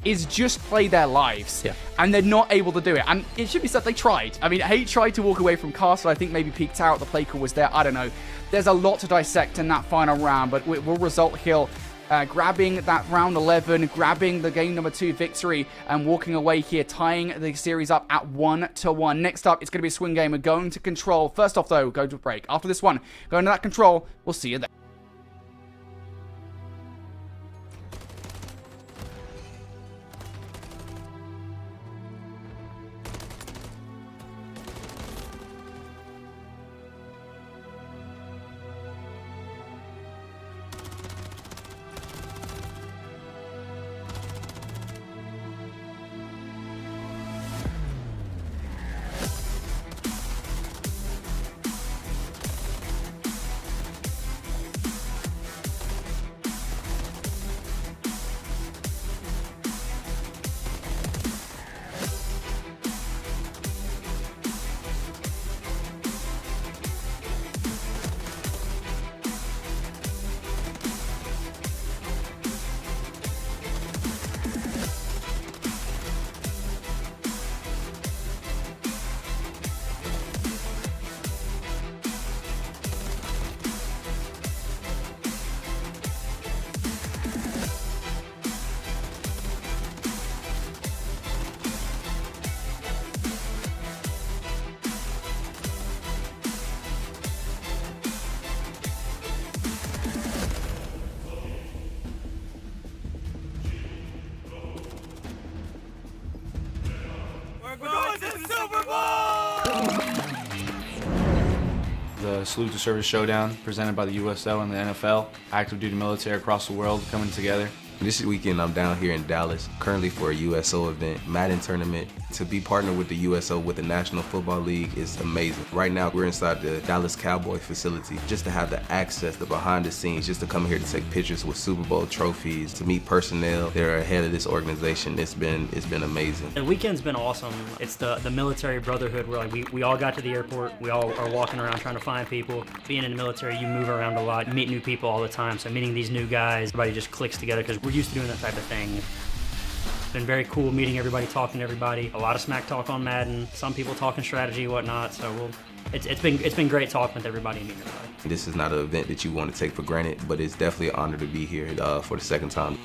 is just play their lives. Yeah. And they're not able to do it. And it should be said, they tried. I mean, Hate tried to walk away from Castle. I think maybe peeked out. The play call was there. I don't know. There's a lot to dissect in that final round, but it will result Hill grabbing that round 11, grabbing the game number 2 victory, and walking away here, tying the series up at 1-1. Next up, it's going to be a swing game. We're going to Control. First off, though, go to a break. After this one, going to that Control. We'll see you there. The Salute to Service Showdown presented by the USL and the NFL. Active duty military across the world coming together. This weekend I'm down here in Dallas, currently for a USO event, Madden tournament. To be partnered with the USO with the National Football League is amazing. Right now we're inside the Dallas Cowboy facility. Just to have the access, the behind the scenes, just to come here to take pictures with Super Bowl trophies, to meet personnel that are ahead of this organization, it's been amazing. The weekend's been awesome. It's the military brotherhood where like we all got to the airport, we all are walking around trying to find people. Being in the military, you move around a lot, meet new people all the time, so meeting these new guys, everybody just clicks together because we're used to doing that type of thing. It's been very cool meeting everybody, talking to everybody. A lot of smack talk on Madden, some people talking strategy, whatnot. So it's been great talking with everybody and meeting everybody. This is not an event that you want to take for granted, but it's definitely an honor to be here for the second time.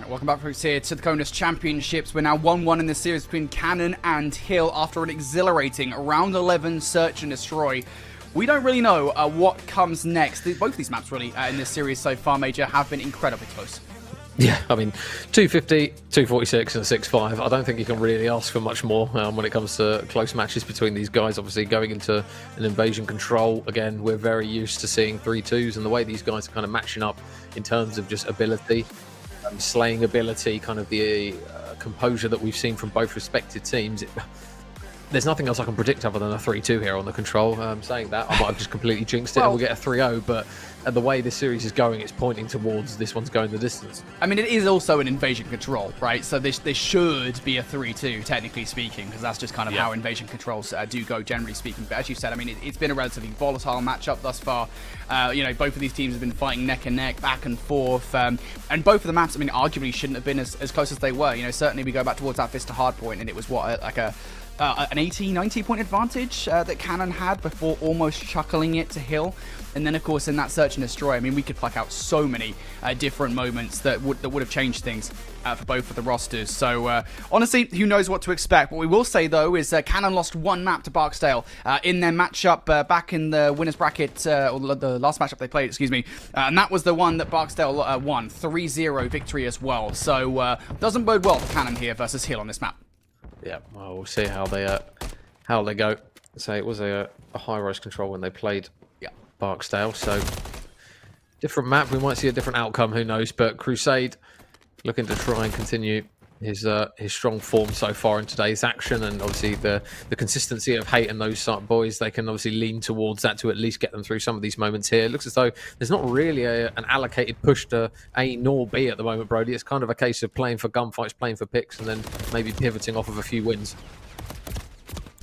Welcome back, folks, here to the CONUS Championships. We're now 1-1 in the series between Canon and Hill after an exhilarating round 11 search and destroy. We don't really know what comes next. Both of these maps, really, in this series so far, Major, have been incredibly close. Yeah, I mean, 250, 246 and 6-5. I don't think you can really ask for much more when it comes to close matches between these guys. Obviously, going into an invasion control, again, we're very used to seeing 3-2s, and the way these guys are kind of matching up in terms of just ability, slaying ability, kind of the composure that we've seen from both respective teams. There's nothing else I can predict other than a 3-2 here on the control. Saying that, I might have just completely jinxed it and we'll get a 3-0, but the way this series is going, it's pointing towards this one's going the distance. I mean, it is also an invasion control, right? So this should be a 3-2, technically speaking, because that's just kind of how invasion controls do go, generally speaking. But as you said, I mean, it's been a relatively volatile matchup thus far. You know, both of these teams have been fighting neck and neck, back and forth. And both of the maps, I mean, arguably shouldn't have been as close as they were. You know, certainly we go back towards that Vista hardpoint, and it was, what, like an 80-90 point advantage that Canon had before almost chuckling it to Hill. And then, of course, in that search and destroy, I mean, we could pluck out so many different moments that would have changed things for both of the rosters. So, honestly, who knows what to expect? What we will say, though, is Canon lost one map to Barksdale in their matchup back in the winners bracket, or the last matchup they played, excuse me. And that was the one that Barksdale won, 3-0 victory as well. So, doesn't bode well for Canon here versus Hill on this map. Yeah, well, we'll see how they go. So it was a high-rise control when they played Barksdale, so different map. We might see a different outcome, who knows? But Crusade looking to try and continue his strong form so far in today's action, and obviously the consistency of Hate and those boys, they can obviously lean towards that to at least get them through some of these moments here. It looks as though there's not really an allocated push to A nor B at the moment, Brody. It's kind of a case of playing for gunfights, playing for picks, and then maybe pivoting off of a few wins.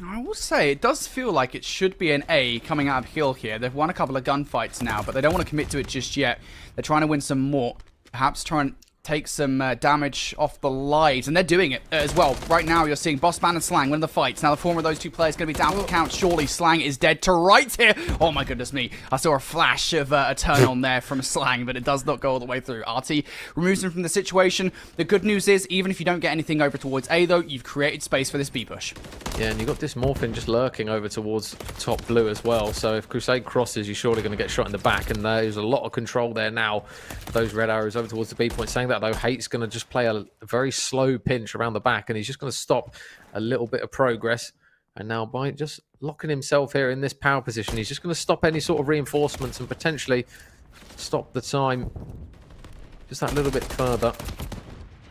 I will say, it does feel like it should be an A coming out of Hill here. They've won a couple of gunfights now, but they don't want to commit to it just yet. They're trying to win some more. Perhaps try and take some damage off the lives, and they're doing it as well. Right now, you're seeing Bossman and Slang win the fights. Now, the form of those two players is going to be down for the count. Surely, Slang is dead to rights here. Oh, my goodness me. I saw a flash of a turn on there from Slang, but it does not go all the way through. RT removes him from the situation. The good news is, even if you don't get anything over towards A, though, you've created space for this B push. Yeah, and you've got Dysmorphin just lurking over towards top blue as well. So if Crusade crosses, you're surely going to get shot in the back, and there's a lot of control there now. Those red arrows over towards the B point. Saying that, though, Hate's going to just play a very slow pinch around the back, and he's just going to stop a little bit of progress. And now by just locking himself here in this power position, he's just going to stop any sort of reinforcements and potentially stop the time just that little bit further.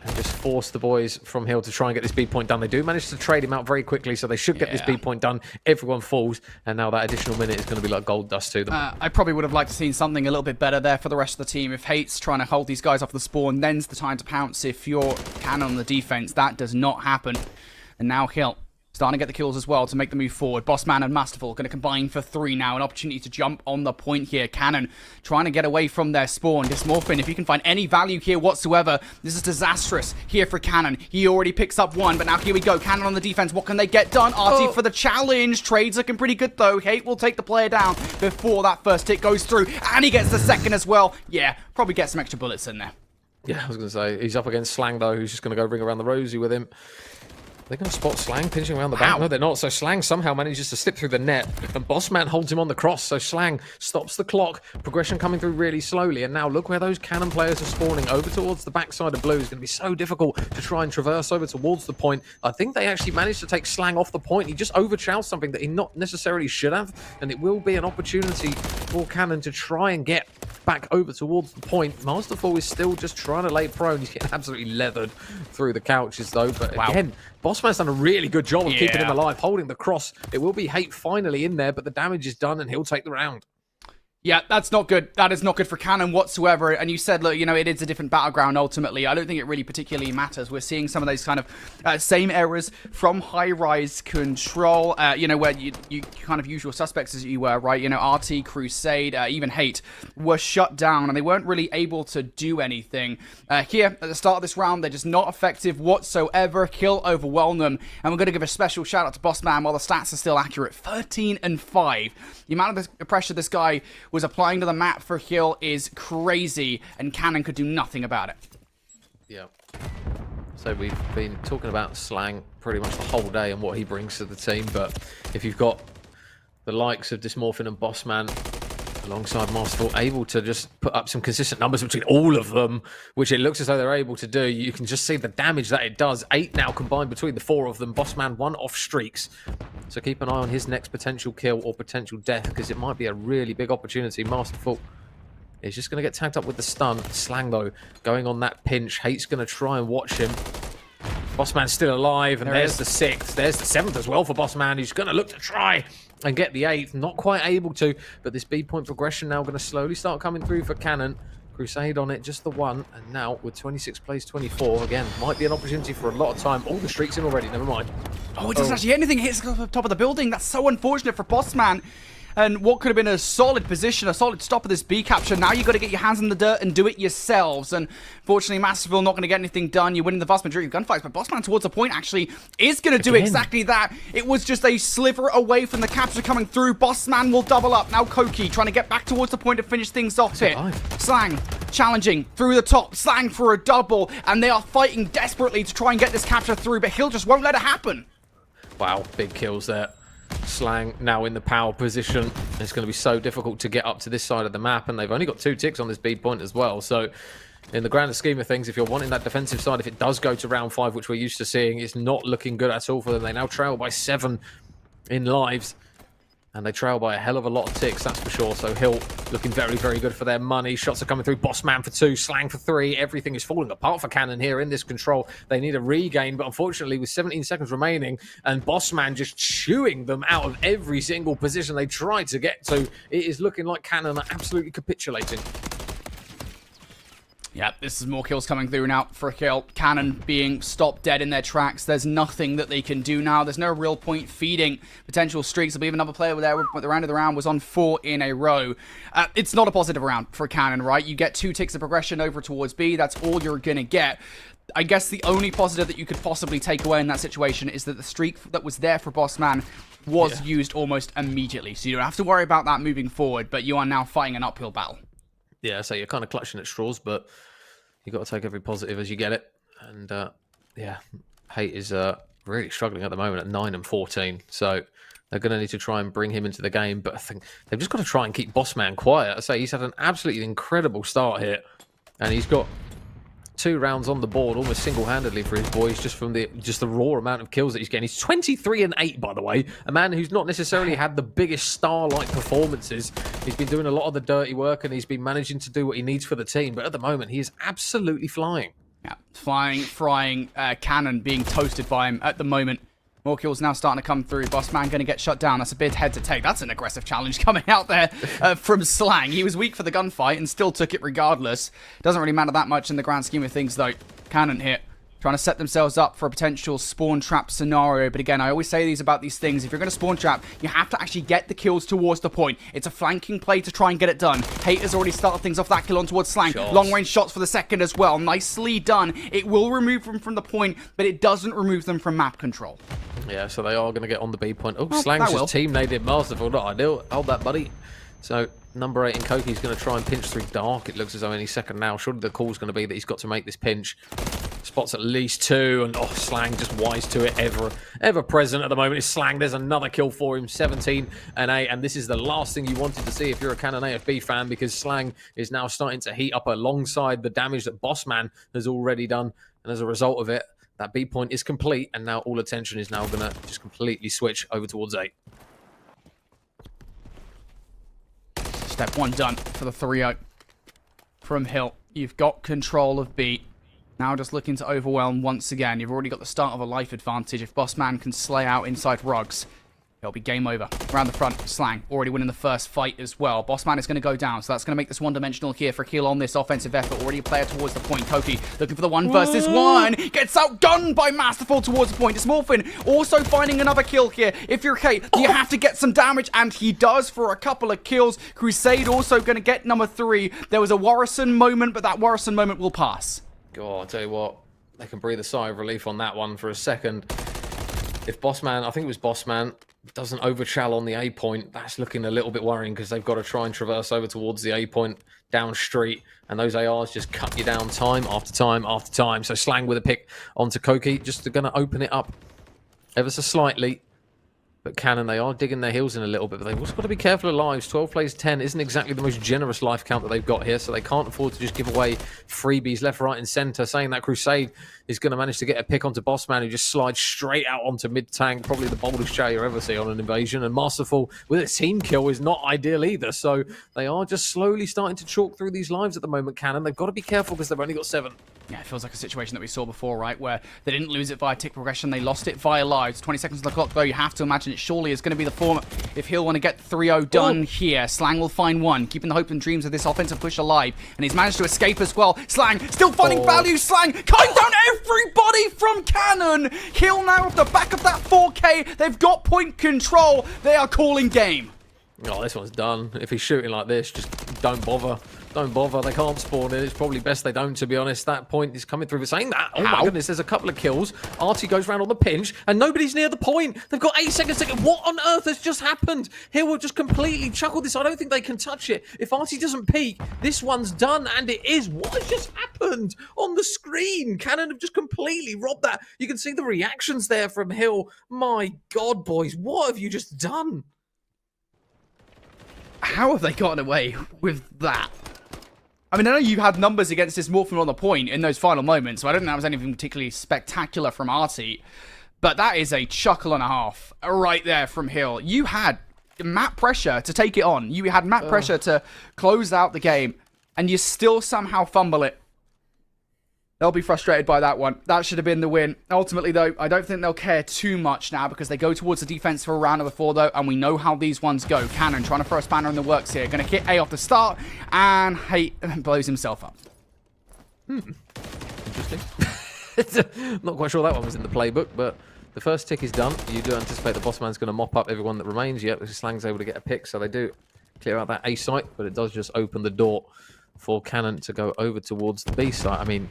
and just force the boys from Hill to try and get this B point done. They do manage to trade him out very quickly, so they should get this B point done. Everyone falls, and now that additional minute is going to be like gold dust to them. I probably would have liked to seen something a little bit better there for the rest of the team. If Hate's trying to hold these guys off the spawn, then's the time to pounce. If you're Cannon on the defense, that does not happen. And now Hill starting to get the kills as well to make the move forward. Bossman and Masterful going to combine for 3 now. An opportunity to jump on the point here. Cannon trying to get away from their spawn. Dysmorphin, if you can find any value here whatsoever, this is disastrous here for Cannon. He already picks up 1, but now here we go. Cannon on the defense. What can they get done? RT for the challenge. Trade's looking pretty good though. Hate will take the player down before that first hit goes through. And he gets the second as well. Yeah, probably get some extra bullets in there. Yeah, I was going to say, he's up against Slang though, who's just going to go ring around the rosy with him. They're going to spot Slang pinching around the back. No, they're not. So Slang somehow manages to slip through the net, and Bossman holds him on the cross. So Slang stops the clock. Progression coming through really slowly. And now look where those Cannon players are spawning over towards the backside of Blue. It's going to be so difficult to try and traverse over towards the point. I think they actually managed to take Slang off the point. He just overchows something that he not necessarily should have. And it will be an opportunity for Cannon to try and get back over towards the point. Masterful is still just trying to lay prone. He's getting absolutely leathered through the couches though. But again, Bossman's done a really good job of keeping him alive, holding the cross. It will be Hate finally in there, but the damage is done and he'll take the round. Yeah, that's not good. That is not good for Cannon whatsoever. And you said, look, you know, it is a different battleground ultimately. I don't think it really particularly matters. We're seeing some of those kind of same errors from high-rise control, you know, where you kind of usual suspects as you were, right? You know, RT, Crusade, even Hate were shut down and they weren't really able to do anything. Here, at the start of this round, they're just not effective whatsoever. Kill overwhelm them. And we're going to give a special shout out to Bossman while the stats are still accurate. 13 and 5. The amount of pressure this guy was applying to the map for Hill is crazy, and Cannon could do nothing about it. Yeah. So we've been talking about Slang pretty much the whole day and what he brings to the team, but if you've got the likes of Dysmorphin and Bossman alongside Masterful able to just put up some consistent numbers between all of them, which it looks as though they're able to do, you can just see the damage that it does. 8 now combined between the 4 of them. Bossman 1 off streaks. So keep an eye on his next potential kill or potential death, because it might be a really big opportunity. Masterful is just going to get tagged up with the stun. Slang, though, going on that pinch. Hate's going to try and watch him. Bossman's still alive, and there's the 6th. There's the 7th as well for Bossman, who's going to look to try and get the 8th. Not quite able to, but this B-point progression now going to slowly start coming through for Cannon. Crusade on it, just the 1, and now with 26 plays 24, again, might be an opportunity for a lot of time. All the streaks in already, never mind. Oh, it doesn't actually hit anything. It hits the top of the building. That's so unfortunate for Bossman. And what could have been a solid position, a solid stop of this B capture. Now you've got to get your hands in the dirt and do it yourselves. And fortunately, Masterful not going to get anything done. You're winning the vast majority of gunfights, but Bossman towards the point actually is going to do exactly that. It was just a sliver away from the capture coming through. Bossman will double up. Now Koki trying to get back towards the point to finish things off here. Slang challenging through the top. Slang for a double. And they are fighting desperately to try and get this capture through, but Hill just won't let it happen. Wow, big kills there. Slang now in the power position. It's going to be so difficult to get up to this side of the map, and they've only got 2 ticks on this B point as well. So in the grander scheme of things, if you're wanting that defensive side, if it does go to round 5, which we're used to seeing, it's not looking good at all for them. They now trail by 7 in lives, and they trail by a hell of a lot of ticks, that's for sure. So Hill looking very, very good for their money. Shots are coming through. Bossman for 2, Slang for 3. Everything is falling apart for Cannon here in this control. They need a regain, but unfortunately with 17 seconds remaining and Bossman just chewing them out of every single position they tried to get to, it is looking like Cannon are absolutely capitulating. Yeah, this is more kills coming through now for Hill. Cannon being stopped dead in their tracks. There's nothing that they can do now. There's no real point feeding potential streaks. I believe another player there at the round of the round was on 4 in a row. It's not a positive round for Cannon, right? You get 2 ticks of progression over towards B. That's all you're going to get. I guess the only positive that you could possibly take away in that situation is that the streak that was there for Bossman was used almost immediately. So you don't have to worry about that moving forward, but you are now fighting an uphill battle. Yeah, so you're kind of clutching at straws, but you've got to take every positive as you get it. And yeah, Hate is really struggling at the moment at 9 and 14. So they're going to need to try and bring him into the game. But I think they've just got to try and keep Bossman quiet. I say he's had an absolutely incredible start here. And he's got 2 rounds on the board almost single-handedly for his boys just from the raw amount of kills that he's getting. He's 23 and 8, by the way. A man who's not necessarily had the biggest star-like performances. He's been doing a lot of the dirty work and he's been managing to do what he needs for the team. But at the moment, he is absolutely flying. Yeah, frying Cannon being toasted by him at the moment. More kills now starting to come through. Bossman going to get shut down. That's a big head to take. That's an aggressive challenge coming out there from Slang. He was weak for the gunfight and still took it regardless. Doesn't really matter that much in the grand scheme of things, though. Cannon here trying to set themselves up for a potential spawn trap scenario. But again, I always say about these things. If you're going to spawn trap, you have to actually get the kills towards the point. It's a flanking play to try and get it done. Hate has already started things off that kill on towards Slang. Long range shots for the second as well. Nicely done. It will remove them from the point, but it doesn't remove them from map control. Yeah, so they are going to get on the B point. Oh, Slang's just team-nated Masterful. Not ideal. Hold that, buddy. So, number 8 in Koki's going to try and pinch through Dark. It looks as though any second now. Surely the call's going to be that he's got to make this pinch. Spots at least 2, and oh, Slang just wise to it. Ever present at the moment is Slang. There's another kill for him, 17 and 8, and this is the last thing you wanted to see if you're a Canon AFB fan, because Slang is now starting to heat up alongside the damage that Bossman has already done, and as a result of it, that B point is complete, and now all attention is now going to just completely switch over towards 8. Step 1 done for the 3-0 from Hill. You've got control of B. Now just looking to overwhelm once again. You've already got the start of a life advantage. If Bossman can slay out inside rugs, it'll be game over. Around the front, Slang already winning the first fight as well. Bossman is going to go down, so that's going to make this one-dimensional here for Keel on this offensive effort. Already a player towards the point. Koki looking for the 1 versus 1. Gets outgunned by Masterful towards the point. It's Morphin also finding another kill here. If you're Kate, you have to get some damage, and he does for a couple of kills. Crusade also going to get number 3. There was a Warrison moment, but that Warrison moment will pass. God, I'll tell you what, they can breathe a sigh of relief on that one for a second. If Bossman, I think it was Bossman, doesn't overchal on the A point, that's looking a little bit worrying, because they've got to try and traverse over towards the A point down street, and those ARs just cut you down time after time after time. So Slang with a pick onto Koki, just going to open it up ever so slightly. But Cannon, they are digging their heels in a little bit, but they've also got to be careful of lives. 12 plays 10 isn't exactly the most generous life count that they've got here, so they can't afford to just give away freebies left, right, and centre. Saying that, Crusade is going to manage to get a pick onto Bossman, who just slides straight out onto mid-tank, probably the boldest shot you ever see on an invasion. And Masterful with a team kill is not ideal either, so they are just slowly starting to chalk through these lives at the moment, Cannon. They've got to be careful because they've only got 7. Yeah, it feels like a situation that we saw before, right? Where they didn't lose it via tick progression, they lost it via lives. 20 seconds on the clock, though. You have to imagine it surely is going to be the form if he'll want to get 3-0 done here. Slang will find 1, keeping the hope and dreams of this offensive push alive. And he's managed to escape as well. Slang still finding value. Slang cutting down everybody from Cannon. Hill now off the back of that 4K. They've got point control. They are calling game. Oh, this one's done. If he's shooting like this, just don't bother. Don't bother. They can't spawn in. It's probably best they don't, to be honest. That point is coming through for saying that. Oh, my goodness. There's a couple of kills. Artie goes round on the pinch, and nobody's near the point. They've got 8 seconds to get. What on earth has just happened? Hill will just completely chuckle this. I don't think they can touch it. If Artie doesn't peek, this one's done, and it is. What has just happened on the screen? Cannon have just completely robbed that. You can see the reactions there from Hill. My God, boys. What have you just done? How have they gotten away with that? I mean, I know you had numbers against this Morphin on the point in those final moments, so I don't think that was anything particularly spectacular from Artie. But that is a chuckle and a half right there from Hill. You had map pressure to take it on. You had map pressure to close out the game, and you still somehow fumble it. They'll be frustrated by that one. That should have been the win. Ultimately, though, I don't think they'll care too much now because they go towards the defense for a round of the 4, though, and we know how these ones go. Cannon trying to throw a spanner in the works here. Going to hit A off the start, and Hate blows himself up. Interesting. Not quite sure that one was in the playbook, but the first tick is done. You do anticipate the Bossman's going to mop up everyone that remains. Yep, Slang's able to get a pick, so they do clear out that A site, but it does just open the door for Cannon to go over towards the B site. I mean,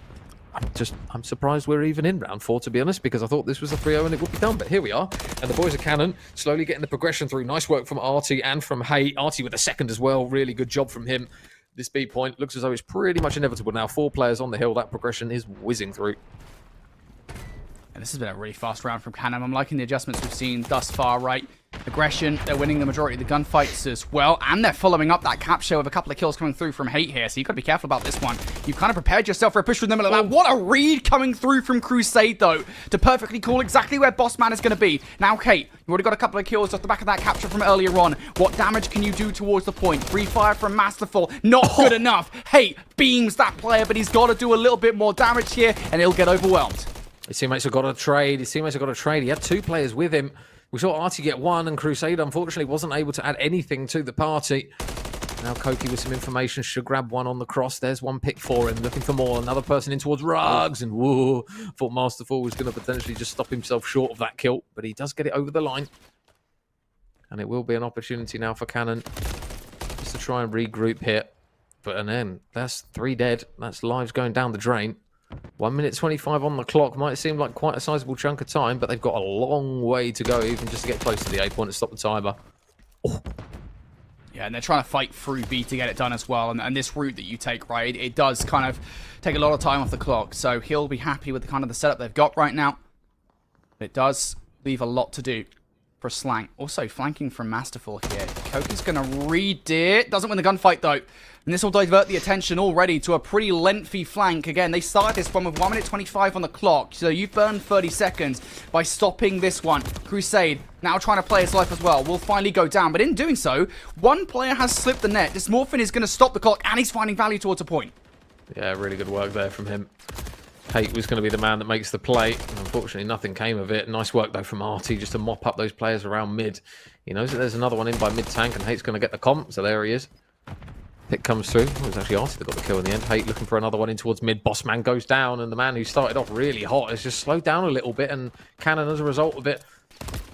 I'm surprised we're even in round 4, to be honest, because I thought this was a 3-0 and it would be done. But here we are, and the boys of Cannon slowly getting the progression through. Nice work from Artie and from Hay. Artie with a second as well. Really good job from him. This B point looks as though it's pretty much inevitable now. 4 players on the hill. That progression is whizzing through. And this has been a really fast round from CONUS. I'm liking the adjustments we've seen thus far, right? Aggression, they're winning the majority of the gunfights as well, and they're following up that capture with a couple of kills coming through from Hate here, so you've got to be careful about this one. You've kind of prepared yourself for a push with them. What a read coming through from Crusade, though, to perfectly call exactly where Bossman is going to be. Now, Hate, you've already got a couple of kills off the back of that capture from earlier on. What damage can you do towards the point? Free fire from Masterful, not good enough. Hate beams that player, but he's got to do a little bit more damage here, and he'll get overwhelmed. His teammates have got a trade. He had 2 players with him. We saw Artie get 1, and Crusade, unfortunately, wasn't able to add anything to the party. Now Koki with some information should grab 1 on the cross. There's 1 pick for him, looking for more. Another person in towards Rugs, and whoa, thought Masterful was going to potentially just stop himself short of that kill, but he does get it over the line. And it will be an opportunity now for CONUS just to try and regroup here. But and then that's 3 dead. That's lives going down the drain. 1 minute 25 on the clock. Might seem like quite a sizable chunk of time, but they've got a long way to go, even just to get close to the A point and stop the timer. Oh. Yeah, and they're trying to fight through B to get it done as well. And this route that you take, right, it does kind of take a lot of time off the clock. So he'll be happy with the kind of the setup they've got right now. But it does leave a lot to do for Slang. Also, flanking from Masterful here. Koki's going to read it. Doesn't win the gunfight, though. And this will divert the attention already to a pretty lengthy flank. Again, they started this one with 1 minute 25 on the clock. So you've burned 30 seconds by stopping this one. Crusade now trying to play his life as well. Will finally go down. But in doing so, 1 player has slipped the net. This Morphin is going to stop the clock, and he's finding value towards a point. Yeah, really good work there from him. Hate was going to be the man that makes the play. And unfortunately, nothing came of it. Nice work, though, from Artie just to mop up those players around mid. He knows that there's another one in by mid-tank, and Hate's going to get the comp. So there he is. Pick comes through. It was actually Artie that got the kill in the end. Hate looking for another one in towards mid. Bossman goes down, and the man who started off really hot has just slowed down a little bit, and CONUS, as a result of it,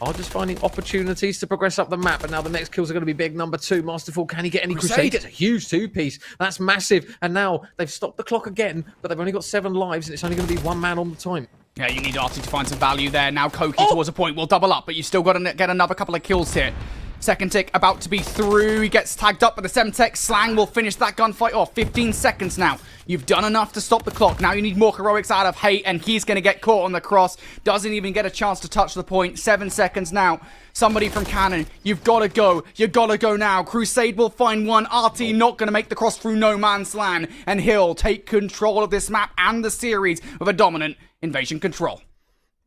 are just finding opportunities to progress up the map. And now the next kills are going to be big. Number 2, Masterful. Can he get any? Crusade gets a huge 2-piece. That's massive. And now they've stopped the clock again, but they've only got 7 lives, and it's only going to be 1 man on the time. Yeah, you need Artie to find some value there. Now Koki towards a point will double up, but you still got to get another couple of kills here. Second tick about to be through. He gets tagged up by the Semtech. Slang will finish that gunfight off. 15 seconds now. You've done enough to stop the clock. Now you need more heroics out of Hate, and he's going to get caught on the cross. Doesn't even get a chance to touch the point. 7 seconds now. Somebody from CONUS, you've got to go. You've got to go now. Crusade will find one. Artie not going to make the cross through no man's land, and he'll take control of this map and the series with a dominant invasion control.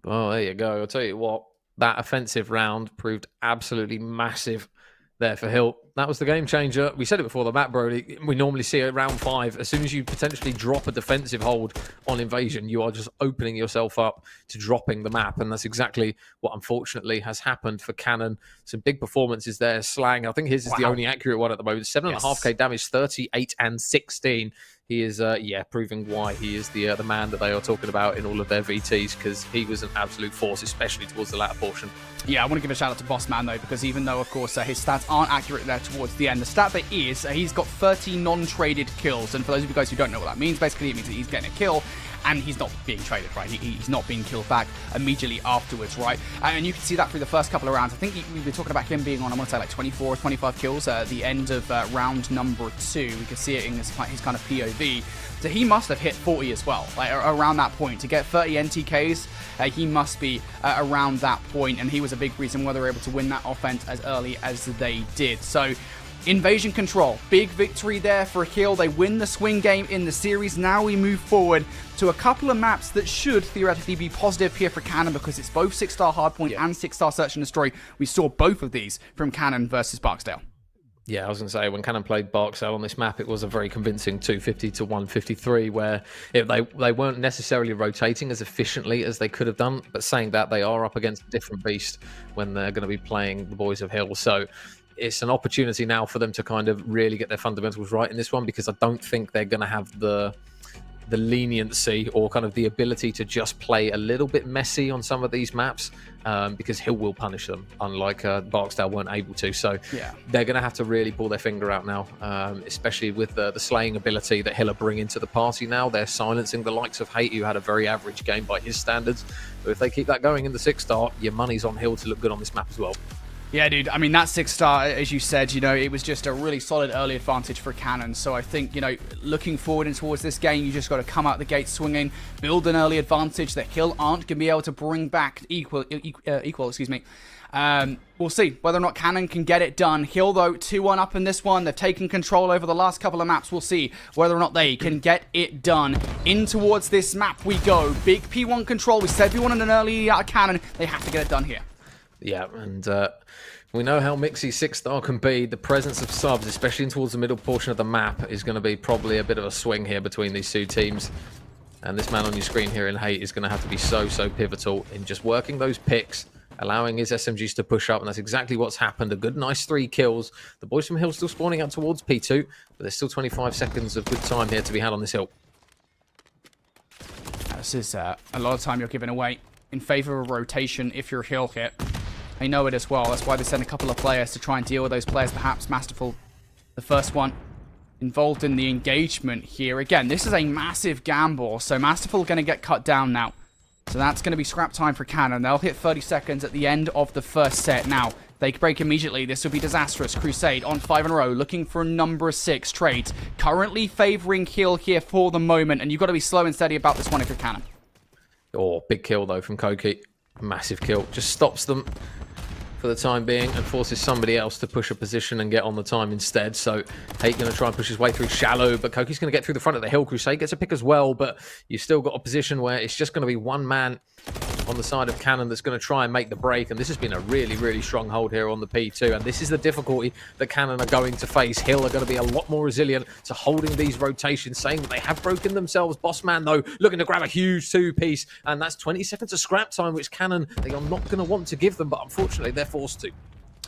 Oh, there you go. I'll tell you what. That offensive round proved absolutely massive there for Hill. That was the game changer. We said it before the map, Brody. We normally see it round 5. As soon as you potentially drop a defensive hold on Invasion, you are just opening yourself up to dropping the map. And that's exactly what, unfortunately, has happened for CONUS. Some big performances there. Slang, I think his is the only accurate one at the moment. 7.5k damage, 38 and 16. He is, proving why he is the man that they are talking about in all of their VTs, because he was an absolute force, especially towards the latter portion. Yeah, I want to give a shout out to Bossman, though, because even though, of course, his stats aren't accurate there towards the end, the stat that is, he's got 30 non-traded kills. And for those of you guys who don't know what that means, basically it means that he's getting a kill and he's not being traded, right? He's not being killed back immediately afterwards, right? And you can see that through the first couple of rounds. I think we were talking about him being on, I want to say, like 24 or 25 kills at the end of round number 2. We could see it in his kind of POV. So he must have hit 40 as well, like around that point. To get 30 NTKs, he must be around that point, and he was a big reason why they were able to win that offense as early as they did. So Invasion Control, big victory there for Hill. They win the swing game in the series. Now we move forward to a couple of maps that should theoretically be positive here for CONUS, because it's both 6-star Hardpoint and 6-star Search and Destroy. We saw both of these from CONUS versus Barksdale. Yeah, I was going to say, when CONUS played Barksdale on this map, it was a very convincing 250 to 153, where they weren't necessarily rotating as efficiently as they could have done, but saying that, they are up against a different beast when they're going to be playing the boys of Hill. So it's an opportunity now for them to kind of really get their fundamentals right in this one, because I don't think they're going to have the leniency or kind of the ability to just play a little bit messy on some of these maps, because Hill will punish them, unlike Barksdale weren't able to. So they're going to have to really pull their finger out now, especially with the slaying ability that Hill are bringing to the party now. They're silencing the likes of Hate, who had a very average game by his standards. But if they keep that going in the 6-star, your money's on Hill to look good on this map as well. Yeah, dude. I mean, that 6-star, as you said, you know, it was just a really solid early advantage for Canon. So I think, you know, looking forward and towards this game, you just got to come out the gate swinging, build an early advantage that Hill aren't going to be able to bring back equal. Excuse me. We'll see whether or not Canon can get it done. Hill, though, 2-1 up in this one. They've taken control over the last couple of maps. We'll see whether or not they can get it done. In towards this map we go. Big P1 control. We said we wanted an early Canon. They have to get it done here. Yeah, and we know how mixy 6-star can be. The presence of subs, especially towards the middle portion of the map, is going to be probably a bit of a swing here between these two teams. And this man on your screen here in Hate is going to have to be so pivotal in just working those picks, allowing his SMGs to push up, and that's exactly what's happened. A good, nice 3 kills. The boys from Hill still spawning out towards P2, but there's still 25 seconds of good time here to be had on this hill. This is a lot of time you're giving away in favor of rotation if you're Hill here. They know it as well. That's why they send a couple of players to try and deal with those players. Perhaps Masterful, the first one involved in the engagement here. Again, this is a massive gamble, so Masterful going to get cut down now. So that's going to be scrap time for Canon. They'll hit 30 seconds at the end of the first set. Now, they break immediately. This will be disastrous. Crusade on 5 in a row, looking for a number 6 trades. Currently favoring Hill here for the moment, and you've got to be slow and steady about this one if you're Canon. Oh, big kill, though, from Koki. Massive kill. Just stops them for the time being and forces somebody else to push a position and get on the time instead. So Hate going to try and push his way through shallow, but Koki's going to get through the front of the hill. Crusade gets a pick as well, but you've still got a position where it's just going to be one man on the side of Canon that's going to try and make the break, and this has been a really strong hold here on the P2, and this is the difficulty that Canon are going to face. Hill are going to be a lot more resilient to holding these rotations, saying that they have broken themselves. Bossman, though, looking to grab a huge 2-piece, and that's 20 seconds of scrap time, which Canon, they are not going to want to give them, but unfortunately, they're forced to.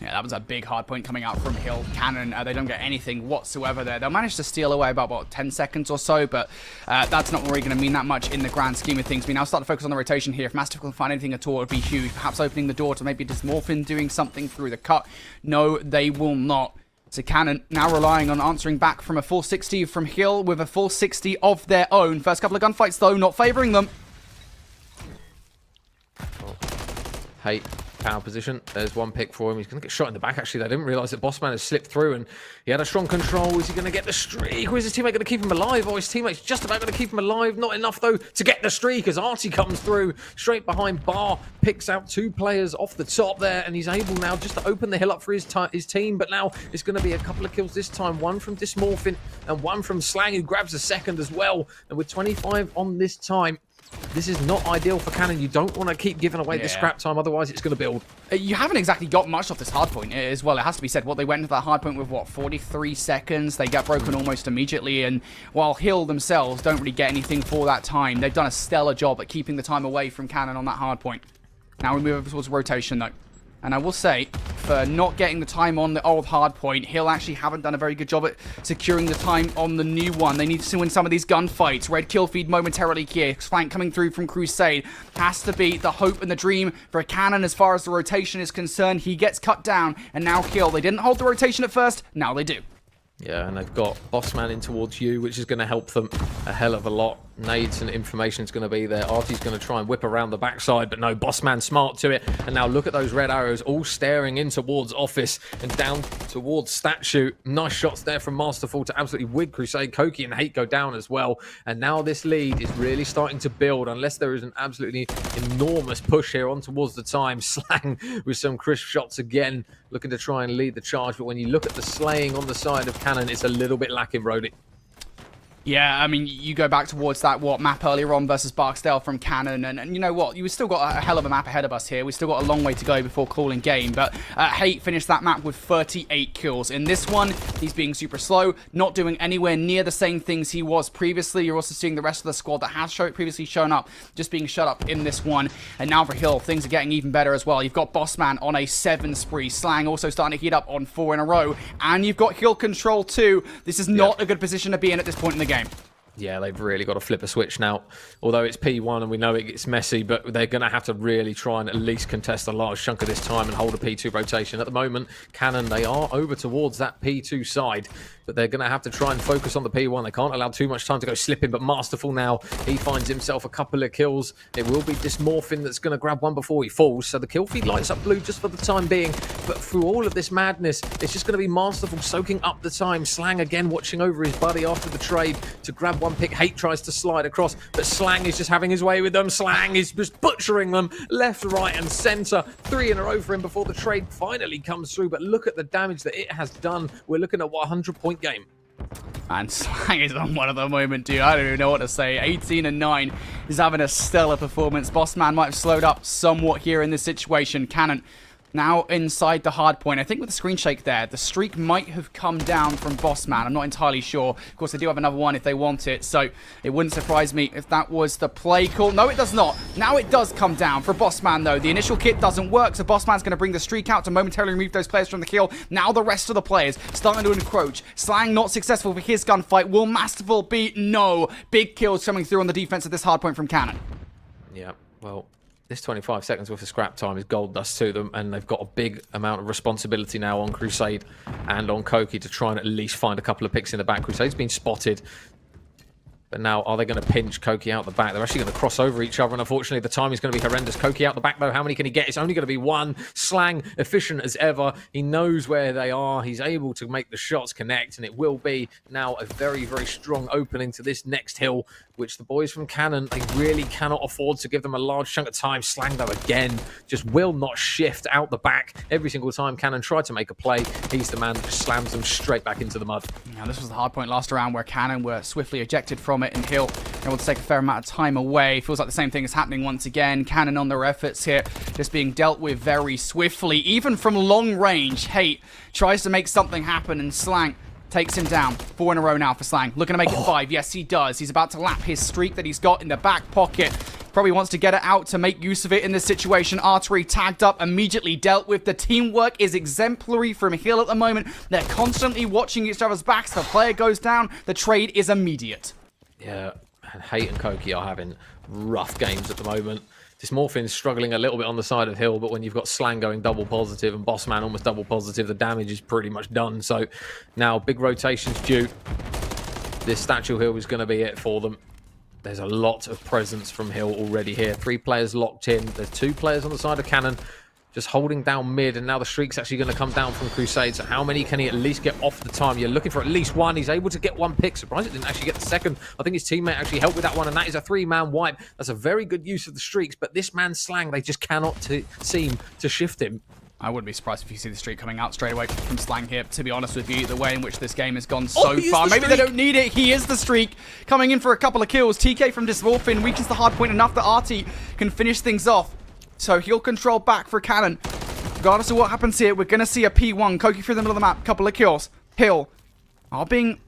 Yeah, that was a big hard point coming out from Hill. Canon, they don't get anything whatsoever there. They'll manage to steal away about, what, 10 seconds or so, but that's not really going to mean that much in the grand scheme of things. We now start to focus on the rotation here. If Mastiff can find anything at all, it would be huge. Perhaps opening the door to maybe Dysmorphin doing something through the cut. No, they will not. So Canon now relying on answering back from a full 60 from Hill with a full 60 of their own. First couple of gunfights, though, not favoring them. Hate. Power position. There's one pick for him. He's going to get shot in the back, actually. They didn't realise that Bossman has slipped through, and he had a strong control. Is he going to get the streak, or is his teammate going to keep him alive? Oh, his teammate's just about going to keep him alive. Not enough, though, to get the streak as Artie comes through. Straight behind Bar, picks out 2 players off the top there, and he's able now just to open the hill up for his team. But now it's going to be a couple of kills this time. One from Dysmorphin and one from Slang, who grabs a second as well. And with 25 on this time, this is not ideal for Canon. You don't want to keep giving away the scrap time, otherwise it's going to build. You haven't exactly got much off this hardpoint as well. It has to be said. What they went into that hardpoint with, what, 43 seconds? They got broken almost immediately, and while Hill themselves don't really get anything for that time, they've done a stellar job at keeping the time away from Canon on that hardpoint. Now we move over towards rotation, though. And I will say, for not getting the time on the old hardpoint, Hill actually haven't done a very good job at securing the time on the new one. They need to win some of these gunfights. Red kill feed momentarily here. Flank coming through from Crusade. Has to be the hope and the dream for Canon as far as the rotation is concerned. He gets cut down, and now Kill. They didn't hold the rotation at first. Now they do. Yeah, and they've got Bossman in towards you, which is going to help them a hell of a lot. Nades and information is going to be there. Artie's going to try and whip around the backside, but no, Bossman smart to it. And now look at those red arrows all staring in towards Office and down towards Statue. Nice shots there from Masterful to absolutely wig Crusade. Koki and Hate go down as well. And now this lead is really starting to build, unless there is an absolutely enormous push here on towards the time. Slang with some crisp shots again, looking to try and lead the charge. But when you look at the slaying on the side of Canon, it's a little bit lacking, Brody. Yeah, I mean, you go back towards that, map earlier on versus Barksdale from Canon, and you know what? You still got a hell of a map ahead of us here. We still got a long way to go before calling game, but Hate finished that map with 38 kills. In this one, he's being super slow, not doing anywhere near the same things he was previously. You're also seeing the rest of the squad that has previously shown up, just being shut up in this one. And now for Hill, things are getting even better as well. You've got Bossman on a 7 spree. Slang also starting to heat up on 4 in a row. And you've got Hill control too. This is not a good position to be in at this point in the game. Yeah, they've really got to flip a switch now. Although it's P1 and we know it gets messy, but they're going to have to really try and at least contest a large chunk of this time and hold a P2 rotation. At the moment, Canon, they are over towards that P2 side, but they're going to have to try and focus on the P1. They can't allow too much time to go slipping, but Masterful now, he finds himself a couple of kills. It will be Dysmorphin that's going to grab one before he falls, so the kill feed lights up blue just for the time being. But through all of this madness, it's just going to be Masterful soaking up the time. Slang again watching over his buddy after the trade to grab one pick. Hate tries to slide across, but Slang is just having his way with them. Slang is just butchering them left, right, and center. 3 in a row for him before the trade finally comes through. But look at the damage that it has done. We're looking at what, a 100-point game. And Slang is on one at the moment, dude. I don't even know what to say. 18-9. He's having a stellar performance. Bossman might have slowed up somewhat here in this situation. Cannon now inside the hard point. I think with the screen shake there, the streak might have come down from Bossman. I'm not entirely sure. Of course, they do have another one if they want it, so it wouldn't surprise me if that was the play call. No, it does not. Now it does come down for Bossman, though. The initial kit doesn't work, so Bossman's going to bring the streak out to momentarily remove those players from the kill. Now the rest of the players starting to encroach. Slang not successful for his gunfight. Will Masterful be? No. Big kills coming through on the defense at this hard point from Cannon. Yeah, well, this 25 seconds worth of scrap time is gold dust to them, and they've got a big amount of responsibility now on Crusade and on Koki to try and at least find a couple of picks in the back. Crusade's been spotted, but now are they going to pinch Koki out the back? They're actually going to cross over each other, and unfortunately the time is going to be horrendous. Koki out the back, though. How many can he get? It's only going to be one. Slang, efficient as ever. He knows where they are. He's able to make the shots connect, and it will be now a very, very strong opening to this next hill, which the boys from Canon, they really cannot afford to give them a large chunk of time. Slang, though, again, just will not shift out the back. Every single time Canon tried to make a play, he's the man that just slams them straight back into the mud. Now, this was the hard point last round where Canon were swiftly ejected from it, and Hill able to take a fair amount of time away. Feels like the same thing is happening once again. Canon on their efforts here, just being dealt with very swiftly. Even from long range, Hate tries to make something happen, and Slang takes him down. 4 in a row now for Slang. Looking to make it 5. Yes, he does. He's about to lap his streak that he's got in the back pocket. Probably wants to get it out to make use of it in this situation. Artery tagged up, immediately dealt with. The teamwork is exemplary from Hill at the moment. They're constantly watching each other's backs. The player goes down. The trade is immediate. Yeah, and Hate and Koki are having rough games at the moment. Dysmorphin's struggling a little bit on the side of Hill, but when you've got Slang going double positive and Bossman almost double positive, the damage is pretty much done. So now big rotations due. This Statue Hill is going to be it for them. There's a lot of presence from Hill already here. 3 players locked in. There's 2 players on the side of Cannon just holding down mid, and now the streak's actually going to come down from Crusade. So how many can he at least get off the time? You're looking for at least one. He's able to get 1 pick. Surprised it didn't actually get the second. I think his teammate actually helped with that one, and that is a 3-man wipe. That's a very good use of the streaks, but this man's Slang, they just cannot seem to shift him. I wouldn't be surprised if you see the streak coming out straight away from Slang here, to be honest with you, the way in which this game has gone so far. Maybe they don't need it. He is the streak. Coming in for a couple of kills. TK from Dysmorphin weakens the hard point enough that Artie can finish things off. So he'll control back for Cannon. Regardless of what happens here, we're going to see a P1. Koki through the middle of the map, couple of kills. Hill are being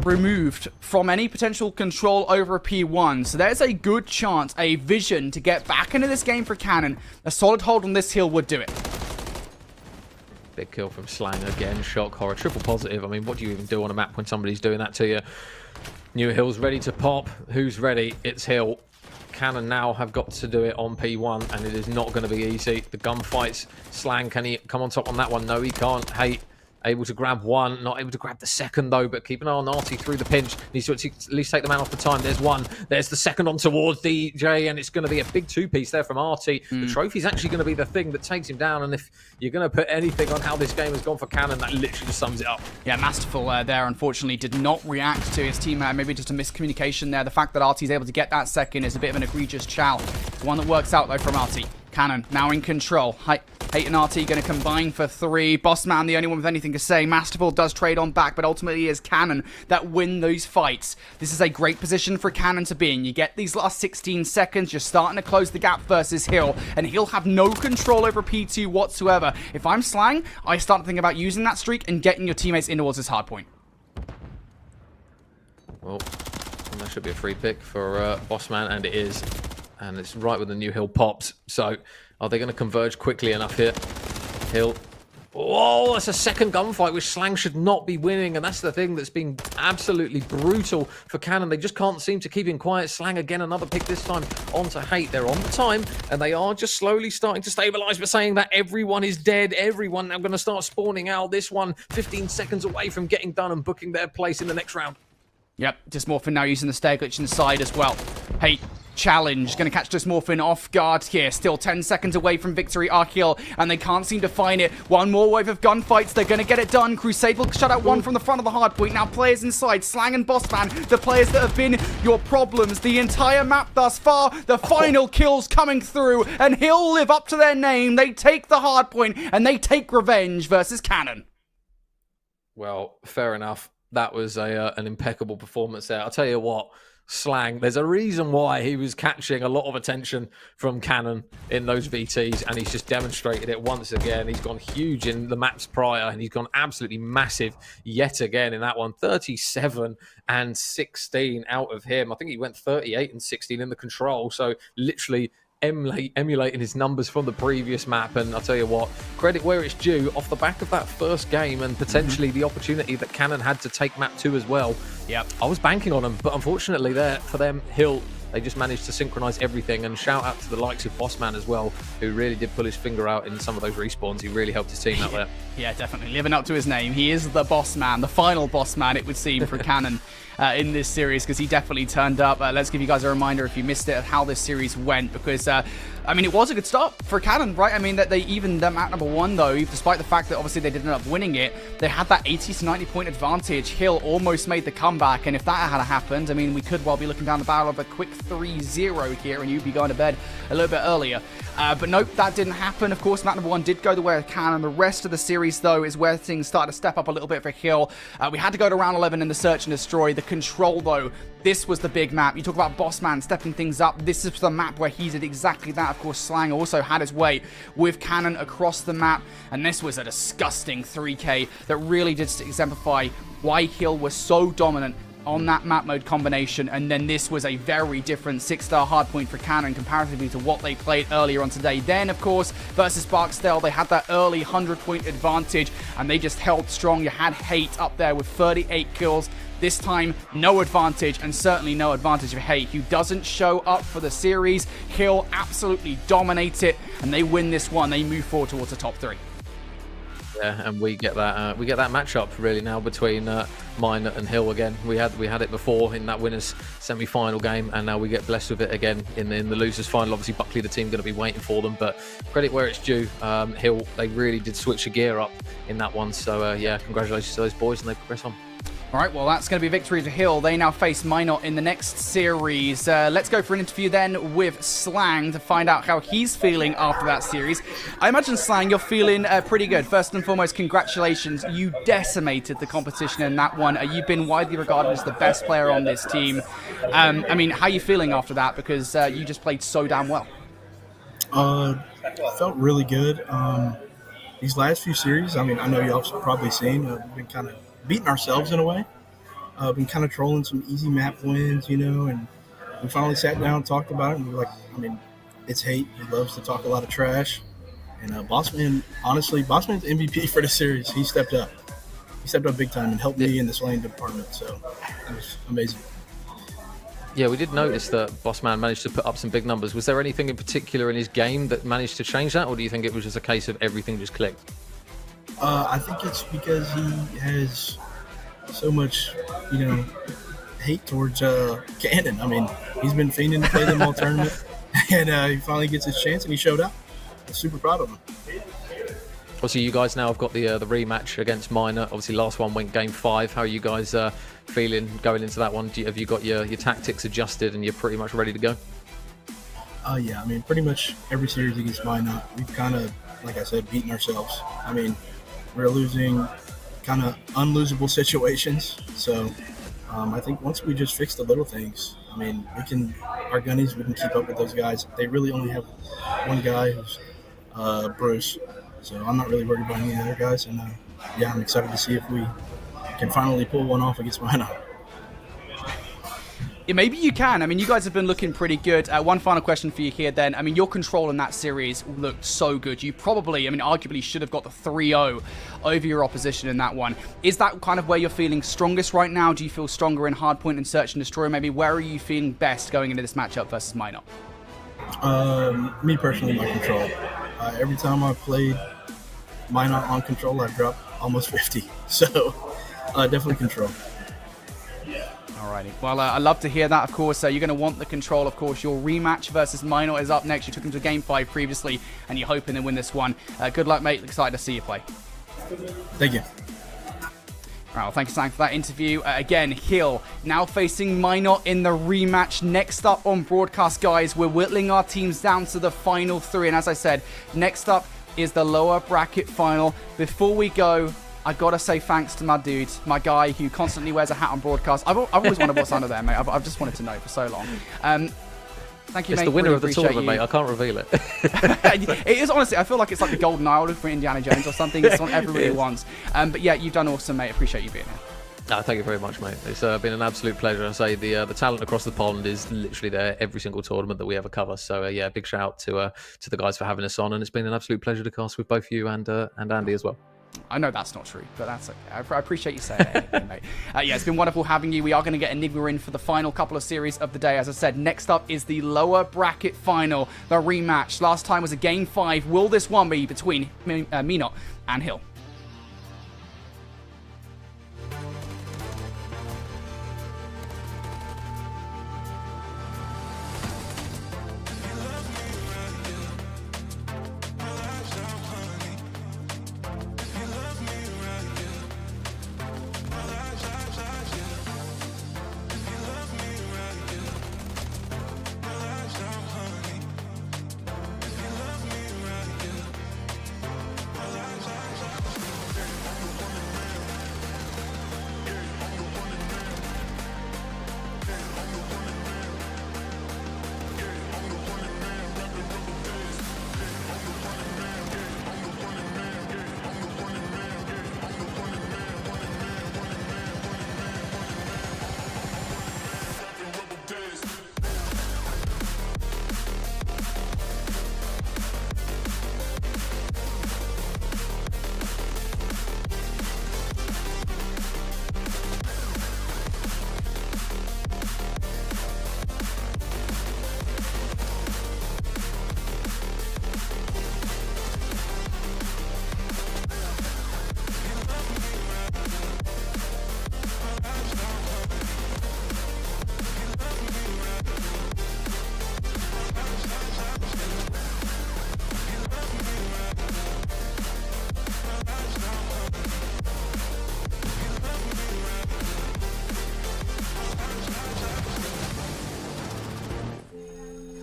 removed from any potential control over a P1. So there's a good chance, a vision to get back into this game for Cannon. A solid hold on this hill would do it. Big kill from Slang again. Shock, horror, triple positive. I mean, what do you even do on a map when somebody's doing that to you? New Hill's ready to pop. Who's ready? It's Hill. Cannon now have got to do it on P1, and it is not going to be easy. The gunfights. Slang, can he come on top on that one? No, he can't. Hate able to grab one, not able to grab the second though, but keep an eye on Artie through the pinch. Needs to at least take the man off the time. There's one. There's the second on towards DJ, and it's going to be a big 2-piece there from Artie. The trophy's actually going to be the thing that takes him down, and if you're going to put anything on how this game has gone for Cannon, that literally just sums it up. Yeah, Masterful there, unfortunately, did not react to his team. Maybe just a miscommunication there. The fact that Artie's able to get that second is a bit of an egregious chow. It's one that works out, though, from Artie. Cannon now in control. Hate and RT going to combine for 3. Bossman, the only one with anything to say. Masterful does trade on back, but ultimately it is Cannon that win those fights. This is a great position for Cannon to be in. You get these last 16 seconds. You're starting to close the gap versus Hill, and Hill have no control over P2 whatsoever. If I'm Slang, I start thinking about using that streak and getting your teammates in towards this hard point. Well, that should be a free pick for Bossman, and it is. And it's right when the New Hill pops. So, are they going to converge quickly enough here? Hill Oh, that's a second gunfight, which Slang should not be winning, and that's the thing that's been absolutely brutal for Canon. They just can't seem to keep him quiet. Slang again, another pick this time onto Hate. They're on the time, and they are just slowly starting to stabilize, but saying that everyone is dead. Everyone now going to start spawning out. This one 15 seconds away from getting done and booking their place in the next round. Yep, Dysmorphin now using the stair glitch inside as well. Hate. Challenge. Going to catch Dysmorphin off guard here. Still 10 seconds away from victory. Archeal, and they can't seem to find it. One more wave of gunfights. They're going to get it done. Crusade will shut out one from the front of the hardpoint. Now players inside. Slang and Bossman, the players that have been your problems the entire map thus far. The final kills coming through, and he'll live up to their name. They take the hardpoint, and they take revenge versus Canon. Well, fair enough. That was an impeccable performance there. I'll tell you what. Slang, there's a reason why he was catching a lot of attention from Canon in those VTs, and he's just demonstrated it once again. He's gone huge in the maps prior, and he's gone absolutely massive yet again in that one. 37 and 16 out of him. I think he went 38 and 16 in the control, so literally emulating his numbers from the previous map. And I'll tell you what, credit where it's due, off the back of that first game and potentially the opportunity that Canon had to take map 2 as well. Yep, I was banking on them, but unfortunately there for them, Hill, they just managed to synchronize everything. And shout out to the likes of Bossman as well, who really did pull his finger out in some of those respawns. He really helped his team out there. Yeah, definitely living up to his name. He is the boss man, the final boss man, it would seem, for Canon in this series, because he definitely turned up. Let's give you guys a reminder, if you missed it, of how this series went, because I mean, it was a good start for Canon, right? I mean, that they even them at number 1 though, despite the fact that obviously they didn't end up winning it, they had that 80 to 90 point advantage. Hill almost made the comeback, and if that had happened, I mean, we could well be looking down the barrel of a quick 3-0 here, and you'd be going to bed a little bit earlier. But nope, that didn't happen. Of course, map number 1 did go the way of Canon. The rest of the series, though, is where things started to step up a little bit for Hill. We had to go to round 11 in the search and destroy. The control, though, this was the big map. You talk about Bossman stepping things up. This is the map where he did exactly that. Of course, Slang also had his way with Canon across the map, and this was a disgusting 3K that really did exemplify why Hill was so dominant on that map mode combination. And then this was a very different 6-star hardpoint for Canon comparatively to what they played earlier on today. Then, of course, versus Barksdale, they had that early 100-point advantage, and they just held strong. You had Hate up there with 38 kills. This time, no advantage, and certainly no advantage of Hate, who doesn't show up for the series. Hill absolutely dominates it, and they win this one. They move forward towards the top 3. Yeah, and we get that matchup really now between Minor and Hill again. We had it before in that winners semi-final game, and now we get blessed with it again in the losers final. Obviously, Buckley, the team, going to be waiting for them, but credit where it's due. Hill, they really did switch the gear up in that one. So yeah, congratulations to those boys, and they progress on. All right, well, that's going to be victory to Hill. They now face Minot in the next series. Let's go for an interview then with Slang to find out how he's feeling after that series. I imagine, Slang, you're feeling pretty good. First and foremost, congratulations. You decimated the competition in that one. You've been widely regarded as the best player on this team. I mean, how are you feeling after that? Because you just played so damn well. Felt really good. These last few series, I mean, I know y'all have probably seen, we've been kind of beating ourselves in a way. Been kind of trolling some easy map wins, you know, and we finally sat down and talked about it, and we're like, I mean, it's Hate. He loves to talk a lot of trash. And Bossman, honestly, Bossman's MVP for the series. He stepped up. He stepped up big time and helped me in this lane department, so it was amazing. Yeah, we did notice that Bossman managed to put up some big numbers. Was there anything in particular in his game that managed to change that, or do you think it was just a case of everything just clicked? I think it's because he has so much, you know, hate towards Cannon. I mean, he's been fiending to play them all tournament, and he finally gets his chance, and he showed up. I'm super proud of him. Obviously, you guys now have got the rematch against Minor. Obviously, last one went game 5. How are you guys feeling going into that one? Have you got your tactics adjusted and you're pretty much ready to go? Yeah, I mean, pretty much every series against Minor, we've kind of, like I said, beaten ourselves. I mean, we're losing kind of unlosable situations. So I think once we just fix the little things, I mean, our gunnies, we can keep up with those guys. They really only have one guy who's Bruce. So I'm not really worried about any of the other guys. And yeah, I'm excited to see if we can finally pull one off against Minor. Yeah, maybe you can. I mean, you guys have been looking pretty good. One final question for you here then. I mean, your control in that series looked so good. You probably, I mean, arguably should have got the 3-0 over your opposition in that one. Is that kind of where you're feeling strongest right now? Do you feel stronger in Hardpoint and Search and Destroy? Maybe where are you feeling best going into this matchup versus Minot? Me personally, my control. Every time I've played Minot on control, I've dropped almost 50. So, definitely control. Alrighty. Well, I love to hear that, of course. You're going to want the control, of course. Your rematch versus Minot is up next. You took him to Game 5 previously, and you're hoping to win this one. Good luck, mate. Excited to see you play. Thank you. All right, well, thank you, Sam, for that interview. Again, Hill now facing Minot in the rematch. Next up on broadcast, guys, we're whittling our teams down to the final 3. And as I said, next up is the lower bracket final. Before we go, I gotta say thanks to my dude, my guy who constantly wears a hat on broadcast. I've always wondered what's under there, mate. I've just wanted to know for so long. Thank you, it's mate. the winner really of the tournament, mate. I can't reveal it. It is, honestly, I feel like it's like the Golden Isle for Indiana Jones or something. It's what everybody wants. But yeah, you've done awesome, mate. Appreciate you being here. No, thank you very much, mate. It's been an absolute pleasure. I say the talent across the pond is literally there every single tournament that we ever cover. So yeah, big shout out to the guys for having us on, and it's been an absolute pleasure to cast with both you and Andy as well. I know that's not true, but that's okay. I appreciate you saying it, anyway, mate. Yeah, it's been wonderful having you. We are going to get Enigma in for the final couple of series of the day. As I said, next up is the lower bracket final, the rematch. Last time was a Game 5. Will this one be between Minot and Hill?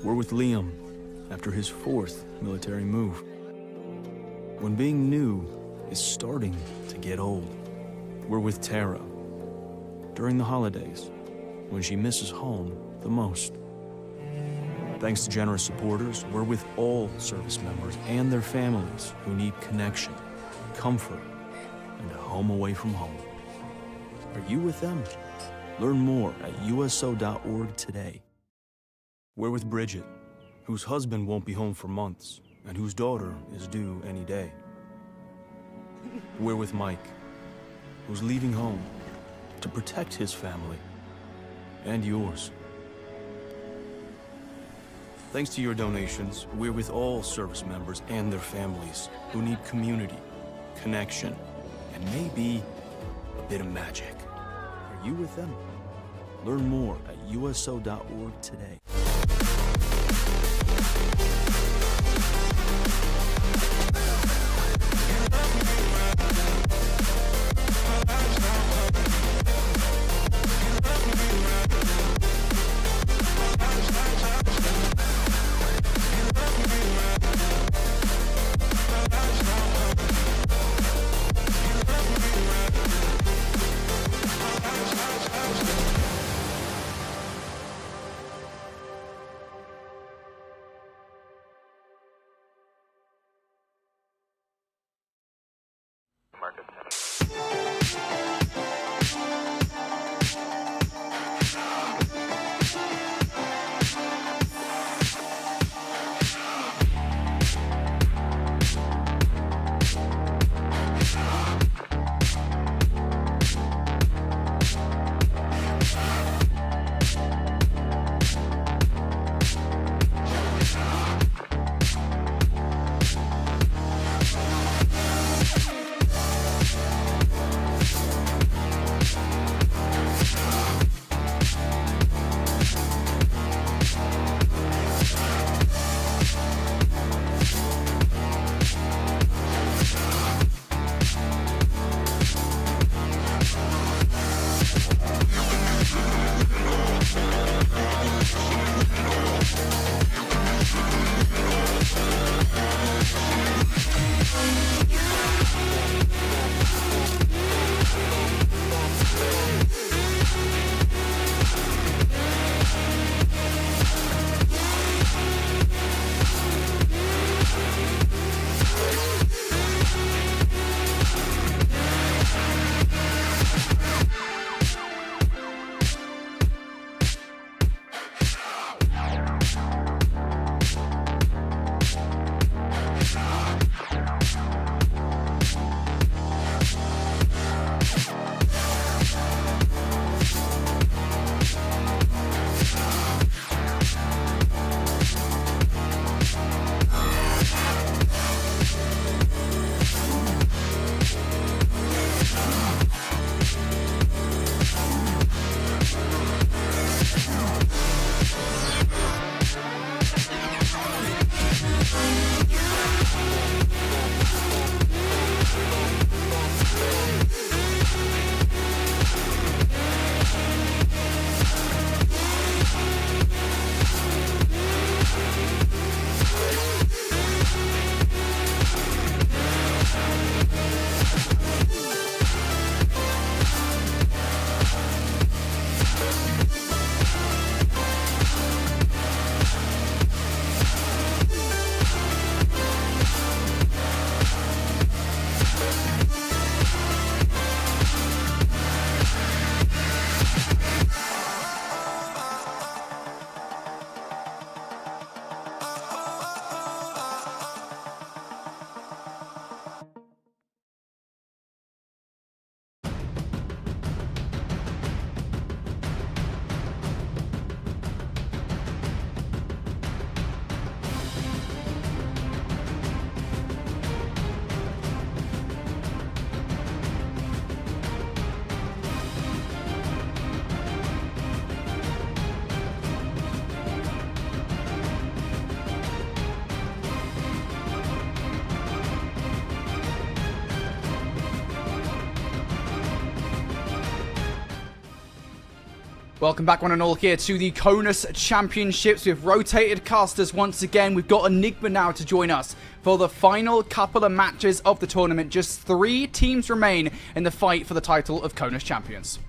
We're with Liam after his 4th military move. When being new is starting to get old. We're with Tara during the holidays when she misses home the most. Thanks to generous supporters, we're with all service members and their families who need connection, comfort, and a home away from home. Are you with them? Learn more at uso.org today. We're with Bridget, whose husband won't be home for months and whose daughter is due any day. We're with Mike, who's leaving home to protect his family and yours. Thanks to your donations, we're with all service members and their families who need community, connection, and maybe a bit of magic. Are you with them? Learn more at uso.org today. Welcome back one and all here to the CONUS Championships. We've rotated casters once again. We've got Enigma now to join us for the final couple of matches of the tournament. Just 3 teams remain in the fight for the title of CONUS Champions.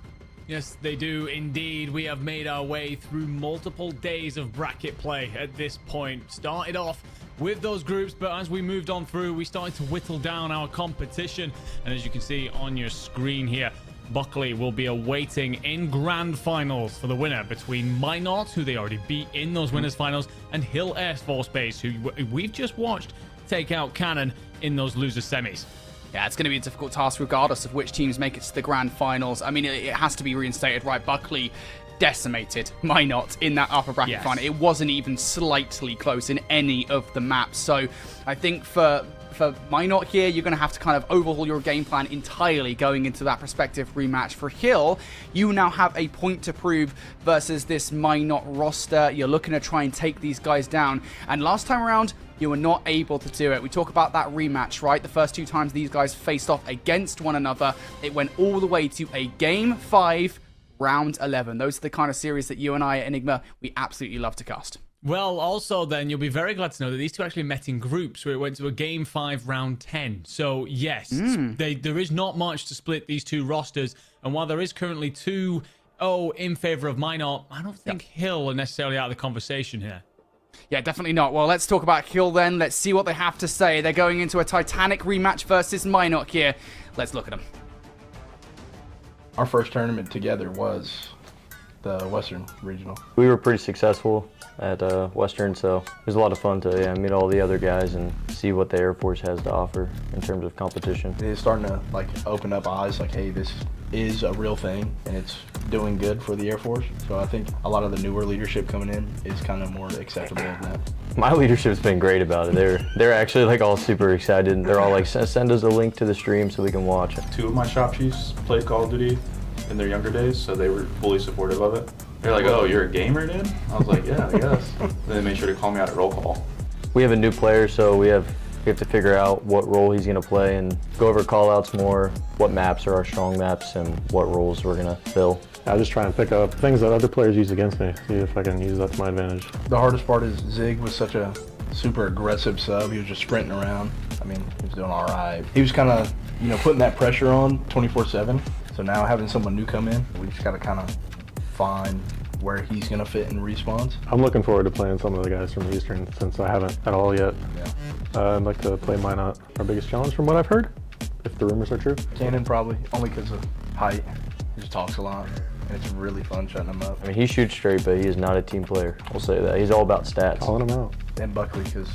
Yes, they do indeed. We have made our way through multiple days of bracket play at this point. Started off with those groups, but as we moved on through, we started to whittle down our competition. And as you can see on your screen here, Buckley will be awaiting in grand finals for the winner between Minot, who they already beat in those winners finals, and Hill Air Force Base, who we've just watched take out Cannon in those loser semis. Yeah, it's going to be a difficult task regardless of which teams make it to the grand finals. I mean, it has to be reinstated, right? Buckley decimated Minot in that upper bracket final. It wasn't even slightly close in any of the maps. So I think for Minot here, you're going to have to kind of overhaul your game plan entirely going into that prospective rematch. For Hill, you now have a point to prove versus this Minot roster. You're looking to try and take these guys down. And last time around, you were not able to do it. We talk about that rematch, right? The first 2 times these guys faced off against one another, it went all the way to a Game 5, Round 11. Those are the kind of series that you and I at Enigma, we absolutely love to cast. Well, also then, you'll be very glad to know that these two actually met in groups where it went to a Game 5, Round 10. So, yes, there is not much to split these two rosters. And while there is currently 2-0 in favor of Minot, I don't think Hill are necessarily out of the conversation here. Yeah, definitely not. Well, let's talk about Hill then. Let's see what they have to say. They're going into a Titanic rematch versus Minot here. Let's look at them. Our first tournament together was the Western Regional. We were pretty successful at Western, so it was a lot of fun to meet all the other guys and see what the Air Force has to offer in terms of competition. It's starting to open up eyes, hey, this is a real thing and it's doing good for the Air Force. So I think a lot of the newer leadership coming in is kind of more acceptable of that. My leadership's been great about it. They're actually all super excited. They're all send us a link to the stream so we can watch it. 2 of my shop chiefs played Call of Duty in their younger days, so they were fully supportive of it. They're like, "Oh, you're a gamer, dude?" I was like, "Yeah, I guess." Then they made sure to call me out at roll call. We have a new player, so we have to figure out what role he's going to play and go over call-outs more, what maps are our strong maps, and what roles we're going to fill. I just try and pick up things that other players use against me, see if I can use that to my advantage. The hardest part is Zig was such a super aggressive sub. He was just sprinting around. I mean, he was doing all right. He was kind of, putting that pressure on 24/7. So now having someone new come in, we just got to kind of find where he's going to fit in respawns. I'm looking forward to playing some of the guys from the Eastern since I haven't at all yet. I'd like to play Minot. Our biggest challenge from what I've heard, if the rumors are true. Cannon probably, only because of height. He just talks a lot. And it's really fun shutting him up. I mean, he shoots straight, but he is not a team player. We'll say that. He's all about stats. Calling him out. And Buckley, because,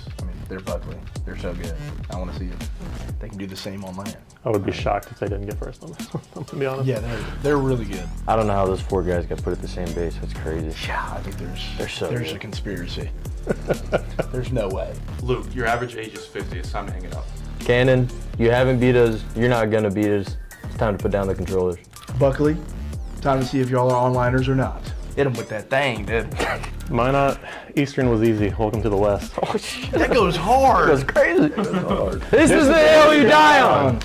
they're Buckley. They're so good. I want to see if they can do the same on land. I would be shocked if they didn't get first on this one, to be honest. Yeah, they're really good. I don't know how those 4 guys got put at the same base. That's crazy. Yeah, I think there's a conspiracy. There's no way. Luke, your average age is 50. It's time to hang it up. Cannon, you haven't beat us. You're not going to beat us. It's time to put down the controllers. Buckley, time to see if y'all are onliners or not. Hit him with that thing, dude. Minot, Eastern was easy. Welcome to the West. Oh, shit. That goes hard. That goes crazy. That goes hard. This is the hill you die on.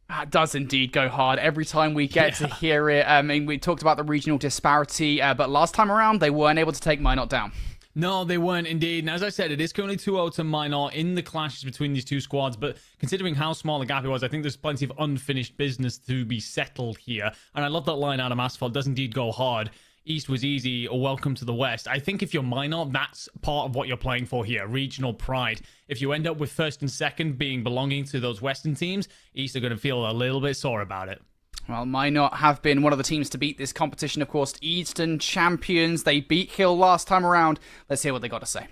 That does indeed go hard every time we get to hear it. I mean, we talked about the regional disparity, but last time around, they weren't able to take Minot down. No, they weren't indeed. And as I said, it is currently 2-0 to Minot in the clashes between these two squads. But considering how small the gap it was, I think there's plenty of unfinished business to be settled here. And I love that line out of Asphalt. Does indeed go hard. East was easy, or welcome to the West. I think if you're Minot, that's part of what you're playing for here, regional pride. If you end up with first and second being belonging to those Western teams, East are going to feel a little bit sore about it. Well, Minot have been one of the teams to beat this competition, of course, Eastern champions. They beat Hill last time around. Let's hear what they got to say.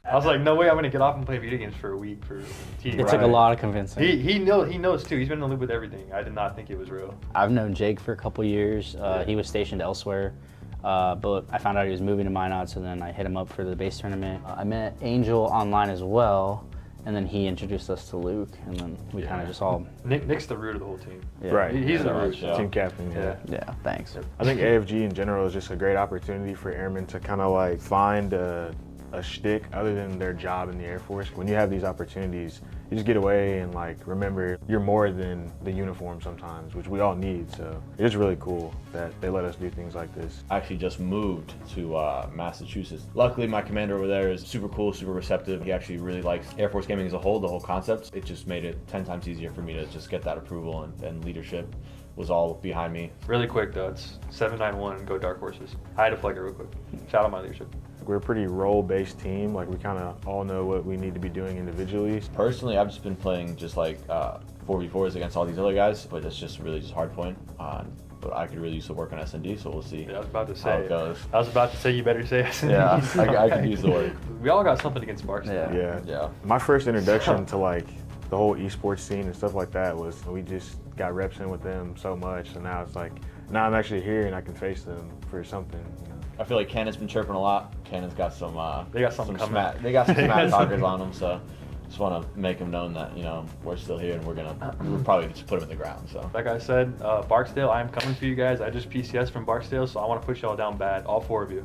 I was like, no way I'm going to get off and play video games for a week for team. It took a lot of convincing. He knows too. He's been in the loop with everything. I did not think it was real. I've known Jake for a couple years. He was stationed elsewhere, but I found out he was moving to Minot, so then I hit him up for the base tournament. I met Angel online as well. And then he introduced us to Luke, and then we kind of just all... Nick's the root of the whole team. Yeah. Right. He's the root. Team captain, Yeah, thanks. I think AFG in general is just a great opportunity for airmen to kind of find a a shtick other than their job in the Air Force. When you have these opportunities, you just get away and like remember you're more than the uniform sometimes, which we all need. So it's really cool that they let us do things like this. I actually just moved to Massachusetts. Luckily, my commander over there is super cool, super receptive. He actually really likes Air Force gaming as a whole, the whole concept. It just made it 10 times easier for me to just get that approval, and leadership was all behind me. Really quick though, it's 791, go Dark Horses. I had to flag it real quick. Shout out my leadership. We're a pretty role-based team. Like we kind of all know what we need to be doing individually. Personally, I've just been playing just like 4v4s against all these other guys, but it's just really just hard point. But I could really use some work on S&D, so we'll see. Yeah, I was about to say how it goes. I was about to say you better say S&D. Yeah, I could use the work. We all got something against Barksdale. Yeah. My first introduction to like the whole esports scene and stuff like that was we just got reps in with them so much, and now it's like now I'm actually here and I can face them for something. You know? I feel like Cannon's been chirping a lot. Cannon's got some. They got something coming. They got some smack talkers on them, so just want to make them known that we're still here and we'll probably just put them in the ground. So like I said, Barksdale, I am coming for you guys. I just PCS from Barksdale, so I want to push y'all down bad, all 4 of you.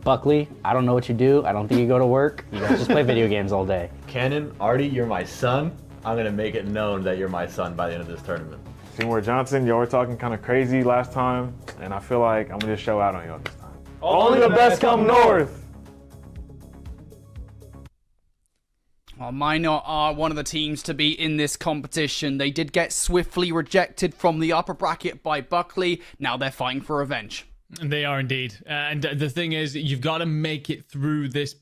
Buckley, I don't know what you do. I don't think you go to work. You guys just play video games all day. Cannon, Artie, you're my son. I'm gonna make it known that you're my son by the end of this tournament. Seymour Johnson, y'all were talking kind of crazy last time, and I feel like I'm gonna just show out on y'all this time. Only the best come north. Well, Minot are one of the teams to be in this competition. They did get swiftly rejected from the upper bracket by Buckley. Now they're fighting for revenge. They are indeed. And the thing is, you've got to make it through this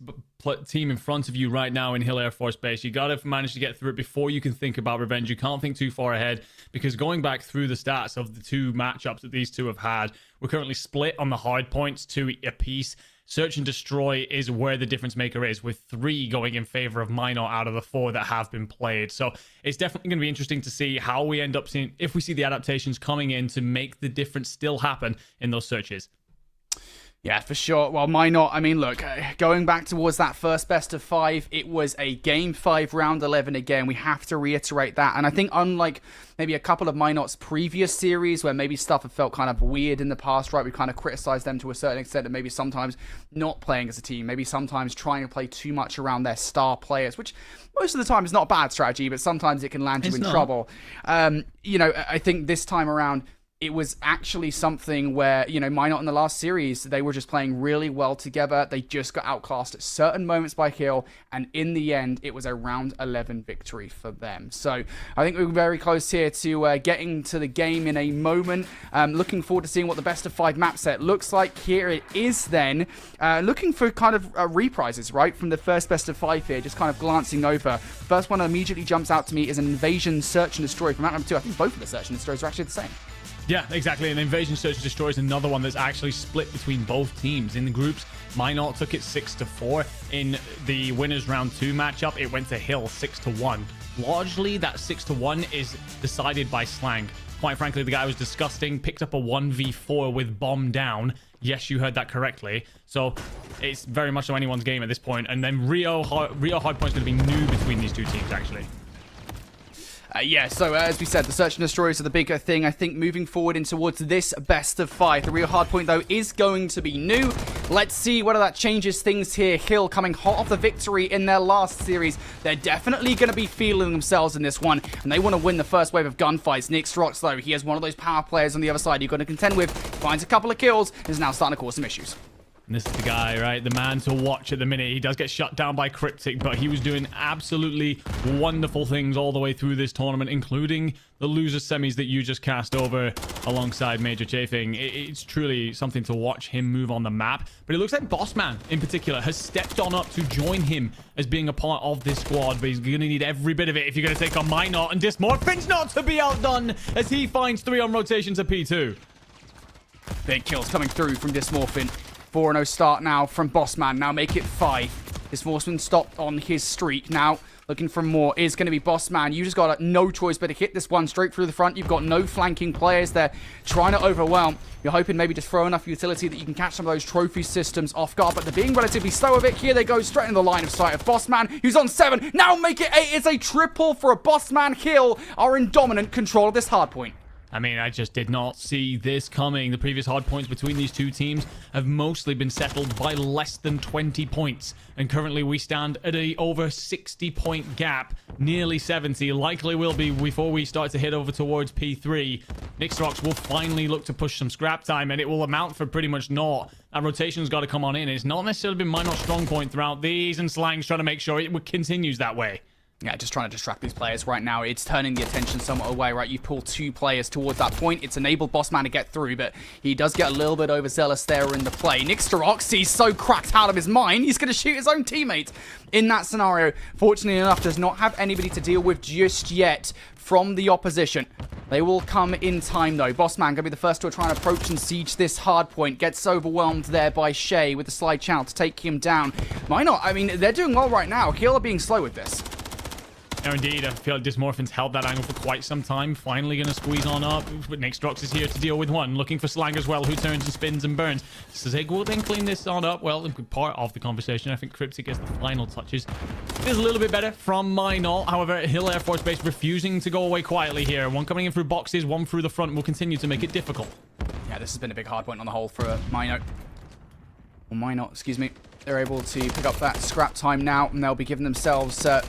team in front of you right now in Hill Air Force Base. You got to manage to get through it before you can think about revenge. You can't think too far ahead, because going back through the stats of the 2 matchups that these two have had, we're currently split on the hard points, 2 apiece. Search and Destroy is where the difference maker is, with 3 going in favor of Minot out of the 4 that have been played. So it's definitely going to be interesting to see how we end up seeing, if we see the adaptations coming in to make the difference still happen in those searches. Yeah, for sure. Well, Minot, I mean, look, going back towards that first best of 5, it was a Game 5, Round 11 again. We have to reiterate that. And I think unlike maybe a couple of Minot's previous series, where maybe stuff have felt kind of weird in the past, right? We kind of criticized them to a certain extent, and maybe sometimes not playing as a team, maybe sometimes trying to play too much around their star players, which most of the time is not a bad strategy, but sometimes it can land you in trouble. I think this time around, it was actually something where, Minot in the last series, they were just playing really well together. They just got outclassed at certain moments by Hill, and in the end, it was a round 11 victory for them. So I think we're very close here to getting to the game in a moment. Looking forward to seeing what the best of 5 map set looks like. Here it is then. Looking for kind of reprises, right, from the first best of 5 here, just kind of glancing over. First one that immediately jumps out to me is an Invasion Search and Destroy from map number 2. I think both of the Search and Destroys are actually the same. Yeah, exactly. And Invasion Search and Destroy is another one that's actually split between both teams. In the groups, Minot took it 6-4. In the winners round 2 matchup, it went to Hill 6-1. Largely, that 6-1 is decided by slang. Quite frankly, the guy was disgusting, picked up a 1v4 with bomb down. Yes, you heard that correctly. So it's very much so anyone's game at this point. And then Rio Hardpoint's going to be new between these two teams, actually. So as we said, the Search and Destroyers are the bigger thing. I think moving forward in towards this best of 5. The Real Hardpoint, though, is going to be new. Let's see whether that changes things here. Hill coming hot off the victory in their last series. They're definitely going to be feeling themselves in this one, and they want to win the first wave of gunfights. Nick Strox, though, he has one of those power players on the other side you've got to contend with. Finds a couple of kills, and is now starting to cause some issues. And this is the guy, right? The man to watch at the minute. He does get shut down by Cryptic, but he was doing absolutely wonderful things all the way through this tournament, including the loser semis that you just cast over alongside Major Chafing. It's truly something to watch him move on the map. But it looks like Bossman, in particular, has stepped on up to join him as being a part of this squad. But he's going to need every bit of it if you're going to take on Minot and Dismorphin's not to be outdone as he finds 3 on rotation to P2. Big kills coming through from Dismorphin. 4-0 start now from Bossman. Now make it 5. This Horseman stopped on his streak. Now looking for more is going to be Bossman. You just got no choice but to hit this one straight through the front. You've got no flanking players there trying to overwhelm. You're hoping maybe just throw enough utility that you can catch some of those trophy systems off guard, but they're being relatively slow with it. Here they go, straight in the line of sight of Bossman, who's on 7. Now make it 8. It's a triple for a Bossman. Hill are in dominant control of this hard point. I mean, I just did not see this coming. The previous hard points between these two teams have mostly been settled by less than 20 points. And currently we stand at a over 60-point gap, nearly 70. Likely will be before we start to head over towards P3. Nixrox will finally look to push some scrap time, and it will amount for pretty much naught. That rotation's got to come on in. It's not necessarily been Minot's strong point throughout these, and Slang's trying to make sure it continues that way. Yeah, just trying to distract these players right now. It's turning the attention somewhat away, right? You pull two players towards that point. It's enabled Bossman to get through, but he does get a little bit overzealous there in the play. Nixterox, he's so cracked out of his mind, he's going to shoot his own teammate in that scenario. Fortunately enough, does not have anybody to deal with just yet from the opposition. They will come in time, though. Bossman going to be the first to try and approach and siege this hard point. Gets overwhelmed there by Shay with the slide channel to take him down. Minot, I mean, they're doing well right now. Kill are being slow with this. No, indeed. I feel like Dysmorphin's held that angle for quite some time. Finally going to squeeze on up. But Nixrox is here to deal with one. Looking for Slang as well, who turns and spins and burns. Zig will then clean this on up. Well, part of the conversation. I think Cryptic gets the final touches. Feels a little bit better from Minot. However, Hill Air Force Base refusing to go away quietly here. One coming in through boxes, one through the front will continue to make it difficult. Yeah, this has been a big hard point on the whole for Minot. Or Minot, excuse me. They're able to pick up that scrap time now, and they'll be giving themselves at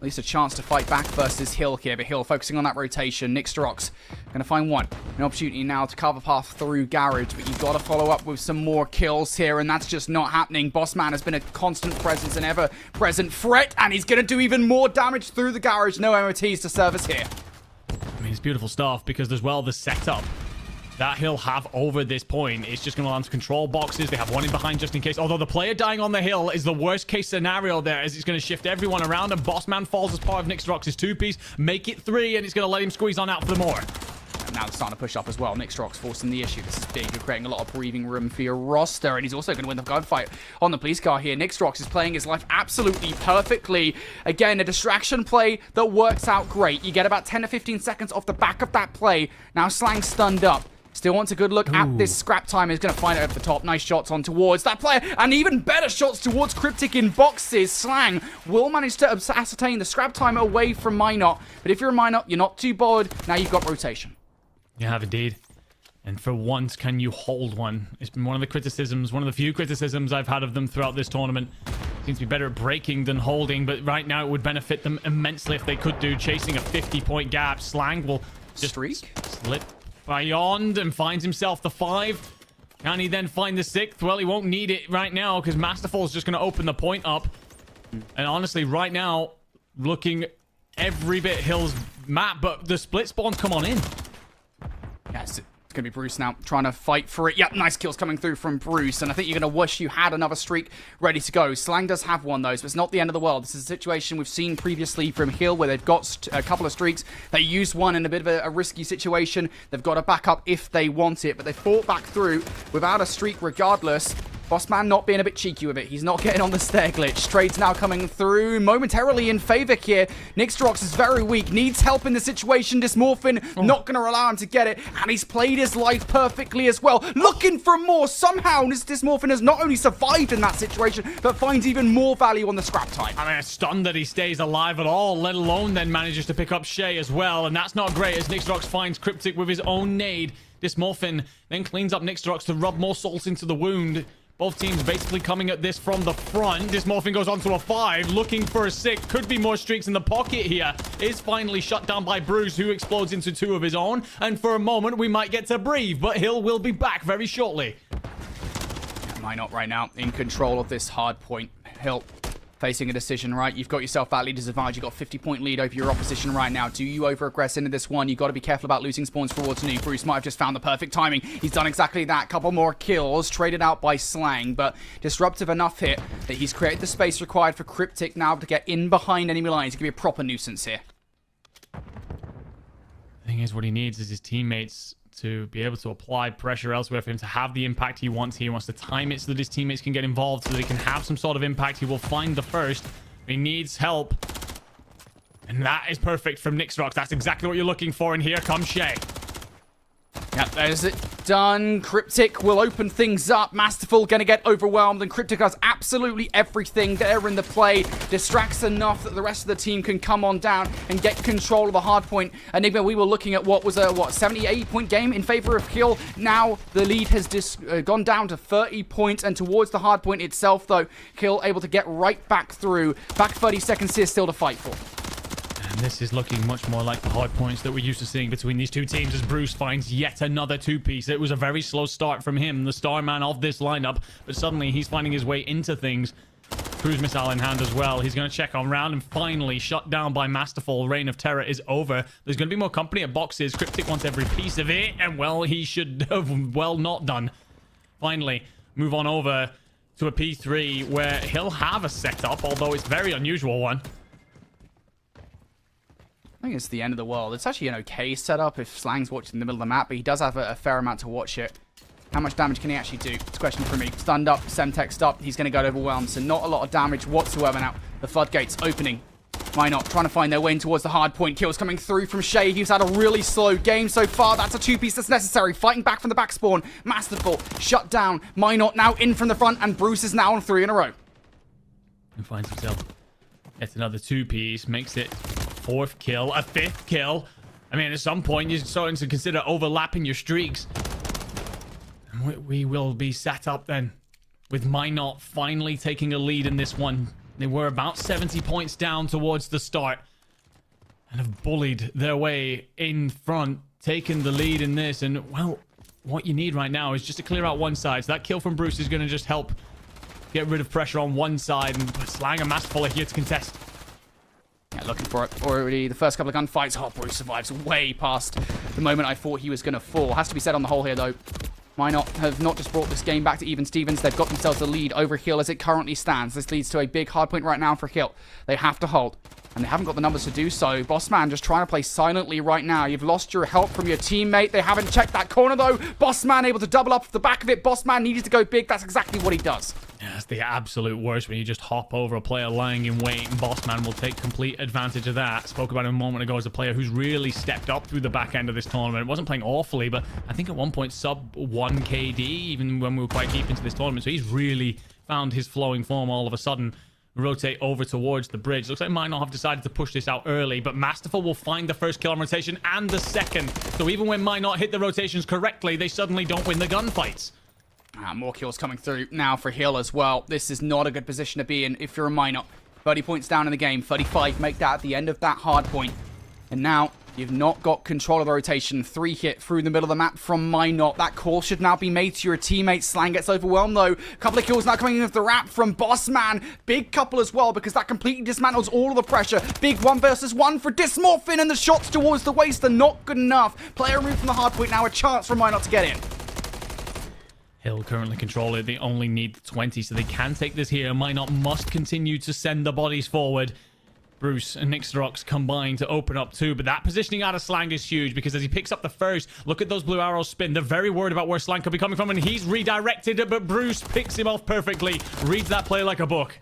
least a chance to fight back versus Hill here. But Hill focusing on that rotation. Nixterox going to find one. An opportunity now to cover path through Garage, but you've got to follow up with some more kills here, and that's just not happening. Bossman has been a constant presence, an ever-present threat, and he's going to do even more damage through the Garage. No MOTs to service here. I mean, it's beautiful stuff because as well, the setup that he'll have over this point is just going to allow him to control boxes. They have one in behind just in case. Although the player dying on the hill is the worst case scenario there, as it's going to shift everyone around, and Bossman falls as part of Nixrox's two-piece. Make it three, and it's going to let him squeeze on out for the more. And now it's starting to push up as well. Nixrox forcing the issue. This is big. You're creating a lot of breathing room for your roster, and he's also going to win the gunfight on the police car here. Nixrox is playing his life absolutely perfectly. Again, a distraction play that works out great. You get about 10 to 15 seconds off the back of that play. Now Slang's stunned up. Still wants a good look at this scrap time. He's going to find it over the top. Nice shots on towards that player. And even better shots towards Cryptic in boxes. Slang will manage to ascertain the scrap time away from Minot. But if you're a Minot, you're not too bothered. Now you've got rotation. You have indeed. And for once, can you hold one? It's been one of the criticisms, one of the few criticisms I've had of them throughout this tournament. Seems to be better at breaking than holding. But right now, it would benefit them immensely if they could do chasing a 50-point gap. Slang will just slip beyond and finds himself the 5. Can he then find the 6th? Well, he won't need it right now because Masterful is just going to open the point up. And honestly, right now, looking every bit Hill's map, but the split spawns come on in. Yes, it's going to be Bruce now trying to fight for it. Yep, nice kills coming through from Bruce. And I think you're going to wish you had another streak ready to go. Slang does have one, though, so it's not the end of the world. This is a situation we've seen previously from Hill where they've got a couple of streaks. They used one in a bit of a risky situation. They've got to back up if they want it, but they fought back through without a streak regardless. Bossman not being a bit cheeky with it. He's not getting on the stair glitch. Trades now coming through momentarily in favor here. Nixterox is very weak. Needs help in the situation. Dysmorphin not going to allow him to get it. And he's played his life perfectly as well. Looking for more. Somehow this Dysmorphin has not only survived in that situation, but finds even more value on the scrap time. I mean, stunned that he stays alive at all, let alone then manages to pick up Shay as well. And that's not great as Nixterox finds Cryptic with his own nade. Dysmorphin then cleans up Nixterox to rub more salt into the wound. Both teams basically coming at this from the front. Dysmorphin goes on to a 5, looking for a 6. Could be more streaks in the pocket here. Is finally shut down by Bruce, who explodes into 2 of his own. And for a moment, we might get to breathe, but Hill will be back very shortly. Minot right now in control of this hard point. Hill facing a decision, right? You've got yourself that leader's advantage. You've got a 50-point lead over your opposition right now. Do you over-aggress into this one? You've got to be careful about losing spawns towards New. Bruce might have just found the perfect timing. He's done exactly that. Couple more kills traded out by Slang, but disruptive enough here that he's created the space required for Cryptic now to get in behind enemy lines. He can be a proper nuisance here. The thing is, what he needs is his teammates to be able to apply pressure elsewhere for him to have the impact he wants here. He wants to time it so that his teammates can get involved so they can have some sort of impact. He will find the first. He needs help. And that is perfect from Nixrox. That's exactly what you're looking for. And here comes Shay. Yeah, there's it. done. Cryptic will open things up. Masterful going to get overwhelmed, and Cryptic does absolutely everything there in the play. Distracts enough that the rest of the team can come on down and get control of the hard point. Enigma, we were looking at what was a 78-point game in favor of Kill. Now the lead has gone down to 30 points, and towards the hard point itself, though, Kill able to get right back through. Back 30 seconds here still to fight for. And this is looking much more like the hard points that we're used to seeing between these two teams as Bruce finds yet another two-piece. It was a very slow start from him, the star man of this lineup, but suddenly he's finding his way into things. Cruise missile in hand as well. He's going to check on round and finally shut down by Masterful. Reign of Terror is over. There's going to be more company at boxes. Cryptic wants every piece of it, and well, he should have well not done. Finally, move on over to a P3 where he'll have a setup, although it's a very unusual one. I think it's the end of the world. It's actually an okay setup if Slang's watching in the middle of the map, but he does have a fair amount to watch it. How much damage can he actually do? It's a question for me. Stunned up, Semtexed up. He's going to go overwhelmed, so not a lot of damage whatsoever now. The floodgates opening. Minot trying to find their way in towards the hard point. Kills coming through from Shay. He's had a really slow game so far. That's a two-piece that's necessary. Fighting back from the back spawn. Masterful. Shut down. Minot now in from the front, and Bruce is now on 3 in a row. And finds himself. Gets another two-piece. Makes it 4th kill. A 5th kill. I mean, at some point, you're starting to consider overlapping your streaks. And we will be set up then. With Minot finally taking a lead in this one. They were about 70 points down towards the start. And have bullied their way in front. Taken the lead in this. And, well, what you need right now is just to clear out one side. So that kill from Bruce is going to just help get rid of pressure on one side. And Slang and Masterful are here to contest. Yeah, looking for it already. The first couple of gunfights. Oh, Bruce survives way past the moment I thought he was going to fall. Has to be said on the whole here, though. Minot have not just brought this game back to even Stevens. They've got themselves the lead over Hill as it currently stands. This leads to a big hard point right now for Hill. They have to hold. And they haven't got the numbers to do so. Bossman just trying to play silently right now. You've lost your help from your teammate. They haven't checked that corner, though. Bossman able to double up the back of it. Bossman needed to go big. That's exactly what he does. Yeah, it's the absolute worst when you just hop over a player lying in wait, and Bossman will take complete advantage of that. Spoke about him a moment ago as a player who's really stepped up through the back end of this tournament. Wasn't playing awfully, but I think at one point sub 1 KD, even when we were quite deep into this tournament. So he's really found his flowing form all of a sudden. Rotate over towards the bridge. Looks like might not have decided to push this out early, but Masterful will find the first kill on rotation and the second. So even when might not hit the rotations correctly, they suddenly don't win the gunfights. More kills coming through now for Hill as well. This is not a good position to be in if you're a Minot. 30 points down in the game. 35 make that at the end of that hard point. And now you've not got control of the rotation. 3 hit through the middle of the map from Minot. That call should now be made to your teammate. Slang gets overwhelmed though. Couple of kills now coming in with the wrap from Bossman. Big couple as well because that completely dismantles all of the pressure. Big 1 versus 1 for Dysmorphin, and the shots towards the waist are not good enough. Player removed from the hard point now. A chance for Minot to get in. Hill currently control it. They only need 20, so they can take this here. Minot must continue to send the bodies forward. Bruce and Nixrox combine to open up too, but that positioning out of Slang is huge because as he picks up the first, look at those blue arrows spin. They're very worried about where Slang could be coming from, and he's redirected it, but Bruce picks him off perfectly. Reads that play like a book.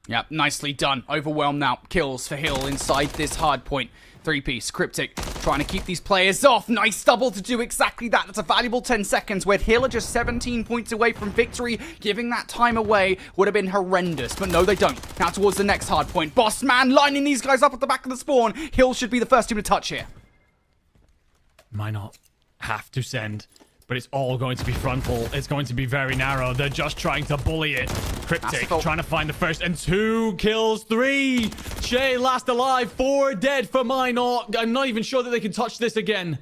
Yep, nicely done. Overwhelmed now. Kills for Hill inside this hard point. 3-piece. Cryptic trying to keep these players off. Nice double to do exactly that. That's a valuable 10 seconds where Hill are just 17 points away from victory. Giving that time away would have been horrendous, but no, they don't. Now towards the next hard point. Bossman lining these guys up at the back of the spawn. Hill should be the first team to touch here. Might not have to send, but it's all going to be frontal. It's going to be very narrow. They're just trying to bully it. Cryptic trying to find the first, and 2 kills, 3. Shay last alive, 4 dead for Minot. I'm not even sure that they can touch this again.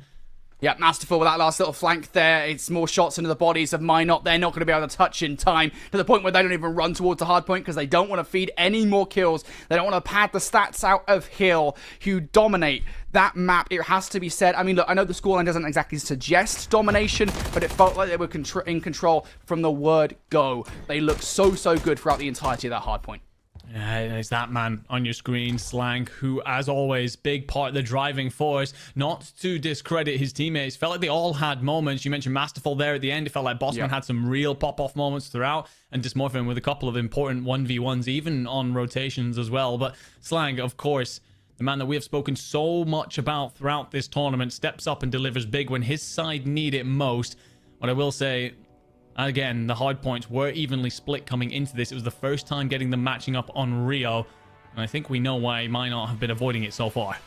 Yeah, Masterful with that last little flank there. It's more shots into the bodies of Minot. They're not going to be able to touch in time to the point where they don't even run towards the hard point because they don't want to feed any more kills. They don't want to pad the stats out of Hill, who dominate that map. It has to be said. I mean, look, I know the scoreline doesn't exactly suggest domination, but it felt like they were in control from the word go. They looked so good throughout the entirety of that hard point. Yeah, it's that man on your screen, Slang, who, as always, big part of the driving force. Not to discredit his teammates. Felt like they all had moments. You mentioned Masterful there at the end. It felt like Bossman had some real pop-off moments throughout. And Dysmorphin with a couple of important 1v1s, even on rotations as well. But Slang, of course, the man that we have spoken so much about throughout this tournament, steps up and delivers big when his side need it most. What I will say, again, the hard points were evenly split coming into this. It was the first time getting them matching up on Rio, and I think we know why Minot have been avoiding it so far.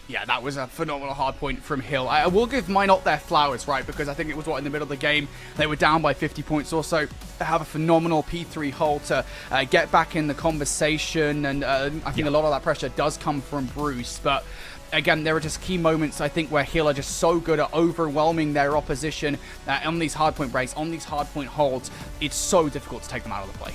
Yeah, that was a phenomenal hard point from Hill. I will give Minot their flowers, right? Because I think it was, in the middle of the game, they were down by 50 points or so. They have a phenomenal P3 hole to get back in the conversation, and I think a lot of that pressure does come from Bruce, but again, there are just key moments, I think, where Hill are just so good at overwhelming their opposition on these hardpoint breaks, on these hardpoint holds. It's so difficult to take them out of the play.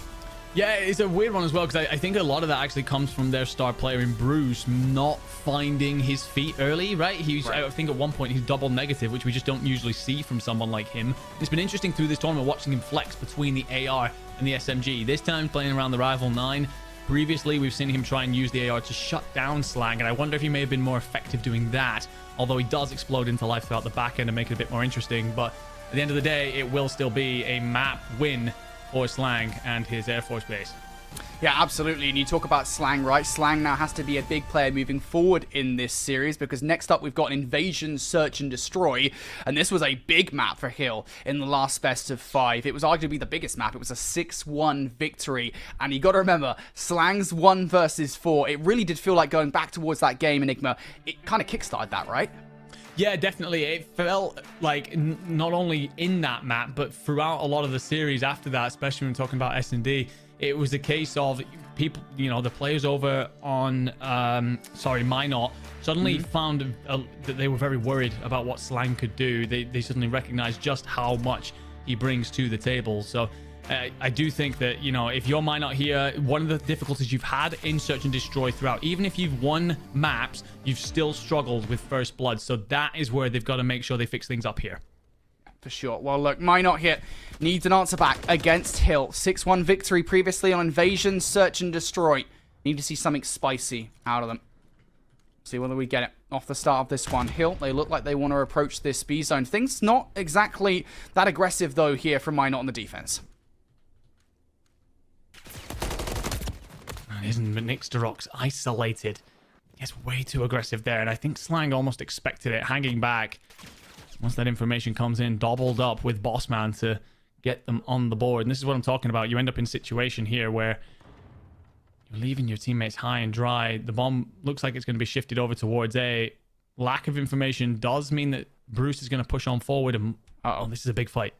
Yeah, it's a weird one as well, because I think a lot of that actually comes from their star player in Bruce not finding his feet early, right? I think at one point he's double negative, which we just don't usually see from someone like him. It's been interesting through this tournament watching him flex between the AR and the SMG. This time playing around the Rival 9. Previously, we've seen him try and use the AR to shut down Slang, and I wonder if he may have been more effective doing that, although he does explode into life throughout the back end and make it a bit more interesting. But at the end of the day, it will still be a map win for Slang and his Air Force base. Yeah, absolutely. And you talk about Slang, right? Slang now has to be a big player moving forward in this series, because next up we've got Invasion, Search and Destroy. And this was a big map for Hill in the last best of 5. It was arguably the biggest map. It was a 6-1 victory. And you got to remember, Slang's 1 versus 4. It really did feel like going back towards that game, Enigma. It kind of kickstarted that, right? Yeah, definitely. It felt like not only in that map, but throughout a lot of the series after that, especially when talking about S&D, it was a case of people, the players over on, Minot, suddenly found that they were very worried about what Slang could do. They suddenly recognized just how much he brings to the table. So I do think that, if you're Minot here, one of the difficulties you've had in Search and Destroy throughout, even if you've won maps, you've still struggled with First Blood. So that is where they've got to make sure they fix things up here. For sure. Well, look, Minot here needs an answer back against Hill. 6-1 victory previously on Invasion, Search and Destroy. Need to see something spicy out of them. See whether we get it off the start of this one. Hill, they look like they want to approach this B zone. Things not exactly that aggressive, though, here from Minot on the defense. Isn't Nixterox isolated? It's way too aggressive there, and I think Slang almost expected it, hanging back. Once that information comes in, doubled up with Bossman to get them on the board. And this is what I'm talking about. You end up in a situation here where you're leaving your teammates high and dry. The bomb looks like it's going to be shifted over towards A. Lack of information does mean that Bruce is going to push on forward. And this is a big fight.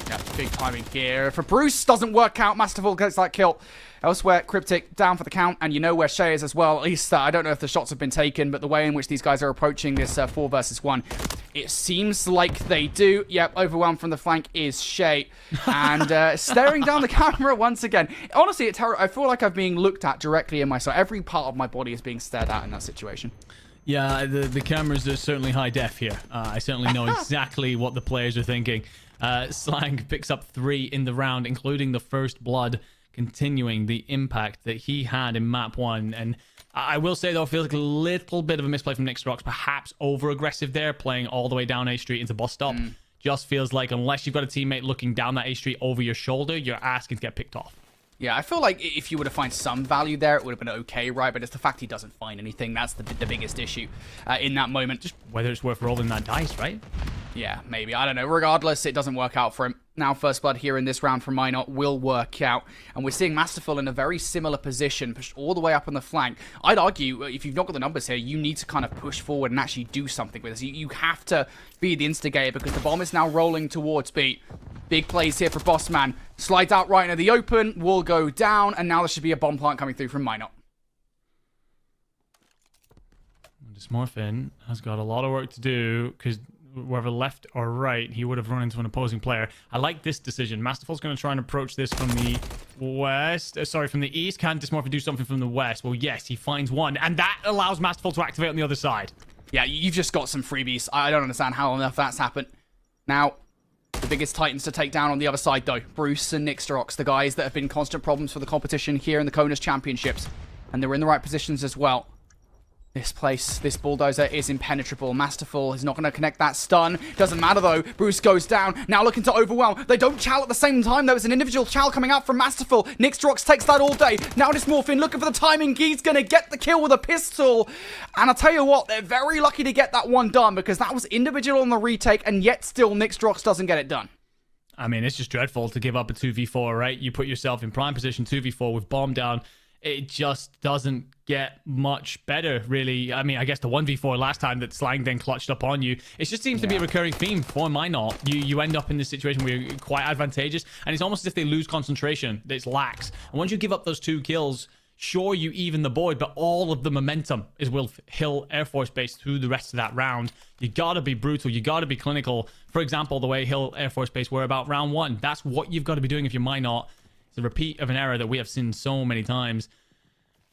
Yeah, big timing here. For Bruce, doesn't work out. Masterful gets that kill. Elsewhere, Cryptic down for the count, and you know where Shay is as well. At least, I don't know if the shots have been taken, but the way in which these guys are approaching this 4 versus 1, it seems like they do. Yep, overwhelmed from the flank is Shay. And staring down the camera once again. Honestly, I feel like I'm being looked at directly in my sight. Every part of my body is being stared at in that situation. Yeah, the cameras are certainly high def here. I certainly know exactly what the players are thinking. Slang picks up 3 in the round, including the First Blood, continuing the impact that he had in map 1. And I will say, though, it feels like a little bit of a misplay from Nixterox, perhaps over-aggressive there, playing all the way down A Street into bus stop. Just feels like unless you've got a teammate looking down that A Street over your shoulder, you're asking to get picked off. Yeah, I feel like if you were to find some value there, it would have been okay, right? But it's the fact he doesn't find anything. That's the biggest issue in that moment. Just whether it's worth rolling that dice, right? Yeah, maybe. I don't know. Regardless, it doesn't work out for him. Now, First Blood here in this round from Minot will work out. And we're seeing Masterful in a very similar position, pushed all the way up on the flank. I'd argue, if you've not got the numbers here, you need to kind of push forward and actually do something with this. You have to be the instigator, because the bomb is now rolling towards B. Big plays here for Bossman. Slides out right into the open, will go down, and now there should be a bomb plant coming through from Minot. Dysmorphin has got a lot of work to do, because whether left or right, he would have run into an opposing player. I like this decision. Masterful's going to try and approach this from the west. From the east. Can Dysmorphin do something from the west? Well, yes, he finds one, and that allows Masterful to activate on the other side. Yeah, you've just got some freebies. I don't understand how on earth that's happened. Now, the biggest titans to take down on the other side, though. Bruce and Nixterox, the guys that have been constant problems for the competition here in the CONUS Championships. And they're in the right positions as well. This place, this bulldozer is impenetrable. Masterful is not going to connect that stun. Doesn't matter, though. Bruce goes down. Now looking to overwhelm. They don't chow at the same time. There was an individual chow coming out from Masterful. Nixterox takes that all day. Now Dysmorphin looking for the timing. He's going to get the kill with a pistol. And I'll tell you what, they're very lucky to get that one done, because that was individual on the retake, and yet still Nixterox doesn't get it done. I mean, it's just dreadful to give up a 2v4, right? You put yourself in prime position 2v4 with bomb down. It just doesn't get much better, really. I mean, I guess the 1v4 last time that Slang then clutched up on you, it just seems to be a recurring theme for Minot. You end up in this situation where you're quite advantageous, and it's almost as if they lose concentration. It's lax. And once you give up those 2 kills, sure, you even the board, but all of the momentum is with Hill Air Force Base through the rest of that round. You gotta be brutal. You gotta be clinical. For example, the way Hill Air Force Base were about round 1. That's what you've got to be doing if you're Minot. It's a repeat of an error that we have seen so many times.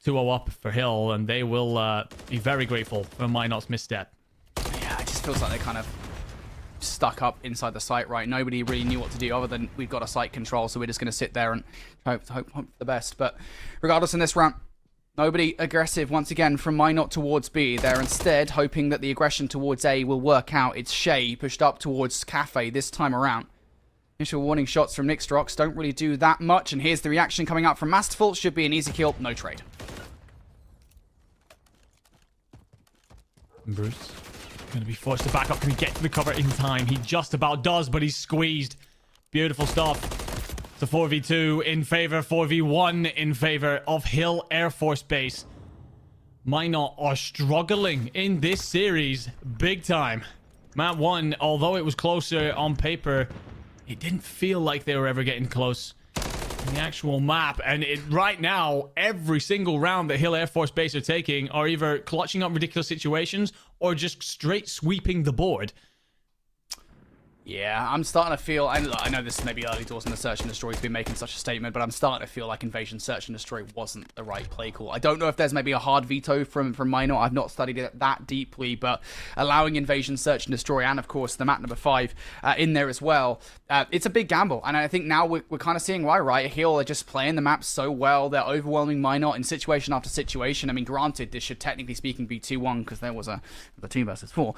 2-0 up for Hill, and they will be very grateful for Minot's misstep. Yeah, it just feels like they kind of stuck up inside the site, right? Nobody really knew what to do other than we've got a site control, so we're just going to sit there and hope for the best. But regardless, in this round, nobody aggressive once again from Minot towards B. They're instead hoping that the aggression towards A will work out. It's Shay pushed up towards Cafe this time around. Initial warning shots from Nixdrox don't really do that much, and here's the reaction coming out from Masterful. Should be an easy kill, no trade. Bruce going to be forced to back up. Can he get to the cover in time? He just about does, but he's squeezed. Beautiful stuff. It's a 4v2 in favor, 4v1 in favor of Hill Air Force Base. Minot are struggling in this series big time. Map 1, although it was closer on paper, it didn't feel like they were ever getting close in the actual map. And right now, every single round that Hill Air Force Base are taking are either clutching up ridiculous situations or just straight sweeping the board. Yeah, I'm starting to feel, and I know this is maybe early doors in the Search and Destroy to be making such a statement, but I'm starting to feel like Invasion Search and Destroy wasn't the right play call. I don't know if there's maybe a hard veto from Minot. I've not studied it that deeply, but allowing Invasion Search and Destroy, and of course the map number 5 in there as well, it's a big gamble. And I think now we're kind of seeing why, right? Hill are just playing the map so well. They're overwhelming Minot in situation after situation. I mean, granted, this should technically speaking be 2-1 because there was the 2 versus 4.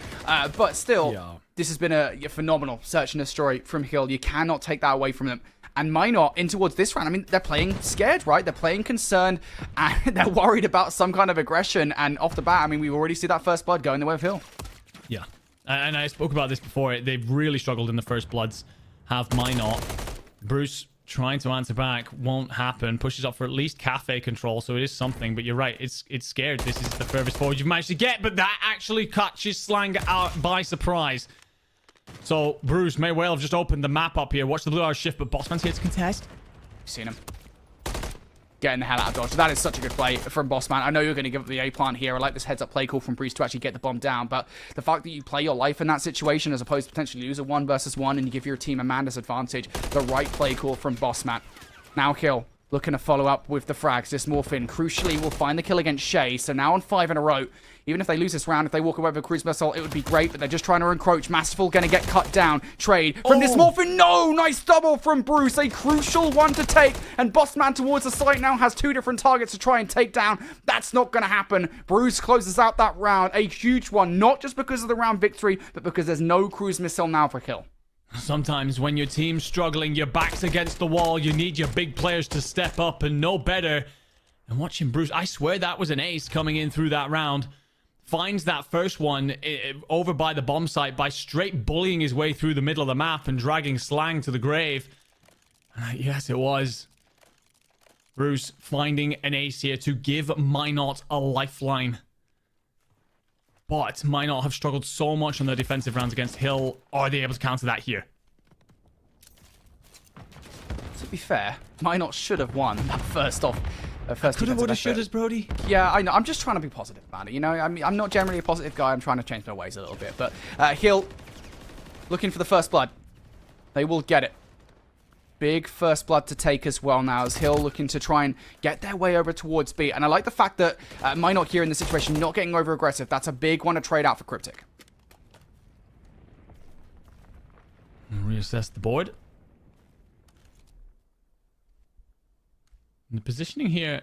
But still... Yeah. This has been a phenomenal Search and Destroy from Hill. You cannot take that away from them. And Minot, in towards this round, I mean, they're playing scared, right? They're playing concerned, and they're worried about some kind of aggression. And off the bat, I mean, we already see that first blood going the way of Hill. Yeah. And I spoke about this before. They've really struggled in the first bloods. Have Minot. Bruce trying to answer back won't happen. Pushes up for at least Cafe control, so it is something. But you're right, it's scared. This is the furthest forward you've managed to get, but that actually catches Slang out by surprise. So Bruce may well have just opened the map up here. Watch the blue hour shift, but Bossman's here to contest. You've seen him getting the hell out of dodge. That is such a good play from Bossman. I know you're going to give up the A plant here. I like this heads-up play call from Bruce to actually get the bomb down, but the fact that you play your life in that situation as opposed to potentially lose a 1 versus 1 and you give your team a man disadvantage, the right play call from Bossman. Now Hill looking to follow up with the frags. This Morphin crucially will find the kill against Shay. So now on 5 in a row. Even if they lose this round, if they walk away with a cruise missile, it would be great, but they're just trying to encroach. Masterful going to get cut down. Trade from this Morphin. No! Nice double from Bruce. A crucial one to take. And Bossman towards the site now has 2 different targets to try and take down. That's not going to happen. Bruce closes out that round. A huge one, not just because of the round victory, but because there's no cruise missile now for Hill. Sometimes when your team's struggling, your back's against the wall, you need your big players to step up and know better. And watching Bruce, I swear that was an ace coming in through that round. Finds that first one over by the bomb site by straight bullying his way through the middle of the map and dragging Slang to the grave. Yes, it was. Bruce finding an ace here to give Minot a lifeline. But Minot have struggled so much on their defensive rounds against Hill. Are they able to counter that here? To be fair, Minot should have won that first off. First could have, would have, should have, Brody. Yeah, I know. I'm just trying to be positive about it. You know, I mean, I'm not generally a positive guy. I'm trying to change my ways a little bit. But Hill looking for the first blood. They will get it. Big first blood to take as well now as Hill looking to try and get their way over towards B. And I like the fact that Minot here in this situation not getting over aggressive. That's a big one to trade out for Cryptic. Reassess the board. And the positioning here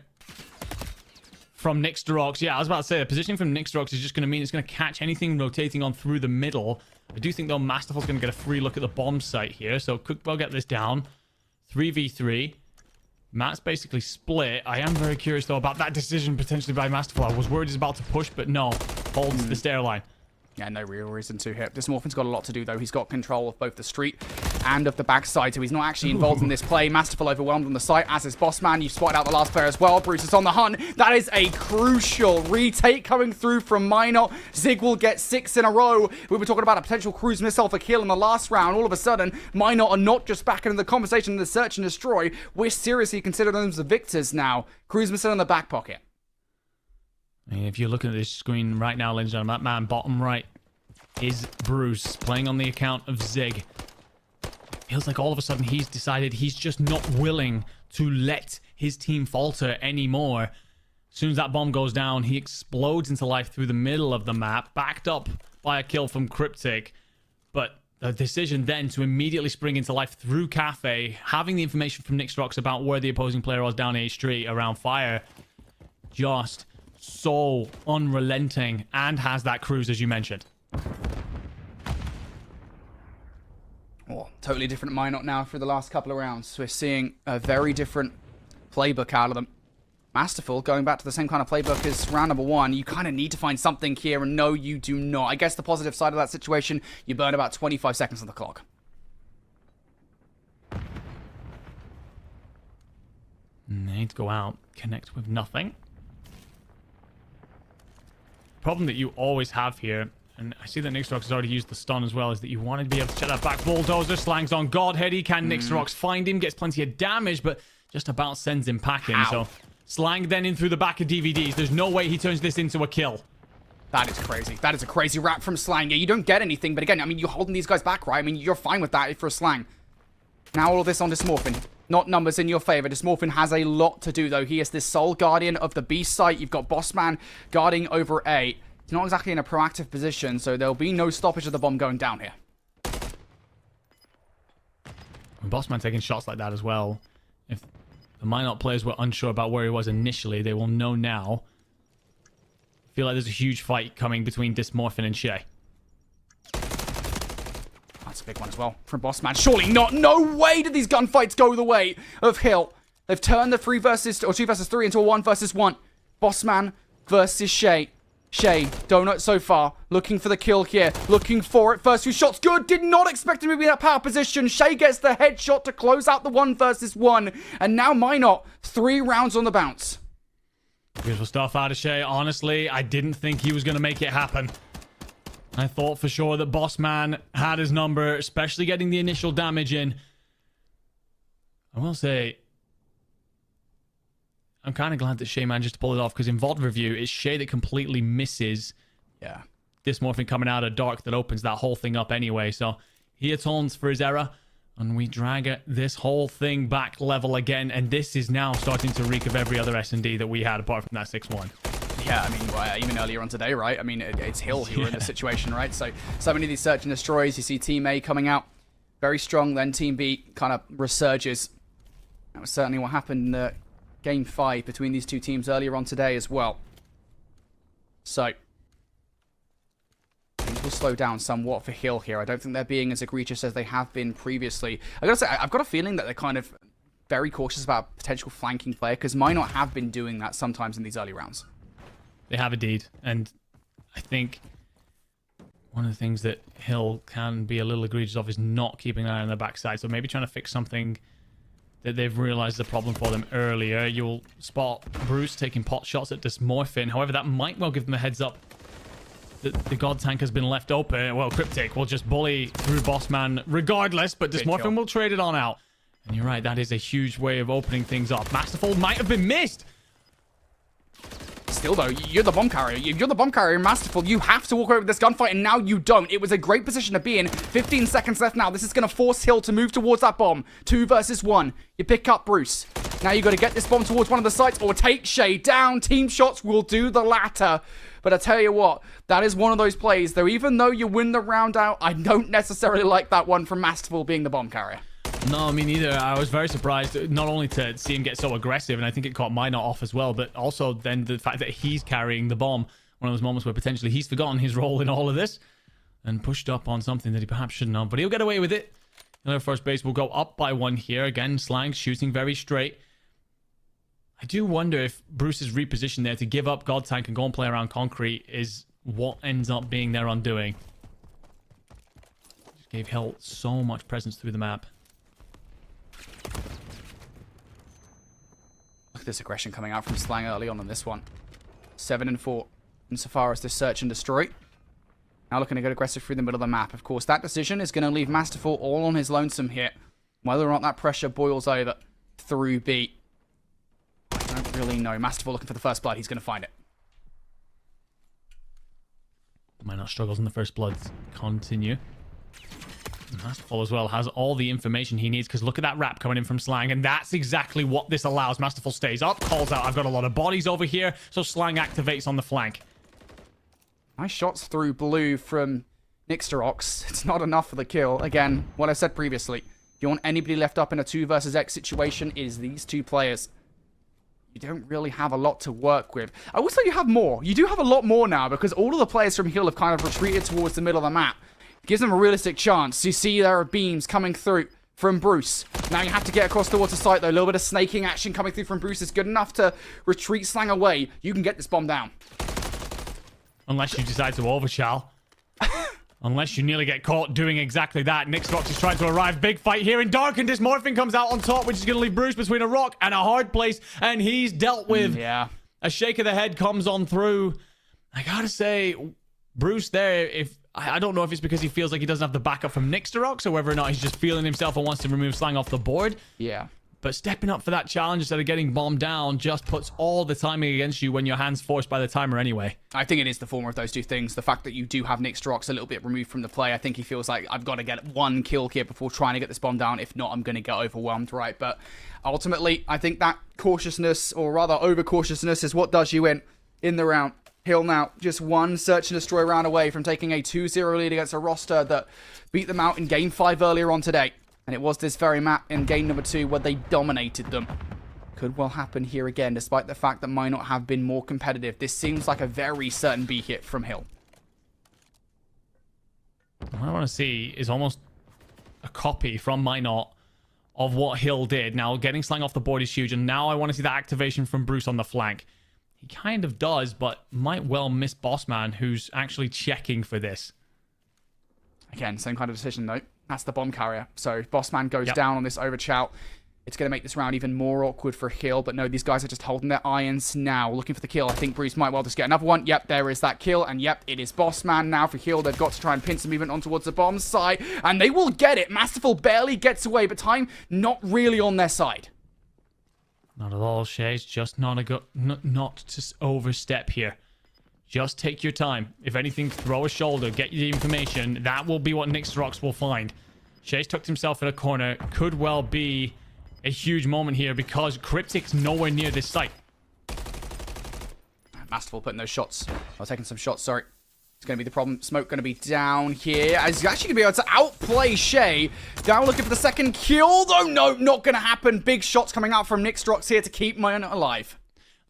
from Nixdrox. Yeah, I was about to say, the positioning from Nixdrox is just going to mean it's going to catch anything rotating on through the middle. I do think, though, Masterful's going to get a free look at the bomb site here. So Cookbell get this down. 3v3. Matt's basically split. I am very curious, though, about that decision potentially by Masterful. I was worried he's about to push, but no. Holds the stair line. Yeah, no real reason to hit. This Morphin's got a lot to do, though. He's got control of both the street and of the backside, so he's not actually involved in this play. Masterful overwhelmed on the site, as is Bossman. You've spotted out the last player as well. Bruce is on the hunt. That is a crucial retake coming through from Minot. Zig will get 6 in a row. We were talking about a potential cruise missile for kill in the last round. All of a sudden, Minot are not just back into the conversation in the search and destroy. We're seriously considering them as the victors now. Cruise missile in the back pocket. I mean, if you're looking at this screen right now, ladies and gentlemen, that man bottom right is Bruce, playing on the account of Zig. Feels like all of a sudden he's decided he's just not willing to let his team falter anymore. As soon as that bomb goes down, he explodes into life through the middle of the map, backed up by a kill from Cryptic. But the decision then to immediately spring into life through Cafe, having the information from Nixrox about where the opposing player was down A Street around fire, just so unrelenting, and has that cruise, as you mentioned. Oh, totally different Minot now for the last couple of rounds. We're seeing a very different playbook out of them. Masterful, going back to the same kind of playbook as round number 1. You kind of need to find something here, and no, you do not. I guess the positive side of that situation, you burn about 25 seconds on the clock. Need to go out, connect with nothing. Problem that you always have here, and I see that Nixrox has already used the stun as well, is that you want to be able to check that back. Bulldozer slang's on Godhead. He can Nixrox find him, gets plenty of damage, but just about sends him packing. So Slang then in through the back of DVDs. There's no way he turns this into a kill. That is crazy. That is a crazy wrap from Slang. Yeah, you don't get anything, but again, I mean, you're holding these guys back, right? I mean, you're fine with that if you're Slang. Now all of this on Dysmorphin. Not numbers in your favor. Dysmorphin has a lot to do, though. He is the sole guardian of the B site. You've got Bossman guarding over A. He's not exactly in a proactive position, so there'll be no stoppage of the bomb going down here. Bossman taking shots like that as well. If the Minot players were unsure about where he was initially, they will know now. I feel like there's a huge fight coming between Dysmorphin and Shay. That's a big one as well from Bossman. Surely not. No way did these gunfights go the way of Hill. They've turned the 2 versus 3 into a 1 versus 1. Bossman versus Shay. Shay, donut so far, looking for the kill here, looking for it. First few shots, good. Did not expect him to be in that power position. Shay gets the headshot to close out the 1 versus 1. And now Minot, 3 rounds on the bounce. Beautiful stuff out of Shay. Honestly, I didn't think he was going to make it happen. I thought for sure that Bossman had his number, especially getting the initial damage in. I will say, I'm kind of glad that Shay managed to pull it off, because in VOD review, it's Shay that completely misses Dysmorphin coming out of dark that opens that whole thing up anyway. So he atones for his error, and we drag this whole thing back level again, and this is now starting to reek of every other S&D that we had apart from that 6-1. Yeah, I mean, even earlier on today, right? I mean, it's Hill who were in the situation, right? So many of these search and destroys, you see Team A coming out very strong, then Team B kind of resurges. That was certainly what happened in Game 5 between these two teams earlier on today as well. So things will slow down somewhat for Hill here. I don't think they're being as egregious as they have been previously. I gotta say, I've got a feeling that they're kind of very cautious about potential flanking play, because Minot have been doing that sometimes in these early rounds. They have indeed, and I think one of the things that Hill can be a little egregious of is not keeping an eye on their backside. So maybe trying to fix something that they've realized the problem for them earlier. You'll spot Bruce taking pot shots at Dysmorphin. However, that might well give them a heads up that the God tank has been left open. Well, Cryptic will just bully through Bossman regardless, but Dysmorphin will trade it on out. And you're right, that is a huge way of opening things up. Masterful might have been missed. Still, though, you're the bomb carrier. If you're the bomb carrier, Masterful, you have to walk away with this gunfight, and now you don't. It was a great position to be in. 15 seconds left now. This is going to force Hill to move towards that bomb. 2 versus 1. You pick up Bruce. Now you got to get this bomb towards one of the sites or take Shay down. Team shots will do the latter. But I tell you what, that is one of those plays, though, even though you win the round out, I don't necessarily like that one from Masterful being the bomb carrier. No, me neither. I was very surprised, not only to see him get so aggressive, and I think it caught Minot off as well, but also then the fact that he's carrying the bomb. One of those moments where potentially he's forgotten his role in all of this and pushed up on something that he perhaps shouldn't have, but he'll get away with it. Another first base will go up by 1 here. Again, Slang shooting very straight. I do wonder if Bruce's reposition there to give up God Tank and go and play around concrete is what ends up being their undoing. Gave Hill so much presence through the map. Look at this aggression coming out from Slang early on this one. 7 and 4 insofar as this search and destroy. Now looking to get aggressive through the middle of the map. Of course, that decision is going to leave Masterful all on his lonesome here. Whether or not that pressure boils over through B, I don't really know. Masterful looking for the first blood. He's going to find it. Might not struggles in the first blood. Continue. Masterful as well has all the information he needs, because look at that wrap coming in from Slang, and that's exactly what this allows. Masterful stays up, calls out, I've got a lot of bodies over here, so Slang activates on the flank. Nice shots through blue from Nixterox. It's not enough for the kill. Again, what I said previously, if you want anybody left up in a 2 versus X situation, it is these 2 players. You don't really have a lot to work with. I will say you have more. You do have a lot more now, because all of the players from Hill have kind of retreated towards the middle of the map. Gives them a realistic chance. You see there are beams coming through from Bruce. Now you have to get across towards the site, though. A little bit of snaking action coming through from Bruce is good enough to retreat Slang away. You can get this bomb down. Unless you decide to overshall. Unless you nearly get caught doing exactly that. Nixrox is trying to arrive. Big fight here in dark, and Dysmorphing comes out on top, which is going to leave Bruce between a rock and a hard place, and he's dealt with. Yeah. A shake of the head comes on through. I gotta say, Bruce there, I don't know if it's because he feels like he doesn't have the backup from Nixterox, or whether or not he's just feeling himself and wants to remove Slang off the board. Yeah. But stepping up for that challenge instead of getting bombed down just puts all the timing against you when your hand's forced by the timer anyway. I think it is the former of those 2 things. The fact that you do have Nixterox a little bit removed from the play. I think he feels like, I've got to get 1 kill here before trying to get this bomb down. If not, I'm going to get overwhelmed, right? But ultimately, I think that cautiousness, or rather over-cautiousness, is what does you in the round. Hill now just 1 search and destroy round away from taking a 2-0 lead against a roster that beat them out in Game 5 earlier on today. And it was this very map in game number 2 where they dominated them. Could well happen here again, despite the fact that might not have been more competitive. This seems like a very certain B hit from Hill. What I want to see is almost a copy from Minot of what Hill did. Now, getting Slang off the board is huge, and now I want to see that activation from Bruce on the flank. He kind of does, but might well miss Bossman, who's actually checking for this. Again, same kind of decision, though. That's the bomb carrier. So if Bossman goes down on this overchout, it's going to make this round even more awkward for Hill. But no, these guys are just holding their irons now, looking for the kill. I think Bruce might well just get another one. Yep, there is that kill. And yep, it is Bossman now for Hill. They've got to try and pin some movement on towards the bomb site. And they will get it. Masterful barely gets away, but time not really on their side. Not at all, Shay's just not to overstep here. Just take your time. If anything, throw a shoulder, get you the information. That will be what Nixterox will find. Shay's tucked himself in a corner. Could well be a huge moment here because Cryptic's nowhere near this site. Masterful putting those shots. Or taking some shots, sorry. It's going to be the problem. Smoke going to be down here. As he's actually going to be able to outplay Shay. Down looking for the second kill. Though, no, not going to happen. Big shots coming out from Nixterox here to keep Minot alive.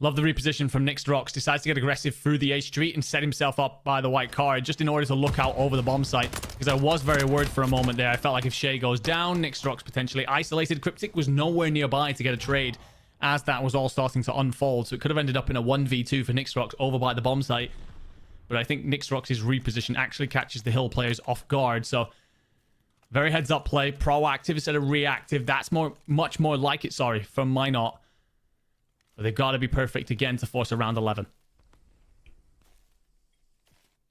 Love the reposition from Nixterox. Decides to get aggressive through the A street and set himself up by the white car just in order to look out over the bomb site. Because I was very worried for a moment there. I felt like if Shay goes down, Nixterox potentially isolated. Cryptic was nowhere nearby to get a trade as that was all starting to unfold. So it could have ended up in a 1v2 for Nixterox over by the bomb site. But I think Nixterox's reposition actually catches the Hill players off guard. So very heads up play. Proactive instead of reactive. That's much more like it, from Minot. But they've got to be perfect again to force a round 11.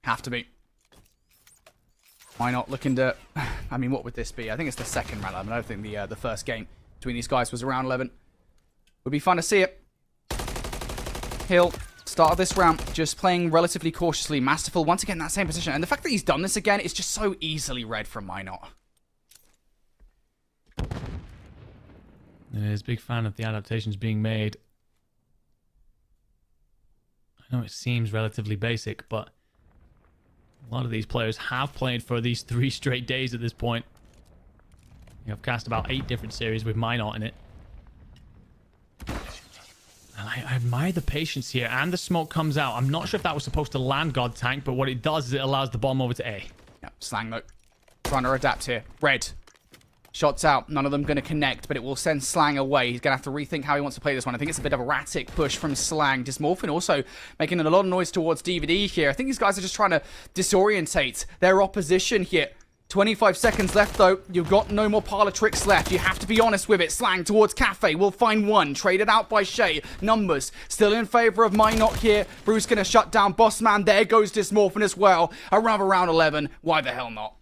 Have to be. Why not looking to... I mean, what would this be? I think it's the second round 11. I don't think the first game between these guys was around 11. Would be fun to see it. Hill, start of this round, just playing relatively cautiously. Masterful, once again, in that same position. And the fact that he's done this again is just so easily read from Minot. He is a big fan of the adaptations being made. I know it seems relatively basic, but a lot of these players have played for these 3 straight days at this point. I've cast about 8 different series with Minot in it. And I admire the patience here, and the smoke comes out. I'm not sure if that was supposed to land God Tank, but what it does is it allows the bomb over to A. Yep, Slang though. Trying to adapt here. Red. Shots out. None of them going to connect, but it will send Slang away. He's going to have to rethink how he wants to play this one. I think it's a bit of a erratic push from Slang. Dysmorphin also making a lot of noise towards DVD here. I think these guys are just trying to disorientate their opposition here. 25 seconds left, though. You've got no more parlor tricks left. You have to be honest with it. Slang towards Cafe. We'll find one. Traded out by Shay. Numbers still in favor of Minot here. Bruce going to shut down Bossman. There goes Dysmorphin as well. Around round 11. Why the hell not?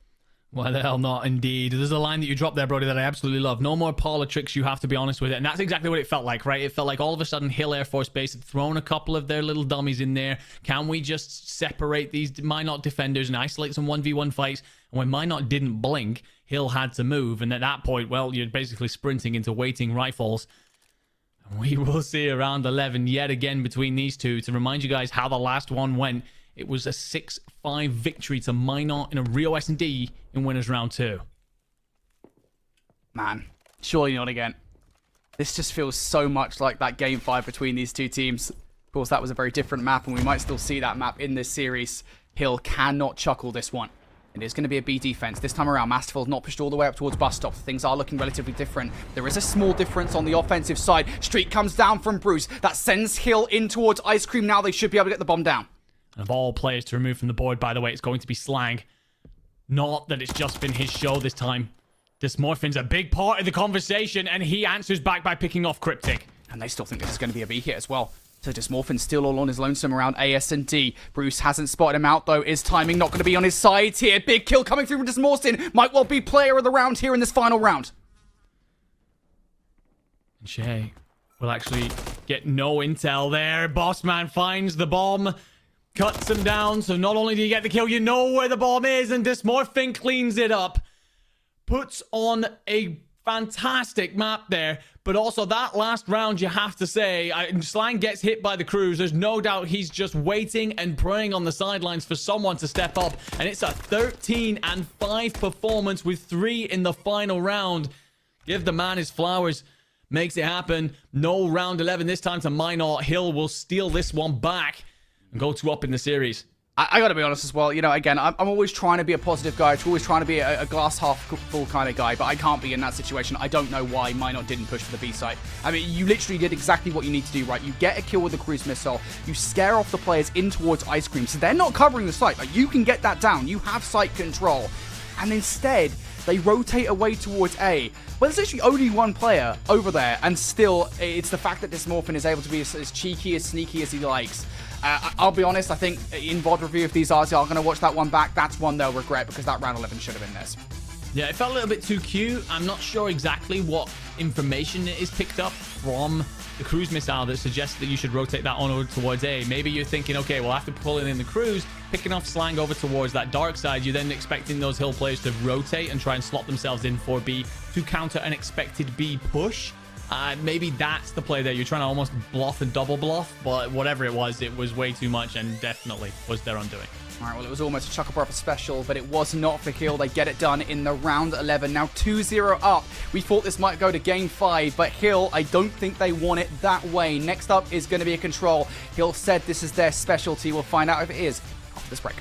Why the hell not, indeed. There's a line that you dropped there, Brody, that I absolutely love. No more parlor tricks, you have to be honest with it. And that's exactly what it felt like, right? It felt like all of a sudden Hill Air Force Base had thrown a couple of their little dummies in there. Can we just separate these Minot defenders and isolate some 1v1 fights? And when Minot didn't blink, Hill had to move. And at that point, well, you're basically sprinting into waiting rifles. And we will see around 11 yet again between these two. To remind you guys how the last one went, it was a 6-5 victory to Minot in a Rio S&D in winners round 2. Man, surely not again. This just feels so much like that game 5 between these two teams. Of course, that was a very different map, and we might still see that map in this series. Hill cannot chuckle this one. It is going to be a B defense. This time around, Masterful's not pushed all the way up towards bus stop. Things are looking relatively different. There is a small difference on the offensive side. Streak comes down from Bruce. That sends Hill in towards Ice Cream. Now they should be able to get the bomb down. And of all players to remove from the board, by the way, it's going to be Slang. Not that it's just been his show this time. Dysmorphin's a big part of the conversation, and he answers back by picking off Cryptic. And they still think this is going to be a B hit as well. So Dysmorphin still all on his lonesome around AS and D. Bruce hasn't spotted him out, though. Is timing not going to be on his side here? Big kill coming through from Dysmorphin. Might well be player of the round here in this final round. And Shay will actually get no intel there. Bossman finds the bomb. Cuts him down, so not only do you get the kill, you know where the bomb is, and Dysmorphin cleans it up. Puts on a fantastic map there, but also that last round, you have to say, Slang gets hit by the Cruise. There's no doubt he's just waiting and praying on the sidelines for someone to step up, and it's a 13-5 performance with 3 in the final round. Give the man his flowers. Makes it happen. No round 11 this time to Minot. Hill will steal this one back and go 2 up in the series. I gotta be honest as well, you know, again, I'm always trying to be a positive guy. I'm always trying to be a glass half full kind of guy, but I can't be in that situation. I don't know why Minot didn't push for the B site. I mean, you literally did exactly what you need to do, right? You get a kill with the cruise missile, you scare off the players in towards Ice Cream, so they're not covering the site. Like, you can get that down. You have site control. And instead, they rotate away towards A. Well, there's actually only one player over there, and still, it's the fact that Dysmorphin is able to be as cheeky, as sneaky as he likes. I'll be honest, I think in VOD review, if these RZ are going to watch that one back, that's one they'll regret, because that round 11 should have been theirs. Yeah, it felt a little bit too cute. I'm not sure exactly what information is picked up from the cruise missile that suggests that you should rotate that on over towards A. Maybe you're thinking, okay, well, after pulling in the cruise, picking off Slang over towards that dark side, you're then expecting those Hill players to rotate and try and slot themselves in for B to counter an expected B push. Maybe that's the play there. You're trying to almost bluff and double bluff, but whatever it was way too much and definitely was their undoing. All right, well, it was almost a Chuckle Brother special, but it was not for Hill. They get it done in the round 11. Now 2-0 up. We thought this might go to game 5, but Hill, I don't think they want it that way. Next up is going to be a control. Hill said this is their specialty. We'll find out if it is after this break.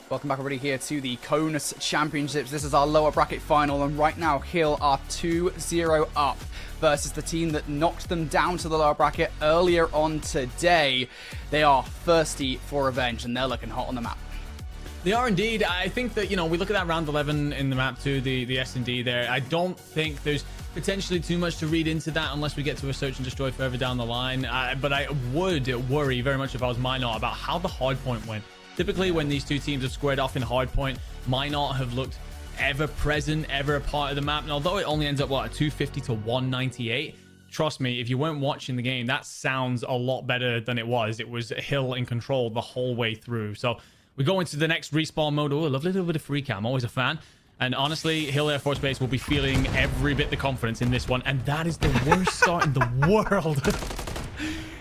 Welcome back, everybody, here to the CONUS Championships. This is our lower bracket final, and right now, Hill are 2-0 up versus the team that knocked them down to the lower bracket earlier on today. They are thirsty for revenge, and they're looking hot on the map. They are indeed. I think that, you know, we look at that round 11 in the map too, the S&D there. I don't think there's potentially too much to read into that unless we get to a search and destroy further down the line. But I would worry very much if I was Minot about how the hardpoint went. Typically, when these two teams have squared off in hardpoint, Minot have looked ever present, ever a part of the map. And although it only ends up, what, 250 to 198, trust me, if you weren't watching the game, that sounds a lot better than it was. It was Hill in control the whole way through. So we go into the next respawn mode. Oh, a lovely little bit of free cam. Always a fan. And honestly, Hill Air Force Base will be feeling every bit the confidence in this one. And that is the worst start in the world.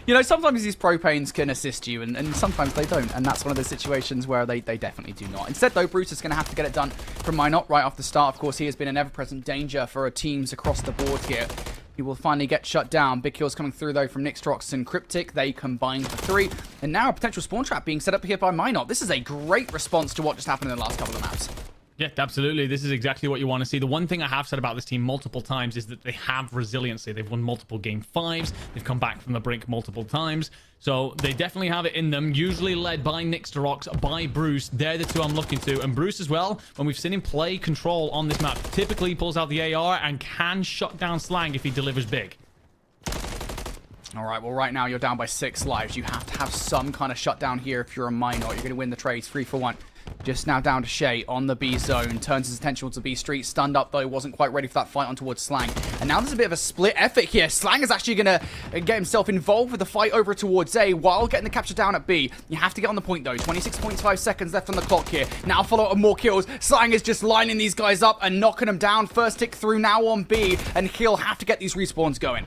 You know, sometimes these propanes can assist you, and sometimes they don't. And that's one of the situations where they definitely do not. Instead, though, Bruce is going to have to get it done from Minot right off the start. Of course, he has been an ever-present danger for teams across the board here. He will finally get shut down. Big kills coming through, though, from Nixtrox and Cryptic. They combine for 3. And now a potential spawn trap being set up here by Minot. This is a great response to what just happened in the last couple of maps. Yeah, absolutely. This is exactly what you want to see. The one thing I have said about this team multiple times is that they have resiliency. They've won multiple game 5s. They've come back from the brink multiple times. So they definitely have it in them, usually led by Nixtrox, by Bruce. They're the two I'm looking to. And Bruce as well, when we've seen him play control on this map, typically pulls out the AR and can shut down Slang if he delivers big. All right, well, right now you're down by 6 lives. You have to have some kind of shutdown here if you're a Minot. You're going to win the trades 3 for 1. Just now down to Shay on the B zone. Turns his attention to B Street. Stunned up, though. Wasn't quite ready for that fight on towards Slang. And now there's a bit of a split effort here. Slang is actually going to get himself involved with the fight over towards A while getting the capture down at B. You have to get on the point, though. 26.5 seconds left on the clock here. Now follow up more kills. Slang is just lining these guys up and knocking them down. First tick through now on B. And he'll have to get these respawns going.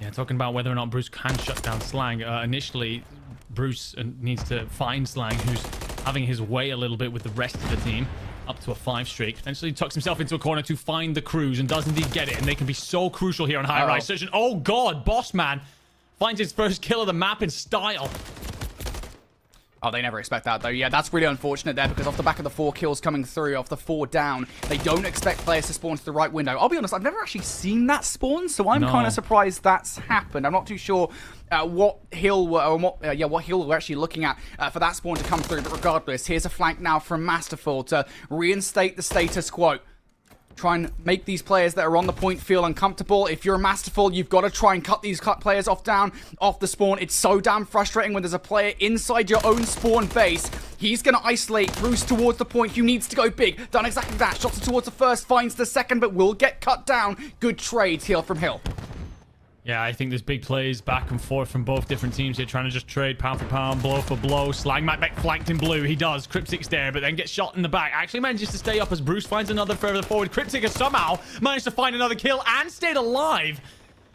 Yeah, talking about whether or not Bruce can shut down Slang. Initially, Bruce needs to find Slang, who's having his way a little bit with the rest of the team, up to a 5 streak. Potentially tucks himself into a corner to find the crews and does indeed get it. And they can be so crucial here on high-rise search. Oh, God, Boss Man finds his first kill of the map in style. Oh, they never expect that, though. Yeah, that's really unfortunate there, because off the back of the 4 kills coming through, off the 4 down, they don't expect players to spawn to the right window. I'll be honest, I've never actually seen that spawn, so I'm kind of surprised that's happened. I'm not too sure what Hill were actually looking at for that spawn to come through, but regardless, here's a flank now from Masterful to reinstate the status quo. Try and make these players that are on the point feel uncomfortable. If you're a Masterful, you've got to try and cut these players off the spawn. It's so damn frustrating when there's a player inside your own spawn base. He's going to isolate Bruce towards the point. He needs to go big. Done exactly that. Shots towards the first, finds the second, but will get cut down. Good trades here from Hill. Yeah, I think there's big plays back and forth from both different teams here, trying to just trade pound for pound, blow for blow. Slang might get flanked in blue. He does. Cryptic's there, but then gets shot in the back. Actually manages to stay up as Bruce finds another further forward. Cryptic has somehow managed to find another kill and stayed alive.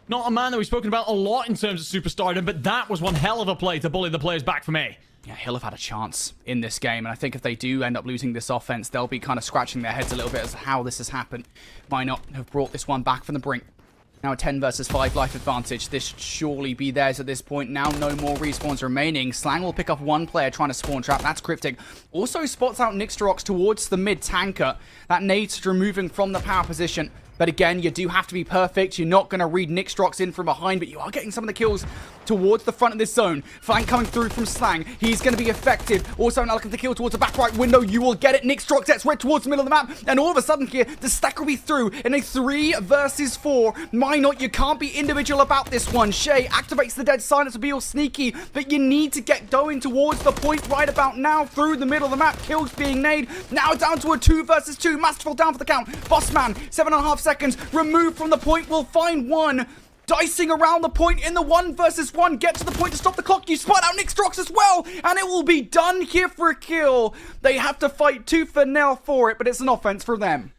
Not a man that we've spoken about a lot in terms of superstardom, but that was one hell of a play to bully the players back from A. Yeah, Hill have had a chance in this game, and I think if they do end up losing this offense, they'll be kind of scratching their heads a little bit as to how this has happened. Why not have brought this one back from the brink? Now a 10 versus 5 life advantage. This should surely be theirs at this point. Now no more respawns remaining. Slang will pick up 1 player trying to spawn trap. That's Cryptic. Also spots out Nixtrox towards the mid tanker. That nades removing from the power position. But again, you do have to be perfect. You're not going to read Nixtrox in from behind, but you are getting some of the kills towards the front of this zone. Flank coming through from Slang. He's going to be effective. Also now looking to kill towards the back right window. You will get it. Nixtrox gets right towards the middle of the map. And all of a sudden here, the stack will be through in a 3 versus 4. Minot, you can't be individual about this one. Shay activates the dead silence to be all sneaky, but you need to get going towards the point right about now through the middle of the map. Kills being made. Now down to a 2 versus 2. Masterful down for the count. Bossman, 7.5 seconds. Removed from the point. Will find 1. Dicing around the point in the 1 versus 1. Get to the point to stop the clock. You spot out Nixtrox as well. And it will be done here for a kill. They have to fight tooth and nail for it, but it's an offense for them.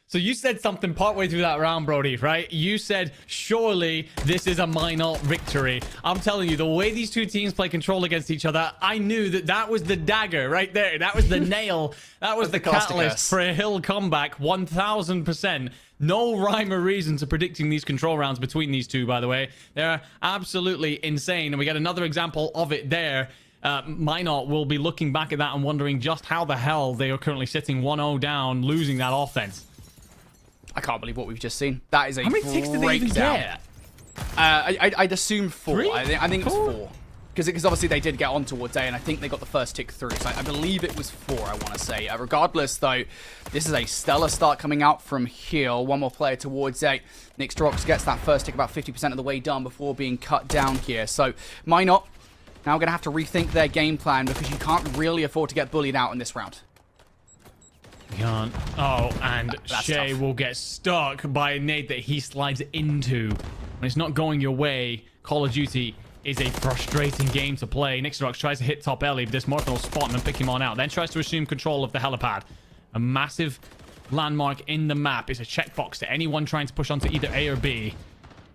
So you said something partway through that round, Brody, right? You said, surely this is a Minot victory. I'm telling you, the way these two teams play control against each other, I knew that that was the dagger right there. That was the nail. That was the catalyst for a Hill comeback, 1000%. No rhyme or reason to predicting these control rounds between these two, by the way. They're absolutely insane. And we get another example of it there. Minot will be looking back at that and wondering just how the hell they are currently sitting 1-0 down, losing that offense. I can't believe what we've just seen. That is a How many ticks did they even breakdown. get? I'd assume 4. 3? I think it was 4. Because obviously they did get on towards A, and I think they got the first tick through. So I believe it was 4, I want to say. Regardless, though, this is a stellar start coming out from Hill. One more player towards A. Nixtrox gets that first tick about 50% of the way done before being cut down here. So Minot now going to have to rethink their game plan because you can't really afford to get bullied out in this round. Can't. Oh, and Shay tough. will get stuck by a nade that he slides into. When it's not going your way, Call of Duty is a frustrating game to play. Nixrox tries to hit top Ellie, but Dysmorphin will spot him and pick him on out. Then tries to assume control of the helipad. A massive landmark in the map is a checkbox to anyone trying to push onto either A or B.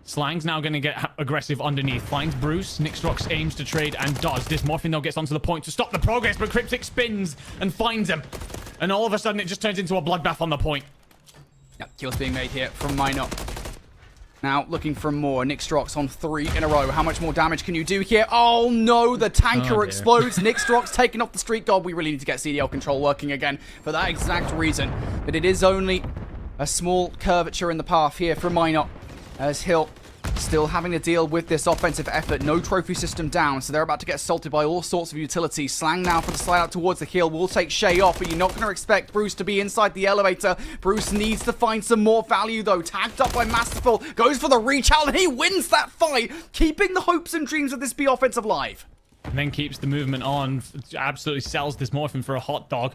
Slang's now going to get aggressive underneath. Finds Bruce. Nixrox aims to trade and does. Dysmorphin though gets onto the point to stop the progress, but Cryptic spins and finds him. And all of a sudden it just turns into a bloodbath on the point. Yep, kills being made here from Minot. Now, looking for more. Nixtrox on 3 in a row. How much more damage can you do here? Oh, no. The tanker explodes. Nixtrox taking off the street. God, we really need to get CDL control working again for that exact reason. But it is only a small curvature in the path here for Minot. As Hill still having to deal with this offensive effort. No trophy system down, so they're about to get assaulted by all sorts of utilities. Slang now for the slide out towards the hill. Will take Shay off, but you're not going to expect Bruce to be inside the elevator. Bruce needs to find some more value, though. Tagged up by Masterful. Goes for the reach out, and he wins that fight, keeping the hopes and dreams of this B offense alive. And then keeps the movement on. Absolutely sells Dysmorphin for a hot dog.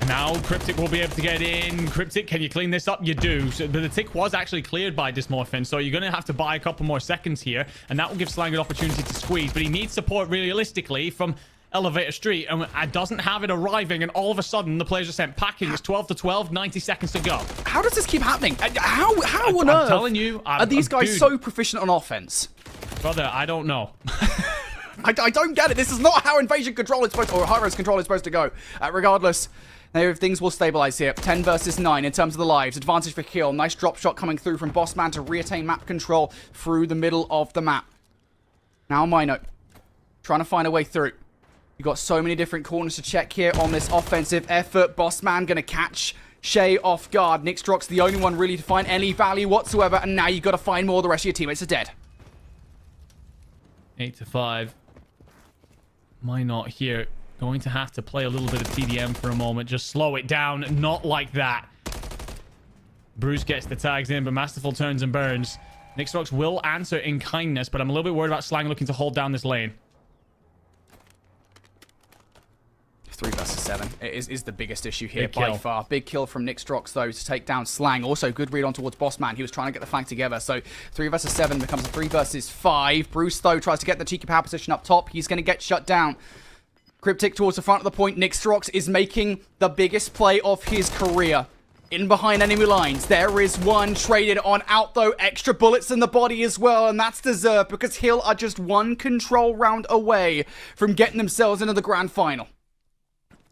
Now Cryptic will be able to get in. Cryptic, can you clean this up? You do. So, but the tick was actually cleared by Dysmorphin, so you're going to have to buy a couple more seconds here, and that will give Slang an opportunity to squeeze. But he needs support realistically from Elevator Street, and doesn't have it arriving, and all of a sudden the players are sent packing. It's 12 to 12, 90 seconds to go. How does this keep happening? How on earth I'm telling you, are these guys dude, so proficient on offense? Brother, I don't know. I don't get it. This is not how invasion control is supposed to, or high-res control is supposed to go. Regardless, now things will stabilize here. 10 versus 9 in terms of the lives. Advantage for Kill. Nice drop shot coming through from Bossman to reattain map control through the middle of the map. Now Minot trying to find a way through. You've got so many different corners to check here on this offensive effort. Bossman going to catch Shay off guard. Nixtrox the only one really to find any value whatsoever, and now you've got to find more. The rest of your teammates are dead. 8 to 5. Minot here going to have to play a little bit of TDM for a moment. Just slow it down. Not like that. Bruce gets the tags in, but Masterful turns and burns. Nixrox will answer in kindness, but I'm a little bit worried about Slang looking to hold down this lane. 3 versus 7 is the biggest issue here by far. Big kill from Nixtrox, though, to take down Slang. Also, good read on towards Bossman. He was trying to get the flank together. So 3 versus 7 becomes a 3 versus 5. Bruce, though, tries to get the cheeky power position up top. He's going to get shut down. Cryptic towards the front of the point. Nixtrox is making the biggest play of his career. In behind enemy lines. There is one traded on out, though. Extra bullets in the body as well, and that's deserved because Hill are just one control round away from getting themselves into the grand final.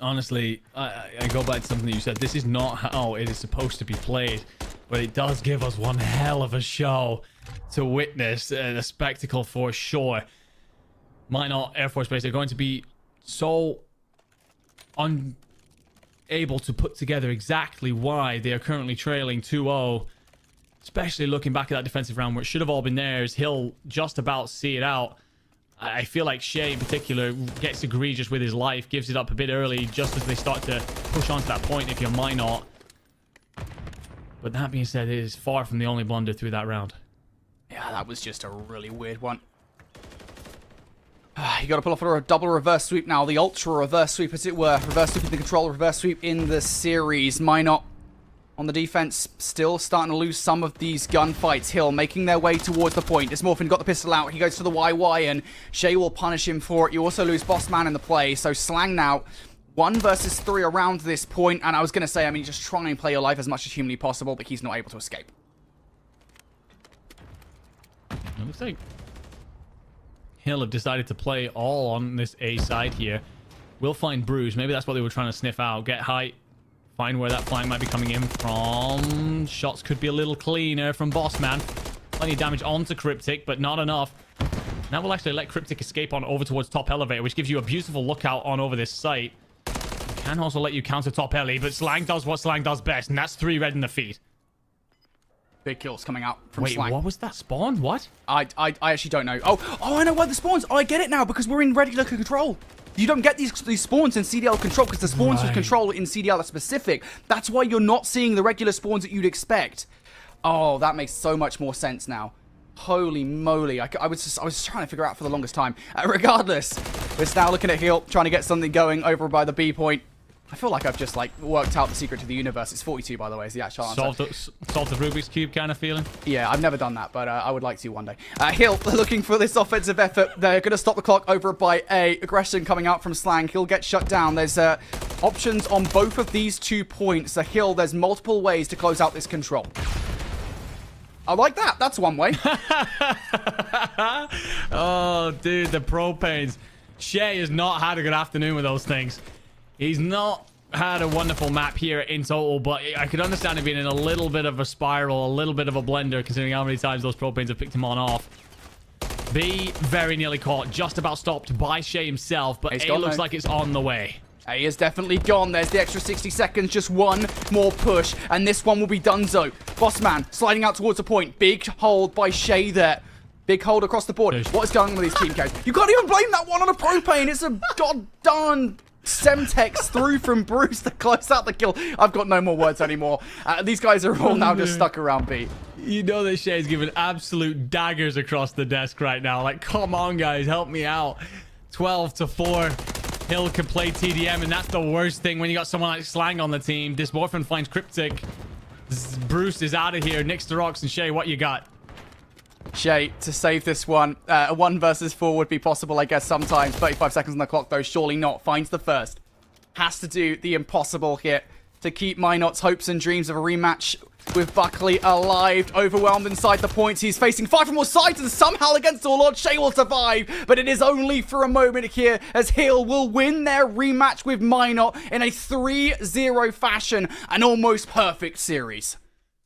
Honestly, I go back to something that you said. This is not how it is supposed to be played, but it does give us one hell of a show to witness, a spectacle for sure. Minot Air Force Base are going to be so unable to put together exactly why they are currently trailing 2-0, especially looking back at that defensive round where it should have all been theirs. He'll just about see it out. I feel like Shay in particular gets egregious with his life, gives it up a bit early just as they start to push on to that point if you're Minot. But that being said, it is far from the only blunder through that round. Yeah, that was just a really weird one. You got to pull off a double reverse sweep now. The ultra reverse sweep, as it were. Reverse sweep in the control, reverse sweep in the series. Minot on the defense, still starting to lose some of these gunfights. Hill making their way towards the point. Dysmorphin got the pistol out. He goes to the YY, and Shay will punish him for it. You also lose Bossman in the play. So Slang now 1 versus 3 around this point. And I was going to say, I mean, just try and play your life as much as humanly possible, but he's not able to escape. It looks like Hill have decided to play all on this A side here. We'll find Bruce. Maybe that's what they were trying to sniff out. Get height. Find where that flank might be coming in from. Shots could be a little cleaner from Bossman. Plenty of damage onto Cryptic, but not enough. That will actually let Cryptic escape on over towards top elevator, which gives you a beautiful lookout on over this site. Can also let you counter top Ellie, but Slang does what Slang does best, and that's 3 red in the feed. Big kills coming out from Wait, Slang. what was that spawn? What? I actually don't know. Oh, I know where the spawns. Oh, I get it now because we're in regular control. You don't get these spawns in CDL control because the spawns with control in CDL are specific. That's why you're not seeing the regular spawns that you'd expect. Oh, that makes so much more sense now. Holy moly. I was trying to figure out for the longest time. Regardless, we're now looking at Heal, trying to get something going over by the B point. I feel like I've just, like, worked out the secret to the universe. It's 42, by the way, is the actual answer. Solved the Rubik's Cube kind of feeling? Yeah, I've never done that, but I would like to one day. Hill looking for this offensive effort. They're going to stop the clock over by A. Aggression coming out from Slang. He'll get shut down. There's options on both of these 2 points. So Hill, there's multiple ways to close out this control. I like that. That's one way. Oh, dude, the propanes. Shay has not had a good afternoon with those things. He's not had a wonderful map here in total, but I could understand him being in a little bit of a spiral, a little bit of a blender, considering how many times those propanes have picked him on off. B very nearly caught, just about stopped by Shay himself, but A looks like it's on the way. A is definitely gone. There's the extra 60 seconds, just one more push, and this one will be donezo. Bossman sliding out towards a point. Big hold by Shay there. Big hold across the board. What is going on with these team codes? You can't even blame that one on a propane. It's a goddamn Semtex through from Bruce to close out the kill. I've got no more words anymore. These guys are all now just stuck around B. You know that Shay's giving absolute daggers across the desk right now. Like, come on, guys, help me out. 12-4. Hill can play TDM, and that's the worst thing when you got someone like Slang on the team. Dysmorphin finds Cryptic. Bruce is out of here. Next to Rocks and Shay, what you got? Shay, to save this one, a 1 versus 4 would be possible, I guess, sometimes. 35 seconds on the clock, though. Surely not. Finds the first. Has to do the impossible here to keep Minot's hopes and dreams of a rematch with Buckley alive. Overwhelmed inside the points. He's facing 5 from all sides, and somehow against all odds, Shay will survive. But it is only for a moment here, as Hill will win their rematch with Minot in a 3-0 fashion. An almost perfect series.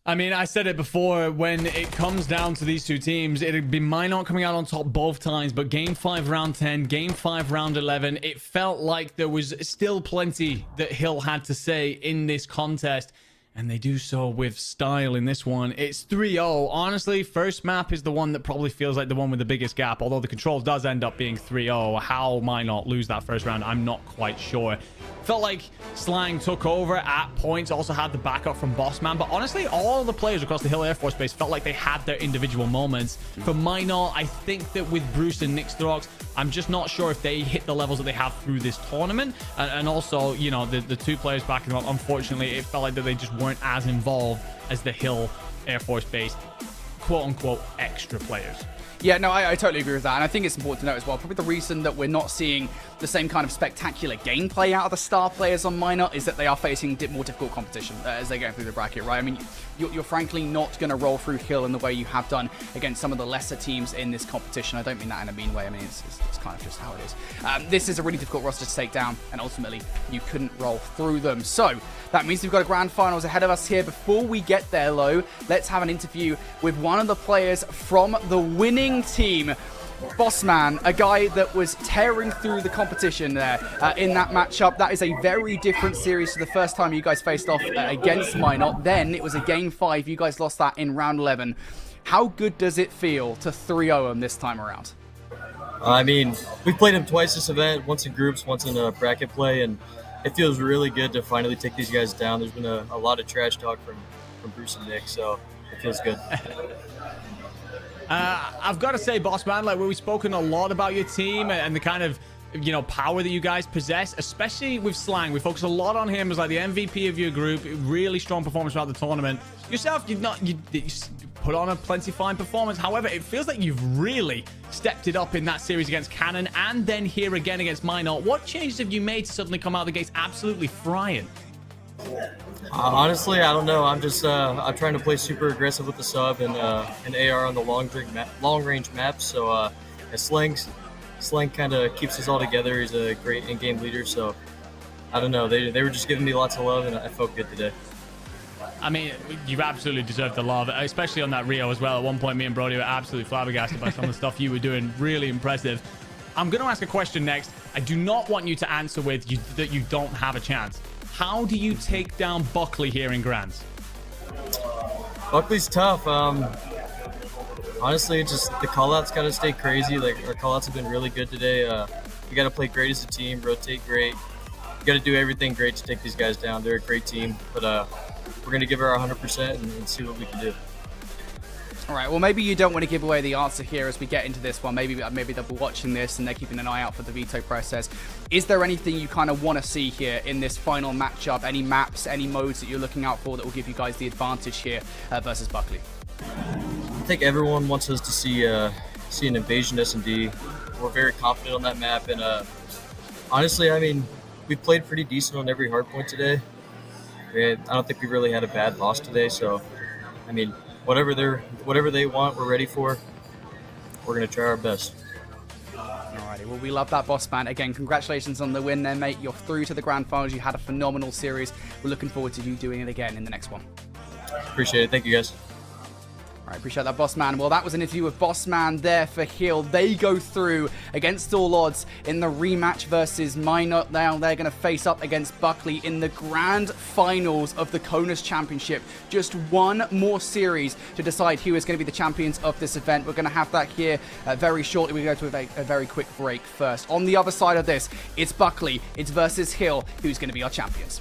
I mean, I said it before, when it comes down to these two teams, it'd be Minot coming out on top both times, but Game 5, Round 10, Game 5, Round 11, it felt like there was still plenty that Hill had to say in this contest, and they do so with style in this one. It's 3-0. Honestly, first map is the one that probably feels like the one with the biggest gap, although the control does end up being 3-0. How Minot lose that first round, I'm not quite sure. Felt like Slang took over at points, also had the backup from Bossman, but honestly, all the players across the Hill Air Force Base felt like they had their individual moments. For Minot, I think that with Bruce and Nixthrox, I'm just not sure if they hit the levels that they have through this tournament, and also, you know, the 2 players backing them up, unfortunately, it felt like that they just weren't as involved as the Hill Air Force Base, quote-unquote, extra players. Yeah, no, I totally agree with that. And I think it's important to note as well, probably the reason that we're not seeing the same kind of spectacular gameplay out of the star players on Minot is that they are facing more difficult competition as they go through the bracket, right? I mean, you're frankly not going to roll through Hill in the way you have done against some of the lesser teams in this competition. I don't mean that in a mean way. I mean, it's kind of just how it is. This is a really difficult roster to take down, and ultimately, you couldn't roll through them. So, that means we've got a grand finals ahead of us here. Before we get there, though, let's have an interview with one of the players from the winning team. Bossman, a guy that was tearing through the competition there in that matchup. That is a very different series to the first time you guys faced off against Minot. Then it was a Game 5. You guys lost that in Round 11. How good does it feel to 3-0 them this time around? I mean, we played them twice this event, once in groups, once in a bracket play, and it feels really good to finally take these guys down. There's been a lot of trash talk from Bruce and Nick, so it feels good. I've got to say, Bossman, like, we've spoken a lot about your team and the kind of, you know, power that you guys possess, especially with Slang. We focus a lot on him as like the MVP of your group. Really strong performance throughout the tournament. Yourself, you put on a plenty fine performance. However, it feels like you've really stepped it up in that series against Cannon and then here again against Minot. What changes have you made to suddenly come out of the gates absolutely frying? Honestly, I don't know. I'm just I'm trying to play super aggressive with the sub and AR on the long range maps. So Slang kind of keeps us all together. He's a great in-game leader. So I don't know. They were just giving me lots of love, and I felt good today. I mean, you've absolutely deserved the love, especially on that Rio as well. At one point, me and Brody were absolutely flabbergasted by some of the stuff you were doing. Really impressive. I'm going to ask a question next. I do not want you to answer with that you don't have a chance. How do you take down Buckley here in Grands? Buckley's tough. Honestly, just the call-outs got to stay crazy. Like, our call-outs have been really good today. We got to play great as a team, rotate great. We got to do everything great to take these guys down. They're a great team, but we're going to give it our 100% and see what we can do. All right, well, maybe you don't want to give away the answer here as we get into this one. Maybe they'll be watching this and they're keeping an eye out for the veto process. Is there anything you kind of want to see here in this final matchup? Any maps, any modes that you're looking out for that will give you guys the advantage here versus Buckley? I think everyone wants us to see an invasion S&D. We're very confident on that map, and honestly, I mean, we played pretty decent on every hard point today. I don't think we really had a bad loss today, so I mean, whatever they want, we're ready for. We're gonna try our best. Alrighty, well, we love that, boss man. Again, congratulations on the win there, mate. You're through to the grand finals. You had a phenomenal series. We're looking forward to you doing it again in the next one. Appreciate it. Thank you, guys. All right, appreciate that, boss man. Well, that was an interview with boss man there for Hill. They go through against all odds in the rematch versus Minot. Now they're going to face up against Buckley in the grand finals of the CONUS Championship. Just one more series to decide who is going to be the champions of this event. We're going to have that here very shortly. We go to a very quick break first. On the other side of this, it's Buckley. It's versus Hill. Who's going to be our champions?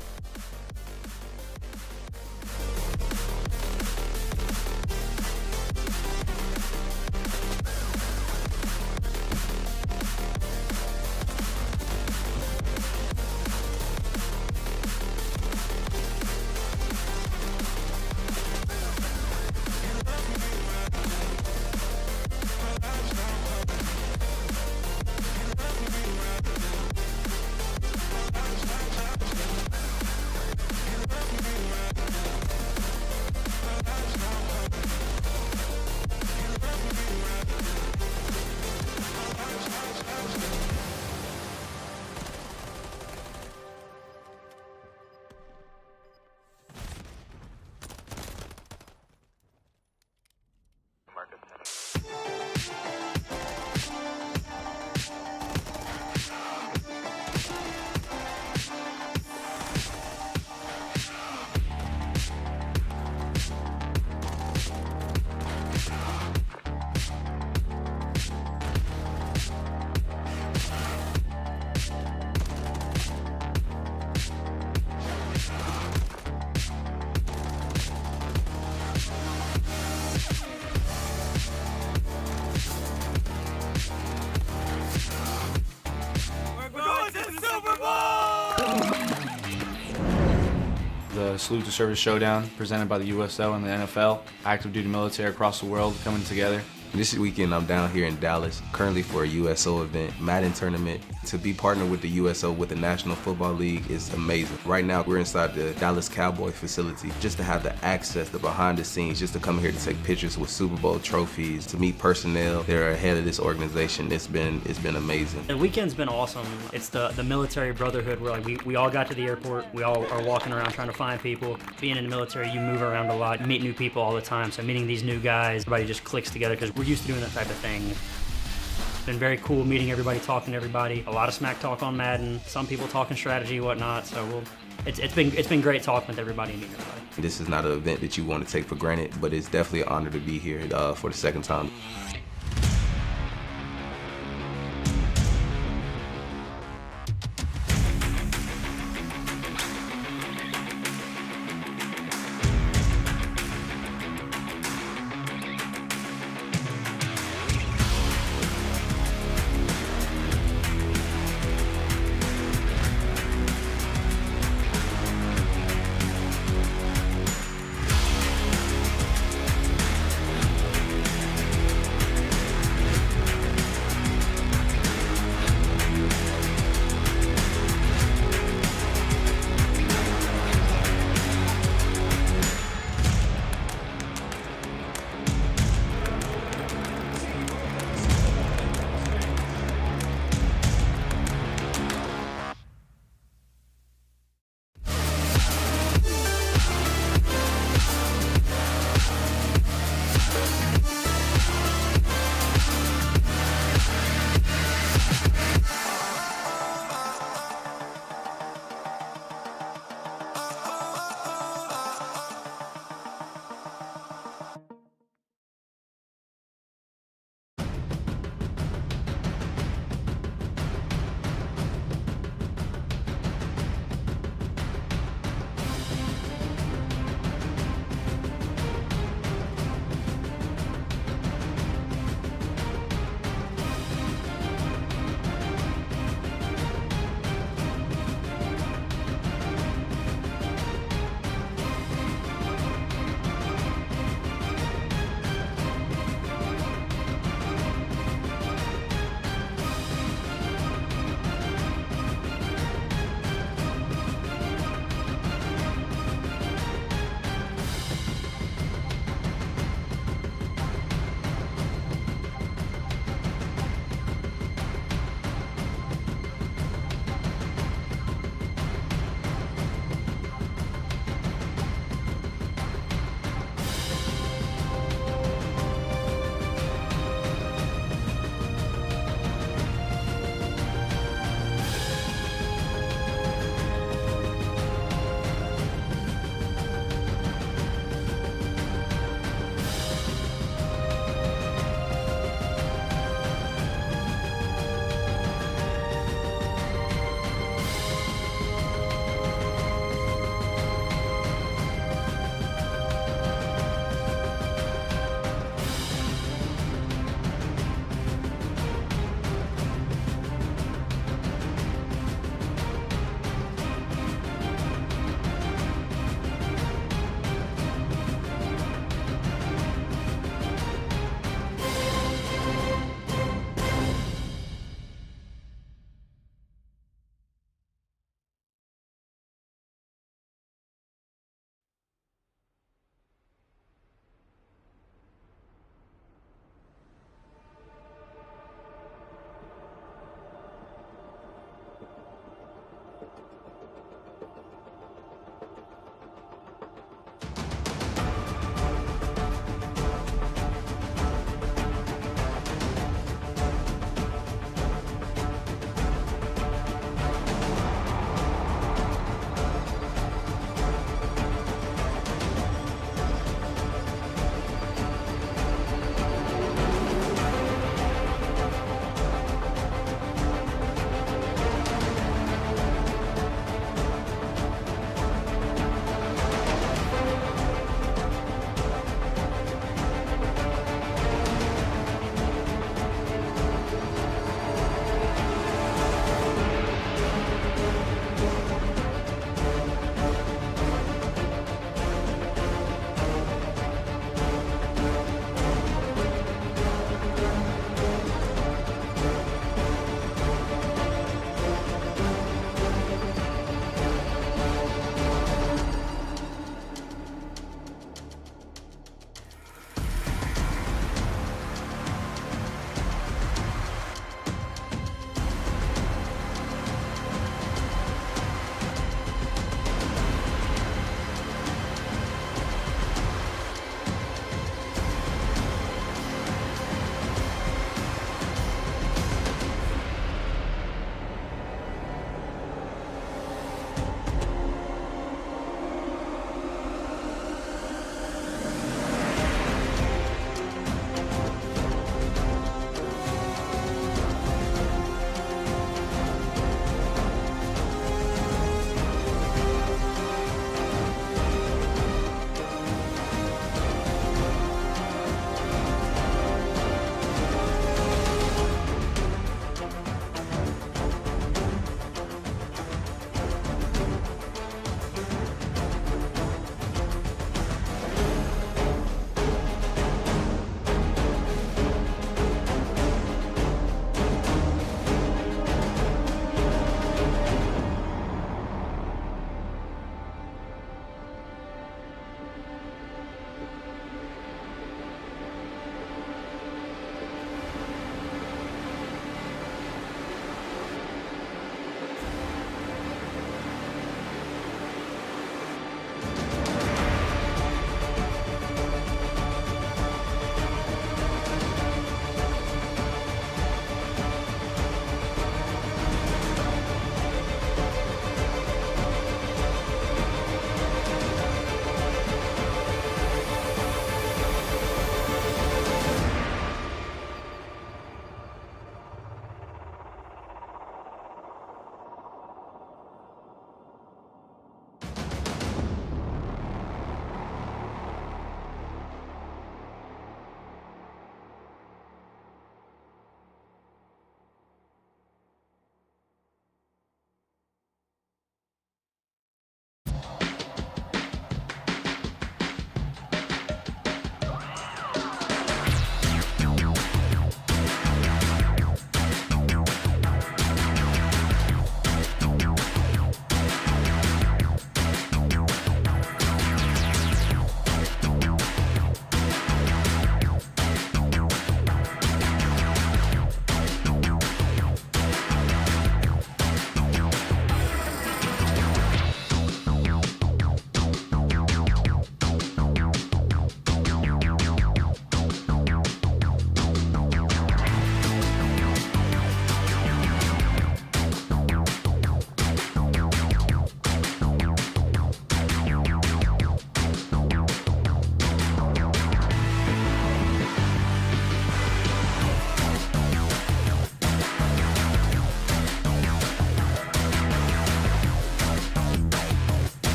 The Salute to Service Showdown, presented by the USL and the NFL. Active duty military across the world coming together. This weekend I'm down here in Dallas, currently for a USO event, Madden tournament. To be partnered with the USO with the National Football League is amazing. Right now we're inside the Dallas Cowboy facility, just to have the access, the behind the scenes, just to come here to take pictures with Super Bowl trophies, to meet personnel that are ahead of this organization. It's been amazing. The weekend's been awesome. It's the military brotherhood where like we all got to the airport, we all are walking around trying to find people. Being in the military, you move around a lot, meet new people all the time. So meeting these new guys, everybody just clicks together because we're used to doing that type of thing. It's been very cool meeting everybody, talking to everybody. A lot of smack talk on Madden. Some people talking strategy, whatnot. So it's been great talking with everybody and meeting everybody. This is not an event that you want to take for granted, but it's definitely an honor to be here for the second time.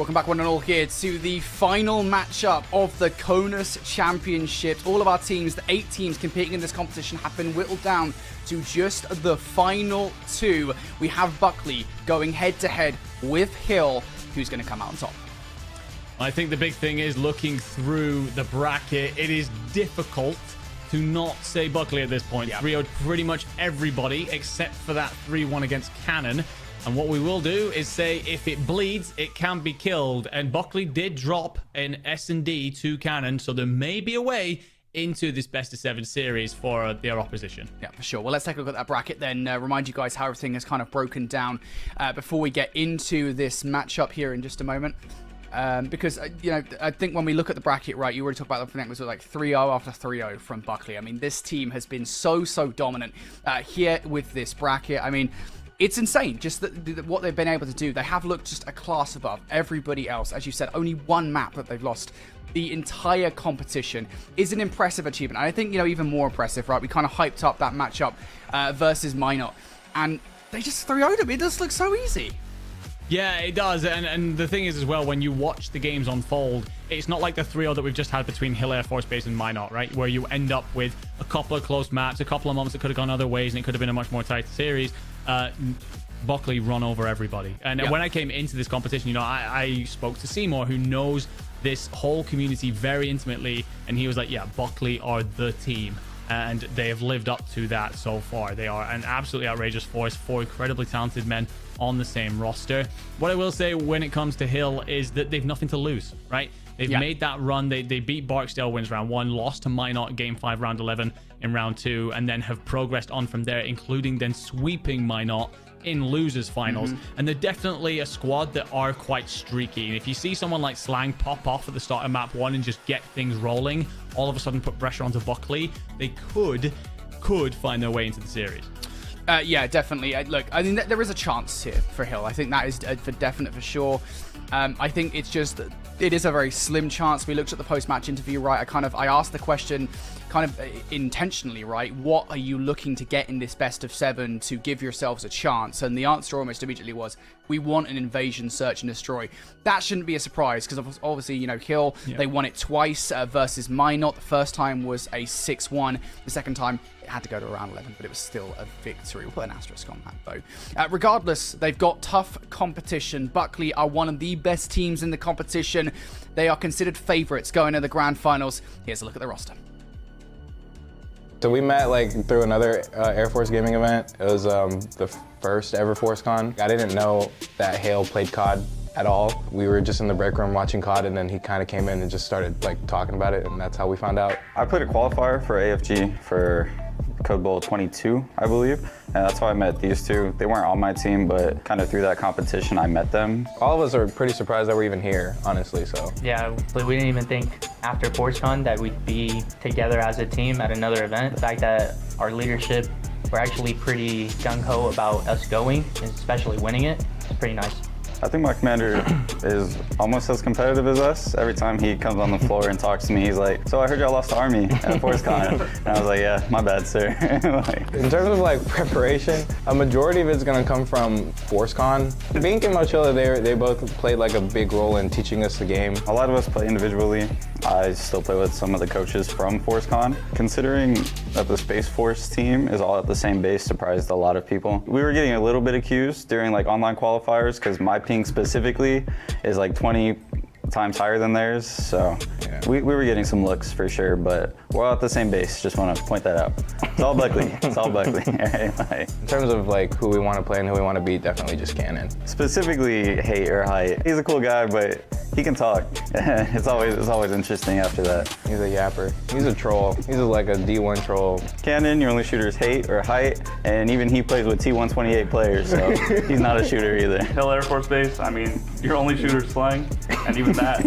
Welcome back one and all here to the final matchup of the CONUS Championship. All of our teams, the 8 teams competing in this competition, have been whittled down to just the final 2. We have Buckley going head-to-head with Hill, who's going to come out on top. I think the big thing is looking through the bracket, it is difficult to not say Buckley at this point. 3-0'd pretty much everybody except for that 3-1 against Cannon. And what we will do is say if it bleeds, it can be killed. And Buckley did drop an S&D to Cannon, so there may be a way into this best-of-7 series for their opposition. Yeah, for sure. Well, let's take a look at that bracket then. Remind you guys how everything is kind of broken down before we get into this matchup here in just a moment. Because, you know, I think when we look at the bracket, right, you already talked about the thing was like 3-0 after 3-0 from Buckley. I mean, this team has been so dominant here with this bracket. I mean, it's insane, just what they've been able to do. They have looked just a class above everybody else. As you said, only one map that they've lost the entire competition is an impressive achievement. And I think, you know, even more impressive, right? We kind of hyped up that matchup versus Minot, and they just 3-0'd them. It does look so easy. Yeah, it does. And the thing is as well, when you watch the games unfold, it's not like the 3-0 that we've just had between Hill Air Force Base and Minot, right? Where you end up with a couple of close maps, a couple of moments that could have gone other ways, and it could have been a much more tight series. Buckley run over everybody. And when I came into this competition, you know, I spoke to Seymour, who knows this whole community very intimately, and he was like, yeah, Buckley are the team. And they have lived up to that so far. They are an absolutely outrageous force, 4 incredibly talented men on the same roster. What I will say when it comes to Hill is that they've nothing to lose, right? They've made that run. They beat Barksdale, wins round 1, lost to Minot game 5, round 11 in round 2, and then have progressed on from there, including then sweeping Minot in losers finals. And they're definitely a squad that are quite streaky. And if you see someone like Slang pop off at the start of map 1 and just get things rolling, all of a sudden put pressure onto Buckley, they could find their way into the series. Yeah, definitely. Look, I mean, there is a chance here for Hill. I think that is for definite, for sure. I think it's just, it is a very slim chance. We looked at the post-match interview, right? I asked the question kind of intentionally, right? What are you looking to get in this best of 7 to give yourselves a chance? And the answer almost immediately was, we want an invasion, search and destroy. That shouldn't be a surprise, because obviously, you know, Hill, they won it twice versus Minot. The first time was a 6-1. The second time, it had to go to round 11, but it was still a victory. We'll put an asterisk on that, though. Regardless, they've got tough competition. Buckley are one of the best teams in the competition. They are considered favorites going to the grand finals. Here's a look at the roster. So we met like through another Air Force gaming event. It was the first ever ForceCon. I didn't know that Hale played COD at all. We were just in the break room watching COD, and then he kind of came in and just started like talking about it, and that's how we found out. I played a qualifier for AFG for Code Bowl 22, I believe, and that's how I met these two. They weren't on my team, but kind of through that competition, I met them. All of us are pretty surprised that we're even here, honestly, so. Yeah, we didn't even think after ForceCon that we'd be together as a team at another event. The fact that our leadership were actually pretty gung-ho about us going, and especially winning it, is pretty nice. I think my commander is almost as competitive as us. Every time he comes on the floor and talks to me, he's like, so I heard y'all lost to Army at ForceCon. And I was like, yeah, my bad, sir. In terms of like preparation, a majority of it's gonna come from ForceCon. Bink and Mochila, they both played like a big role in teaching us the game. A lot of us play individually. I still play with some of the coaches from ForceCon. Considering that the Space Force team is all at the same base surprised a lot of people. We were getting a little bit accused during like online qualifiers because my ping specifically is like 20 times higher than theirs, so we were getting some looks for sure, but we're all at the same base. Just want to point that out. It's all Buckley. It's all Buckley. In terms of like who we want to play and who we want to beat, definitely just Cannon. Specifically hate or height. He's a cool guy, but he can talk. It's always interesting after that. He's a yapper. He's a troll. He's like a D1 troll. Cannon, your only shooter is hate or height, and even he plays with T128 players, so he's not a shooter either. Hill Air Force Base, I mean, your only shooter is Slang, and even that,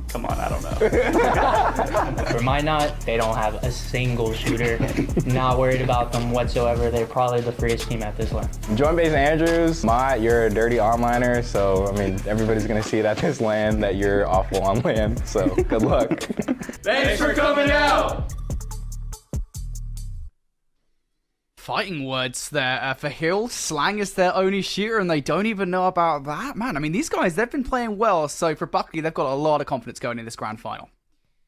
come on, I don't know. For Minot, they don't have a single shooter. Not worried about them whatsoever. They're probably the freest team at this LAN. Join Base Andrews, Mott, you're a dirty onliner, so I mean, everybody's gonna see it at this LAN that you're awful on LAN, so good luck. Thanks for coming out! Fighting words there for Hill. Slang is their only shooter, and they don't even know about that. Man, I mean, these guys, they've been playing well, so for Buckley, they've got a lot of confidence going in this grand final.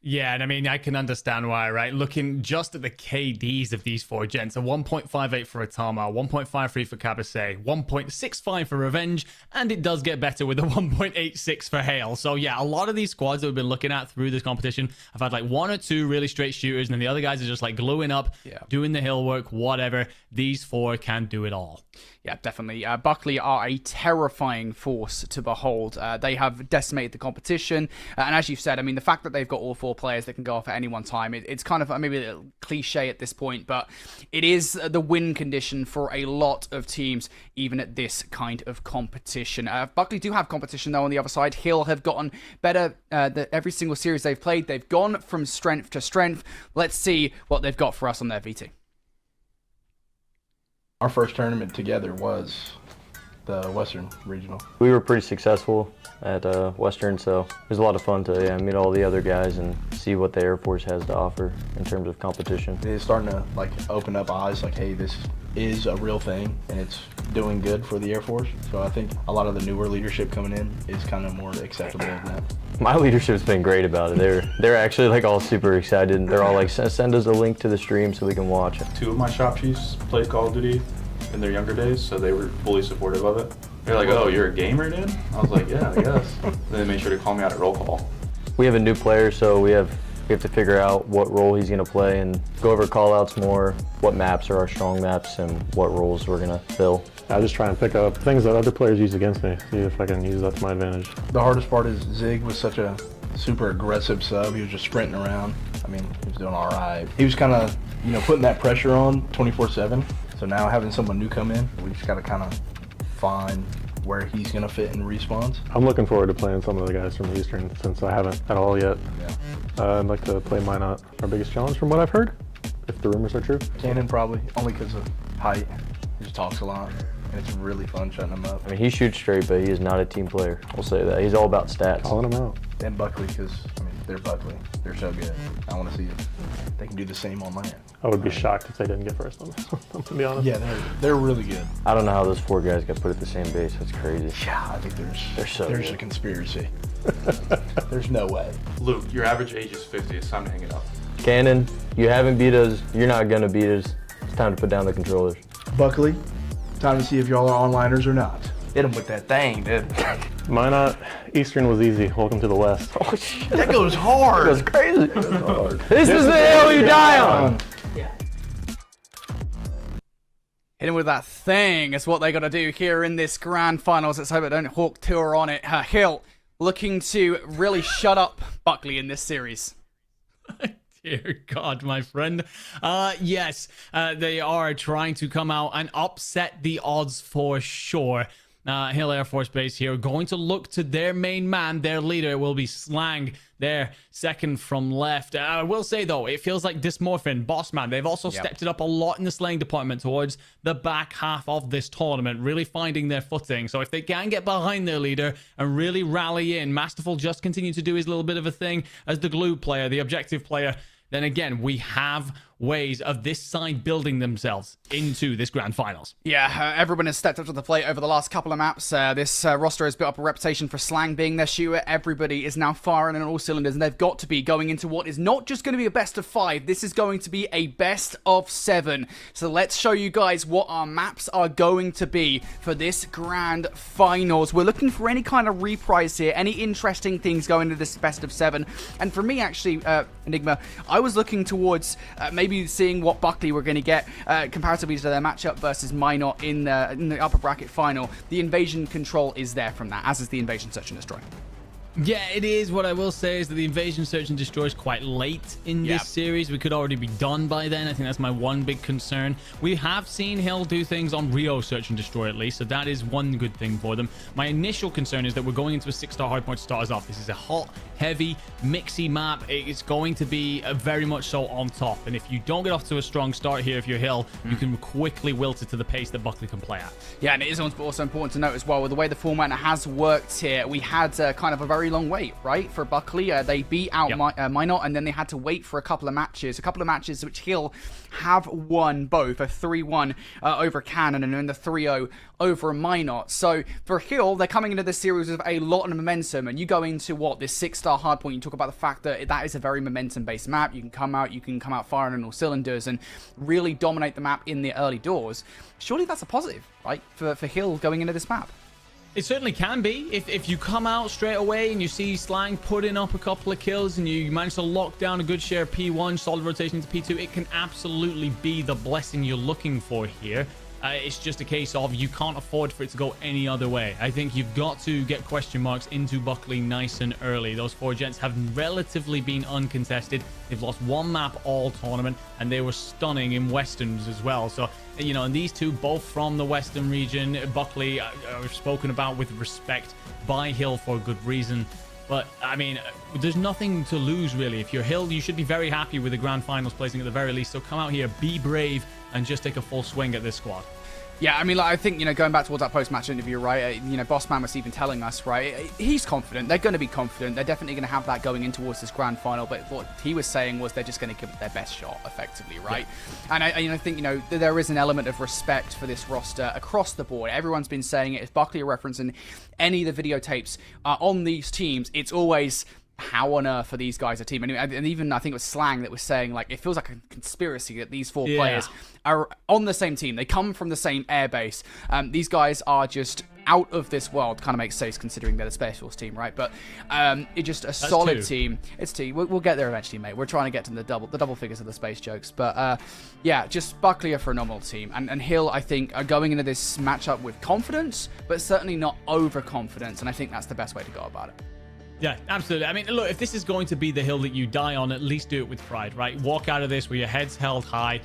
Yeah, and I mean, I can understand why, right? Looking just at the KDs of these four gents, a 1.58 for Atama, 1.53 for Cabasay, 1.65 for Revenge, and it does get better with a 1.86 for Hale. So yeah, a lot of these squads that we've been looking at through this competition have had like one or two really straight shooters, and then the other guys are just like gluing up, doing the hill work, whatever. These four can do it all. Yeah, definitely. Buckley are a terrifying force to behold. They have decimated the competition. And as you've said, I mean, the fact that they've got all four players that can go off at any one time, it's kind of maybe a little cliche at this point, but it is the win condition for a lot of teams, even at this kind of competition. Buckley do have competition, though, on the other side. Hill have gotten better every single series they've played. They've gone from strength to strength. Let's see what they've got for us on their VT. Our first tournament together was the Western Regional. We were pretty successful at Western, so it was a lot of fun to meet all the other guys and see what the Air Force has to offer in terms of competition. It's starting to like open up eyes, like, hey, this is a real thing and it's doing good for the Air Force. So I think a lot of the newer leadership coming in is kind of more acceptable of that. My leadership's been great about it. They're actually like all super excited. They're all like, send us a link to the stream so we can watch it. Two of my shop chiefs played Call of Duty in their younger days, so they were fully supportive of it. They're like, oh, you're a gamer, dude? I was like, yeah, I guess. Then they made sure to call me out at roll call. We have a new player, so we have to figure out what role he's going to play and go over call-outs more, what maps are our strong maps, and what roles we're going to fill. I just try and pick up things that other players use against me, see if I can use that to my advantage. The hardest part is Zig was such a super aggressive sub. He was just sprinting around. I mean, he was doing all right. He was kind of, putting that pressure on 24/7. So now having someone new come in, we just got to kind of find where he's going to fit in respawns. I'm looking forward to playing some of the guys from the Eastern since I haven't at all yet. Yeah. I'd like to play Minot, our biggest challenge from what I've heard, if the rumors are true. Cannon probably, only because of height. He just talks a lot, and it's really fun shutting him up. I mean, he shoots straight, but he is not a team player. We'll say that. He's all about stats. Calling him out. And Buckley, because, they're Buckley. They're so good. I want to see if they can do the same on land. I would be shocked if they didn't get first on this one, to be honest. Yeah, they're really good. I don't know how those four guys got put at the same base. That's crazy. Yeah, I think there's a conspiracy. There's no way. Luke, your average age is 50. It's time to hang it up. Cannon, you haven't beat us. You're not going to beat us. It's time to put down the controllers. Buckley, time to see if y'all are onliners or not. Hit him with that thing, dude. Minot, Eastern was easy. Welcome to the West. Oh, shit. That goes hard. That goes crazy. That goes hard. This is the hill you die on. Hit him with that thing is what they got to do here in this grand finals. Let's hope they don't hawk tour on it. Hill looking to really shut up Buckley in this series. Dear God, my friend. Yes, they are trying to come out and upset the odds for sure. Hill Air Force Base here going to look to their main man. Their leader will be Slang, their second from left. I will say, though, it feels like Dysmorphin, Bossman, they've also stepped it up a lot in the slaying department towards the back half of this tournament, really finding their footing. So if they can get behind their leader and really rally in, Masterful just continue to do his little bit of a thing as the glue player, the objective player, then again, we have ways of this side building themselves into this grand finals. Yeah, everyone has stepped up to the plate over the last couple of maps. This roster has built up a reputation for Slang being their shooter. Everybody is now firing on all cylinders, and they've got to be going into what is not just going to be a best of 5. This is going to be a best of 7. So let's show you guys what our maps are going to be for this grand finals. We're looking for any kind of reprise here, any interesting things going into this best of 7. And for me, actually, Enigma, I was looking towards maybe seeing what Buckley were going to get comparatively to their matchup versus Minot in the upper bracket final. The invasion control is there from that, as is the invasion search and destroy. Yeah, it is. What I will say is that the invasion search and destroy is quite late in this series. We could already be done by then. I think that's my one big concern. We have seen Hill do things on Rio search and destroy at least, so that is one good thing for them. My initial concern is that we're going into a 6-star hardpoint to start us off. This is a hot, heavy, mixy map. It's going to be very much so on top, and if you don't get off to a strong start here, if you're Hill, you can quickly wilt it to the pace that Buckley can play at. Yeah, and it is also important to note as well, with the way the format has worked here, we had kind of a very very long wait, right? For Buckley, they beat out Minot, and then they had to wait for a couple of matches which Hill have won both, a 3-1 over Cannon and then the 3-0 over Minot. So for Hill, they're coming into this series with a lot of momentum, and you go into this 6-star hardpoint, you talk about the fact that that is a very momentum-based map. You can come out firing on all cylinders and really dominate the map in the early doors. Surely that's a positive, right, for Hill going into this map. It certainly can be. If you come out straight away and you see Slang putting up a couple of kills and you manage to lock down a good share of P1, solid rotation to P2, it can absolutely be the blessing you're looking for here. It's just a case of you can't afford for it to go any other way. I think you've got to get question marks into Buckley nice and early. Those 4 gents have relatively been uncontested. They've lost 1 map all tournament, and they were stunning in Westerns as well. So, you know, and these two both from the Western region. Buckley, I've spoken about with respect by Hill for good reason. But, I mean, there's nothing to lose, really. If you're Hill, you should be very happy with the grand finals placing at the very least. So come out here, be brave, and just take a full swing at this squad. Yeah, I mean, I think, going back towards that post-match interview, right, Bossman was even telling us, right, he's confident. They're going to be confident. They're definitely going to have that going in towards this grand final. But what he was saying was they're just going to give it their best shot, effectively, right? Yeah. And I think, there is an element of respect for this roster across the board. Everyone's been saying it. If Buckley are referencing any of the videotapes on these teams, it's always, how on earth are these guys a team? And even I think it was Slang that was saying, like, it feels like a conspiracy that these 4 players are on the same team. They come from the same airbase. These guys are just out of this world. Kind of makes sense considering they're the Space Force team, right? But it's just a solid team. It's team. We'll get there eventually, mate. We're trying to get to the double figures of the space jokes. But yeah, just Buckley a phenomenal team. And Hill, I think, are going into this matchup with confidence, but certainly not overconfidence. And I think that's the best way to go about it. Yeah, absolutely. I mean, look, if this is going to be the hill that you die on, at least do it with pride, right? Walk out of this with your heads held high,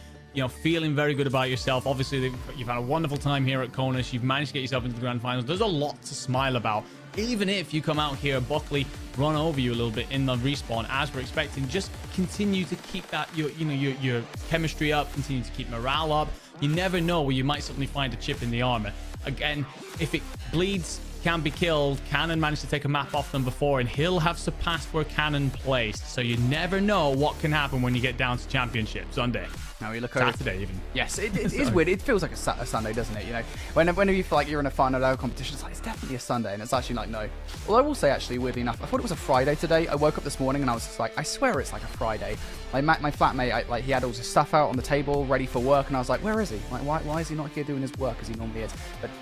feeling very good about yourself. Obviously, you've had a wonderful time here at CONUS. You've managed to get yourself into the grand finals. There's a lot to smile about. Even if you come out here, Buckley run over you a little bit in the respawn, as we're expecting, just continue to keep that, your chemistry up, continue to keep morale up. You never know where you might suddenly find a chip in the armor. Again, if it bleeds, can be killed. Cannon managed to take a map off them before, and Hill have surpassed where Cannon placed. So you never know what can happen when you get down to Championship Sunday. Now we look Saturday even. Yes, it is weird. It feels like a Sunday, doesn't it? Whenever you feel like you're in a final level competition, it's like, it's definitely a Sunday, and it's actually like, no. Although I will say, actually, weirdly enough, I thought it was a Friday today. I woke up this morning and I was just like, I swear it's like a Friday. Like my flatmate, he had all his stuff out on the table ready for work, and I was like, where is he? Like, why is he not here doing his work as he normally is?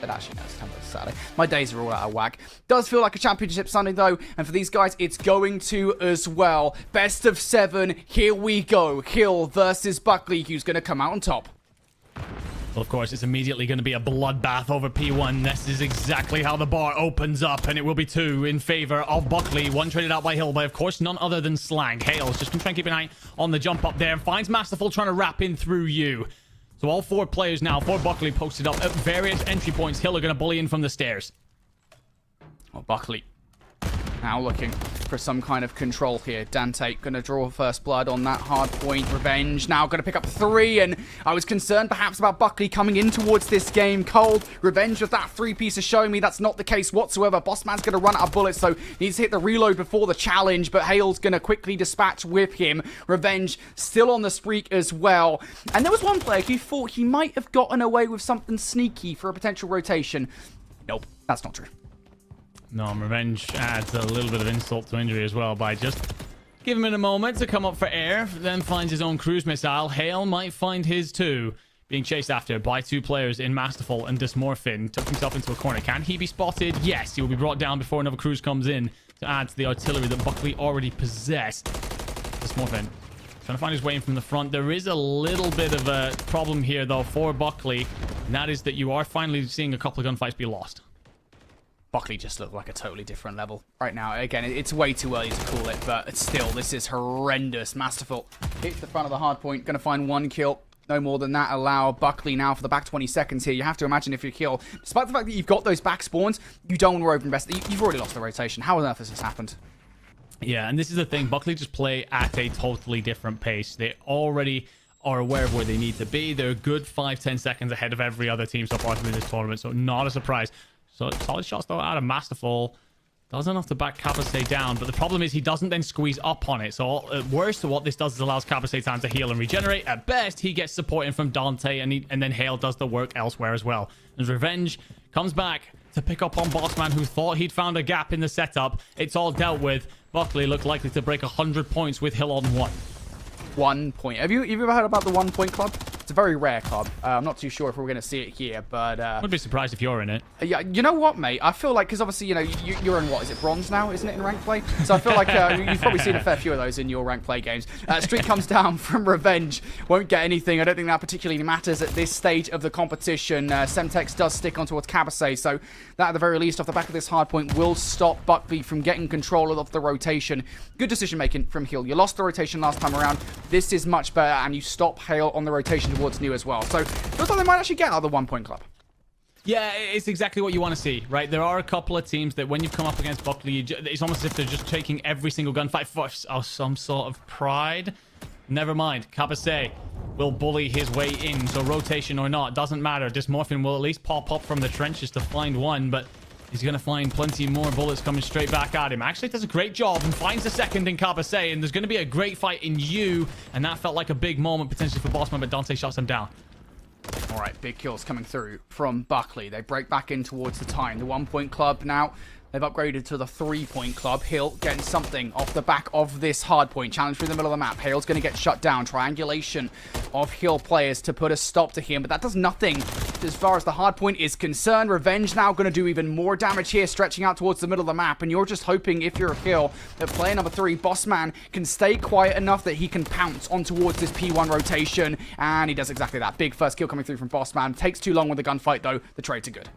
But actually, no, it's Saturday. My days are all out of whack. Does feel like a Championship Sunday though, and for these guys, it's going to as well. Best of 7. Here we go. Hill versus Buckley. Who's going to come out on top? Well, of course, it's immediately going to be a bloodbath over P1. This is exactly how the bar opens up, and it will be 2 in favor of Buckley. 1 traded out by Hill, by, of course, none other than Slang. Hale's just going to try and keep an eye on the jump up there, and finds Masterful trying to wrap in through you. So all 4 players now, for Buckley, posted up at various entry points. Hill are going to bully in from the stairs. Well, Buckley now looking for some kind of control here. Dante going to draw first blood on that hard point. Revenge now going to pick up 3, and I was concerned perhaps about Buckley coming in towards this game cold. Revenge with that 3 piece is showing me that's not the case whatsoever. Bossman's going to run out of bullets, so needs to hit the reload before the challenge, but Hale's going to quickly dispatch with him. Revenge still on the streak as well. And there was one player who thought he might have gotten away with something sneaky for a potential rotation. Nope, that's not true. No, Revenge adds a little bit of insult to injury as well by just giving him a moment to come up for air, then finds his own cruise missile. Hale might find his too. Being chased after by 2 players in Masterful and Dysmorphin. Took himself into a corner. Can he be spotted? Yes, he will be brought down before another cruise comes in to add to the artillery that Buckley already possessed. Dysmorphin trying to find his way in from the front. There is a little bit of a problem here, though, for Buckley, and that is that you are finally seeing a couple of gunfights be lost. Buckley just looked like a totally different level right now. Again, it's way too early to call it, but still, this is horrendous. Masterful hits the front of the hard point. Going to find 1 kill. No more than that. Allow Buckley now for the back 20 seconds here. You have to imagine if you kill, despite the fact that you've got those back spawns, you don't want to overinvest. You've already lost the rotation. How on earth has this happened? Yeah, and this is the thing. Buckley just play at a totally different pace. They already are aware of where they need to be. They're a good 5-10 seconds ahead of every other team so far through this tournament, so not a surprise. So solid shots though out of Masterful. Does enough to back Kabase down, but the problem is he doesn't then squeeze up on it. So at worst, what this does is allows Kabase time to heal and regenerate. At best, he gets support in from Dante, and then Hale does the work elsewhere as well. As Revenge comes back to pick up on Bossman, who thought he'd found a gap in the setup. It's all dealt with. Buckley looked likely to break 100 points with Hill on 1. 1 point. Have you ever heard about the 1 point club? It's a very rare club. I'm not too sure if we're going to see it here, but... I'd be surprised if you're in it. Yeah, you know what, mate? I feel like, because obviously, you know, you're in what? Is it bronze now, isn't it, in rank play? So I feel like you've probably seen a fair few of those in your rank play games. Streak comes down from Revenge. Won't get anything. I don't think that particularly matters at this stage of the competition. Semtex does stick on towards Kabase, so that at the very least, off the back of this hard point, will stop Buckley from getting control of the rotation. Good decision making from Hill. You lost the rotation last time around. This is much better, and you stop Hale on the rotation towards New as well. So feels like they might actually get out of the 1 point club. Yeah, it's exactly what you want to see, right? There are a couple of teams that when you've come up against Buckley, it's almost as if they're just taking every single gunfight for some sort of pride. Never mind. Kabase will bully his way in, so rotation or not, doesn't matter. Dysmorphin will at least pop up from the trenches to find one, but he's going to find plenty more bullets coming straight back at him. Actually does a great job and finds a second in Kabase, and there's going to be a great fight in U, and that felt like a big moment potentially for Bossman, but Dante shuts him down. All right, big kills coming through from Buckley. They break back in towards the time. The 1 point club now, they've upgraded to the 3 point club. Hill getting something off the back of this hard point. Challenge through the middle of the map. Hale's going to get shut down. Triangulation of Hill players to put a stop to him, but that does nothing as far as the hard point is concerned. Revenge now going to do even more damage here, stretching out towards the middle of the map, and you're just hoping, if you're Hill, that player number 3, Bossman, can stay quiet enough that he can pounce on towards this P1 rotation, and he does exactly that. Big first kill coming through from Bossman. Takes too long with the gunfight, though. The trades are good.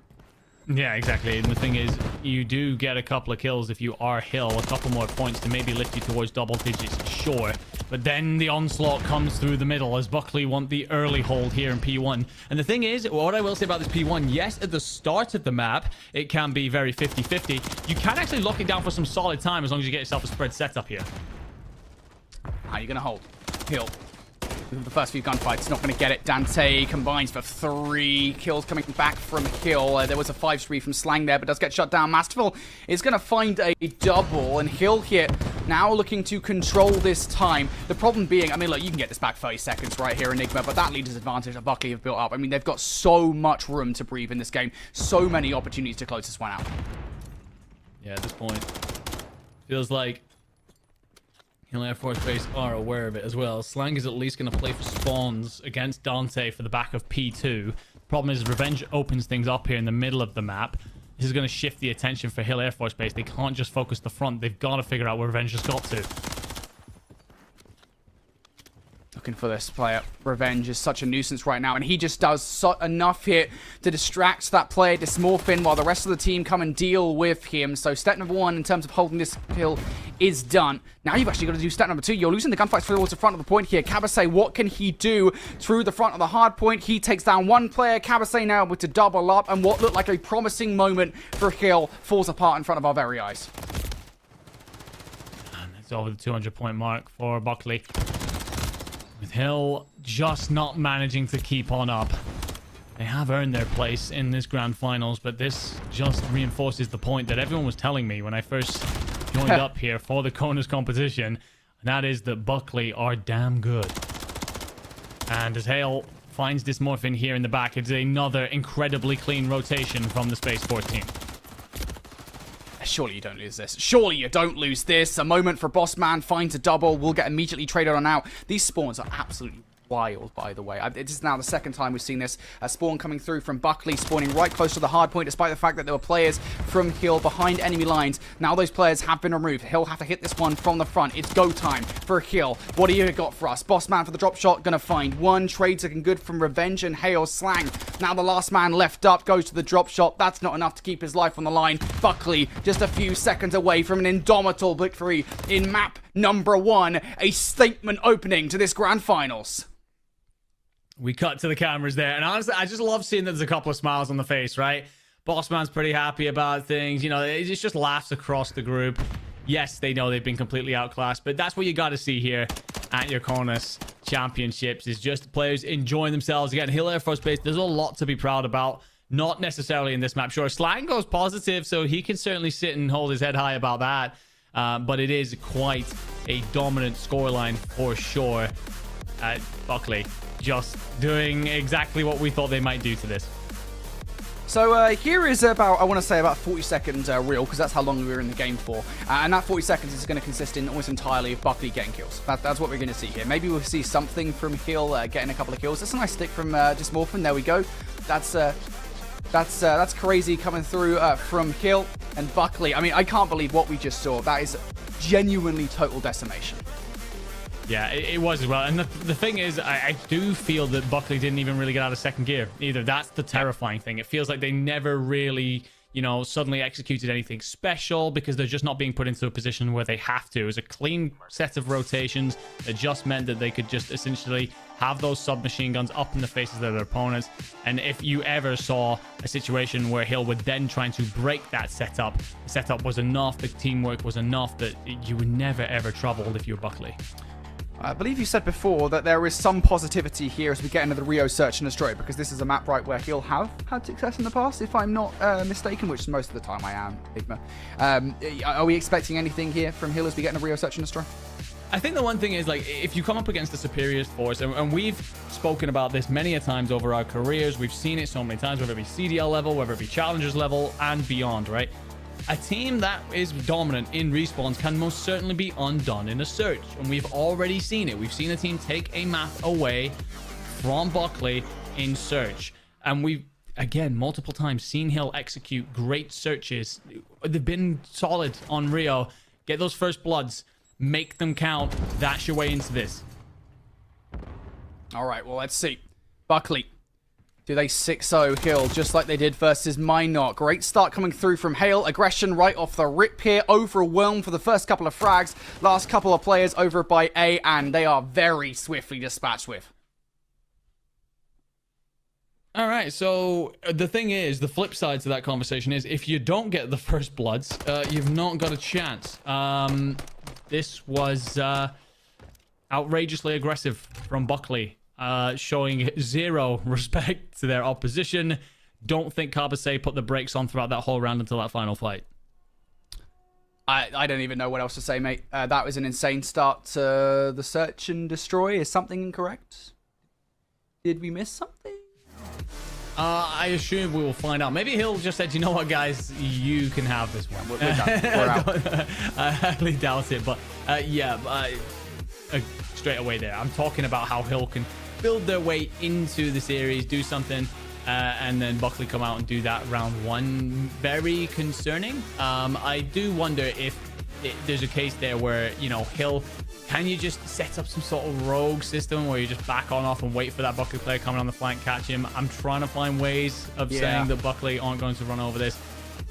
Yeah, exactly. And the thing is, you do get a couple of kills if you are Hill, a couple more points to maybe lift you towards double digits, sure. But then the onslaught comes through the middle as Buckley want the early hold here in P1. And the thing is, what I will say about this P1, yes, at the start of the map, it can be very 50-50. You can actually lock it down for some solid time as long as you get yourself a spread setup here. How are you going to hold? Hill. The first few gunfights, not going to get it. Dante combines for 3 kills coming back from Hill. There was a 5-3 from Slang there, but does get shut down. Masterful is going to find a double, and Hill here now looking to control this time. The problem being, I mean, look, you can get this back 30 seconds right here, Enigma, but that leader's advantage that Buckley have built up. I mean, they've got so much room to breathe in this game. So many opportunities to close this one out. Yeah, at this point, feels like Hill Air Force Base are aware of it as well. Slang is at least going to play for spawns against Dante for the back of P2. Problem is, Revenge opens things up here in the middle of the map. This is going to shift the attention for Hill Air Force Base. They can't just focus the front. They've got to figure out where Revenge has got to. Looking for this player. Revenge is such a nuisance right now, and he just does enough here to distract that player, Dysmorphin, while the rest of the team come and deal with him. So step number 1 in terms of holding this hill is done. Now you've actually got to do step number 2. You're losing the gunfights towards the front of the point here. Kabase, what can he do through the front of the hard point? He takes down one player. Kabase now able to double up, and what looked like a promising moment for Hill falls apart in front of our very eyes. And it's over the 200-point mark for Buckley. With Hill just not managing to keep on up. They have earned their place in this grand finals, but this just reinforces the point that everyone was telling me when I first joined up here for the CONUS competition, and that is that Buckley are damn good. And as Hale finds Dysmorphin here in the back, it's another incredibly clean rotation from the Space Force team. Surely you don't lose this. Surely you don't lose this. A moment for Bossman, finds a double, will get immediately traded on out. These spawns are absolutely wild, by the way. It is now the second time we've seen this. A spawn coming through from Buckley, spawning right close to the hard point, despite the fact that there were players from Hill behind enemy lines. Now those players have been removed. Hill have to hit this one from the front. It's go time for Hill. What do you got for us? Bossman for the drop shot, gonna find one. Trades looking good from Revenge and Hale. Slang, now the last man left up, goes to the drop shot. That's not enough to keep his life on the line. Buckley just a few seconds away from an indomitable victory in map number 1. A statement opening to this grand finals. We cut to the cameras there, and honestly, I just love seeing that there's a couple of smiles on the face, right? Bossman's pretty happy about things. You know, it's just laughs across the group. Yes, they know they've been completely outclassed, but that's what you got to see here at your CONUS Championships, is just players enjoying themselves. Again, Hill Air Force Base, there's a lot to be proud about. Not necessarily in this map. Sure, Slang goes positive, so he can certainly sit and hold his head high about that. But it is quite a dominant scoreline for sure. Buckley just doing exactly what we thought they might do to this. So here is about, I want to say about 40 seconds real, because that's how long we were in the game for. And that 40 seconds is going to consist in almost entirely of Buckley getting kills. That's what we're going to see here. Maybe we'll see something from Hill getting a couple of kills. That's a nice stick from Dismorphin. There we go. That's crazy coming through from Hill and Buckley. I mean, I can't believe what we just saw. That is genuinely total decimation. Yeah, it was as well. And the thing is, I do feel that Buckley didn't even really get out of second gear either. That's the terrifying thing. It feels like they never really, suddenly executed anything special because they're just not being put into a position where they have to. It was a clean set of rotations that just meant that they could just essentially have those submachine guns up in the faces of their opponents. And if you ever saw a situation where Hill would then trying to break that setup, the setup was enough, the teamwork was enough that you would never ever troubled if you were Buckley. I believe you said before that there is some positivity here as we get into the Rio Search and Destroy, because this is a map, right, where he'll have had success in the past, if I'm not mistaken, which most of the time I am, Igma. Are we expecting anything here from Hill as we get into Rio Search and Destroy? I think the one thing is, like, if you come up against the superior force, and we've spoken about this many a times over our careers, we've seen it so many times, whether it be CDL level, whether it be Challengers level, and beyond, right? A team that is dominant in respawns can most certainly be undone in a search. And we've already seen it. We've seen a team take a map away from Buckley in search. And we've, again, multiple times seen Hill execute great searches. They've been solid on Rio. Get those first bloods. Make them count. That's your way into this. All right, well, let's see. Buckley. Do they 6-0 Hill just like they did versus Minot? Great start coming through from Hale. Aggression right off the rip here. Overwhelmed for the first couple of frags. Last couple of players over by A, and they are very swiftly dispatched with. All right, so the thing is, the flip side to that conversation is if you don't get the first bloods, you've not got a chance. This was outrageously aggressive from Buckley. Showing zero respect to their opposition. Don't think Carbasay put the brakes on throughout that whole round until that final fight. I don't even know what else to say, mate. That was an insane start to the Search and Destroy. Is something incorrect? Did we miss something? I assume we will find out. Maybe Hill just said, you know what, guys, you can have this one. We're done. We're out. I highly doubt it, but straight away there. I'm talking about how Hill can build their way into the series, do something, and then Buckley come out and do that round one. Very concerning. I do wonder if there's a case there where, Hill, can you just set up some sort of rogue system where you just back on off and wait for that Buckley player coming on the flank, catch him? I'm trying to find ways of saying that Buckley aren't going to run over this.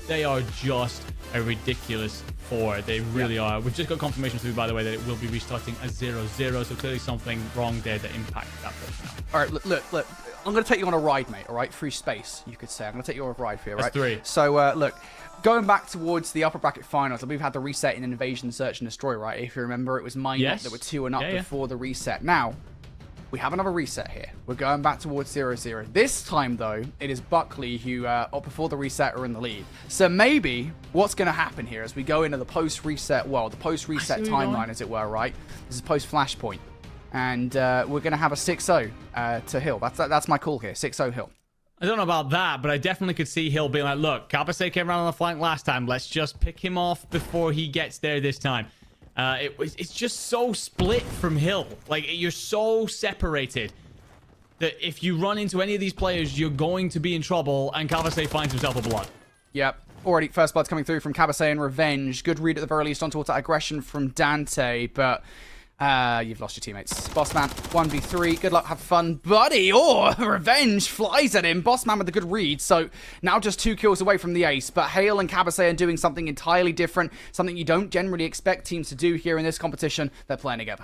They are just a ridiculous four. They really are. We've just got confirmation through, by the way, that it will be restarting as 0-0, so clearly something wrong there that impacted that personnel. All right, look. I'm going to take you on a ride, mate, all right? Through space, you could say. I'm going to take you on a ride here, right? That's 3. So, look, going back towards the upper bracket finals, we've had the reset in Invasion, Search, and Destroy, right? If you remember, it was Minot that were 2-0 before the reset. Now, we have another reset here. We're going back towards 0-0. This time, though, it is Buckley who, before the reset, are in the lead. So maybe what's going to happen here as we go into the post-reset world, the post-reset timeline, as it were, right? This is post-Flashpoint. And we're going to have a 6-0 to Hill. That's my call here, 6-0 Hill. I don't know about that, but I definitely could see Hill being like, look, Carbasay came around on the flank last time. Let's just pick him off before he gets there this time. It's just so split from Hill. Like, you're so separated that if you run into any of these players, you're going to be in trouble, and Carbasay finds himself a blood. Yep. Already first blood's coming through from Carbasay and Revenge. Good read at the very least on towards that aggression from Dante, but you've lost your teammates. Bossman, 1v3. Good luck, have fun, buddy. Oh, Revenge flies at him. Bossman with a good read. So now just 2 kills away from the ace. But Hale and Carbasay are doing something entirely different. Something you don't generally expect teams to do here in this competition. They're playing together.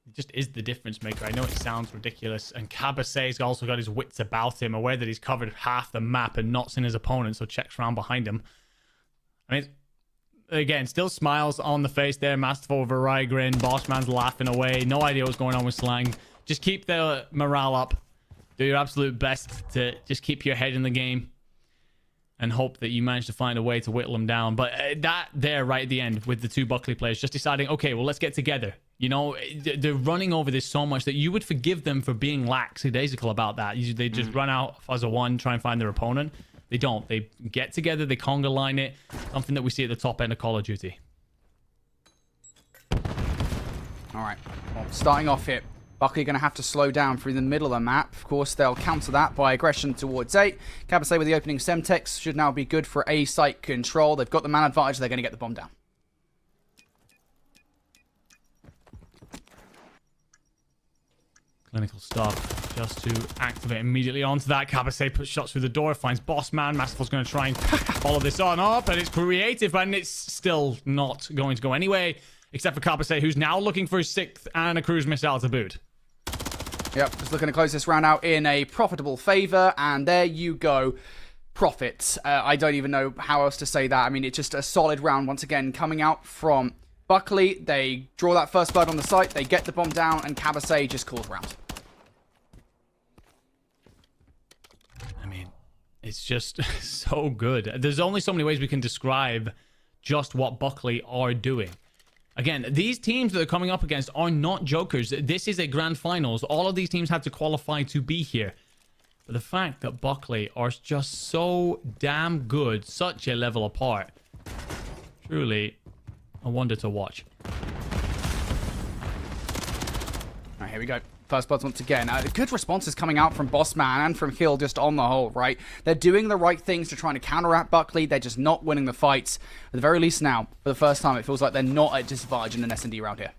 It just is the difference maker. I know it sounds ridiculous. And Carbasay's also got his wits about him, aware that he's covered half the map and not seen his opponent, so checks around behind him. I mean, again, still smiles on the face there. Masterful with a wry grin. Bossman's laughing away. No idea what's going on with Slang. Just keep the morale up. Do your absolute best to just keep your head in the game and hope that you manage to find a way to whittle them down. But that there right at the end with the two Buckley players just deciding, okay, well, let's get together. You know, they're running over this so much that you would forgive them for being lackadaisical about that. They just run out as a one, try and find their opponent. They don't. They get together, they conga line it. Something that we see at the top end of Call of Duty. All right, well, starting off here. Buckley going to have to slow down through the middle of the map. Of course, they'll counter that by aggression towards A. Cabasay with the opening Semtex should now be good for A site control. They've got the man advantage. They're going to get the bomb down. Clinical stuff just to activate immediately onto that. Cabasay puts shots through the door, finds Boss Man. Masterful's going to try and follow this on up, and it's creative, and it's still not going to go anyway, except for Cabasay, who's now looking for his 6th and a cruise missile to boot. Yep, just looking to close this round out in a profitable favor, and there you go. Profits. I don't even know how else to say that. I mean, it's just a solid round once again coming out from Buckley. They draw that first blood on the site, they get the bomb down, and Cabasay just calls round. I mean, it's just so good. There's only so many ways we can describe just what Buckley are doing. Again, these teams that are coming up against are not jokers. This is a grand finals. All of these teams had to qualify to be here. But the fact that Buckley are just so damn good, such a level apart, truly a wonder to watch. All right, here we go. First bloods once again. Good responses coming out from Bossman and from Hill just on the whole, right? They're doing the right things to try to counteract Buckley. They're just not winning the fights. At the very least now, for the first time, it feels like they're not at disadvantage in an S&D round here.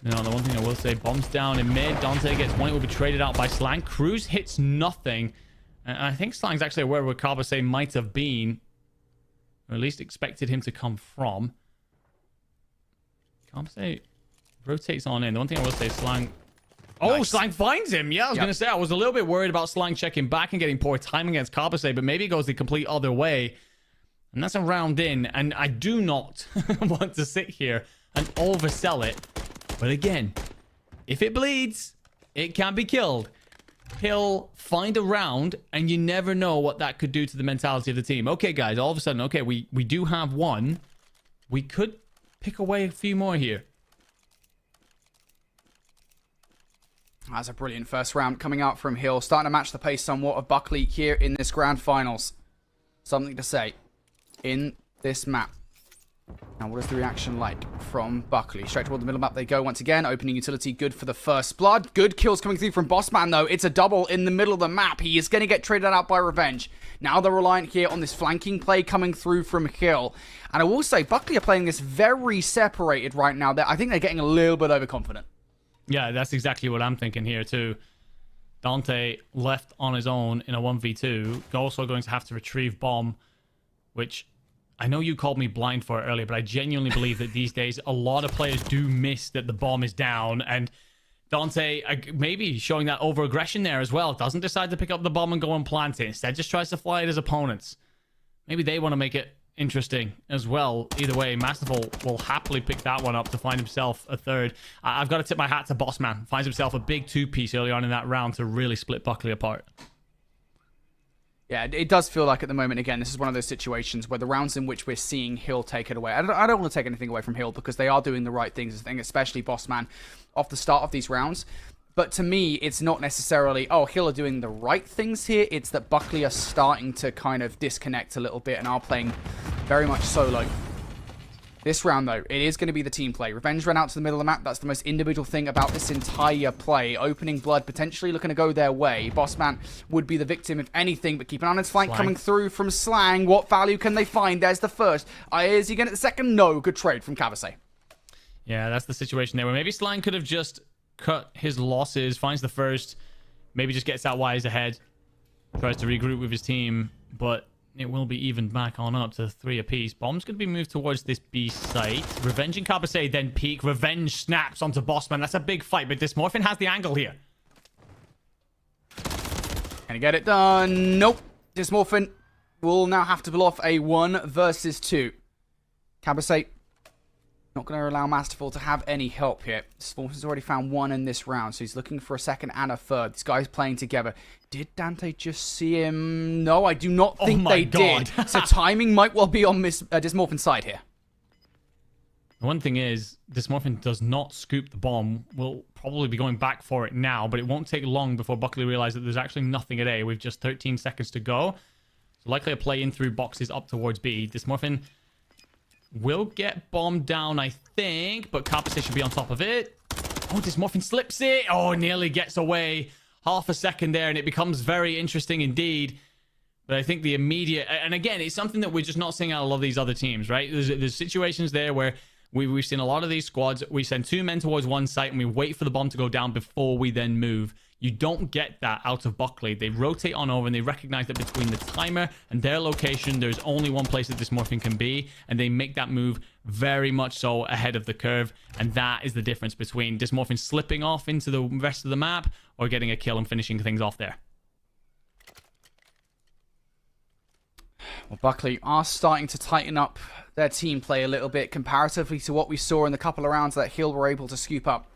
Now, the one thing I will say, bombs down in mid. Dante gets one. It will be traded out by Slang. Cruz hits nothing. And I think Slang's actually aware where Cabasay might have been. Or at least expected him to come from. Cabasay rotates on in. The one thing I will say, Slang... Oh, nice. Slang finds him. Yeah, I was going to say, I was a little bit worried about Slang checking back and getting poor timing against Cabasay, but maybe it goes the complete other way. And that's a round in, and I do not want to sit here and oversell it. But again, if it bleeds, it can be killed. He'll find a round, and you never know what that could do to the mentality of the team. Okay, guys, all of a sudden, okay, we do have one. We could pick away a few more here. That's a brilliant first round coming out from Hill. Starting to match the pace somewhat of Buckley here in this grand finals. Something to say in this map. Now, what is the reaction like from Buckley? Straight toward the middle map they go once again. Opening utility good for the first blood. Good kills coming through from Bossman, though. It's a double in the middle of the map. He is going to get traded out by Revenge. Now they're reliant here on this flanking play coming through from Hill. And I will say, Buckley are playing this very separated right now. I think they're getting a little bit overconfident. Yeah, that's exactly what I'm thinking here, too. Dante left on his own in a 1v2. Also going to have to retrieve bomb, which I know you called me blind for it earlier, but I genuinely believe that these days a lot of players do miss that the bomb is down. And Dante, maybe showing that over-aggression there as well, doesn't decide to pick up the bomb and go and plant it. Instead, just tries to fly at his opponents. Maybe they want to make it interesting as well. Either way, Masterful will happily pick that one up to find himself a third. I've got to tip my hat to Bossman. Finds himself a big two-piece early on in that round to really split Buckley apart. Yeah, it does feel like at the moment, again, this is one of those situations where the rounds in which we're seeing Hill take it away. I don't want to take anything away from Hill because they are doing the right things, especially Bossman, off the start of these rounds. But to me, it's not necessarily, oh, Hill are doing the right things here. It's that Buckley are starting to kind of disconnect a little bit and are playing very much solo. This round, though, it is going to be the team play. Revenge ran out to the middle of the map. That's the most individual thing about this entire play. Opening blood potentially looking to go their way. Bossman would be the victim if anything, but keep an eye on his flank coming through from Slang. What value can they find? There's the first. Is he going to get the second? No. Good trade from Cabasay. Yeah, that's the situation there where maybe Slang could have just cut his losses, finds the first, maybe just gets out wise ahead, tries to regroup with his team, but it will be evened back on up to 3 apiece. Bomb's going to be moved towards this B site. Revenge and Cabasay then peek. Revenge snaps onto Bossman. That's a big fight, but Dysmorphin has the angle here. Can he get it done? Nope. Dysmorphin will now have to pull off a 1 versus 2. Cabasay Not going to allow Masterful to have any help here. Smorfin's already found one in this round, so he's looking for a second and a third. These guys playing together. Did Dante just see him? No, I do not think they did. So timing might well be on Dysmorphin's side here. The one thing is, Dysmorphin does not scoop the bomb. We'll probably be going back for it now, but it won't take long before Buckley realizes that there's actually nothing at A. We've just 13 seconds to go. So likely a play in through boxes up towards B. Dysmorphin will get bombed down, I think, but Carpase should be on top of it. Oh, Dysmorphin slips it. Oh, nearly gets away. Half a second there, and it becomes very interesting indeed. But I think the immediate... And again, it's something that we're just not seeing out of a lot of these other teams, right? There's situations there where we've seen a lot of these squads. We send 2 men towards one site, and we wait for the bomb to go down before we then move. You don't get that out of Buckley. They rotate on over, and they recognize that between the timer and their location, there's only one place that Dysmorphin can be, and they make that move very much so ahead of the curve, and that is the difference between Dysmorphin slipping off into the rest of the map or getting a kill and finishing things off there. Well, Buckley are starting to tighten up their team play a little bit comparatively to what we saw in the couple of rounds that Hill were able to scoop up.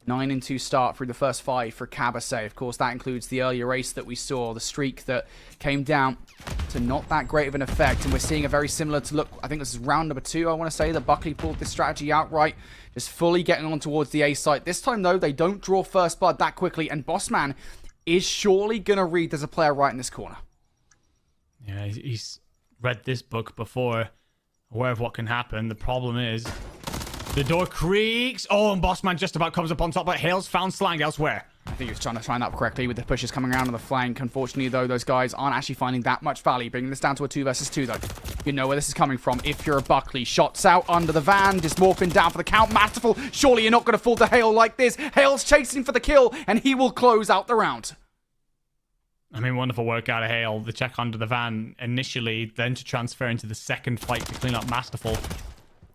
9-2 start through the first 5 for Cabase. Of course, that includes the earlier race that we saw, the streak that came down to not that great of an effect. And we're seeing a very similar to look, I think this is round number 2, I want to say, that Buckley pulled this strategy outright, just fully getting on towards the A site. This time, though, they don't draw first blood that quickly, and Bossman is surely going to read there's a player right in this corner. Yeah, he's read this book before, aware of what can happen. The problem is, the door creaks. Oh, and Bossman just about comes up on top, but Hale's found Slang elsewhere. I think he was trying to find that correctly with the pushes coming around on the flank. Unfortunately, though, those guys aren't actually finding that much value, bringing this down to a 2 versus 2, though. You know where this is coming from if you're a Buckley. Shots out under the van. Dysmorphin down for the count. Masterful. Surely you're not going to fall to Hale like this. Hale's chasing for the kill, and he will close out the round. I mean, wonderful work out of Hale. The check under the van initially, then to transfer into the second fight to clean up Masterful.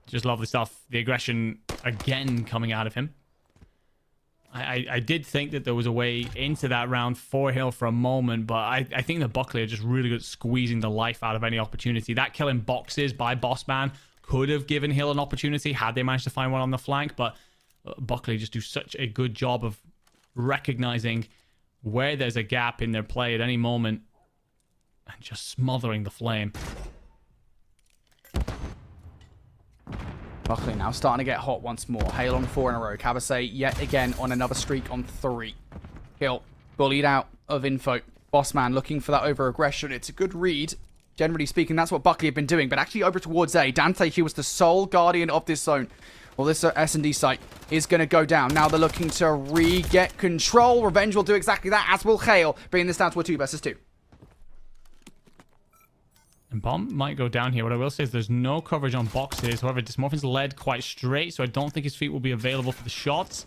Just lovely stuff. The aggression again coming out of him. I did think that there was a way into that round for Hill for a moment, but I think the Buckley are just really good at squeezing the life out of any opportunity. That kill in boxes by Bossman could have given Hill an opportunity had they managed to find one on the flank, but Buckley just do such a good job of recognizing where there's a gap in their play at any moment and just smothering the flame. Buckley now starting to get hot once more. Hale on 4 in a row. Cabase yet again on another streak on 3. Hill bullied out of info. Bossman looking for that over-aggression. It's a good read. Generally speaking, that's what Buckley have been doing. But actually over towards A. Dante, he was the sole guardian of this zone. Well, this S&D site is going to go down. Now they're looking to re-get control. Revenge will do exactly that, as will Hale, bringing this down to a 2 versus 2. And bomb might go down here. What I will say is there's no coverage on boxes. However, Dysmorphin's led quite straight, so I don't think his feet will be available for the shots.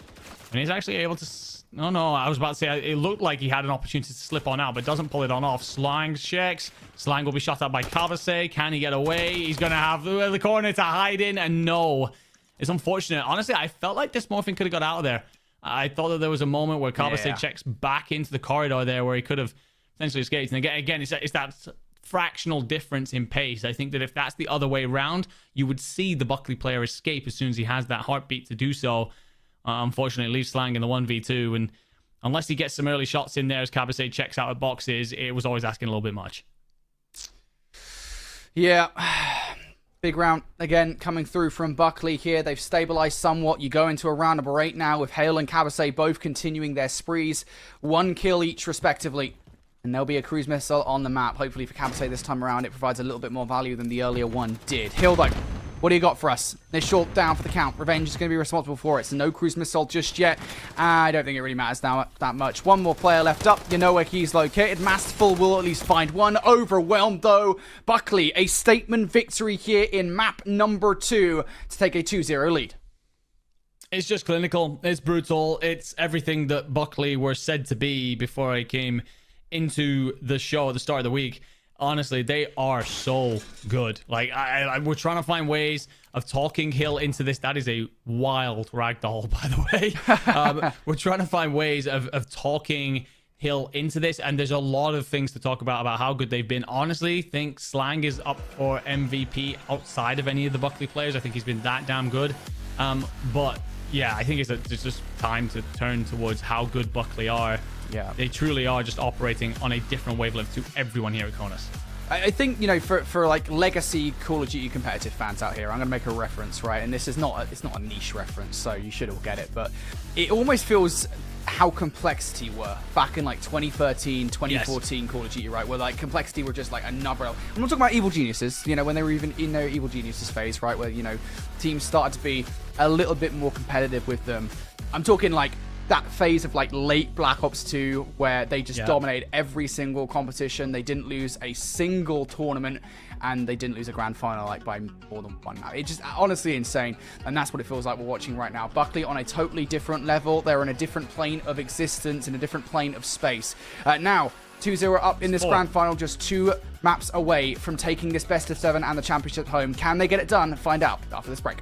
And he's actually able to... No, I was about to say it looked like he had an opportunity to slip on out, but doesn't pull it on off. Slang checks. Slang will be shot at by Cabase. Can he get away? He's going to have the corner to hide in, and no. It's unfortunate. Honestly, I felt like Dysmorphin could have got out of there. I thought that there was a moment where Cabase checks back into the corridor there where he could have potentially escaped. And again, it's that fractional difference in pace. I think that if that's the other way around, you would see the Buckley player escape as soon as he has that heartbeat to do so. Unfortunately, it leaves Slang in the 1v2, and unless he gets some early shots in there as Cabase checks out at boxes, it was always asking a little bit much. Yeah. Big round again coming through from Buckley here. They've stabilized somewhat. You go into a round number 8 now with Hale and Cabase both continuing their sprees. 1 kill each respectively. And there'll be a cruise missile on the map. Hopefully for Cabase this time around, it provides a little bit more value than the earlier one did. Hill, though, what do you got for us? They're short down for the count. Revenge is going to be responsible for it. So no cruise missile just yet. I don't think it really matters now that much. 1 more player left up. You know where he's located. Masterful will at least find one. Overwhelmed, though. Buckley, a statement victory here in map number 2 to take a 2-0 lead. It's just clinical. It's brutal. It's everything that Buckley were said to be before I came into the show at the start of the week. Honestly, they are so good. Like, we're trying to find ways of talking Hill into this. That is a wild ragdoll, by the way. We're trying to find ways of talking Hill into this, and there's a lot of things to talk about how good they've been. Honestly, think Slang is up for MVP outside of any of the Buckley players. I think he's been that damn good. But yeah, I think it's just time to turn towards how good Buckley are. Yeah, they truly are just operating on a different wavelength to everyone here at CONUS. I think, you know, for like legacy Call of Duty competitive fans out here, I'm going to make a reference, right? And this is it's not a niche reference, so you should all get it. But it almost feels how Complexity were back in like 2013, 2014 Call of Duty, right? Where like Complexity were just like another. I'm not talking about Evil Geniuses, you know, when they were even in their Evil Geniuses phase, right? Where, you know, teams started to be a little bit more competitive with them. I'm talking like that phase of like late Black Ops 2 where they just dominated every single competition. They didn't lose a single tournament, and they didn't lose a grand final like by more than one map. It's just honestly insane, and that's what it feels like we're watching right now. Buckley on a totally different level. They're in a different plane of existence, in a different plane of space. Now 2-0 up in this grand final, just 2 maps away from taking this best of 7 and the championship home. Can they get it done? Find out after this break.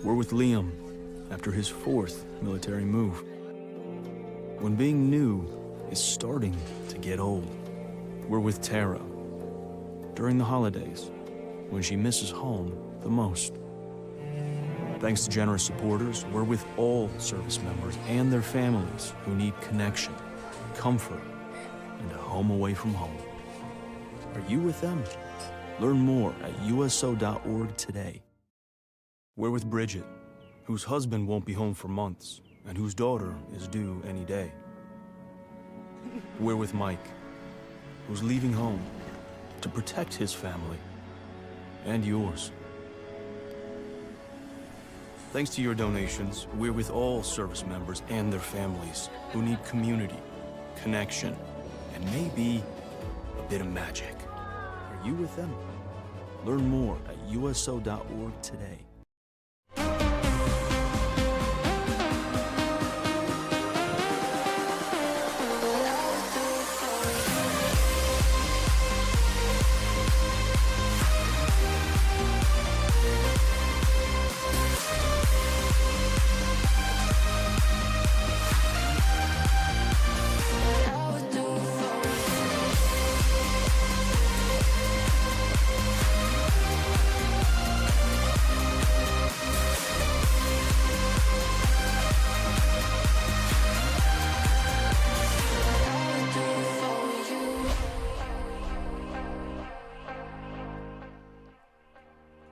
We're with Liam after his 4th military move. When being new is starting to get old. We're with Tara during the holidays when she misses home the most. Thanks to generous supporters, we're with all service members and their families who need connection, comfort, and a home away from home. Are you with them? Learn more at uso.org today. We're with Bridget, whose husband won't be home for months and whose daughter is due any day. We're with Mike, who's leaving home to protect his family and yours. Thanks to your donations, we're with all service members and their families who need community, connection, and maybe a bit of magic. Are you with them? Learn more at uso.org today.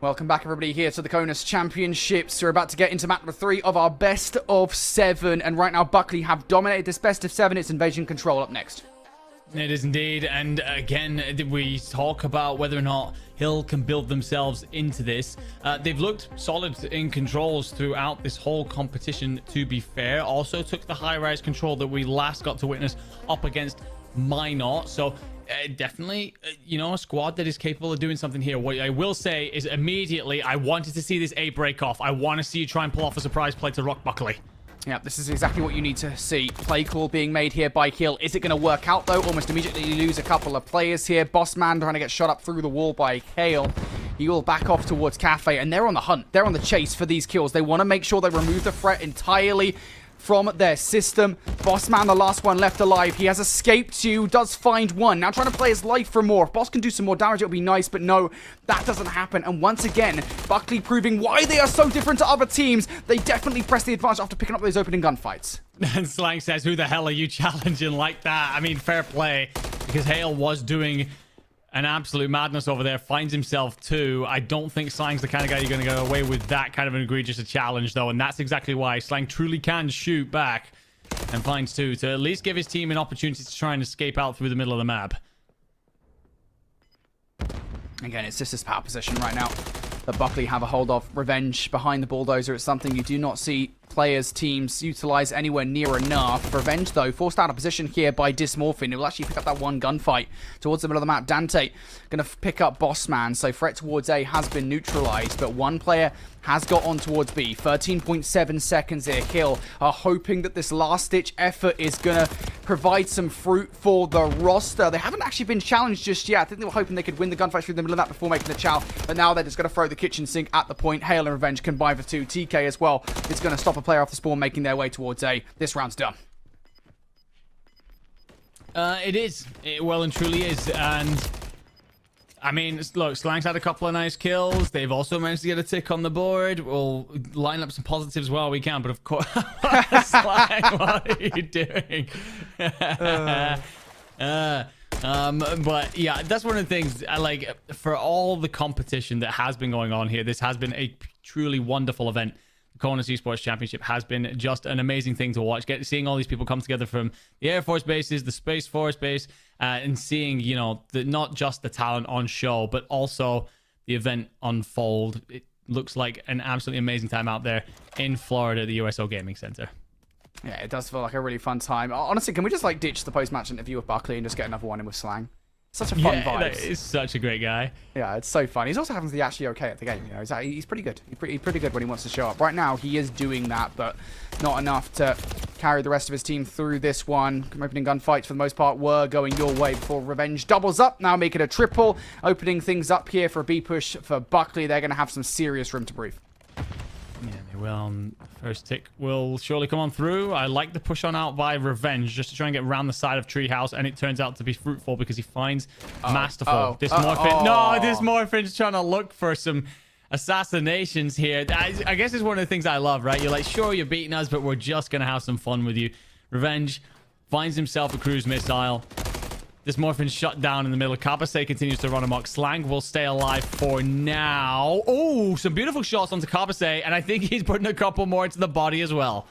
Welcome back, everybody, here to the CONUS Championships. We're about to get into map number 3 of our best of 7. And right now, Buckley have dominated this best of 7. It's Invasion Control up next. It is indeed. And again, we talk about whether or not Hill can build themselves into this. They've looked solid in controls throughout this whole competition, to be fair. Also took the high-rise control that we last got to witness up against Minot. So definitely, you know, a squad that is capable of doing something here. What I will say is immediately, I wanted to see this A break off. I want to see you try and pull off a surprise play to Rock Buckley. Yeah, this is exactly what you need to see. Play call being made here by Hill. Is it going to work out, though? Almost immediately you lose a couple of players here. Bossman trying to get shot up through the wall by Kale. he will back off towards Cafe, and they're on the hunt. They're on the chase for these kills. They want to make sure they remove the threat entirely from their system. Bossman, the last one left alive. He has escaped to, does find one. Now trying to play his life for more. If Boss can do some more damage, it'll be nice, but no, that doesn't happen. And once again, Buckley proving why they are so different to other teams. They definitely press the advantage after picking up those opening gunfights. And Slang says, who the hell are you challenging like that? I mean, fair play, because Hale was doing an absolute madness over there, finds himself too. I don't think Slang's the kind of guy you're going to go away with that kind of an egregious a challenge, though, and that's exactly why Slang truly can shoot back and finds two to at least give his team an opportunity to try and escape out through the middle of the map. Again, it's just his power position right now that Buckley have a hold of. Revenge behind the bulldozer. It's something you do not see players, teams utilize anywhere near enough. Revenge, though, forced out of position here by Dysmorphin. It will actually pick up that one gunfight towards the middle of the map. Dante going to pick up Bossman. So threat towards A has been neutralized, but one player has got on towards B. 13.7 seconds here. Hill are hoping that this last-ditch effort is going to provide some fruit for the roster. They haven't actually been challenged just yet. I think they were hoping they could win the gunfight through the middle of that before making the chow, but now they're just going to throw the kitchen sink at the point. Hale and Revenge combine for two. TK as well. It's going to stop a player off the spawn making their way towards A. This round's done. It is. It well and truly is. And I mean, look, Slang's had a couple of nice kills. They've also managed to get a tick on the board. We'll line up some positives while we can, but of course, Slang, what are you doing? But yeah, that's one of the things I like. For all the competition that has been going on here, this has been a truly wonderful event. The CONUS Esports Championship has been just an amazing thing to watch. Seeing all these people come together from the Air Force bases, the Space Force base, and seeing, you know, not just the talent on show, but also the event unfold. It looks like an absolutely amazing time out there in Florida at the USO Gaming Center. Yeah, it does feel like a really fun time. Honestly, can we just like ditch the post-match interview with Buckley and just get another one in with Slang? Such a fun vibe. He's such a great guy. Yeah, it's so fun. He's also happens to be actually okay at the game. You know, he's pretty good. He's pretty good when he wants to show up. Right now, he is doing that, but not enough to carry the rest of his team through this one. Opening gunfights for the most part were going your way before Revenge doubles up. Now make it a triple. Opening things up here for a B push for Buckley. They're going to have some serious room to breathe. Yeah, they will. First tick will surely come on through. I like the push on out by Revenge just to try and get around the side of Treehouse, and it turns out to be fruitful because he finds Masterful. Dysmorphin. No, Dysmorphin's trying to look for some assassinations here. I guess it's one of the things I love, right? You're like, sure, you're beating us, but we're just going to have some fun with you. Revenge finds himself a cruise missile. Dysmorphin shut down in the middle. Kabase continues to run amok. Slang will stay alive for now. Oh, some beautiful shots onto Kabase, and I think he's putting a couple more into the body as well.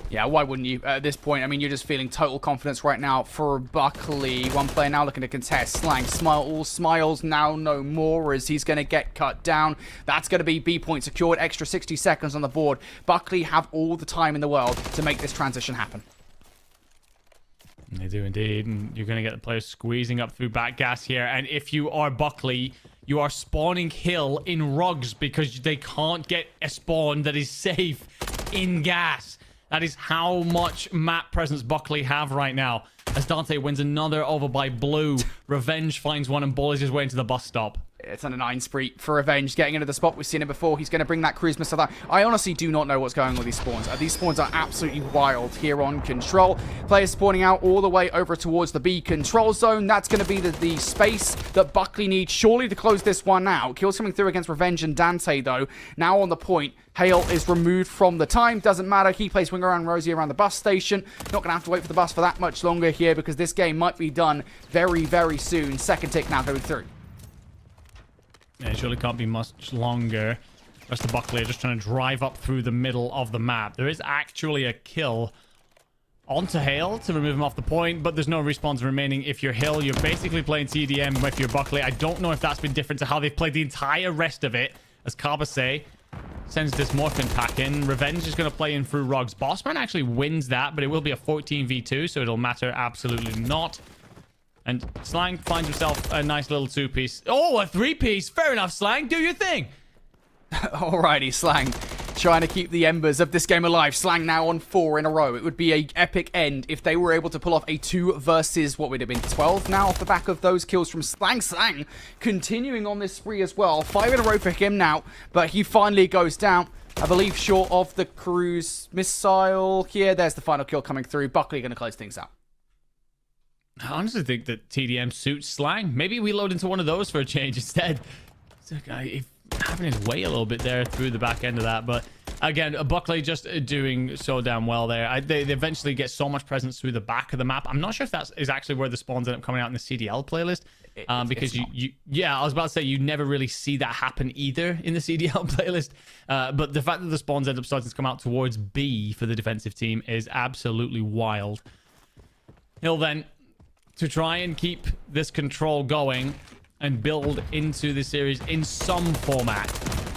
Yeah, why wouldn't you at this point? I mean, you're just feeling total confidence right now for Buckley. One player now looking to contest. Slang smiles now no more as he's going to get cut down. That's going to be B point secured. Extra 60 seconds on the board. Buckley have all the time in the world to make this transition happen. They do indeed, and you're going to get the players squeezing up through back gas here. And if you are Buckley, you are spawning Hill in rugs because they can't get a spawn that is safe in gas. That is how much map presence Buckley have right now. As Dante wins another over by Blue, Revenge finds one and bullies his way into the bus stop. It's on a 9 spree for Revenge, getting into the spot. We've seen it before. He's going to bring that cruise missile down. I honestly do not know what's going on with these spawns. These spawns are absolutely wild here on Control. Players spawning out all the way over towards the B control zone. That's going to be the space that Buckley needs surely to close this one out. Kills coming through against Revenge and Dante, though. Now on the point. Hale is removed from the time. Doesn't matter. He plays Wing Around Rosie around the bus station. Not going to have to wait for the bus for that much longer here because this game might be done very, very soon. Second tick now going through. Yeah, it surely can't be much longer. The rest of Buckley are just trying to drive up through the middle of the map. There is actually a kill onto Hale to remove him off the point, but there's no respawns remaining. If you're Hill, you're basically playing TDM. If you're Buckley, I don't know if that's been different to how they've played the entire rest of it. As Kabase sends Dysmorphin pack in. Revenge is going to play in through rugs. Bossman actually wins that, but it will be a 14v2, so it'll matter absolutely not. And Slang finds himself a nice little 2-piece. Oh, a 3-piece. Fair enough, Slang. Do your thing. Alrighty, Slang. trying to keep the embers of this game alive. Slang now on 4 in a row. It would be an epic end if they were able to pull off a 2 versus, what would it have been, 12 now off the back of those kills from Slang. Slang continuing on this spree as well. 5 in a row for him now, but he finally goes down. I believe short of the cruise missile here. There's the final kill coming through. Buckley going to close things out. I honestly think that TDM suits Slang. Maybe we load into one of those for a change instead. Having his way a little bit there through the back end of that, but again, Buckley just doing so damn well there. They eventually get so much presence through the back of the map. I'm not sure if that is actually where the spawns end up coming out in the CDL playlist, because I was about to say you never really see that happen either in the CDL playlist. But the fact that the spawns end up starting to come out towards B for the defensive team is absolutely wild. He'll then, to try and keep this control going and build into the series in some format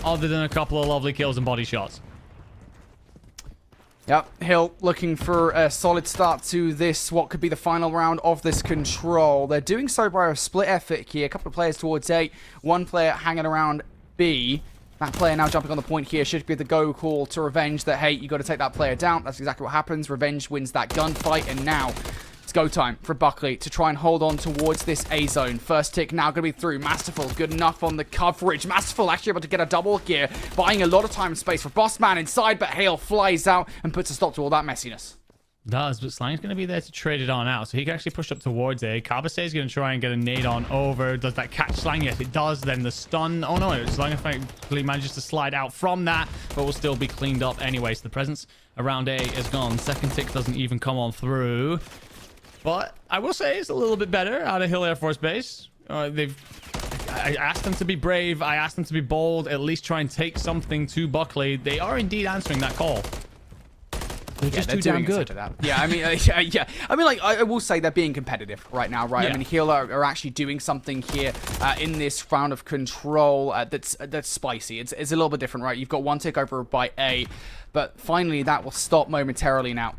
other than a couple of lovely kills and body shots. Yep, Hill looking for a solid start to this, what could be the final round of this control. They're doing so by a split effort here. A couple of players towards A, one player hanging around B. That player now jumping on the point here should be the go call to Revenge that, hey, you got to take that player down. That's exactly what happens. Revenge wins that gunfight, and now it's go time for Buckley to try and hold on towards this A zone. First tick now going to be through. Masterful, good enough on the coverage. Masterful actually able to get a double here, buying a lot of time and space for Bossman inside, but Hale flies out and puts a stop to all that messiness. Does, but Slang's going to be there to trade it on out, so he can actually push up towards A. Carbase is going to try and get a nade on over. Does that catch Slang? Yes, it does. Then the stun. Oh no, Slang effectively manages to slide out from that, but will still be cleaned up anyway. So the presence around A is gone. Second tick doesn't even come on through. But I will say it's a little bit better out of Hill Air Force Base. I asked them to be brave. I asked them to be bold. At least try and take something to Buckley. They are indeed answering that call. They're just too damn good. Yeah, I mean, like, I will say they're being competitive right now, right? Yeah. I mean, Heal are actually doing something here in this round of control that's spicy. It's a little bit different, right? You've got one tick over by A, but finally that will stop momentarily now.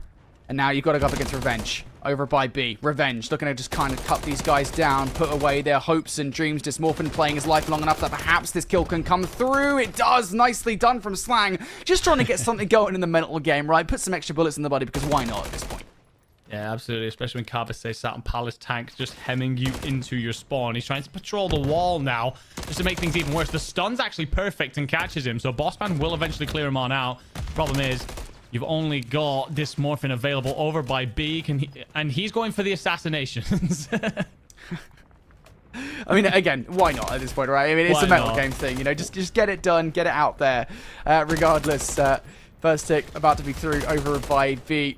And now you've got to go up against Revenge over by B. Revenge looking to just kind of cut these guys down, put away their hopes and dreams. Dysmorphin playing his life long enough that perhaps this kill can come through. It does. Nicely done from Slang. Just trying to get something going in the mental game, right? Put some extra bullets in the body, because why not at this point? Yeah, absolutely. Especially when Carbase sat on Palace Tank, just hemming you into your spawn. He's trying to patrol the wall now, just to make things even worse. The stun's actually perfect and catches him, so Bossman will eventually clear him on out. Problem is, you've only got Dysmorphin available over by B, and he's going for the assassinations. I mean, again, why not at this point, right? I mean, it's a mental game thing, you know. Just get it done, get it out there. Regardless, first tick about to be through over by B.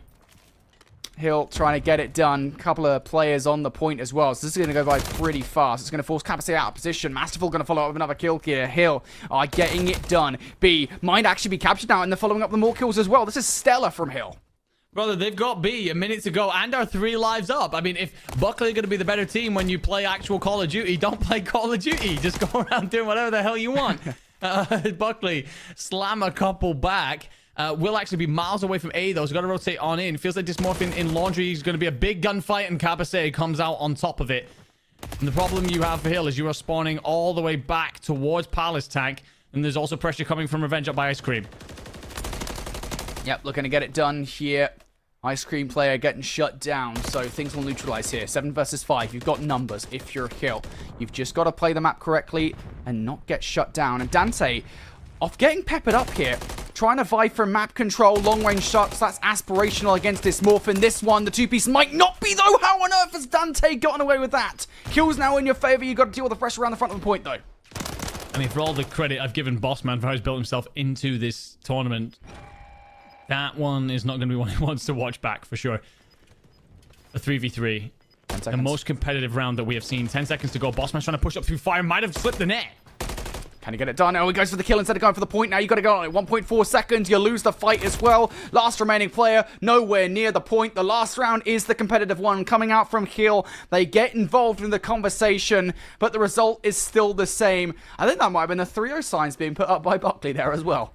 Hill trying to get it done. Couple of players on the point as well. So this is going to go by pretty fast. It's going to force Capacity out of position. Masterful going to follow up with another kill here. Hill are getting it done. B might actually be captured now, and they're following up with more kills as well. This is stellar from Hill. Brother, they've got B a minute to go and are 3 lives up. I mean, if Buckley are going to be the better team when you play actual Call of Duty, don't play Call of Duty. Just go around doing whatever the hell you want. Buckley slam a couple back. Will actually be miles away from A, though. He's got to rotate on in. Feels like Dysmorphin in Laundry is going to be a big gunfight, and Carbase comes out on top of it. And the problem you have for Hill is you are spawning all the way back towards Palace Tank, and there's also pressure coming from Revenge up by Ice Cream. Yep, looking to get it done here. Ice Cream player getting shut down, so things will neutralize here. 7 versus 5. You've got numbers if you're Hill. You've just got to play the map correctly and not get shut down. And Dante, off getting peppered up here, trying to vie for map control, long-range shots. That's aspirational against Dysmorphin. This one, the two-piece might not be, though. How on earth has Dante gotten away with that? Kills now in your favor. You've got to deal with the pressure around the front of the point, though. I mean, for all the credit I've given Bossman for how he's built himself into this tournament, that one is not going to be one he wants to watch back, for sure. A 3v3. The most competitive round that we have seen. 10 seconds to go. Bossman's trying to push up through fire. Might have slipped the net. Can he get it done? Oh, he goes for the kill instead of going for the point. Now you got to go on it. 1.4 seconds. You lose the fight as well. Last remaining player, nowhere near the point. The last round is the competitive one coming out from Hill. They get involved in the conversation, but the result is still the same. I think that might have been the 3-0 signs being put up by Buckley there as well.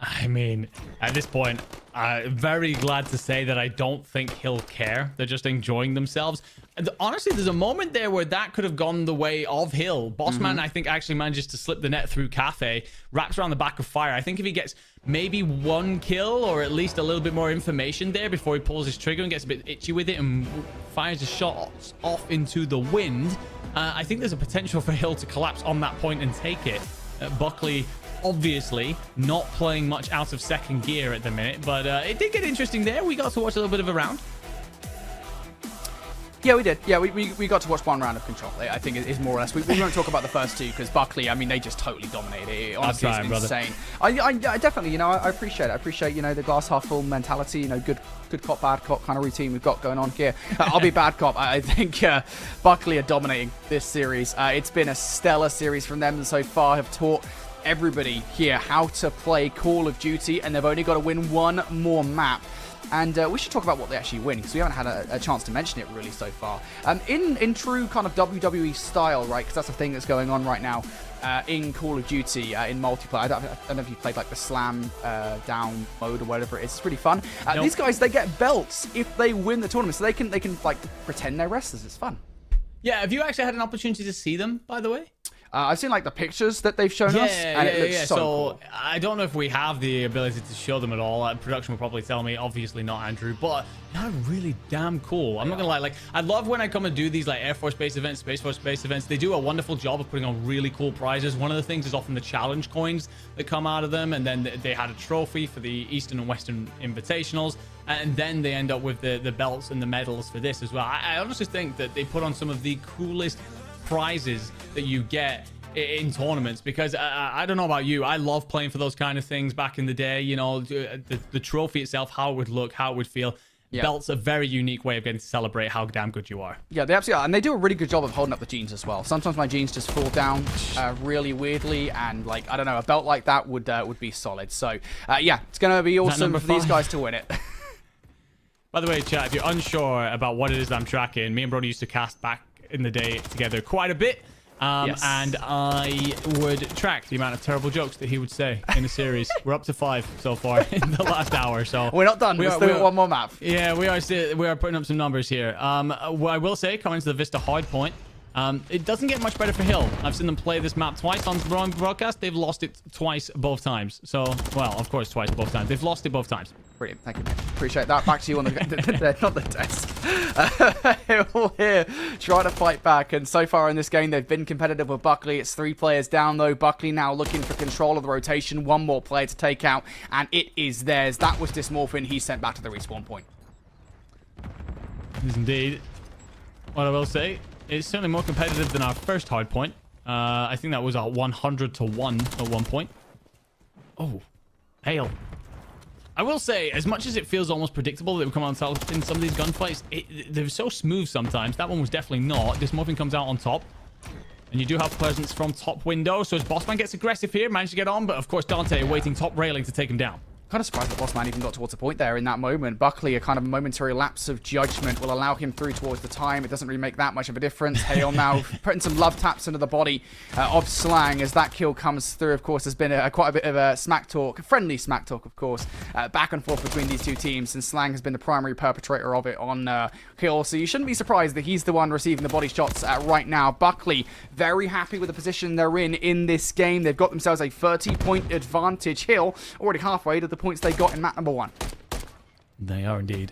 I mean, at this point, I'm very glad to say that I don't think he'll care. They're just enjoying themselves. And honestly, there's a moment there where that could have gone the way of Hill. Bossman, I think, actually manages to slip the net through Cafe, wraps around the back of Fire. I think if he gets maybe 1 kill or at least a little bit more information there before he pulls his trigger and gets a bit itchy with it and fires a shot off into the wind, I think there's a potential for Hill to collapse on that point and take it. Buckley obviously not playing much out of second gear at the minute, but it did get interesting there. We got to watch a little bit of a round. Yeah, we did. Yeah, we got to watch 1 round of Control. I think it is more or less. We won't talk about the first 2 because Buckley, I mean, they just totally dominated. It honestly is insane. I definitely, you know, I appreciate it. I appreciate, you know, the glass half full mentality, you know, good cop, bad cop kind of routine we've got going on here. I'll be bad cop. I think Buckley are dominating this series. It's been a stellar series from them so far. Have taught everybody here how to play Call of Duty, and they've only got to win 1 more map. And we should talk about what they actually win, because we haven't had a chance to mention it really so far. In true kind of WWE style, right, because that's the thing that's going on right now in Call of Duty in multiplayer. I don't know if you played like the slam down mode or whatever it is. It's pretty fun. Nope. These guys, they get belts if they win the tournament, so they can like pretend they're wrestlers. It's fun. Yeah, have you actually had an opportunity to see them, by the way? I've seen like the pictures that they've shown us, and it looks so cool. I don't know if we have the ability to show them at all. Production will probably tell me, obviously not, Andrew, but they're really damn cool. I'm not gonna lie, like, I love when I come and do these like Air Force Base events, Space Force Base events. They do a wonderful job of putting on really cool prizes. One of the things is often the challenge coins that come out of them, and then they had a trophy for the Eastern and Western Invitationals, and then they end up with the belts and the medals for this as well. I honestly think that they put on some of the coolest prizes that you get in tournaments, because I don't know about you, I love playing for those kind of things back in the day. You know, the trophy itself, how it would look, how it would feel. Yeah. Belt's a very unique way of getting to celebrate how damn good you are. Yeah, they absolutely are. And they do a really good job of holding up the jeans as well. Sometimes my jeans just fall down really weirdly, and like, I don't know, a belt like that would be solid. So yeah, it's going to be awesome for these guys to win it. By the way, chat, if you're unsure about what it is that I'm tracking, me and Brody used to cast back in the day together quite a bit. Yes. And I would track the amount of terrible jokes that he would say in a series. We're up to 5 so far in the last hour, so we're not done. We're still got 1 more map. Yeah, we are putting up some numbers here. What I will say, coming to the Vista hardpoint, it doesn't get much better for Hill. I've seen them play this map twice on the broadcast. They've lost it twice both times. So, well, of course, twice both times. They've lost it both times. Brilliant. Thank you, mate. Appreciate that. Back to you on the not the desk. Hill here trying to fight back, and so far in this game they've been competitive with Buckley. It's 3 players down though. Buckley now looking for control of the rotation. 1 more player to take out, and it is theirs. That was Dysmorphin. He's sent back to the respawn point. Yes, indeed. What I will say, it's certainly more competitive than our first hard point. I think that was a 100-1 at one point. Oh, hail. I will say, as much as it feels almost predictable that we come on top in some of these gunfights, they're so smooth sometimes. That one was definitely not. This Morphin comes out on top. And you do have presence from top window. So as Bossman gets aggressive here, managed to get on. But of course, Dante waiting top railing to take him down. Kind of surprised that Bossman even got towards the point there in that moment. Buckley, a kind of momentary lapse of judgment will allow him through towards the time. It doesn't really make that much of a difference. Hale now putting some love taps into the body of Slang as that kill comes through. Of course, there's been quite a bit of a smack talk, friendly smack talk, of course, back and forth between these 2 teams, and Slang has been the primary perpetrator of it on Hill. So you shouldn't be surprised that he's the one receiving the body shots right now. Buckley, very happy with the position they're in this game. They've got themselves a 30-point advantage. Hill, already halfway to the points they got in map number 1. They are indeed.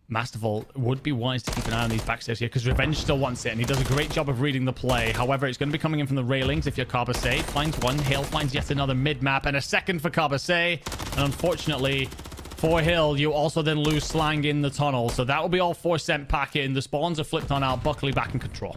Masterful would be wise to keep an eye on these backstairs here, because Revenge still wants it, and he does a great job of reading the play. However, it's going to be coming in from the railings if you're Carbasay. Finds one. Hill finds yet another mid-map, and a second for Carbasay. And unfortunately, for Hill, you also then lose Slang in the tunnel. So that will be all 4 sent back in. The spawns are flipped on out. Buckley back in control.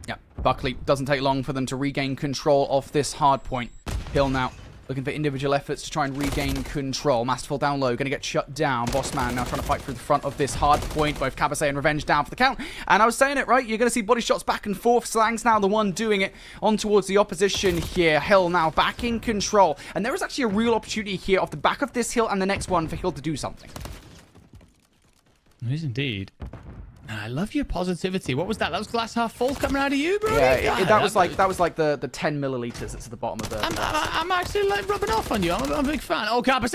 Yeah, Buckley doesn't take long for them to regain control of this hard point. Hill now looking for individual efforts to try and regain control. Masterful down low, going to get shut down. Bossman now trying to fight through the front of this hard point. Both Cabasay and Revenge down for the count. And I was saying it, right? You're going to see body shots back and forth. Slang's now the one doing it on towards the opposition here. Hill now back in control. And there is actually a real opportunity here off the back of this hill and the next one for Hill to do something. It is indeed. I love your positivity. What was that? That was glass half full coming out of you, bro. Yeah, that was like the 10 milliliters that's at the bottom of the. I'm actually like rubbing off on you. I'm a big fan. Oh, Kappa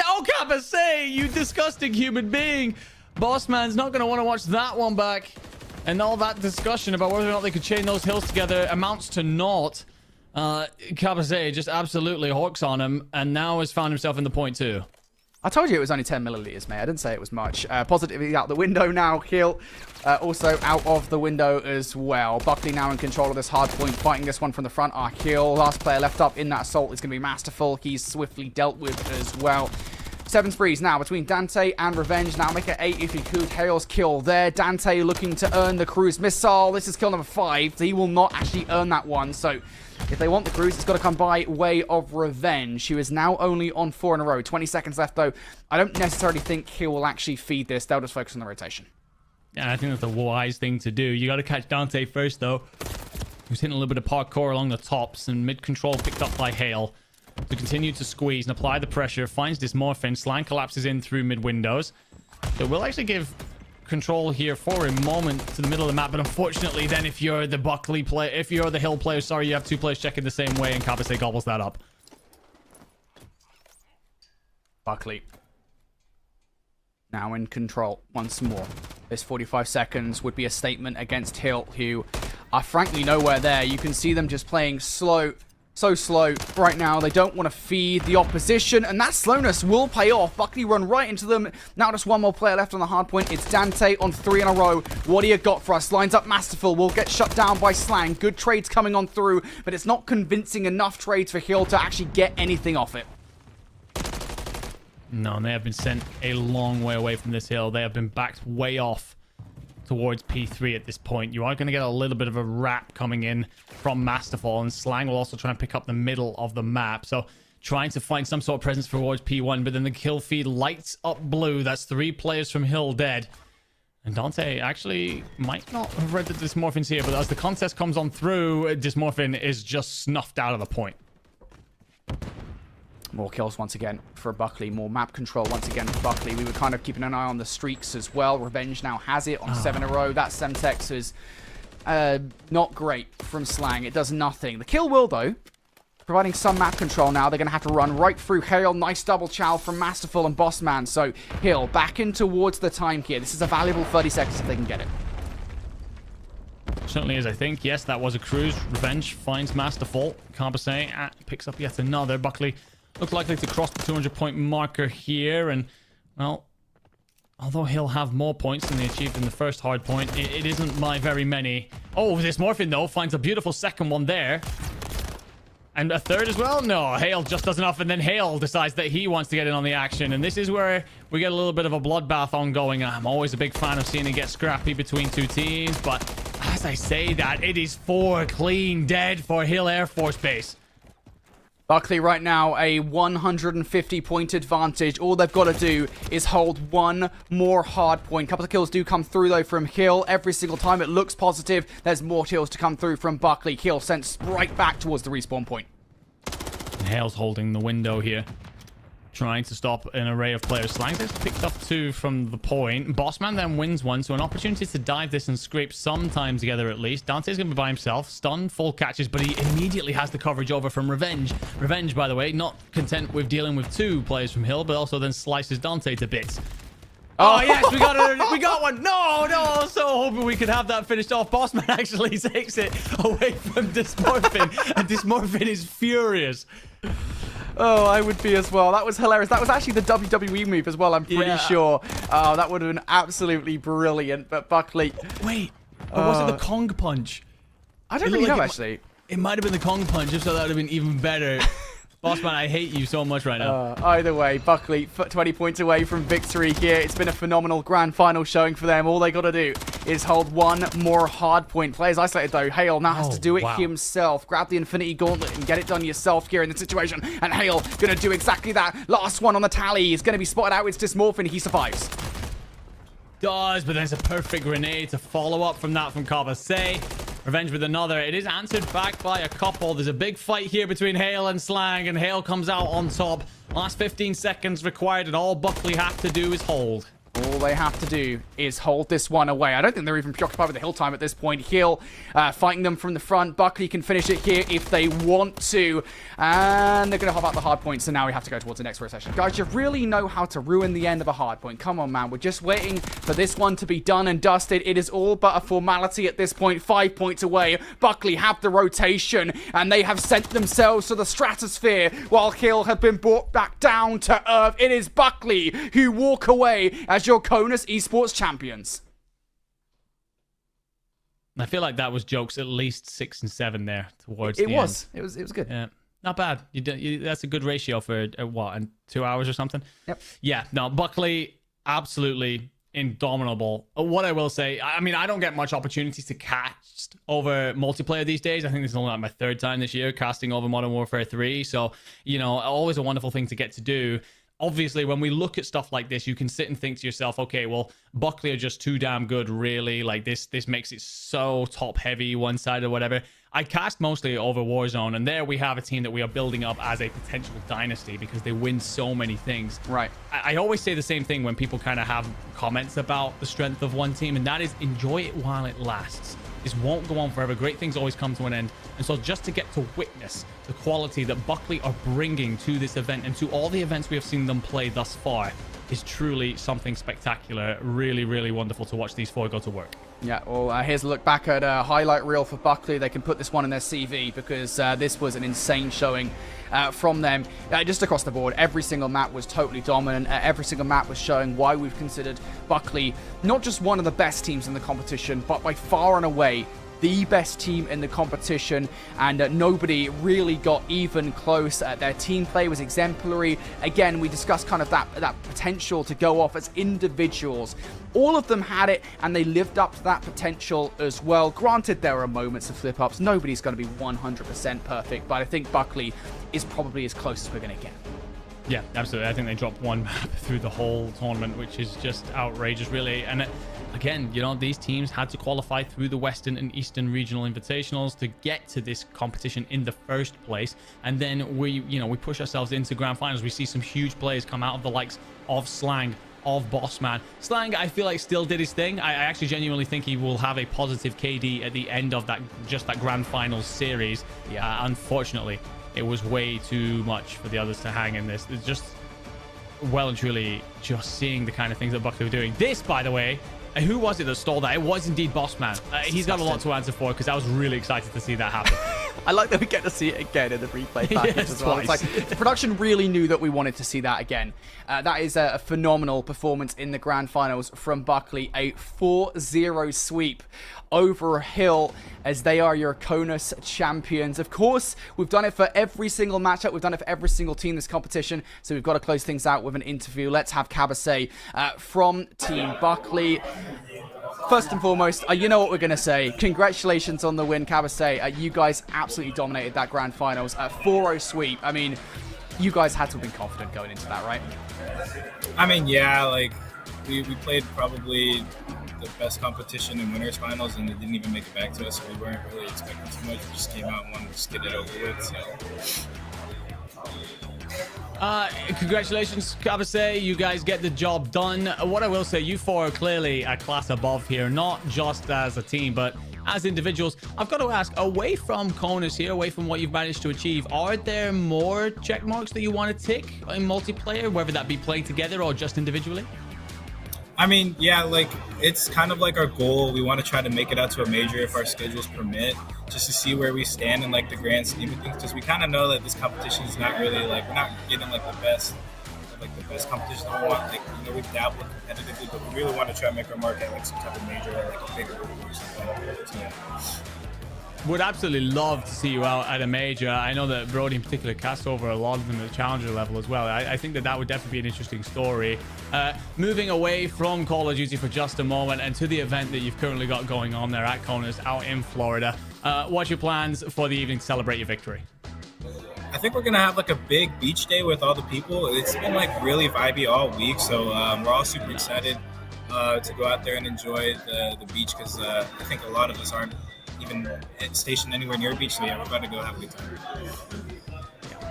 say, you disgusting human being. Boss man's not going to want to watch that one back. And all that discussion about whether or not they could chain those hills together amounts to naught. Kappa say just absolutely hawks on him and now has found himself in the point too. I told you it was only 10 milliliters, mate. I didn't say it was much. Positivity out the window now. Hill also out of the window as well. Buckley now in control of this hard point, fighting this one from the front. Hill, last player left up in that assault is going to be Masterful. He's swiftly dealt with as well. 7 sprees now between Dante and Revenge. Now make it 8 if he could. Hale's kill there. Dante looking to earn the cruise missile. This is kill number 5. He will not actually earn that one, so if they want the cruise, it's got to come by way of Revenge. He is now only on 4 in a row. 20 seconds left, though. I don't necessarily think he will actually feed this. They'll just focus on the rotation. Yeah, I think that's a wise thing to do. You got to catch Dante first, though. Who's hitting a little bit of parkour along the tops, and mid-control picked up by Hale. To continue to squeeze and apply the pressure, finds Dysmorphin. Slang collapses in through mid-windows. So we'll actually give control here for a moment to the middle of the map, but unfortunately then if you're the Buckley player, if you're the Hill player, sorry, you have 2 players checking the same way, and Kabase gobbles that up. Buckley now in control once more. This 45 seconds would be a statement against Hill, who are frankly nowhere there. You can see them just playing slow, so slow right now. They don't want to feed the opposition, and that slowness will pay off. Buckley run right into them. Now just one more player left on the hard point. It's Dante on 3 in a row. What do you got for us? Lines up Masterful. Will get shut down by Slang. Good trades coming on through, but it's not convincing enough trades for Hill to actually get anything off it. No, and they have been sent a long way away from this hill. They have been backed way off towards P3 at this point. You are going to get a little bit of a wrap coming in from Masterful, and Slang will also try and pick up the middle of the map. So trying to find some sort of presence towards P1, but then the kill feed lights up blue. That's 3 players from Hill dead. And Dante actually might not have read the Dysmorphins here, but as the contest comes on through, Dysmorphin is just snuffed out of the point. More kills once again for Buckley. More map control once again for Buckley. We were kind of keeping an eye on the streaks as well. Revenge now has it on 7 in a row. That Semtex is not great from Slang. It does nothing. The kill will, though, providing some map control now. They're going to have to run right through Hale. Nice double chow from Masterful and Bossman. So Hill back in towards the time here. This is a valuable 30 seconds if they can get it. Certainly is, I think. Yes, that was a cruise. Revenge finds Masterful. Carbase picks up yet another. Buckley looks likely to cross the 200-point marker here, and, well, although he'll have more points than they achieved in the first hard point, it isn't by very many. Oh, Dysmorphin, though, finds a beautiful second one there. And a third as well? No, Hale just does enough, and then Hale decides that he wants to get in on the action, and this is where we get a little bit of a bloodbath ongoing. I'm always a big fan of seeing it get scrappy between 2 teams, but as I say that, it is 4 clean dead for Hill Air Force Base. Buckley right now, a 150-point advantage. All they've got to do is hold 1 more hard point. A couple of kills do come through, though, from Hill. Every single time it looks positive. There's more kills to come through from Buckley. Hill sent right back towards the respawn point. Hale's holding the window here, trying to stop an array of players. Slang has picked up 2 from the point. Bossman then wins 1, so an opportunity to dive this and scrape some time together at least. Dante's going to be by himself. Stun, full catches, but he immediately has the coverage over from Revenge. Revenge, by the way, not content with dealing with 2 players from Hill, but also then slices Dante to bits. Oh, yes, we got one. No, so hoping we could have that finished off. Bossman actually takes it away from Dysmorphin, and Dysmorphin is furious. Oh, I would be as well. That was hilarious. That was actually the WWE move as well, I'm pretty sure. Oh, that would have been absolutely brilliant. But Buckley... Wait, or was it the Kong Punch? I don't really know, actually. It might have been the Kong Punch, if so that would have been even better. Bossman, I hate you so much right now. Either way, Buckley 20 points away from victory here. It's been a phenomenal grand final showing for them. All they got to do is hold 1 more hard point. Players isolated, though. Hale now has to do it himself. Grab the Infinity Gauntlet and get it done yourself here in the situation. And Hale going to do exactly that. Last one on the tally is going to be spotted out with Dysmorphin. He survives. Does, but there's a perfect grenade to follow up from that from Kabase. Revenge with another. It is answered back by a couple. There's a big fight here between Hale and Slang, and Hale comes out on top. Last 15 seconds required, and all Buckley have to do is hold. All they have to do is hold this one away. I don't think they're even preoccupied with the hill time at this point. Hill fighting them from the front. Buckley can finish it here if they want to. And they're going to hop out the hard point, so now we have to go towards the next rotation. Guys, you really know how to ruin the end of a hard point. Come on, man. We're just waiting for this one to be done and dusted. It is all but a formality at this point. 5 points away. Buckley have the rotation, and they have sent themselves to the stratosphere, while Hill have been brought back down to earth. It is Buckley who walk away as your CONUS Esports champions. I feel like that was jokes at least 6 and 7 there towards It the was. end. It was good. Yeah. Not bad. That's a good ratio for what, in 2 hours or something? Yep. Yeah, no, Buckley, absolutely indomitable. What I will say, I mean, I don't get much opportunities to cast over multiplayer these days. I think this is only like my 3rd time this year casting over Modern Warfare 3. So, you know, always a wonderful thing to get to do. Obviously, when we look at stuff like this, you can sit and think to yourself, okay, well, Buckley are just too damn good, really. Like, this makes it so top-heavy, one-sided, or whatever. I cast mostly over Warzone, and there we have a team that we are building up as a potential dynasty because they win so many things. Right. I always say the same thing when people kind of have comments about the strength of one team, and that is enjoy it while it lasts. This won't go on forever. Great things always come to an end. And so just to get to witness the quality that Buckley are bringing to this event and to all the events we have seen them play thus far is truly something spectacular. Really, really wonderful to watch these 4 go to work. Yeah, well, here's a look back at a highlight reel for Buckley. They can put this one in their CV because this was an insane showing from them. Just across the board, every single map was totally dominant. Every single map was showing why we've considered Buckley not just one of the best teams in the competition, but by far and away the best team in the competition, and nobody really got even close. Their team play was exemplary. Again, we discussed kind of that potential to go off as individuals. All of them had it, and they lived up to that potential as well. Granted, there are moments of flip-ups. Nobody's going to be 100% perfect, but I think Buckley is probably as close as we're going to get. Yeah, absolutely. I think they dropped 1 map through the whole tournament, which is just outrageous, really. And again, you know, these teams had to qualify through the Western and Eastern regional invitationals to get to this competition in the first place. And then we push ourselves into grand finals. We see some huge players come out of the likes of Slang, of Bossman. Slang, I feel like, still did his thing. I actually genuinely think he will have a positive KD at the end of that grand finals series. Yeah. Unfortunately, it was way too much for the others to hang in this. It's just well and truly just seeing the kind of things that Buckley were doing. This, by the way, who was it that stole that? It was indeed Bossman. He's got a lot to answer for because I was really excited to see that happen. I like that we get to see it again in the replay package as well. It's like, the production really knew that we wanted to see that again. That is a phenomenal performance in the grand finals from Buckley. A 4-0 sweep over Hill as they are your CONUS champions. Of course, we've done it for every single matchup. We've done it for every single team this competition. So we've got to close things out with an interview. Let's have Cabasay from Team Buckley. First and foremost, you know what we're going to say. Congratulations on the win, Cabasay. You guys absolutely dominated that grand finals. 4-0 sweep. I mean, you guys had to have been confident going into that, right? I mean, yeah, like, we played probably the best competition in winners finals, and it didn't even make it back to us, so we weren't really expecting too much. We just came out and wanted to just get it over with, so. Congratulations, Cabasay. You guys get the job done. What I will say, you 4 are clearly a class above here, not just as a team, but as individuals. I've got to ask, away from CONUS here, away from what you've managed to achieve, are there more check marks that you want to tick in multiplayer, whether that be playing together or just individually? I mean, yeah, like, it's kind of like our goal. We want to try to make it out to a major if our schedules permit, just to see where we stand in, like, the grand scheme of things, because we kind of know that this competition is not really, like, we're not getting, like, the best competition we want. Like, you know, we've dabbled competitively, but we really want to try to make our mark at, like, some type of major or, like, a bigger group or something. So, yeah. Would absolutely love to see you out at a major. I know that Brody in particular cast over a lot of them at the challenger level as well. I think that would definitely be an interesting story. Moving away from Call of Duty for just a moment and to the event that you've currently got going on there at CONUS out in Florida. What's your plans for the evening to celebrate your victory? I think we're going to have like a big beach day with all the people. It's been like really vibey all week, so we're all super excited to go out there and enjoy the beach because I think a lot of us aren't even stationed anywhere near a beach, so yeah, we're about to go have a good time.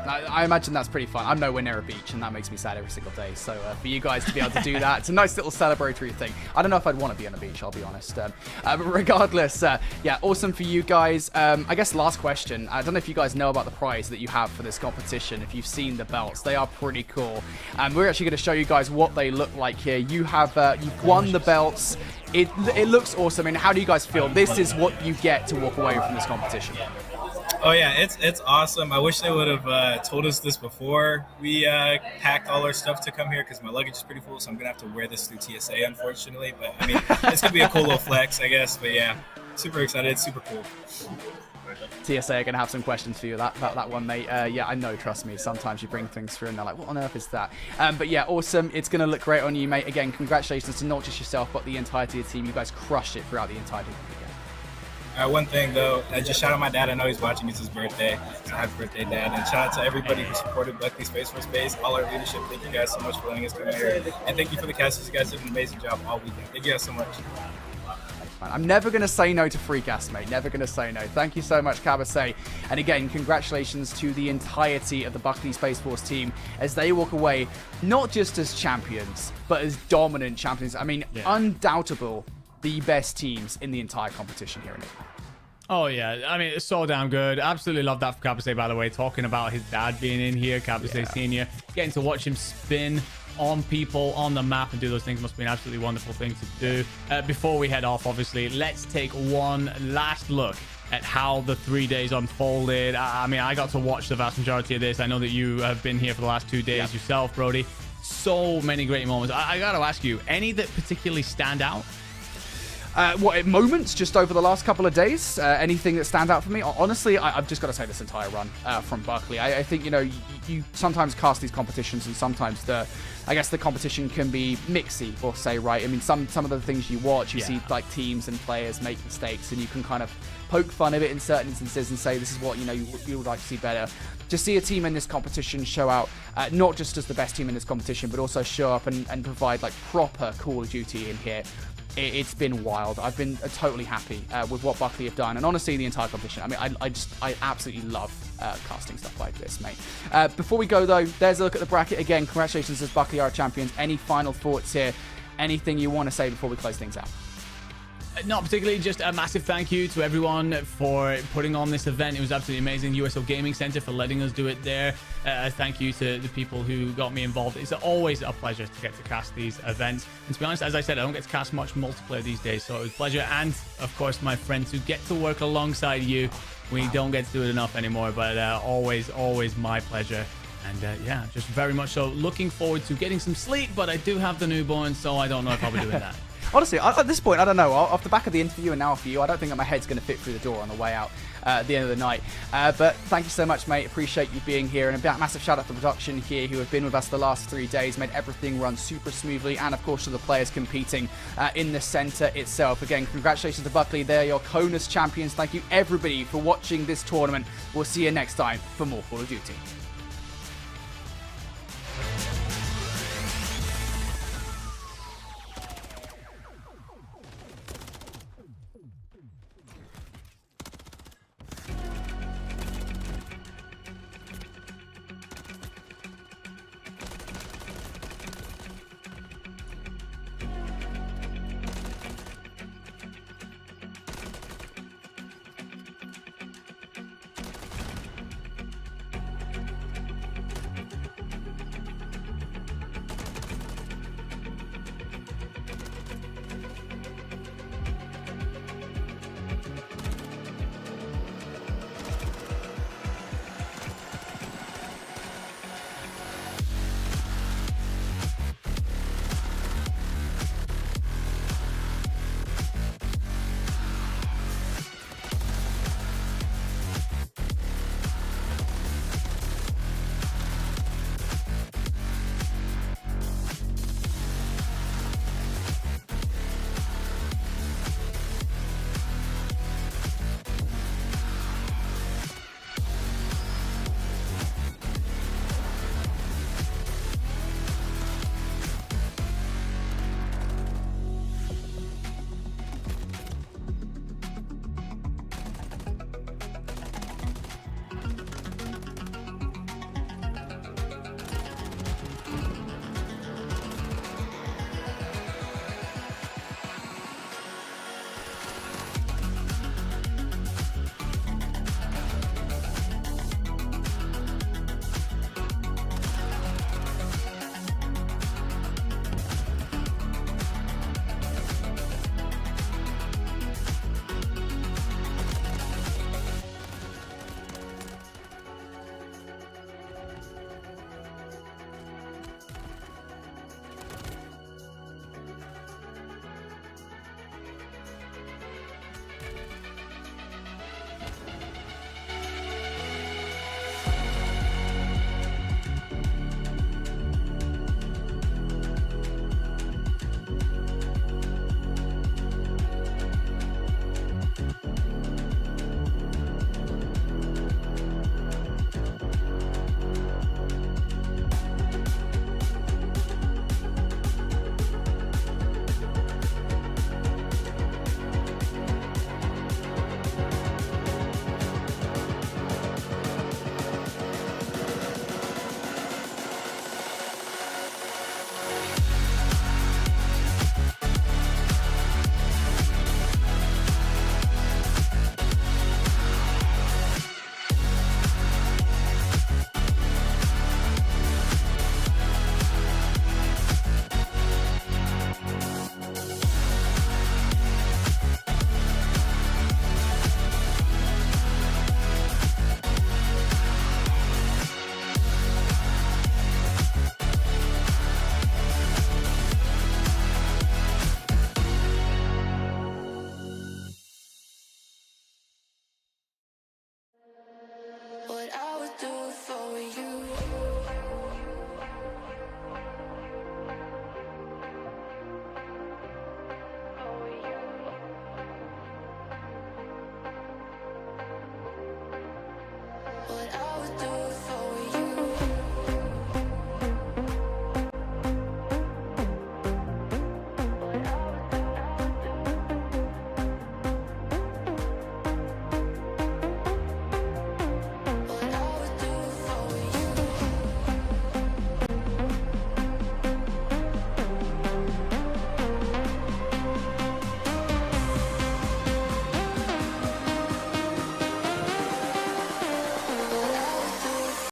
I imagine that's pretty fun. I'm nowhere near a beach, and that makes me sad every single day. So for you guys to be able to do that, it's a nice little celebratory thing. I don't know if I'd want to be on a beach, I'll be honest. But regardless, yeah, awesome for you guys. I guess last question. I don't know if you guys know about the prize that you have for this competition. If you've seen the belts, they are pretty cool. We're actually going to show you guys what they look like here. You've won the belts. It looks awesome. And how do you guys feel? This is what you get to walk away from this competition. Oh yeah, it's awesome. I wish they would have told us this before we packed all our stuff to come here, because my luggage is pretty full, so I'm gonna have to wear this through TSA, unfortunately. But I mean, it's gonna be a cool little flex, I guess. But yeah, super excited. It's super cool. TSA are going to have some questions for you about that one, mate. Yeah, I know, trust me. Sometimes you bring things through and they're like, what on earth is that? But yeah, awesome. It's going to look great on you, mate. Again, congratulations to not just yourself, but the entirety of the team. You guys crushed it throughout the entirety of the weekend. One thing, though, just shout out my dad. I know he's watching. It's his birthday. So happy birthday, Dad. And shout out to everybody who supported Buckley Space for Space, all our leadership. Thank you guys so much for letting us come here. And thank you for the casters. You guys did an amazing job all weekend. Thank you guys so much. I'm never going to say no to free gas, mate. Never going to say no. Thank you so much, Cabase. And again, congratulations to the entirety of the Buckley Space Force team as they walk away not just as champions, but as dominant champions. I mean, undoubtable the best teams in the entire competition here in England. Oh, yeah. I mean, it's so damn good. Absolutely love that for Cabase, by the way. Talking about his dad being in here, Cabase Sr. Getting to watch him spin on people on the map and do those things must be an absolutely wonderful thing to do. Before we head off, obviously, let's take one last look at how the 3 days unfolded. I mean, I got to watch the vast majority of this. I know that you have been here for the last 2 days yourself, Brody. So many great moments. I got to ask you, any that particularly stand out? What moments just over the last couple of days? Anything that stands out for me? Honestly, I've just got to say this entire run from Buckley. I think, you know, you sometimes cast these competitions, and sometimes the competition can be mixy, we'll say, right? I mean, some of the things you watch, you see like teams and players make mistakes, and you can kind of poke fun of it in certain instances and say this is what, you know, you would like to see better. To see a team in this competition show out, not just as the best team in this competition, but also show up and provide like proper Call of Duty in here. It's been wild. I've been totally happy with what Buckley have done, and honestly, the entire competition. I mean, I absolutely love casting stuff like this, mate. Before we go, though, there's a look at the bracket again. Congratulations as Buckley are champions. Any final thoughts here? Anything you want to say before we close things out? Not particularly, just a massive thank you to everyone for putting on this event. It was absolutely amazing. USO Gaming Center for letting us do it there. Thank you to the people who got me involved. It's always a pleasure to get to cast these events. And to be honest, as I said, I don't get to cast much multiplayer these days, so it was a pleasure. And, of course, my friends who get to work alongside you. We don't get to do it enough anymore, but always my pleasure. And yeah, just very much so looking forward to getting some sleep, but I do have the newborn, so I don't know if I'll be doing that. Honestly, at this point, I don't know. Off the back of the interview and now for you, I don't think that my head's going to fit through the door on the way out at the end of the night. But thank you so much, mate. Appreciate you being here. And a massive shout out to the production here who have been with us the last 3 days, made everything run super smoothly. And, of course, to the players competing in the center itself. Again, congratulations to Buckley. They're your CONUS champions. Thank you, everybody, for watching this tournament. We'll see you next time for more Call of Duty.